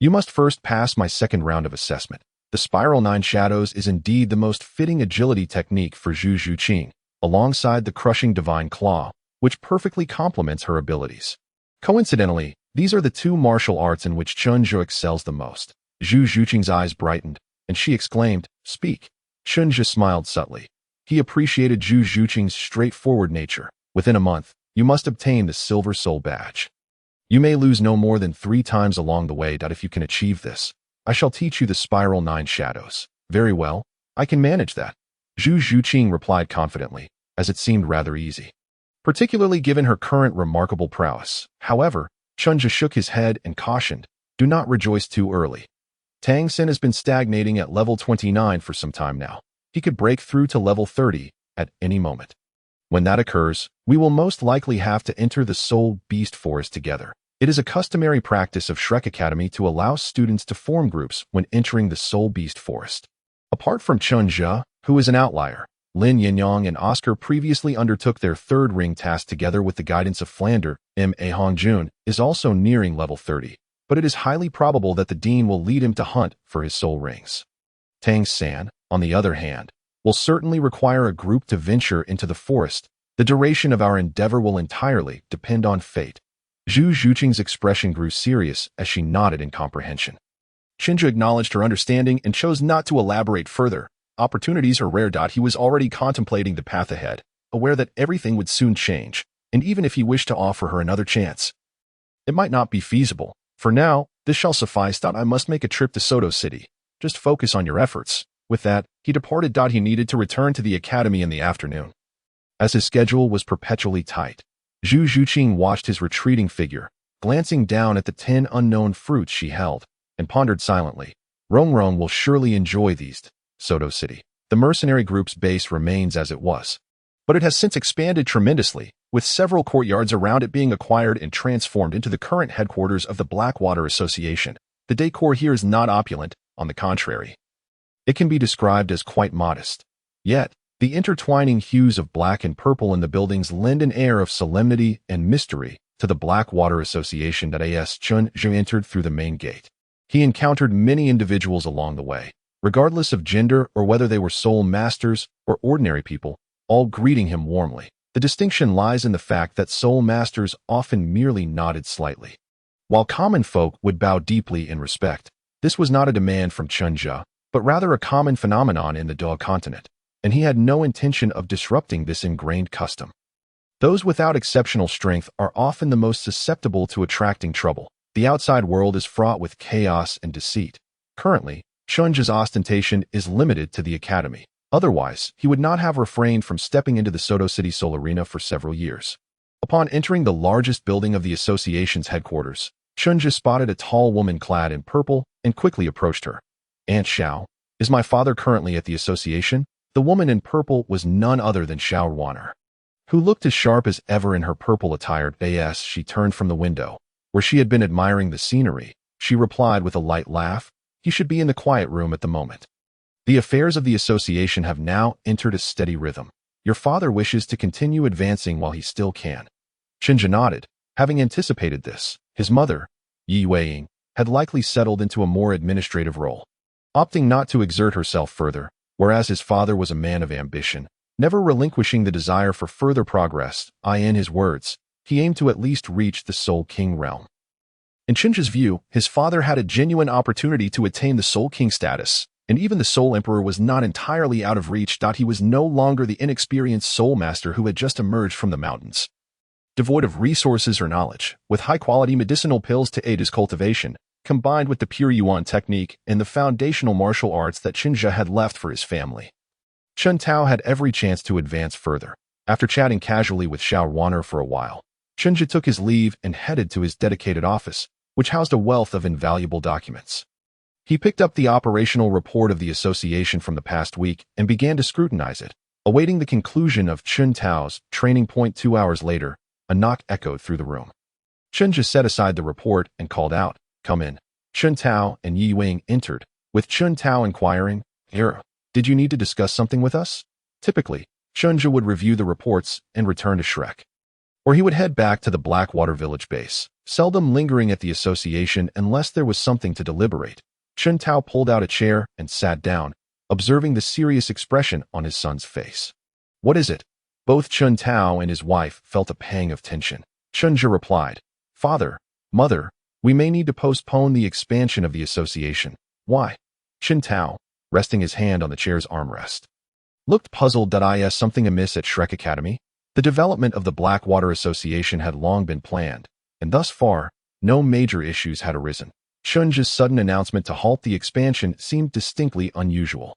You must first pass my second round of assessment. The Spiral 9 Shadows is indeed the most fitting agility technique for Zhu Xuching, alongside the Crushing Divine Claw, which perfectly complements her abilities. Coincidentally, these are the two martial arts in which Chen Zhe excels the most." Zhu Xuching's eyes brightened, and she exclaimed, "Speak." Chen Zhe smiled subtly. He appreciated Zhu Xuching's straightforward nature. "Within a month, you must obtain the Silver Soul Badge. You may lose no more than 3 times along the way. If you can achieve this, I shall teach you the Spiral 9 Shadows." "Very well, I can manage that," Zhu Xuching replied confidently, as it seemed rather easy, particularly given her current remarkable prowess. However, Chen Zhe shook his head and cautioned, "Do not rejoice too early. Tangen has been stagnating at level 29 for some time now. He could break through to level 30 at any moment. When that occurs, we will most likely have to enter the Soul Beast Forest together. It is a customary practice of Shrek Academy to allow students to form groups when entering the Soul Beast Forest." Apart from Chen Zhe, who is an outlier, Lin Yinyong and Oscar previously undertook their third ring task together with the guidance of Flender. Hongjun is also nearing level 30, but it is highly probable that the dean will lead him to hunt for his soul rings. Tang San, on the other hand, will certainly require a group to venture into the forest. The duration of our endeavor will entirely depend on fate. Zhu Xuching's expression grew serious as she nodded in comprehension. Chen Zhe acknowledged her understanding and chose not to elaborate further. Opportunities are rare. He was already contemplating the path ahead, aware that everything would soon change, and even if he wished to offer her another chance, it might not be feasible. "For now, this shall suffice. I must make a trip to Soto City. Just focus on your efforts." With that, he departed. He needed to return to the academy in the afternoon, as his schedule was perpetually tight. Zhu Xuching watched his retreating figure, glancing down at the 10 unknown fruits she held, and pondered silently. Rongrong will surely enjoy these. Soto City. The mercenary group's base remains as it was, but it has since expanded tremendously, with several courtyards around it being acquired and transformed into the current headquarters of the Blackwater Association. The decor here is not opulent, on the contrary. It can be described as quite modest. Yet, the intertwining hues of black and purple in the buildings lend an air of solemnity and mystery to the Blackwater Association. As Chen Zhe entered through the main gate, he encountered many individuals along the way, regardless of gender or whether they were soul masters or ordinary people, all greeting him warmly. The distinction lies in the fact that soul masters often merely nodded slightly, while common folk would bow deeply in respect. This was not a demand from Chen Zhe, but rather a common phenomenon in the Douluo Continent, and he had no intention of disrupting this ingrained custom. Those without exceptional strength are often the most susceptible to attracting trouble. The outside world is fraught with chaos and deceit. Currently, Chen Zhe's ostentation is limited to the academy. Otherwise, he would not have refrained from stepping into the Soto City Soul Arena for several years. Upon entering the largest building of the association's headquarters, Chen Zhe spotted a tall woman clad in purple and quickly approached her. "Aunt Xiao, is my father currently at the association?" The woman in purple was none other than Xiao Ruaner, who looked as sharp as ever in her purple attire. As she turned from the window, where she had been admiring the scenery, she replied with a light laugh, "He should be in the quiet room at the moment. The affairs of the association have now entered a steady rhythm. Your father wishes to continue advancing while he still can." Chen Zhe nodded, having anticipated this. His mother, Yu Xiaogang, had likely settled into a more administrative role, opting not to exert herself further, whereas his father was a man of ambition, never relinquishing the desire for further progress. In his words, he aimed to at least reach the Soul King realm. In Chen Zhe's view, his father had a genuine opportunity to attain the Soul King status, and even the Soul Emperor was not entirely out of reach. He was no longer the inexperienced Soul Master who had just emerged from the mountains, devoid of resources or knowledge, with high-quality medicinal pills to aid his cultivation, combined with the pure Yuan technique and the foundational martial arts that Chen Zhe had left for his family. Chen Tao had every chance to advance further. After chatting casually with Xuanwu for a while, Chen Zhe took his leave and headed to his dedicated office, which housed a wealth of invaluable documents. He picked up the operational report of the association from the past week and began to scrutinize it, awaiting the conclusion of Chen Tao's training point. 2 hours later, a knock echoed through the room. Chen Zhe set aside the report and called out, "Come in." Chen Tao and Yi Wing entered, with Chen Tao inquiring, "Did you need to discuss something with us?" Typically, Chen Zhe would review the reports and return to Shrek, or he would head back to the Blackwater village base, seldom lingering at the association unless there was something to deliberate. Chen Tao pulled out a chair and sat down, observing the serious expression on his son's face. "What is it?" Both Chen Tao and his wife felt a pang of tension. Chen Zhe replied, "Father, Mother, we may need to postpone the expansion of the association." "Why?" Chen Tao, resting his hand on the chair's armrest, looked puzzled. Is something amiss at Shrek Academy? The development of the Blackwater Association had long been planned, and thus far, no major issues had arisen. Chen Zhe's sudden announcement to halt the expansion seemed distinctly unusual.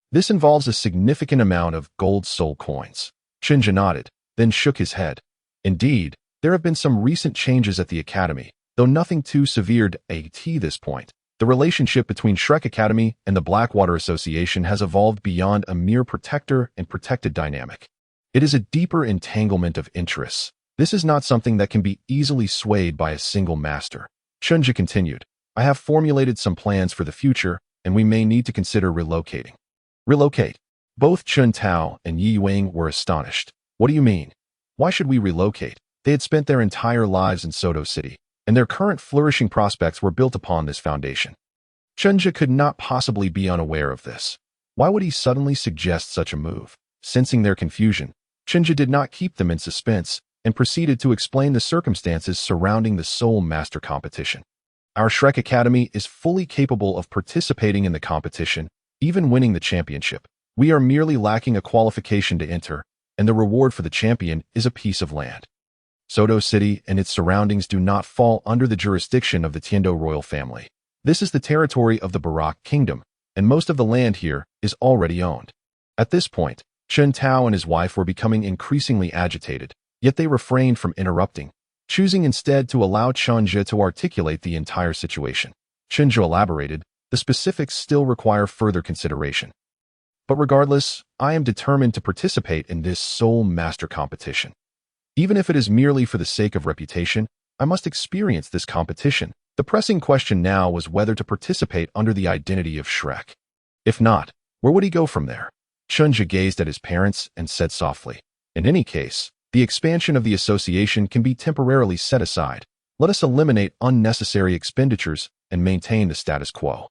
"This involves a significant amount of gold soul coins." Chen Zhe nodded, then shook his head. "Indeed, there have been some recent changes at the Academy, though nothing too severe at this point. The relationship between Shrek Academy and the Blackwater Association has evolved beyond a mere protector and protected dynamic. It is a deeper entanglement of interests. This is not something that can be easily swayed by a single master." Chen Zhe continued, "I have formulated some plans for the future, and we may need to consider relocating." "Relocate?" Both Chen Tao and Yi Wing were astonished. "What do you mean? Why should we relocate?" They had spent their entire lives in Soto City, and their current flourishing prospects were built upon this foundation. Chen Zhe could not possibly be unaware of this. Why would he suddenly suggest such a move? Sensing their confusion, Chen Zhe did not keep them in suspense and proceeded to explain the circumstances surrounding the Soul Master competition. "Our Shrek Academy is fully capable of participating in the competition, even winning the championship. We are merely lacking a qualification to enter, and the reward for the champion is a piece of land. Soto City and its surroundings do not fall under the jurisdiction of the Tiando royal family. This is the territory of the Barak Kingdom, and most of the land here is already owned." At this point, Chen Tao and his wife were becoming increasingly agitated, yet they refrained from interrupting, choosing instead to allow Chen Zhe to articulate the entire situation. Chen Zhe elaborated, "The specifics still require further consideration. But regardless, I am determined to participate in this Soul Master competition. Even if it is merely for the sake of reputation, I must experience this competition." The pressing question now was whether to participate under the identity of Shrek. If not, where would he go from there? Chen Zhe gazed at his parents and said softly, "In any case, the expansion of the association can be temporarily set aside. Let us eliminate unnecessary expenditures and maintain the status quo.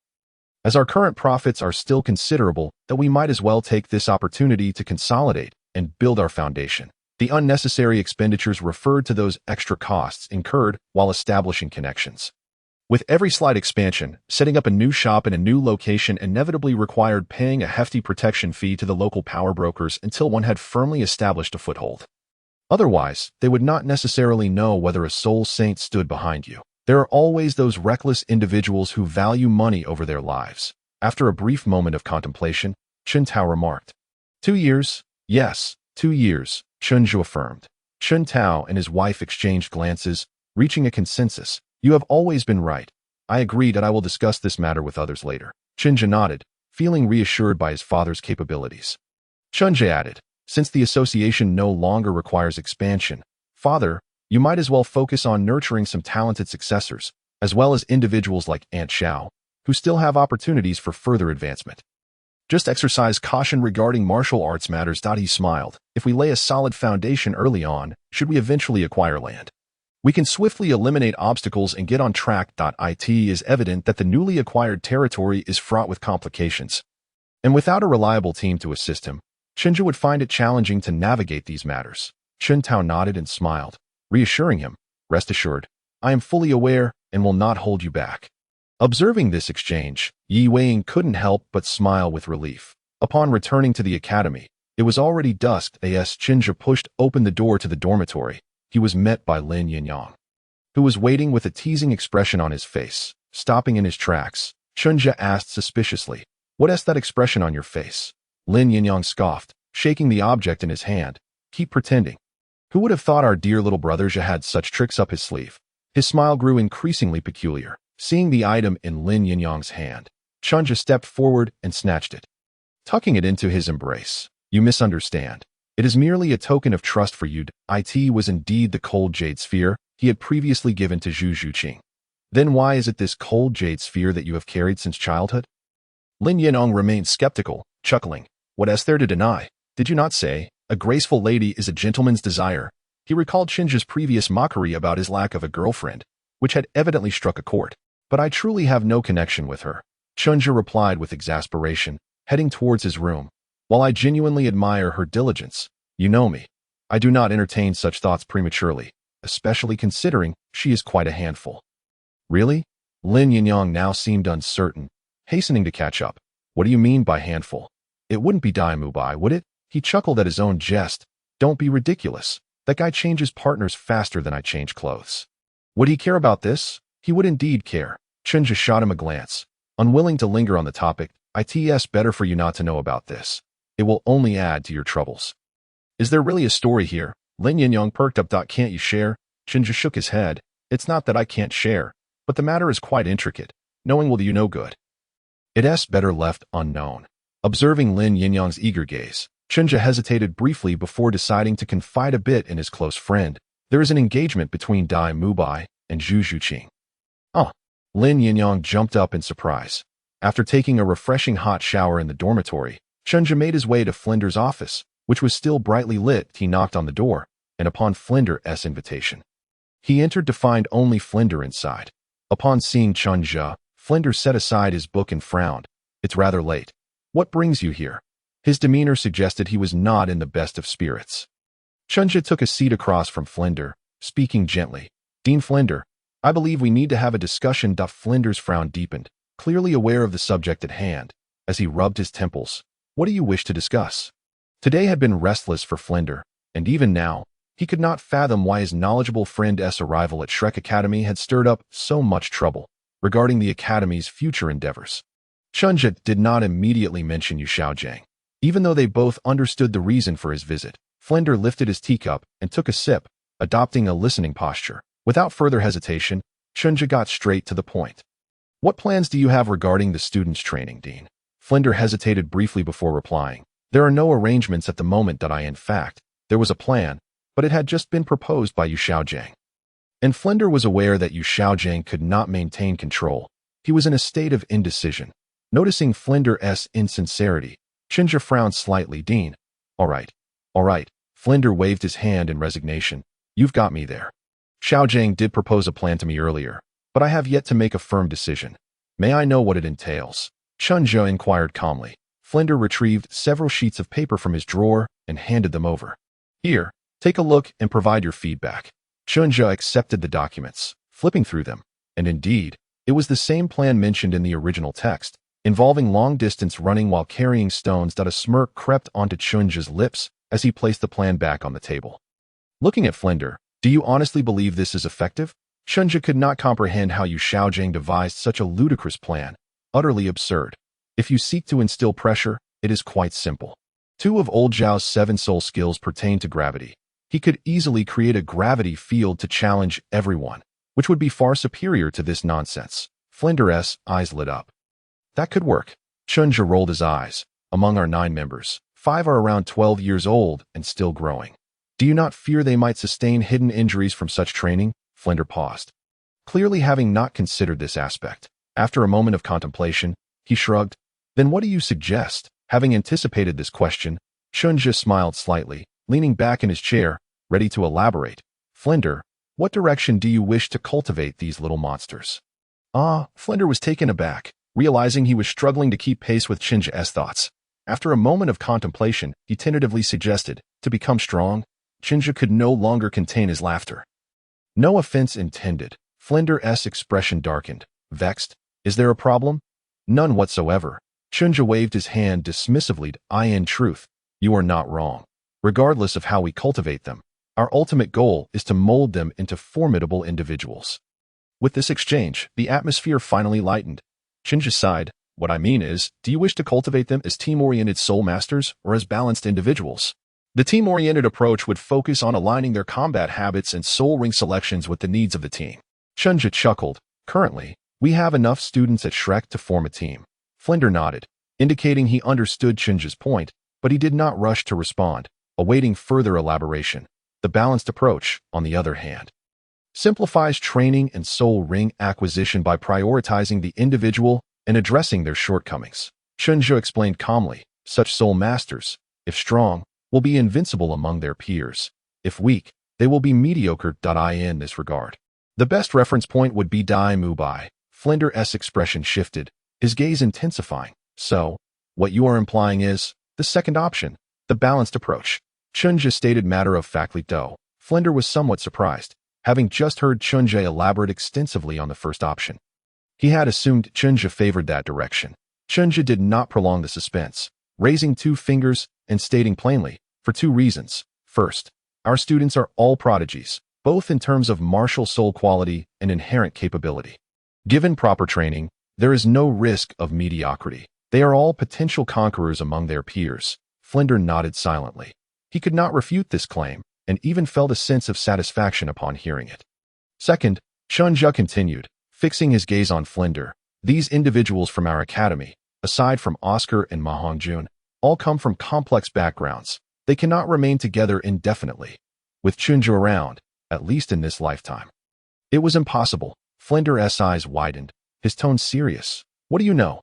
As our current profits are still considerable, that we might as well take this opportunity to consolidate and build our foundation." The unnecessary expenditures referred to those extra costs incurred while establishing connections. With every slight expansion, setting up a new shop in a new location inevitably required paying a hefty protection fee to the local power brokers until one had firmly established a foothold. Otherwise, they would not necessarily know whether a soul saint stood behind you. There are always those reckless individuals who value money over their lives. After a brief moment of contemplation, Chen Tao remarked, 2 years? Yes, 2 years, Chen Zhe affirmed. Chen Tao and his wife exchanged glances, reaching a consensus. "You have always been right. I agree that I will discuss this matter with others later." Chen Zhe nodded, feeling reassured by his father's capabilities. Chen Zhe added, Since the association no longer requires expansion, Father, you might as well focus on nurturing some talented successors, as well as individuals like Aunt Xiao, who still have opportunities for further advancement. Just exercise caution regarding martial arts matters. He smiled. If we lay a solid foundation early on, should we eventually acquire land, we can swiftly eliminate obstacles and get on track. It is evident that the newly acquired territory is fraught with complications, and without a reliable team to assist him, Chen Zhe would find it challenging to navigate these matters. Chen Tao nodded and smiled, reassuring him, "Rest assured, I am fully aware and will not hold you back." Observing this exchange, Yi Weiing couldn't help but smile with relief. Upon returning to the academy, it was already dusk as Chen Zhe pushed open the door to the dormitory. He was met by Lin Yinyong, who was waiting with a teasing expression on his face. Stopping in his tracks, Chen Zhe asked suspiciously, "What's that expression on your face?" Lin Yinyong scoffed, shaking the object in his hand. "Keep pretending. Who would have thought our dear little brother Zhe had such tricks up his sleeve?" His smile grew increasingly peculiar. Seeing the item in Lin Yinyong's hand, Chen Zhe stepped forward and snatched it, tucking it into his embrace. "You misunderstand. It is merely a token of trust for you." It was indeed the cold jade sphere he had previously given to Zhu Xuching. "Then why is it this cold jade sphere that you have carried since childhood?" Lin Yinyong remained skeptical, chuckling. "What's there to deny? Did you not say, a graceful lady is a gentleman's desire?" He recalled Chen Zhe's previous mockery about his lack of a girlfriend, which had evidently struck a chord. "But I truly have no connection with her," Chen Zhe replied with exasperation, heading towards his room. "While I genuinely admire her diligence, you know me, I do not entertain such thoughts prematurely, especially considering she is quite a handful." "Really?" Lin Yinyong now seemed uncertain, hastening to catch up. "What do you mean by handful? It wouldn't be Dai Mubai, would it?" He chuckled at his own jest. "Don't be ridiculous. That guy changes partners faster than I change clothes." Would he care about this? He would indeed care. Chen Zhe shot him a glance, unwilling to linger on the topic. "It's better for you not to know about this. It will only add to your troubles." "Is there really a story here?" Lin Yinyong perked up. "Can't you share?" Chen Zhe shook his head. "It's not that I can't share, but the matter is quite intricate. Knowing will do you no good. It's better left unknown." Observing Lin Yinyong's eager gaze, Chen Zhe hesitated briefly before deciding to confide a bit in his close friend. "There is an engagement between Dai Mubai and Zhu Xuching." "Oh." Lin Yinyong jumped up in surprise. After taking a refreshing hot shower in the dormitory, Chen Zhe made his way to Flender's office, which was still brightly lit. He knocked on the door, and upon Flender's invitation, he entered to find only Flender inside. Upon seeing Chen Zhe, Flender set aside his book and frowned. "It's rather late. What brings you here?" His demeanor suggested he was not in the best of spirits. Chen Zhe took a seat across from Flender, speaking gently. "Dean Flender, I believe we need to have a discussion." Flender's frown deepened, clearly aware of the subject at hand, as he rubbed his temples. "What do you wish to discuss?" Today had been restless for Flender, and even now, he could not fathom why his knowledgeable friend's arrival at Shrek Academy had stirred up so much trouble regarding the Academy's future endeavors. Chen Zhe did not immediately mention Yu Xiaogang. Even though they both understood the reason for his visit, Flender lifted his teacup and took a sip, adopting a listening posture. Without further hesitation, Chen Zhe got straight to the point. "What plans do you have regarding the students' training, Dean?" Flender hesitated briefly before replying. "There are no arrangements at the moment. In fact, there was a plan, but it had just been proposed by Yu Xiaogang." And Flender was aware that Yu Xiaogang could not maintain control. He was in a state of indecision. Noticing Flender's insincerity, Chen Zhe frowned slightly. "Dean, all right. Flender waved his hand in resignation. "You've got me there. Xiaogang did propose a plan to me earlier, but I have yet to make a firm decision. May I know what it entails?" Chen Zhe inquired calmly. Flender retrieved several sheets of paper from his drawer and handed them over. "Here, take a look and provide your feedback." Chen Zhe accepted the documents, flipping through them, and indeed, it was the same plan mentioned in the original text, involving long-distance running while carrying stones. A smirk crept onto Chen Zhe's lips as he placed the plan back on the table. Looking at Flender, "Do you honestly believe this is effective?" Chen Zhe could not comprehend how Yu Xiaogang devised such a ludicrous plan, utterly absurd. If you seek to instill pressure, it is quite simple. Two of old Zhao's 7 soul skills pertain to gravity. He could easily create a gravity field to challenge everyone, which would be far superior to this nonsense. Flender's eyes lit up. "That could work." Chen Zhe rolled his eyes. "Among our 9 members, 5 are around 12 years old and still growing. Do you not fear they might sustain hidden injuries from such training? Flender paused, clearly having not considered this aspect. After a moment of contemplation, he shrugged. Then what do you suggest? Having anticipated this question, Chen Zhe smiled slightly, leaning back in his chair, ready to elaborate. Flender, what direction do you wish to cultivate these little monsters? Flender was taken aback, realizing he was struggling to keep pace with Chen Zhe's thoughts. After a moment of contemplation, he tentatively suggested, to become strong. Chen Zhe could no longer contain his laughter. No offense intended. Flender's expression darkened. Vexed? Is there a problem? None whatsoever. Chen Zhe waved his hand dismissively. In truth, you are not wrong. Regardless of how we cultivate them, our ultimate goal is to mold them into formidable individuals. With this exchange, the atmosphere finally lightened. Chen Zhe sighed. What I mean is, do you wish to cultivate them as team-oriented soul masters or as balanced individuals? The team-oriented approach would focus on aligning their combat habits and soul ring selections with the needs of the team. Chen Zhe chuckled. Currently, we have enough students at Shrek to form a team. Flender nodded, indicating he understood Chen Zhe's point, but he did not rush to respond, awaiting further elaboration. The balanced approach, on the other hand, simplifies training and soul ring acquisition by prioritizing the individual and addressing their shortcomings. Chen Zhe explained calmly, such soul masters, if strong, will be invincible among their peers. If weak, they will be mediocre. In this regard, the best reference point would be Dai Mu Bai. Flender's expression shifted, his gaze intensifying. So, what you are implying is, the second option, the balanced approach. Chen Zhe stated matter-of-factly. Though Flender was somewhat surprised, having just heard Chen Zhe elaborate extensively on the first option. He had assumed Chen Zhe favored that direction. Chen Zhe did not prolong the suspense, raising 2 fingers and stating plainly, for 2 reasons. First, our students are all prodigies, both in terms of martial soul quality and inherent capability. Given proper training, there is no risk of mediocrity. They are all potential conquerors among their peers. Flender nodded silently. He could not refute this claim, and even felt a sense of satisfaction upon hearing it. Second, Chen Zhe continued, fixing his gaze on Flender. These individuals from our academy, aside from Oscar and Ma Hongjun, all come from complex backgrounds. They cannot remain together indefinitely, with Chen Zhe around, at least in this lifetime. It was impossible. Flender's eyes widened, his tone serious. What do you know?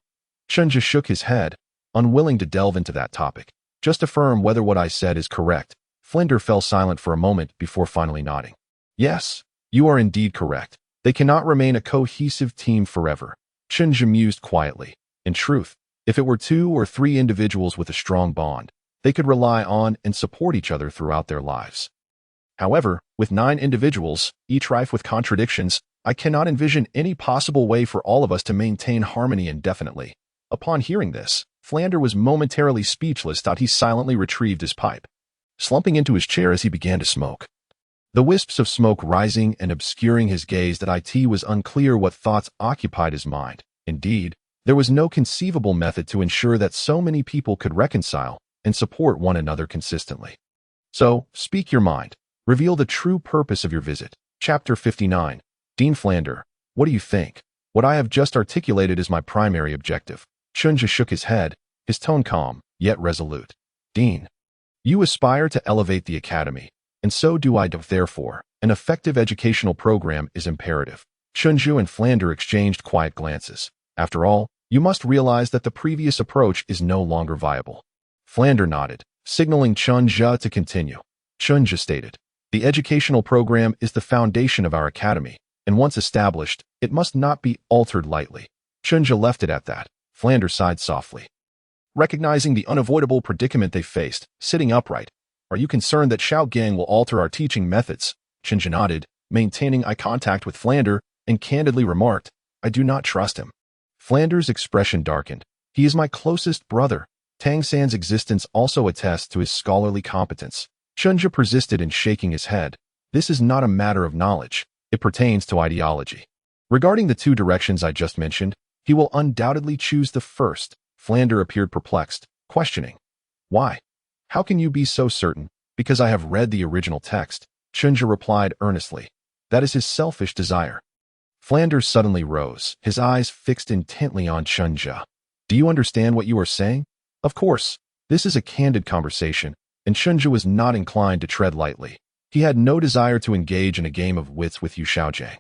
Chen Zhe shook his head, unwilling to delve into that topic. Just affirm whether what I said is correct. Flender fell silent for a moment before finally nodding. Yes, you are indeed correct. They cannot remain a cohesive team forever. Chen Zhe mused quietly. In truth, if it were 2 or 3 individuals with a strong bond, they could rely on and support each other throughout their lives. However, with 9 individuals, each rife with contradictions, I cannot envision any possible way for all of us to maintain harmony indefinitely. Upon hearing this, Flender was momentarily speechless. He silently retrieved his pipe, slumping into his chair as he began to smoke. The wisps of smoke rising and obscuring his gaze. It was unclear what thoughts occupied his mind. Indeed, there was no conceivable method to ensure that so many people could reconcile and support one another consistently. So, speak your mind. Reveal the true purpose of your visit. Chapter 59. Dean Flender, what do you think? What I have just articulated is my primary objective. Chen Zhe shook his head, his tone calm, yet resolute. Dean, you aspire to elevate the academy, and so do I. Therefore, an effective educational program is imperative. Chen Zhe and Flender exchanged quiet glances. After all, you must realize that the previous approach is no longer viable. Flender nodded, signaling Chen Zhe to continue. Chen Zhe stated, the educational program is the foundation of our academy, and once established, it must not be altered lightly. Chen Zhe left it at that. Flender sighed softly, recognizing the unavoidable predicament they faced, sitting upright. Are you concerned that Xiaogang will alter our teaching methods? Chen Zhe nodded, maintaining eye contact with Flender, and candidly remarked, I do not trust him. Flender's expression darkened. He is my closest brother. Tang San's existence also attests to his scholarly competence. Chen Zhe persisted in shaking his head. This is not a matter of knowledge. It pertains to ideology. Regarding the 2 directions I just mentioned, he will undoubtedly choose the first. Flender appeared perplexed, questioning, why? How can you be so certain? Because I have read the original text. Chen Zhe replied earnestly. That is his selfish desire. Flender suddenly rose, his eyes fixed intently on Chen Zhe. Do you understand what you are saying? Of course. This is a candid conversation, and Chen Zhe was not inclined to tread lightly. He had no desire to engage in a game of wits with Yu Xiaogang.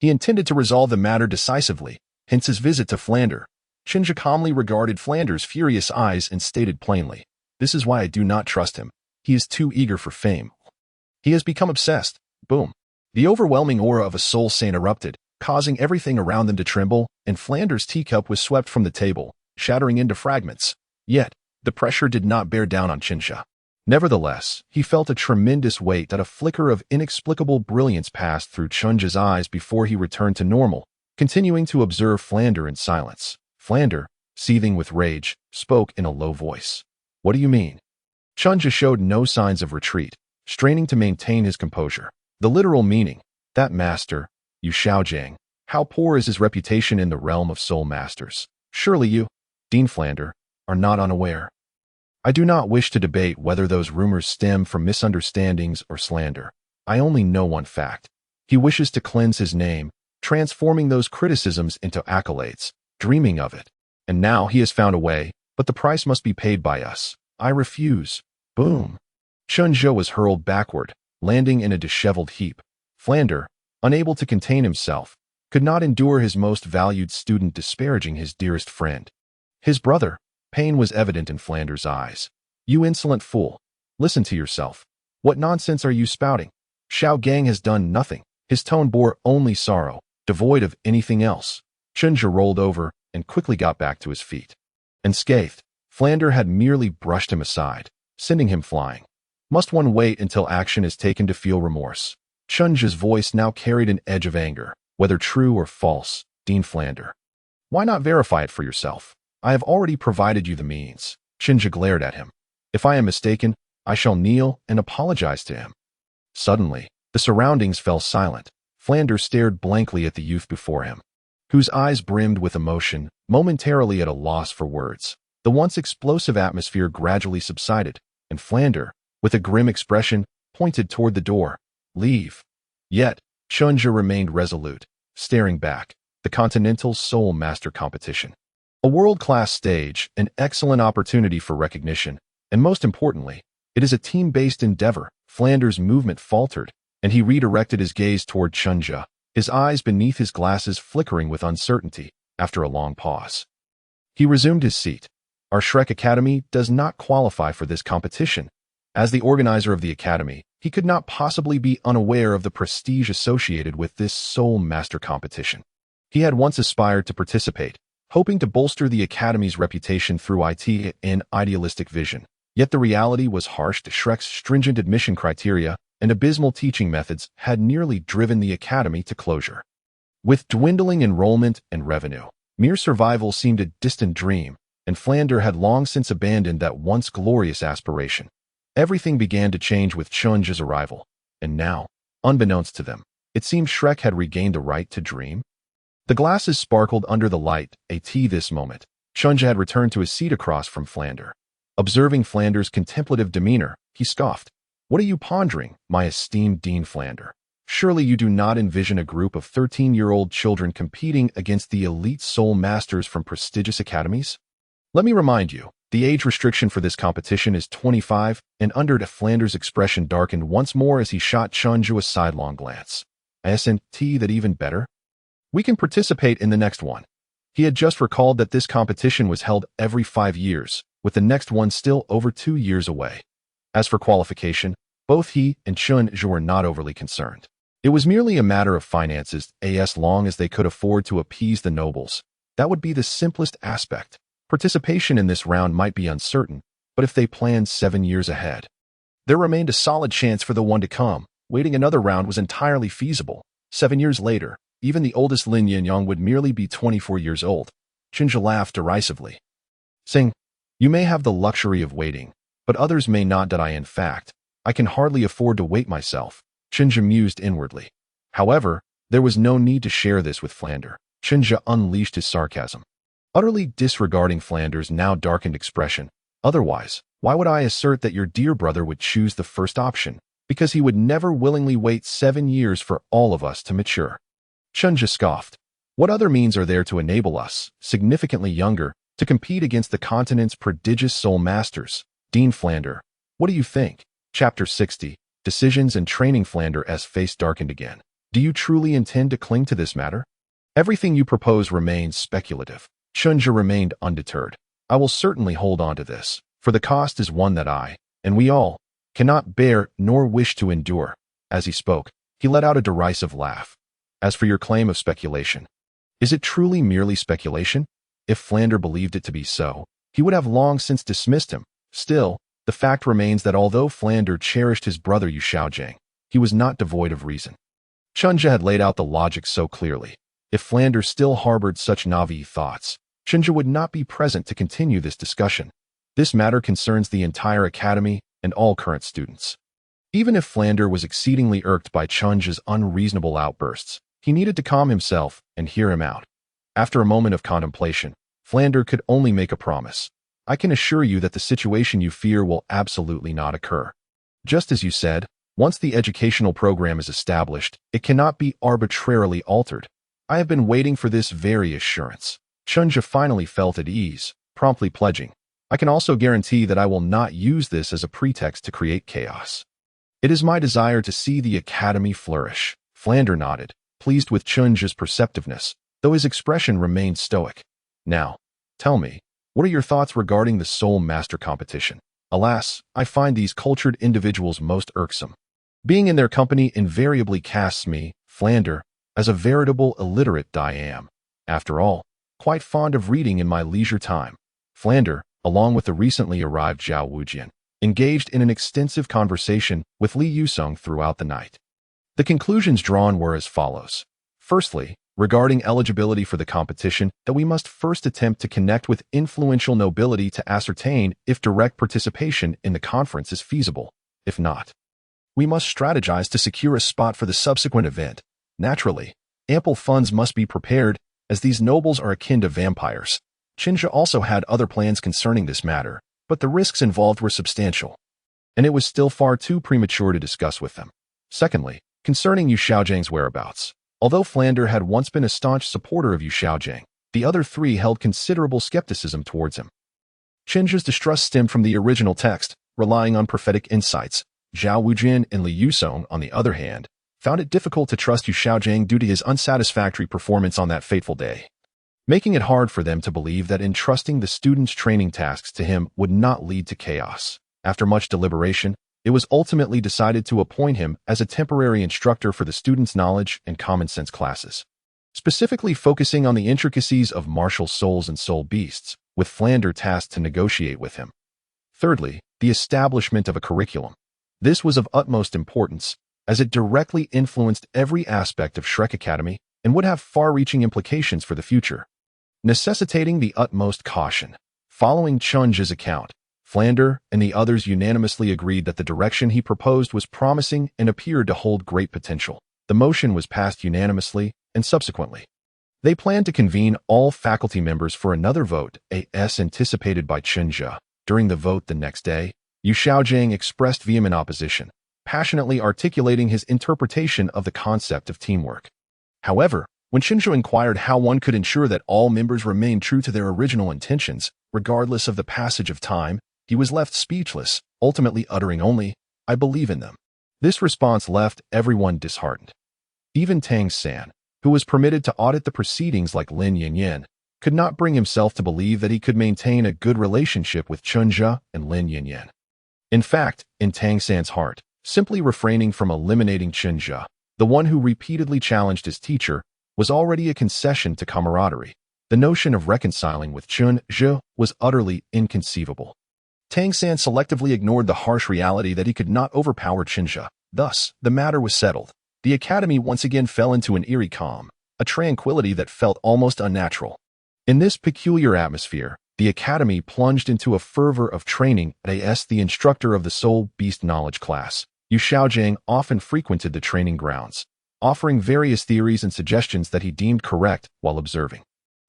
He intended to resolve the matter decisively, hence his visit to Flender. Chen Zhe calmly regarded Flander's furious eyes and stated plainly, "This is why I do not trust him. He is too eager for fame. He has become obsessed." Boom. The overwhelming aura of a soul saint erupted, causing everything around them to tremble, and Flander's teacup was swept from the table, shattering into fragments. Yet, the pressure did not bear down on Chen Zhe. Nevertheless, he felt a tremendous weight that a flicker of inexplicable brilliance passed through Chen Zhe's eyes before he returned to normal, continuing to observe Flander in silence. Flander, seething with rage, spoke in a low voice. "What do you mean?" Chen Zhe showed no signs of retreat, straining to maintain his composure. The literal meaning, that master, Yu Xiaogang, how poor is his reputation in the realm of soul masters? Surely you, Dean Flander, are not unaware. I do not wish to debate whether those rumors stem from misunderstandings or slander. I only know one fact. He wishes to cleanse his name, transforming those criticisms into accolades, dreaming of it. And now he has found a way, but the price must be paid by us. I refuse. Boom. Chen Zhe was hurled backward, landing in a disheveled heap. Flander, unable to contain himself, could not endure his most valued student disparaging his dearest friend. His brother. Pain was evident in Flander's eyes. "You insolent fool. Listen to yourself. What nonsense are you spouting? Xiaogang has done nothing." His tone bore only sorrow, devoid of anything else. Chen Zhe rolled over and quickly got back to his feet. Unscathed, Flander had merely brushed him aside, sending him flying. Must one wait until action is taken to feel remorse? Chen Zhe's voice now carried an edge of anger. "Whether true or false, Dean Flander. Why not verify it for yourself? I have already provided you the means." Chen Zhe glared at him. "If I am mistaken, I shall kneel and apologize to him." Suddenly, the surroundings fell silent. Flander stared blankly at the youth before him, whose eyes brimmed with emotion, momentarily at a loss for words. The once explosive atmosphere gradually subsided, and Flander, with a grim expression, pointed toward the door. "Leave." Yet, Chen Zhe remained resolute, staring back. The Continental Soul Master Competition. A world-class stage, an excellent opportunity for recognition, and most importantly, it is a team-based endeavor. Flander's movement faltered, and he redirected his gaze toward Chen Zhe, his eyes beneath his glasses flickering with uncertainty. After a long pause, he resumed his seat. "Our Shrek Academy does not qualify for this competition." As the organizer of the academy, he could not possibly be unaware of the prestige associated with this Soul Master competition. He had once aspired to participate, hoping to bolster the Academy's reputation through IT and idealistic vision. Yet the reality was harsh. Shrek's stringent admission criteria and abysmal teaching methods had nearly driven the Academy to closure. With dwindling enrollment and revenue, mere survival seemed a distant dream, and Flander had long since abandoned that once glorious aspiration. Everything began to change with Chen Zhe's arrival, and now, unbeknownst to them, it seemed Shrek had regained the right to dream. The glasses sparkled under the light. This moment, Chen Zhe had returned to his seat across from Flander. Observing Flander's contemplative demeanor, he scoffed. "What are you pondering, my esteemed Dean Flander? Surely you do not envision a group of 13-year-old children competing against the elite soul masters from prestigious academies? Let me remind you, the age restriction for this competition is 25, and under. Flander's expression darkened once more as he shot Chen Zhe a sidelong glance. "Isn't that even better? We can participate in the next one." He had just recalled that this competition was held every 5 years, with the next one still over 2 years away. As for qualification, both he and Chen Zhe were not overly concerned. It was merely a matter of finances, as long as they could afford to appease the nobles. That would be the simplest aspect. Participation in this round might be uncertain, but if they planned 7 years ahead, there remained a solid chance for the one to come. Waiting another round was entirely feasible. 7 years later, even the oldest Lin Yinyong would merely be 24 years old. Chen Zhe laughed derisively, saying, "You may have the luxury of waiting, but others may not. In fact, I can hardly afford to wait myself." Chen Zhe mused inwardly. However, there was no need to share this with Flander. Chen Zhe unleashed his sarcasm, utterly disregarding Flander's now darkened expression. "Otherwise, why would I assert that your dear brother would choose the first option? Because he would never willingly wait 7 years for all of us to mature." Chen Zhe scoffed. "What other means are there to enable us, significantly younger, to to compete against the continent's prodigious soul masters. Dean Flender, what do you think? Chapter 60, Decisions and Training. Flender's face darkened again. Do you truly intend to cling to this matter? Everything you propose remains speculative. Chen Zhe remained undeterred. I will certainly hold on to this, for the cost is one that I, and we all, cannot bear nor wish to endure. As he spoke, he let out a derisive laugh. As for your claim of speculation, is it truly merely speculation? If Flender believed it to be so, he would have long since dismissed him. Still, the fact remains that although Flender cherished his brother Yu Xiaogang, he was not devoid of reason. Chen Zhe had laid out the logic so clearly. If Flender still harbored such naive thoughts, Chen Zhe would not be present to continue this discussion. This matter concerns the entire academy and all current students. Even if Flender was exceedingly irked by Chen Zhe's unreasonable outbursts, he needed to calm himself and hear him out. After a moment of contemplation, Flender could only make a promise. I can assure you that the situation you fear will absolutely not occur. Just as you said, once the educational program is established, it cannot be arbitrarily altered. I have been waiting for this very assurance. Chen Zhe finally felt at ease, promptly pledging, I can also guarantee that I will not use this as a pretext to create chaos. It is my desire to see the academy flourish. Flender nodded, pleased with Chen Zhe's perceptiveness, though his expression remained stoic. Now, tell me, what are your thoughts regarding the Soul Master competition? Alas, I find these cultured individuals most irksome. Being in their company invariably casts me, Flender, as a veritable illiterate I am. After all, quite fond of reading in my leisure time. Flender, along with the recently arrived Zhao Wujian, engaged in an extensive conversation with Li Yinyong throughout the night. The conclusions drawn were as follows. Firstly, regarding eligibility for the competition, that we must first attempt to connect with influential nobility to ascertain if direct participation in the conference is feasible. If not, we must strategize to secure a spot for the subsequent event. Naturally, ample funds must be prepared, as these nobles are akin to vampires. Chen Zhe also had other plans concerning this matter, but the risks involved were substantial, and it was still far too premature to discuss with them. Secondly, concerning Yu Xiaogang's whereabouts. Although Flender had once been a staunch supporter of Yu Xiaogang, the other three held considerable skepticism towards him. Chen Zhe's distrust stemmed from the original text, relying on prophetic insights. Zhao Wujian and Li Yinyong, on the other hand, found it difficult to trust Yu Xiaogang due to his unsatisfactory performance on that fateful day, making it hard for them to believe that entrusting the students' training tasks to him would not lead to chaos. After much deliberation, it was ultimately decided to appoint him as a temporary instructor for the students' knowledge and common sense classes, specifically focusing on the intricacies of martial souls and soul beasts, with Flender tasked to negotiate with him. Thirdly, the establishment of a curriculum. This was of utmost importance, as it directly influenced every aspect of Shrek Academy and would have far-reaching implications for the future, necessitating the utmost caution. Following Chen Zhe's account, Flender and the others unanimously agreed that the direction he proposed was promising and appeared to hold great potential. The motion was passed unanimously, and subsequently, they planned to convene all faculty members for another vote, as anticipated by Chen Zhe. During the vote the next day, Yu Xiaogang expressed vehement opposition, passionately articulating his interpretation of the concept of teamwork. However, when Chen Zhe inquired how one could ensure that all members remained true to their original intentions, regardless of the passage of time, he was left speechless, ultimately uttering only, I believe in them. This response left everyone disheartened. Even Tang San, who was permitted to audit the proceedings like Lin Yinyong, could not bring himself to believe that he could maintain a good relationship with Chen Zhe and Lin Yinyong. In fact, in Tang San's heart, simply refraining from eliminating Chen Zhe, the one who repeatedly challenged his teacher, was already a concession to camaraderie. The notion of reconciling with Chen Zhe was utterly inconceivable. Tang San selectively ignored the harsh reality that he could not overpower Chen Zhe. Thus, the matter was settled. The academy once again fell into an eerie calm, a tranquility that felt almost unnatural. In this peculiar atmosphere, the academy plunged into a fervor of training. As the instructor of the Soul Beast Knowledge class, Yu Xiaogang often frequented the training grounds, offering various theories and suggestions that he deemed correct while observing.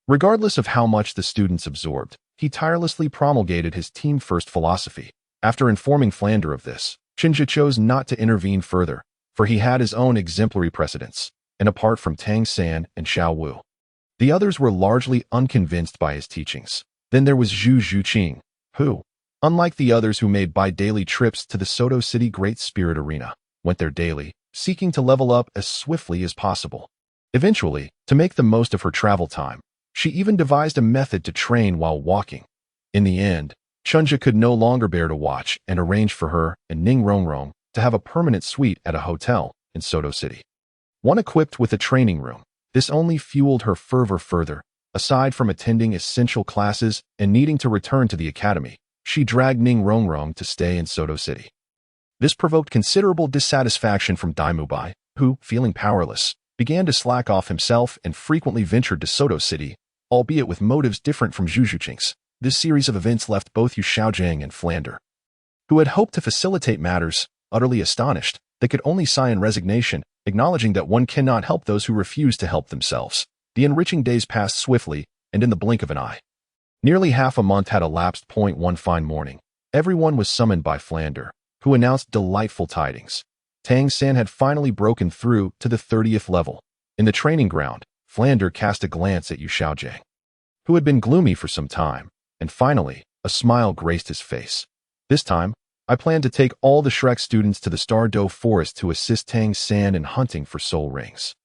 Regardless of how much the students absorbed, he tirelessly promulgated his team-first philosophy. After informing Flender of this, Chen Zhe chose not to intervene further, for he had his own exemplary precedents, and apart from Tang San and Xuanwu, the others were largely unconvinced by his teachings. Then there was Zhu Xuching, who, unlike the others who made bi-daily trips to the Soto City Great Spirit Arena, went there daily, seeking to level up as swiftly as possible. Eventually, to make the most of her travel time, she even devised a method to train while walking. In the end, Chen Zhe could no longer bear to watch and arranged for her and Ning Rongrong to have a permanent suite at a hotel in Soto City. One equipped with a training room, this only fueled her fervor further. Aside from attending essential classes and needing to return to the academy, she dragged Ning Rongrong to stay in Soto City. This provoked considerable dissatisfaction from Dai Mubai, who, feeling powerless, began to slack off himself and frequently ventured to Soto City, albeit with motives different from Zhu Xuching's. This series of events left both Yu Xiaogang and Flender, who had hoped to facilitate matters, utterly astonished. They could only sigh in resignation, acknowledging that one cannot help those who refuse to help themselves. The enriching days passed swiftly, and in the blink of an eye. Nearly half a month had elapsed. One fine morning, everyone was summoned by Flender, who announced delightful tidings. Tangen had finally broken through to the 30th level. In the training ground, Flender cast a glance at Yu Xiaogang, who had been gloomy for some time, and finally, a smile graced his face. This time, I plan to take all the Shrek students to the Douluo Forest to assist Tangen in hunting for soul rings.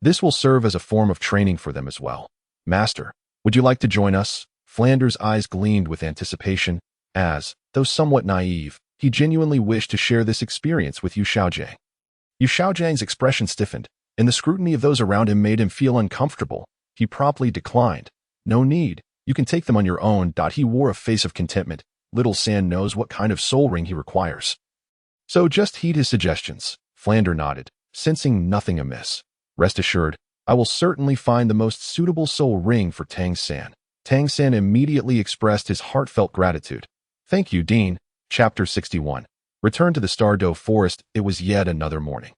This will serve as a form of training for them as well. Master, would you like to join us? Flander's eyes gleamed with anticipation, as, though somewhat naive, he genuinely wished to share this experience with Yu Xiaogang. Yu Xiaogang's expression stiffened, and the scrutiny of those around him made him feel uncomfortable. He promptly declined. No need, you can take them on your own. He wore a face of contentment. Little San knows what kind of soul ring he requires. So just heed his suggestions. Flender nodded, sensing nothing amiss. Rest assured, I will certainly find the most suitable soul ring for Tangen. Tangen immediately expressed his heartfelt gratitude. Thank you, Dean. Chapter 61. Return to the Douluo Forest. It was yet another morning.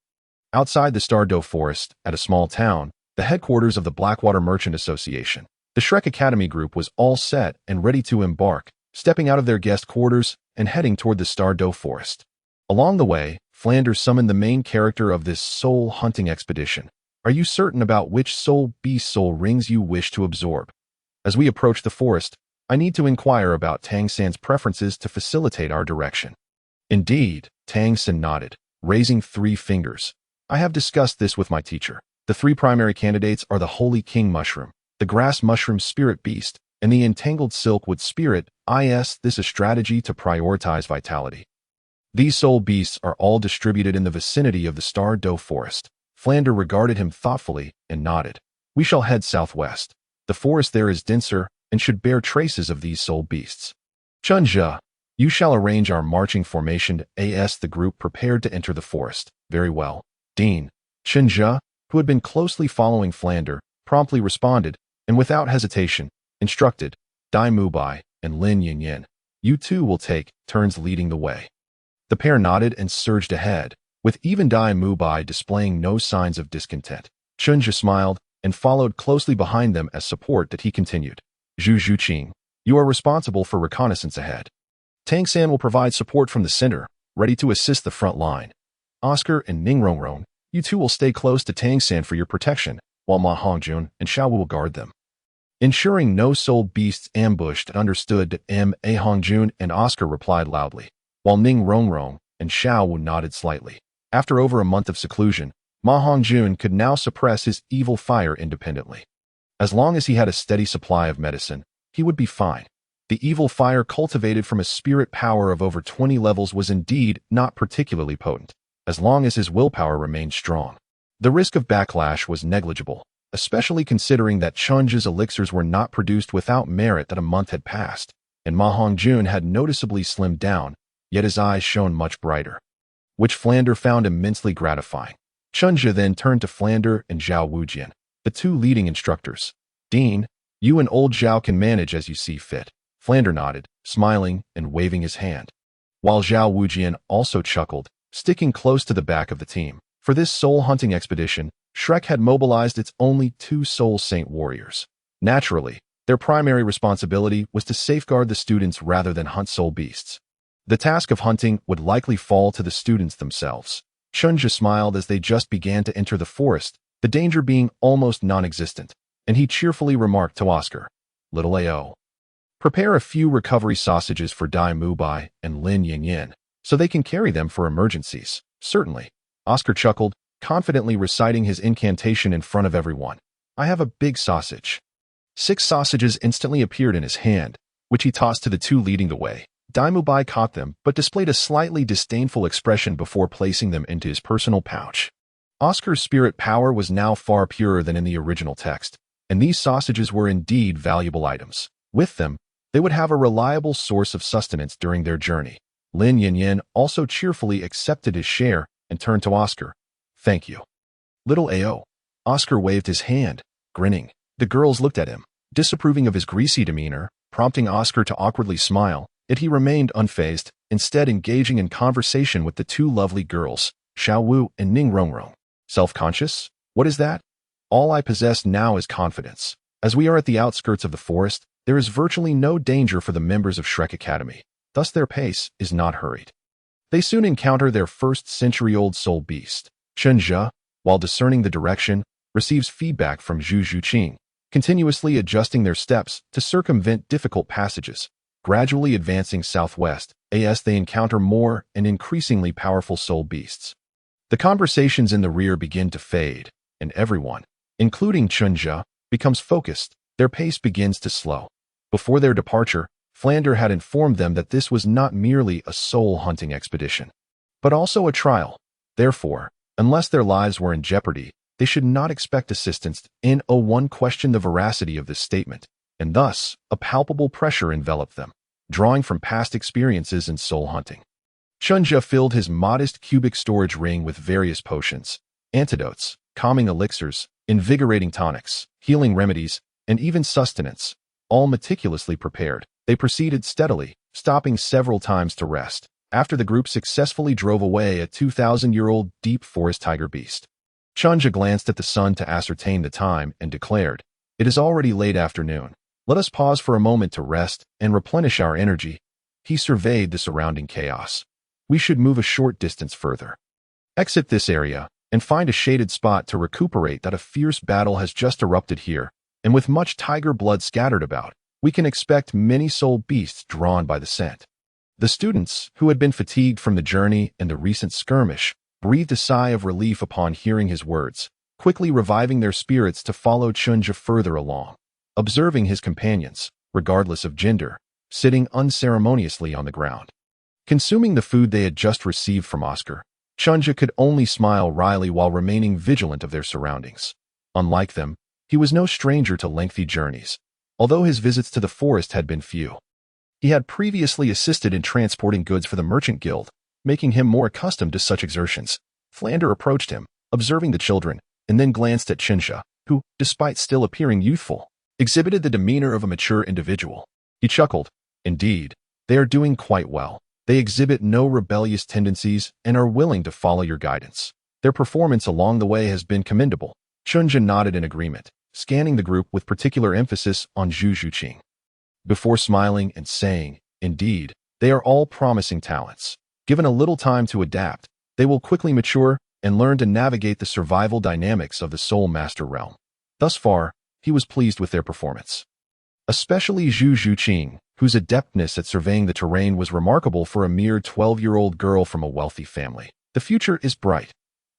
Outside the Douluo Forest, at a small town, the headquarters of the Blackwater Merchant Association, the Shrek Academy group was all set and ready to embark, stepping out of their guest quarters and heading toward the Douluo Forest. Along the way, Flender summoned the main character of this soul hunting expedition. Are you certain about which soul beast soul rings you wish to absorb? As we approach the forest, I need to inquire about Tangen's preferences to facilitate our direction. Indeed, Tangen nodded, raising 3 fingers. I have discussed this with my teacher. The 3 primary candidates are the Holy King Mushroom, the Grass Mushroom Spirit Beast, and the Entangled Silkwood Spirit. This is a strategy to prioritize vitality. These soul beasts are all distributed in the vicinity of the Douluo Forest. Flender regarded him thoughtfully and nodded. We shall head southwest. The forest there is denser and should bear traces of these soul beasts. Chen Zhe, you shall arrange our marching formation. The group prepared to enter the forest. Very well. Dean. Chen Zhe, who had been closely following Flender, promptly responded, and without hesitation, instructed, Dai Mubai and Lin Yinyong. You two will take turns leading the way. The pair nodded and surged ahead, with even Dai Mubai displaying no signs of discontent. Chen Zhe smiled and followed closely behind them as support. He continued. Zhu Xuching, you are responsible for reconnaissance ahead. Tangen will provide support from the center, ready to assist the front line. Oscar and Ning Rongrong, you two will stay close to Tangen for your protection, while Ma Hongjun and Xuanwu will guard them. Ensuring no soul beasts ambushed. Understood. Hongjun and Oscar replied loudly, while Ning Rongrong and Xuanwu nodded slightly. After over a month of seclusion, Ma Hongjun could now suppress his evil fire independently. As long as he had a steady supply of medicine, he would be fine. The evil fire cultivated from a spirit power of over 20 levels was indeed not particularly potent, as long as his willpower remained strong. The risk of backlash was negligible, especially considering that Chen Zhe's elixirs were not produced without merit. That a month had passed, and Ma Hongjun had noticeably slimmed down, yet his eyes shone much brighter, which Flender found immensely gratifying. Chen Zhe then turned to Flender and Zhao Wujian, the 2 leading instructors. Dean, you and old Zhao can manage as you see fit. Flender nodded, smiling and waving his hand, while Zhao Wujian also chuckled, sticking close to the back of the team. For this soul hunting expedition, Shrek had mobilized its only 2 soul saint warriors. Naturally, their primary responsibility was to safeguard the students rather than hunt soul beasts. The task of hunting would likely fall to the students themselves. Chen Zhe smiled as they just began to enter the forest, the danger being almost non-existent, and he cheerfully remarked to Oscar, Little A.O. Prepare a few recovery sausages for Dai Mubai and Lin Yinyong, so they can carry them for emergencies. Certainly. Oscar chuckled, confidently reciting his incantation in front of everyone. I have a big sausage. 6 sausages instantly appeared in his hand, which he tossed to the 2 leading the way. Dai Mubai caught them, but displayed a slightly disdainful expression before placing them into his personal pouch. Oscar's spirit power was now far purer than in the original text, and these sausages were indeed valuable items. With them, they would have a reliable source of sustenance during their journey. Lin Yinyong also cheerfully accepted his share and turned to Oscar. Thank you. Little Ao. Oscar waved his hand, grinning. The girls looked at him, disapproving of his greasy demeanor, prompting Oscar to awkwardly smile, yet he remained unfazed, instead engaging in conversation with the 2 lovely girls, Xuanwu and Ning Rongrong. Self-conscious? What is that? All I possess now is confidence. As we are at the outskirts of the forest, there is virtually no danger for the members of Shrek Academy, thus their pace is not hurried. They soon encounter their first century-old soul beast. Chen Zhe, while discerning the direction, receives feedback from Zhu Xuching, continuously adjusting their steps to circumvent difficult passages, gradually advancing southwest, as they encounter more and increasingly powerful soul beasts. The conversations in the rear begin to fade, and everyone, including Chen Zhe, becomes focused. Their pace begins to slow. Before their departure, Flender had informed them that this was not merely a soul-hunting expedition, but also a trial. Therefore, unless their lives were in jeopardy, they should not expect assistance. One questioned the veracity of this statement, and thus, a palpable pressure enveloped them, drawing from past experiences in soul hunting. Chen Zhe filled his modest cubic storage ring with various potions, antidotes, calming elixirs, invigorating tonics, healing remedies, and even sustenance, all meticulously prepared. They proceeded steadily, stopping several times to rest, after the group successfully drove away a 2,000-year-old deep forest tiger beast. Chen Zhe glanced at the sun to ascertain the time and declared, "It is already late afternoon. Let us pause for a moment to rest and replenish our energy." He surveyed the surrounding chaos. "We should move a short distance further. Exit this area and find a shaded spot to recuperate that a fierce battle has just erupted here, and with much tiger blood scattered about, we can expect many soul beasts drawn by the scent." The students, who had been fatigued from the journey and the recent skirmish, breathed a sigh of relief upon hearing his words, quickly reviving their spirits to follow Chen Zhe further along, observing his companions, regardless of gender, sitting unceremoniously on the ground. Consuming the food they had just received from Oscar, Chen Zhe could only smile wryly while remaining vigilant of their surroundings. Unlike them, he was no stranger to lengthy journeys, although his visits to the forest had been few. He had previously assisted in transporting goods for the Merchant Guild, making him more accustomed to such exertions. Flender approached him, observing the children, and then glanced at Chen Zhe, who, despite still appearing youthful, exhibited the demeanor of a mature individual. He chuckled. "Indeed, they are doing quite well. They exhibit no rebellious tendencies and are willing to follow your guidance. Their performance along the way has been commendable." Chen Zhe nodded in agreement, scanning the group with particular emphasis on Zhu Xuching, before smiling and saying, "Indeed, they are all promising talents. Given a little time to adapt, they will quickly mature and learn to navigate the survival dynamics of the Soul Master realm." Thus far, he was pleased with their performance. Especially Zhu Xuching, whose adeptness at surveying the terrain was remarkable for a mere 12-year-old girl from a wealthy family. "The future is bright."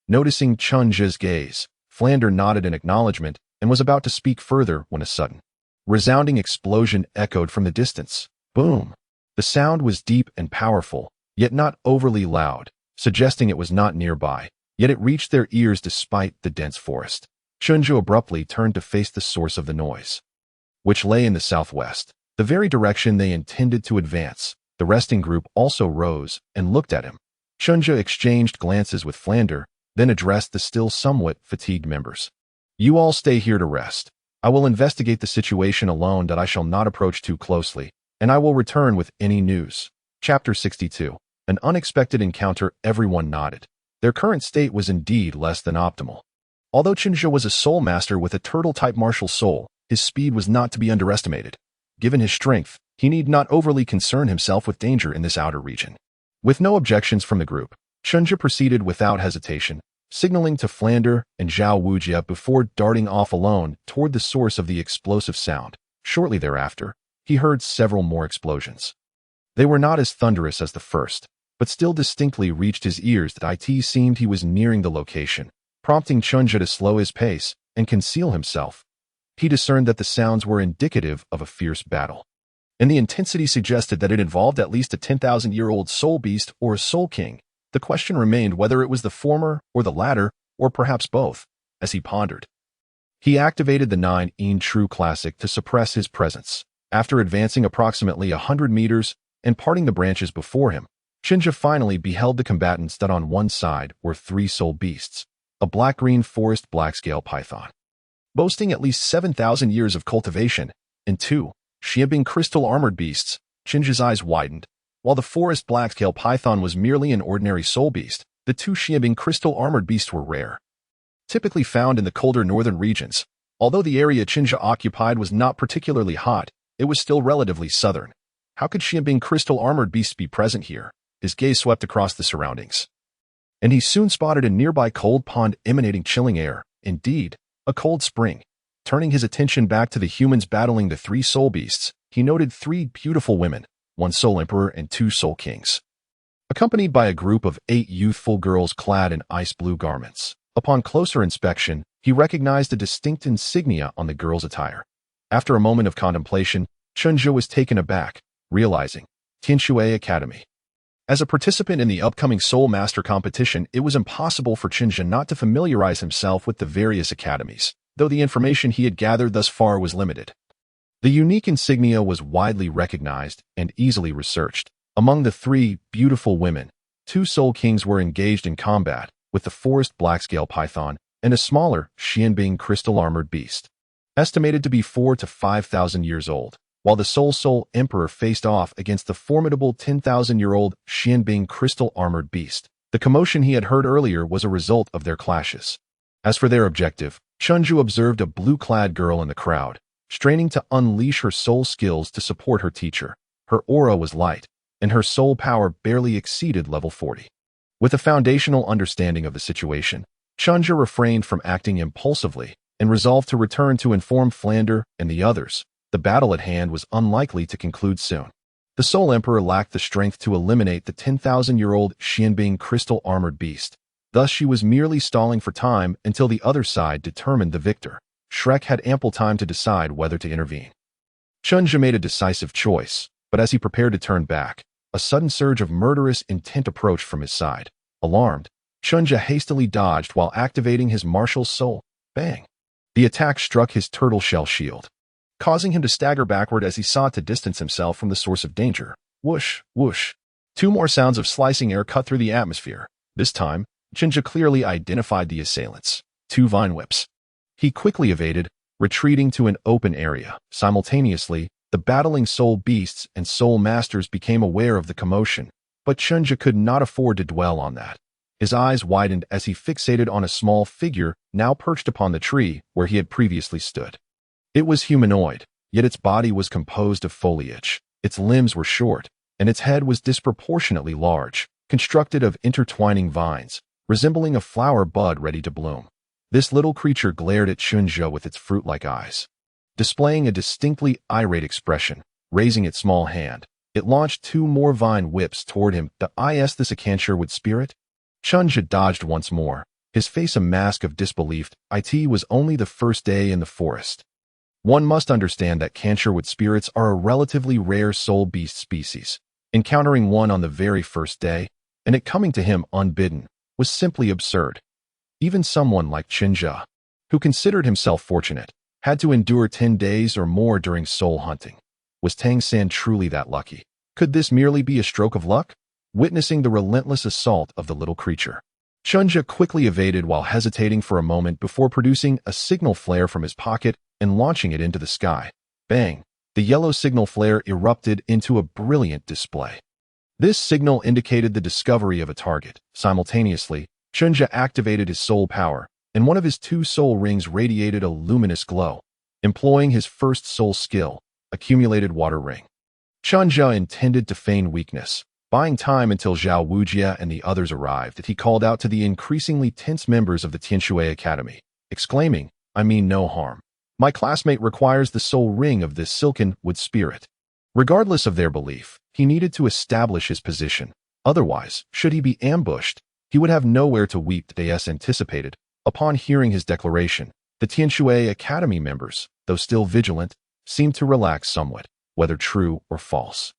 Noticing Chen Zhe's gaze, Flender nodded in acknowledgement and was about to speak further when a sudden, resounding explosion echoed from the distance. Boom! The sound was deep and powerful, yet not overly loud, suggesting it was not nearby, yet it reached their ears despite the dense forest. Chen Zhe abruptly turned to face the source of the noise, which lay in the southwest, the very direction they intended to advance. The resting group also rose and looked at him. Chen Zhe exchanged glances with Flender, then addressed the still somewhat fatigued members. "You all stay here to rest. I will investigate the situation alone, that I shall not approach too closely, and I will return with any news." Chapter 62. An unexpected encounter. Everyone nodded. Their current state was indeed less than optimal. Although Chen Zhe was a soul master with a turtle-type martial soul, his speed was not to be underestimated. Given his strength, he need not overly concern himself with danger in this outer region. With no objections from the group, Chen Zhe proceeded without hesitation, signaling to Flender and Zhao Wujie before darting off alone toward the source of the explosive sound. Shortly thereafter, he heard several more explosions. They were not as thunderous as the first, but still distinctly reached his ears that it seemed he was nearing the location, prompting Chen Zhe to slow his pace and conceal himself. He discerned that the sounds were indicative of a fierce battle, and the intensity suggested that it involved at least a 10,000-year-old soul beast or a soul king. The question remained whether it was the former or the latter, or perhaps both, as he pondered. He activated the 9 True Classic to suppress his presence. After advancing approximately 100 meters and parting the branches before him, Chen Zhe finally beheld the combatants that on one side were 3 soul beasts, a black-green forest black-scale python, boasting at least 7,000 years of cultivation, and 2 Xuanming crystal-armored beasts. Chen Zhe's eyes widened. While the forest black-scale python was merely an ordinary soul beast, the 2 Xuanming crystal-armored beasts were rare, typically found in the colder northern regions. Although the area Chen Zhe occupied was not particularly hot, it was still relatively southern. How could Xuanming crystal-armored beasts be present here? His gaze swept across the surroundings, and he soon spotted a nearby cold pond emanating chilling air. Indeed, a cold spring. Turning his attention back to the humans battling the 3 soul beasts, he noted 3 beautiful women, 1 soul emperor and 2 soul kings, accompanied by a group of 8 youthful girls clad in ice blue garments. Upon closer inspection, he recognized a distinct insignia on the girls' attire. After a moment of contemplation, Chen Zhe was taken aback, realizing Tianxue Academy. As a participant in the upcoming Soul Master competition, it was impossible for Chen Zhe not to familiarize himself with the various academies, though the information he had gathered thus far was limited. The unique insignia was widely recognized and easily researched. Among the 3 beautiful women, 2 soul kings were engaged in combat with the forest black-scale python and a smaller Xuanming crystal-armored beast, estimated to be 4,000 to 5,000 years old, while the soul emperor faced off against the formidable 10,000-year-old Xuanming crystal-armored beast. The commotion he had heard earlier was a result of their clashes. As for their objective, Chen Zhe observed a blue-clad girl in the crowd, straining to unleash her soul skills to support her teacher. Her aura was light, and her soul power barely exceeded level 40. With a foundational understanding of the situation, Chen Zhe refrained from acting impulsively and resolved to return to inform Flender and the others. The battle at hand was unlikely to conclude soon. The Soul Emperor lacked the strength to eliminate the 10,000-year-old Xuanming crystal-armored beast. Thus she was merely stalling for time until the other side determined the victor. Shrek had ample time to decide whether to intervene. Chen Zhe made a decisive choice, but as he prepared to turn back, a sudden surge of murderous intent approached from his side. Alarmed, Chen Zhe hastily dodged while activating his martial soul. Bang! The attack struck his turtle shell shield, causing him to stagger backward as he sought to distance himself from the source of danger. Whoosh, whoosh. 2 more sounds of slicing air cut through the atmosphere. This time, Chen Zhe clearly identified the assailants. 2 vine whips. He quickly evaded, retreating to an open area. Simultaneously, the battling soul beasts and soul masters became aware of the commotion, but Chen Zhe could not afford to dwell on that. His eyes widened as he fixated on a small figure now perched upon the tree where he had previously stood. It was humanoid, yet its body was composed of foliage. Its limbs were short, and its head was disproportionately large, constructed of intertwining vines, resembling a flower bud ready to bloom. This little creature glared at Chen Zhe with its fruit-like eyes. Displaying a distinctly irate expression, raising its small hand, it launched 2 more vine whips toward him. This Acanture would spirit? Chen Zhe dodged once more, his face a mask of disbelief. It was only the first day in the forest. One must understand that Cancerwood spirits are a relatively rare soul beast species. Encountering one on the very first day, and it coming to him unbidden, was simply absurd. Even someone like Chen Zhe, who considered himself fortunate, had to endure 10 days or more during soul hunting. Was Tang San truly that lucky? Could this merely be a stroke of luck? Witnessing the relentless assault of the little creature, Chen Zhe quickly evaded while hesitating for a moment before producing a signal flare from his pocket and launching it into the sky. Bang! The yellow signal flare erupted into a brilliant display. This signal indicated the discovery of a target. Simultaneously, Chen Zhe activated his soul power, and one of his 2 soul rings radiated a luminous glow. Employing his first soul skill, Accumulated Water Ring, Chen Zhe intended to feign weakness, buying time until Zhao Wujie and the others arrived. He called out to the increasingly tense members of the Tianxue Academy, exclaiming, "I mean no harm. My classmate requires the soul ring of this silken wood spirit." Regardless of their belief, he needed to establish his position. Otherwise, should he be ambushed, he would have nowhere to weep. They anticipated. Upon hearing his declaration, the Tianshui Academy members, though still vigilant, seemed to relax somewhat, whether true or false.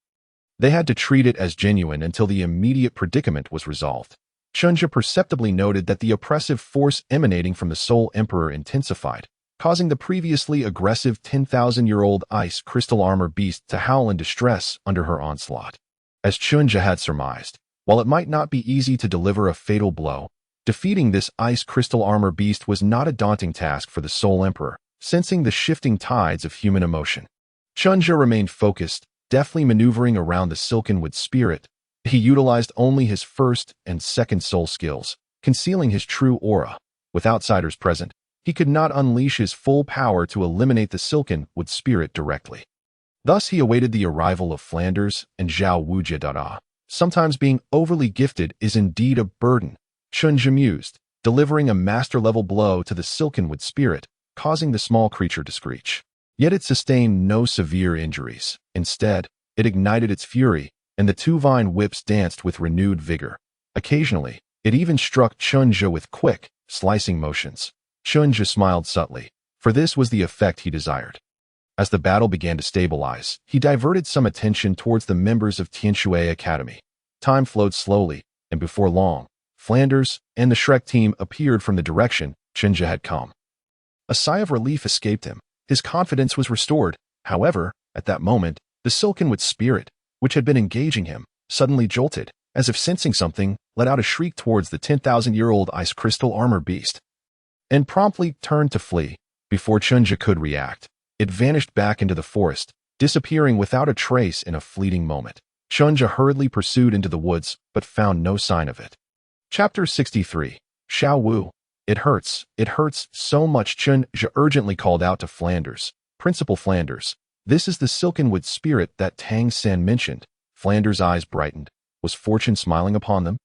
They had to treat it as genuine until the immediate predicament was resolved. Chen Zhe perceptibly noted that the oppressive force emanating from the Soul Emperor intensified, causing the previously aggressive 10,000-year-old ice crystal armor beast to howl in distress under her onslaught. As Chen Zhe had surmised, while it might not be easy to deliver a fatal blow, defeating this ice crystal armor beast was not a daunting task for the Soul Emperor, sensing the shifting tides of human emotion. Chen Zhe remained focused, deftly maneuvering around the silkenwood spirit. He utilized only his first and second soul skills, concealing his true aura. With outsiders present, he could not unleash his full power to eliminate the silkenwood spirit directly. Thus he awaited the arrival of Flanders and Xuanwu. Sometimes being overly gifted is indeed a burden, Chen Zhe mused, delivering a master-level blow to the silkenwood spirit, causing the small creature to screech. Yet it sustained no severe injuries. Instead, it ignited its fury, and the two vine whips danced with renewed vigor. Occasionally, it even struck Chen Zhe with quick, slicing motions. Chen Zhe smiled subtly, for this was the effect he desired. As the battle began to stabilize, he diverted some attention towards the members of Tianshui Academy. Time flowed slowly, and before long, Flanders and the Shrek team appeared from the direction Chen Zhe had come. A sigh of relief escaped him. His confidence was restored. However, at that moment, the silkenwood spirit, which had been engaging him, suddenly jolted, as if sensing something, let out a shriek towards the 10,000-year-old ice crystal armor beast, and promptly turned to flee. Before Chen Zhe could react, it vanished back into the forest, disappearing without a trace in a fleeting moment. Chen Zhe hurriedly pursued into the woods, but found no sign of it. Chapter 63. Xuanwu. It hurts so much. Chen Zhe urgently called out to Flanders. Principal Flanders, this is the silkenwood spirit that Tang San mentioned. Flanders' eyes brightened. Was fortune smiling upon them?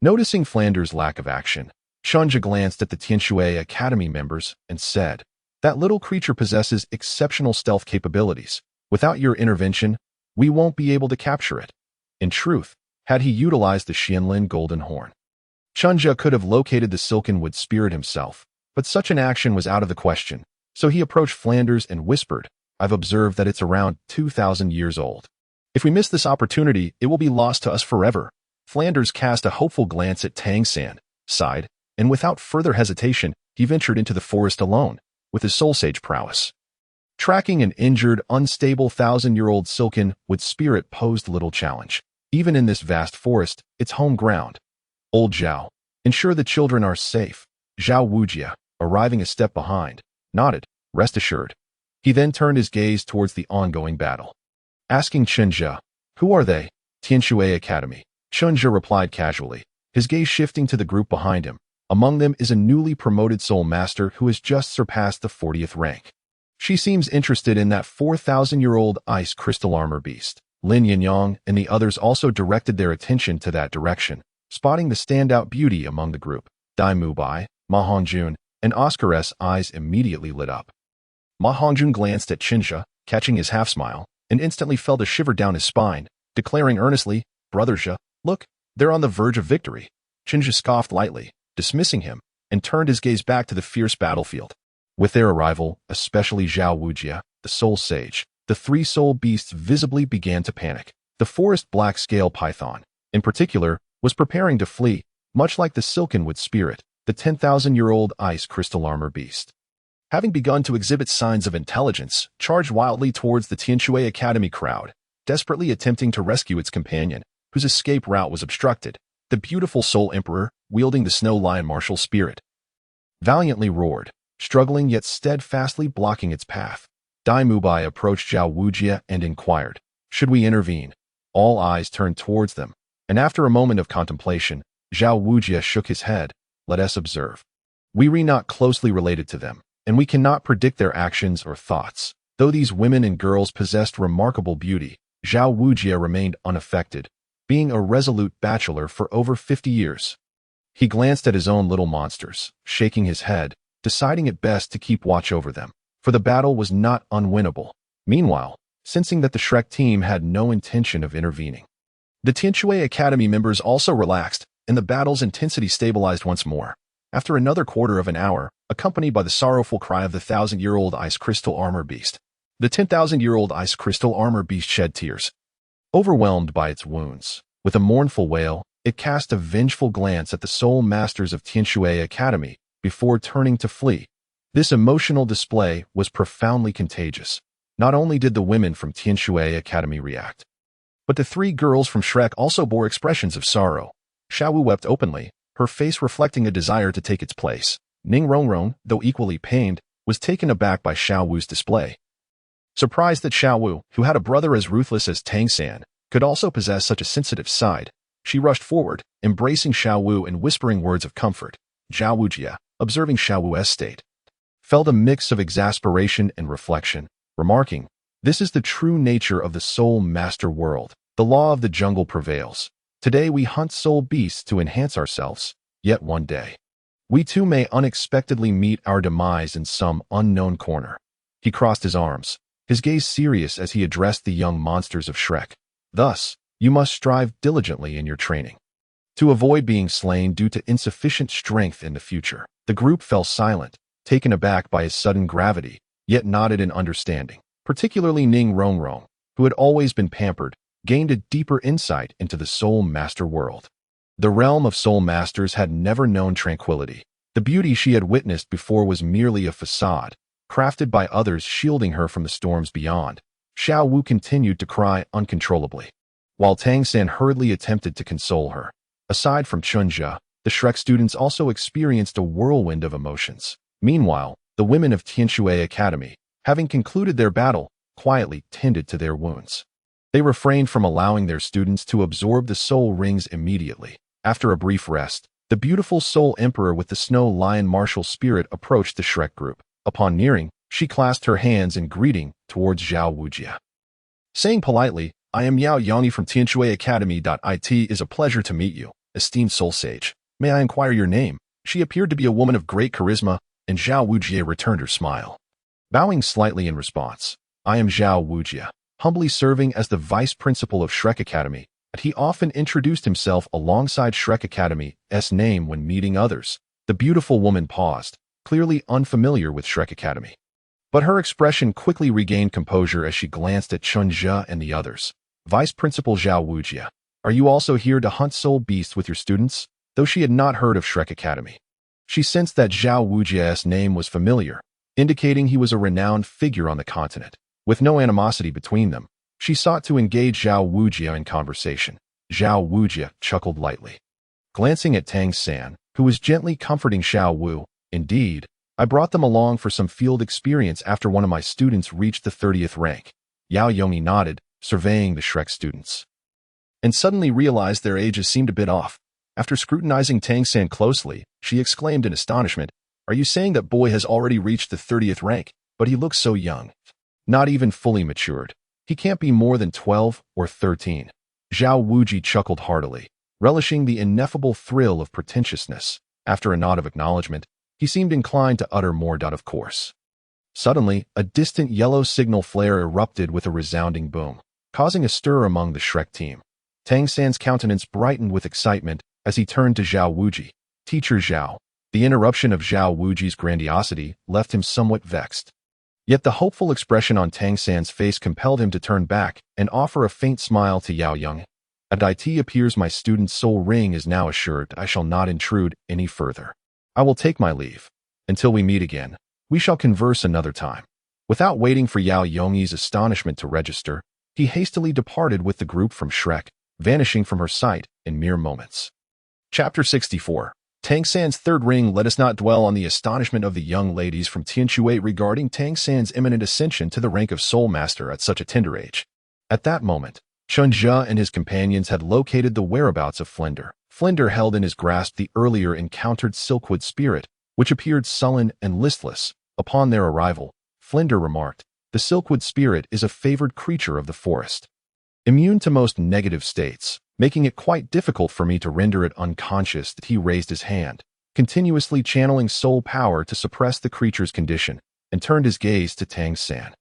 Noticing Flanders' lack of action, Chen Zhe glanced at the Tianshui Academy members and said, that little creature possesses exceptional stealth capabilities. Without your intervention, we won't be able to capture it. In truth, had he utilized the Xianlin Golden Horn, Chen Zhe could have located the silkenwood spirit himself, but such an action was out of the question, so he approached Flanders and whispered, I've observed that it's around 2,000 years old. If we miss this opportunity, it will be lost to us forever. Flanders cast a hopeful glance at Tang San, sighed, and without further hesitation, he ventured into the forest alone, with his soul sage prowess. Tracking an injured, unstable 1,000-year-old silkenwood spirit posed little challenge. Even in this vast forest, its home ground. Old Zhao, ensure the children are safe. Xuanwu, arriving a step behind, nodded, rest assured. He then turned his gaze towards the ongoing battle. Asking Chen Zhe, who are they? Tianshui Academy. Chen Zhe replied casually, his gaze shifting to the group behind him. Among them is a newly promoted soul master who has just surpassed the 40th rank. She seems interested in that 4,000-year-old ice crystal armor beast. Lin Yinyong and the others also directed their attention to that direction, spotting the standout beauty among the group. Dai Mubai, Ma Hongjun, and Oscar's eyes immediately lit up. Ma Hongjun glanced at Chen Zhe, catching his half-smile, and instantly felt a shiver down his spine, declaring earnestly, Brother Zhe, look, they're on the verge of victory. Chen Zhe scoffed lightly, dismissing him, and turned his gaze back to the fierce battlefield. With their arrival, especially Xuanwu, the soul sage, the three soul beasts visibly began to panic. The forest black-scale python, in particular, was preparing to flee, much like the silkenwood spirit, the 10,000-year-old ice crystal armor beast. Having begun to exhibit signs of intelligence, charged wildly towards the Tianshui Academy crowd, desperately attempting to rescue its companion, whose escape route was obstructed. The beautiful Soul Emperor, wielding the snow lion martial spirit, valiantly roared, struggling yet steadfastly blocking its path. Dai Mubai approached Xuanwu and inquired, should we intervene? All eyes turned towards them, and after a moment of contemplation, Xuanwu shook his head, let us observe. We are not closely related to them, and we cannot predict their actions or thoughts. Though these women and girls possessed remarkable beauty, Xuanwu remained unaffected, being a resolute bachelor for over 50 years. He glanced at his own little monsters, shaking his head, deciding it best to keep watch over them, for the battle was not unwinnable. Meanwhile, sensing that the Shrek team had no intention of intervening. The Tianshui Academy members also relaxed, and the battle's intensity stabilized once more. After another quarter of an hour, accompanied by the sorrowful cry of the 1,000-year-old ice crystal armor beast, the 10,000-year-old ice crystal armor beast shed tears. Overwhelmed by its wounds, with a mournful wail, it cast a vengeful glance at the sole masters of Tianshui Academy before turning to flee. This emotional display was profoundly contagious. Not only did the women from Tianshui Academy react, but the three girls from Shrek also bore expressions of sorrow. Xuanwu wept openly, her face reflecting a desire to take its place. Ning Rongrong, though equally pained, was taken aback by Xuanwu's display. Surprised that Xuanwu, who had a brother as ruthless as Tangen, could also possess such a sensitive side, she rushed forward, embracing Xuanwu and whispering words of comfort. Zhao Wujia, observing Xiaowu's state, felt a mix of exasperation and reflection, remarking, "This is the true nature of the soul master world. The law of the jungle prevails. Today we hunt soul beasts to enhance ourselves, yet one day we too may unexpectedly meet our demise in some unknown corner." He crossed his arms, his gaze serious as he addressed the young monsters of Shrek. "Thus, you must strive diligently in your training to avoid being slain due to insufficient strength in the future." The group fell silent, taken aback by his sudden gravity, yet nodded in understanding. Particularly Ning Rongrong, who had always been pampered, gained a deeper insight into the soul master world. The realm of soul masters had never known tranquility. The beauty she had witnessed before was merely a facade, crafted by others shielding her from the storms beyond. Xuanwu continued to cry uncontrollably, while Tang San hurriedly attempted to console her. Aside from Chen Zhe, the Shrek students also experienced a whirlwind of emotions. Meanwhile, the women of Tianshui Academy, having concluded their battle, quietly tended to their wounds. They refrained from allowing their students to absorb the soul rings immediately. After a brief rest, the beautiful soul emperor with the snow lion martial spirit approached the Shrek group. Upon nearing, she clasped her hands in greeting towards Zhao Wujia, saying politely, "I am Yao Yangi from Tianshui Academy. It is a pleasure to meet you, esteemed soul sage. May I inquire your name?" She appeared to be a woman of great charisma, and Zhao Wujia returned her smile, bowing slightly in response. "I am Zhao Wujia, humbly serving as the vice principal of Shrek Academy," and he often introduced himself alongside Shrek Academy's name when meeting others. The beautiful woman paused, clearly unfamiliar with Shrek Academy. But her expression quickly regained composure as she glanced at Chen Zhe and the others. "Vice Principal Zhao Wujia, are you also here to hunt soul beasts with your students?" Though she had not heard of Shrek Academy, she sensed that Zhao Wujia's name was familiar, indicating he was a renowned figure on the continent. With no animosity between them, she sought to engage Zhao Wujia in conversation. Zhao Wujia chuckled lightly, glancing at Tang San, who was gently comforting Xuanwu. "Indeed, I brought them along for some field experience after one of my students reached the 30th rank." Yao Yongyi nodded, surveying the Shrek students, and suddenly realized their ages seemed a bit off. After scrutinizing Tang San closely, she exclaimed in astonishment, "Are you saying that boy has already reached the 30th rank? But he looks so young. Not even fully matured. He can't be more than 12 or 13. Zhao Wuji chuckled heartily, relishing the ineffable thrill of pretentiousness. After a nod of acknowledgement, he seemed inclined to utter more. Of course. Suddenly, a distant yellow signal flare erupted with a resounding boom, causing a stir among the Shrek team. Tang San's countenance brightened with excitement as he turned to Zhao Wuji. "Teacher Zhao." The interruption of Zhao Wuji's grandiosity left him somewhat vexed. Yet the hopeful expression on Tang San's face compelled him to turn back and offer a faint smile to Yao Yang. "It appears my student's soul ring is now assured. I shall not intrude any further. I will take my leave. Until we meet again, we shall converse another time." Without waiting for Yao Yongyi's astonishment to register, he hastily departed with the group from Shrek, vanishing from her sight in mere moments. Chapter 64. Tang San's third ring. Let us not dwell on the astonishment of the young ladies from Tianshui regarding Tang San's imminent ascension to the rank of Soul Master at such a tender age. At that moment, Chen Zhe and his companions had located the whereabouts of Flender. Flender held in his grasp the earlier encountered Silkwood spirit, which appeared sullen and listless. Upon their arrival, Flender remarked, "The Silkwood spirit is a favored creature of the forest, immune to most negative states, making it quite difficult for me to render it unconscious." That he raised his hand, continuously channeling soul power to suppress the creature's condition, and turned his gaze to Tang San.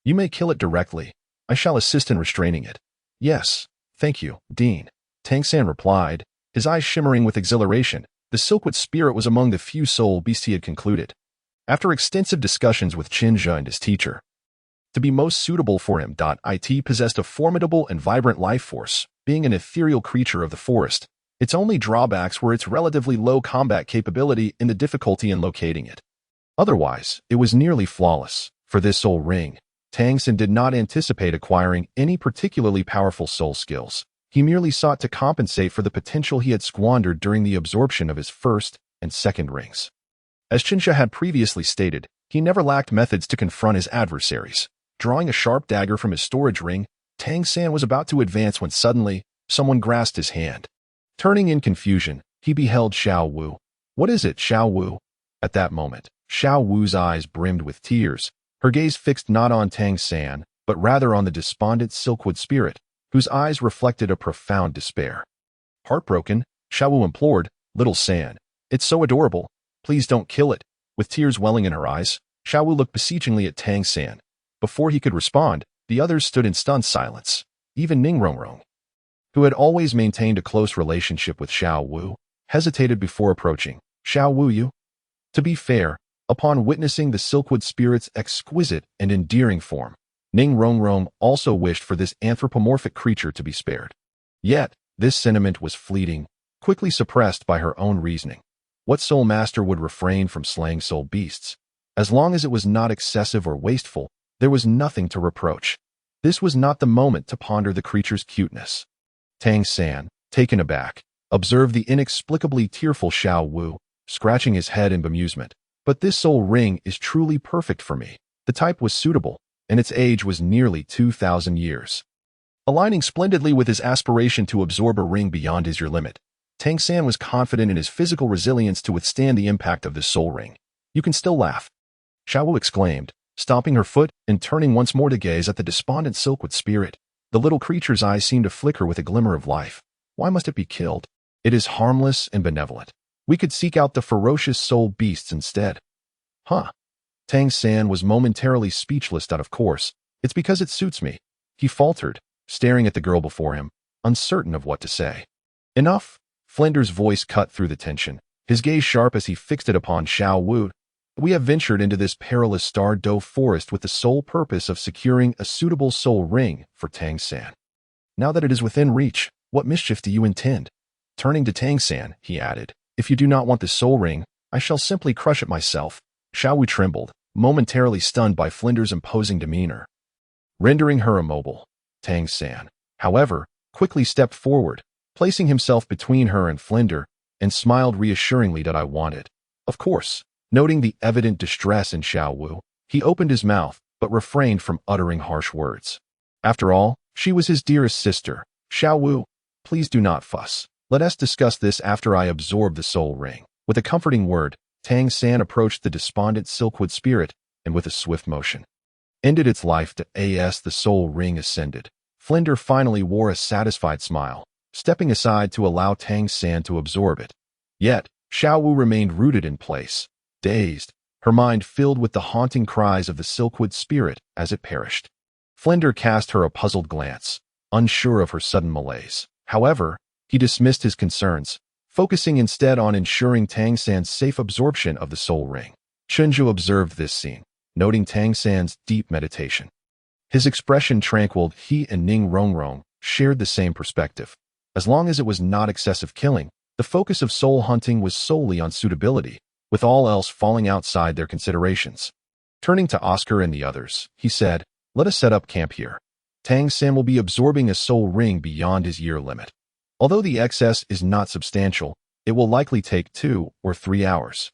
"You may kill it directly. I shall assist in restraining it. Yes, thank you, Dean. Tangen replied, his eyes shimmering with exhilaration. The Silkwood spirit was among the few soul beasts he had concluded, after extensive discussions with Chen Zhe and his teacher, to be most suitable for him. It possessed a formidable and vibrant life force, being an ethereal creature of the forest. Its only drawbacks were its relatively low combat capability and the difficulty in locating it. Otherwise, it was nearly flawless. For this soul ring, Tangen did not anticipate acquiring any particularly powerful soul skills. He merely sought to compensate for the potential he had squandered during the absorption of his first and second rings. As Chen Zhe had previously stated, he never lacked methods to confront his adversaries. Drawing a sharp dagger from his storage ring, Tangen was about to advance when suddenly, someone grasped his hand. Turning in confusion, he beheld Xuanwu. What is it, Xuanwu? At that moment, Xuanwu's eyes brimmed with tears, her gaze fixed not on Tangen, but rather on the despondent Silkwood spirit, whose eyes reflected a profound despair. Heartbroken, Xuanwu implored, "Little San, it's so adorable. Please don't kill it." With tears welling in her eyes, Xuanwu looked beseechingly at Tangen. Before he could respond, the others stood in stunned silence. Even Ningyong, who had always maintained a close relationship with Xuanwu, hesitated before approaching. "Xuanwu, you?" To be fair, upon witnessing the Silkwood spirit's exquisite and endearing form, Ningyong also wished for this anthropomorphic creature to be spared. Yet, this sentiment was fleeting, quickly suppressed by her own reasoning. What soul master would refrain from slaying soul beasts? As long as it was not excessive or wasteful, there was nothing to reproach. This was not the moment to ponder the creature's cuteness. Tangen, taken aback, observed the inexplicably tearful Xuanwu, scratching his head in bemusement. But this soul ring is truly perfect for me. The type was suitable, and its age was nearly 2,000 years. Aligning splendidly with his aspiration to absorb a ring beyond his year limit, Tangen was confident in his physical resilience to withstand the impact of this soul ring. "You can still laugh," Xuanwu exclaimed, stomping her foot and turning once more to gaze at the despondent Silkwood spirit. The little creature's eyes seemed to flicker with a glimmer of life. "Why must it be killed? It is harmless and benevolent. We could seek out the ferocious soul beasts instead." Huh. Tangen was momentarily speechless. Of course, it's because it suits me, he faltered, staring at the girl before him, uncertain of what to say. "Enough." Flender's voice cut through the tension, his gaze sharp as he fixed it upon Xuanwu. "We have ventured into this perilous Star-Do forest with the sole purpose of securing a suitable soul ring for Tangen. Now that it is within reach, what mischief do you intend?" Turning to Tangen, he added, "If you do not want the soul ring, I shall simply crush it myself." Xuanwu trembled, momentarily stunned by Flender's imposing demeanor, rendering her immobile. Tangen, however, quickly stepped forward, placing himself between her and Flender, and smiled reassuringly. "I want it." Of course, noting the evident distress in Xuanwu, he opened his mouth, but refrained from uttering harsh words. After all, she was his dearest sister. "Xuanwu, please do not fuss. Let us discuss this after I absorb the soul ring." With a comforting word, Tangen approached the despondent Silkwood spirit, and with a swift motion, ended its life. As the soul ring ascended, Flender finally wore a satisfied smile, stepping aside to allow Tangen to absorb it. Yet, Xuanwu remained rooted in place, dazed, her mind filled with the haunting cries of the Silkwood spirit as it perished. Flender cast her a puzzled glance, unsure of her sudden malaise. However, he dismissed his concerns, focusing instead on ensuring Tangen's safe absorption of the soul ring. Chen Zhe observed this scene, noting Tangen's deep meditation. His expression tranquil. He and Ningyong shared the same perspective. As long as it was not excessive killing, the focus of soul hunting was solely on suitability, with all else falling outside their considerations. Turning to Oscar and the others, he said, "Let us set up camp here. Tangen will be absorbing a soul ring beyond his year limit. Although the excess is not substantial, it will likely take 2 or 3 hours.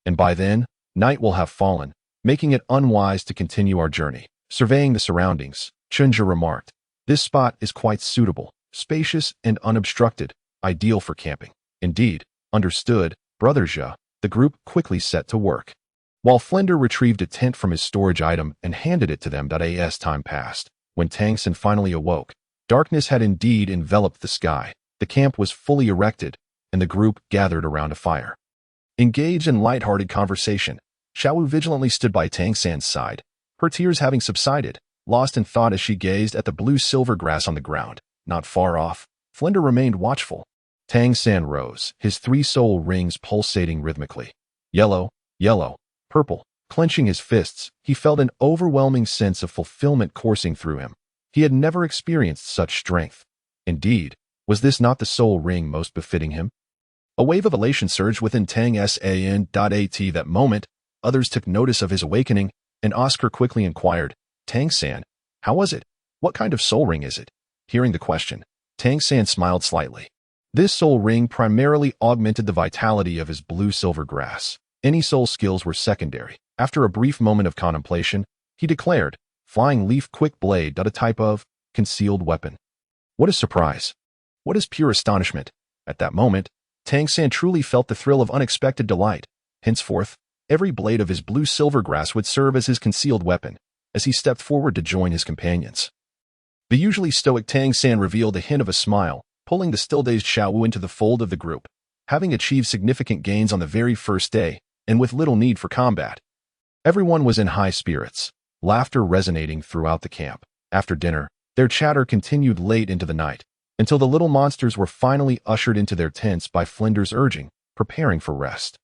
And by then, night will have fallen, making it unwise to continue our journey." Surveying the surroundings, Chen Zhe remarked, "This spot is quite suitable, spacious and unobstructed, ideal for camping." "Indeed, understood, Brother Zhe." The group quickly set to work. While Flender retrieved a tent from his storage item and handed it to them. As time passed, when Tangen finally awoke, darkness had indeed enveloped the sky. The camp was fully erected, and the group gathered around a fire. Engaged in light-hearted conversation, Xuanwu vigilantly stood by Tangen's side, her tears having subsided. lost in thought as she gazed at the blue-silver grass on the ground. Not far off, Flender remained watchful. Tangen rose, his 3 soul rings pulsating rhythmically. Yellow, yellow, purple. Clenching his fists, he felt an overwhelming sense of fulfillment coursing through him. He had never experienced such strength. Indeed, was this not the soul ring most befitting him? A wave of elation surged within Tangen. At that moment, others took notice of his awakening, and Oscar quickly inquired, Tangen, how was it? What kind of soul ring is it? Hearing the question, Tangen smiled slightly. This soul ring primarily augmented the vitality of his blue-silver grass. Any soul skills were secondary. After a brief moment of contemplation, he declared, Flying Leaf Quick Blade. A type of concealed weapon. What is surprise? What is pure astonishment? At that moment, Tangen truly felt the thrill of unexpected delight. Henceforth, every blade of his blue-silver grass would serve as his concealed weapon, as he stepped forward to join his companions. The usually stoic Tangen revealed a hint of a smile, pulling the still-dazed Xuanwu into the fold of the group. Having achieved significant gains on the very first day, and with little need for combat, everyone was in high spirits, laughter resonating throughout the camp. After dinner, their chatter continued late into the night, until the little monsters were finally ushered into their tents by Flender's urging, preparing for rest.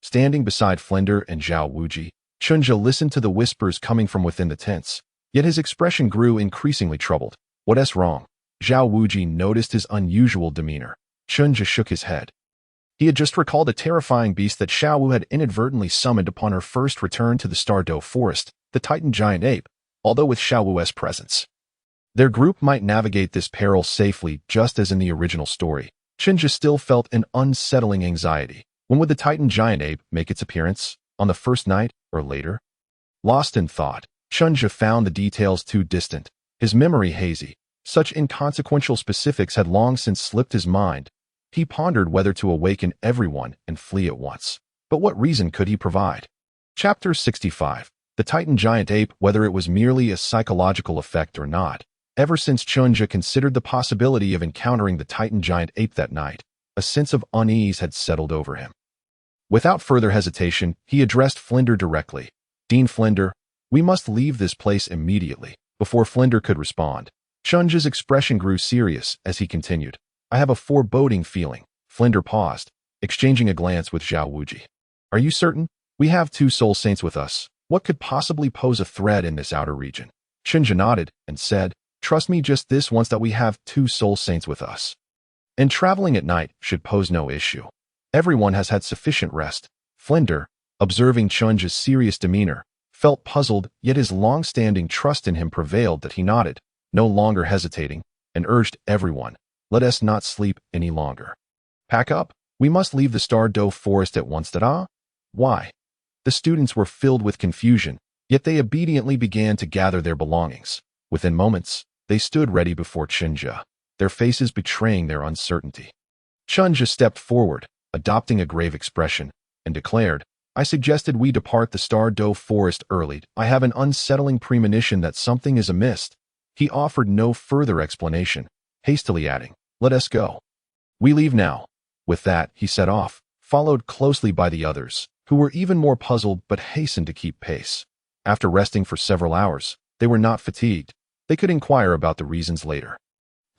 Standing beside Flender and Zhao Wuji, Chen Zhe listened to the whispers coming from within the tents, yet his expression grew increasingly troubled. What's wrong? Zhao Wuji noticed his unusual demeanor. Chen Zhe shook his head. He had just recalled a terrifying beast that Xuanwu had inadvertently summoned upon her first return to the Douluo Forest, the Titan giant ape, although with Xuanwu's presence. Their group might navigate this peril safely just as in the original story. Chen Zhe still felt an unsettling anxiety. When would the Titan giant ape make its appearance? On the first night, or later? Lost in thought, Chen Zhe found the details too distant, his memory hazy. Such inconsequential specifics had long since slipped his mind. He pondered whether to awaken everyone and flee at once. But what reason could he provide? Chapter 65. The Titan giant ape, whether it was merely a psychological effect or not. Ever since Chen Zhe considered the possibility of encountering the Titan giant ape that night, a sense of unease had settled over him. Without further hesitation, he addressed Flender directly. Dean Flender, we must leave this place immediately. Before Flender could respond, Chen Zhe's expression grew serious as he continued. I have a foreboding feeling. Flender paused, exchanging a glance with Zhao Wuji. Are you certain? We have 2 soul saints with us. What could possibly pose a threat in this outer region? Chen Zhe nodded and said, Trust me just this once that we have 2 soul saints with us. And traveling at night should pose no issue. Everyone has had sufficient rest. Flender, observing Chen Zhe's serious demeanor, felt puzzled, yet his long-standing trust in him prevailed that he nodded, no longer hesitating, and urged everyone, let us not sleep any longer. Pack up. We must leave the Douluo Forest at once. Why? The students were filled with confusion, yet they obediently began to gather their belongings. Within moments, they stood ready before Chen Zhe, their faces betraying their uncertainty. Chen Zhe stepped forward, adopting a grave expression, and declared, I suggested we depart the Douluo Forest early. I have an unsettling premonition that something is amiss. He offered no further explanation, hastily adding, let us go. We leave now. With that, he set off, followed closely by the others, who were even more puzzled but hastened to keep pace. After resting for several hours, they were not fatigued. They could inquire about the reasons later.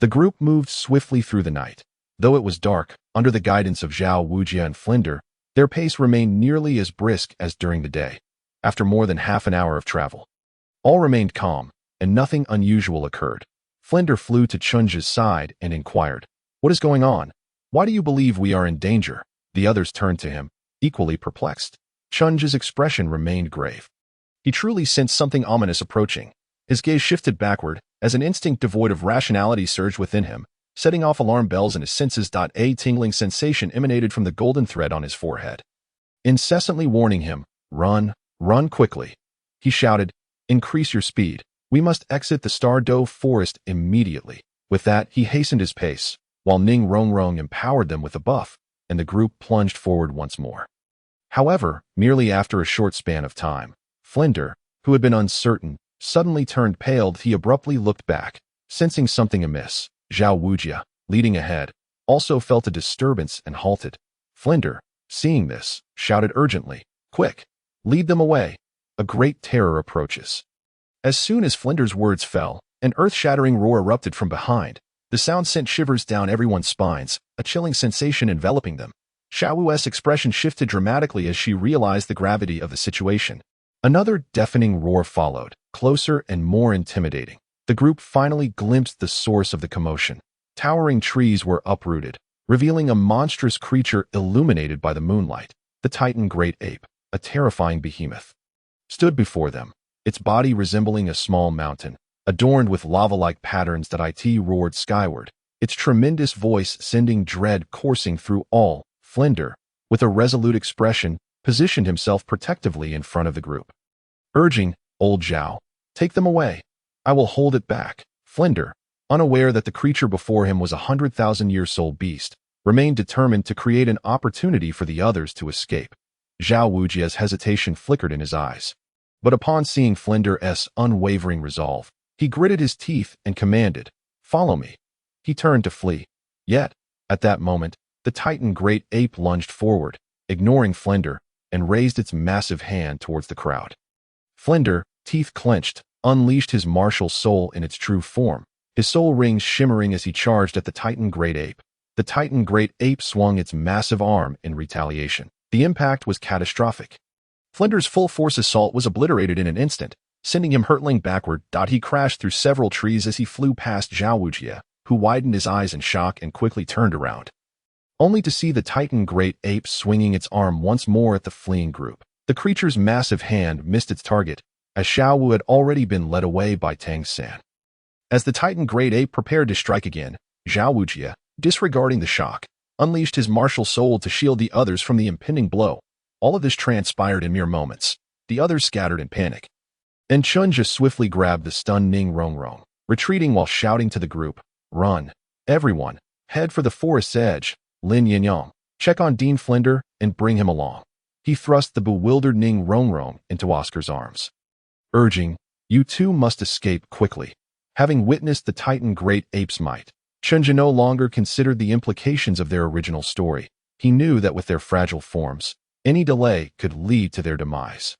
The group moved swiftly through the night. Though it was dark, under the guidance of Zhao Wuji and Flender, their pace remained nearly as brisk as during the day. After more than half an hour of travel, all remained calm, and nothing unusual occurred. Flender flew to Chen Zhe's side and inquired, What is going on? Why do you believe we are in danger? The others turned to him, equally perplexed. Chen Zhe's expression remained grave. He truly sensed something ominous approaching. His gaze shifted backward as an instinct devoid of rationality surged within him, setting off alarm bells in his senses. A tingling sensation emanated from the golden thread on his forehead, incessantly warning him, Run, run quickly. He shouted, Increase your speed. We must exit the Douluo Forest immediately. With that, he hastened his pace, while Ning Rongrong empowered them with a buff, and the group plunged forward once more. However, merely after a short span of time, Flender, who had been uncertain, suddenly turned pale. He abruptly looked back, sensing something amiss. Zhao Wuji, leading ahead, also felt a disturbance and halted. Flender, seeing this, shouted urgently, Quick! Lead them away! A great terror approaches. As soon as Flender's words fell, an earth-shattering roar erupted from behind. The sound sent shivers down everyone's spines, a chilling sensation enveloping them. Xuanwu's expression shifted dramatically as she realized the gravity of the situation. Another deafening roar followed, closer and more intimidating. The group finally glimpsed the source of the commotion. Towering trees were uprooted, revealing a monstrous creature illuminated by the moonlight. The Titan Great Ape, a terrifying behemoth, stood before them, its body resembling a small mountain, adorned with lava-like patterns that roared skyward, its tremendous voice sending dread coursing through all. Flender, with a resolute expression, positioned himself protectively in front of the group, urging, "Old Zhao, take them away. I will hold it back." Flender, unaware that the creature before him was a 100,000-year-old beast, remained determined to create an opportunity for the others to escape. Zhao Wujia's hesitation flickered in his eyes. But upon seeing Flender's unwavering resolve, he gritted his teeth and commanded, "Follow me." He turned to flee. Yet, at that moment, the Titan Great Ape lunged forward, ignoring Flender, and raised its massive hand towards the crowd. Flender, teeth clenched, unleashed his martial soul in its true form, his soul rings shimmering as he charged at the Titan Great Ape. The Titan Great Ape swung its massive arm in retaliation. The impact was catastrophic. Flender's full force assault was obliterated in an instant, sending him hurtling backward. He crashed through several trees as he flew past Zhao Wujia, who widened his eyes in shock and quickly turned around, only to see the Titan Great Ape swinging its arm once more at the fleeing group. The creature's massive hand missed its target, as Xuanwu had already been led away by Tangen. As the Titan Great Ape prepared to strike again, Zhao Wujia, disregarding the shock, unleashed his martial soul to shield the others from the impending blow. All of this transpired in mere moments. The others scattered in panic. And Chunha swiftly grabbed the stunned Ning Rongrong, retreating while shouting to the group, "Run! Everyone! Head for the forest's edge! Lin Yinyong, check on Dean Flender and bring him along." He thrust the bewildered Ning Rongrong into Oscar's arms, urging, "You two must escape quickly." Having witnessed the Titan Great Ape's might, Chunha no longer considered the implications of their original story. He knew that with their fragile forms, any delay could lead to their demise.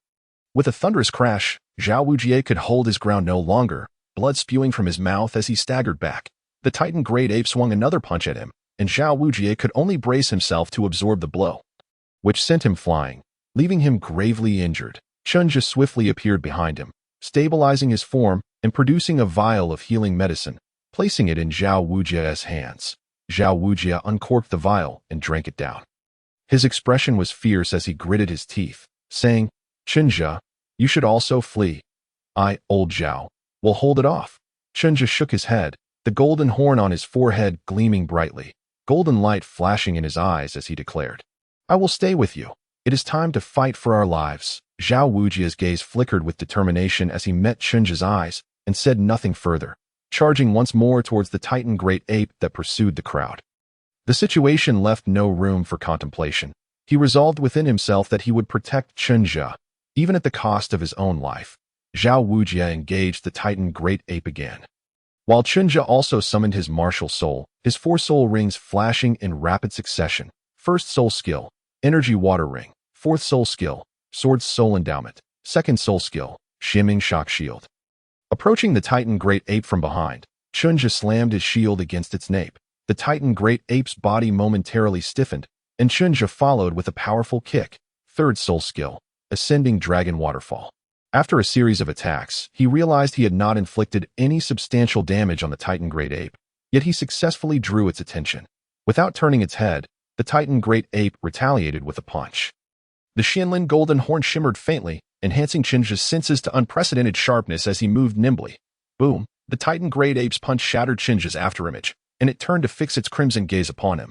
With a thunderous crash, Zhao Wujie could hold his ground no longer, blood spewing from his mouth as he staggered back. The Titan Great Ape swung another punch at him, and Zhao Wujie could only brace himself to absorb the blow, which sent him flying, leaving him gravely injured. Chunha swiftly appeared behind him, stabilizing his form and producing a vial of healing medicine, placing it in Zhao Wujia's hands. Zhao Wujia uncorked the vial and drank it down. His expression was fierce as he gritted his teeth, saying, "Chunha, you should also flee. I, Old Zhao, will hold it off." Chunha shook his head, the golden horn on his forehead gleaming brightly, golden light flashing in his eyes as he declared, "I will stay with you. It is time to fight for our lives." Zhao Wujia's gaze flickered with determination as he met Chunha's eyes and said nothing further, charging once more towards the Titan Great Ape that pursued the crowd. The situation left no room for contemplation. He resolved within himself that he would protect Chunha, even at the cost of his own life. Zhao Wujia engaged the Titan Great Ape again, while Chunha also summoned his martial soul, his 4 soul rings flashing in rapid succession. First soul skill, Energy Water Ring. 4th soul skill, Sword Soul Endowment. 2nd soul skill, Shimming Shock Shield. Approaching the Titan Great Ape from behind, Chunha slammed his shield against its nape. The Titan Great Ape's body momentarily stiffened, and Chunha followed with a powerful kick. 3rd soul skill, Ascending Dragon Waterfall. After a series of attacks, he realized he had not inflicted any substantial damage on the Titan Great Ape, yet he successfully drew its attention. Without turning its head, the Titan Great Ape retaliated with a punch. The Xianlin golden horn shimmered faintly, enhancing Chunha's senses to unprecedented sharpness as he moved nimbly. Boom! The Titan Great Ape's punch shattered Chunha's afterimage, and it turned to fix its crimson gaze upon him.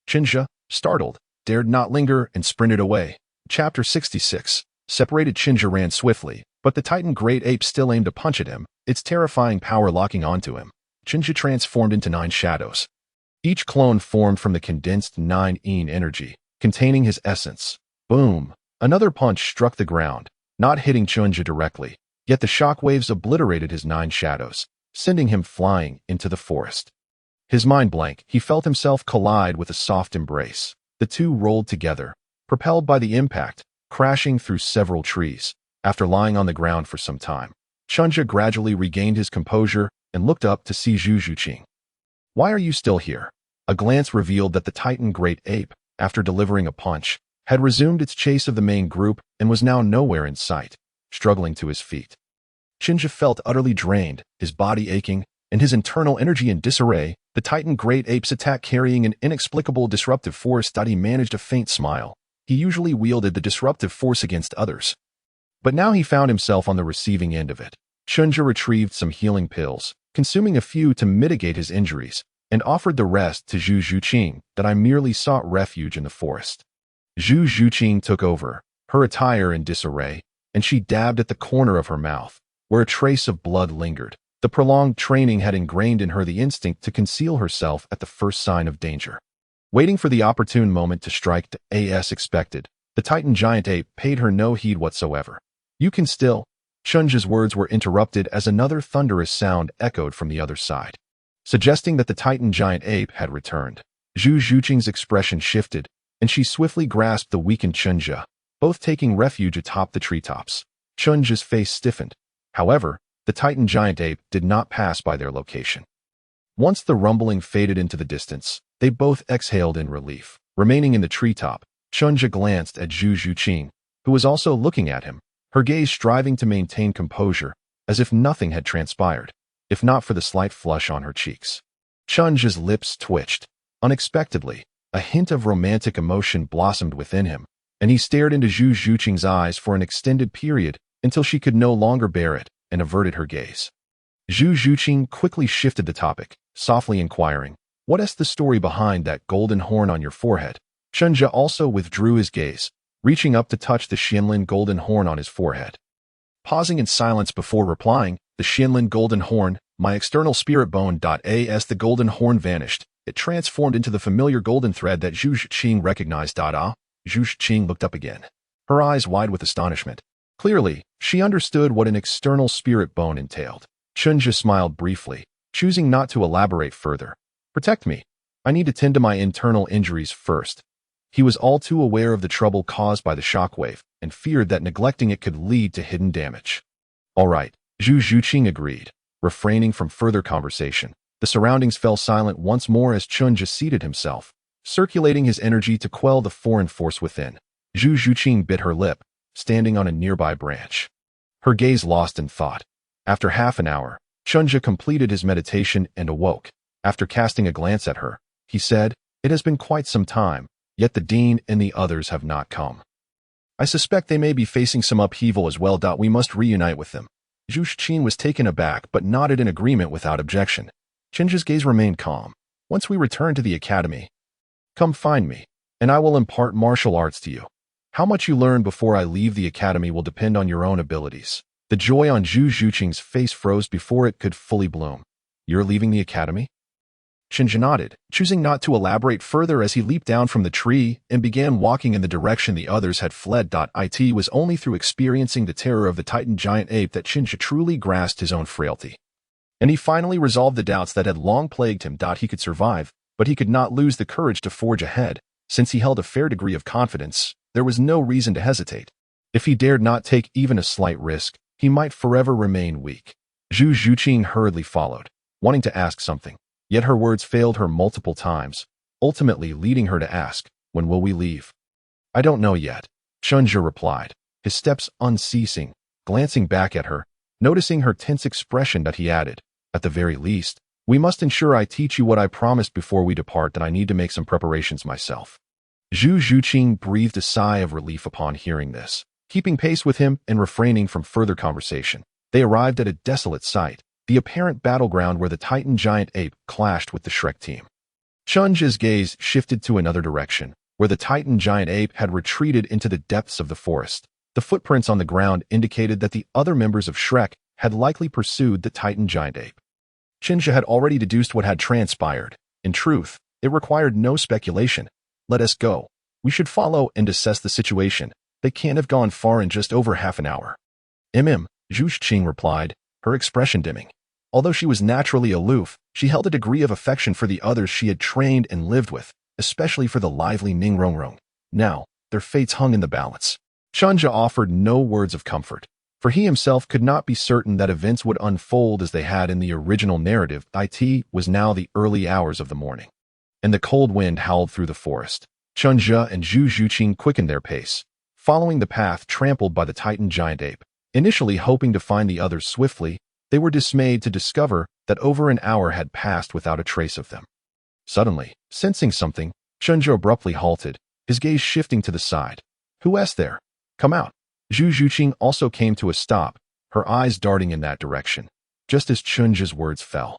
Chunha, startled, dared not linger and sprinted away. Chapter 66. Separated Chunha ran swiftly, but the Titan Great Ape still aimed a punch at him, its terrifying power locking onto him. Chunha transformed into 9 shadows. Each clone formed from the condensed 9 energy, containing his essence. Boom! Another punch struck the ground, not hitting Chunha directly, yet the shockwaves obliterated his 9 shadows, sending him flying into the forest. His mind blank, he felt himself collide with a soft embrace. The two rolled together, propelled by the impact, crashing through several trees. After lying on the ground for some time, Chen Zhe gradually regained his composure and looked up to see Zhu Xuching. "Why are you still here?" A glance revealed that the Titan Great Ape, after delivering a punch, had resumed its chase of the main group and was now nowhere in sight, struggling to his feet. Chen Zhe felt utterly drained, his body aching, and his internal energy in disarray. The Titan Great Ape's attack carrying an inexplicable disruptive force that he managed a faint smile. He usually wielded the disruptive force against others, but now he found himself on the receiving end of it. Chen Zhe retrieved some healing pills, consuming a few to mitigate his injuries, and offered the rest to Zhu Xuching that I merely sought refuge in the forest. Zhu Xuching took over, her attire in disarray, and she dabbed at the corner of her mouth, where a trace of blood lingered. The prolonged training had ingrained in her the instinct to conceal herself at the first sign of danger. Waiting for the opportune moment to strike as expected, the Titan giant ape paid her no heed whatsoever. "You can still..." Chen Zhe's words were interrupted as another thunderous sound echoed from the other side, suggesting that the Titan giant ape had returned. Zhu Xuching's expression shifted, and she swiftly grasped the weakened Chen Zhe, both taking refuge atop the treetops. Chen Zhe's face stiffened. However, the Titan giant ape did not pass by their location. Once the rumbling faded into the distance, they both exhaled in relief. Remaining in the treetop, Chen Zhe glanced at Zhu Xuching, who was also looking at him, her gaze striving to maintain composure, as if nothing had transpired, if not for the slight flush on her cheeks. Chen Zhe's lips twitched. Unexpectedly, a hint of romantic emotion blossomed within him, and he stared into Zhu Xuching's eyes for an extended period until she could no longer bear it and averted her gaze. Zhu Xuching quickly shifted the topic, softly inquiring, "What is the story behind that golden horn on your forehead?" Chen Zhe also withdrew his gaze, reaching up to touch the Xianlin golden horn on his forehead. Pausing in silence before replying, "The Xianlin golden horn, my external spirit bone. As the golden horn vanished, it transformed into the familiar golden thread that Zhu Xuching recognized. Zhu Xuching looked up again, her eyes wide with astonishment. Clearly, she understood what an external spirit bone entailed. Chen Zhe smiled briefly, choosing not to elaborate further. "Protect me. I need to tend to my internal injuries first." He was all too aware of the trouble caused by the shockwave and feared that neglecting it could lead to hidden damage. "All right," Zhu Xuching agreed, refraining from further conversation. The surroundings fell silent once more as Chen Zhe seated himself, circulating his energy to quell the foreign force within. Zhu Xuching bit her lip, standing on a nearby branch, her gaze lost in thought. After half an hour, Chen Zhe completed his meditation and awoke. After casting a glance at her, he said, "It has been quite some time, yet the dean and the others have not come. I suspect they may be facing some upheaval as well. We must reunite with them." Zhu Xuching was taken aback but nodded in agreement without objection. Chen Zhe's gaze remained calm. "Once we return to the academy, come find me, and I will impart martial arts to you. How much you learn before I leave the academy will depend on your own abilities." The joy on Zhu Xuching's face froze before it could fully bloom. "You're leaving the academy?" Chen Zhe nodded, choosing not to elaborate further as he leaped down from the tree and began walking in the direction the others had fled. It was only through experiencing the terror of the Titan giant ape that Chen Zhe truly grasped his own frailty. And he finally resolved the doubts that had long plagued him. He could survive, but he could not lose the courage to forge ahead. Since he held a fair degree of confidence, there was no reason to hesitate. If he dared not take even a slight risk, he might forever remain weak. Zhu Xuching hurriedly followed, wanting to ask something, yet her words failed her multiple times, ultimately leading her to ask, "When will we leave?" "I don't know yet," Chen Zhe replied, his steps unceasing, glancing back at her, noticing her tense expression. He added, "At the very least, we must ensure I teach you what I promised before we depart. That I need to make some preparations myself." Zhu Xuching breathed a sigh of relief upon hearing this. Keeping pace with him and refraining from further conversation, they arrived at a desolate site, the apparent battleground where the Titan giant ape clashed with the Shrek team. Chen Zhe's gaze shifted to another direction, where the Titan giant ape had retreated into the depths of the forest. The footprints on the ground indicated that the other members of Shrek had likely pursued the Titan giant ape. Chen Zhe had already deduced what had transpired. In truth, it required no speculation. "Let us go. We should follow and assess the situation. They can't have gone far in just over half an hour." Zhu Xuching replied, her expression dimming. Although she was naturally aloof, she held a degree of affection for the others she had trained and lived with, especially for the lively Ning Rongrong. Now, their fates hung in the balance. Chen Zhe offered no words of comfort. For he himself could not be certain that events would unfold as they had in the original narrative. It was now the early hours of the morning, and the cold wind howled through the forest. Chen Zhe and Zhu Xuching quickened their pace, following the path trampled by the Titan giant ape. Initially hoping to find the others swiftly, they were dismayed to discover that over an hour had passed without a trace of them. Suddenly, sensing something, Chen Zhe abruptly halted, his gaze shifting to the side. "Who is there? Come out." Zhu Xuching also came to a stop, her eyes darting in that direction, just as Chen Zhe's words fell.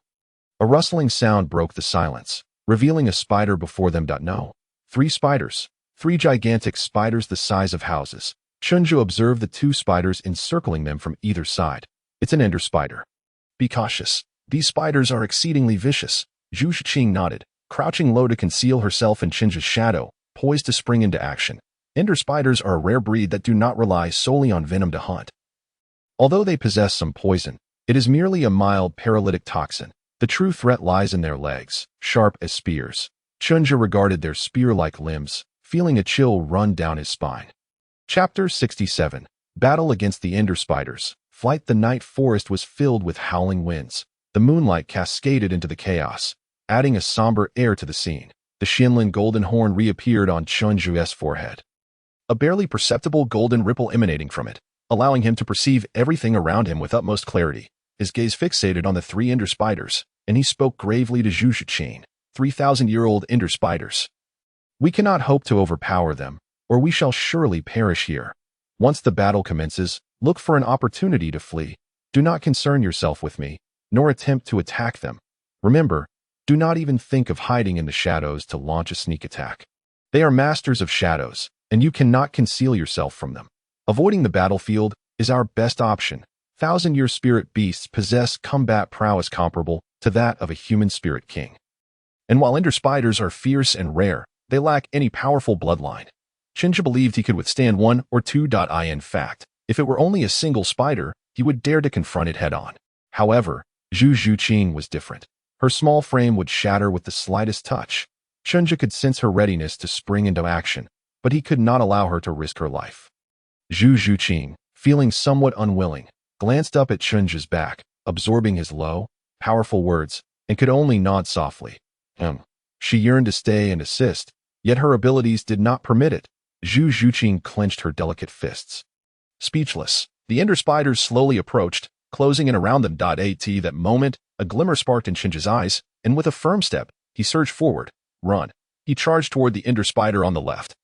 A rustling sound broke the silence, revealing a spider before them. No. 3 spiders. 3 gigantic spiders the size of houses. Chen Zhe observed the 2 spiders encircling them from either side. "It's an ender spider. Be cautious. These spiders are exceedingly vicious." Zhu Xuching nodded, crouching low to conceal herself in Chen Zhe's shadow, poised to spring into action. Ender spiders are a rare breed that do not rely solely on venom to hunt. Although they possess some poison, it is merely a mild paralytic toxin. The true threat lies in their legs, sharp as spears. Chen Zhe regarded their spear-like limbs, feeling a chill run down his spine. Chapter 67. Battle against the Ender Spiders. Flight. The night forest was filled with howling winds. The moonlight cascaded into the chaos, adding a somber air to the scene. The Xianlin golden horn reappeared on Chen Zhe's forehead, a barely perceptible golden ripple emanating from it, allowing him to perceive everything around him with utmost clarity. His gaze fixated on the 3 Ender Spiders, and he spoke gravely to Zhu Xuching. 3,000-year-old Ender Spiders. We cannot hope to overpower them, or we shall surely perish here. Once the battle commences, look for an opportunity to flee. Do not concern yourself with me, nor attempt to attack them. Remember, do not even think of hiding in the shadows to launch a sneak attack. They are masters of shadows, and you cannot conceal yourself from them. Avoiding the battlefield is our best option. 1,000-year spirit beasts possess combat prowess comparable to that of a human spirit king. And while Ender Spiders are fierce and rare, they lack any powerful bloodline. Chen Zhe believed he could withstand 1 or 2. In fact, if it were only a single spider, he would dare to confront it head-on. However, Zhu Xuching was different. Her small frame would shatter with the slightest touch. Chen Zhe could sense her readiness to spring into action, but he could not allow her to risk her life. Zhu Xuching, feeling somewhat unwilling, glanced up at Chen Zhe's back, absorbing his low, powerful words, and could only nod softly. She yearned to stay and assist, yet her abilities did not permit it. Zhu Xuching clenched her delicate fists. Speechless, the Ender Spiders slowly approached, closing in around them. At that moment, a glimmer sparked in Chen Zhe's eyes, and with a firm step, he surged forward. Run. He charged toward the Ender Spider on the left,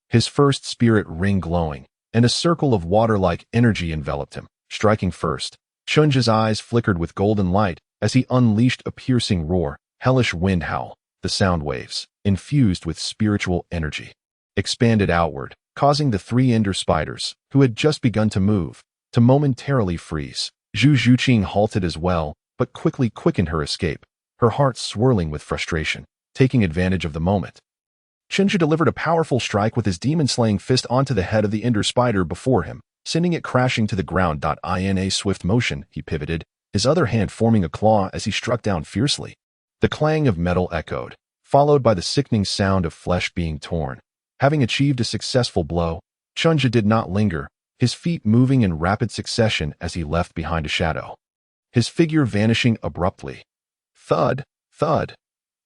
his first spirit ring glowing, and a circle of water-like energy enveloped him. Striking first, Chen Zhe's eyes flickered with golden light as he unleashed a piercing roar, hellish wind howl. The sound waves, infused with spiritual energy, expanded outward, causing the 3 Ender Spiders, who had just begun to move, to momentarily freeze. Zhu Xuching halted as well, but quickly quickened her escape, her heart swirling with frustration, taking advantage of the moment. Chen Zhe delivered a powerful strike with his demon-slaying fist onto the head of the Ender Spider before him, sending it crashing to the ground. In a swift motion, he pivoted, his other hand forming a claw as he struck down fiercely. The clang of metal echoed, followed by the sickening sound of flesh being torn. Having achieved a successful blow, Chen Zhe did not linger, his feet moving in rapid succession as he left behind a shadow, his figure vanishing abruptly. Thud, thud,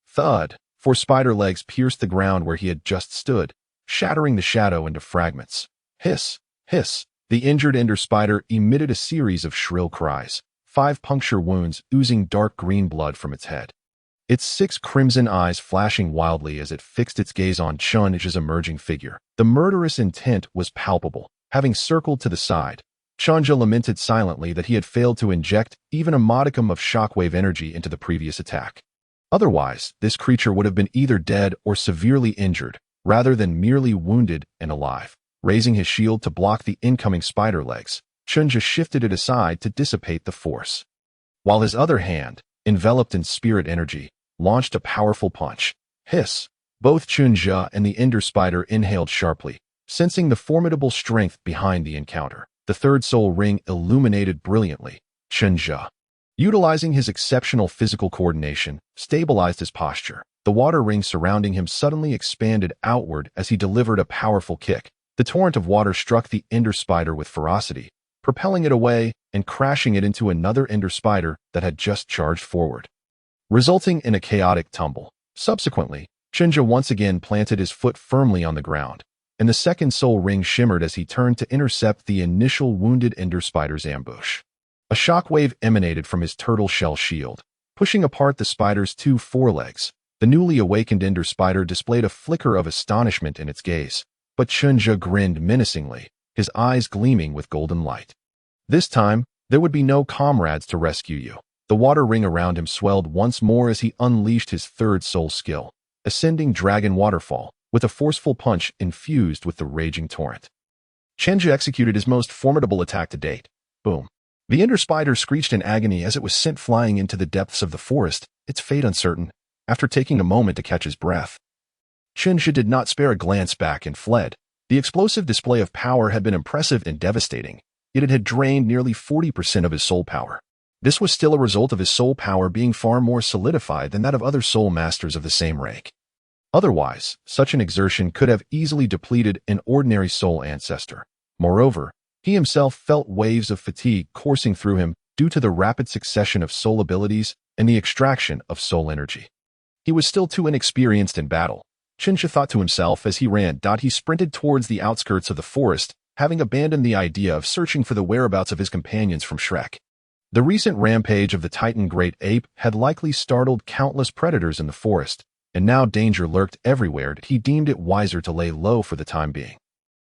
thud. 4 spider legs pierced the ground where he had just stood, shattering the shadow into fragments. Hiss, hiss. The injured Ender Spider emitted a series of shrill cries, 5 puncture wounds oozing dark green blood from its head, its 6 crimson eyes flashing wildly as it fixed its gaze on Chen Zhe's emerging figure. The murderous intent was palpable. Having circled to the side, Chen Zhe lamented silently that he had failed to inject even a modicum of shockwave energy into the previous attack. Otherwise, this creature would have been either dead or severely injured, rather than merely wounded and alive. Raising his shield to block the incoming spider legs, Chen Zhe shifted it aside to dissipate the force, while his other hand, enveloped in spirit energy, launched a powerful punch. Hiss! Both Chen Zhe and the Ender Spider inhaled sharply, sensing the formidable strength behind the encounter. The third soul ring illuminated brilliantly. Chen Zhe, utilizing his exceptional physical coordination, stabilized his posture. The water ring surrounding him suddenly expanded outward as he delivered a powerful kick. The torrent of water struck the Ender Spider with ferocity, propelling it away and crashing it into another ender spider that had just charged forward, resulting in a chaotic tumble. Subsequently, Chen Zhe once again planted his foot firmly on the ground, and the second soul ring shimmered as he turned to intercept the initial wounded ender spider's ambush. A shockwave emanated from his turtle shell shield, pushing apart the spider's two forelegs. The newly awakened ender spider displayed a flicker of astonishment in its gaze, but Chen Zhe grinned menacingly, his eyes gleaming with golden light. This time, there would be no comrades to rescue you. The water ring around him swelled once more as he unleashed his third soul skill, Ascending Dragon Waterfall, with a forceful punch infused with the raging torrent. Chen Zhe executed his most formidable attack to date. Boom. The ender spider screeched in agony as it was sent flying into the depths of the forest, its fate uncertain. After taking a moment to catch his breath, Chen Zhe did not spare a glance back and fled. The explosive display of power had been impressive and devastating, yet it had drained nearly 40% of his soul power. This was still a result of his soul power being far more solidified than that of other soul masters of the same rank. Otherwise, such an exertion could have easily depleted an ordinary soul ancestor. Moreover, he himself felt waves of fatigue coursing through him due to the rapid succession of soul abilities and the extraction of soul energy. He was still too inexperienced in battle, Chen Zhe thought to himself as he ran. He sprinted towards the outskirts of the forest, having abandoned the idea of searching for the whereabouts of his companions from Shrek. The recent rampage of the Titan Great Ape had likely startled countless predators in the forest, and now danger lurked everywhere. He deemed it wiser to lay low for the time being.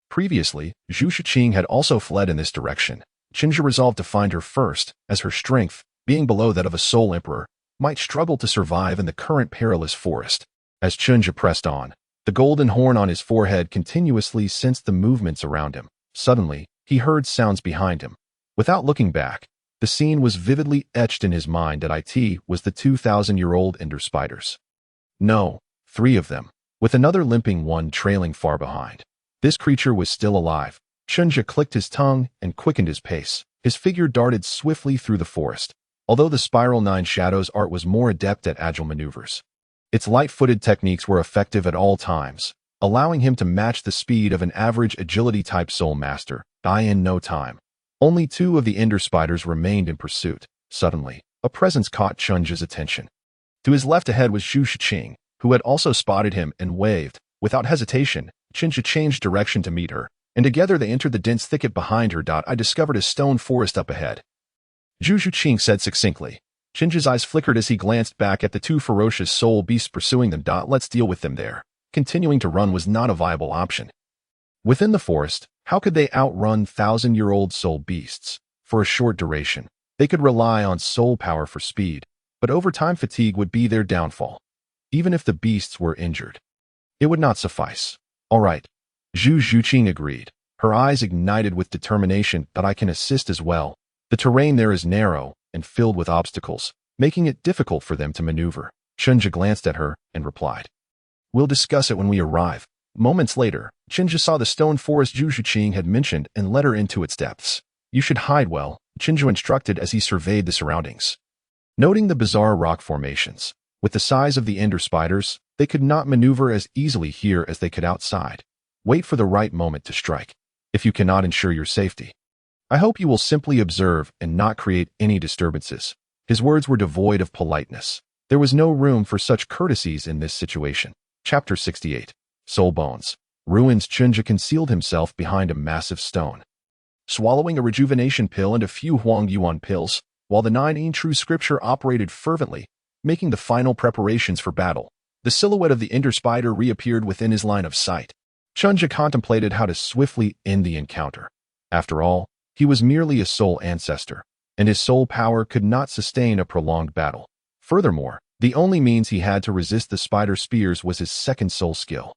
Previously, Zhu Xuching had also fled in this direction. Chen Zhe resolved to find her first, as her strength, being below that of a soul emperor, might struggle to survive in the current perilous forest. As Chen Zhe pressed on, the golden horn on his forehead continuously sensed the movements around him. Suddenly, he heard sounds behind him. Without looking back, the scene was vividly etched in his mind that it was the 2,000-year-old ender spiders. No, 3 of them, with another limping one trailing far behind. This creature was still alive. Chen Zhe clicked his tongue and quickened his pace. His figure darted swiftly through the forest, although the Spiral 9 Shadows art was more adept at agile maneuvers. Its light-footed techniques were effective at all times, allowing him to match the speed of an average agility-type soul master. In no time, only 2 of the ender spiders remained in pursuit. Suddenly, a presence caught Chen Zhe's attention. To his left ahead was Zhu Xuching, who had also spotted him and waved. Without hesitation, Chen Zhe changed direction to meet her, and together they entered the dense thicket behind her. I discovered a stone forest up ahead, Zhu Xuching said succinctly. Chen Zhe's eyes flickered as he glanced back at the 2 ferocious soul beasts pursuing them. Let's deal with them there. Continuing to run was not a viable option. Within the forest, how could they outrun 1,000-year-old soul beasts? For a short duration, they could rely on soul power for speed, but over time fatigue would be their downfall. Even if the beasts were injured, it would not suffice. All right, Zhu Xuching agreed. Her eyes ignited with determination. I can assist as well. The terrain there is narrow and filled with obstacles, making it difficult for them to maneuver. Chen Zhe glanced at her and replied, "We'll discuss it when we arrive." Moments later, Chen Zhe saw the stone forest Zhu Xuching had mentioned and led her into its depths. "You should hide well," Chen Zhe instructed as he surveyed the surroundings. Noting the bizarre rock formations, with the size of the ender spiders, they could not maneuver as easily here as they could outside. Wait for the right moment to strike, if you cannot ensure your safety. I hope you will simply observe and not create any disturbances. His words were devoid of politeness. There was no room for such courtesies in this situation. Chapter 68. Soul Bones. Ruins. Chen Zhe concealed himself behind a massive stone, swallowing a rejuvenation pill and a few Huang Yuan pills, while the 9 true scripture operated fervently, making the final preparations for battle. The silhouette of the ender spider reappeared within his line of sight. Chen Zhe contemplated how to swiftly end the encounter. After all, he was merely a soul ancestor, and his soul power could not sustain a prolonged battle. Furthermore, the only means he had to resist the spider spears was his second soul skill.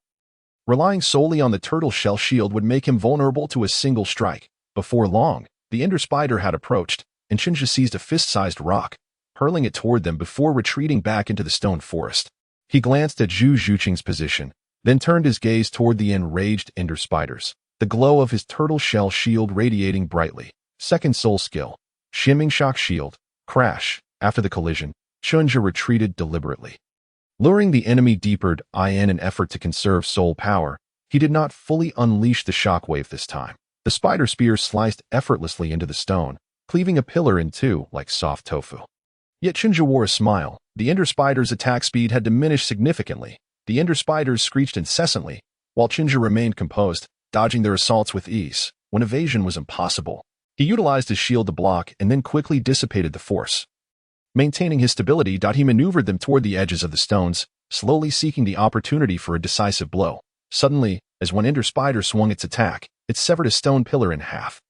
Relying solely on the turtle shell shield would make him vulnerable to a single strike. Before long, the ender spider had approached, and Chen Zhe seized a fist-sized rock, hurling it toward them before retreating back into the stone forest. He glanced at Zhu Xuching's position, then turned his gaze toward the enraged ender spiders, the glow of his turtle shell shield radiating brightly. Second soul skill, shimming shock shield, crash. After the collision, Chen Zhe retreated deliberately, luring the enemy deeper in an effort to conserve soul power. He did not fully unleash the shockwave this time. The spider spear sliced effortlessly into the stone, cleaving a pillar in two like soft tofu. Yet Chen Zhe wore a smile. The ender spider's attack speed had diminished significantly. The ender spiders screeched incessantly, while Chen Zhe remained composed, dodging their assaults with ease. When evasion was impossible, he utilized his shield to block and then quickly dissipated the force. Maintaining his stability, he maneuvered them toward the edges of the stones, slowly seeking the opportunity for a decisive blow. Suddenly, as one ender spider swung its attack, it severed a stone pillar in half,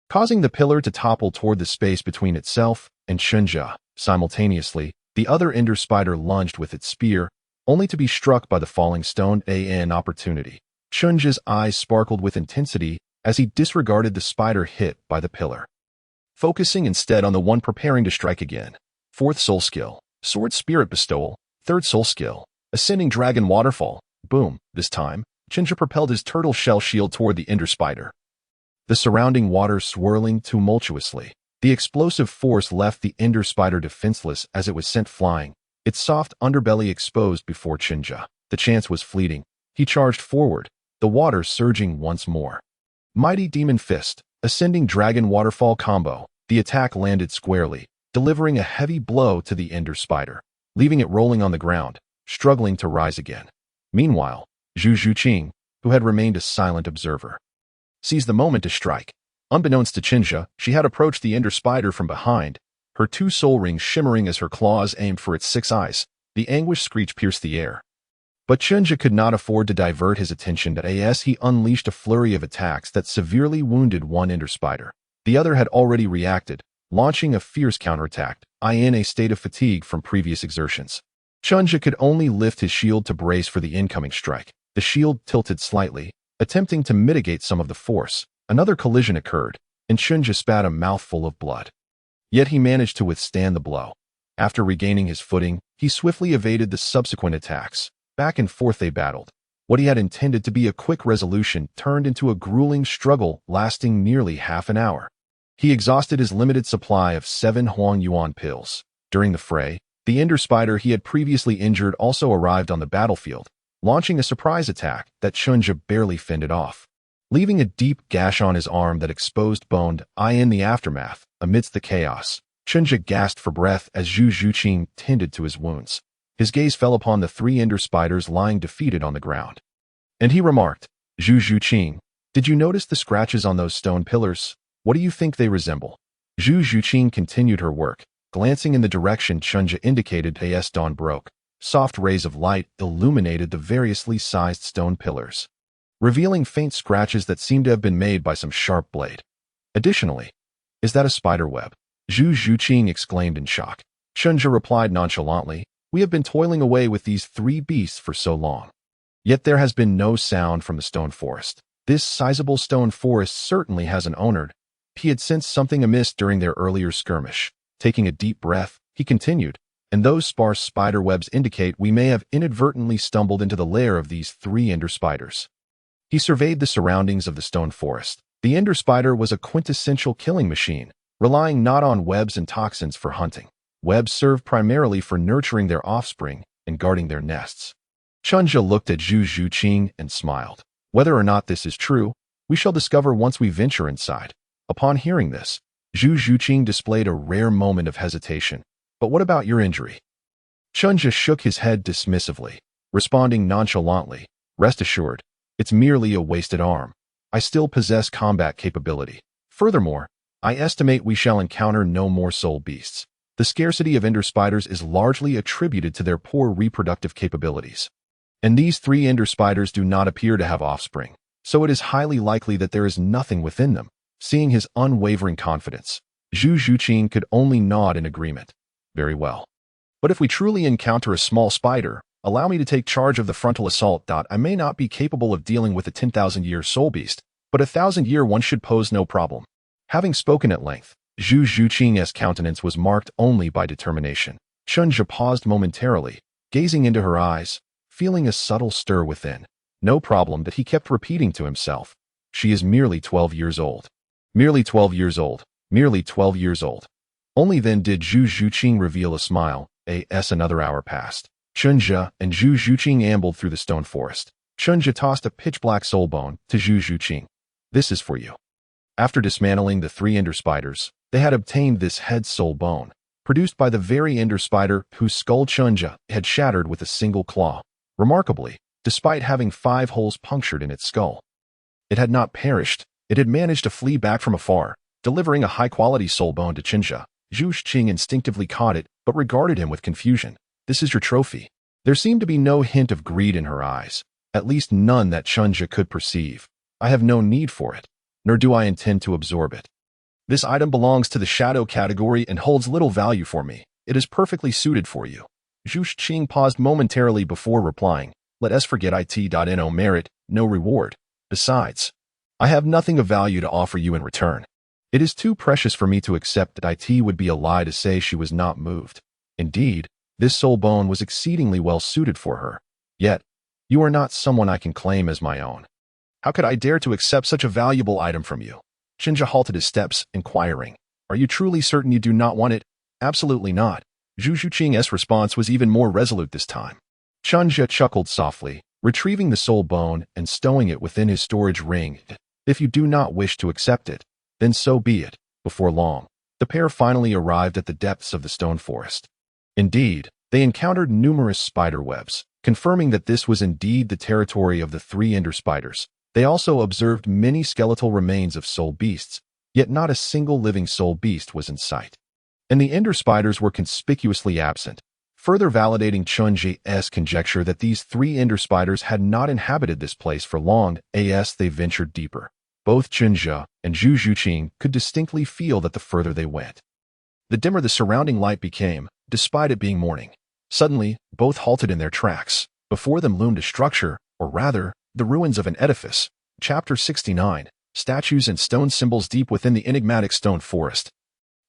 causing the pillar to topple toward the space between itself and Chen Zhe. Simultaneously, the other ender spider lunged with its spear, only to be struck by the falling stone. An opportunity. Chen Zhe's eyes sparkled with intensity as he disregarded the spider hit by the pillar, focusing instead on the one preparing to strike again. Fourth soul skill, Sword Spirit Bestowal. Third soul skill, Ascending Dragon Waterfall. Boom. This time, Chen Zhe propelled his turtle shell shield toward the ender spider, the surrounding water swirling tumultuously. The explosive force left the ender spider defenseless as it was sent flying, its soft underbelly exposed before Chen Zhe. The chance was fleeting. He charged forward, the water surging once more. Mighty Demon Fist, Ascending Dragon Waterfall combo. The attack landed squarely, delivering a heavy blow to the ender spider, leaving it rolling on the ground, struggling to rise again. Meanwhile, Zhu Xuching, who had remained a silent observer, seized the moment to strike. Unbeknownst to Chen Zhe, she had approached the ender spider from behind, her two soul rings shimmering as her claws aimed for its 6 eyes. The anguished screech pierced the air. But Chen Zhe could not afford to divert his attention as he unleashed a flurry of attacks that severely wounded one ender spider. The other had already reacted, launching a fierce counterattack, in a state of fatigue from previous exertions. Chen Zhe could only lift his shield to brace for the incoming strike. The shield tilted slightly, attempting to mitigate some of the force. Another collision occurred, and Chen Zhe spat a mouthful of blood. Yet he managed to withstand the blow. After regaining his footing, he swiftly evaded the subsequent attacks. Back and forth they battled. What he had intended to be a quick resolution turned into a grueling struggle lasting nearly half an hour. He exhausted his limited supply of 7 Huang Yuan pills. During the fray, the ender spider he had previously injured also arrived on the battlefield, launching a surprise attack that Chen Zhe barely fended off, leaving a deep gash on his arm that exposed bone. In the aftermath, amidst the chaos, Chen Zhe gasped for breath as Zhu Xuching tended to his wounds. His gaze fell upon the 3 ender spiders lying defeated on the ground, and he remarked, "Zhu Xuching, did you notice the scratches on those stone pillars? What do you think they resemble?" Zhu Xuching continued her work, glancing in the direction Chen Zhe indicated as dawn broke. Soft rays of light illuminated the variously sized stone pillars, revealing faint scratches that seemed to have been made by some sharp blade. Additionally, "Is that a spider web?" Zhu Xuching exclaimed in shock. Chen Zhe replied nonchalantly, "We have been toiling away with these 3 beasts for so long. Yet there has been no sound from the stone forest. This sizable stone forest certainly has an owner." He had sensed something amiss during their earlier skirmish. Taking a deep breath, he continued, "And those sparse spider webs indicate we may have inadvertently stumbled into the lair of these 3 ender spiders." He surveyed the surroundings of the stone forest. The ender spider was a quintessential killing machine, relying not on webs and toxins for hunting. Webs served primarily for nurturing their offspring and guarding their nests. Chen Zhe looked at Zhu Xuching and smiled. "Whether or not this is true, we shall discover once we venture inside." Upon hearing this, Zhu Xuching displayed a rare moment of hesitation. "But what about your injury?" Chen Zhe shook his head dismissively, responding nonchalantly, "Rest assured, it's merely a wasted arm. I still possess combat capability. Furthermore, I estimate we shall encounter no more soul beasts. The scarcity of ender spiders is largely attributed to their poor reproductive capabilities. And these 3 ender spiders do not appear to have offspring, so it is highly likely that there is nothing within them." Seeing his unwavering confidence, Zhu Xuching could only nod in agreement. "Very well. But if we truly encounter a small spider, allow me to take charge of the frontal assault. I may not be capable of dealing with a 10,000-year soul beast, but a 1,000-year one should pose no problem." Having spoken at length, Zhu Xuching's countenance was marked only by determination. Chen Zhe paused momentarily, gazing into her eyes, feeling a subtle stir within. No problem that he kept repeating to himself. She is merely 12 years old. Merely 12 years old. Merely 12 years old. Only then did Zhu Xuching reveal a smile. Another hour passed. Chen Zhe and Zhu Xuching ambled through the stone forest. Chen Zhe tossed a pitch-black soul bone to Zhu Xuching. "This is for you." After dismantling the 3 ender spiders, they had obtained this head soul bone, produced by the very ender spider whose skull Chen Zhe had shattered with a single claw. Remarkably, despite having 5 holes punctured in its skull, it had not perished. It had managed to flee back from afar, delivering a high-quality soul bone to Chen Zhe. Zhu Xuching instinctively caught it, but regarded him with confusion. "This is your trophy." There seemed to be no hint of greed in her eyes, at least none that Chen Zhe could perceive. "I have no need for it, nor do I intend to absorb it. This item belongs to the shadow category and holds little value for me. It is perfectly suited for you." Zhu Xuching paused momentarily before replying. "Let us forget it. No merit, no reward. Besides, I have nothing of value to offer you in return. It is too precious for me to accept that it would be a lie to say she was not moved. Indeed, this soul bone was exceedingly well suited for her. Yet, you are not someone I can claim as my own. How could I dare to accept such a valuable item from you?" Chen Zhe halted his steps, inquiring, "Are you truly certain you do not want it?" "Absolutely not." Zhu Xuching's response was even more resolute this time. Chen Zhe chuckled softly, retrieving the soul bone and stowing it within his storage ring. "If you do not wish to accept it, then so be it." Before long, the pair finally arrived at the depths of the stone forest. Indeed, they encountered numerous spider webs, confirming that this was indeed the territory of the 3 ender spiders. They also observed many skeletal remains of soul beasts, yet not a single living soul beast was in sight. And the ender spiders were conspicuously absent, further validating Chen Zhe's conjecture that these 3 ender spiders had not inhabited this place for long as they ventured deeper. Both Chen Zhe and Zhu Xuching could distinctly feel that the further they went, the dimmer the surrounding light became, despite it being morning. Suddenly, both halted in their tracks. Before them loomed a structure, or rather, the ruins of an edifice. Chapter 69, Statues and Stone Symbols. Deep within the enigmatic stone forest,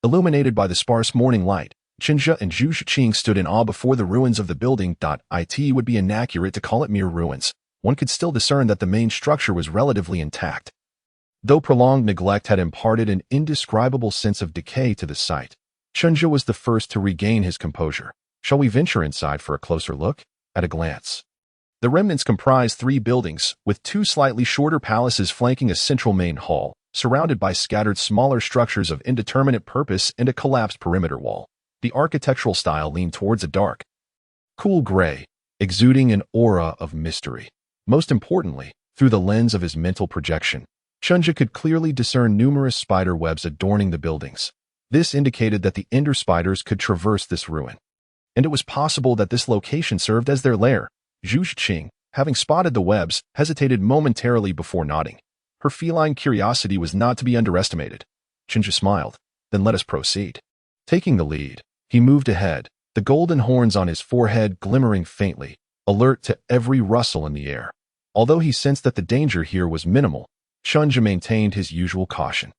illuminated by the sparse morning light, Chen Zhe and Zhu Xuching stood in awe before the ruins of the building. It would be inaccurate to call it mere ruins. One could still discern that the main structure was relatively intact, though prolonged neglect had imparted an indescribable sense of decay to the site. Chen Zhe was the first to regain his composure. "Shall we venture inside for a closer look?" At a glance, the remnants comprised 3 buildings, with 2 slightly shorter palaces flanking a central main hall, surrounded by scattered smaller structures of indeterminate purpose and a collapsed perimeter wall. The architectural style leaned towards a dark, cool gray, exuding an aura of mystery. Most importantly, through the lens of his mental projection, Chen Zhe could clearly discern numerous spider webs adorning the buildings. This indicated that the ender spiders could traverse this ruin, and it was possible that this location served as their lair. Zhu Xuching, having spotted the webs, hesitated momentarily before nodding. Her feline curiosity was not to be underestimated. Chen Zhe smiled. "Then let us proceed." Taking the lead, he moved ahead, the golden horns on his forehead glimmering faintly, alert to every rustle in the air. Although he sensed that the danger here was minimal, Chen Zhe maintained his usual caution.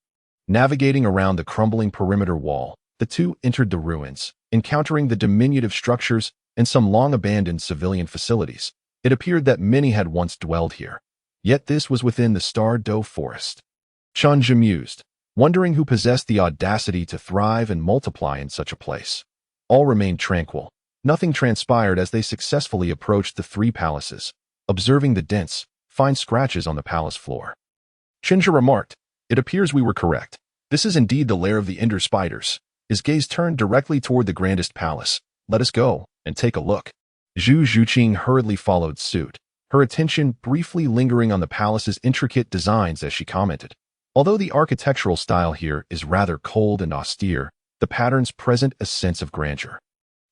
Navigating around the crumbling perimeter wall, the two entered the ruins, encountering the diminutive structures and some long-abandoned civilian facilities. It appeared that many had once dwelled here. Yet this was within the Star Doe forest. Chen Zhe mused, wondering who possessed the audacity to thrive and multiply in such a place. All remained tranquil. Nothing transpired as they successfully approached the 3 palaces, observing the dense, fine scratches on the palace floor. Chen Zhe remarked, "It appears we were correct. This is indeed the lair of the Ender Spiders." His gaze turned directly toward the grandest palace. "Let us go and take a look." Zhu Xuching hurriedly followed suit, her attention briefly lingering on the palace's intricate designs as she commented. Although the architectural style here is rather cold and austere, the patterns present a sense of grandeur,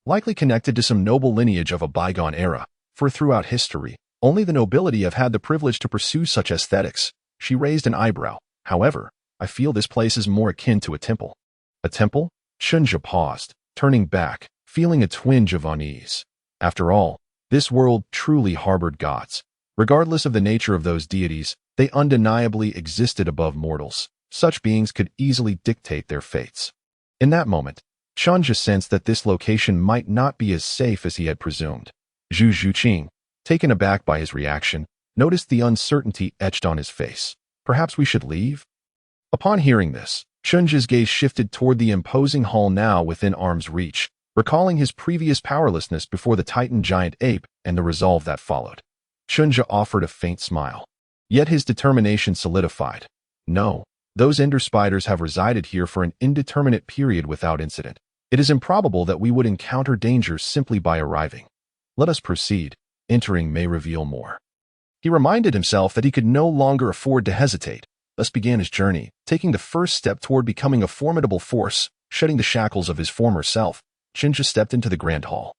likely connected to some noble lineage of a bygone era, for throughout history, only the nobility have had the privilege to pursue such aesthetics. She raised an eyebrow. "However, I feel this place is more akin to a temple." "A temple?" Chen Zhe paused, turning back, feeling a twinge of unease. After all, this world truly harbored gods. Regardless of the nature of those deities, they undeniably existed above mortals. Such beings could easily dictate their fates. In that moment, Chen Zhe sensed that this location might not be as safe as he had presumed. Zhu Xuching, taken aback by his reaction, noticed the uncertainty etched on his face. "Perhaps we should leave?" Upon hearing this, Chen Zhe's gaze shifted toward the imposing hall now within arm's reach, recalling his previous powerlessness before the Titan giant ape and the resolve that followed. Chen Zhe offered a faint smile. Yet his determination solidified. "No, Those ender spiders have resided here for an indeterminate period without incident. It is improbable that we would encounter danger simply by arriving. Let us proceed. Entering may reveal more. He reminded himself that he could no longer afford to hesitate. Thus began his journey, taking the first step toward becoming a formidable force, shedding the shackles of his former self. Chen Zhe stepped into the grand hall.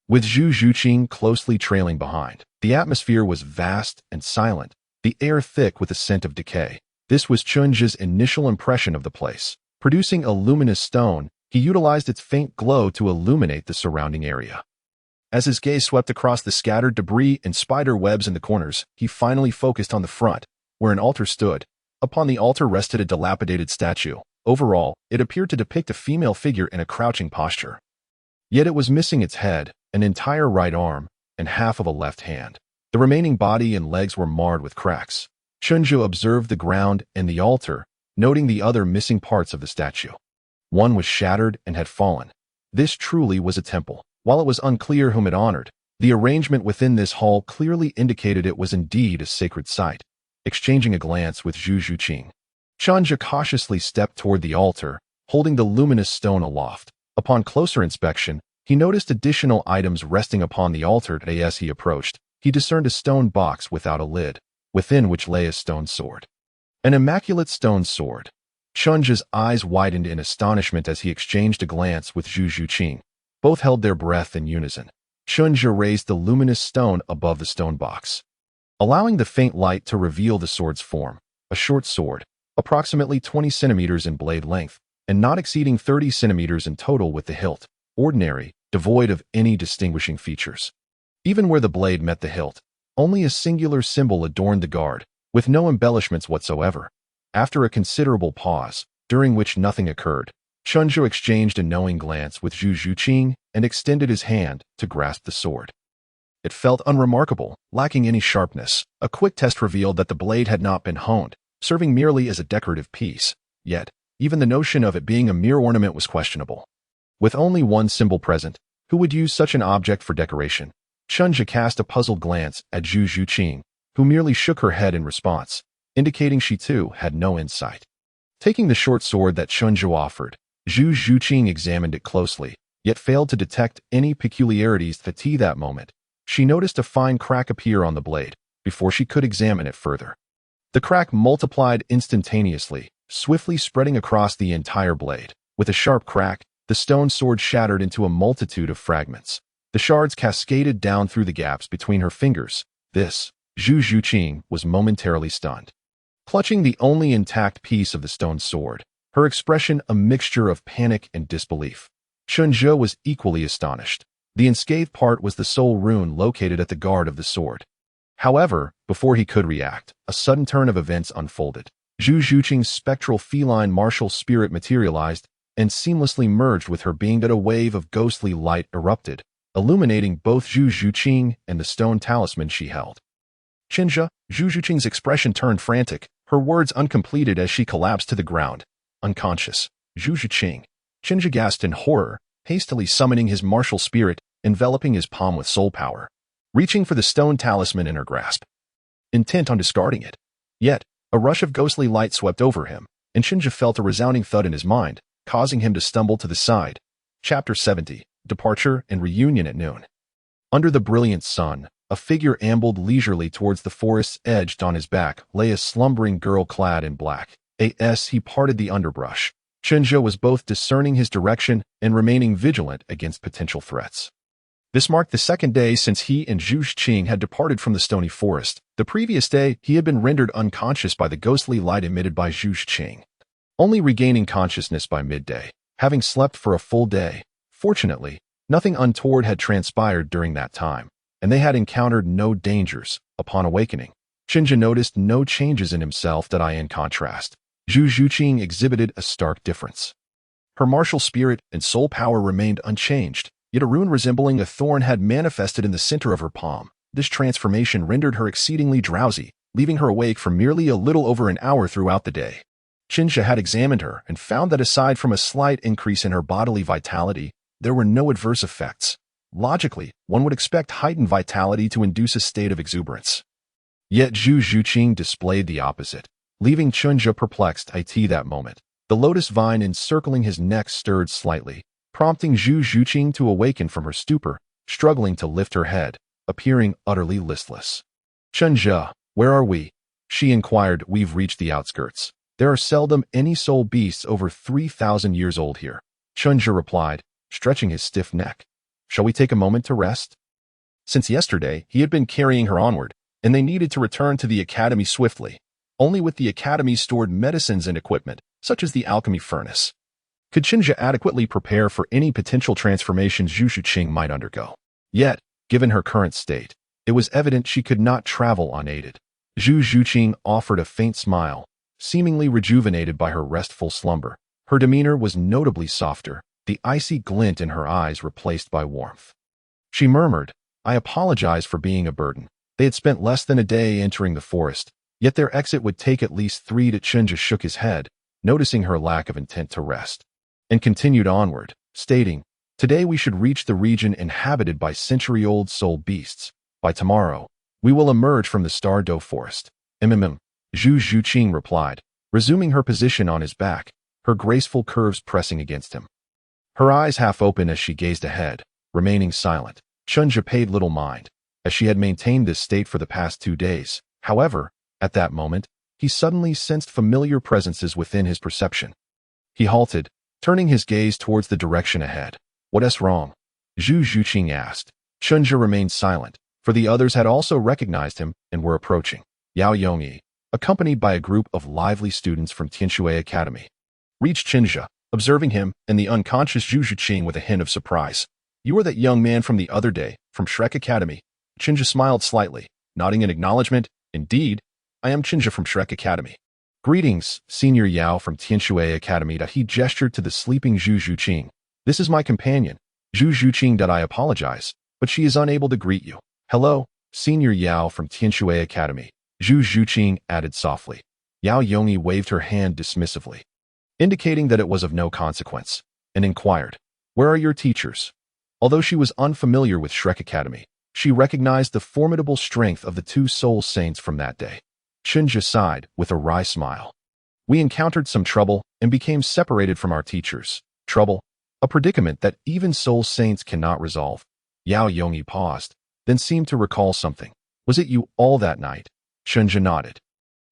With Zhu Xuching closely trailing behind, the atmosphere was vast and silent, the air thick with the scent of decay. This was Chen Zhe's initial impression of the place. Producing a luminous stone, he utilized its faint glow to illuminate the surrounding area. As his gaze swept across the scattered debris and spider webs in the corners, he finally focused on the front, where an altar stood. Upon the altar rested a dilapidated statue. Overall, it appeared to depict a female figure in a crouching posture. Yet it was missing its head, an entire right arm, and half of a left hand. The remaining body and legs were marred with cracks. Chen Zhe observed the ground and the altar, noting the other missing parts of the statue. One was shattered and had fallen. This truly was a temple. While it was unclear whom it honored, the arrangement within this hall clearly indicated it was indeed a sacred site. Exchanging a glance with Zhu Xuching, Chen Zhe cautiously stepped toward the altar, holding the luminous stone aloft. Upon closer inspection, he noticed additional items resting upon the altar. As he approached, he discerned a stone box without a lid, within which lay a stone sword. An immaculate stone sword. Chen Zhe's eyes widened in astonishment as he exchanged a glance with Zhu Xuching. Both held their breath in unison. Chen Zhe raised the luminous stone above the stone box, allowing the faint light to reveal the sword's form. A short sword, approximately 20 centimeters in blade length, and not exceeding 30 centimeters in total with the hilt. Ordinary, devoid of any distinguishing features. Even where the blade met the hilt, only a singular symbol adorned the guard, with no embellishments whatsoever. After a considerable pause, during which nothing occurred, Chen Zhe exchanged a knowing glance with Zhu Xuching and extended his hand to grasp the sword. It felt unremarkable, lacking any sharpness. A quick test revealed that the blade had not been honed, serving merely as a decorative piece. Yet, even the notion of it being a mere ornament was questionable. With only one symbol present, who would use such an object for decoration? Chen Zhe cast a puzzled glance at Zhu Xuching, who merely shook her head in response, indicating she too had no insight. Taking the short sword that Chen Zhe offered, Zhu Xuching examined it closely, yet failed to detect any peculiarities. That moment, she noticed a fine crack appear on the blade, before she could examine it further. The crack multiplied instantaneously, swiftly spreading across the entire blade. With a sharp crack, the stone sword shattered into a multitude of fragments. The shards cascaded down through the gaps between her fingers. Zhu Xuching was momentarily stunned. Clutching the only intact piece of the stone sword, her expression a mixture of panic and disbelief. Chen Zhe was equally astonished. The unscathed part was the sole rune located at the guard of the sword. However, before he could react, a sudden turn of events unfolded. Zhu Xuching's spectral feline martial spirit materialized and seamlessly merged with her being. That a wave of ghostly light erupted, illuminating both Zhu Xuching and the stone talisman she held. Chen Zhe, Zhu Xuching's expression turned frantic, her words uncompleted as she collapsed to the ground, unconscious. Zhu Xuching. Chen Zhe gasped in horror, hastily summoning his martial spirit, enveloping his palm with soul power, reaching for the stone talisman in her grasp, intent on discarding it. Yet, a rush of ghostly light swept over him, and Chen Zhe felt a resounding thud in his mind, causing him to stumble to the side. Chapter 70, Departure and Reunion at Noon. Under the brilliant sun, a figure ambled leisurely towards the forest's edge. On his back lay a slumbering girl clad in black. As he parted the underbrush, Chen Zhe was both discerning his direction and remaining vigilant against potential threats. This marked the second day since he and Zhu Xuching had departed from the stony forest. The previous day, he had been rendered unconscious by the ghostly light emitted by Zhu Xuching, only regaining consciousness by midday, having slept for a full day. Fortunately, nothing untoward had transpired during that time, and they had encountered no dangers. Upon awakening, Chen Zhe noticed no changes in himself. In contrast, Zhu Xuching exhibited a stark difference. Her martial spirit and soul power remained unchanged, yet a rune resembling a thorn had manifested in the center of her palm. This transformation rendered her exceedingly drowsy, leaving her awake for merely a little over an hour throughout the day. Chen Zhe had examined her and found that aside from a slight increase in her bodily vitality, there were no adverse effects. Logically, one would expect heightened vitality to induce a state of exuberance. Yet Zhu Xuching displayed the opposite. leaving Chen Zhe perplexed. That moment, the lotus vine encircling his neck stirred slightly, prompting Zhu Xuching to awaken from her stupor, struggling to lift her head, appearing utterly listless. Chen Zhe, where are we? She inquired. We've reached the outskirts. There are seldom any soul beasts over 3,000 years old here. Chen Zhe replied, stretching his stiff neck. Shall we take a moment to rest? Since yesterday, he had been carrying her onward, and they needed to return to the academy swiftly. Only with the academy stored medicines and equipment, such as the alchemy furnace, could Chen Zhe adequately prepare for any potential transformations Zhu Xuching might undergo. Yet, given her current state, it was evident she could not travel unaided. Zhu Xuching offered a faint smile, seemingly rejuvenated by her restful slumber. Her demeanor was notably softer, the icy glint in her eyes replaced by warmth. She murmured, I apologize for being a burden. They had spent less than a day entering the forest, yet their exit would take at least 3 days. Chen Zhe shook his head, noticing her lack of intent to rest, and continued onward, stating, today we should reach the region inhabited by century-old soul beasts. By tomorrow, we will emerge from the Star Doe forest. Zhu Xuching replied, resuming her position on his back, her graceful curves pressing against him. Her eyes half open as she gazed ahead, remaining silent. Chen Zhe paid little mind, as she had maintained this state for the past 2 days. However, at that moment, he suddenly sensed familiar presences within his perception. He halted, turning his gaze towards the direction ahead. What's wrong? Zhu Xuching asked. Chen Zhe remained silent, for the others had also recognized him and were approaching. Yao Yongyi, accompanied by a group of lively students from Tianshui Academy, reached Chen Zhe, observing him and the unconscious Zhu Xuching with a hint of surprise. You are that young man from the other day, from Shrek Academy. Chen Zhe smiled slightly, nodding in acknowledgement. Indeed, I am Chen Zhe from Shrek Academy. Greetings, Senior Yao from Tianshui Academy. He gestured to the sleeping Zhu Xuching. This is my companion, Zhu Xuching. I apologize, but she is unable to greet you. Hello, Senior Yao from Tianshui Academy, Zhu Xuching added softly. Yao Yongyi waved her hand dismissively, indicating that it was of no consequence, and inquired, where are your teachers? Although she was unfamiliar with Shrek Academy, she recognized the formidable strength of the 2 soul saints from that day. Chen Zhe sighed with a wry smile. We encountered some trouble and became separated from our teachers. Trouble? A predicament that even soul saints cannot resolve. Yao Yongyi paused, then seemed to recall something. Was it you all that night? Chen Zhe nodded,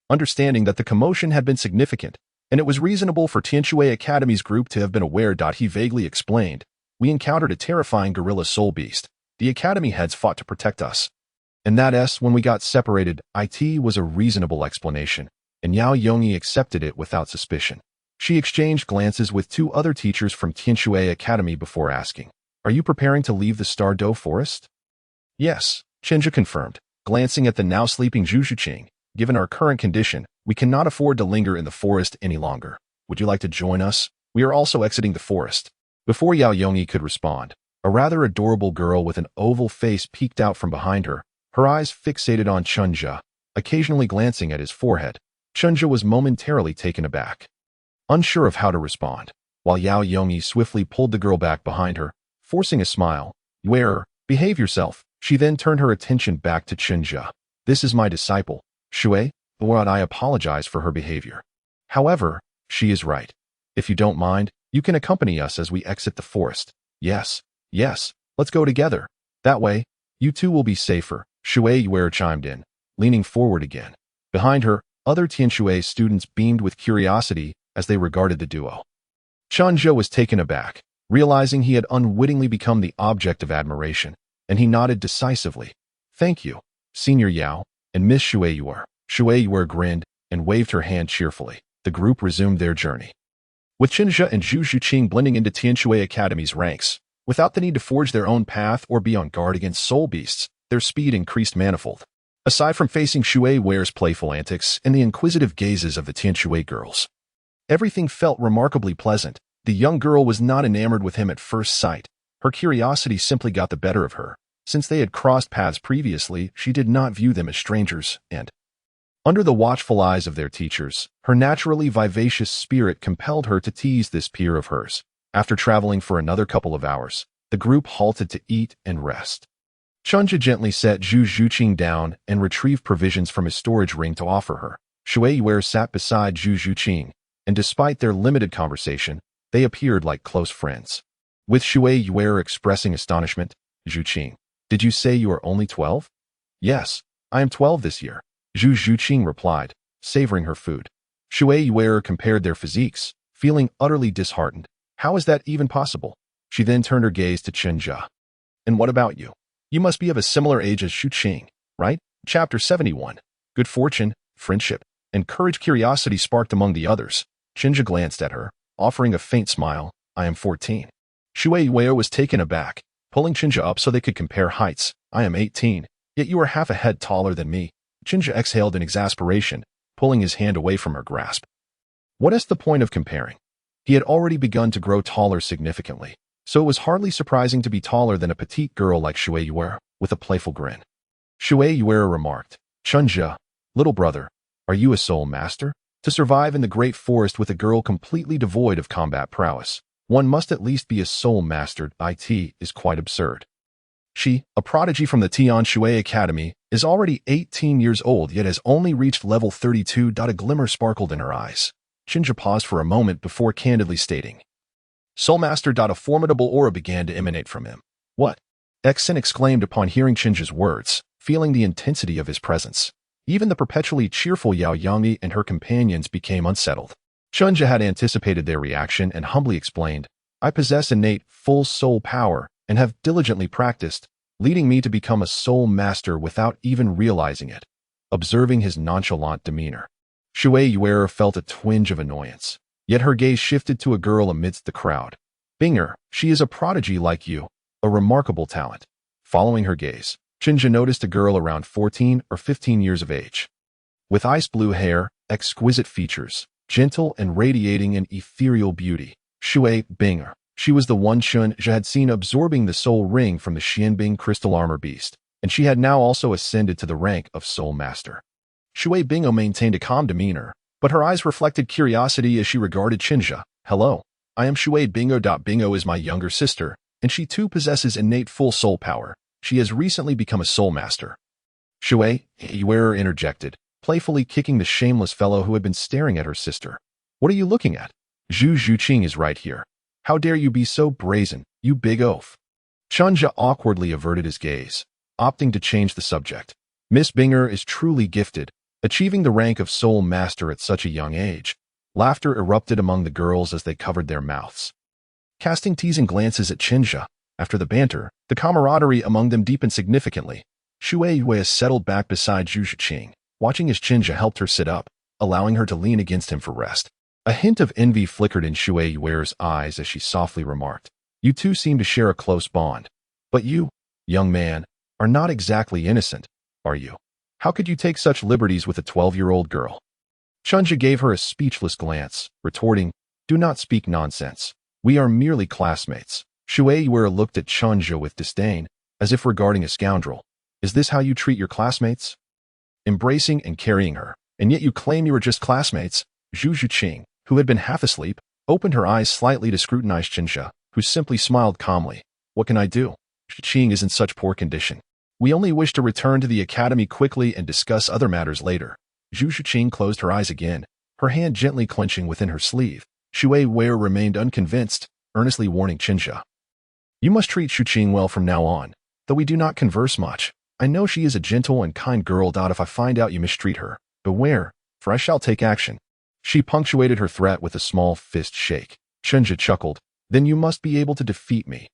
understanding that the commotion had been significant, and it was reasonable for Tianshui Academy's group to have been aware. He vaguely explained, we encountered a terrifying gorilla soul beast. The academy heads fought to protect us. And when we got separated, it was a reasonable explanation, and Yao Yongyi accepted it without suspicion. She exchanged glances with 2 other teachers from Tianshui Academy before asking, are you preparing to leave the Star Doe forest? Yes, Chen Zhe confirmed, glancing at the now sleeping Zhu Xuching. Given our current condition, we cannot afford to linger in the forest any longer. Would you like to join us? We are also exiting the forest. Before Yao Yongyi could respond, a rather adorable girl with an oval face peeked out from behind her, her eyes fixated on Chen Zhe, occasionally glancing at his forehead. Chen Zhe was momentarily taken aback, unsure of how to respond, while Yao Yongyi swiftly pulled the girl back behind her, forcing a smile. Behave yourself. She then turned her attention back to Chen Zhe. This is my disciple, Shui, but I apologize for her behavior. However, she is right. If you don't mind, you can accompany us as we exit the forest. Yes, let's go together. That way, you 2 will be safer, Shui chimed in, leaning forward again. Behind her, other Tianshui students beamed with curiosity as they regarded the duo. Chen Zhe was taken aback, realizing he had unwittingly become the object of admiration, and he nodded decisively. Thank you, Senior Yao, and Miss Shui. Shui grinned and waved her hand cheerfully. The group resumed their journey, with Chen Zhe and Zhu Xuching blending into Tianshui Academy's ranks. Without the need to forge their own path or be on guard against soul beasts, their speed increased manifold. Aside from facing Shui's playful antics and the inquisitive gazes of the Tianshui girls, everything felt remarkably pleasant. The young girl was not enamored with him at first sight. Her curiosity simply got the better of her. Since they had crossed paths previously, she did not view them as strangers, and under the watchful eyes of their teachers, her naturally vivacious spirit compelled her to tease this peer of hers. After traveling for another couple of hours, the group halted to eat and rest. Chen Zhe gently set Zhu Xuching down and retrieved provisions from his storage ring to offer her. Xuanwu sat beside Zhu Xuching, and despite their limited conversation, they appeared like close friends. With Xuanwu expressing astonishment, Xuching, did you say you are only 12? Yes, I am 12 this year, Zhu Xuching replied, savoring her food. Xuanwu compared their physiques, feeling utterly disheartened. How is that even possible? She then turned her gaze to Chen Zhe. And what about you? You must be of a similar age as Xuching, right? Chapter 71. Good fortune, friendship, and courage curiosity sparked among the others. Chen Zhe glanced at her, offering a faint smile. I am 14. Xuanwu was taken aback, pulling Chen Zhe up so they could compare heights. I am 18, yet you are half a head taller than me. Chen Zhe exhaled in exasperation, pulling his hand away from her grasp. What is the point of comparing? He had already begun to grow taller significantly, so it was hardly surprising to be taller than a petite girl like Xuanwu, with a playful grin. Xuanwu remarked, Chen Zhe, little brother, are you a soul master? To survive in the great forest with a girl completely devoid of combat prowess, one must at least be a soul master. It is quite absurd. She, a prodigy from the Tian Shui Academy, is already 18 years old yet has only reached level 32. A glimmer sparkled in her eyes. Chen Zhe paused for a moment before candidly stating, Soul Master. A formidable aura began to emanate from him. What? Xin exclaimed upon hearing Chen Zhe's words, feeling the intensity of his presence. Even the perpetually cheerful Yao Yangyi and her companions became unsettled. Chen Zhe had anticipated their reaction and humbly explained, I possess innate full soul power and have diligently practiced, leading me to become a soul master without even realizing it. Observing his nonchalant demeanor, Xuanwu felt a twinge of annoyance, yet her gaze shifted to a girl amidst the crowd. Binger, she is a prodigy like you, a remarkable talent. Following her gaze, Chen Zhe noticed a girl around 14 or 15 years of age. With ice blue hair, exquisite features, gentle and radiating an ethereal beauty, Xuanming. She was the one Chen Zhe had seen absorbing the soul ring from the Xianbing crystal armor beast, and she had now also ascended to the rank of soul master. Xuanming maintained a calm demeanor, but her eyes reflected curiosity as she regarded Chen Zhe. Hello, I am Xuanming. Bingo is my younger sister, and she too possesses innate full soul power. She has recently become a soul master. Xuanwu interjected, playfully kicking the shameless fellow who had been staring at her sister. What are you looking at? Zhu Xuching is right here. How dare you be so brazen, you big oaf? Chen Zhe awkwardly averted his gaze, opting to change the subject. Miss Binger is truly gifted, achieving the rank of soul master at such a young age. Laughter erupted among the girls as they covered their mouths. Casting teasing glances at Chen Zhe, after the banter, the camaraderie among them deepened significantly. Xuanwu settled back beside Zhu Xuching, watching as Chen Zhe helped her sit up, allowing her to lean against him for rest. A hint of envy flickered in Xuanwu's eyes as she softly remarked, You two seem to share a close bond. But you, young man, are not exactly innocent, are you? How could you take such liberties with a 12-year-old girl? Chen Zhe gave her a speechless glance, retorting, Do not speak nonsense. We are merely classmates. Xuanwu looked at Chen Zhe with disdain, as if regarding a scoundrel. Is this how you treat your classmates? Embracing and carrying her, and yet you claim you were just classmates? Zhu Xuching, who had been half asleep, opened her eyes slightly to scrutinize Chen Zhe, who simply smiled calmly. What can I do? Xuching is in such poor condition. We only wish to return to the academy quickly and discuss other matters later. Zhu Xuching closed her eyes again, her hand gently clenching within her sleeve. Xuanwu remained unconvinced, earnestly warning Chen Zhe. You must treat Xuching well from now on, though we do not converse much. I know she is a gentle and kind girl. If I find out you mistreat her, beware, for I shall take action. She punctuated her threat with a small fist shake. Chen Zhe chuckled. Then you must be able to defeat me.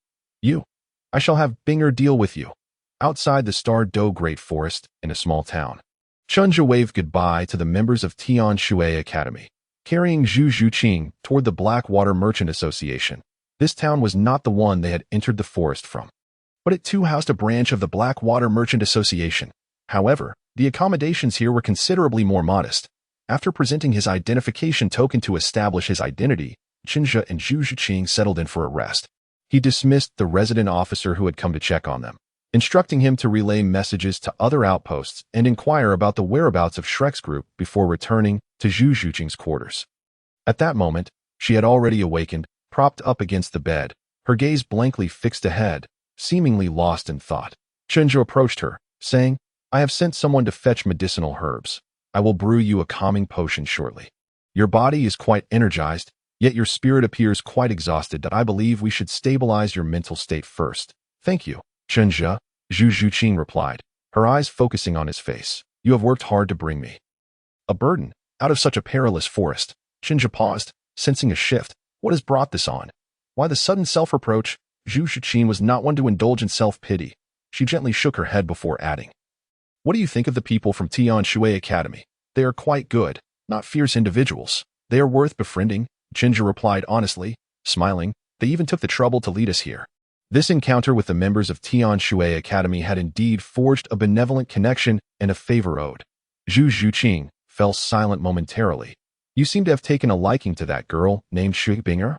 I shall have Binger deal with you. Outside the Star Do Great Forest, in a small town, Chen Zhe waved goodbye to the members of Tian Shui Academy, carrying Zhu Xuching toward the Blackwater Merchant Association. This town was not the one they had entered the forest from, but it too housed a branch of the Blackwater Merchant Association. However, the accommodations here were considerably more modest. After presenting his identification token to establish his identity, Chen Zhe and Zhu Xuching settled in for a rest. He dismissed the resident officer who had come to check on them, instructing him to relay messages to other outposts and inquire about the whereabouts of Shrek's group before returning to Zhu Xuching's quarters. At that moment, she had already awakened, propped up against the bed, her gaze blankly fixed ahead, seemingly lost in thought. Chen Zhe approached her, saying, I have sent someone to fetch medicinal herbs. I will brew you a calming potion shortly. Your body is quite energized, yet your spirit appears quite exhausted that I believe we should stabilize your mental state first. Thank you, Chen Zhe, Zhu Xuching replied, her eyes focusing on his face. You have worked hard to bring me a burden out of such a perilous forest. Chen Zhe paused, sensing a shift. What has brought this on? Why the sudden self-reproach? Zhu Xuching was not one to indulge in self-pity. She gently shook her head before adding, what do you think of the people from Tian Shui Academy? They are quite good, not fierce individuals. They are worth befriending, Chen Zhe replied honestly, smiling. They even took the trouble to lead us here. This encounter with the members of Tian Shui Academy had indeed forged a benevolent connection and a favor owed. Zhu Xuching fell silent momentarily. You seem to have taken a liking to that girl named Shui Binger?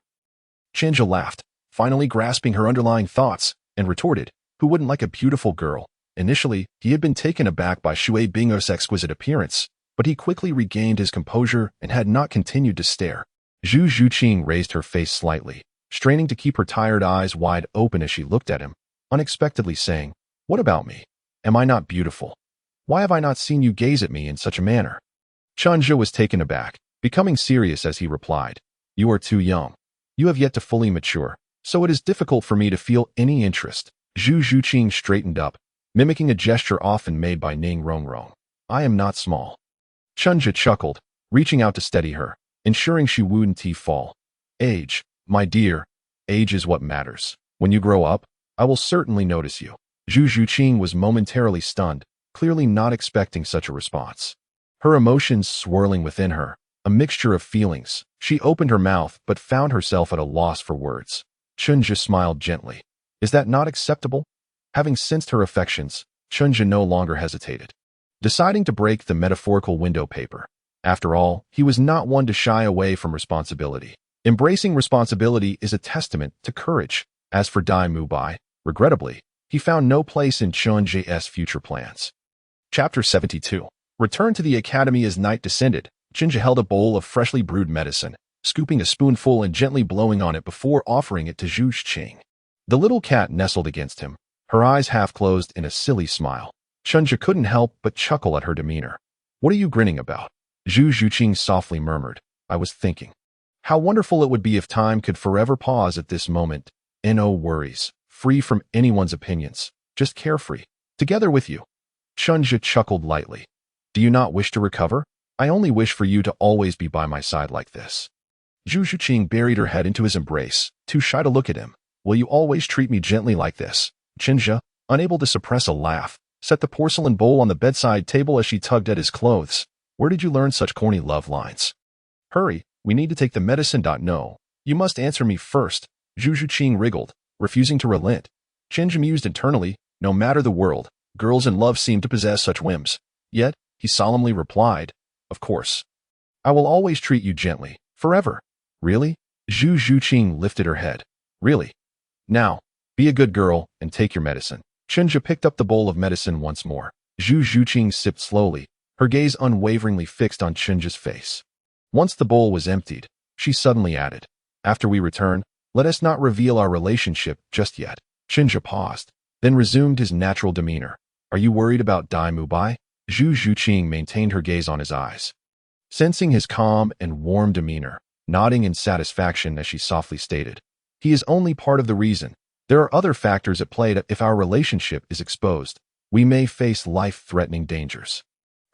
Chen Zhe laughed, finally grasping her underlying thoughts, and retorted, who wouldn't like a beautiful girl? Initially, he had been taken aback by Shui Binger's exquisite appearance, but he quickly regained his composure and had not continued to stare. Zhu Xuching raised her face slightly, straining to keep her tired eyes wide open as she looked at him, unexpectedly saying, what about me? Am I not beautiful? Why have I not seen you gaze at me in such a manner? Chen Zhe was taken aback, becoming serious as he replied, you are too young. You have yet to fully mature, so it is difficult for me to feel any interest. Zhu Xuching straightened up, mimicking a gesture often made by Ning Rongrong. I am not small. Chen Zhe chuckled, reaching out to steady her, ensuring she wouldn't fall. Age, my dear, age is what matters. When you grow up, I will certainly notice you. Zhu Xuching was momentarily stunned, clearly not expecting such a response. Her emotions swirling within her, a mixture of feelings, she opened her mouth but found herself at a loss for words. Chen Zhe smiled gently. Is that not acceptable? Having sensed her affections, Chen Zhe no longer hesitated, deciding to break the metaphorical window paper. After all, he was not one to shy away from responsibility. Embracing responsibility is a testament to courage. As for Dai Mubai, regrettably, he found no place in Chen Zhe's future plans. Chapter 72. Return to the academy as night descended. Chen Zhe held a bowl of freshly brewed medicine, scooping a spoonful and gently blowing on it before offering it to Zhu Xuching. The little cat nestled against him, her eyes half closed in a silly smile. Chen Zhe couldn't help but chuckle at her demeanor. What are you grinning about? Zhu Xuching softly murmured. I was thinking. How wonderful it would be if time could forever pause at this moment. No worries, free from anyone's opinions, just carefree, together with you. Chen Zhe chuckled lightly. Do you not wish to recover? I only wish for you to always be by my side like this. Zhu Xuching buried her head into his embrace, too shy to look at him. Will you always treat me gently like this? Chen Zhe, unable to suppress a laugh, set the porcelain bowl on the bedside table as she tugged at his clothes. Where did you learn such corny love lines? Hurry, we need to take the medicine. No, you must answer me first. Zhu Xuching wriggled, refusing to relent. Chen Zhe mused internally, no matter the world, girls in love seem to possess such whims. Yet, he solemnly replied, of course. I will always treat you gently, forever. Really? Zhu Xuching lifted her head. Really? Now, be a good girl and take your medicine. Chen Zhe picked up the bowl of medicine once more. Zhu Xuching sipped slowly, her gaze unwaveringly fixed on Chen Zhe's face. Once the bowl was emptied, she suddenly added, after we return, let us not reveal our relationship just yet. Chen Zhe paused, then resumed his natural demeanor. Are you worried about Dai Mubai? Zhu Xuching maintained her gaze on his eyes, sensing his calm and warm demeanor, nodding in satisfaction as she softly stated, he is only part of the reason. There are other factors at play that if our relationship is exposed, we may face life-threatening dangers.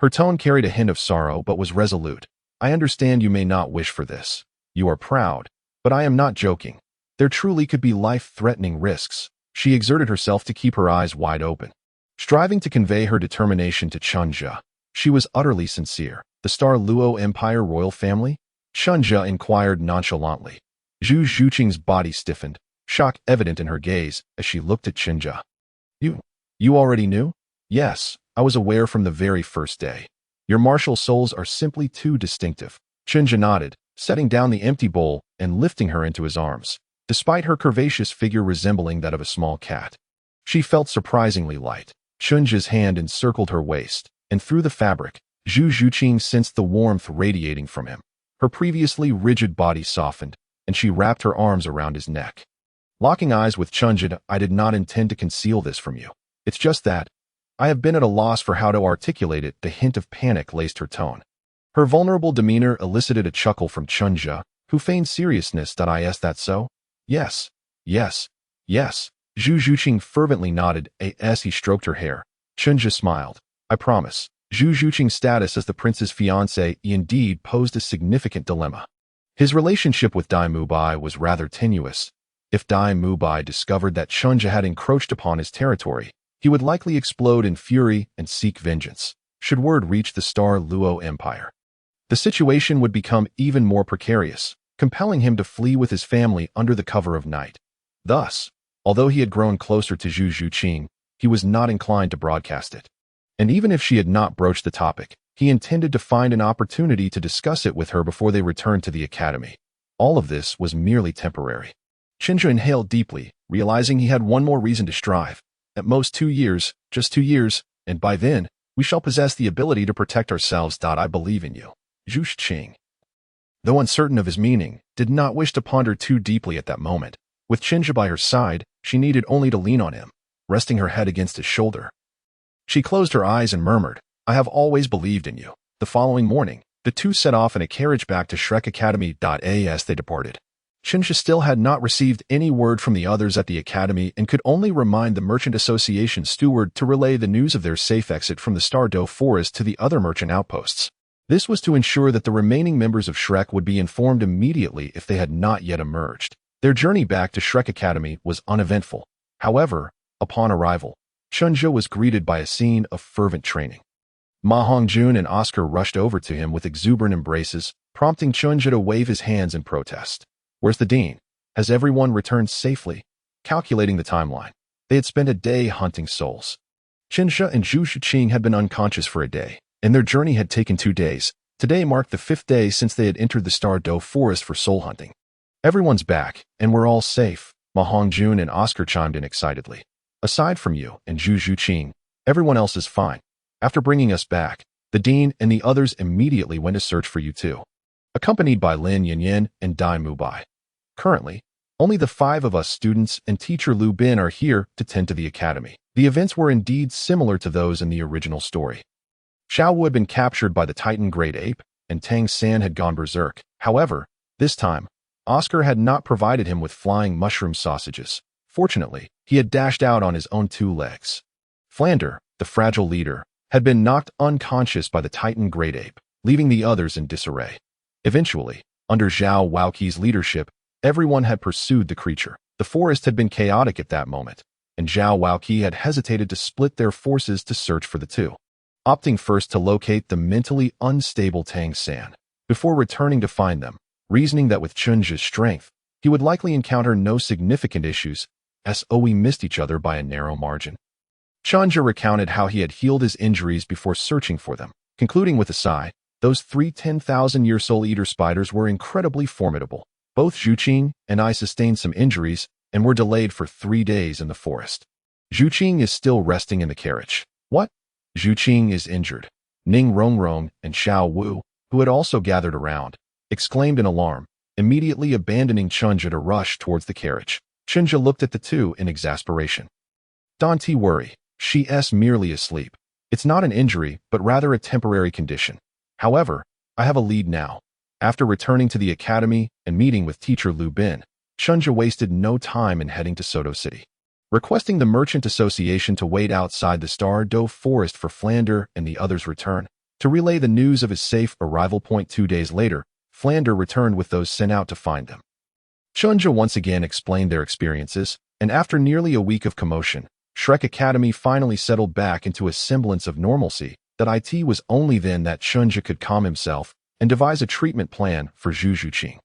Her tone carried a hint of sorrow but was resolute. I understand you may not wish for this. You are proud, but I am not joking. There truly could be life-threatening risks. She exerted herself to keep her eyes wide open, striving to convey her determination to Chen Zhe. She was utterly sincere. The Star Luo Empire royal family? Chen Zhe inquired nonchalantly. Zhu Xuching's body stiffened, shock evident in her gaze as she looked at Chen Zhe. You already knew? Yes, I was aware from the very first day. Your martial souls are simply too distinctive. Chen Zhe nodded, setting down the empty bowl and lifting her into his arms, despite her curvaceous figure resembling that of a small cat. She felt surprisingly light. Chen Zhe's hand encircled her waist, and through the fabric, Zhu Xuching sensed the warmth radiating from him. Her previously rigid body softened, and she wrapped her arms around his neck. Locking eyes with Chen Zhe, I did not intend to conceal this from you. It's just that, I have been at a loss for how to articulate it. The hint of panic laced her tone. Her vulnerable demeanor elicited a chuckle from Chen Zhe, who feigned seriousness. Is that so? Yes. Yes. Yes. Zhu Xuching fervently nodded as he stroked her hair. Chen Zhe smiled. I promise. Zhu Xuching's status as the prince's fiancé indeed posed a significant dilemma. His relationship with Dai Mubai was rather tenuous. If Dai Mubai discovered that Chen Zhe had encroached upon his territory, he would likely explode in fury and seek vengeance, should word reach the Star Luo Empire. The situation would become even more precarious, compelling him to flee with his family under the cover of night. Thus, although he had grown closer to Zhu Xuching, he was not inclined to broadcast it. And even if she had not broached the topic, he intended to find an opportunity to discuss it with her before they returned to the academy. All of this was merely temporary. Chen Zhe inhaled deeply, realizing he had one more reason to strive. At most 2 years, just 2 years, and by then, we shall possess the ability to protect ourselves. I believe in you. Zhu Xuching, though uncertain of his meaning, did not wish to ponder too deeply at that moment. With Chen Zhe by her side, she needed only to lean on him, resting her head against his shoulder. She closed her eyes and murmured, I have always believed in you. The following morning, the two set off in a carriage back to Shrek Academy. As they departed, Chen Zhe still had not received any word from the others at the academy and could only remind the Merchant Association steward to relay the news of their safe exit from the Stardow Forest to the other merchant outposts. This was to ensure that the remaining members of Shrek would be informed immediately if they had not yet emerged. Their journey back to Shrek Academy was uneventful. However, upon arrival, Chen Zhe was greeted by a scene of fervent training. Ma Hongjun and Oscar rushed over to him with exuberant embraces, prompting Chen Zhe to wave his hands in protest. Where's the dean? Has everyone returned safely? Calculating the timeline, they had spent a day hunting souls. Chen Zhe and Zhu Xuching had been unconscious for a day, and their journey had taken 2 days. Today marked the 5th day since they had entered the Stardow Forest for soul hunting. Everyone's back, and we're all safe, Ma Hongjun and Oscar chimed in excitedly. Aside from you and Zhu Xuching, everyone else is fine. After bringing us back, the dean and the others immediately went to search for you too, accompanied by Lin Yinyong and Dai Mubai. Currently, only the 5 of us students and teacher Lu Bin are here to tend to the academy. The events were indeed similar to those in the original story. Xuanwu had been captured by the Titan Great Ape, and Tang San had gone berserk. However, this time, Oscar had not provided him with flying mushroom sausages. Fortunately, he had dashed out on his own 2 legs. Flender, the fragile leader, had been knocked unconscious by the Titan Great Ape, leaving the others in disarray. Eventually, under Zhao Waoqi's leadership, everyone had pursued the creature. The forest had been chaotic at that moment, and Zhao Waoqi had hesitated to split their forces to search for the two, opting first to locate the mentally unstable Tang San, before returning to find them, reasoning that with Chen Zhe's strength, he would likely encounter no significant issues, as we missed each other by a narrow margin. Chen Zhe recounted how he had healed his injuries before searching for them, concluding with a sigh, those 3 10,000-year soul-eater spiders were incredibly formidable. Both Xuching and I sustained some injuries and were delayed for 3 days in the forest. Xuching is still resting in the carriage. What? Xuching is injured. Ning Rongrong and Xuanwu, who had also gathered around, exclaimed in alarm, immediately abandoning Chen Zhe to rush towards the carriage. Chen Zhe looked at the two in exasperation. Don't worry, she's merely asleep. It's not an injury, but rather a temporary condition. However, I have a lead now. After returning to the academy and meeting with teacher Lu Bin, Chen Zhe wasted no time in heading to Soto City. Requesting the Merchant Association to wait outside the Stardow Forest for Flender and the others' return, to relay the news of his safe arrival point 2 days later, Flender returned with those sent out to find them. Chen Zhe once again explained their experiences, and after nearly a week of commotion, Shrek Academy finally settled back into a semblance of normalcy. That it was only then that Chen Zhe could calm himself and devise a treatment plan for Zhu Xuching.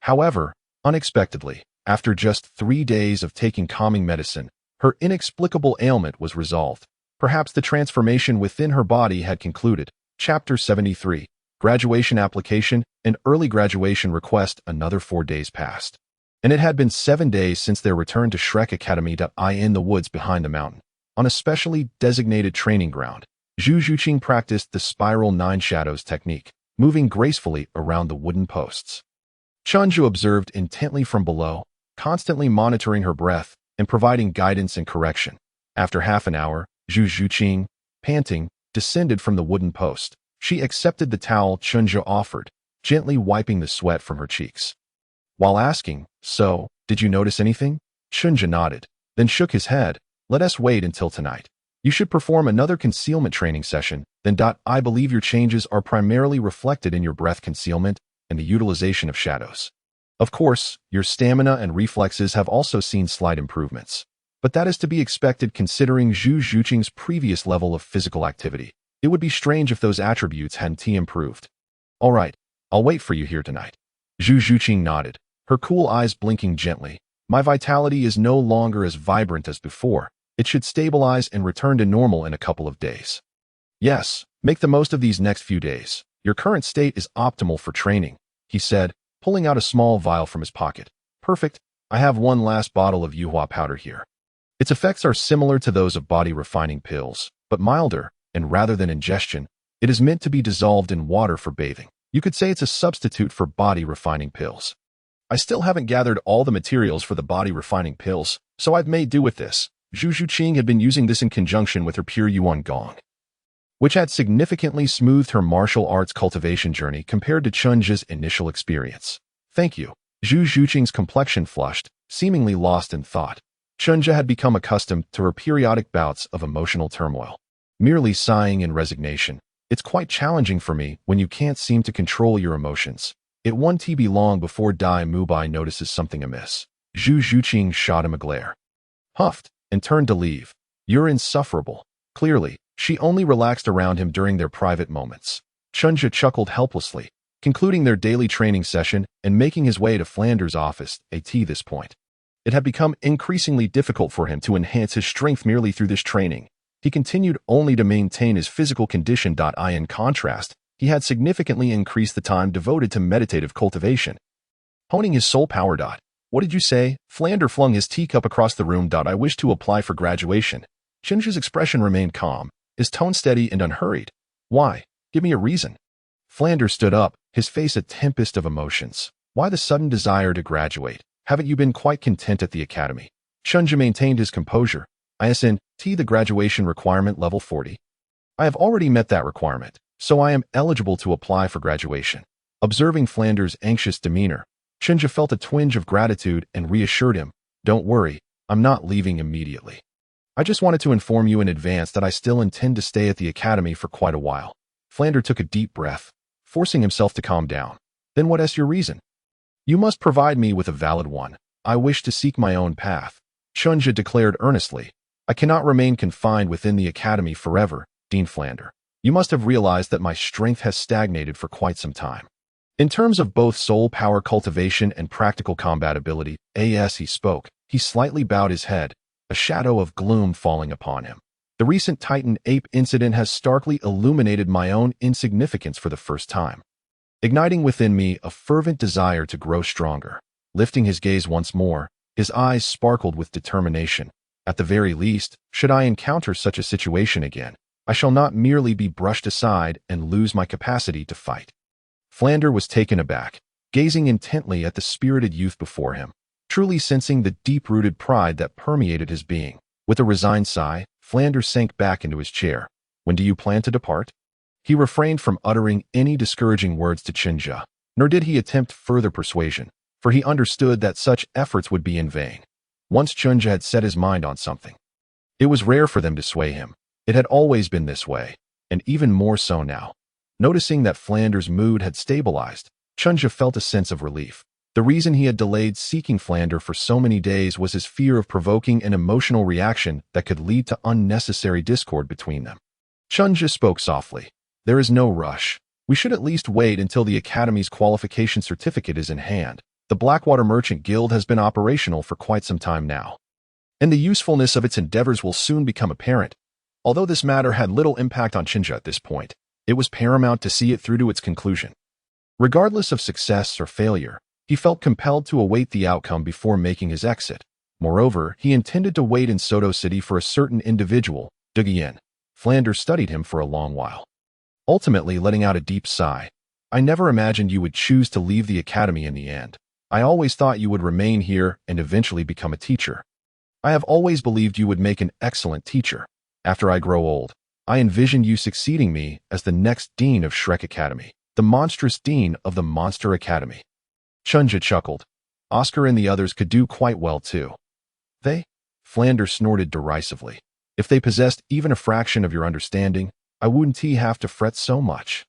However, unexpectedly, after just 3 days of taking calming medicine, her inexplicable ailment was resolved. Perhaps the transformation within her body had concluded. Chapter 73, Graduation Application and Early Graduation Request. Another 4 days passed, and it had been 7 days since their return to Shrek Academy. In the woods behind the mountain, on a specially designated training ground, Zhu Xuching practiced the Spiral 9 Shadows technique, moving gracefully around the wooden posts. Chen Zhe observed intently from below, constantly monitoring her breath and providing guidance and correction. After half an hour, Zhu Xuching, panting, descended from the wooden post. She accepted the towel Chen Zhe offered, gently wiping the sweat from her cheeks. While asking, "So, did you notice anything?" Chen Zhe nodded, then shook his head. "Let us wait until tonight. You should perform another concealment training session, then. I believe your changes are primarily reflected in your breath concealment and the utilization of shadows. Of course, your stamina and reflexes have also seen slight improvements. But that is to be expected considering Zhu Xuching's previous level of physical activity. It would be strange if those attributes hadn't improved." "All right, I'll wait for you here tonight." Zhu Xuching nodded, her cool eyes blinking gently. "My vitality is no longer as vibrant as before. It should stabilize and return to normal in a couple of days." "Yes, make the most of these next few days. Your current state is optimal for training," he said, pulling out a small vial from his pocket. "Perfect. I have one last bottle of Yuhua powder here. Its effects are similar to those of body refining pills, but milder, and rather than ingestion, it is meant to be dissolved in water for bathing. You could say it's a substitute for body refining pills. I still haven't gathered all the materials for the body refining pills, so I've made do with this." Zhu Xuching had been using this in conjunction with her pure Yuan Gong, which had significantly smoothed her martial arts cultivation journey compared to Chen Zhe's initial experience. "Thank you." Zhu Xuching's complexion flushed, seemingly lost in thought. Chen Zhe had become accustomed to her periodic bouts of emotional turmoil, merely sighing in resignation. "It's quite challenging for me when you can't seem to control your emotions." It won't be long before Dai Mubai notices something amiss. Zhu Xuching shot him a glare, huffed, and turned to leave. "You're insufferable." Clearly, she only relaxed around him during their private moments. Chen Zhe chuckled helplessly, concluding their daily training session and making his way to Flander's office at this point. It had become increasingly difficult for him to enhance his strength merely through this training. He continued only to maintain his physical condition. In contrast, he had significantly increased the time devoted to meditative cultivation, honing his soul power. "What did you say?" Flander flung his teacup across the room. "I wish to apply for graduation." Chen Zhe's expression remained calm, his tone steady and unhurried. "Why? Give me a reason." Flander stood up, his face a tempest of emotions. "Why the sudden desire to graduate? Haven't you been quite content at the academy?" Chen Zhe maintained his composure. "ISNT, the graduation requirement level 40. I have already met that requirement, so I am eligible to apply for graduation." Observing Flander's anxious demeanor, Chen Zhe felt a twinge of gratitude and reassured him, "Don't worry, I'm not leaving immediately. I just wanted to inform you in advance that I still intend to stay at the academy for quite a while." Flander took a deep breath, forcing himself to calm down. "Then what is your reason?" "You must provide me with a valid one. I wish to seek my own path," Chen Zhe declared earnestly. "I cannot remain confined within the academy forever, Dean Flander. You must have realized that my strength has stagnated for quite some time. In terms of both soul power cultivation and practical combat ability." As he spoke, he slightly bowed his head, a shadow of gloom falling upon him. "The recent Titan Ape incident has starkly illuminated my own insignificance for the first time, igniting within me a fervent desire to grow stronger." Lifting his gaze once more, his eyes sparkled with determination. "At the very least, should I encounter such a situation again, I shall not merely be brushed aside and lose my capacity to fight." Flander was taken aback, gazing intently at the spirited youth before him, truly sensing the deep-rooted pride that permeated his being. With a resigned sigh, Flander sank back into his chair. "When do you plan to depart?" He refrained from uttering any discouraging words to Chen Zhe, nor did he attempt further persuasion, for he understood that such efforts would be in vain. Once Chen Zhe had set his mind on something, it was rare for them to sway him. It had always been this way, and even more so now. Noticing that Flander's mood had stabilized, Chen Zhe felt a sense of relief. The reason he had delayed seeking Flander for so many days was his fear of provoking an emotional reaction that could lead to unnecessary discord between them. Chen Zhe spoke softly. "There is no rush. We should at least wait until the Academy's qualification certificate is in hand. The Blackwater Merchant Guild has been operational for quite some time now, and the usefulness of its endeavors will soon become apparent." Although this matter had little impact on Chen Zhe at this point, it was paramount to see it through to its conclusion. Regardless of success or failure, he felt compelled to await the outcome before making his exit. Moreover, he intended to wait in Soto City for a certain individual, Dugu Yan. Flander studied him for a long while, ultimately letting out a deep sigh. "I never imagined you would choose to leave the academy in the end. I always thought you would remain here and eventually become a teacher. I have always believed you would make an excellent teacher." After I grow old, I envision you succeeding me as the next dean of Shrek Academy, the monstrous dean of the Monster Academy. Chen Zhe chuckled. Oscar and the others could do quite well too. They? Flender snorted derisively. If they possessed even a fraction of your understanding, I wouldn't have to fret so much.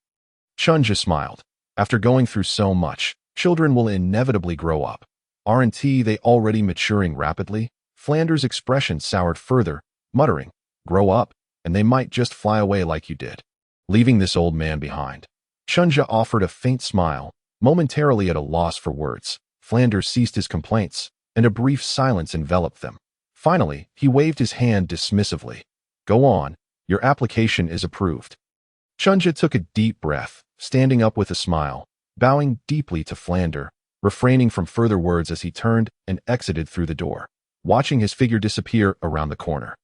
Chen Zhe smiled. After going through so much, children will inevitably grow up. Aren't they already maturing rapidly? Flander's expression soured further, muttering, grow up, and they might just fly away like you did, leaving this old man behind. Chunha offered a faint smile, momentarily at a loss for words. Flender ceased his complaints, and a brief silence enveloped them. Finally, he waved his hand dismissively. Go on, your application is approved. Chunha took a deep breath, standing up with a smile, bowing deeply to Flender, refraining from further words as he turned and exited through the door, watching his figure disappear around the corner.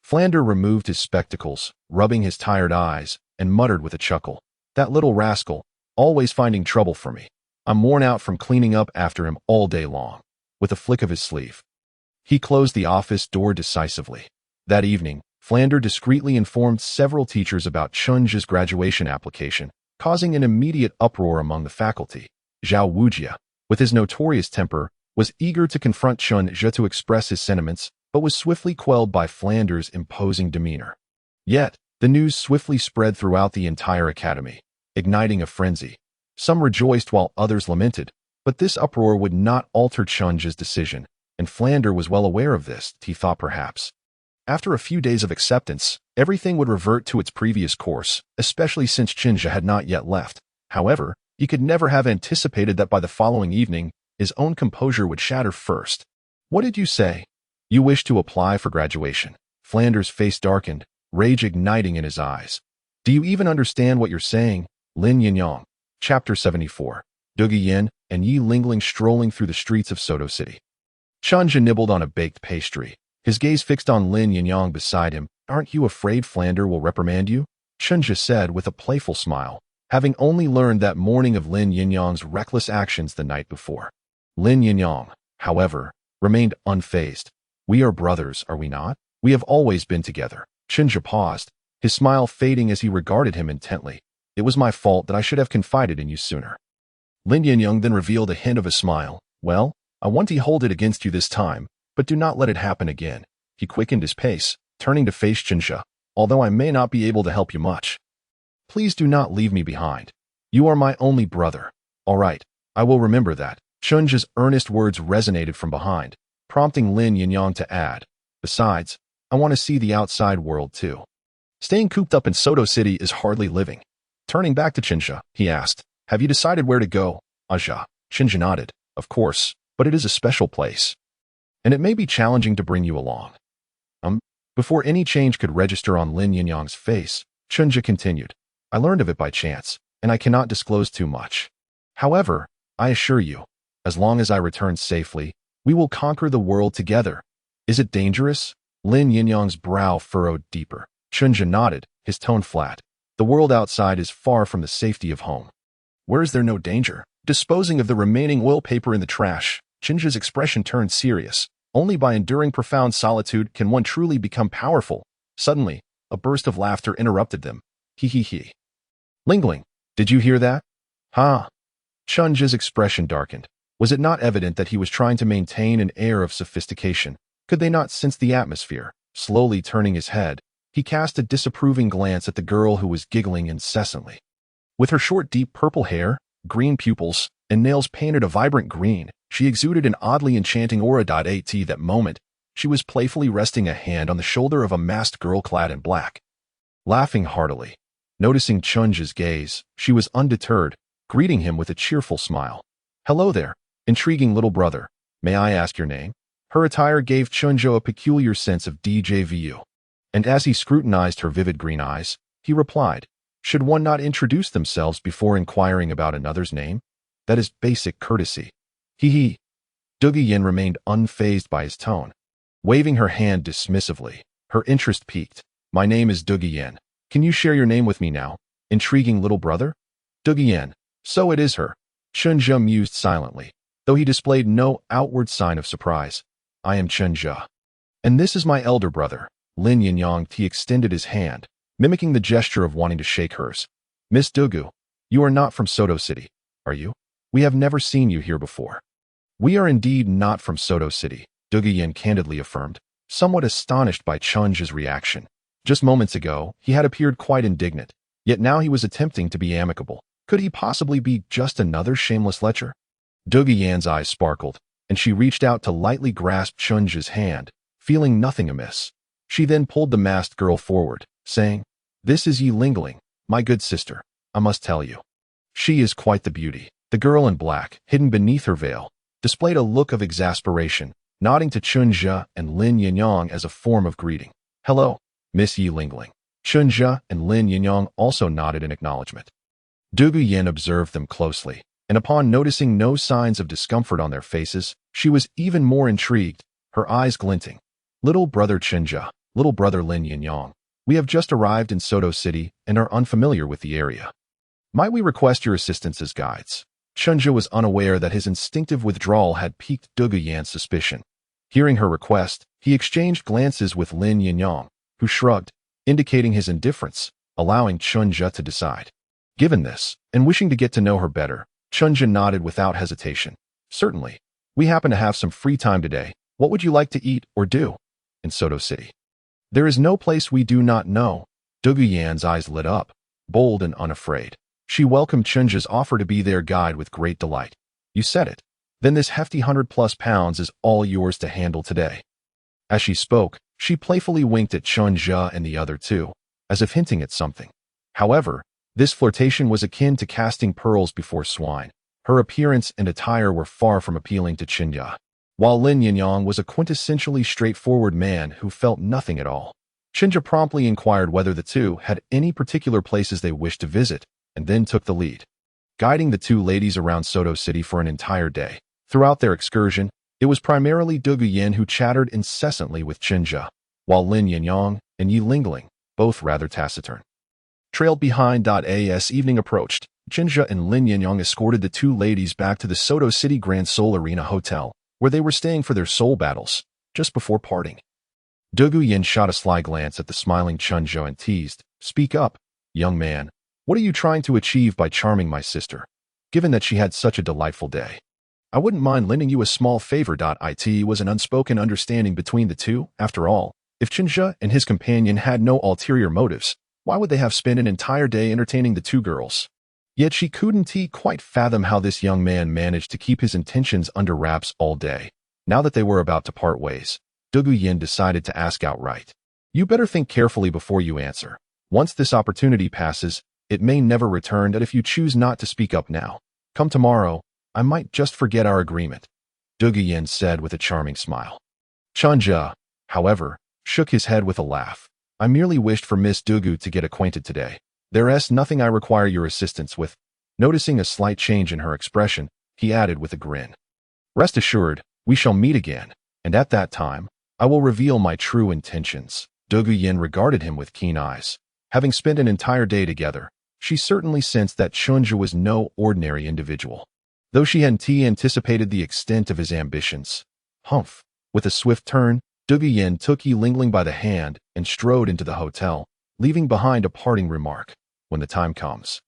Flender removed his spectacles, rubbing his tired eyes, and muttered with a chuckle. That little rascal, always finding trouble for me. I'm worn out from cleaning up after him all day long. With a flick of his sleeve, he closed the office door decisively. That evening, Flender discreetly informed several teachers about Chunha's graduation application, causing an immediate uproar among the faculty. Zhao Wujia, with his notorious temper, was eager to confront Chen Zhe to express his sentiments, but was swiftly quelled by Flander's imposing demeanor. Yet, the news swiftly spread throughout the entire academy, igniting a frenzy. Some rejoiced while others lamented, but this uproar would not alter Chunha's decision, and Flender was well aware of this, he thought perhaps. After a few days of acceptance, everything would revert to its previous course, especially since Chen Zhe had not yet left. However, he could never have anticipated that by the following evening, his own composure would shatter first. What did you say? You wish to apply for graduation. Flander's face darkened, rage igniting in his eyes. Do you even understand what you're saying? Lin Yinyong. Chapter 74. Dugu Yan and Yi Lingling strolling through the streets of Soto City. Chen Zhe nibbled on a baked pastry, his gaze fixed on Lin Yinyong beside him. Aren't you afraid Flender will reprimand you? Chen Zhe said with a playful smile, having only learned that morning of Lin Yinyong's reckless actions the night before. Lin Yinyong, however, remained unfazed. We are brothers, are we not? We have always been together. Chen Zhe paused, his smile fading as he regarded him intently. It was my fault that I should have confided in you sooner. Lin Yinyong then revealed a hint of a smile. Well, I want to hold it against you this time, but do not let it happen again. He quickened his pace, turning to face Chen Zhe. Although I may not be able to help you much, please do not leave me behind. You are my only brother. All right, I will remember that. Chen Zhe's earnest words resonated from behind, prompting Lin Yinyong to add, besides, I want to see the outside world too. Staying cooped up in Soto City is hardly living. Turning back to Chen Zhe, he asked, have you decided where to go? Aja. Chen Zhe nodded, of course, but it is a special place, and it may be challenging to bring you along. Before any change could register on Lin Yinyong's face, Chen Zhe continued, I learned of it by chance, and I cannot disclose too much. However, I assure you, as long as I return safely, we will conquer the world together. Is it dangerous? Lin Yinyong's brow furrowed deeper. Chen Zhe nodded, his tone flat. The world outside is far from the safety of home. Where is there no danger? Disposing of the remaining oil paper in the trash, Chen Zhe's expression turned serious. Only by enduring profound solitude can one truly become powerful. Suddenly, a burst of laughter interrupted them. He. Lingling, did you hear that? Ha! Chen Zhe's expression darkened. Was it not evident that he was trying to maintain an air of sophistication? Could they not sense the atmosphere? Slowly turning his head, he cast a disapproving glance at the girl who was giggling incessantly. With her short, deep purple hair, green pupils, and nails painted a vibrant green, she exuded an oddly enchanting aura. At that moment, she was playfully resting a hand on the shoulder of a masked girl clad in black. Laughing heartily, noticing Chen Zhe's gaze, she was undeterred, greeting him with a cheerful smile. Hello there, intriguing little brother. May I ask your name? Her attire gave Chen Zhe a peculiar sense of déjà vu, and as he scrutinized her vivid green eyes, he replied, should one not introduce themselves before inquiring about another's name? That is basic courtesy. He. Dugu Yan remained unfazed by his tone, waving her hand dismissively. Her interest piqued. My name is Dugu Yan. Can you share your name with me now? Intriguing little brother? Dugu Yan. So it is her. Chen Zhe mused silently, though he displayed no outward sign of surprise. I am Chen Zhe. And this is my elder brother. Lin Yinyong extended his hand, mimicking the gesture of wanting to shake hers. Miss Dugu, you are not from Soto City, are you? We have never seen you here before. We are indeed not from Soto City, Dugu Yan candidly affirmed, somewhat astonished by Chen Zhe's reaction. Just moments ago, he had appeared quite indignant, yet now he was attempting to be amicable. Could he possibly be just another shameless lecher? Dugu Yan's eyes sparkled, and she reached out to lightly grasp Chen Zhe's hand, feeling nothing amiss. She then pulled the masked girl forward, saying, "This is Yu Xiaogang, my good sister, I must tell you. She is quite the beauty." The girl in black, hidden beneath her veil, displayed a look of exasperation, nodding to Chen Zhe and Lin Yinyong as a form of greeting. "Hello, Miss Yu Xiaogang." Chen Zhe and Lin Yinyong also nodded in acknowledgement. Dugu Yan observed them closely, and upon noticing no signs of discomfort on their faces, she was even more intrigued, her eyes glinting. "Little brother Chen Zhe, little brother Lin Yinyong, we have just arrived in Soto City and are unfamiliar with the area. Might we request your assistance as guides?" Chen Zhe was unaware that his instinctive withdrawal had piqued Dugu Yan's suspicion. Hearing her request, he exchanged glances with Lin Yinyong, who shrugged, indicating his indifference, allowing Chen Zhe to decide. Given this, and wishing to get to know her better, Chen Zhe nodded without hesitation. "Certainly. We happen to have some free time today. What would you like to eat or do in Soto City?" "There is no place we do not know." Dugu Yan's eyes lit up, bold and unafraid. She welcomed Chen Zhe's offer to be their guide with great delight. "You said it. Then this hefty £100+ is all yours to handle today." As she spoke, she playfully winked at Chen Zhe and the other two, as if hinting at something. However, this flirtation was akin to casting pearls before swine. Her appearance and attire were far from appealing to Chen Zhe, while Lin Yinyong was a quintessentially straightforward man who felt nothing at all. Chen Zhe promptly inquired whether the two had any particular places they wished to visit, and then took the lead, guiding the two ladies around Soto City for an entire day. Throughout their excursion, it was primarily Dugu Yan who chattered incessantly with Chen Zhe, while Lin Yinyong and Yu Xiaogang, both rather taciturn, trailed behind. As evening approached, Chen Zhe and Lin Yinyong escorted the two ladies back to the Soto City Grand Soul Arena Hotel, where they were staying for their soul battles, just before parting. Dugu Yan shot a sly glance at the smiling Chen Zhe and teased, "Speak up, young man. What are you trying to achieve by charming my sister? Given that she had such a delightful day, I wouldn't mind lending you a small favor. It was an unspoken understanding between the two. After all, if Chen Zhe and his companion had no ulterior motives, why would they have spent an entire day entertaining the two girls? Yet she couldn't quite fathom how this young man managed to keep his intentions under wraps all day. Now that they were about to part ways, Dugu Yan decided to ask outright. "You better think carefully before you answer. Once this opportunity passes, it may never return. And if you choose not to speak up now, come tomorrow, I might just forget our agreement," Dugu Yan said with a charming smile. Chen Zhe, however, shook his head with a laugh. "I merely wished for Miss Dugu to get acquainted today. There's nothing I require your assistance with." Noticing a slight change in her expression, he added with a grin, "Rest assured, we shall meet again, and at that time, I will reveal my true intentions." Dugu Yan regarded him with keen eyes. Having spent an entire day together, she certainly sensed that Chen Zhe was no ordinary individual, though she hadn't anticipated the extent of his ambitions. Humph! With a swift turn, Dugu Yan took Yu Xiaogang by the hand and strode into the hotel, leaving behind a parting remark. "When the time comes,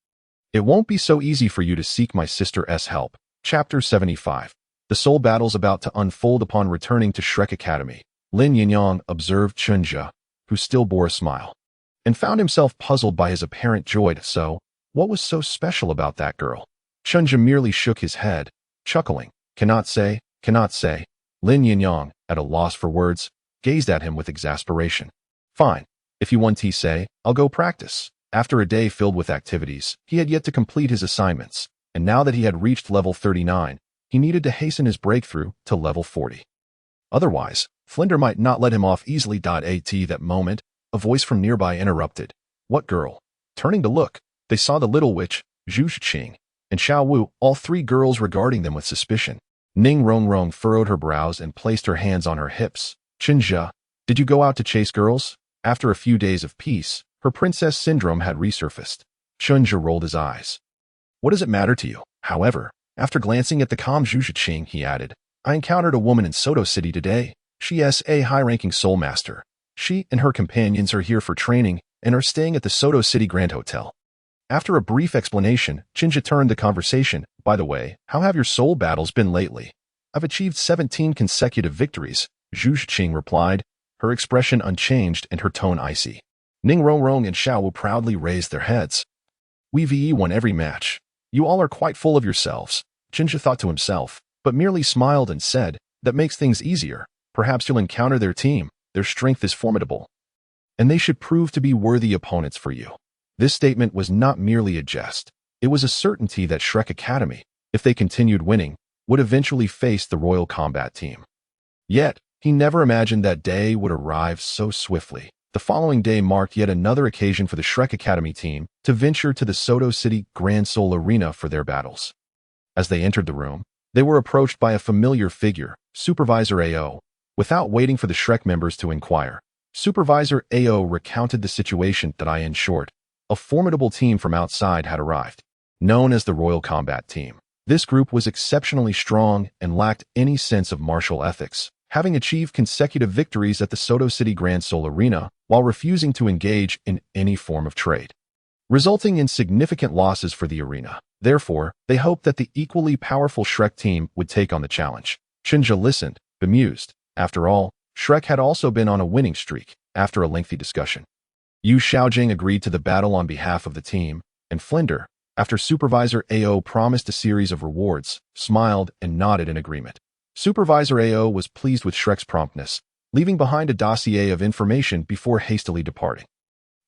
it won't be so easy for you to seek my sister's help." Chapter 75. The soul battles about to unfold. Upon returning to Shrek Academy, Lin Yinyong observed Chen Zhe, who still bore a smile, and found himself puzzled by his apparent joy. So, what was so special about that girl? Chen Zhe merely shook his head, chuckling. Cannot say. Lin Yinyong, at a loss for words, gazed at him with exasperation. "Fine. If you want to say, I'll go practice." After a day filled with activities, he had yet to complete his assignments, and now that he had reached level 39, he needed to hasten his breakthrough to level 40. Otherwise, Flender might not let him off easily. At that moment, a voice from nearby interrupted. "What girl?" Turning to look, they saw the little witch, Zhu Xuching, and Xuanwu, all three girls regarding them with suspicion. Ning Rongrong furrowed her brows and placed her hands on her hips. "Chen Zhe, did you go out to chase girls?" After a few days of peace, her princess syndrome had resurfaced. Chen Zhe rolled his eyes. "What does it matter to you?" However, after glancing at the calm Zhu Xuching, he added, "I encountered a woman in Soto City today. She is a high-ranking soul master. She and her companions are here for training and are staying at the Soto City Grand Hotel. After a brief explanation, Chen Zhe turned the conversation. By the way, how have your soul battles been lately? I've achieved 17 consecutive victories, Zhu Xuching replied, her expression unchanged and her tone icy. Ning Rongrong and Xuanwu proudly raised their heads. We VE won every match. You all are quite full of yourselves, Chen Zhe thought to himself, but merely smiled and said, that makes things easier. Perhaps you'll encounter their team. Their strength is formidable, and they should prove to be worthy opponents for you. This statement was not merely a jest. It was a certainty that Shrek Academy, if they continued winning, would eventually face the Royal Combat Team. Yet, he never imagined that day would arrive so swiftly. The following day marked yet another occasion for the Shrek Academy team to venture to the Soto City Grand Soul Arena for their battles. As they entered the room, they were approached by a familiar figure, Supervisor AO. Without waiting for the Shrek members to inquire, Supervisor AO recounted the situation that in short, a formidable team from outside had arrived. Known as the Royal Combat Team, this group was exceptionally strong and lacked any sense of martial ethics, having achieved consecutive victories at the Soto City Grand Soul Arena while refusing to engage in any form of trade, resulting in significant losses for the arena. Therefore, they hoped that the equally powerful Shrek team would take on the challenge. Chen Zhe listened, bemused. After all, Shrek had also been on a winning streak. After a lengthy discussion, Yu Xiaogang agreed to the battle on behalf of the team, and Flender, after Supervisor AO promised a series of rewards, smiled and nodded in agreement. Supervisor AO was pleased with Shrek's promptness, leaving behind a dossier of information before hastily departing.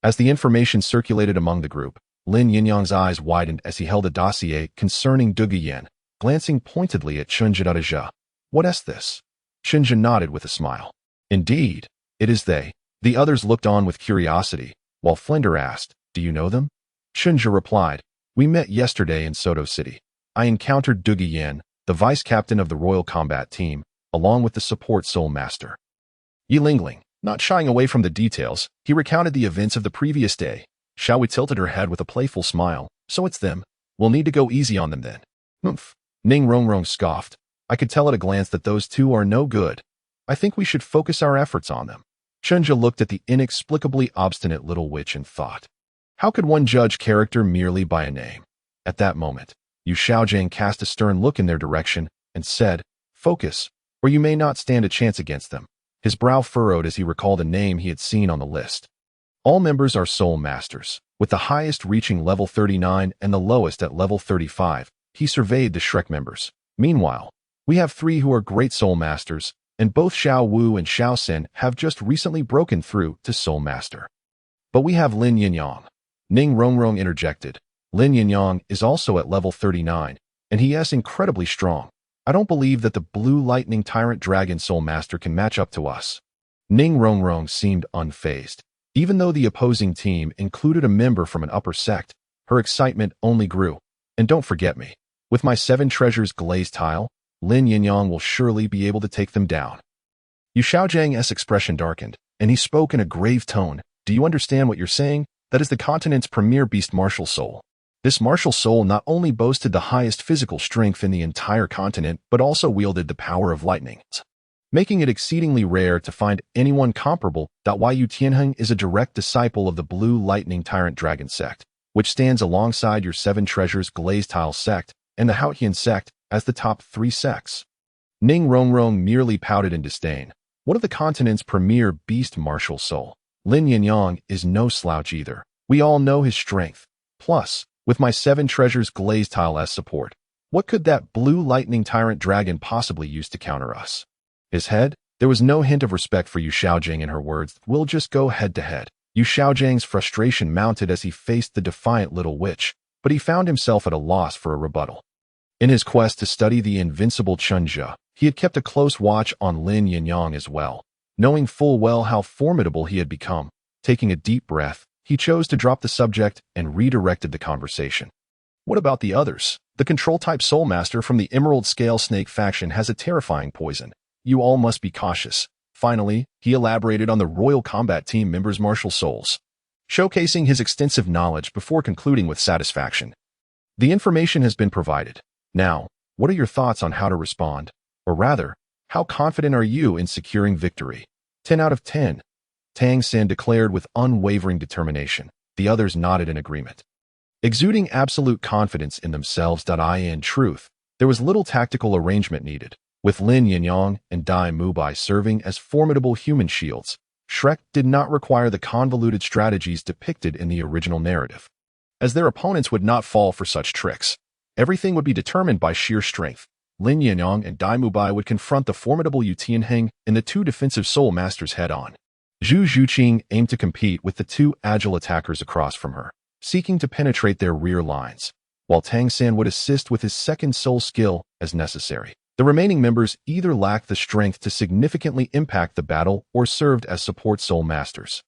As the information circulated among the group, Lin Yinyong's eyes widened as he held a dossier concerning Dugu Yan, glancing pointedly at Chen Zhe. What is this? Chen Zhe nodded with a smile. Indeed, it is they. The others looked on with curiosity, while Flender asked, do you know them? Chen Zhe replied, we met yesterday in Soto City. I encountered Dugu Yan, the vice-captain of the Royal Combat Team, along with the support Soul Master. Yi Lingling, not shying away from the details, he recounted the events of the previous day. Xiaowu tilted her head with a playful smile. So it's them. We'll need to go easy on them then. Humph. Ning Rongrong scoffed. I could tell at a glance that those two are no good. I think we should focus our efforts on them. Chen Zhe looked at the inexplicably obstinate little witch and thought, how could one judge character merely by a name? At that moment, Yu Xiaogang cast a stern look in their direction and said, focus, or you may not stand a chance against them. His brow furrowed as he recalled a name he had seen on the list. All members are Soul Masters, with the highest reaching level 39 and the lowest at level 35. He surveyed the Shrek members. Meanwhile, we have 3 who are great Soul Masters, and both Xuanwu and Xiaosen have just recently broken through to Soul Master. But we have Lin Yinyong. Ning Rongrong interjected. Lin Yinyong is also at level 39, and he is incredibly strong. I don't believe that the Blue Lightning Tyrant Dragon Soul Master can match up to us. Ning Rongrong seemed unfazed. Even though the opposing team included a member from an upper sect, her excitement only grew. And don't forget me. With my 7 treasures glazed tile, Lin Yinyong will surely be able to take them down. Yu Xiaogan's expression darkened, and he spoke in a grave tone. Do you understand what you're saying? That is the continent's premier beast martial soul. This martial soul not only boasted the highest physical strength in the entire continent, but also wielded the power of lightning, making it exceedingly rare to find anyone comparable. Yu Tianheng is a direct disciple of the Blue Lightning Tyrant Dragon sect, which stands alongside your 7 treasures glazed tile sect and the Haotian sect as the top 3 sects. Ning Rongrong merely pouted in disdain. One of the continent's premier beast martial soul, Lin Yinyong, is no slouch either. We all know his strength. Plus, with my 7 treasures glazed tile as support, what could that Blue Lightning Tyrant Dragon possibly use to counter us? His head? There was no hint of respect for Yu Xiaogang in her words. We'll just go head to head. Yu Xiaogang's frustration mounted as he faced the defiant little witch, but he found himself at a loss for a rebuttal. In his quest to study the invincible Chen Zhe, he had kept a close watch on Lin Yinyong as well. Knowing full well how formidable he had become, taking a deep breath, he chose to drop the subject and redirected the conversation. What about the others? The control-type Soul Master from the Emerald Scale Snake faction has a terrifying poison. You all must be cautious. Finally, he elaborated on the Royal Combat Team members' martial souls, showcasing his extensive knowledge before concluding with satisfaction. The information has been provided. Now, what are your thoughts on how to respond? Or rather, how confident are you in securing victory? 10 out of 10. Tangen declared with unwavering determination. The others nodded in agreement. Exuding absolute confidence in themselves. In truth, there was little tactical arrangement needed. With Lin Yinyong and Dai Mubai serving as formidable human shields, Shrek did not require the convoluted strategies depicted in the original narrative. As their opponents would not fall for such tricks, everything would be determined by sheer strength. Lin Yinyong and Dai Mubai would confront the formidable Yu Tianheng and the two defensive soul masters head-on. Zhu Xuching aimed to compete with the two agile attackers across from her, seeking to penetrate their rear lines, while Tangen would assist with his second soul skill as necessary. The remaining members either lacked the strength to significantly impact the battle or served as support soul masters,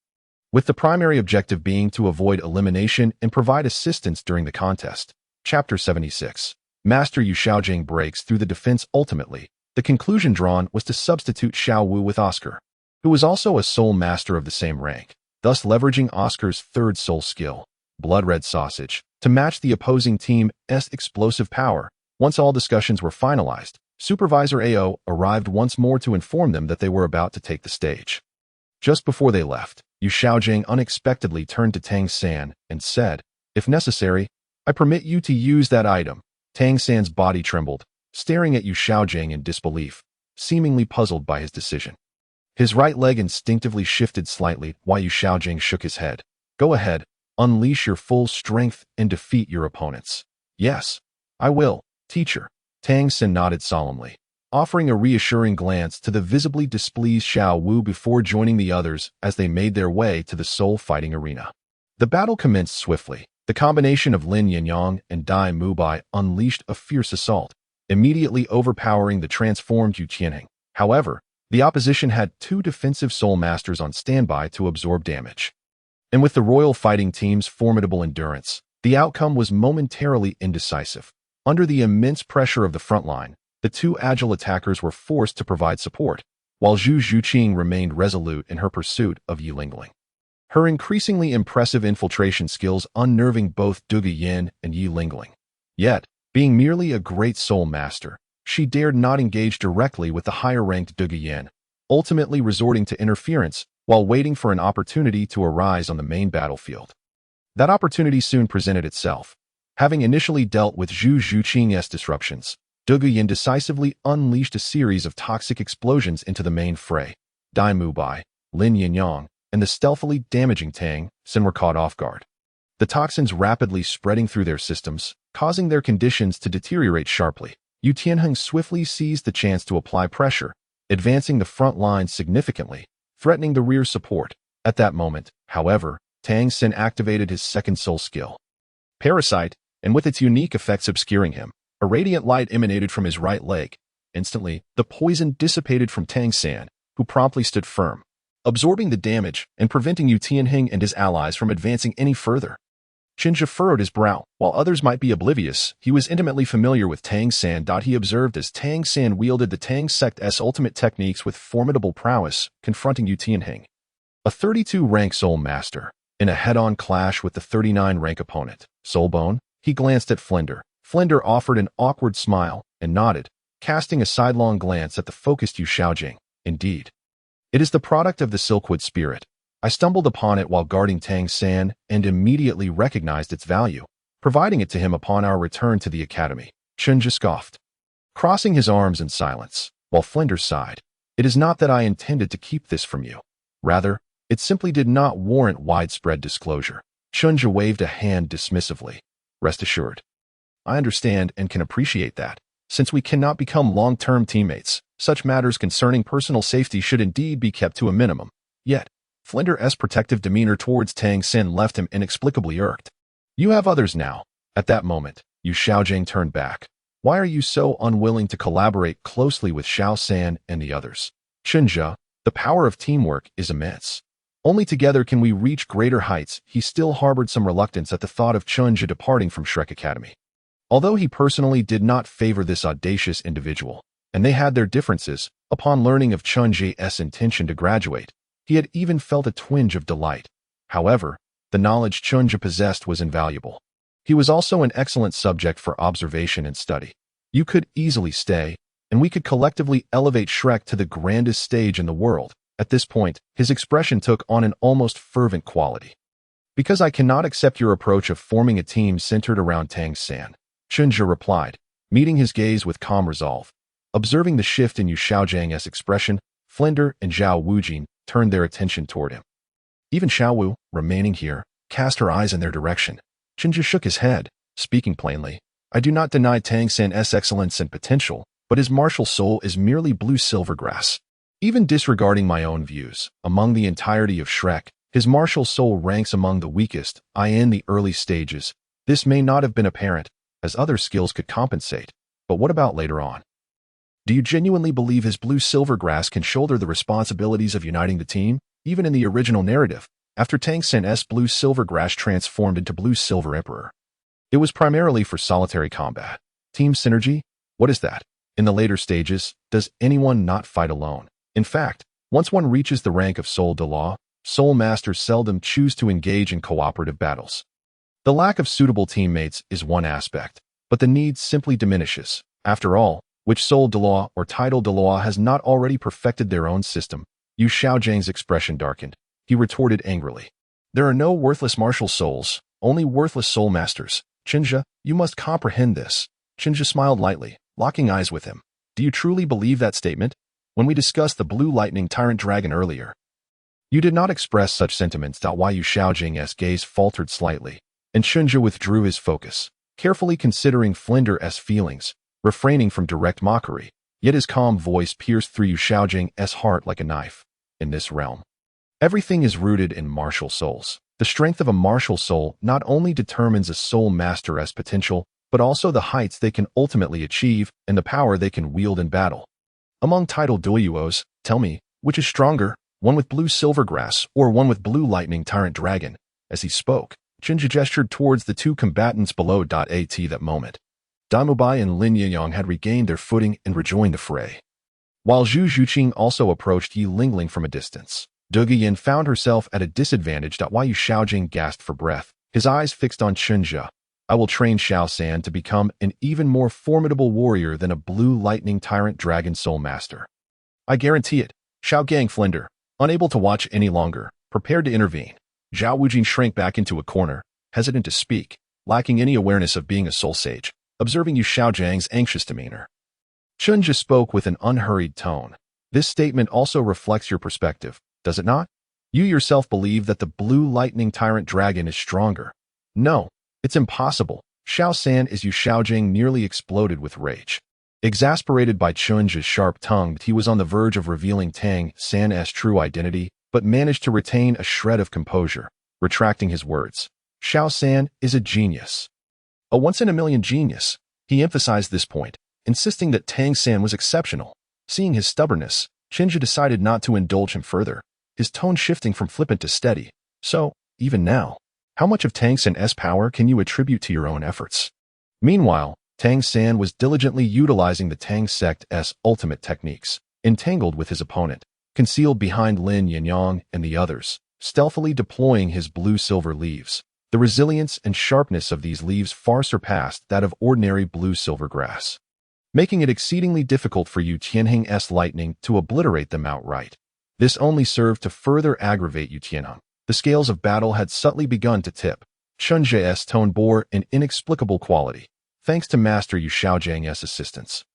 with the primary objective being to avoid elimination and provide assistance during the contest. Chapter 76. Master Yu Xiaogang breaks through the defense. Ultimately, the conclusion drawn was to substitute Xuanwu with Oscar, who was also a soul master of the same rank, thus leveraging Oscar's third soul skill, Blood Red Sausage, to match the opposing team's explosive power. Once all discussions were finalized, Supervisor AO arrived once more to inform them that they were about to take the stage. Just before they left, Yu Xiaogang unexpectedly turned to Tangen and said, "If necessary, I permit you to use that item." Tangen's body trembled, staring at Yu Xiaogang in disbelief, seemingly puzzled by his decision. His right leg instinctively shifted slightly while Yu Xiaogang shook his head. "Go ahead, unleash your full strength and defeat your opponents." "Yes, I will, teacher." Tangen nodded solemnly, offering a reassuring glance to the visibly displeased Xuanwu before joining the others as they made their way to the soul fighting arena. The battle commenced swiftly. The combination of Lin Yinyong and Dai Mubai unleashed a fierce assault, immediately overpowering the transformed Yu Tianheng. However, the opposition had two defensive soul masters on standby to absorb damage. And with the royal fighting team's formidable endurance, the outcome was momentarily indecisive. Under the immense pressure of the front line, the two agile attackers were forced to provide support, while Zhu Xuching remained resolute in her pursuit of Yu Lingling. Her increasingly impressive infiltration skills unnerving both Dugu Yan and Yu Lingling. Yet, being merely a great soul master, she dared not engage directly with the higher-ranked Dugu Yan, ultimately resorting to interference while waiting for an opportunity to arise on the main battlefield. That opportunity soon presented itself. Having initially dealt with Zhu Xuching's disruptions, Dugu Yan decisively unleashed a series of toxic explosions into the main fray. Dai Mubai, Lin Yinyong, and the stealthily damaging Tangen were caught off guard. The toxins rapidly spreading through their systems, causing their conditions to deteriorate sharply. Yu Tianheng swiftly seized the chance to apply pressure, advancing the front line significantly, threatening the rear support. At that moment, however, Tangen activated his second soul skill, Parasite, and with its unique effects obscuring him, a radiant light emanated from his right leg. Instantly, the poison dissipated from Tangen, who promptly stood firm, absorbing the damage and preventing Yu Tianheng and his allies from advancing any further. Chen Zhe furrowed his brow. While others might be oblivious, he was intimately familiar with Tangen. He observed as Tangen wielded the Tang sect's ultimate techniques with formidable prowess, confronting Yu Tianheng, a 32-rank soul master, in a head-on clash with the 39-rank opponent, Soulbone. He glanced at Flender. Flender offered an awkward smile and nodded, casting a sidelong glance at the focused Yu Xiaogang. "Indeed. It is the product of the Silkwood spirit. I stumbled upon it while guarding Tangen and immediately recognized its value, providing it to him upon our return to the academy." Chen Zhe scoffed, crossing his arms in silence, while Flender sighed. "It is not that I intended to keep this from you. Rather, it simply did not warrant widespread disclosure." Chen Zhe waved a hand dismissively. "Rest assured, I understand and can appreciate that. Since we cannot become long-term teammates, such matters concerning personal safety should indeed be kept to a minimum." Yet, Flender's protective demeanor towards Tangen left him inexplicably irked. "You have others now." At that moment, Yu Xiaogang turned back. "Why are you so unwilling to collaborate closely with Xiao and the others?" "Chen Zhe, the power of teamwork is immense. Only together can we reach greater heights." He still harbored some reluctance at the thought of Chen Zhe departing from Shrek Academy. Although he personally did not favor this audacious individual, and they had their differences, upon learning of Chen Zhe's intention to graduate, he had even felt a twinge of delight. However, the knowledge Chen Zhe possessed was invaluable. He was also an excellent subject for observation and study. You could easily stay, and we could collectively elevate Shrek to the grandest stage in the world. At this point, his expression took on an almost fervent quality. Because I cannot accept your approach of forming a team centered around Tang San, Chen Zhe replied, meeting his gaze with calm resolve. Observing the shift in Yu Xiaogang's expression, Flender and Zhao Wujin turned their attention toward him. Even Xuanwu, remaining here, cast her eyes in their direction. Chen Zhe shook his head, speaking plainly. I do not deny Tang San's excellence and potential, but his martial soul is merely blue silvergrass. Even disregarding my own views, among the entirety of Shrek, his martial soul ranks among the weakest, in the early stages. This may not have been apparent, as other skills could compensate, but what about later on? Do you genuinely believe his blue silvergrass can shoulder the responsibilities of uniting the team, even in the original narrative, after Tang San's blue silvergrass transformed into blue silver emperor? It was primarily for solitary combat. Team synergy? What is that? In the later stages, does anyone not fight alone? In fact, once one reaches the rank of Soul Douluo, Soul Masters seldom choose to engage in cooperative battles. The lack of suitable teammates is one aspect, but the need simply diminishes. After all, which Soul Douluo or Title Douluo has not already perfected their own system? Yu Xiaogang's expression darkened. He retorted angrily. There are no worthless martial souls, only worthless soul masters. Chen Zhe, you must comprehend this. Chen Zhe smiled lightly, locking eyes with him. Do you truly believe that statement? When we discussed the Blue Lightning Tyrant Dragon earlier, you did not express such sentiments. Why Yu Xiaogang's gaze faltered slightly, and Chen Zhe withdrew his focus, carefully considering Flender's feelings, refraining from direct mockery, yet his calm voice pierced through Yu Xiaogang's heart like a knife. In this realm, everything is rooted in martial souls. The strength of a martial soul not only determines a soul master's potential, but also the heights they can ultimately achieve and the power they can wield in battle. Among title Douluos, tell me, which is stronger, one with blue silvergrass or one with blue lightning tyrant dragon? As he spoke, Chen Zhe gestured towards the two combatants below. At that moment, Daimubai and Lin Yinyong had regained their footing and rejoined the fray, while Zhu Xuching also approached Yi Lingling from a distance. Dugu Yan found herself at a disadvantage. Why Yu Xiaogang gasped for breath, his eyes fixed on Chen Zhe. I will train Xiao San to become an even more formidable warrior than a blue lightning tyrant dragon soul master. I guarantee it. Xiaogang Flender, unable to watch any longer, prepared to intervene. Zhao Wujin shrank back into a corner, hesitant to speak, lacking any awareness of being a soul sage, observing Yu Xiaogang's anxious demeanor. Chen Zhe spoke with an unhurried tone. This statement also reflects your perspective, does it not? You yourself believe that the blue lightning tyrant dragon is stronger. No, it's impossible. Xiao San is Yu Xiaogang nearly exploded with rage. Exasperated by Chen Zhe's sharp tongue, he was on the verge of revealing Tang San's true identity, but managed to retain a shred of composure, retracting his words. Xiao San is a genius. A once-in-a-million genius. He emphasized this point, insisting that Tang San was exceptional. Seeing his stubbornness, Chen Zhe decided not to indulge him further, his tone shifting from flippant to steady. So, even now, how much of Tang San's power can you attribute to your own efforts? Meanwhile, Tang San was diligently utilizing the Tang sect's ultimate techniques, entangled with his opponent, concealed behind Lin Yinyong and the others, stealthily deploying his blue-silver leaves. The resilience and sharpness of these leaves far surpassed that of ordinary blue-silver grass, making it exceedingly difficult for Yu Tianheng's lightning to obliterate them outright. This only served to further aggravate Yu Tianheng. The scales of battle had subtly begun to tip. Chen Zhe's tone bore an inexplicable quality, thanks to Master Yu Xiaogang's assistance.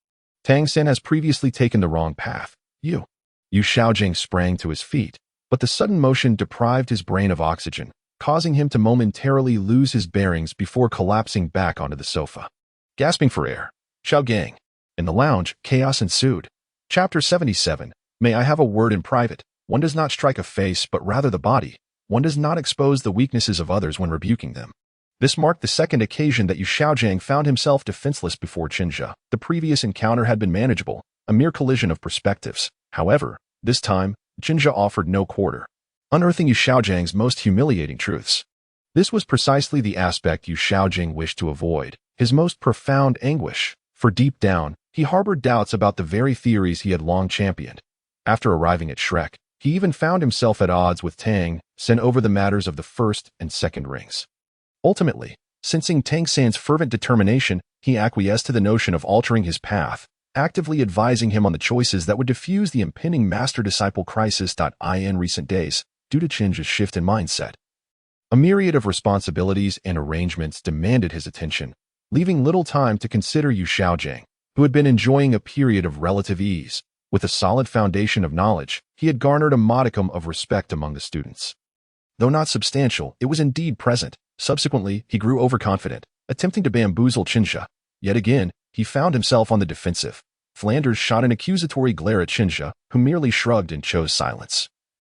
Tang San has previously taken the wrong path. Yu Xiaogang sprang to his feet, but the sudden motion deprived his brain of oxygen, causing him to momentarily lose his bearings before collapsing back onto the sofa. Gasping for air, Xiaogang. In the lounge, chaos ensued. Chapter 77. May I have a word in private? One does not strike a face but rather the body. One does not expose the weaknesses of others when rebuking them. This marked the second occasion that Yu Xiaogang found himself defenseless before Chen Zhe. The previous encounter had been manageable, a mere collision of perspectives. However, this time, Chen Zhe offered no quarter, unearthing Yu Xiaogang's most humiliating truths. This was precisely the aspect Yu Xiaogang wished to avoid, his most profound anguish, for deep down, he harbored doubts about the very theories he had long championed. After arriving at Shrek, he even found himself at odds with Tang San over the matters of the first and second rings. Ultimately, sensing Tang San's fervent determination, he acquiesced to the notion of altering his path, actively advising him on the choices that would diffuse the impending master-disciple crisis. In recent days, due to Chen Zhe's shift in mindset, a myriad of responsibilities and arrangements demanded his attention, leaving little time to consider Yu Xiaogang, who had been enjoying a period of relative ease. With a solid foundation of knowledge, he had garnered a modicum of respect among the students. Though not substantial, it was indeed present. Subsequently, he grew overconfident, attempting to bamboozle Chen Zhe. Yet again, he found himself on the defensive. Flender shot an accusatory glare at Chen Zhe, who merely shrugged and chose silence.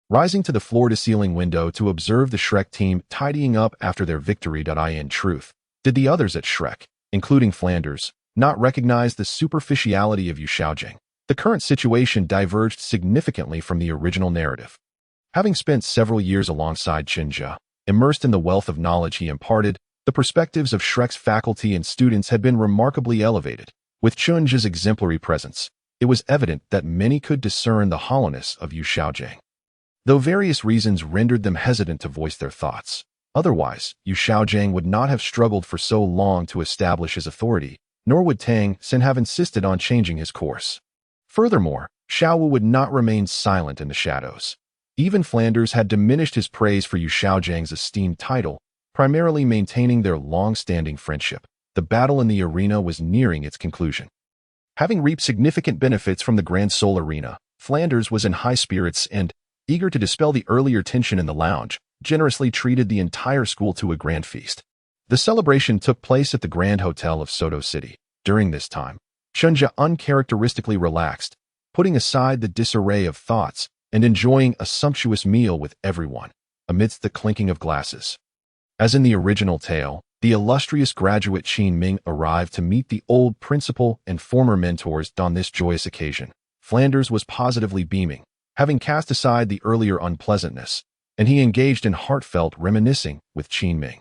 Rising to the floor-to-ceiling window to observe the Shrek team tidying up after their victory. In truth, did the others at Shrek, including Flanders, not recognize the superficiality of Yu Xiaogang? The current situation diverged significantly from the original narrative. Having spent several years alongside Chen Zhe, immersed in the wealth of knowledge he imparted, the perspectives of Shrek's faculty and students had been remarkably elevated. With Chen Zhe's exemplary presence, it was evident that many could discern the hollowness of Yu Xiaogang, though various reasons rendered them hesitant to voice their thoughts. Otherwise, Yu Xiaogang would not have struggled for so long to establish his authority, nor would Tangen have insisted on changing his course. Furthermore, Xuanwu would not remain silent in the shadows. Even Flanders had diminished his praise for Yu Xiaogang's esteemed title, primarily maintaining their long-standing friendship. The battle in the arena was nearing its conclusion. Having reaped significant benefits from the Grand Soul Arena, Flanders was in high spirits and, eager to dispel the earlier tension in the lounge, generously treated the entire school to a grand feast. The celebration took place at the Grand Hotel of Soto City. During this time, Chen Zhe uncharacteristically relaxed, putting aside the disarray of thoughts and enjoying a sumptuous meal with everyone, amidst the clinking of glasses. As in the original tale, the illustrious graduate Xuanming arrived to meet the old principal and former mentors on this joyous occasion. Flanders was positively beaming, having cast aside the earlier unpleasantness, and he engaged in heartfelt reminiscing with Xuanming.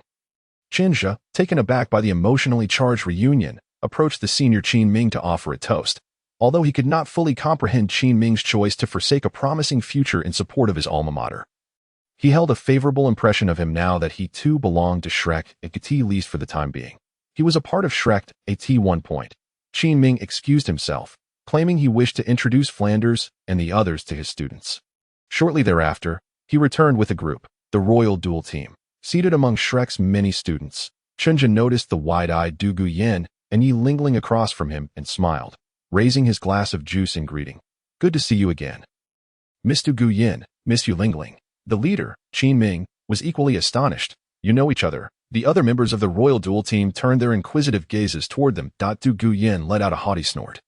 Chen Zhe, taken aback by the emotionally charged reunion, approached the senior Xuanming to offer a toast, although he could not fully comprehend Xuanming's choice to forsake a promising future in support of his alma mater. He held a favorable impression of him now that he too belonged to Shrek, at least for the time being. He was a part of Shrek, at one point. Xuanming excused himself, claiming he wished to introduce Flanders and the others to his students. Shortly thereafter, he returned with a group, the Royal Duel Team. Seated among Shrek's many students, Chen Zhe noticed the wide-eyed Dugu Yan and Yi lingling across from him and smiled, raising his glass of juice in greeting. "Good to see you again, Miss Dugu Yan, Miss Yu Lingling." The leader, Xuanming, was equally astonished. "You know each other." The other members of the Royal Duel Team turned their inquisitive gazes toward them. Dugu Yan let out a haughty snort,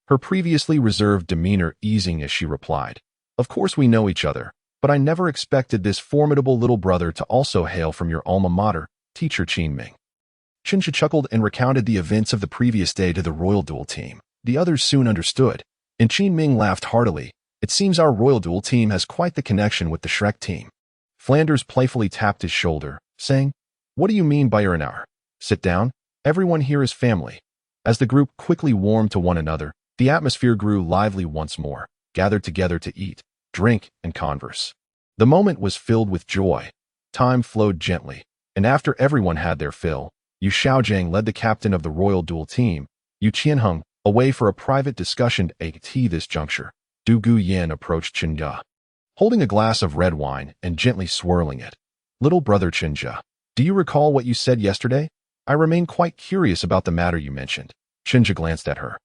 her previously reserved demeanor easing as she replied, "Of course we know each other, but I never expected this formidable little brother to also hail from your alma mater, teacher Xuanming." Chen Zhe chuckled and recounted the events of the previous day to the Royal Duel Team. The others soon understood, and Xuanming laughed heartily. "It seems our Royal Duel Team has quite the connection with the Shrek team." Flanders playfully tapped his shoulder, saying, "What do you mean by you're an hour? Sit down, everyone here is family." As the group quickly warmed to one another, the atmosphere grew lively once more, gathered together to eat, drink, and converse. The moment was filled with joy. Time flowed gently, and after everyone had their fill, Yu Xiaogang led the captain of the Royal Duel Team, Yu Qianheng, away for a private discussion. At this juncture, Dugu Yan approached Chen Zhe, holding a glass of red wine and gently swirling it. "Little brother Chen Zhe, do you recall what you said yesterday? I remain quite curious about the matter you mentioned." Chen Zhe glanced at her,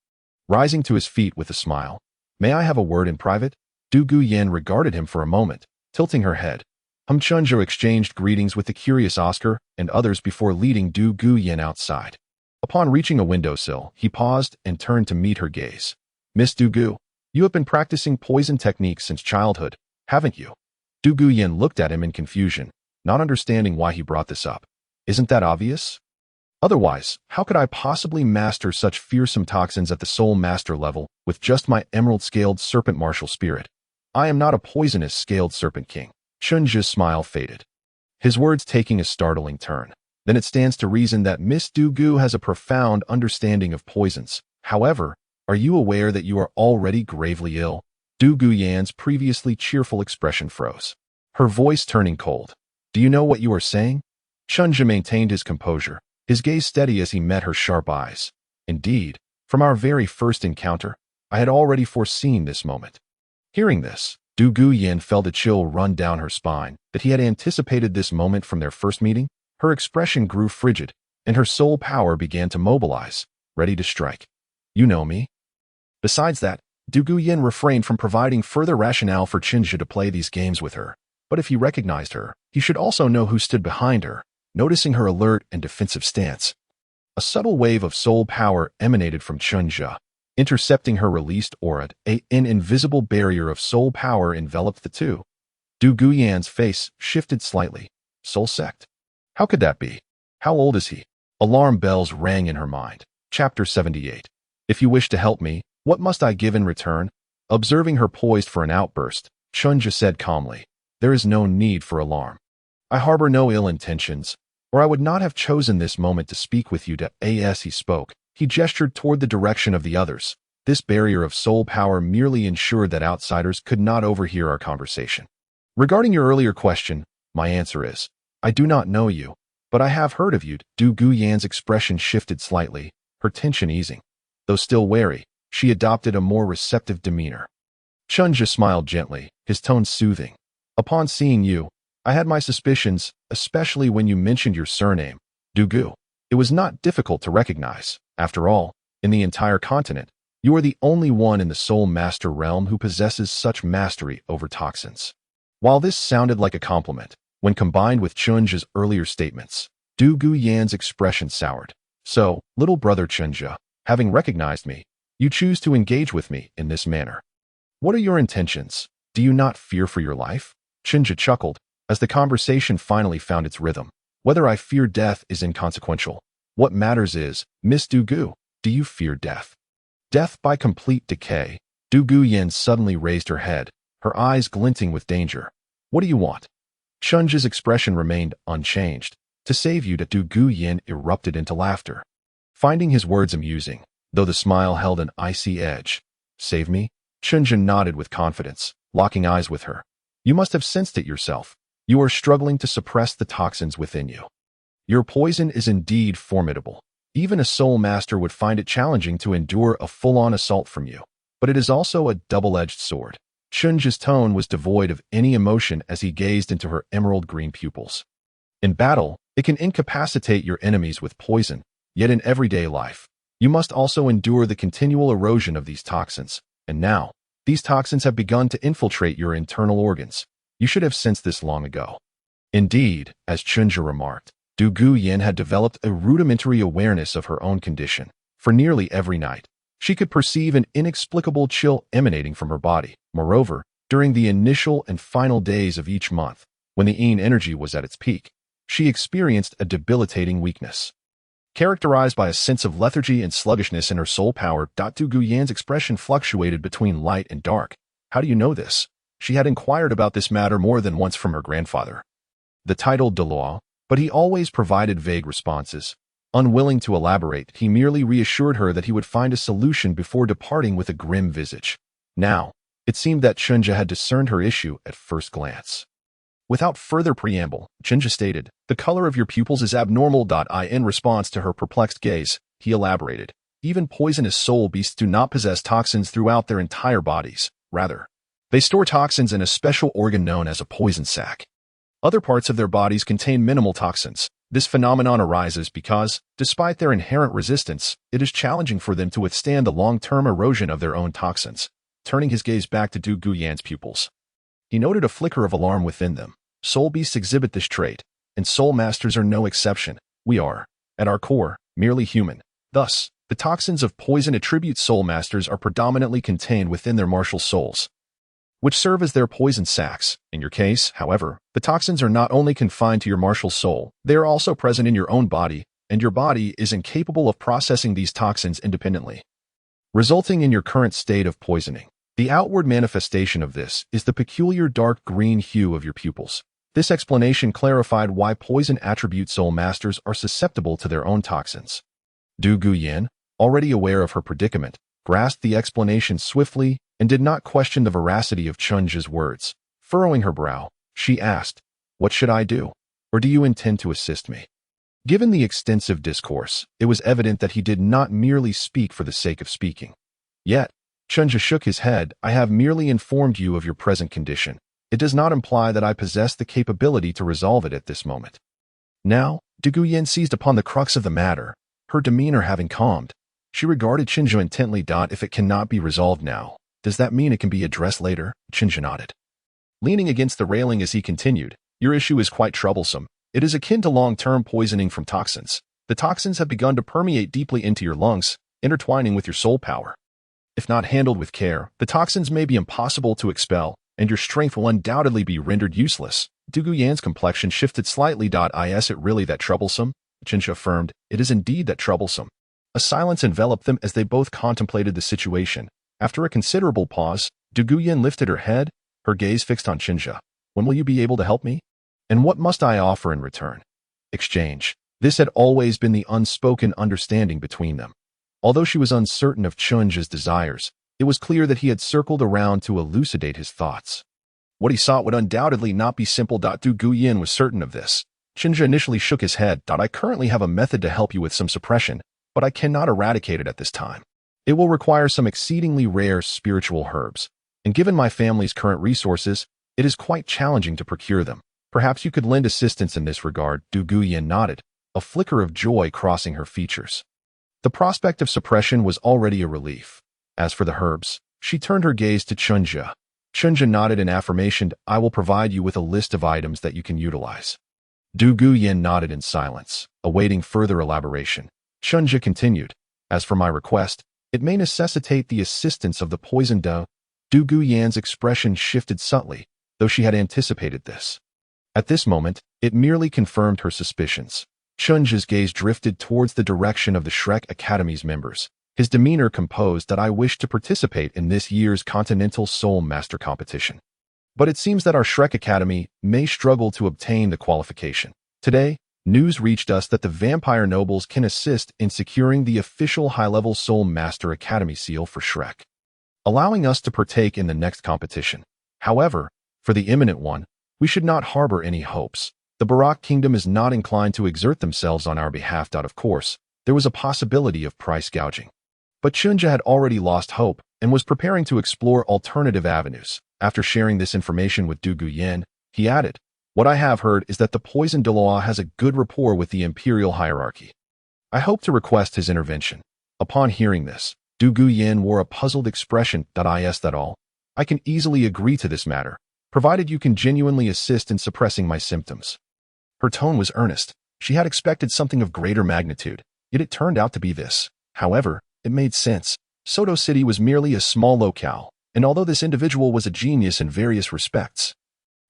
rising to his feet with a smile. "May I have a word in private?" Dugu Yan regarded him for a moment, tilting her head. Chen Zhe exchanged greetings with the curious Oscar and others before leading Dugu Yan outside. Upon reaching a windowsill, he paused and turned to meet her gaze. "Miss Dugu, you have been practicing poison techniques since childhood, haven't you?" Dugu Yan looked at him in confusion, not understanding why he brought this up. "Isn't that obvious? Otherwise, how could I possibly master such fearsome toxins at the soul master level with just my emerald-scaled serpent martial spirit? I am not a poisonous scaled serpent king." Chen Zhe's smile faded, his words taking a startling turn. "Then it stands to reason that Miss Dugu has a profound understanding of poisons. However, are you aware that you are already gravely ill?" Dugu Yan's previously cheerful expression froze, her voice turning cold. "Do you know what you are saying?" Chen Zhe maintained his composure, his gaze steady as he met her sharp eyes. "Indeed, From our very first encounter, I had already foreseen this moment. Hearing this, Dugu Yan felt a chill run down her spine. That he had anticipated this moment from their first meeting. Her expression grew frigid, and her soul power began to mobilize, ready to strike. You know me. Besides that, Dugu Yan refrained from providing further rationale for Chen Zhe to play these games with her. But if he recognized her, he should also know who stood behind her, noticing her alert and defensive stance. A subtle wave of soul power emanated from Chen Zhe, intercepting her released aura. An invisible barrier of soul power enveloped the two. Dugu Yan's face shifted slightly. Soul sect? How could that be? How old is he? Alarm bells rang in her mind. Chapter 78. If you wish to help me, what must I give in return? Observing her poised for an outburst, Chen Zhe said calmly, there is no need for alarm. I harbor no ill intentions, or I would not have chosen this moment to speak with you. As he spoke, he gestured toward the direction of the others. This barrier of soul power merely ensured that outsiders could not overhear our conversation. Regarding your earlier question, my answer is, I do not know you, but I have heard of you. Dugu Yan's expression shifted slightly, her tension easing. Though still wary, she adopted a more receptive demeanor. Chen Zhe smiled gently, his tone soothing. Upon seeing you, I had my suspicions, especially when you mentioned your surname, Dugu. It was not difficult to recognize. After all, in the entire continent, you are the only one in the Soul Master realm who possesses such mastery over toxins. While this sounded like a compliment, when combined with Chen Zhe's earlier statements, Dugu Yan's expression soured. So, little brother Chen Zhe, having recognized me, you choose to engage with me in this manner. What are your intentions? Do you not fear for your life? Chen Zhe chuckled, as the conversation finally found its rhythm. Whether I fear death is inconsequential. What matters is, Miss Dugu, do you fear death? Death by complete decay. Dugu Yan suddenly raised her head, her eyes glinting with danger. What do you want? Chen Zhe's expression remained unchanged. To save you. Dugu Yan erupted into laughter, finding his words amusing, though the smile held an icy edge. Save me? Chen Zhe nodded with confidence, locking eyes with her. You must have sensed it yourself. You are struggling to suppress the toxins within you. Your poison is indeed formidable. Even a soul master would find it challenging to endure a full-on assault from you. But it is also a double-edged sword. Chen Zhe's tone was devoid of any emotion as he gazed into her emerald-green pupils. In battle, it can incapacitate your enemies with poison, yet in everyday life, you must also endure the continual erosion of these toxins. And now, these toxins have begun to infiltrate your internal organs. You should have sensed this long ago. Indeed, as Chen Zhe remarked, Dugu Yan had developed a rudimentary awareness of her own condition. For nearly every night, she could perceive an inexplicable chill emanating from her body. Moreover, during the initial and final days of each month, when the yin energy was at its peak, she experienced a debilitating weakness, characterized by a sense of lethargy and sluggishness in her soul power. Dugu Yan's expression fluctuated between light and dark. How do you know this? She had inquired about this matter more than once from her grandfather, the title Douluo, but he always provided vague responses. Unwilling to elaborate, he merely reassured her that he would find a solution before departing with a grim visage. Now, it seemed that Chen Zhe had discerned her issue at first glance. Without further preamble, Chen Zhe stated, the color of your pupils is abnormal. In response to her perplexed gaze, he elaborated, even poisonous soul beasts do not possess toxins throughout their entire bodies. Rather, they store toxins in a special organ known as a poison sac. Other parts of their bodies contain minimal toxins. This phenomenon arises because, despite their inherent resistance, it is challenging for them to withstand the long-term erosion of their own toxins. Turning his gaze back to Dugu Yan's pupils, he noted a flicker of alarm within them. Soul beasts exhibit this trait, and soul masters are no exception. We are, at our core, merely human. Thus, the toxins of poison attribute soul masters are predominantly contained within their martial souls, which serve as their poison sacs. In your case, however, the toxins are not only confined to your martial soul, they are also present in your own body, and your body is incapable of processing these toxins independently, resulting in your current state of poisoning. The outward manifestation of this is the peculiar dark green hue of your pupils. This explanation clarified why poison attribute soul masters are susceptible to their own toxins. Dugu Yan, already aware of her predicament, grasped the explanation swiftly and did not question the veracity of Chen Zhe's words. Furrowing her brow, she asked, what should I do? Or do you intend to assist me? Given the extensive discourse, it was evident that he did not merely speak for the sake of speaking. Yet, Chen Zhe shook his head. I have merely informed you of your present condition. It does not imply that I possess the capability to resolve it at this moment. Now, Dugu Yan seized upon the crux of the matter, her demeanor having calmed. She regarded Chen Zhe intently. If it cannot be resolved now, does that mean it can be addressed later? Chen Zhe nodded. Leaning against the railing as he continued, your issue is quite troublesome. It is akin to long-term poisoning from toxins. The toxins have begun to permeate deeply into your lungs, intertwining with your soul power. If not handled with care, the toxins may be impossible to expel, and your strength will undoubtedly be rendered useless. Dugu Yan's complexion shifted slightly. Is it really that troublesome? Chen Zhe affirmed, it is indeed that troublesome. A silence enveloped them as they both contemplated the situation. After a considerable pause, Dugu Yan lifted her head, her gaze fixed on Chen Zhe. When will you be able to help me? And what must I offer in return? Exchange. This had always been the unspoken understanding between them. Although she was uncertain of Chen Zhe's desires, it was clear that he had circled around to elucidate his thoughts. What he sought would undoubtedly not be simple. Dugu Yan was certain of this. Chen Zhe initially shook his head. I currently have a method to help you with some suppression, but I cannot eradicate it at this time. It will require some exceedingly rare spiritual herbs, and given my family's current resources, it is quite challenging to procure them. Perhaps you could lend assistance in this regard. Dugu Yan nodded, a flicker of joy crossing her features. The prospect of suppression was already a relief. As for the herbs, she turned her gaze to Chen Zhe. Chen Zhe nodded in affirmation. I will provide you with a list of items that you can utilize. Dugu Yan nodded in silence, awaiting further elaboration. Chen Zhe continued. As for my request, it may necessitate the assistance of the poisoned doe. Dugu Yan's expression shifted subtly, though she had anticipated this. At this moment, it merely confirmed her suspicions. Chen Zhe's gaze drifted towards the direction of the Shrek Academy's members, his demeanor composed. I wish to participate in this year's Continental Soul Master Competition. But it seems that our Shrek Academy may struggle to obtain the qualification. Today, news reached us that the vampire nobles can assist in securing the official high-level Soul Master Academy seal for Shrek, allowing us to partake in the next competition. However, for the imminent one, we should not harbor any hopes. The Barak Kingdom is not inclined to exert themselves on our behalf. Of course, there was a possibility of price gouging. But Chen Zhe had already lost hope and was preparing to explore alternative avenues. After sharing this information with Dugu Yan, he added, what I have heard is that the poisoned Douluo has a good rapport with the imperial hierarchy. I hope to request his intervention. Upon hearing this, Dugu Yan wore a puzzled expression. Is that all? I can easily agree to this matter, provided you can genuinely assist in suppressing my symptoms. Her tone was earnest. She had expected something of greater magnitude, yet it turned out to be this. However, it made sense. Soto City was merely a small locale, and although this individual was a genius in various respects,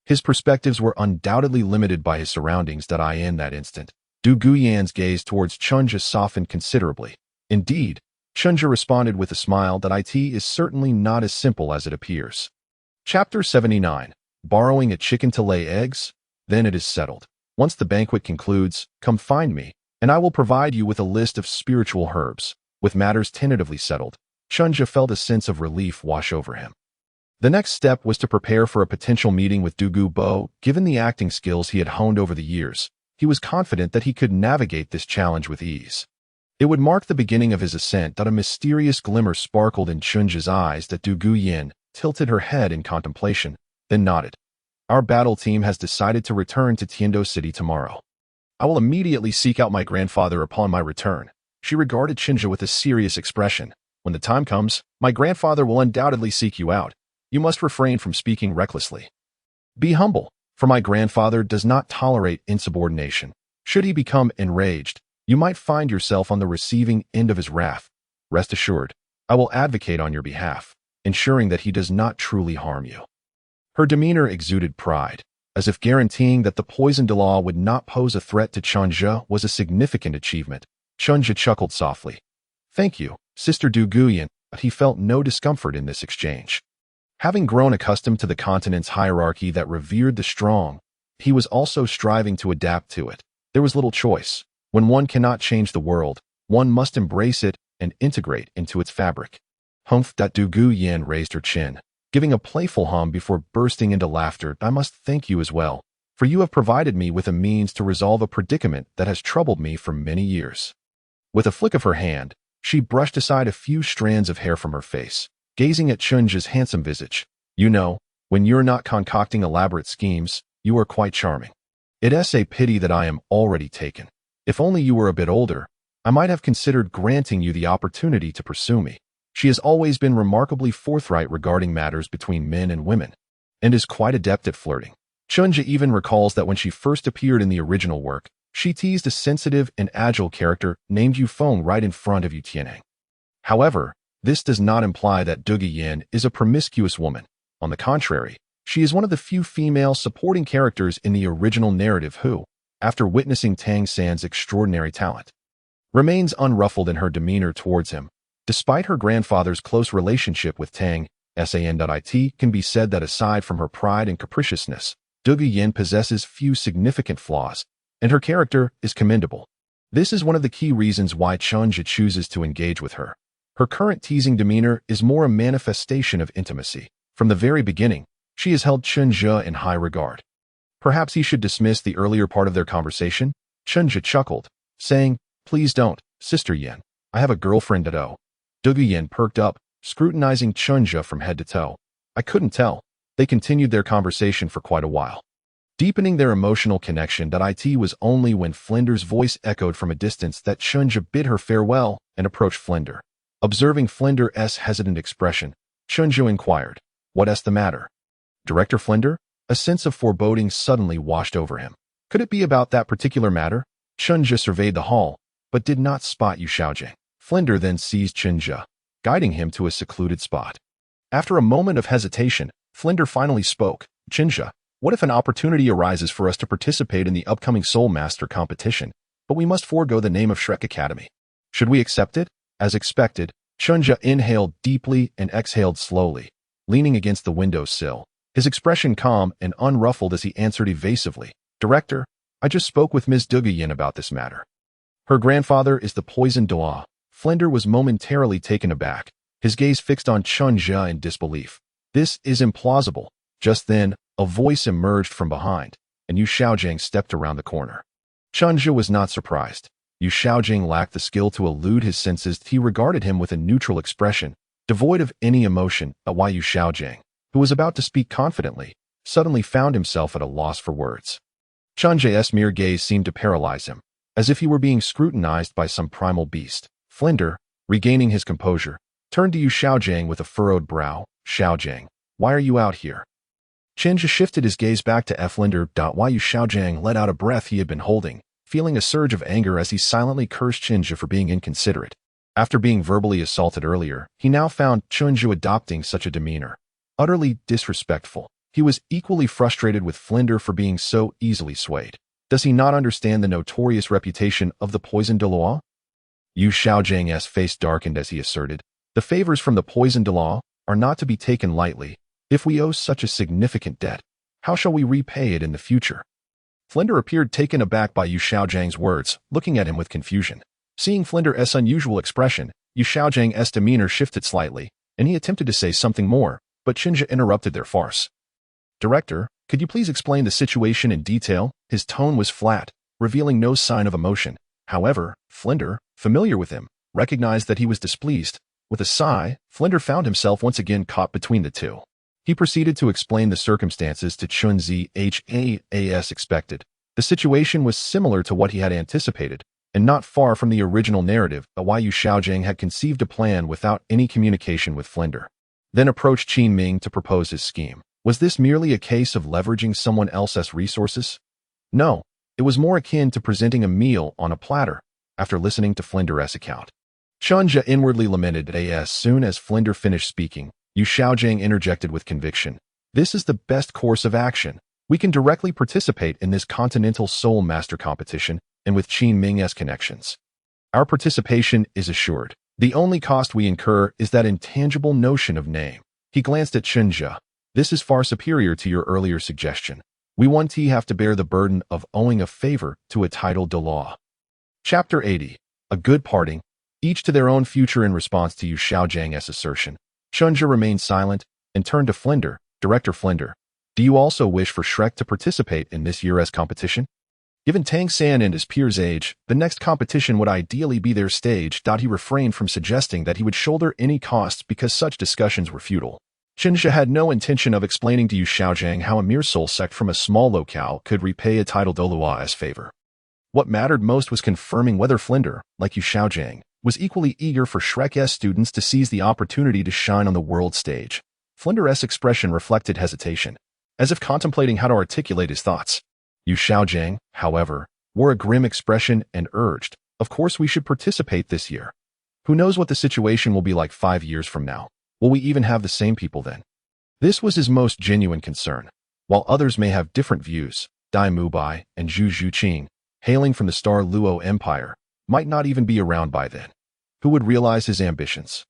his perspectives were undoubtedly limited by his surroundings. In that instant, Dugu Yan's gaze towards Chen Zhe softened considerably. Indeed, Chen Zhe responded with a smile. It is certainly not as simple as it appears. Chapter 79. Borrowing a chicken to lay eggs? Then it is settled. Once the banquet concludes, come find me, and I will provide you with a list of spiritual herbs. With matters tentatively settled, Chen Zhe felt a sense of relief wash over him. The next step was to prepare for a potential meeting with Dugu Bo. Given the acting skills he had honed over the years, he was confident that he could navigate this challenge with ease. It would mark the beginning of his ascent. A mysterious glimmer sparkled in Chen Zhe's eyes. Dugu Yan tilted her head in contemplation, then nodded. Our battle team has decided to return to Tiando City tomorrow. I will immediately seek out my grandfather upon my return. She regarded Chen Zhe with a serious expression. When the time comes, my grandfather will undoubtedly seek you out. You must refrain from speaking recklessly. Be humble, for my grandfather does not tolerate insubordination. Should he become enraged, you might find yourself on the receiving end of his wrath. Rest assured, I will advocate on your behalf, ensuring that he does not truly harm you. Her demeanor exuded pride, as if guaranteeing that the poisoned Douluo would not pose a threat to Chen Zhe was a significant achievement. Chen Zhe chuckled softly. Thank you, Sister Dugu Yan, but he felt no discomfort in this exchange. Having grown accustomed to the continent's hierarchy that revered the strong, he was also striving to adapt to it. There was little choice. When one cannot change the world, one must embrace it and integrate into its fabric. Humph! Dugu Yan raised her chin, giving a playful hum before bursting into laughter. I must thank you as well. for you have provided me with a means to resolve a predicament that has troubled me for many years." With a flick of her hand, she brushed aside a few strands of hair from her face, gazing at Chen Zhe's handsome visage. "You know, when you're not concocting elaborate schemes, you are quite charming. It's a pity that I am already taken. If only you were a bit older, I might have considered granting you the opportunity to pursue me." She has always been remarkably forthright regarding matters between men and women, and is quite adept at flirting. Chen Zhe even recalls that when she first appeared in the original work, she teased a sensitive and agile character named Yu Feng right in front of Yu Tianheng. However, this does not imply that Dugu Yan is a promiscuous woman. On the contrary, she is one of the few female supporting characters in the original narrative who, after witnessing Tang San's extraordinary talent, remains unruffled in her demeanor towards him. Despite her grandfather's close relationship with Tang San. It can be said that aside from her pride and capriciousness, Dugu Yan possesses few significant flaws, and her character is commendable. This is one of the key reasons why Chen Zhe chooses to engage with her. Her current teasing demeanor is more a manifestation of intimacy. From the very beginning, she has held Chen Zhe in high regard. Perhaps he should dismiss the earlier part of their conversation? Chen Zhe chuckled, saying, "Please don't, Sister Yan. I have a girlfriend at O." Dugu Yan perked up, scrutinizing Chen Zhe from head to toe. "I couldn't tell." They continued their conversation for quite a while, deepening their emotional connection. It was only when Flender's voice echoed from a distance that Chen Zhe bid her farewell and approached Flender. Observing Flender's hesitant expression, Chen Zhe inquired, "What's the matter, Director Flender?" A sense of foreboding suddenly washed over him. Could it be about that particular matter? Chen Zhe surveyed the hall, but did not spot Yu Xiaogang. Flender then seized Chen Zhe, guiding him to a secluded spot. After a moment of hesitation, Flender finally spoke. "Chen Zhe, what if an opportunity arises for us to participate in the upcoming Soul Master competition, but we must forego the name of Shrek Academy? Should we accept it?" As expected, Chen Zhe inhaled deeply and exhaled slowly, leaning against the window sill, his expression calm and unruffled as he answered evasively, "Director, I just spoke with Ms. Dugu Yan about this matter. Her grandfather is the poisoned Douluo." Flender was momentarily taken aback, his gaze fixed on Chen Zhe in disbelief. "This is implausible." Just then, a voice emerged from behind, and Yu Xiaogang stepped around the corner. Chen Zhe was not surprised. Yu Xiaogang lacked the skill to elude his senses. He regarded him with a neutral expression, devoid of any emotion. Why Yu Xiaogang, who was about to speak confidently, suddenly found himself at a loss for words. Chen Zhe's mere gaze seemed to paralyze him, as if he were being scrutinized by some primal beast. Flender, regaining his composure, turned to Yu Xiaogang with a furrowed brow. "Xiaogang, why are you out here?" Chen Zhe shifted his gaze back to Flender. Why Yu Xiaogang let out a breath he had been holding, feeling a surge of anger as he silently cursed Chen Zhe for being inconsiderate. After being verbally assaulted earlier, he now found Chen Zhe adopting such a demeanor utterly disrespectful. He was equally frustrated with Flender for being so easily swayed. Does he not understand the notorious reputation of the poisoned Douluo? Yu Xiaogan's face darkened as he asserted, "The favors from the poisoned Douluo are not to be taken lightly. If we owe such a significant debt, how shall we repay it in the future?" Flender appeared taken aback by Yu Xiaogang's words, looking at him with confusion. Seeing Flender's unusual expression, Yu Xiaogang's demeanor shifted slightly, and he attempted to say something more, but Chen Zhe interrupted their farce. "Director, could you please explain the situation in detail?" His tone was flat, revealing no sign of emotion. However, Flender, familiar with him, recognized that he was displeased. With a sigh, Flender found himself once again caught between the two. He proceeded to explain the circumstances to Chen Zhe as expected. The situation was similar to what he had anticipated, and not far from the original narrative. Why Yu Xiaogang had conceived a plan without any communication with Flender, then approached Xuanming to propose his scheme. Was this merely a case of leveraging someone else's resources? No, it was more akin to presenting a meal on a platter. After listening to Flender's account, Chen Zhe inwardly lamented. As soon as Flender finished speaking, Yu Xiaogang interjected with conviction, "This is the best course of action. We can directly participate in this Continental Soul Master competition, and with Xuanming's connections, our participation is assured. The only cost we incur is that intangible notion of name." He glanced at Chen Zhe. "This is far superior to your earlier suggestion. We won't have to bear the burden of owing a favor to a titled Douluo." Chapter 80. A good parting, each to their own future. In response to Yu Xiaogang's assertion, Chen Zhe remained silent and turned to Flender. "Director Flender, Do you also wish for Shrek to participate in this year's competition? Given Tang San and his peers' age, the next competition would ideally be their stage. He refrained from suggesting that he would shoulder any costs because such discussions were futile. Chen Zhe had no intention of explaining to Yu Xiaogang how a mere soul sect from a small locale could repay a title Douluo's favor. What mattered most was confirming whether Flender, like Yu Xiaogang, was equally eager for Shrek's students to seize the opportunity to shine on the world stage. Flender's expression reflected hesitation, as if contemplating how to articulate his thoughts. Yu Xiaogang, however, wore a grim expression and urged, "Of course we should participate this year. Who knows what the situation will be like 5 years from now? Will we even have the same people then?" This was his most genuine concern. While others may have different views, Dai Mubai and Zhu Xuching, hailing from the Star Luo Empire, might not even be around by then. Who would realize his ambitions?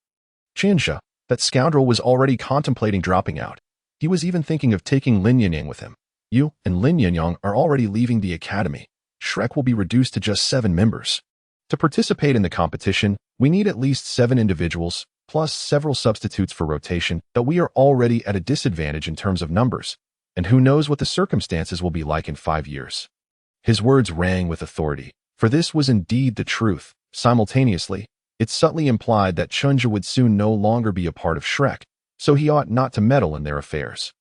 Chen Zhe, that scoundrel, was already contemplating dropping out. He was even thinking of taking Lin Yinyong with him. Yu and Lin Yinyong are already leaving the academy. Shrek will be reduced to just 7 members. To participate in the competition, we need at least 7 individuals, plus several substitutes for rotation, but we are already at a disadvantage in terms of numbers, and who knows what the circumstances will be like in 5 years. His words rang with authority, for this was indeed the truth. Simultaneously, it subtly implied that Chunha would soon no longer be a part of Shrek, so he ought not to meddle in their affairs.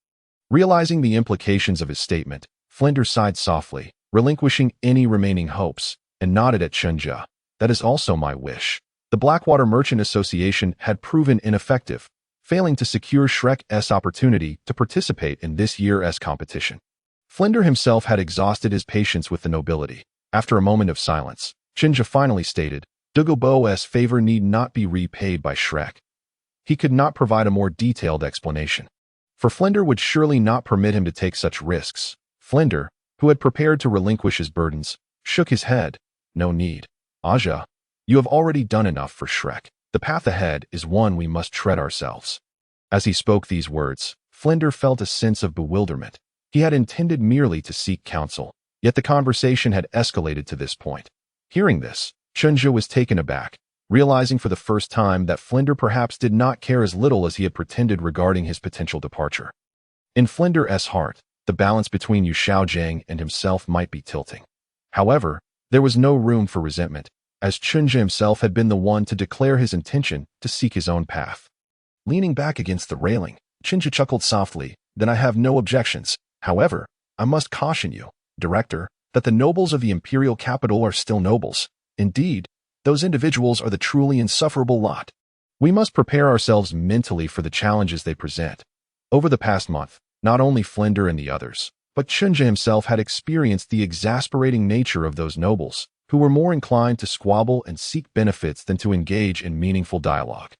Realizing the implications of his statement, Flender sighed softly, relinquishing any remaining hopes, and nodded at Chen Zhe. "That is also my wish." The Blackwater Merchant Association had proven ineffective, failing to secure Shrek's opportunity to participate in this year's competition. Flender himself had exhausted his patience with the nobility. After a moment of silence, Chen Zhe finally stated, "Dugu Bo's favor need not be repaid by Shrek." He could not provide a more detailed explanation, for Flender would surely not permit him to take such risks. Flender, who had prepared to relinquish his burdens, shook his head. "No need. Aja, you have already done enough for Shrek. The path ahead is one we must tread ourselves." As he spoke these words, Flender felt a sense of bewilderment. He had intended merely to seek counsel, yet the conversation had escalated to this point. Hearing this, Chen Zhe was taken aback, realizing for the first time that Flender perhaps did not care as little as he had pretended regarding his potential departure. In Flender's heart, the balance between Yu Xiaogang and himself might be tilting. However, there was no room for resentment, as Chen Zhe himself had been the one to declare his intention to seek his own path. Leaning back against the railing, Chen Zhe chuckled softly, "Then I have no objections. However, I must caution you, Director, that the nobles of the imperial capital are still nobles. Indeed, those individuals are the truly insufferable lot. We must prepare ourselves mentally for the challenges they present." Over the past month, not only Flender and the others, but Chen Zhe himself had experienced the exasperating nature of those nobles, who were more inclined to squabble and seek benefits than to engage in meaningful dialogue.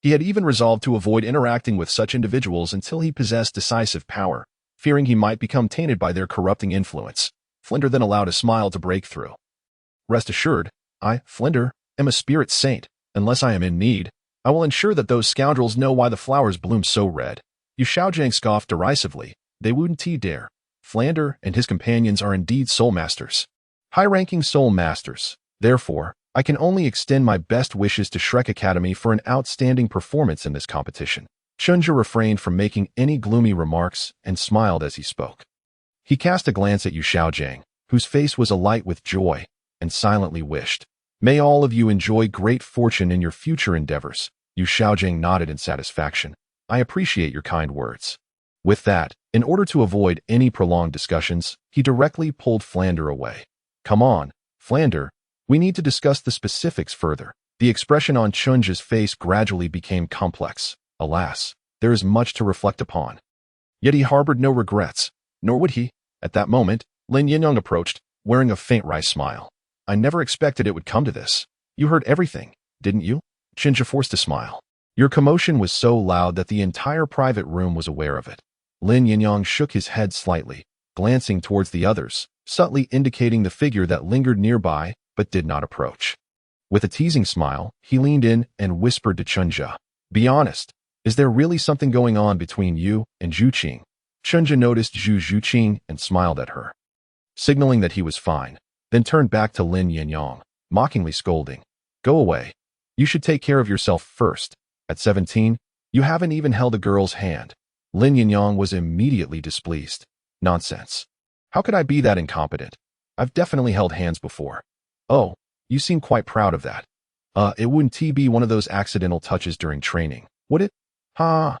He had even resolved to avoid interacting with such individuals until he possessed decisive power, fearing he might become tainted by their corrupting influence. Flender then allowed a smile to break through. "Rest assured, I, Flender, am a spirit saint. Unless I am in need, I will ensure that those scoundrels know why the flowers bloom so red." Yu Xiaogang scoffed derisively. "They wouldn't dare. Flender and his companions are indeed soul masters. High-ranking soul masters. Therefore, I can only extend my best wishes to Shrek Academy for an outstanding performance in this competition." Chen Zhe refrained from making any gloomy remarks and smiled as he spoke. He cast a glance at Yu Xiaogang, whose face was alight with joy, and silently wished, "May all of you enjoy great fortune in your future endeavors." Yu Xiaogang nodded in satisfaction. "I appreciate your kind words." With that, in order to avoid any prolonged discussions, he directly pulled Flender away. "Come on, Flender, we need to discuss the specifics further." The expression on Chen Zhe's face gradually became complex. Alas, there is much to reflect upon. Yet he harbored no regrets, nor would he. At that moment, Lin Yinyong approached, wearing a faint wry smile. "I never expected it would come to this. You heard everything, didn't you?" Chen Zhe forced a smile. "Your commotion was so loud that the entire private room was aware of it." Lin Yinyong shook his head slightly, glancing towards the others, subtly indicating the figure that lingered nearby but did not approach. With a teasing smile, he leaned in and whispered to Chen Zhe, "Be honest. Is there really something going on between you and Zhu Xuching?" Chen Zhe noticed Zhu Xuching and smiled at her, signaling that he was fine, then turned back to Lin Yinyong, mockingly scolding, "Go away. You should take care of yourself first. At 17, you haven't even held a girl's hand." Lin Yinyong was immediately displeased. Nonsense. How could I be that incompetent? I've definitely held hands before. Oh, you seem quite proud of that. It wouldn't be one of those accidental touches during training, would it? Ha!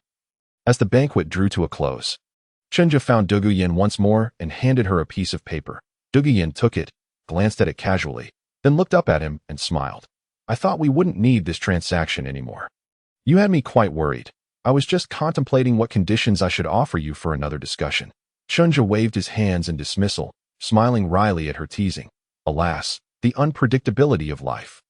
As the banquet drew to a close, Chen Zhe found Dugu Yan once more and handed her a piece of paper. Dugu Yan took it, glanced at it casually, then looked up at him and smiled. I thought we wouldn't need this transaction anymore. You had me quite worried. I was just contemplating what conditions I should offer you for another discussion. Chen Zhe waved his hands in dismissal, smiling wryly at her teasing. Alas, the unpredictability of life.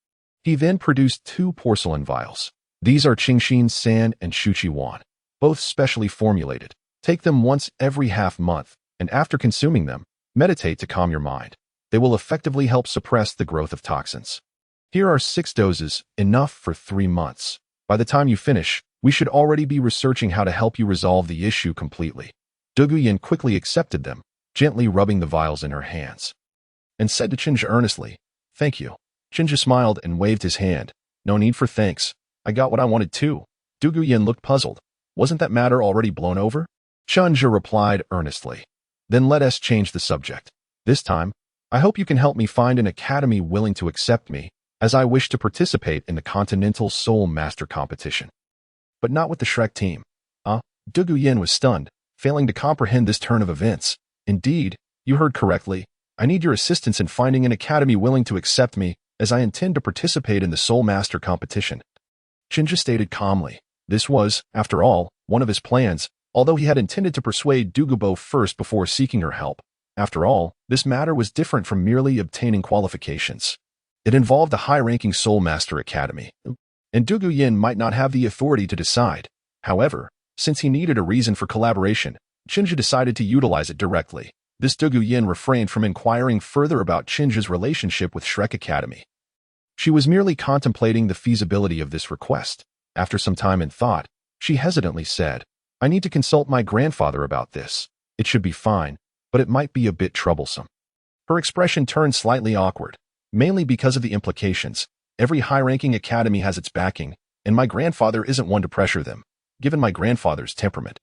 He then produced 2 porcelain vials. These are Qingxin San and Shuqi Wan, both specially formulated. Take them once every half-month, and after consuming them, meditate to calm your mind. They will effectively help suppress the growth of toxins. Here are 6 doses, enough for 3 months. By the time you finish, we should already be researching how to help you resolve the issue completely. Dugu Yan quickly accepted them, gently rubbing the vials in her hands, and said to Chen Zhe earnestly, "Thank you." Chen Zhe smiled and waved his hand. "No need for thanks. I got what I wanted too." Dugu Yan looked puzzled. Wasn't that matter already blown over? Chen Zhe replied earnestly. "Then let us change the subject. This time, I hope you can help me find an academy willing to accept me, as I wish to participate in the Continental Soul Master Competition." But not with the Shrek team. Dugu Yan was stunned, failing to comprehend this turn of events. "Indeed, you heard correctly. I need your assistance in finding an academy willing to accept me, as I intend to participate in the Soul Master Competition." Chen Zhe stated calmly. This was, after all, one of his plans, although he had intended to persuade Dugubo first before seeking her help. After all, this matter was different from merely obtaining qualifications. It involved a high-ranking Soul Master Academy, and Dugu Yan might not have the authority to decide. However, since he needed a reason for collaboration, Chen Zhe decided to utilize it directly. This Dugu Yan refrained from inquiring further about Chen Zhe's relationship with Shrek Academy. She was merely contemplating the feasibility of this request. After some time in thought, she hesitantly said, "I need to consult my grandfather about this. It should be fine, but it might be a bit troublesome." Her expression turned slightly awkward, mainly because of the implications. Every high-ranking academy has its backing, and my grandfather isn't one to pressure them, given my grandfather's temperament.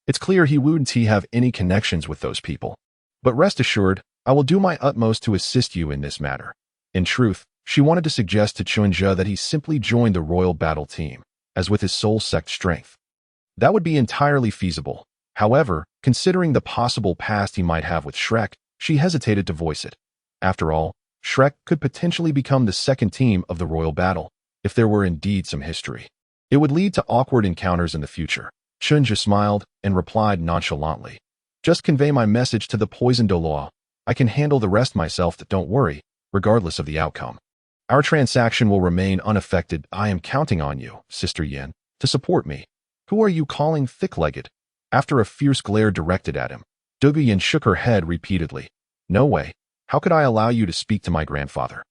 It's clear he wouldn't have any connections with those people. But rest assured, I will do my utmost to assist you in this matter. In truth, she wanted to suggest to Chen Zhe that he simply join the royal battle team, as with his soul sect strength. That would be entirely feasible. However, considering the possible past he might have with Shrek, she hesitated to voice it. After all, Shrek could potentially become the second team of the royal battle, if there were indeed some history. It would lead to awkward encounters in the future. Chen Zhe smiled and replied nonchalantly, "Just convey my message to the poison Douluo. I can handle the rest myself, don't worry, regardless of the outcome. Our transaction will remain unaffected. I am counting on you, Sister Yan, to support me. Who are you calling thick-legged?" After a fierce glare directed at him, Dugu Yan shook her head repeatedly. "No way. How could I allow you to speak to my grandfather?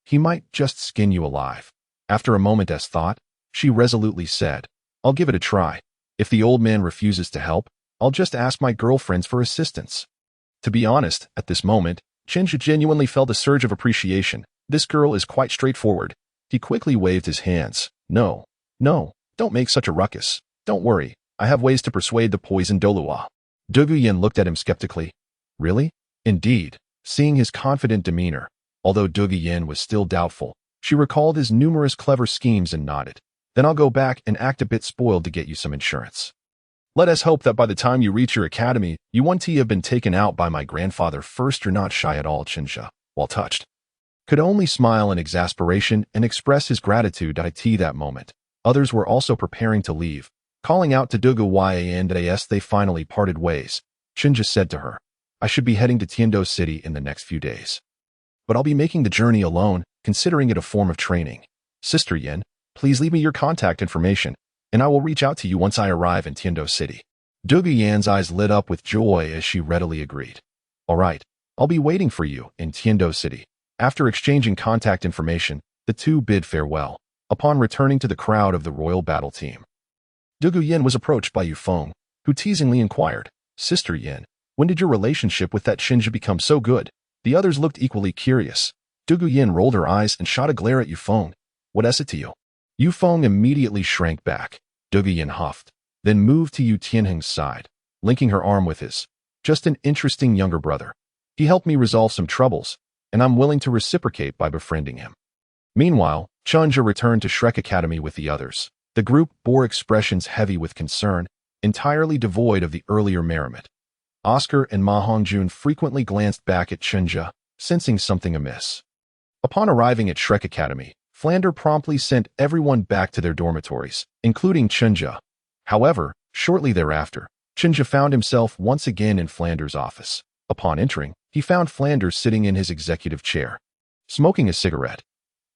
He might just skin you alive." After a moment's thought, she resolutely said, "I'll give it a try. If the old man refuses to help, I'll just ask my girlfriends for assistance." To be honest, at this moment, Chen Zhe genuinely felt a surge of appreciation. This girl is quite straightforward. He quickly waved his hands. No, don't make such a ruckus. Don't worry, I have ways to persuade the poison Douluo." Dugu Yan looked at him skeptically. "Really? Indeed." Seeing his confident demeanor, although Dugu Yan was still doubtful, she recalled his numerous clever schemes and nodded. "Then I'll go back and act a bit spoiled to get you some insurance. Let us hope that by the time you reach your academy, you won't have been taken out by my grandfather first. You're not shy at all." Chen Zhe, while touched, could only smile in exasperation and express his gratitude at that moment. Others were also preparing to leave, calling out to Dugu Yan as they finally parted ways. Chen Zhe said to her, "I should be heading to Tiando City in the next few days. But I'll be making the journey alone, considering it a form of training. Sister Yan, please leave me your contact information, and I will reach out to you once I arrive in Tiando City." Dugu Yan's eyes lit up with joy as she readily agreed. "All right, I'll be waiting for you in Tiando City." After exchanging contact information, the two bid farewell. Upon returning to the crowd of the royal battle team, Dugu Yan was approached by Yu Feng, who teasingly inquired, "Sister Yan, when did your relationship with that Chen Zhe become so good?" The others looked equally curious. Dugu Yan rolled her eyes and shot a glare at Yu Feng. "What is it to you?" Yu Feng immediately shrank back. Dugu Yan huffed. then moved to Yu Tianheng's side, linking her arm with his. Just an interesting younger brother. He helped me resolve some troubles, and I'm willing to reciprocate by befriending him. Meanwhile, Chen Zhe returned to Shrek Academy with the others. The group bore expressions heavy with concern, entirely devoid of the earlier merriment. Oscar and Ma Hongjun frequently glanced back at Chen Zhe, sensing something amiss. Upon arriving at Shrek Academy, Flender promptly sent everyone back to their dormitories, including Chen Zhe. However, shortly thereafter, Chen Zhe found himself once again in Flander's office. Upon entering, he found Flander sitting in his executive chair, smoking a cigarette.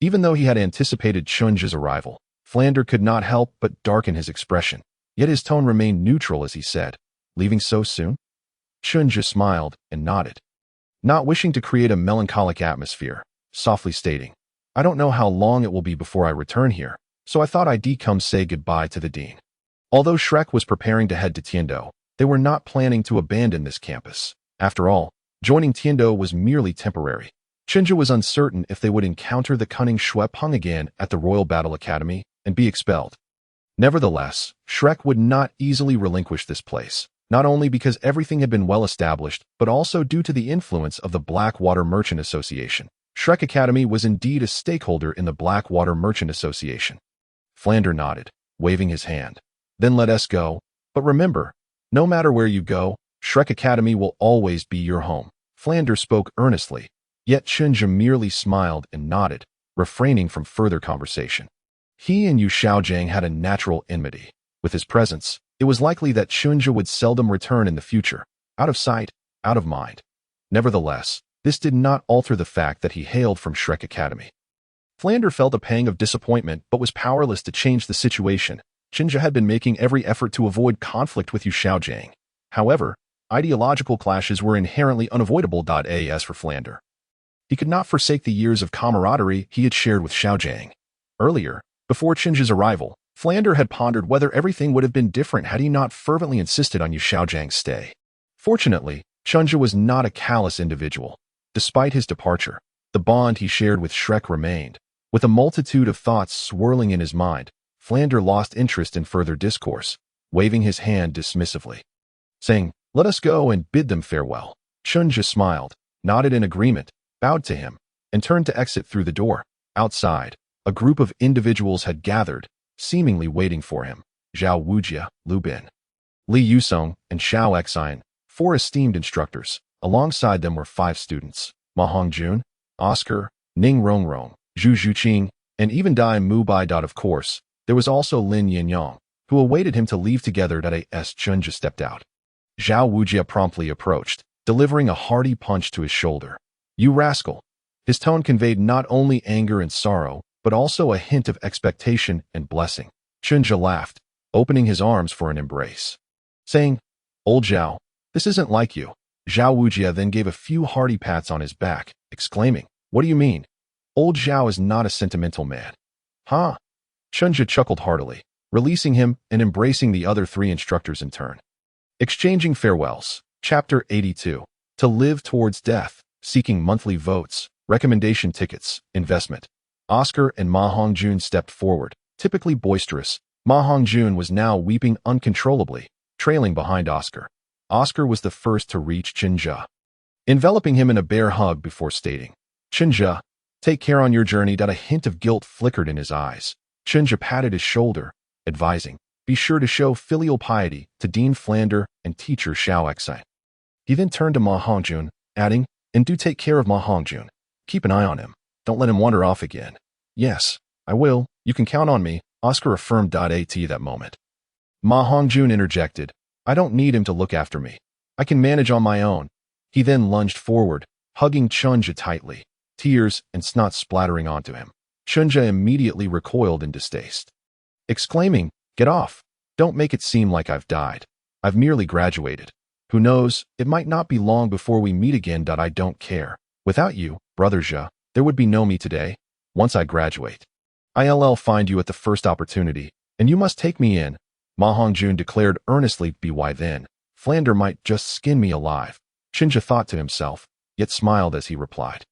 Even though he had anticipated Chen Zhe's arrival, Flander could not help but darken his expression, yet his tone remained neutral as he said, "Leaving so soon?" Chen Zhe smiled and nodded, not wishing to create a melancholic atmosphere, softly stating, "I don't know how long it will be before I return here, so I thought I'd come say goodbye to the dean." Although Shrek was preparing to head to Tiando, they were not planning to abandon this campus. After all, joining Tiando was merely temporary. Chen Zhe was uncertain if they would encounter the cunning Xuanming again at the Royal Battle Academy and be expelled. Nevertheless, Shrek would not easily relinquish this place, not only because everything had been well established, but also due to the influence of the Blackwater Merchant Association. Shrek Academy was indeed a stakeholder in the Blackwater Merchant Association. Flander nodded, waving his hand. "Then let us go. But remember, no matter where you go, Shrek Academy will always be your home." Flander spoke earnestly, yet Chen Zhe merely smiled and nodded, refraining from further conversation. He and Yu Xiaogang had a natural enmity. With his presence, it was likely that Chen Zhe would seldom return in the future, out of sight, out of mind. Nevertheless, this did not alter the fact that he hailed from Shrek Academy. Flander felt a pang of disappointment but was powerless to change the situation. Chen Zhe had been making every effort to avoid conflict with Yu Xiaogang. However, ideological clashes were inherently unavoidable. As for Flander, he could not forsake the years of camaraderie he had shared with Xiaogang. Earlier, before Chen Zhe's arrival, Flander had pondered whether everything would have been different had he not fervently insisted on Yu Xiaogang's stay. Fortunately, Chen Zhe was not a callous individual. Despite his departure, the bond he shared with Shrek remained. With a multitude of thoughts swirling in his mind, Flander lost interest in further discourse, waving his hand dismissively. Saying, "Let us go and bid them farewell." Chen Zhe smiled, nodded in agreement, bowed to him, and turned to exit through the door. Outside, a group of individuals had gathered, seemingly waiting for him. Zhao Wujia, Lu Bin, Li Yusong, and Xiao Xian, 4 esteemed instructors. Alongside them were 5 students, Ma Hongjun, Oscar, Ning Rongrong, Zhu Xuching, and even Dai Mubai. Of course, there was also Lin Yinyong, who awaited him to leave together. As Chen Zhe stepped out, Zhao Wujia promptly approached, delivering a hearty punch to his shoulder. "You rascal!" His tone conveyed not only anger and sorrow, but also a hint of expectation and blessing. Chen Zhe laughed, opening his arms for an embrace, saying, "Old Zhao, this isn't like you." Zhao Wujia then gave a few hearty pats on his back, exclaiming, "What do you mean? Old Zhao is not a sentimental man." "Huh?" Chen Zhe chuckled heartily, releasing him and embracing the other 3 instructors in turn. Exchanging farewells. Chapter 82. To live towards death, seeking monthly votes, recommendation tickets, investment. Oscar and Ma Hongjun stepped forward, typically boisterous. Ma Hongjun was now weeping uncontrollably, trailing behind Oscar. Oscar was the first to reach Chen Zhe, enveloping him in a bear hug before stating, "Chen Zhe, take care on your journey." A hint of guilt flickered in his eyes. Chen Zhe patted his shoulder, advising, "Be sure to show filial piety to Dean Flander and teacher Xiao Xian." He then turned to Ma Hongjun, adding, "And do take care of Ma Hongjun. Keep an eye on him. Don't let him wander off again." "Yes, I will. You can count on me," Oscar affirmed. At that moment, Ma Hongjun interjected, "I don't need him to look after me. I can manage on my own." He then lunged forward, hugging Chen Zhe tightly, tears and snot splattering onto him. Chen Zhe immediately recoiled in distaste, exclaiming, "Get off. Don't make it seem like I've died. I've merely graduated. Who knows, it might not be long before we meet again. I don't care. Without you, brother Zhe, there would be no me today. Once I graduate, I'll find you at the first opportunity, and you must take me in." Ma Hongjun declared earnestly. "Why then? Flander might just skin me alive." Chen Zhe thought to himself, yet smiled as he replied,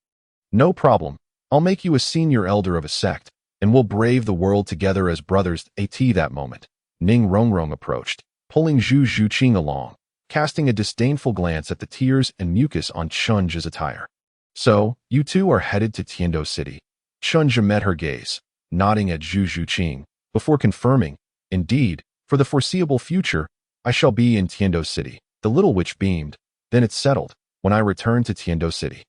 "No problem. I'll make you a senior elder of a sect, and we'll brave the world together as brothers." At that moment, Ning Rongrong approached, pulling Zhu Xuching along, casting a disdainful glance at the tears and mucus on Chen Zhe's attire. So, you two are headed to Tiando City. Chen Zhe met her gaze, nodding at Zhu Xuching, before confirming, indeed, for the foreseeable future, I shall be in Tiando City. The little witch beamed. Then it's settled. When I return to Tiando City,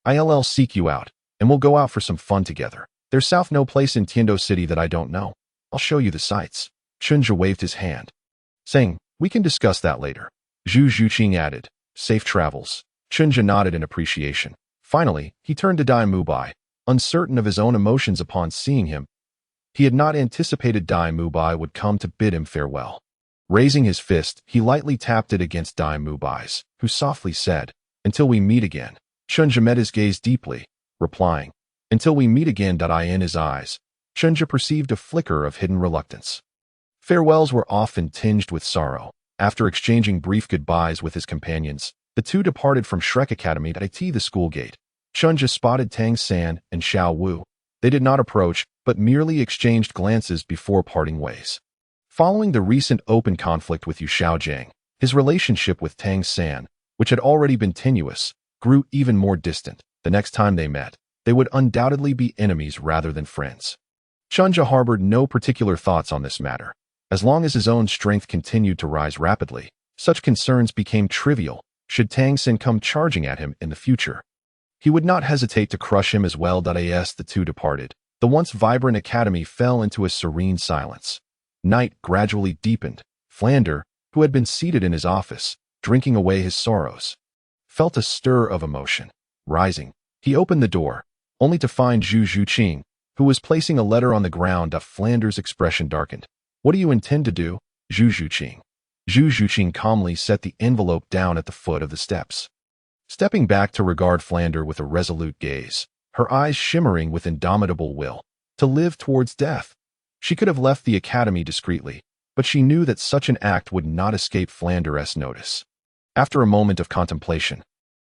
I'll seek you out, and we'll go out for some fun together. There's no place in Tiando City that I don't know. I'll show you the sights. Chen Zhe waved his hand, saying, we can discuss that later. Zhu Xuching added, safe travels. Chen Zhe nodded in appreciation. Finally, he turned to Dai Mubai, uncertain of his own emotions upon seeing him. He had not anticipated Dai Mubai would come to bid him farewell. Raising his fist, he lightly tapped it against Dai Mubai's, who softly said, until we meet again. Chen Zhe met his gaze deeply, replying, until we meet again. In his eyes, Chen Zhe perceived a flicker of hidden reluctance. Farewells were often tinged with sorrow. After exchanging brief goodbyes with his companions, the two departed from Shrek Academy at the school gate. Chen Zhe spotted Tang San and Xuanwu. They did not approach, but merely exchanged glances before parting ways. Following the recent open conflict with Yu Xiaogang, his relationship with Tang San, which had already been tenuous, grew even more distant. The next time they met, they would undoubtedly be enemies rather than friends. Chen Zhe harbored no particular thoughts on this matter. As long as his own strength continued to rise rapidly, such concerns became trivial. Should Tang San come charging at him in the future, he would not hesitate to crush him as well. As the two departed, the once vibrant academy fell into a serene silence. Night gradually deepened. Flender, who had been seated in his office, drinking away his sorrows, felt a stir of emotion. Rising, he opened the door, only to find Zhu Xuching, who was placing a letter on the ground. Flender's expression darkened. What do you intend to do, Zhu Xuching? Zhu Xuching calmly set the envelope down at the foot of the steps. Stepping back to regard Flender with a resolute gaze, her eyes shimmering with indomitable will to live towards death. She could have left the academy discreetly, but she knew that such an act would not escape Flender's notice. After a moment of contemplation,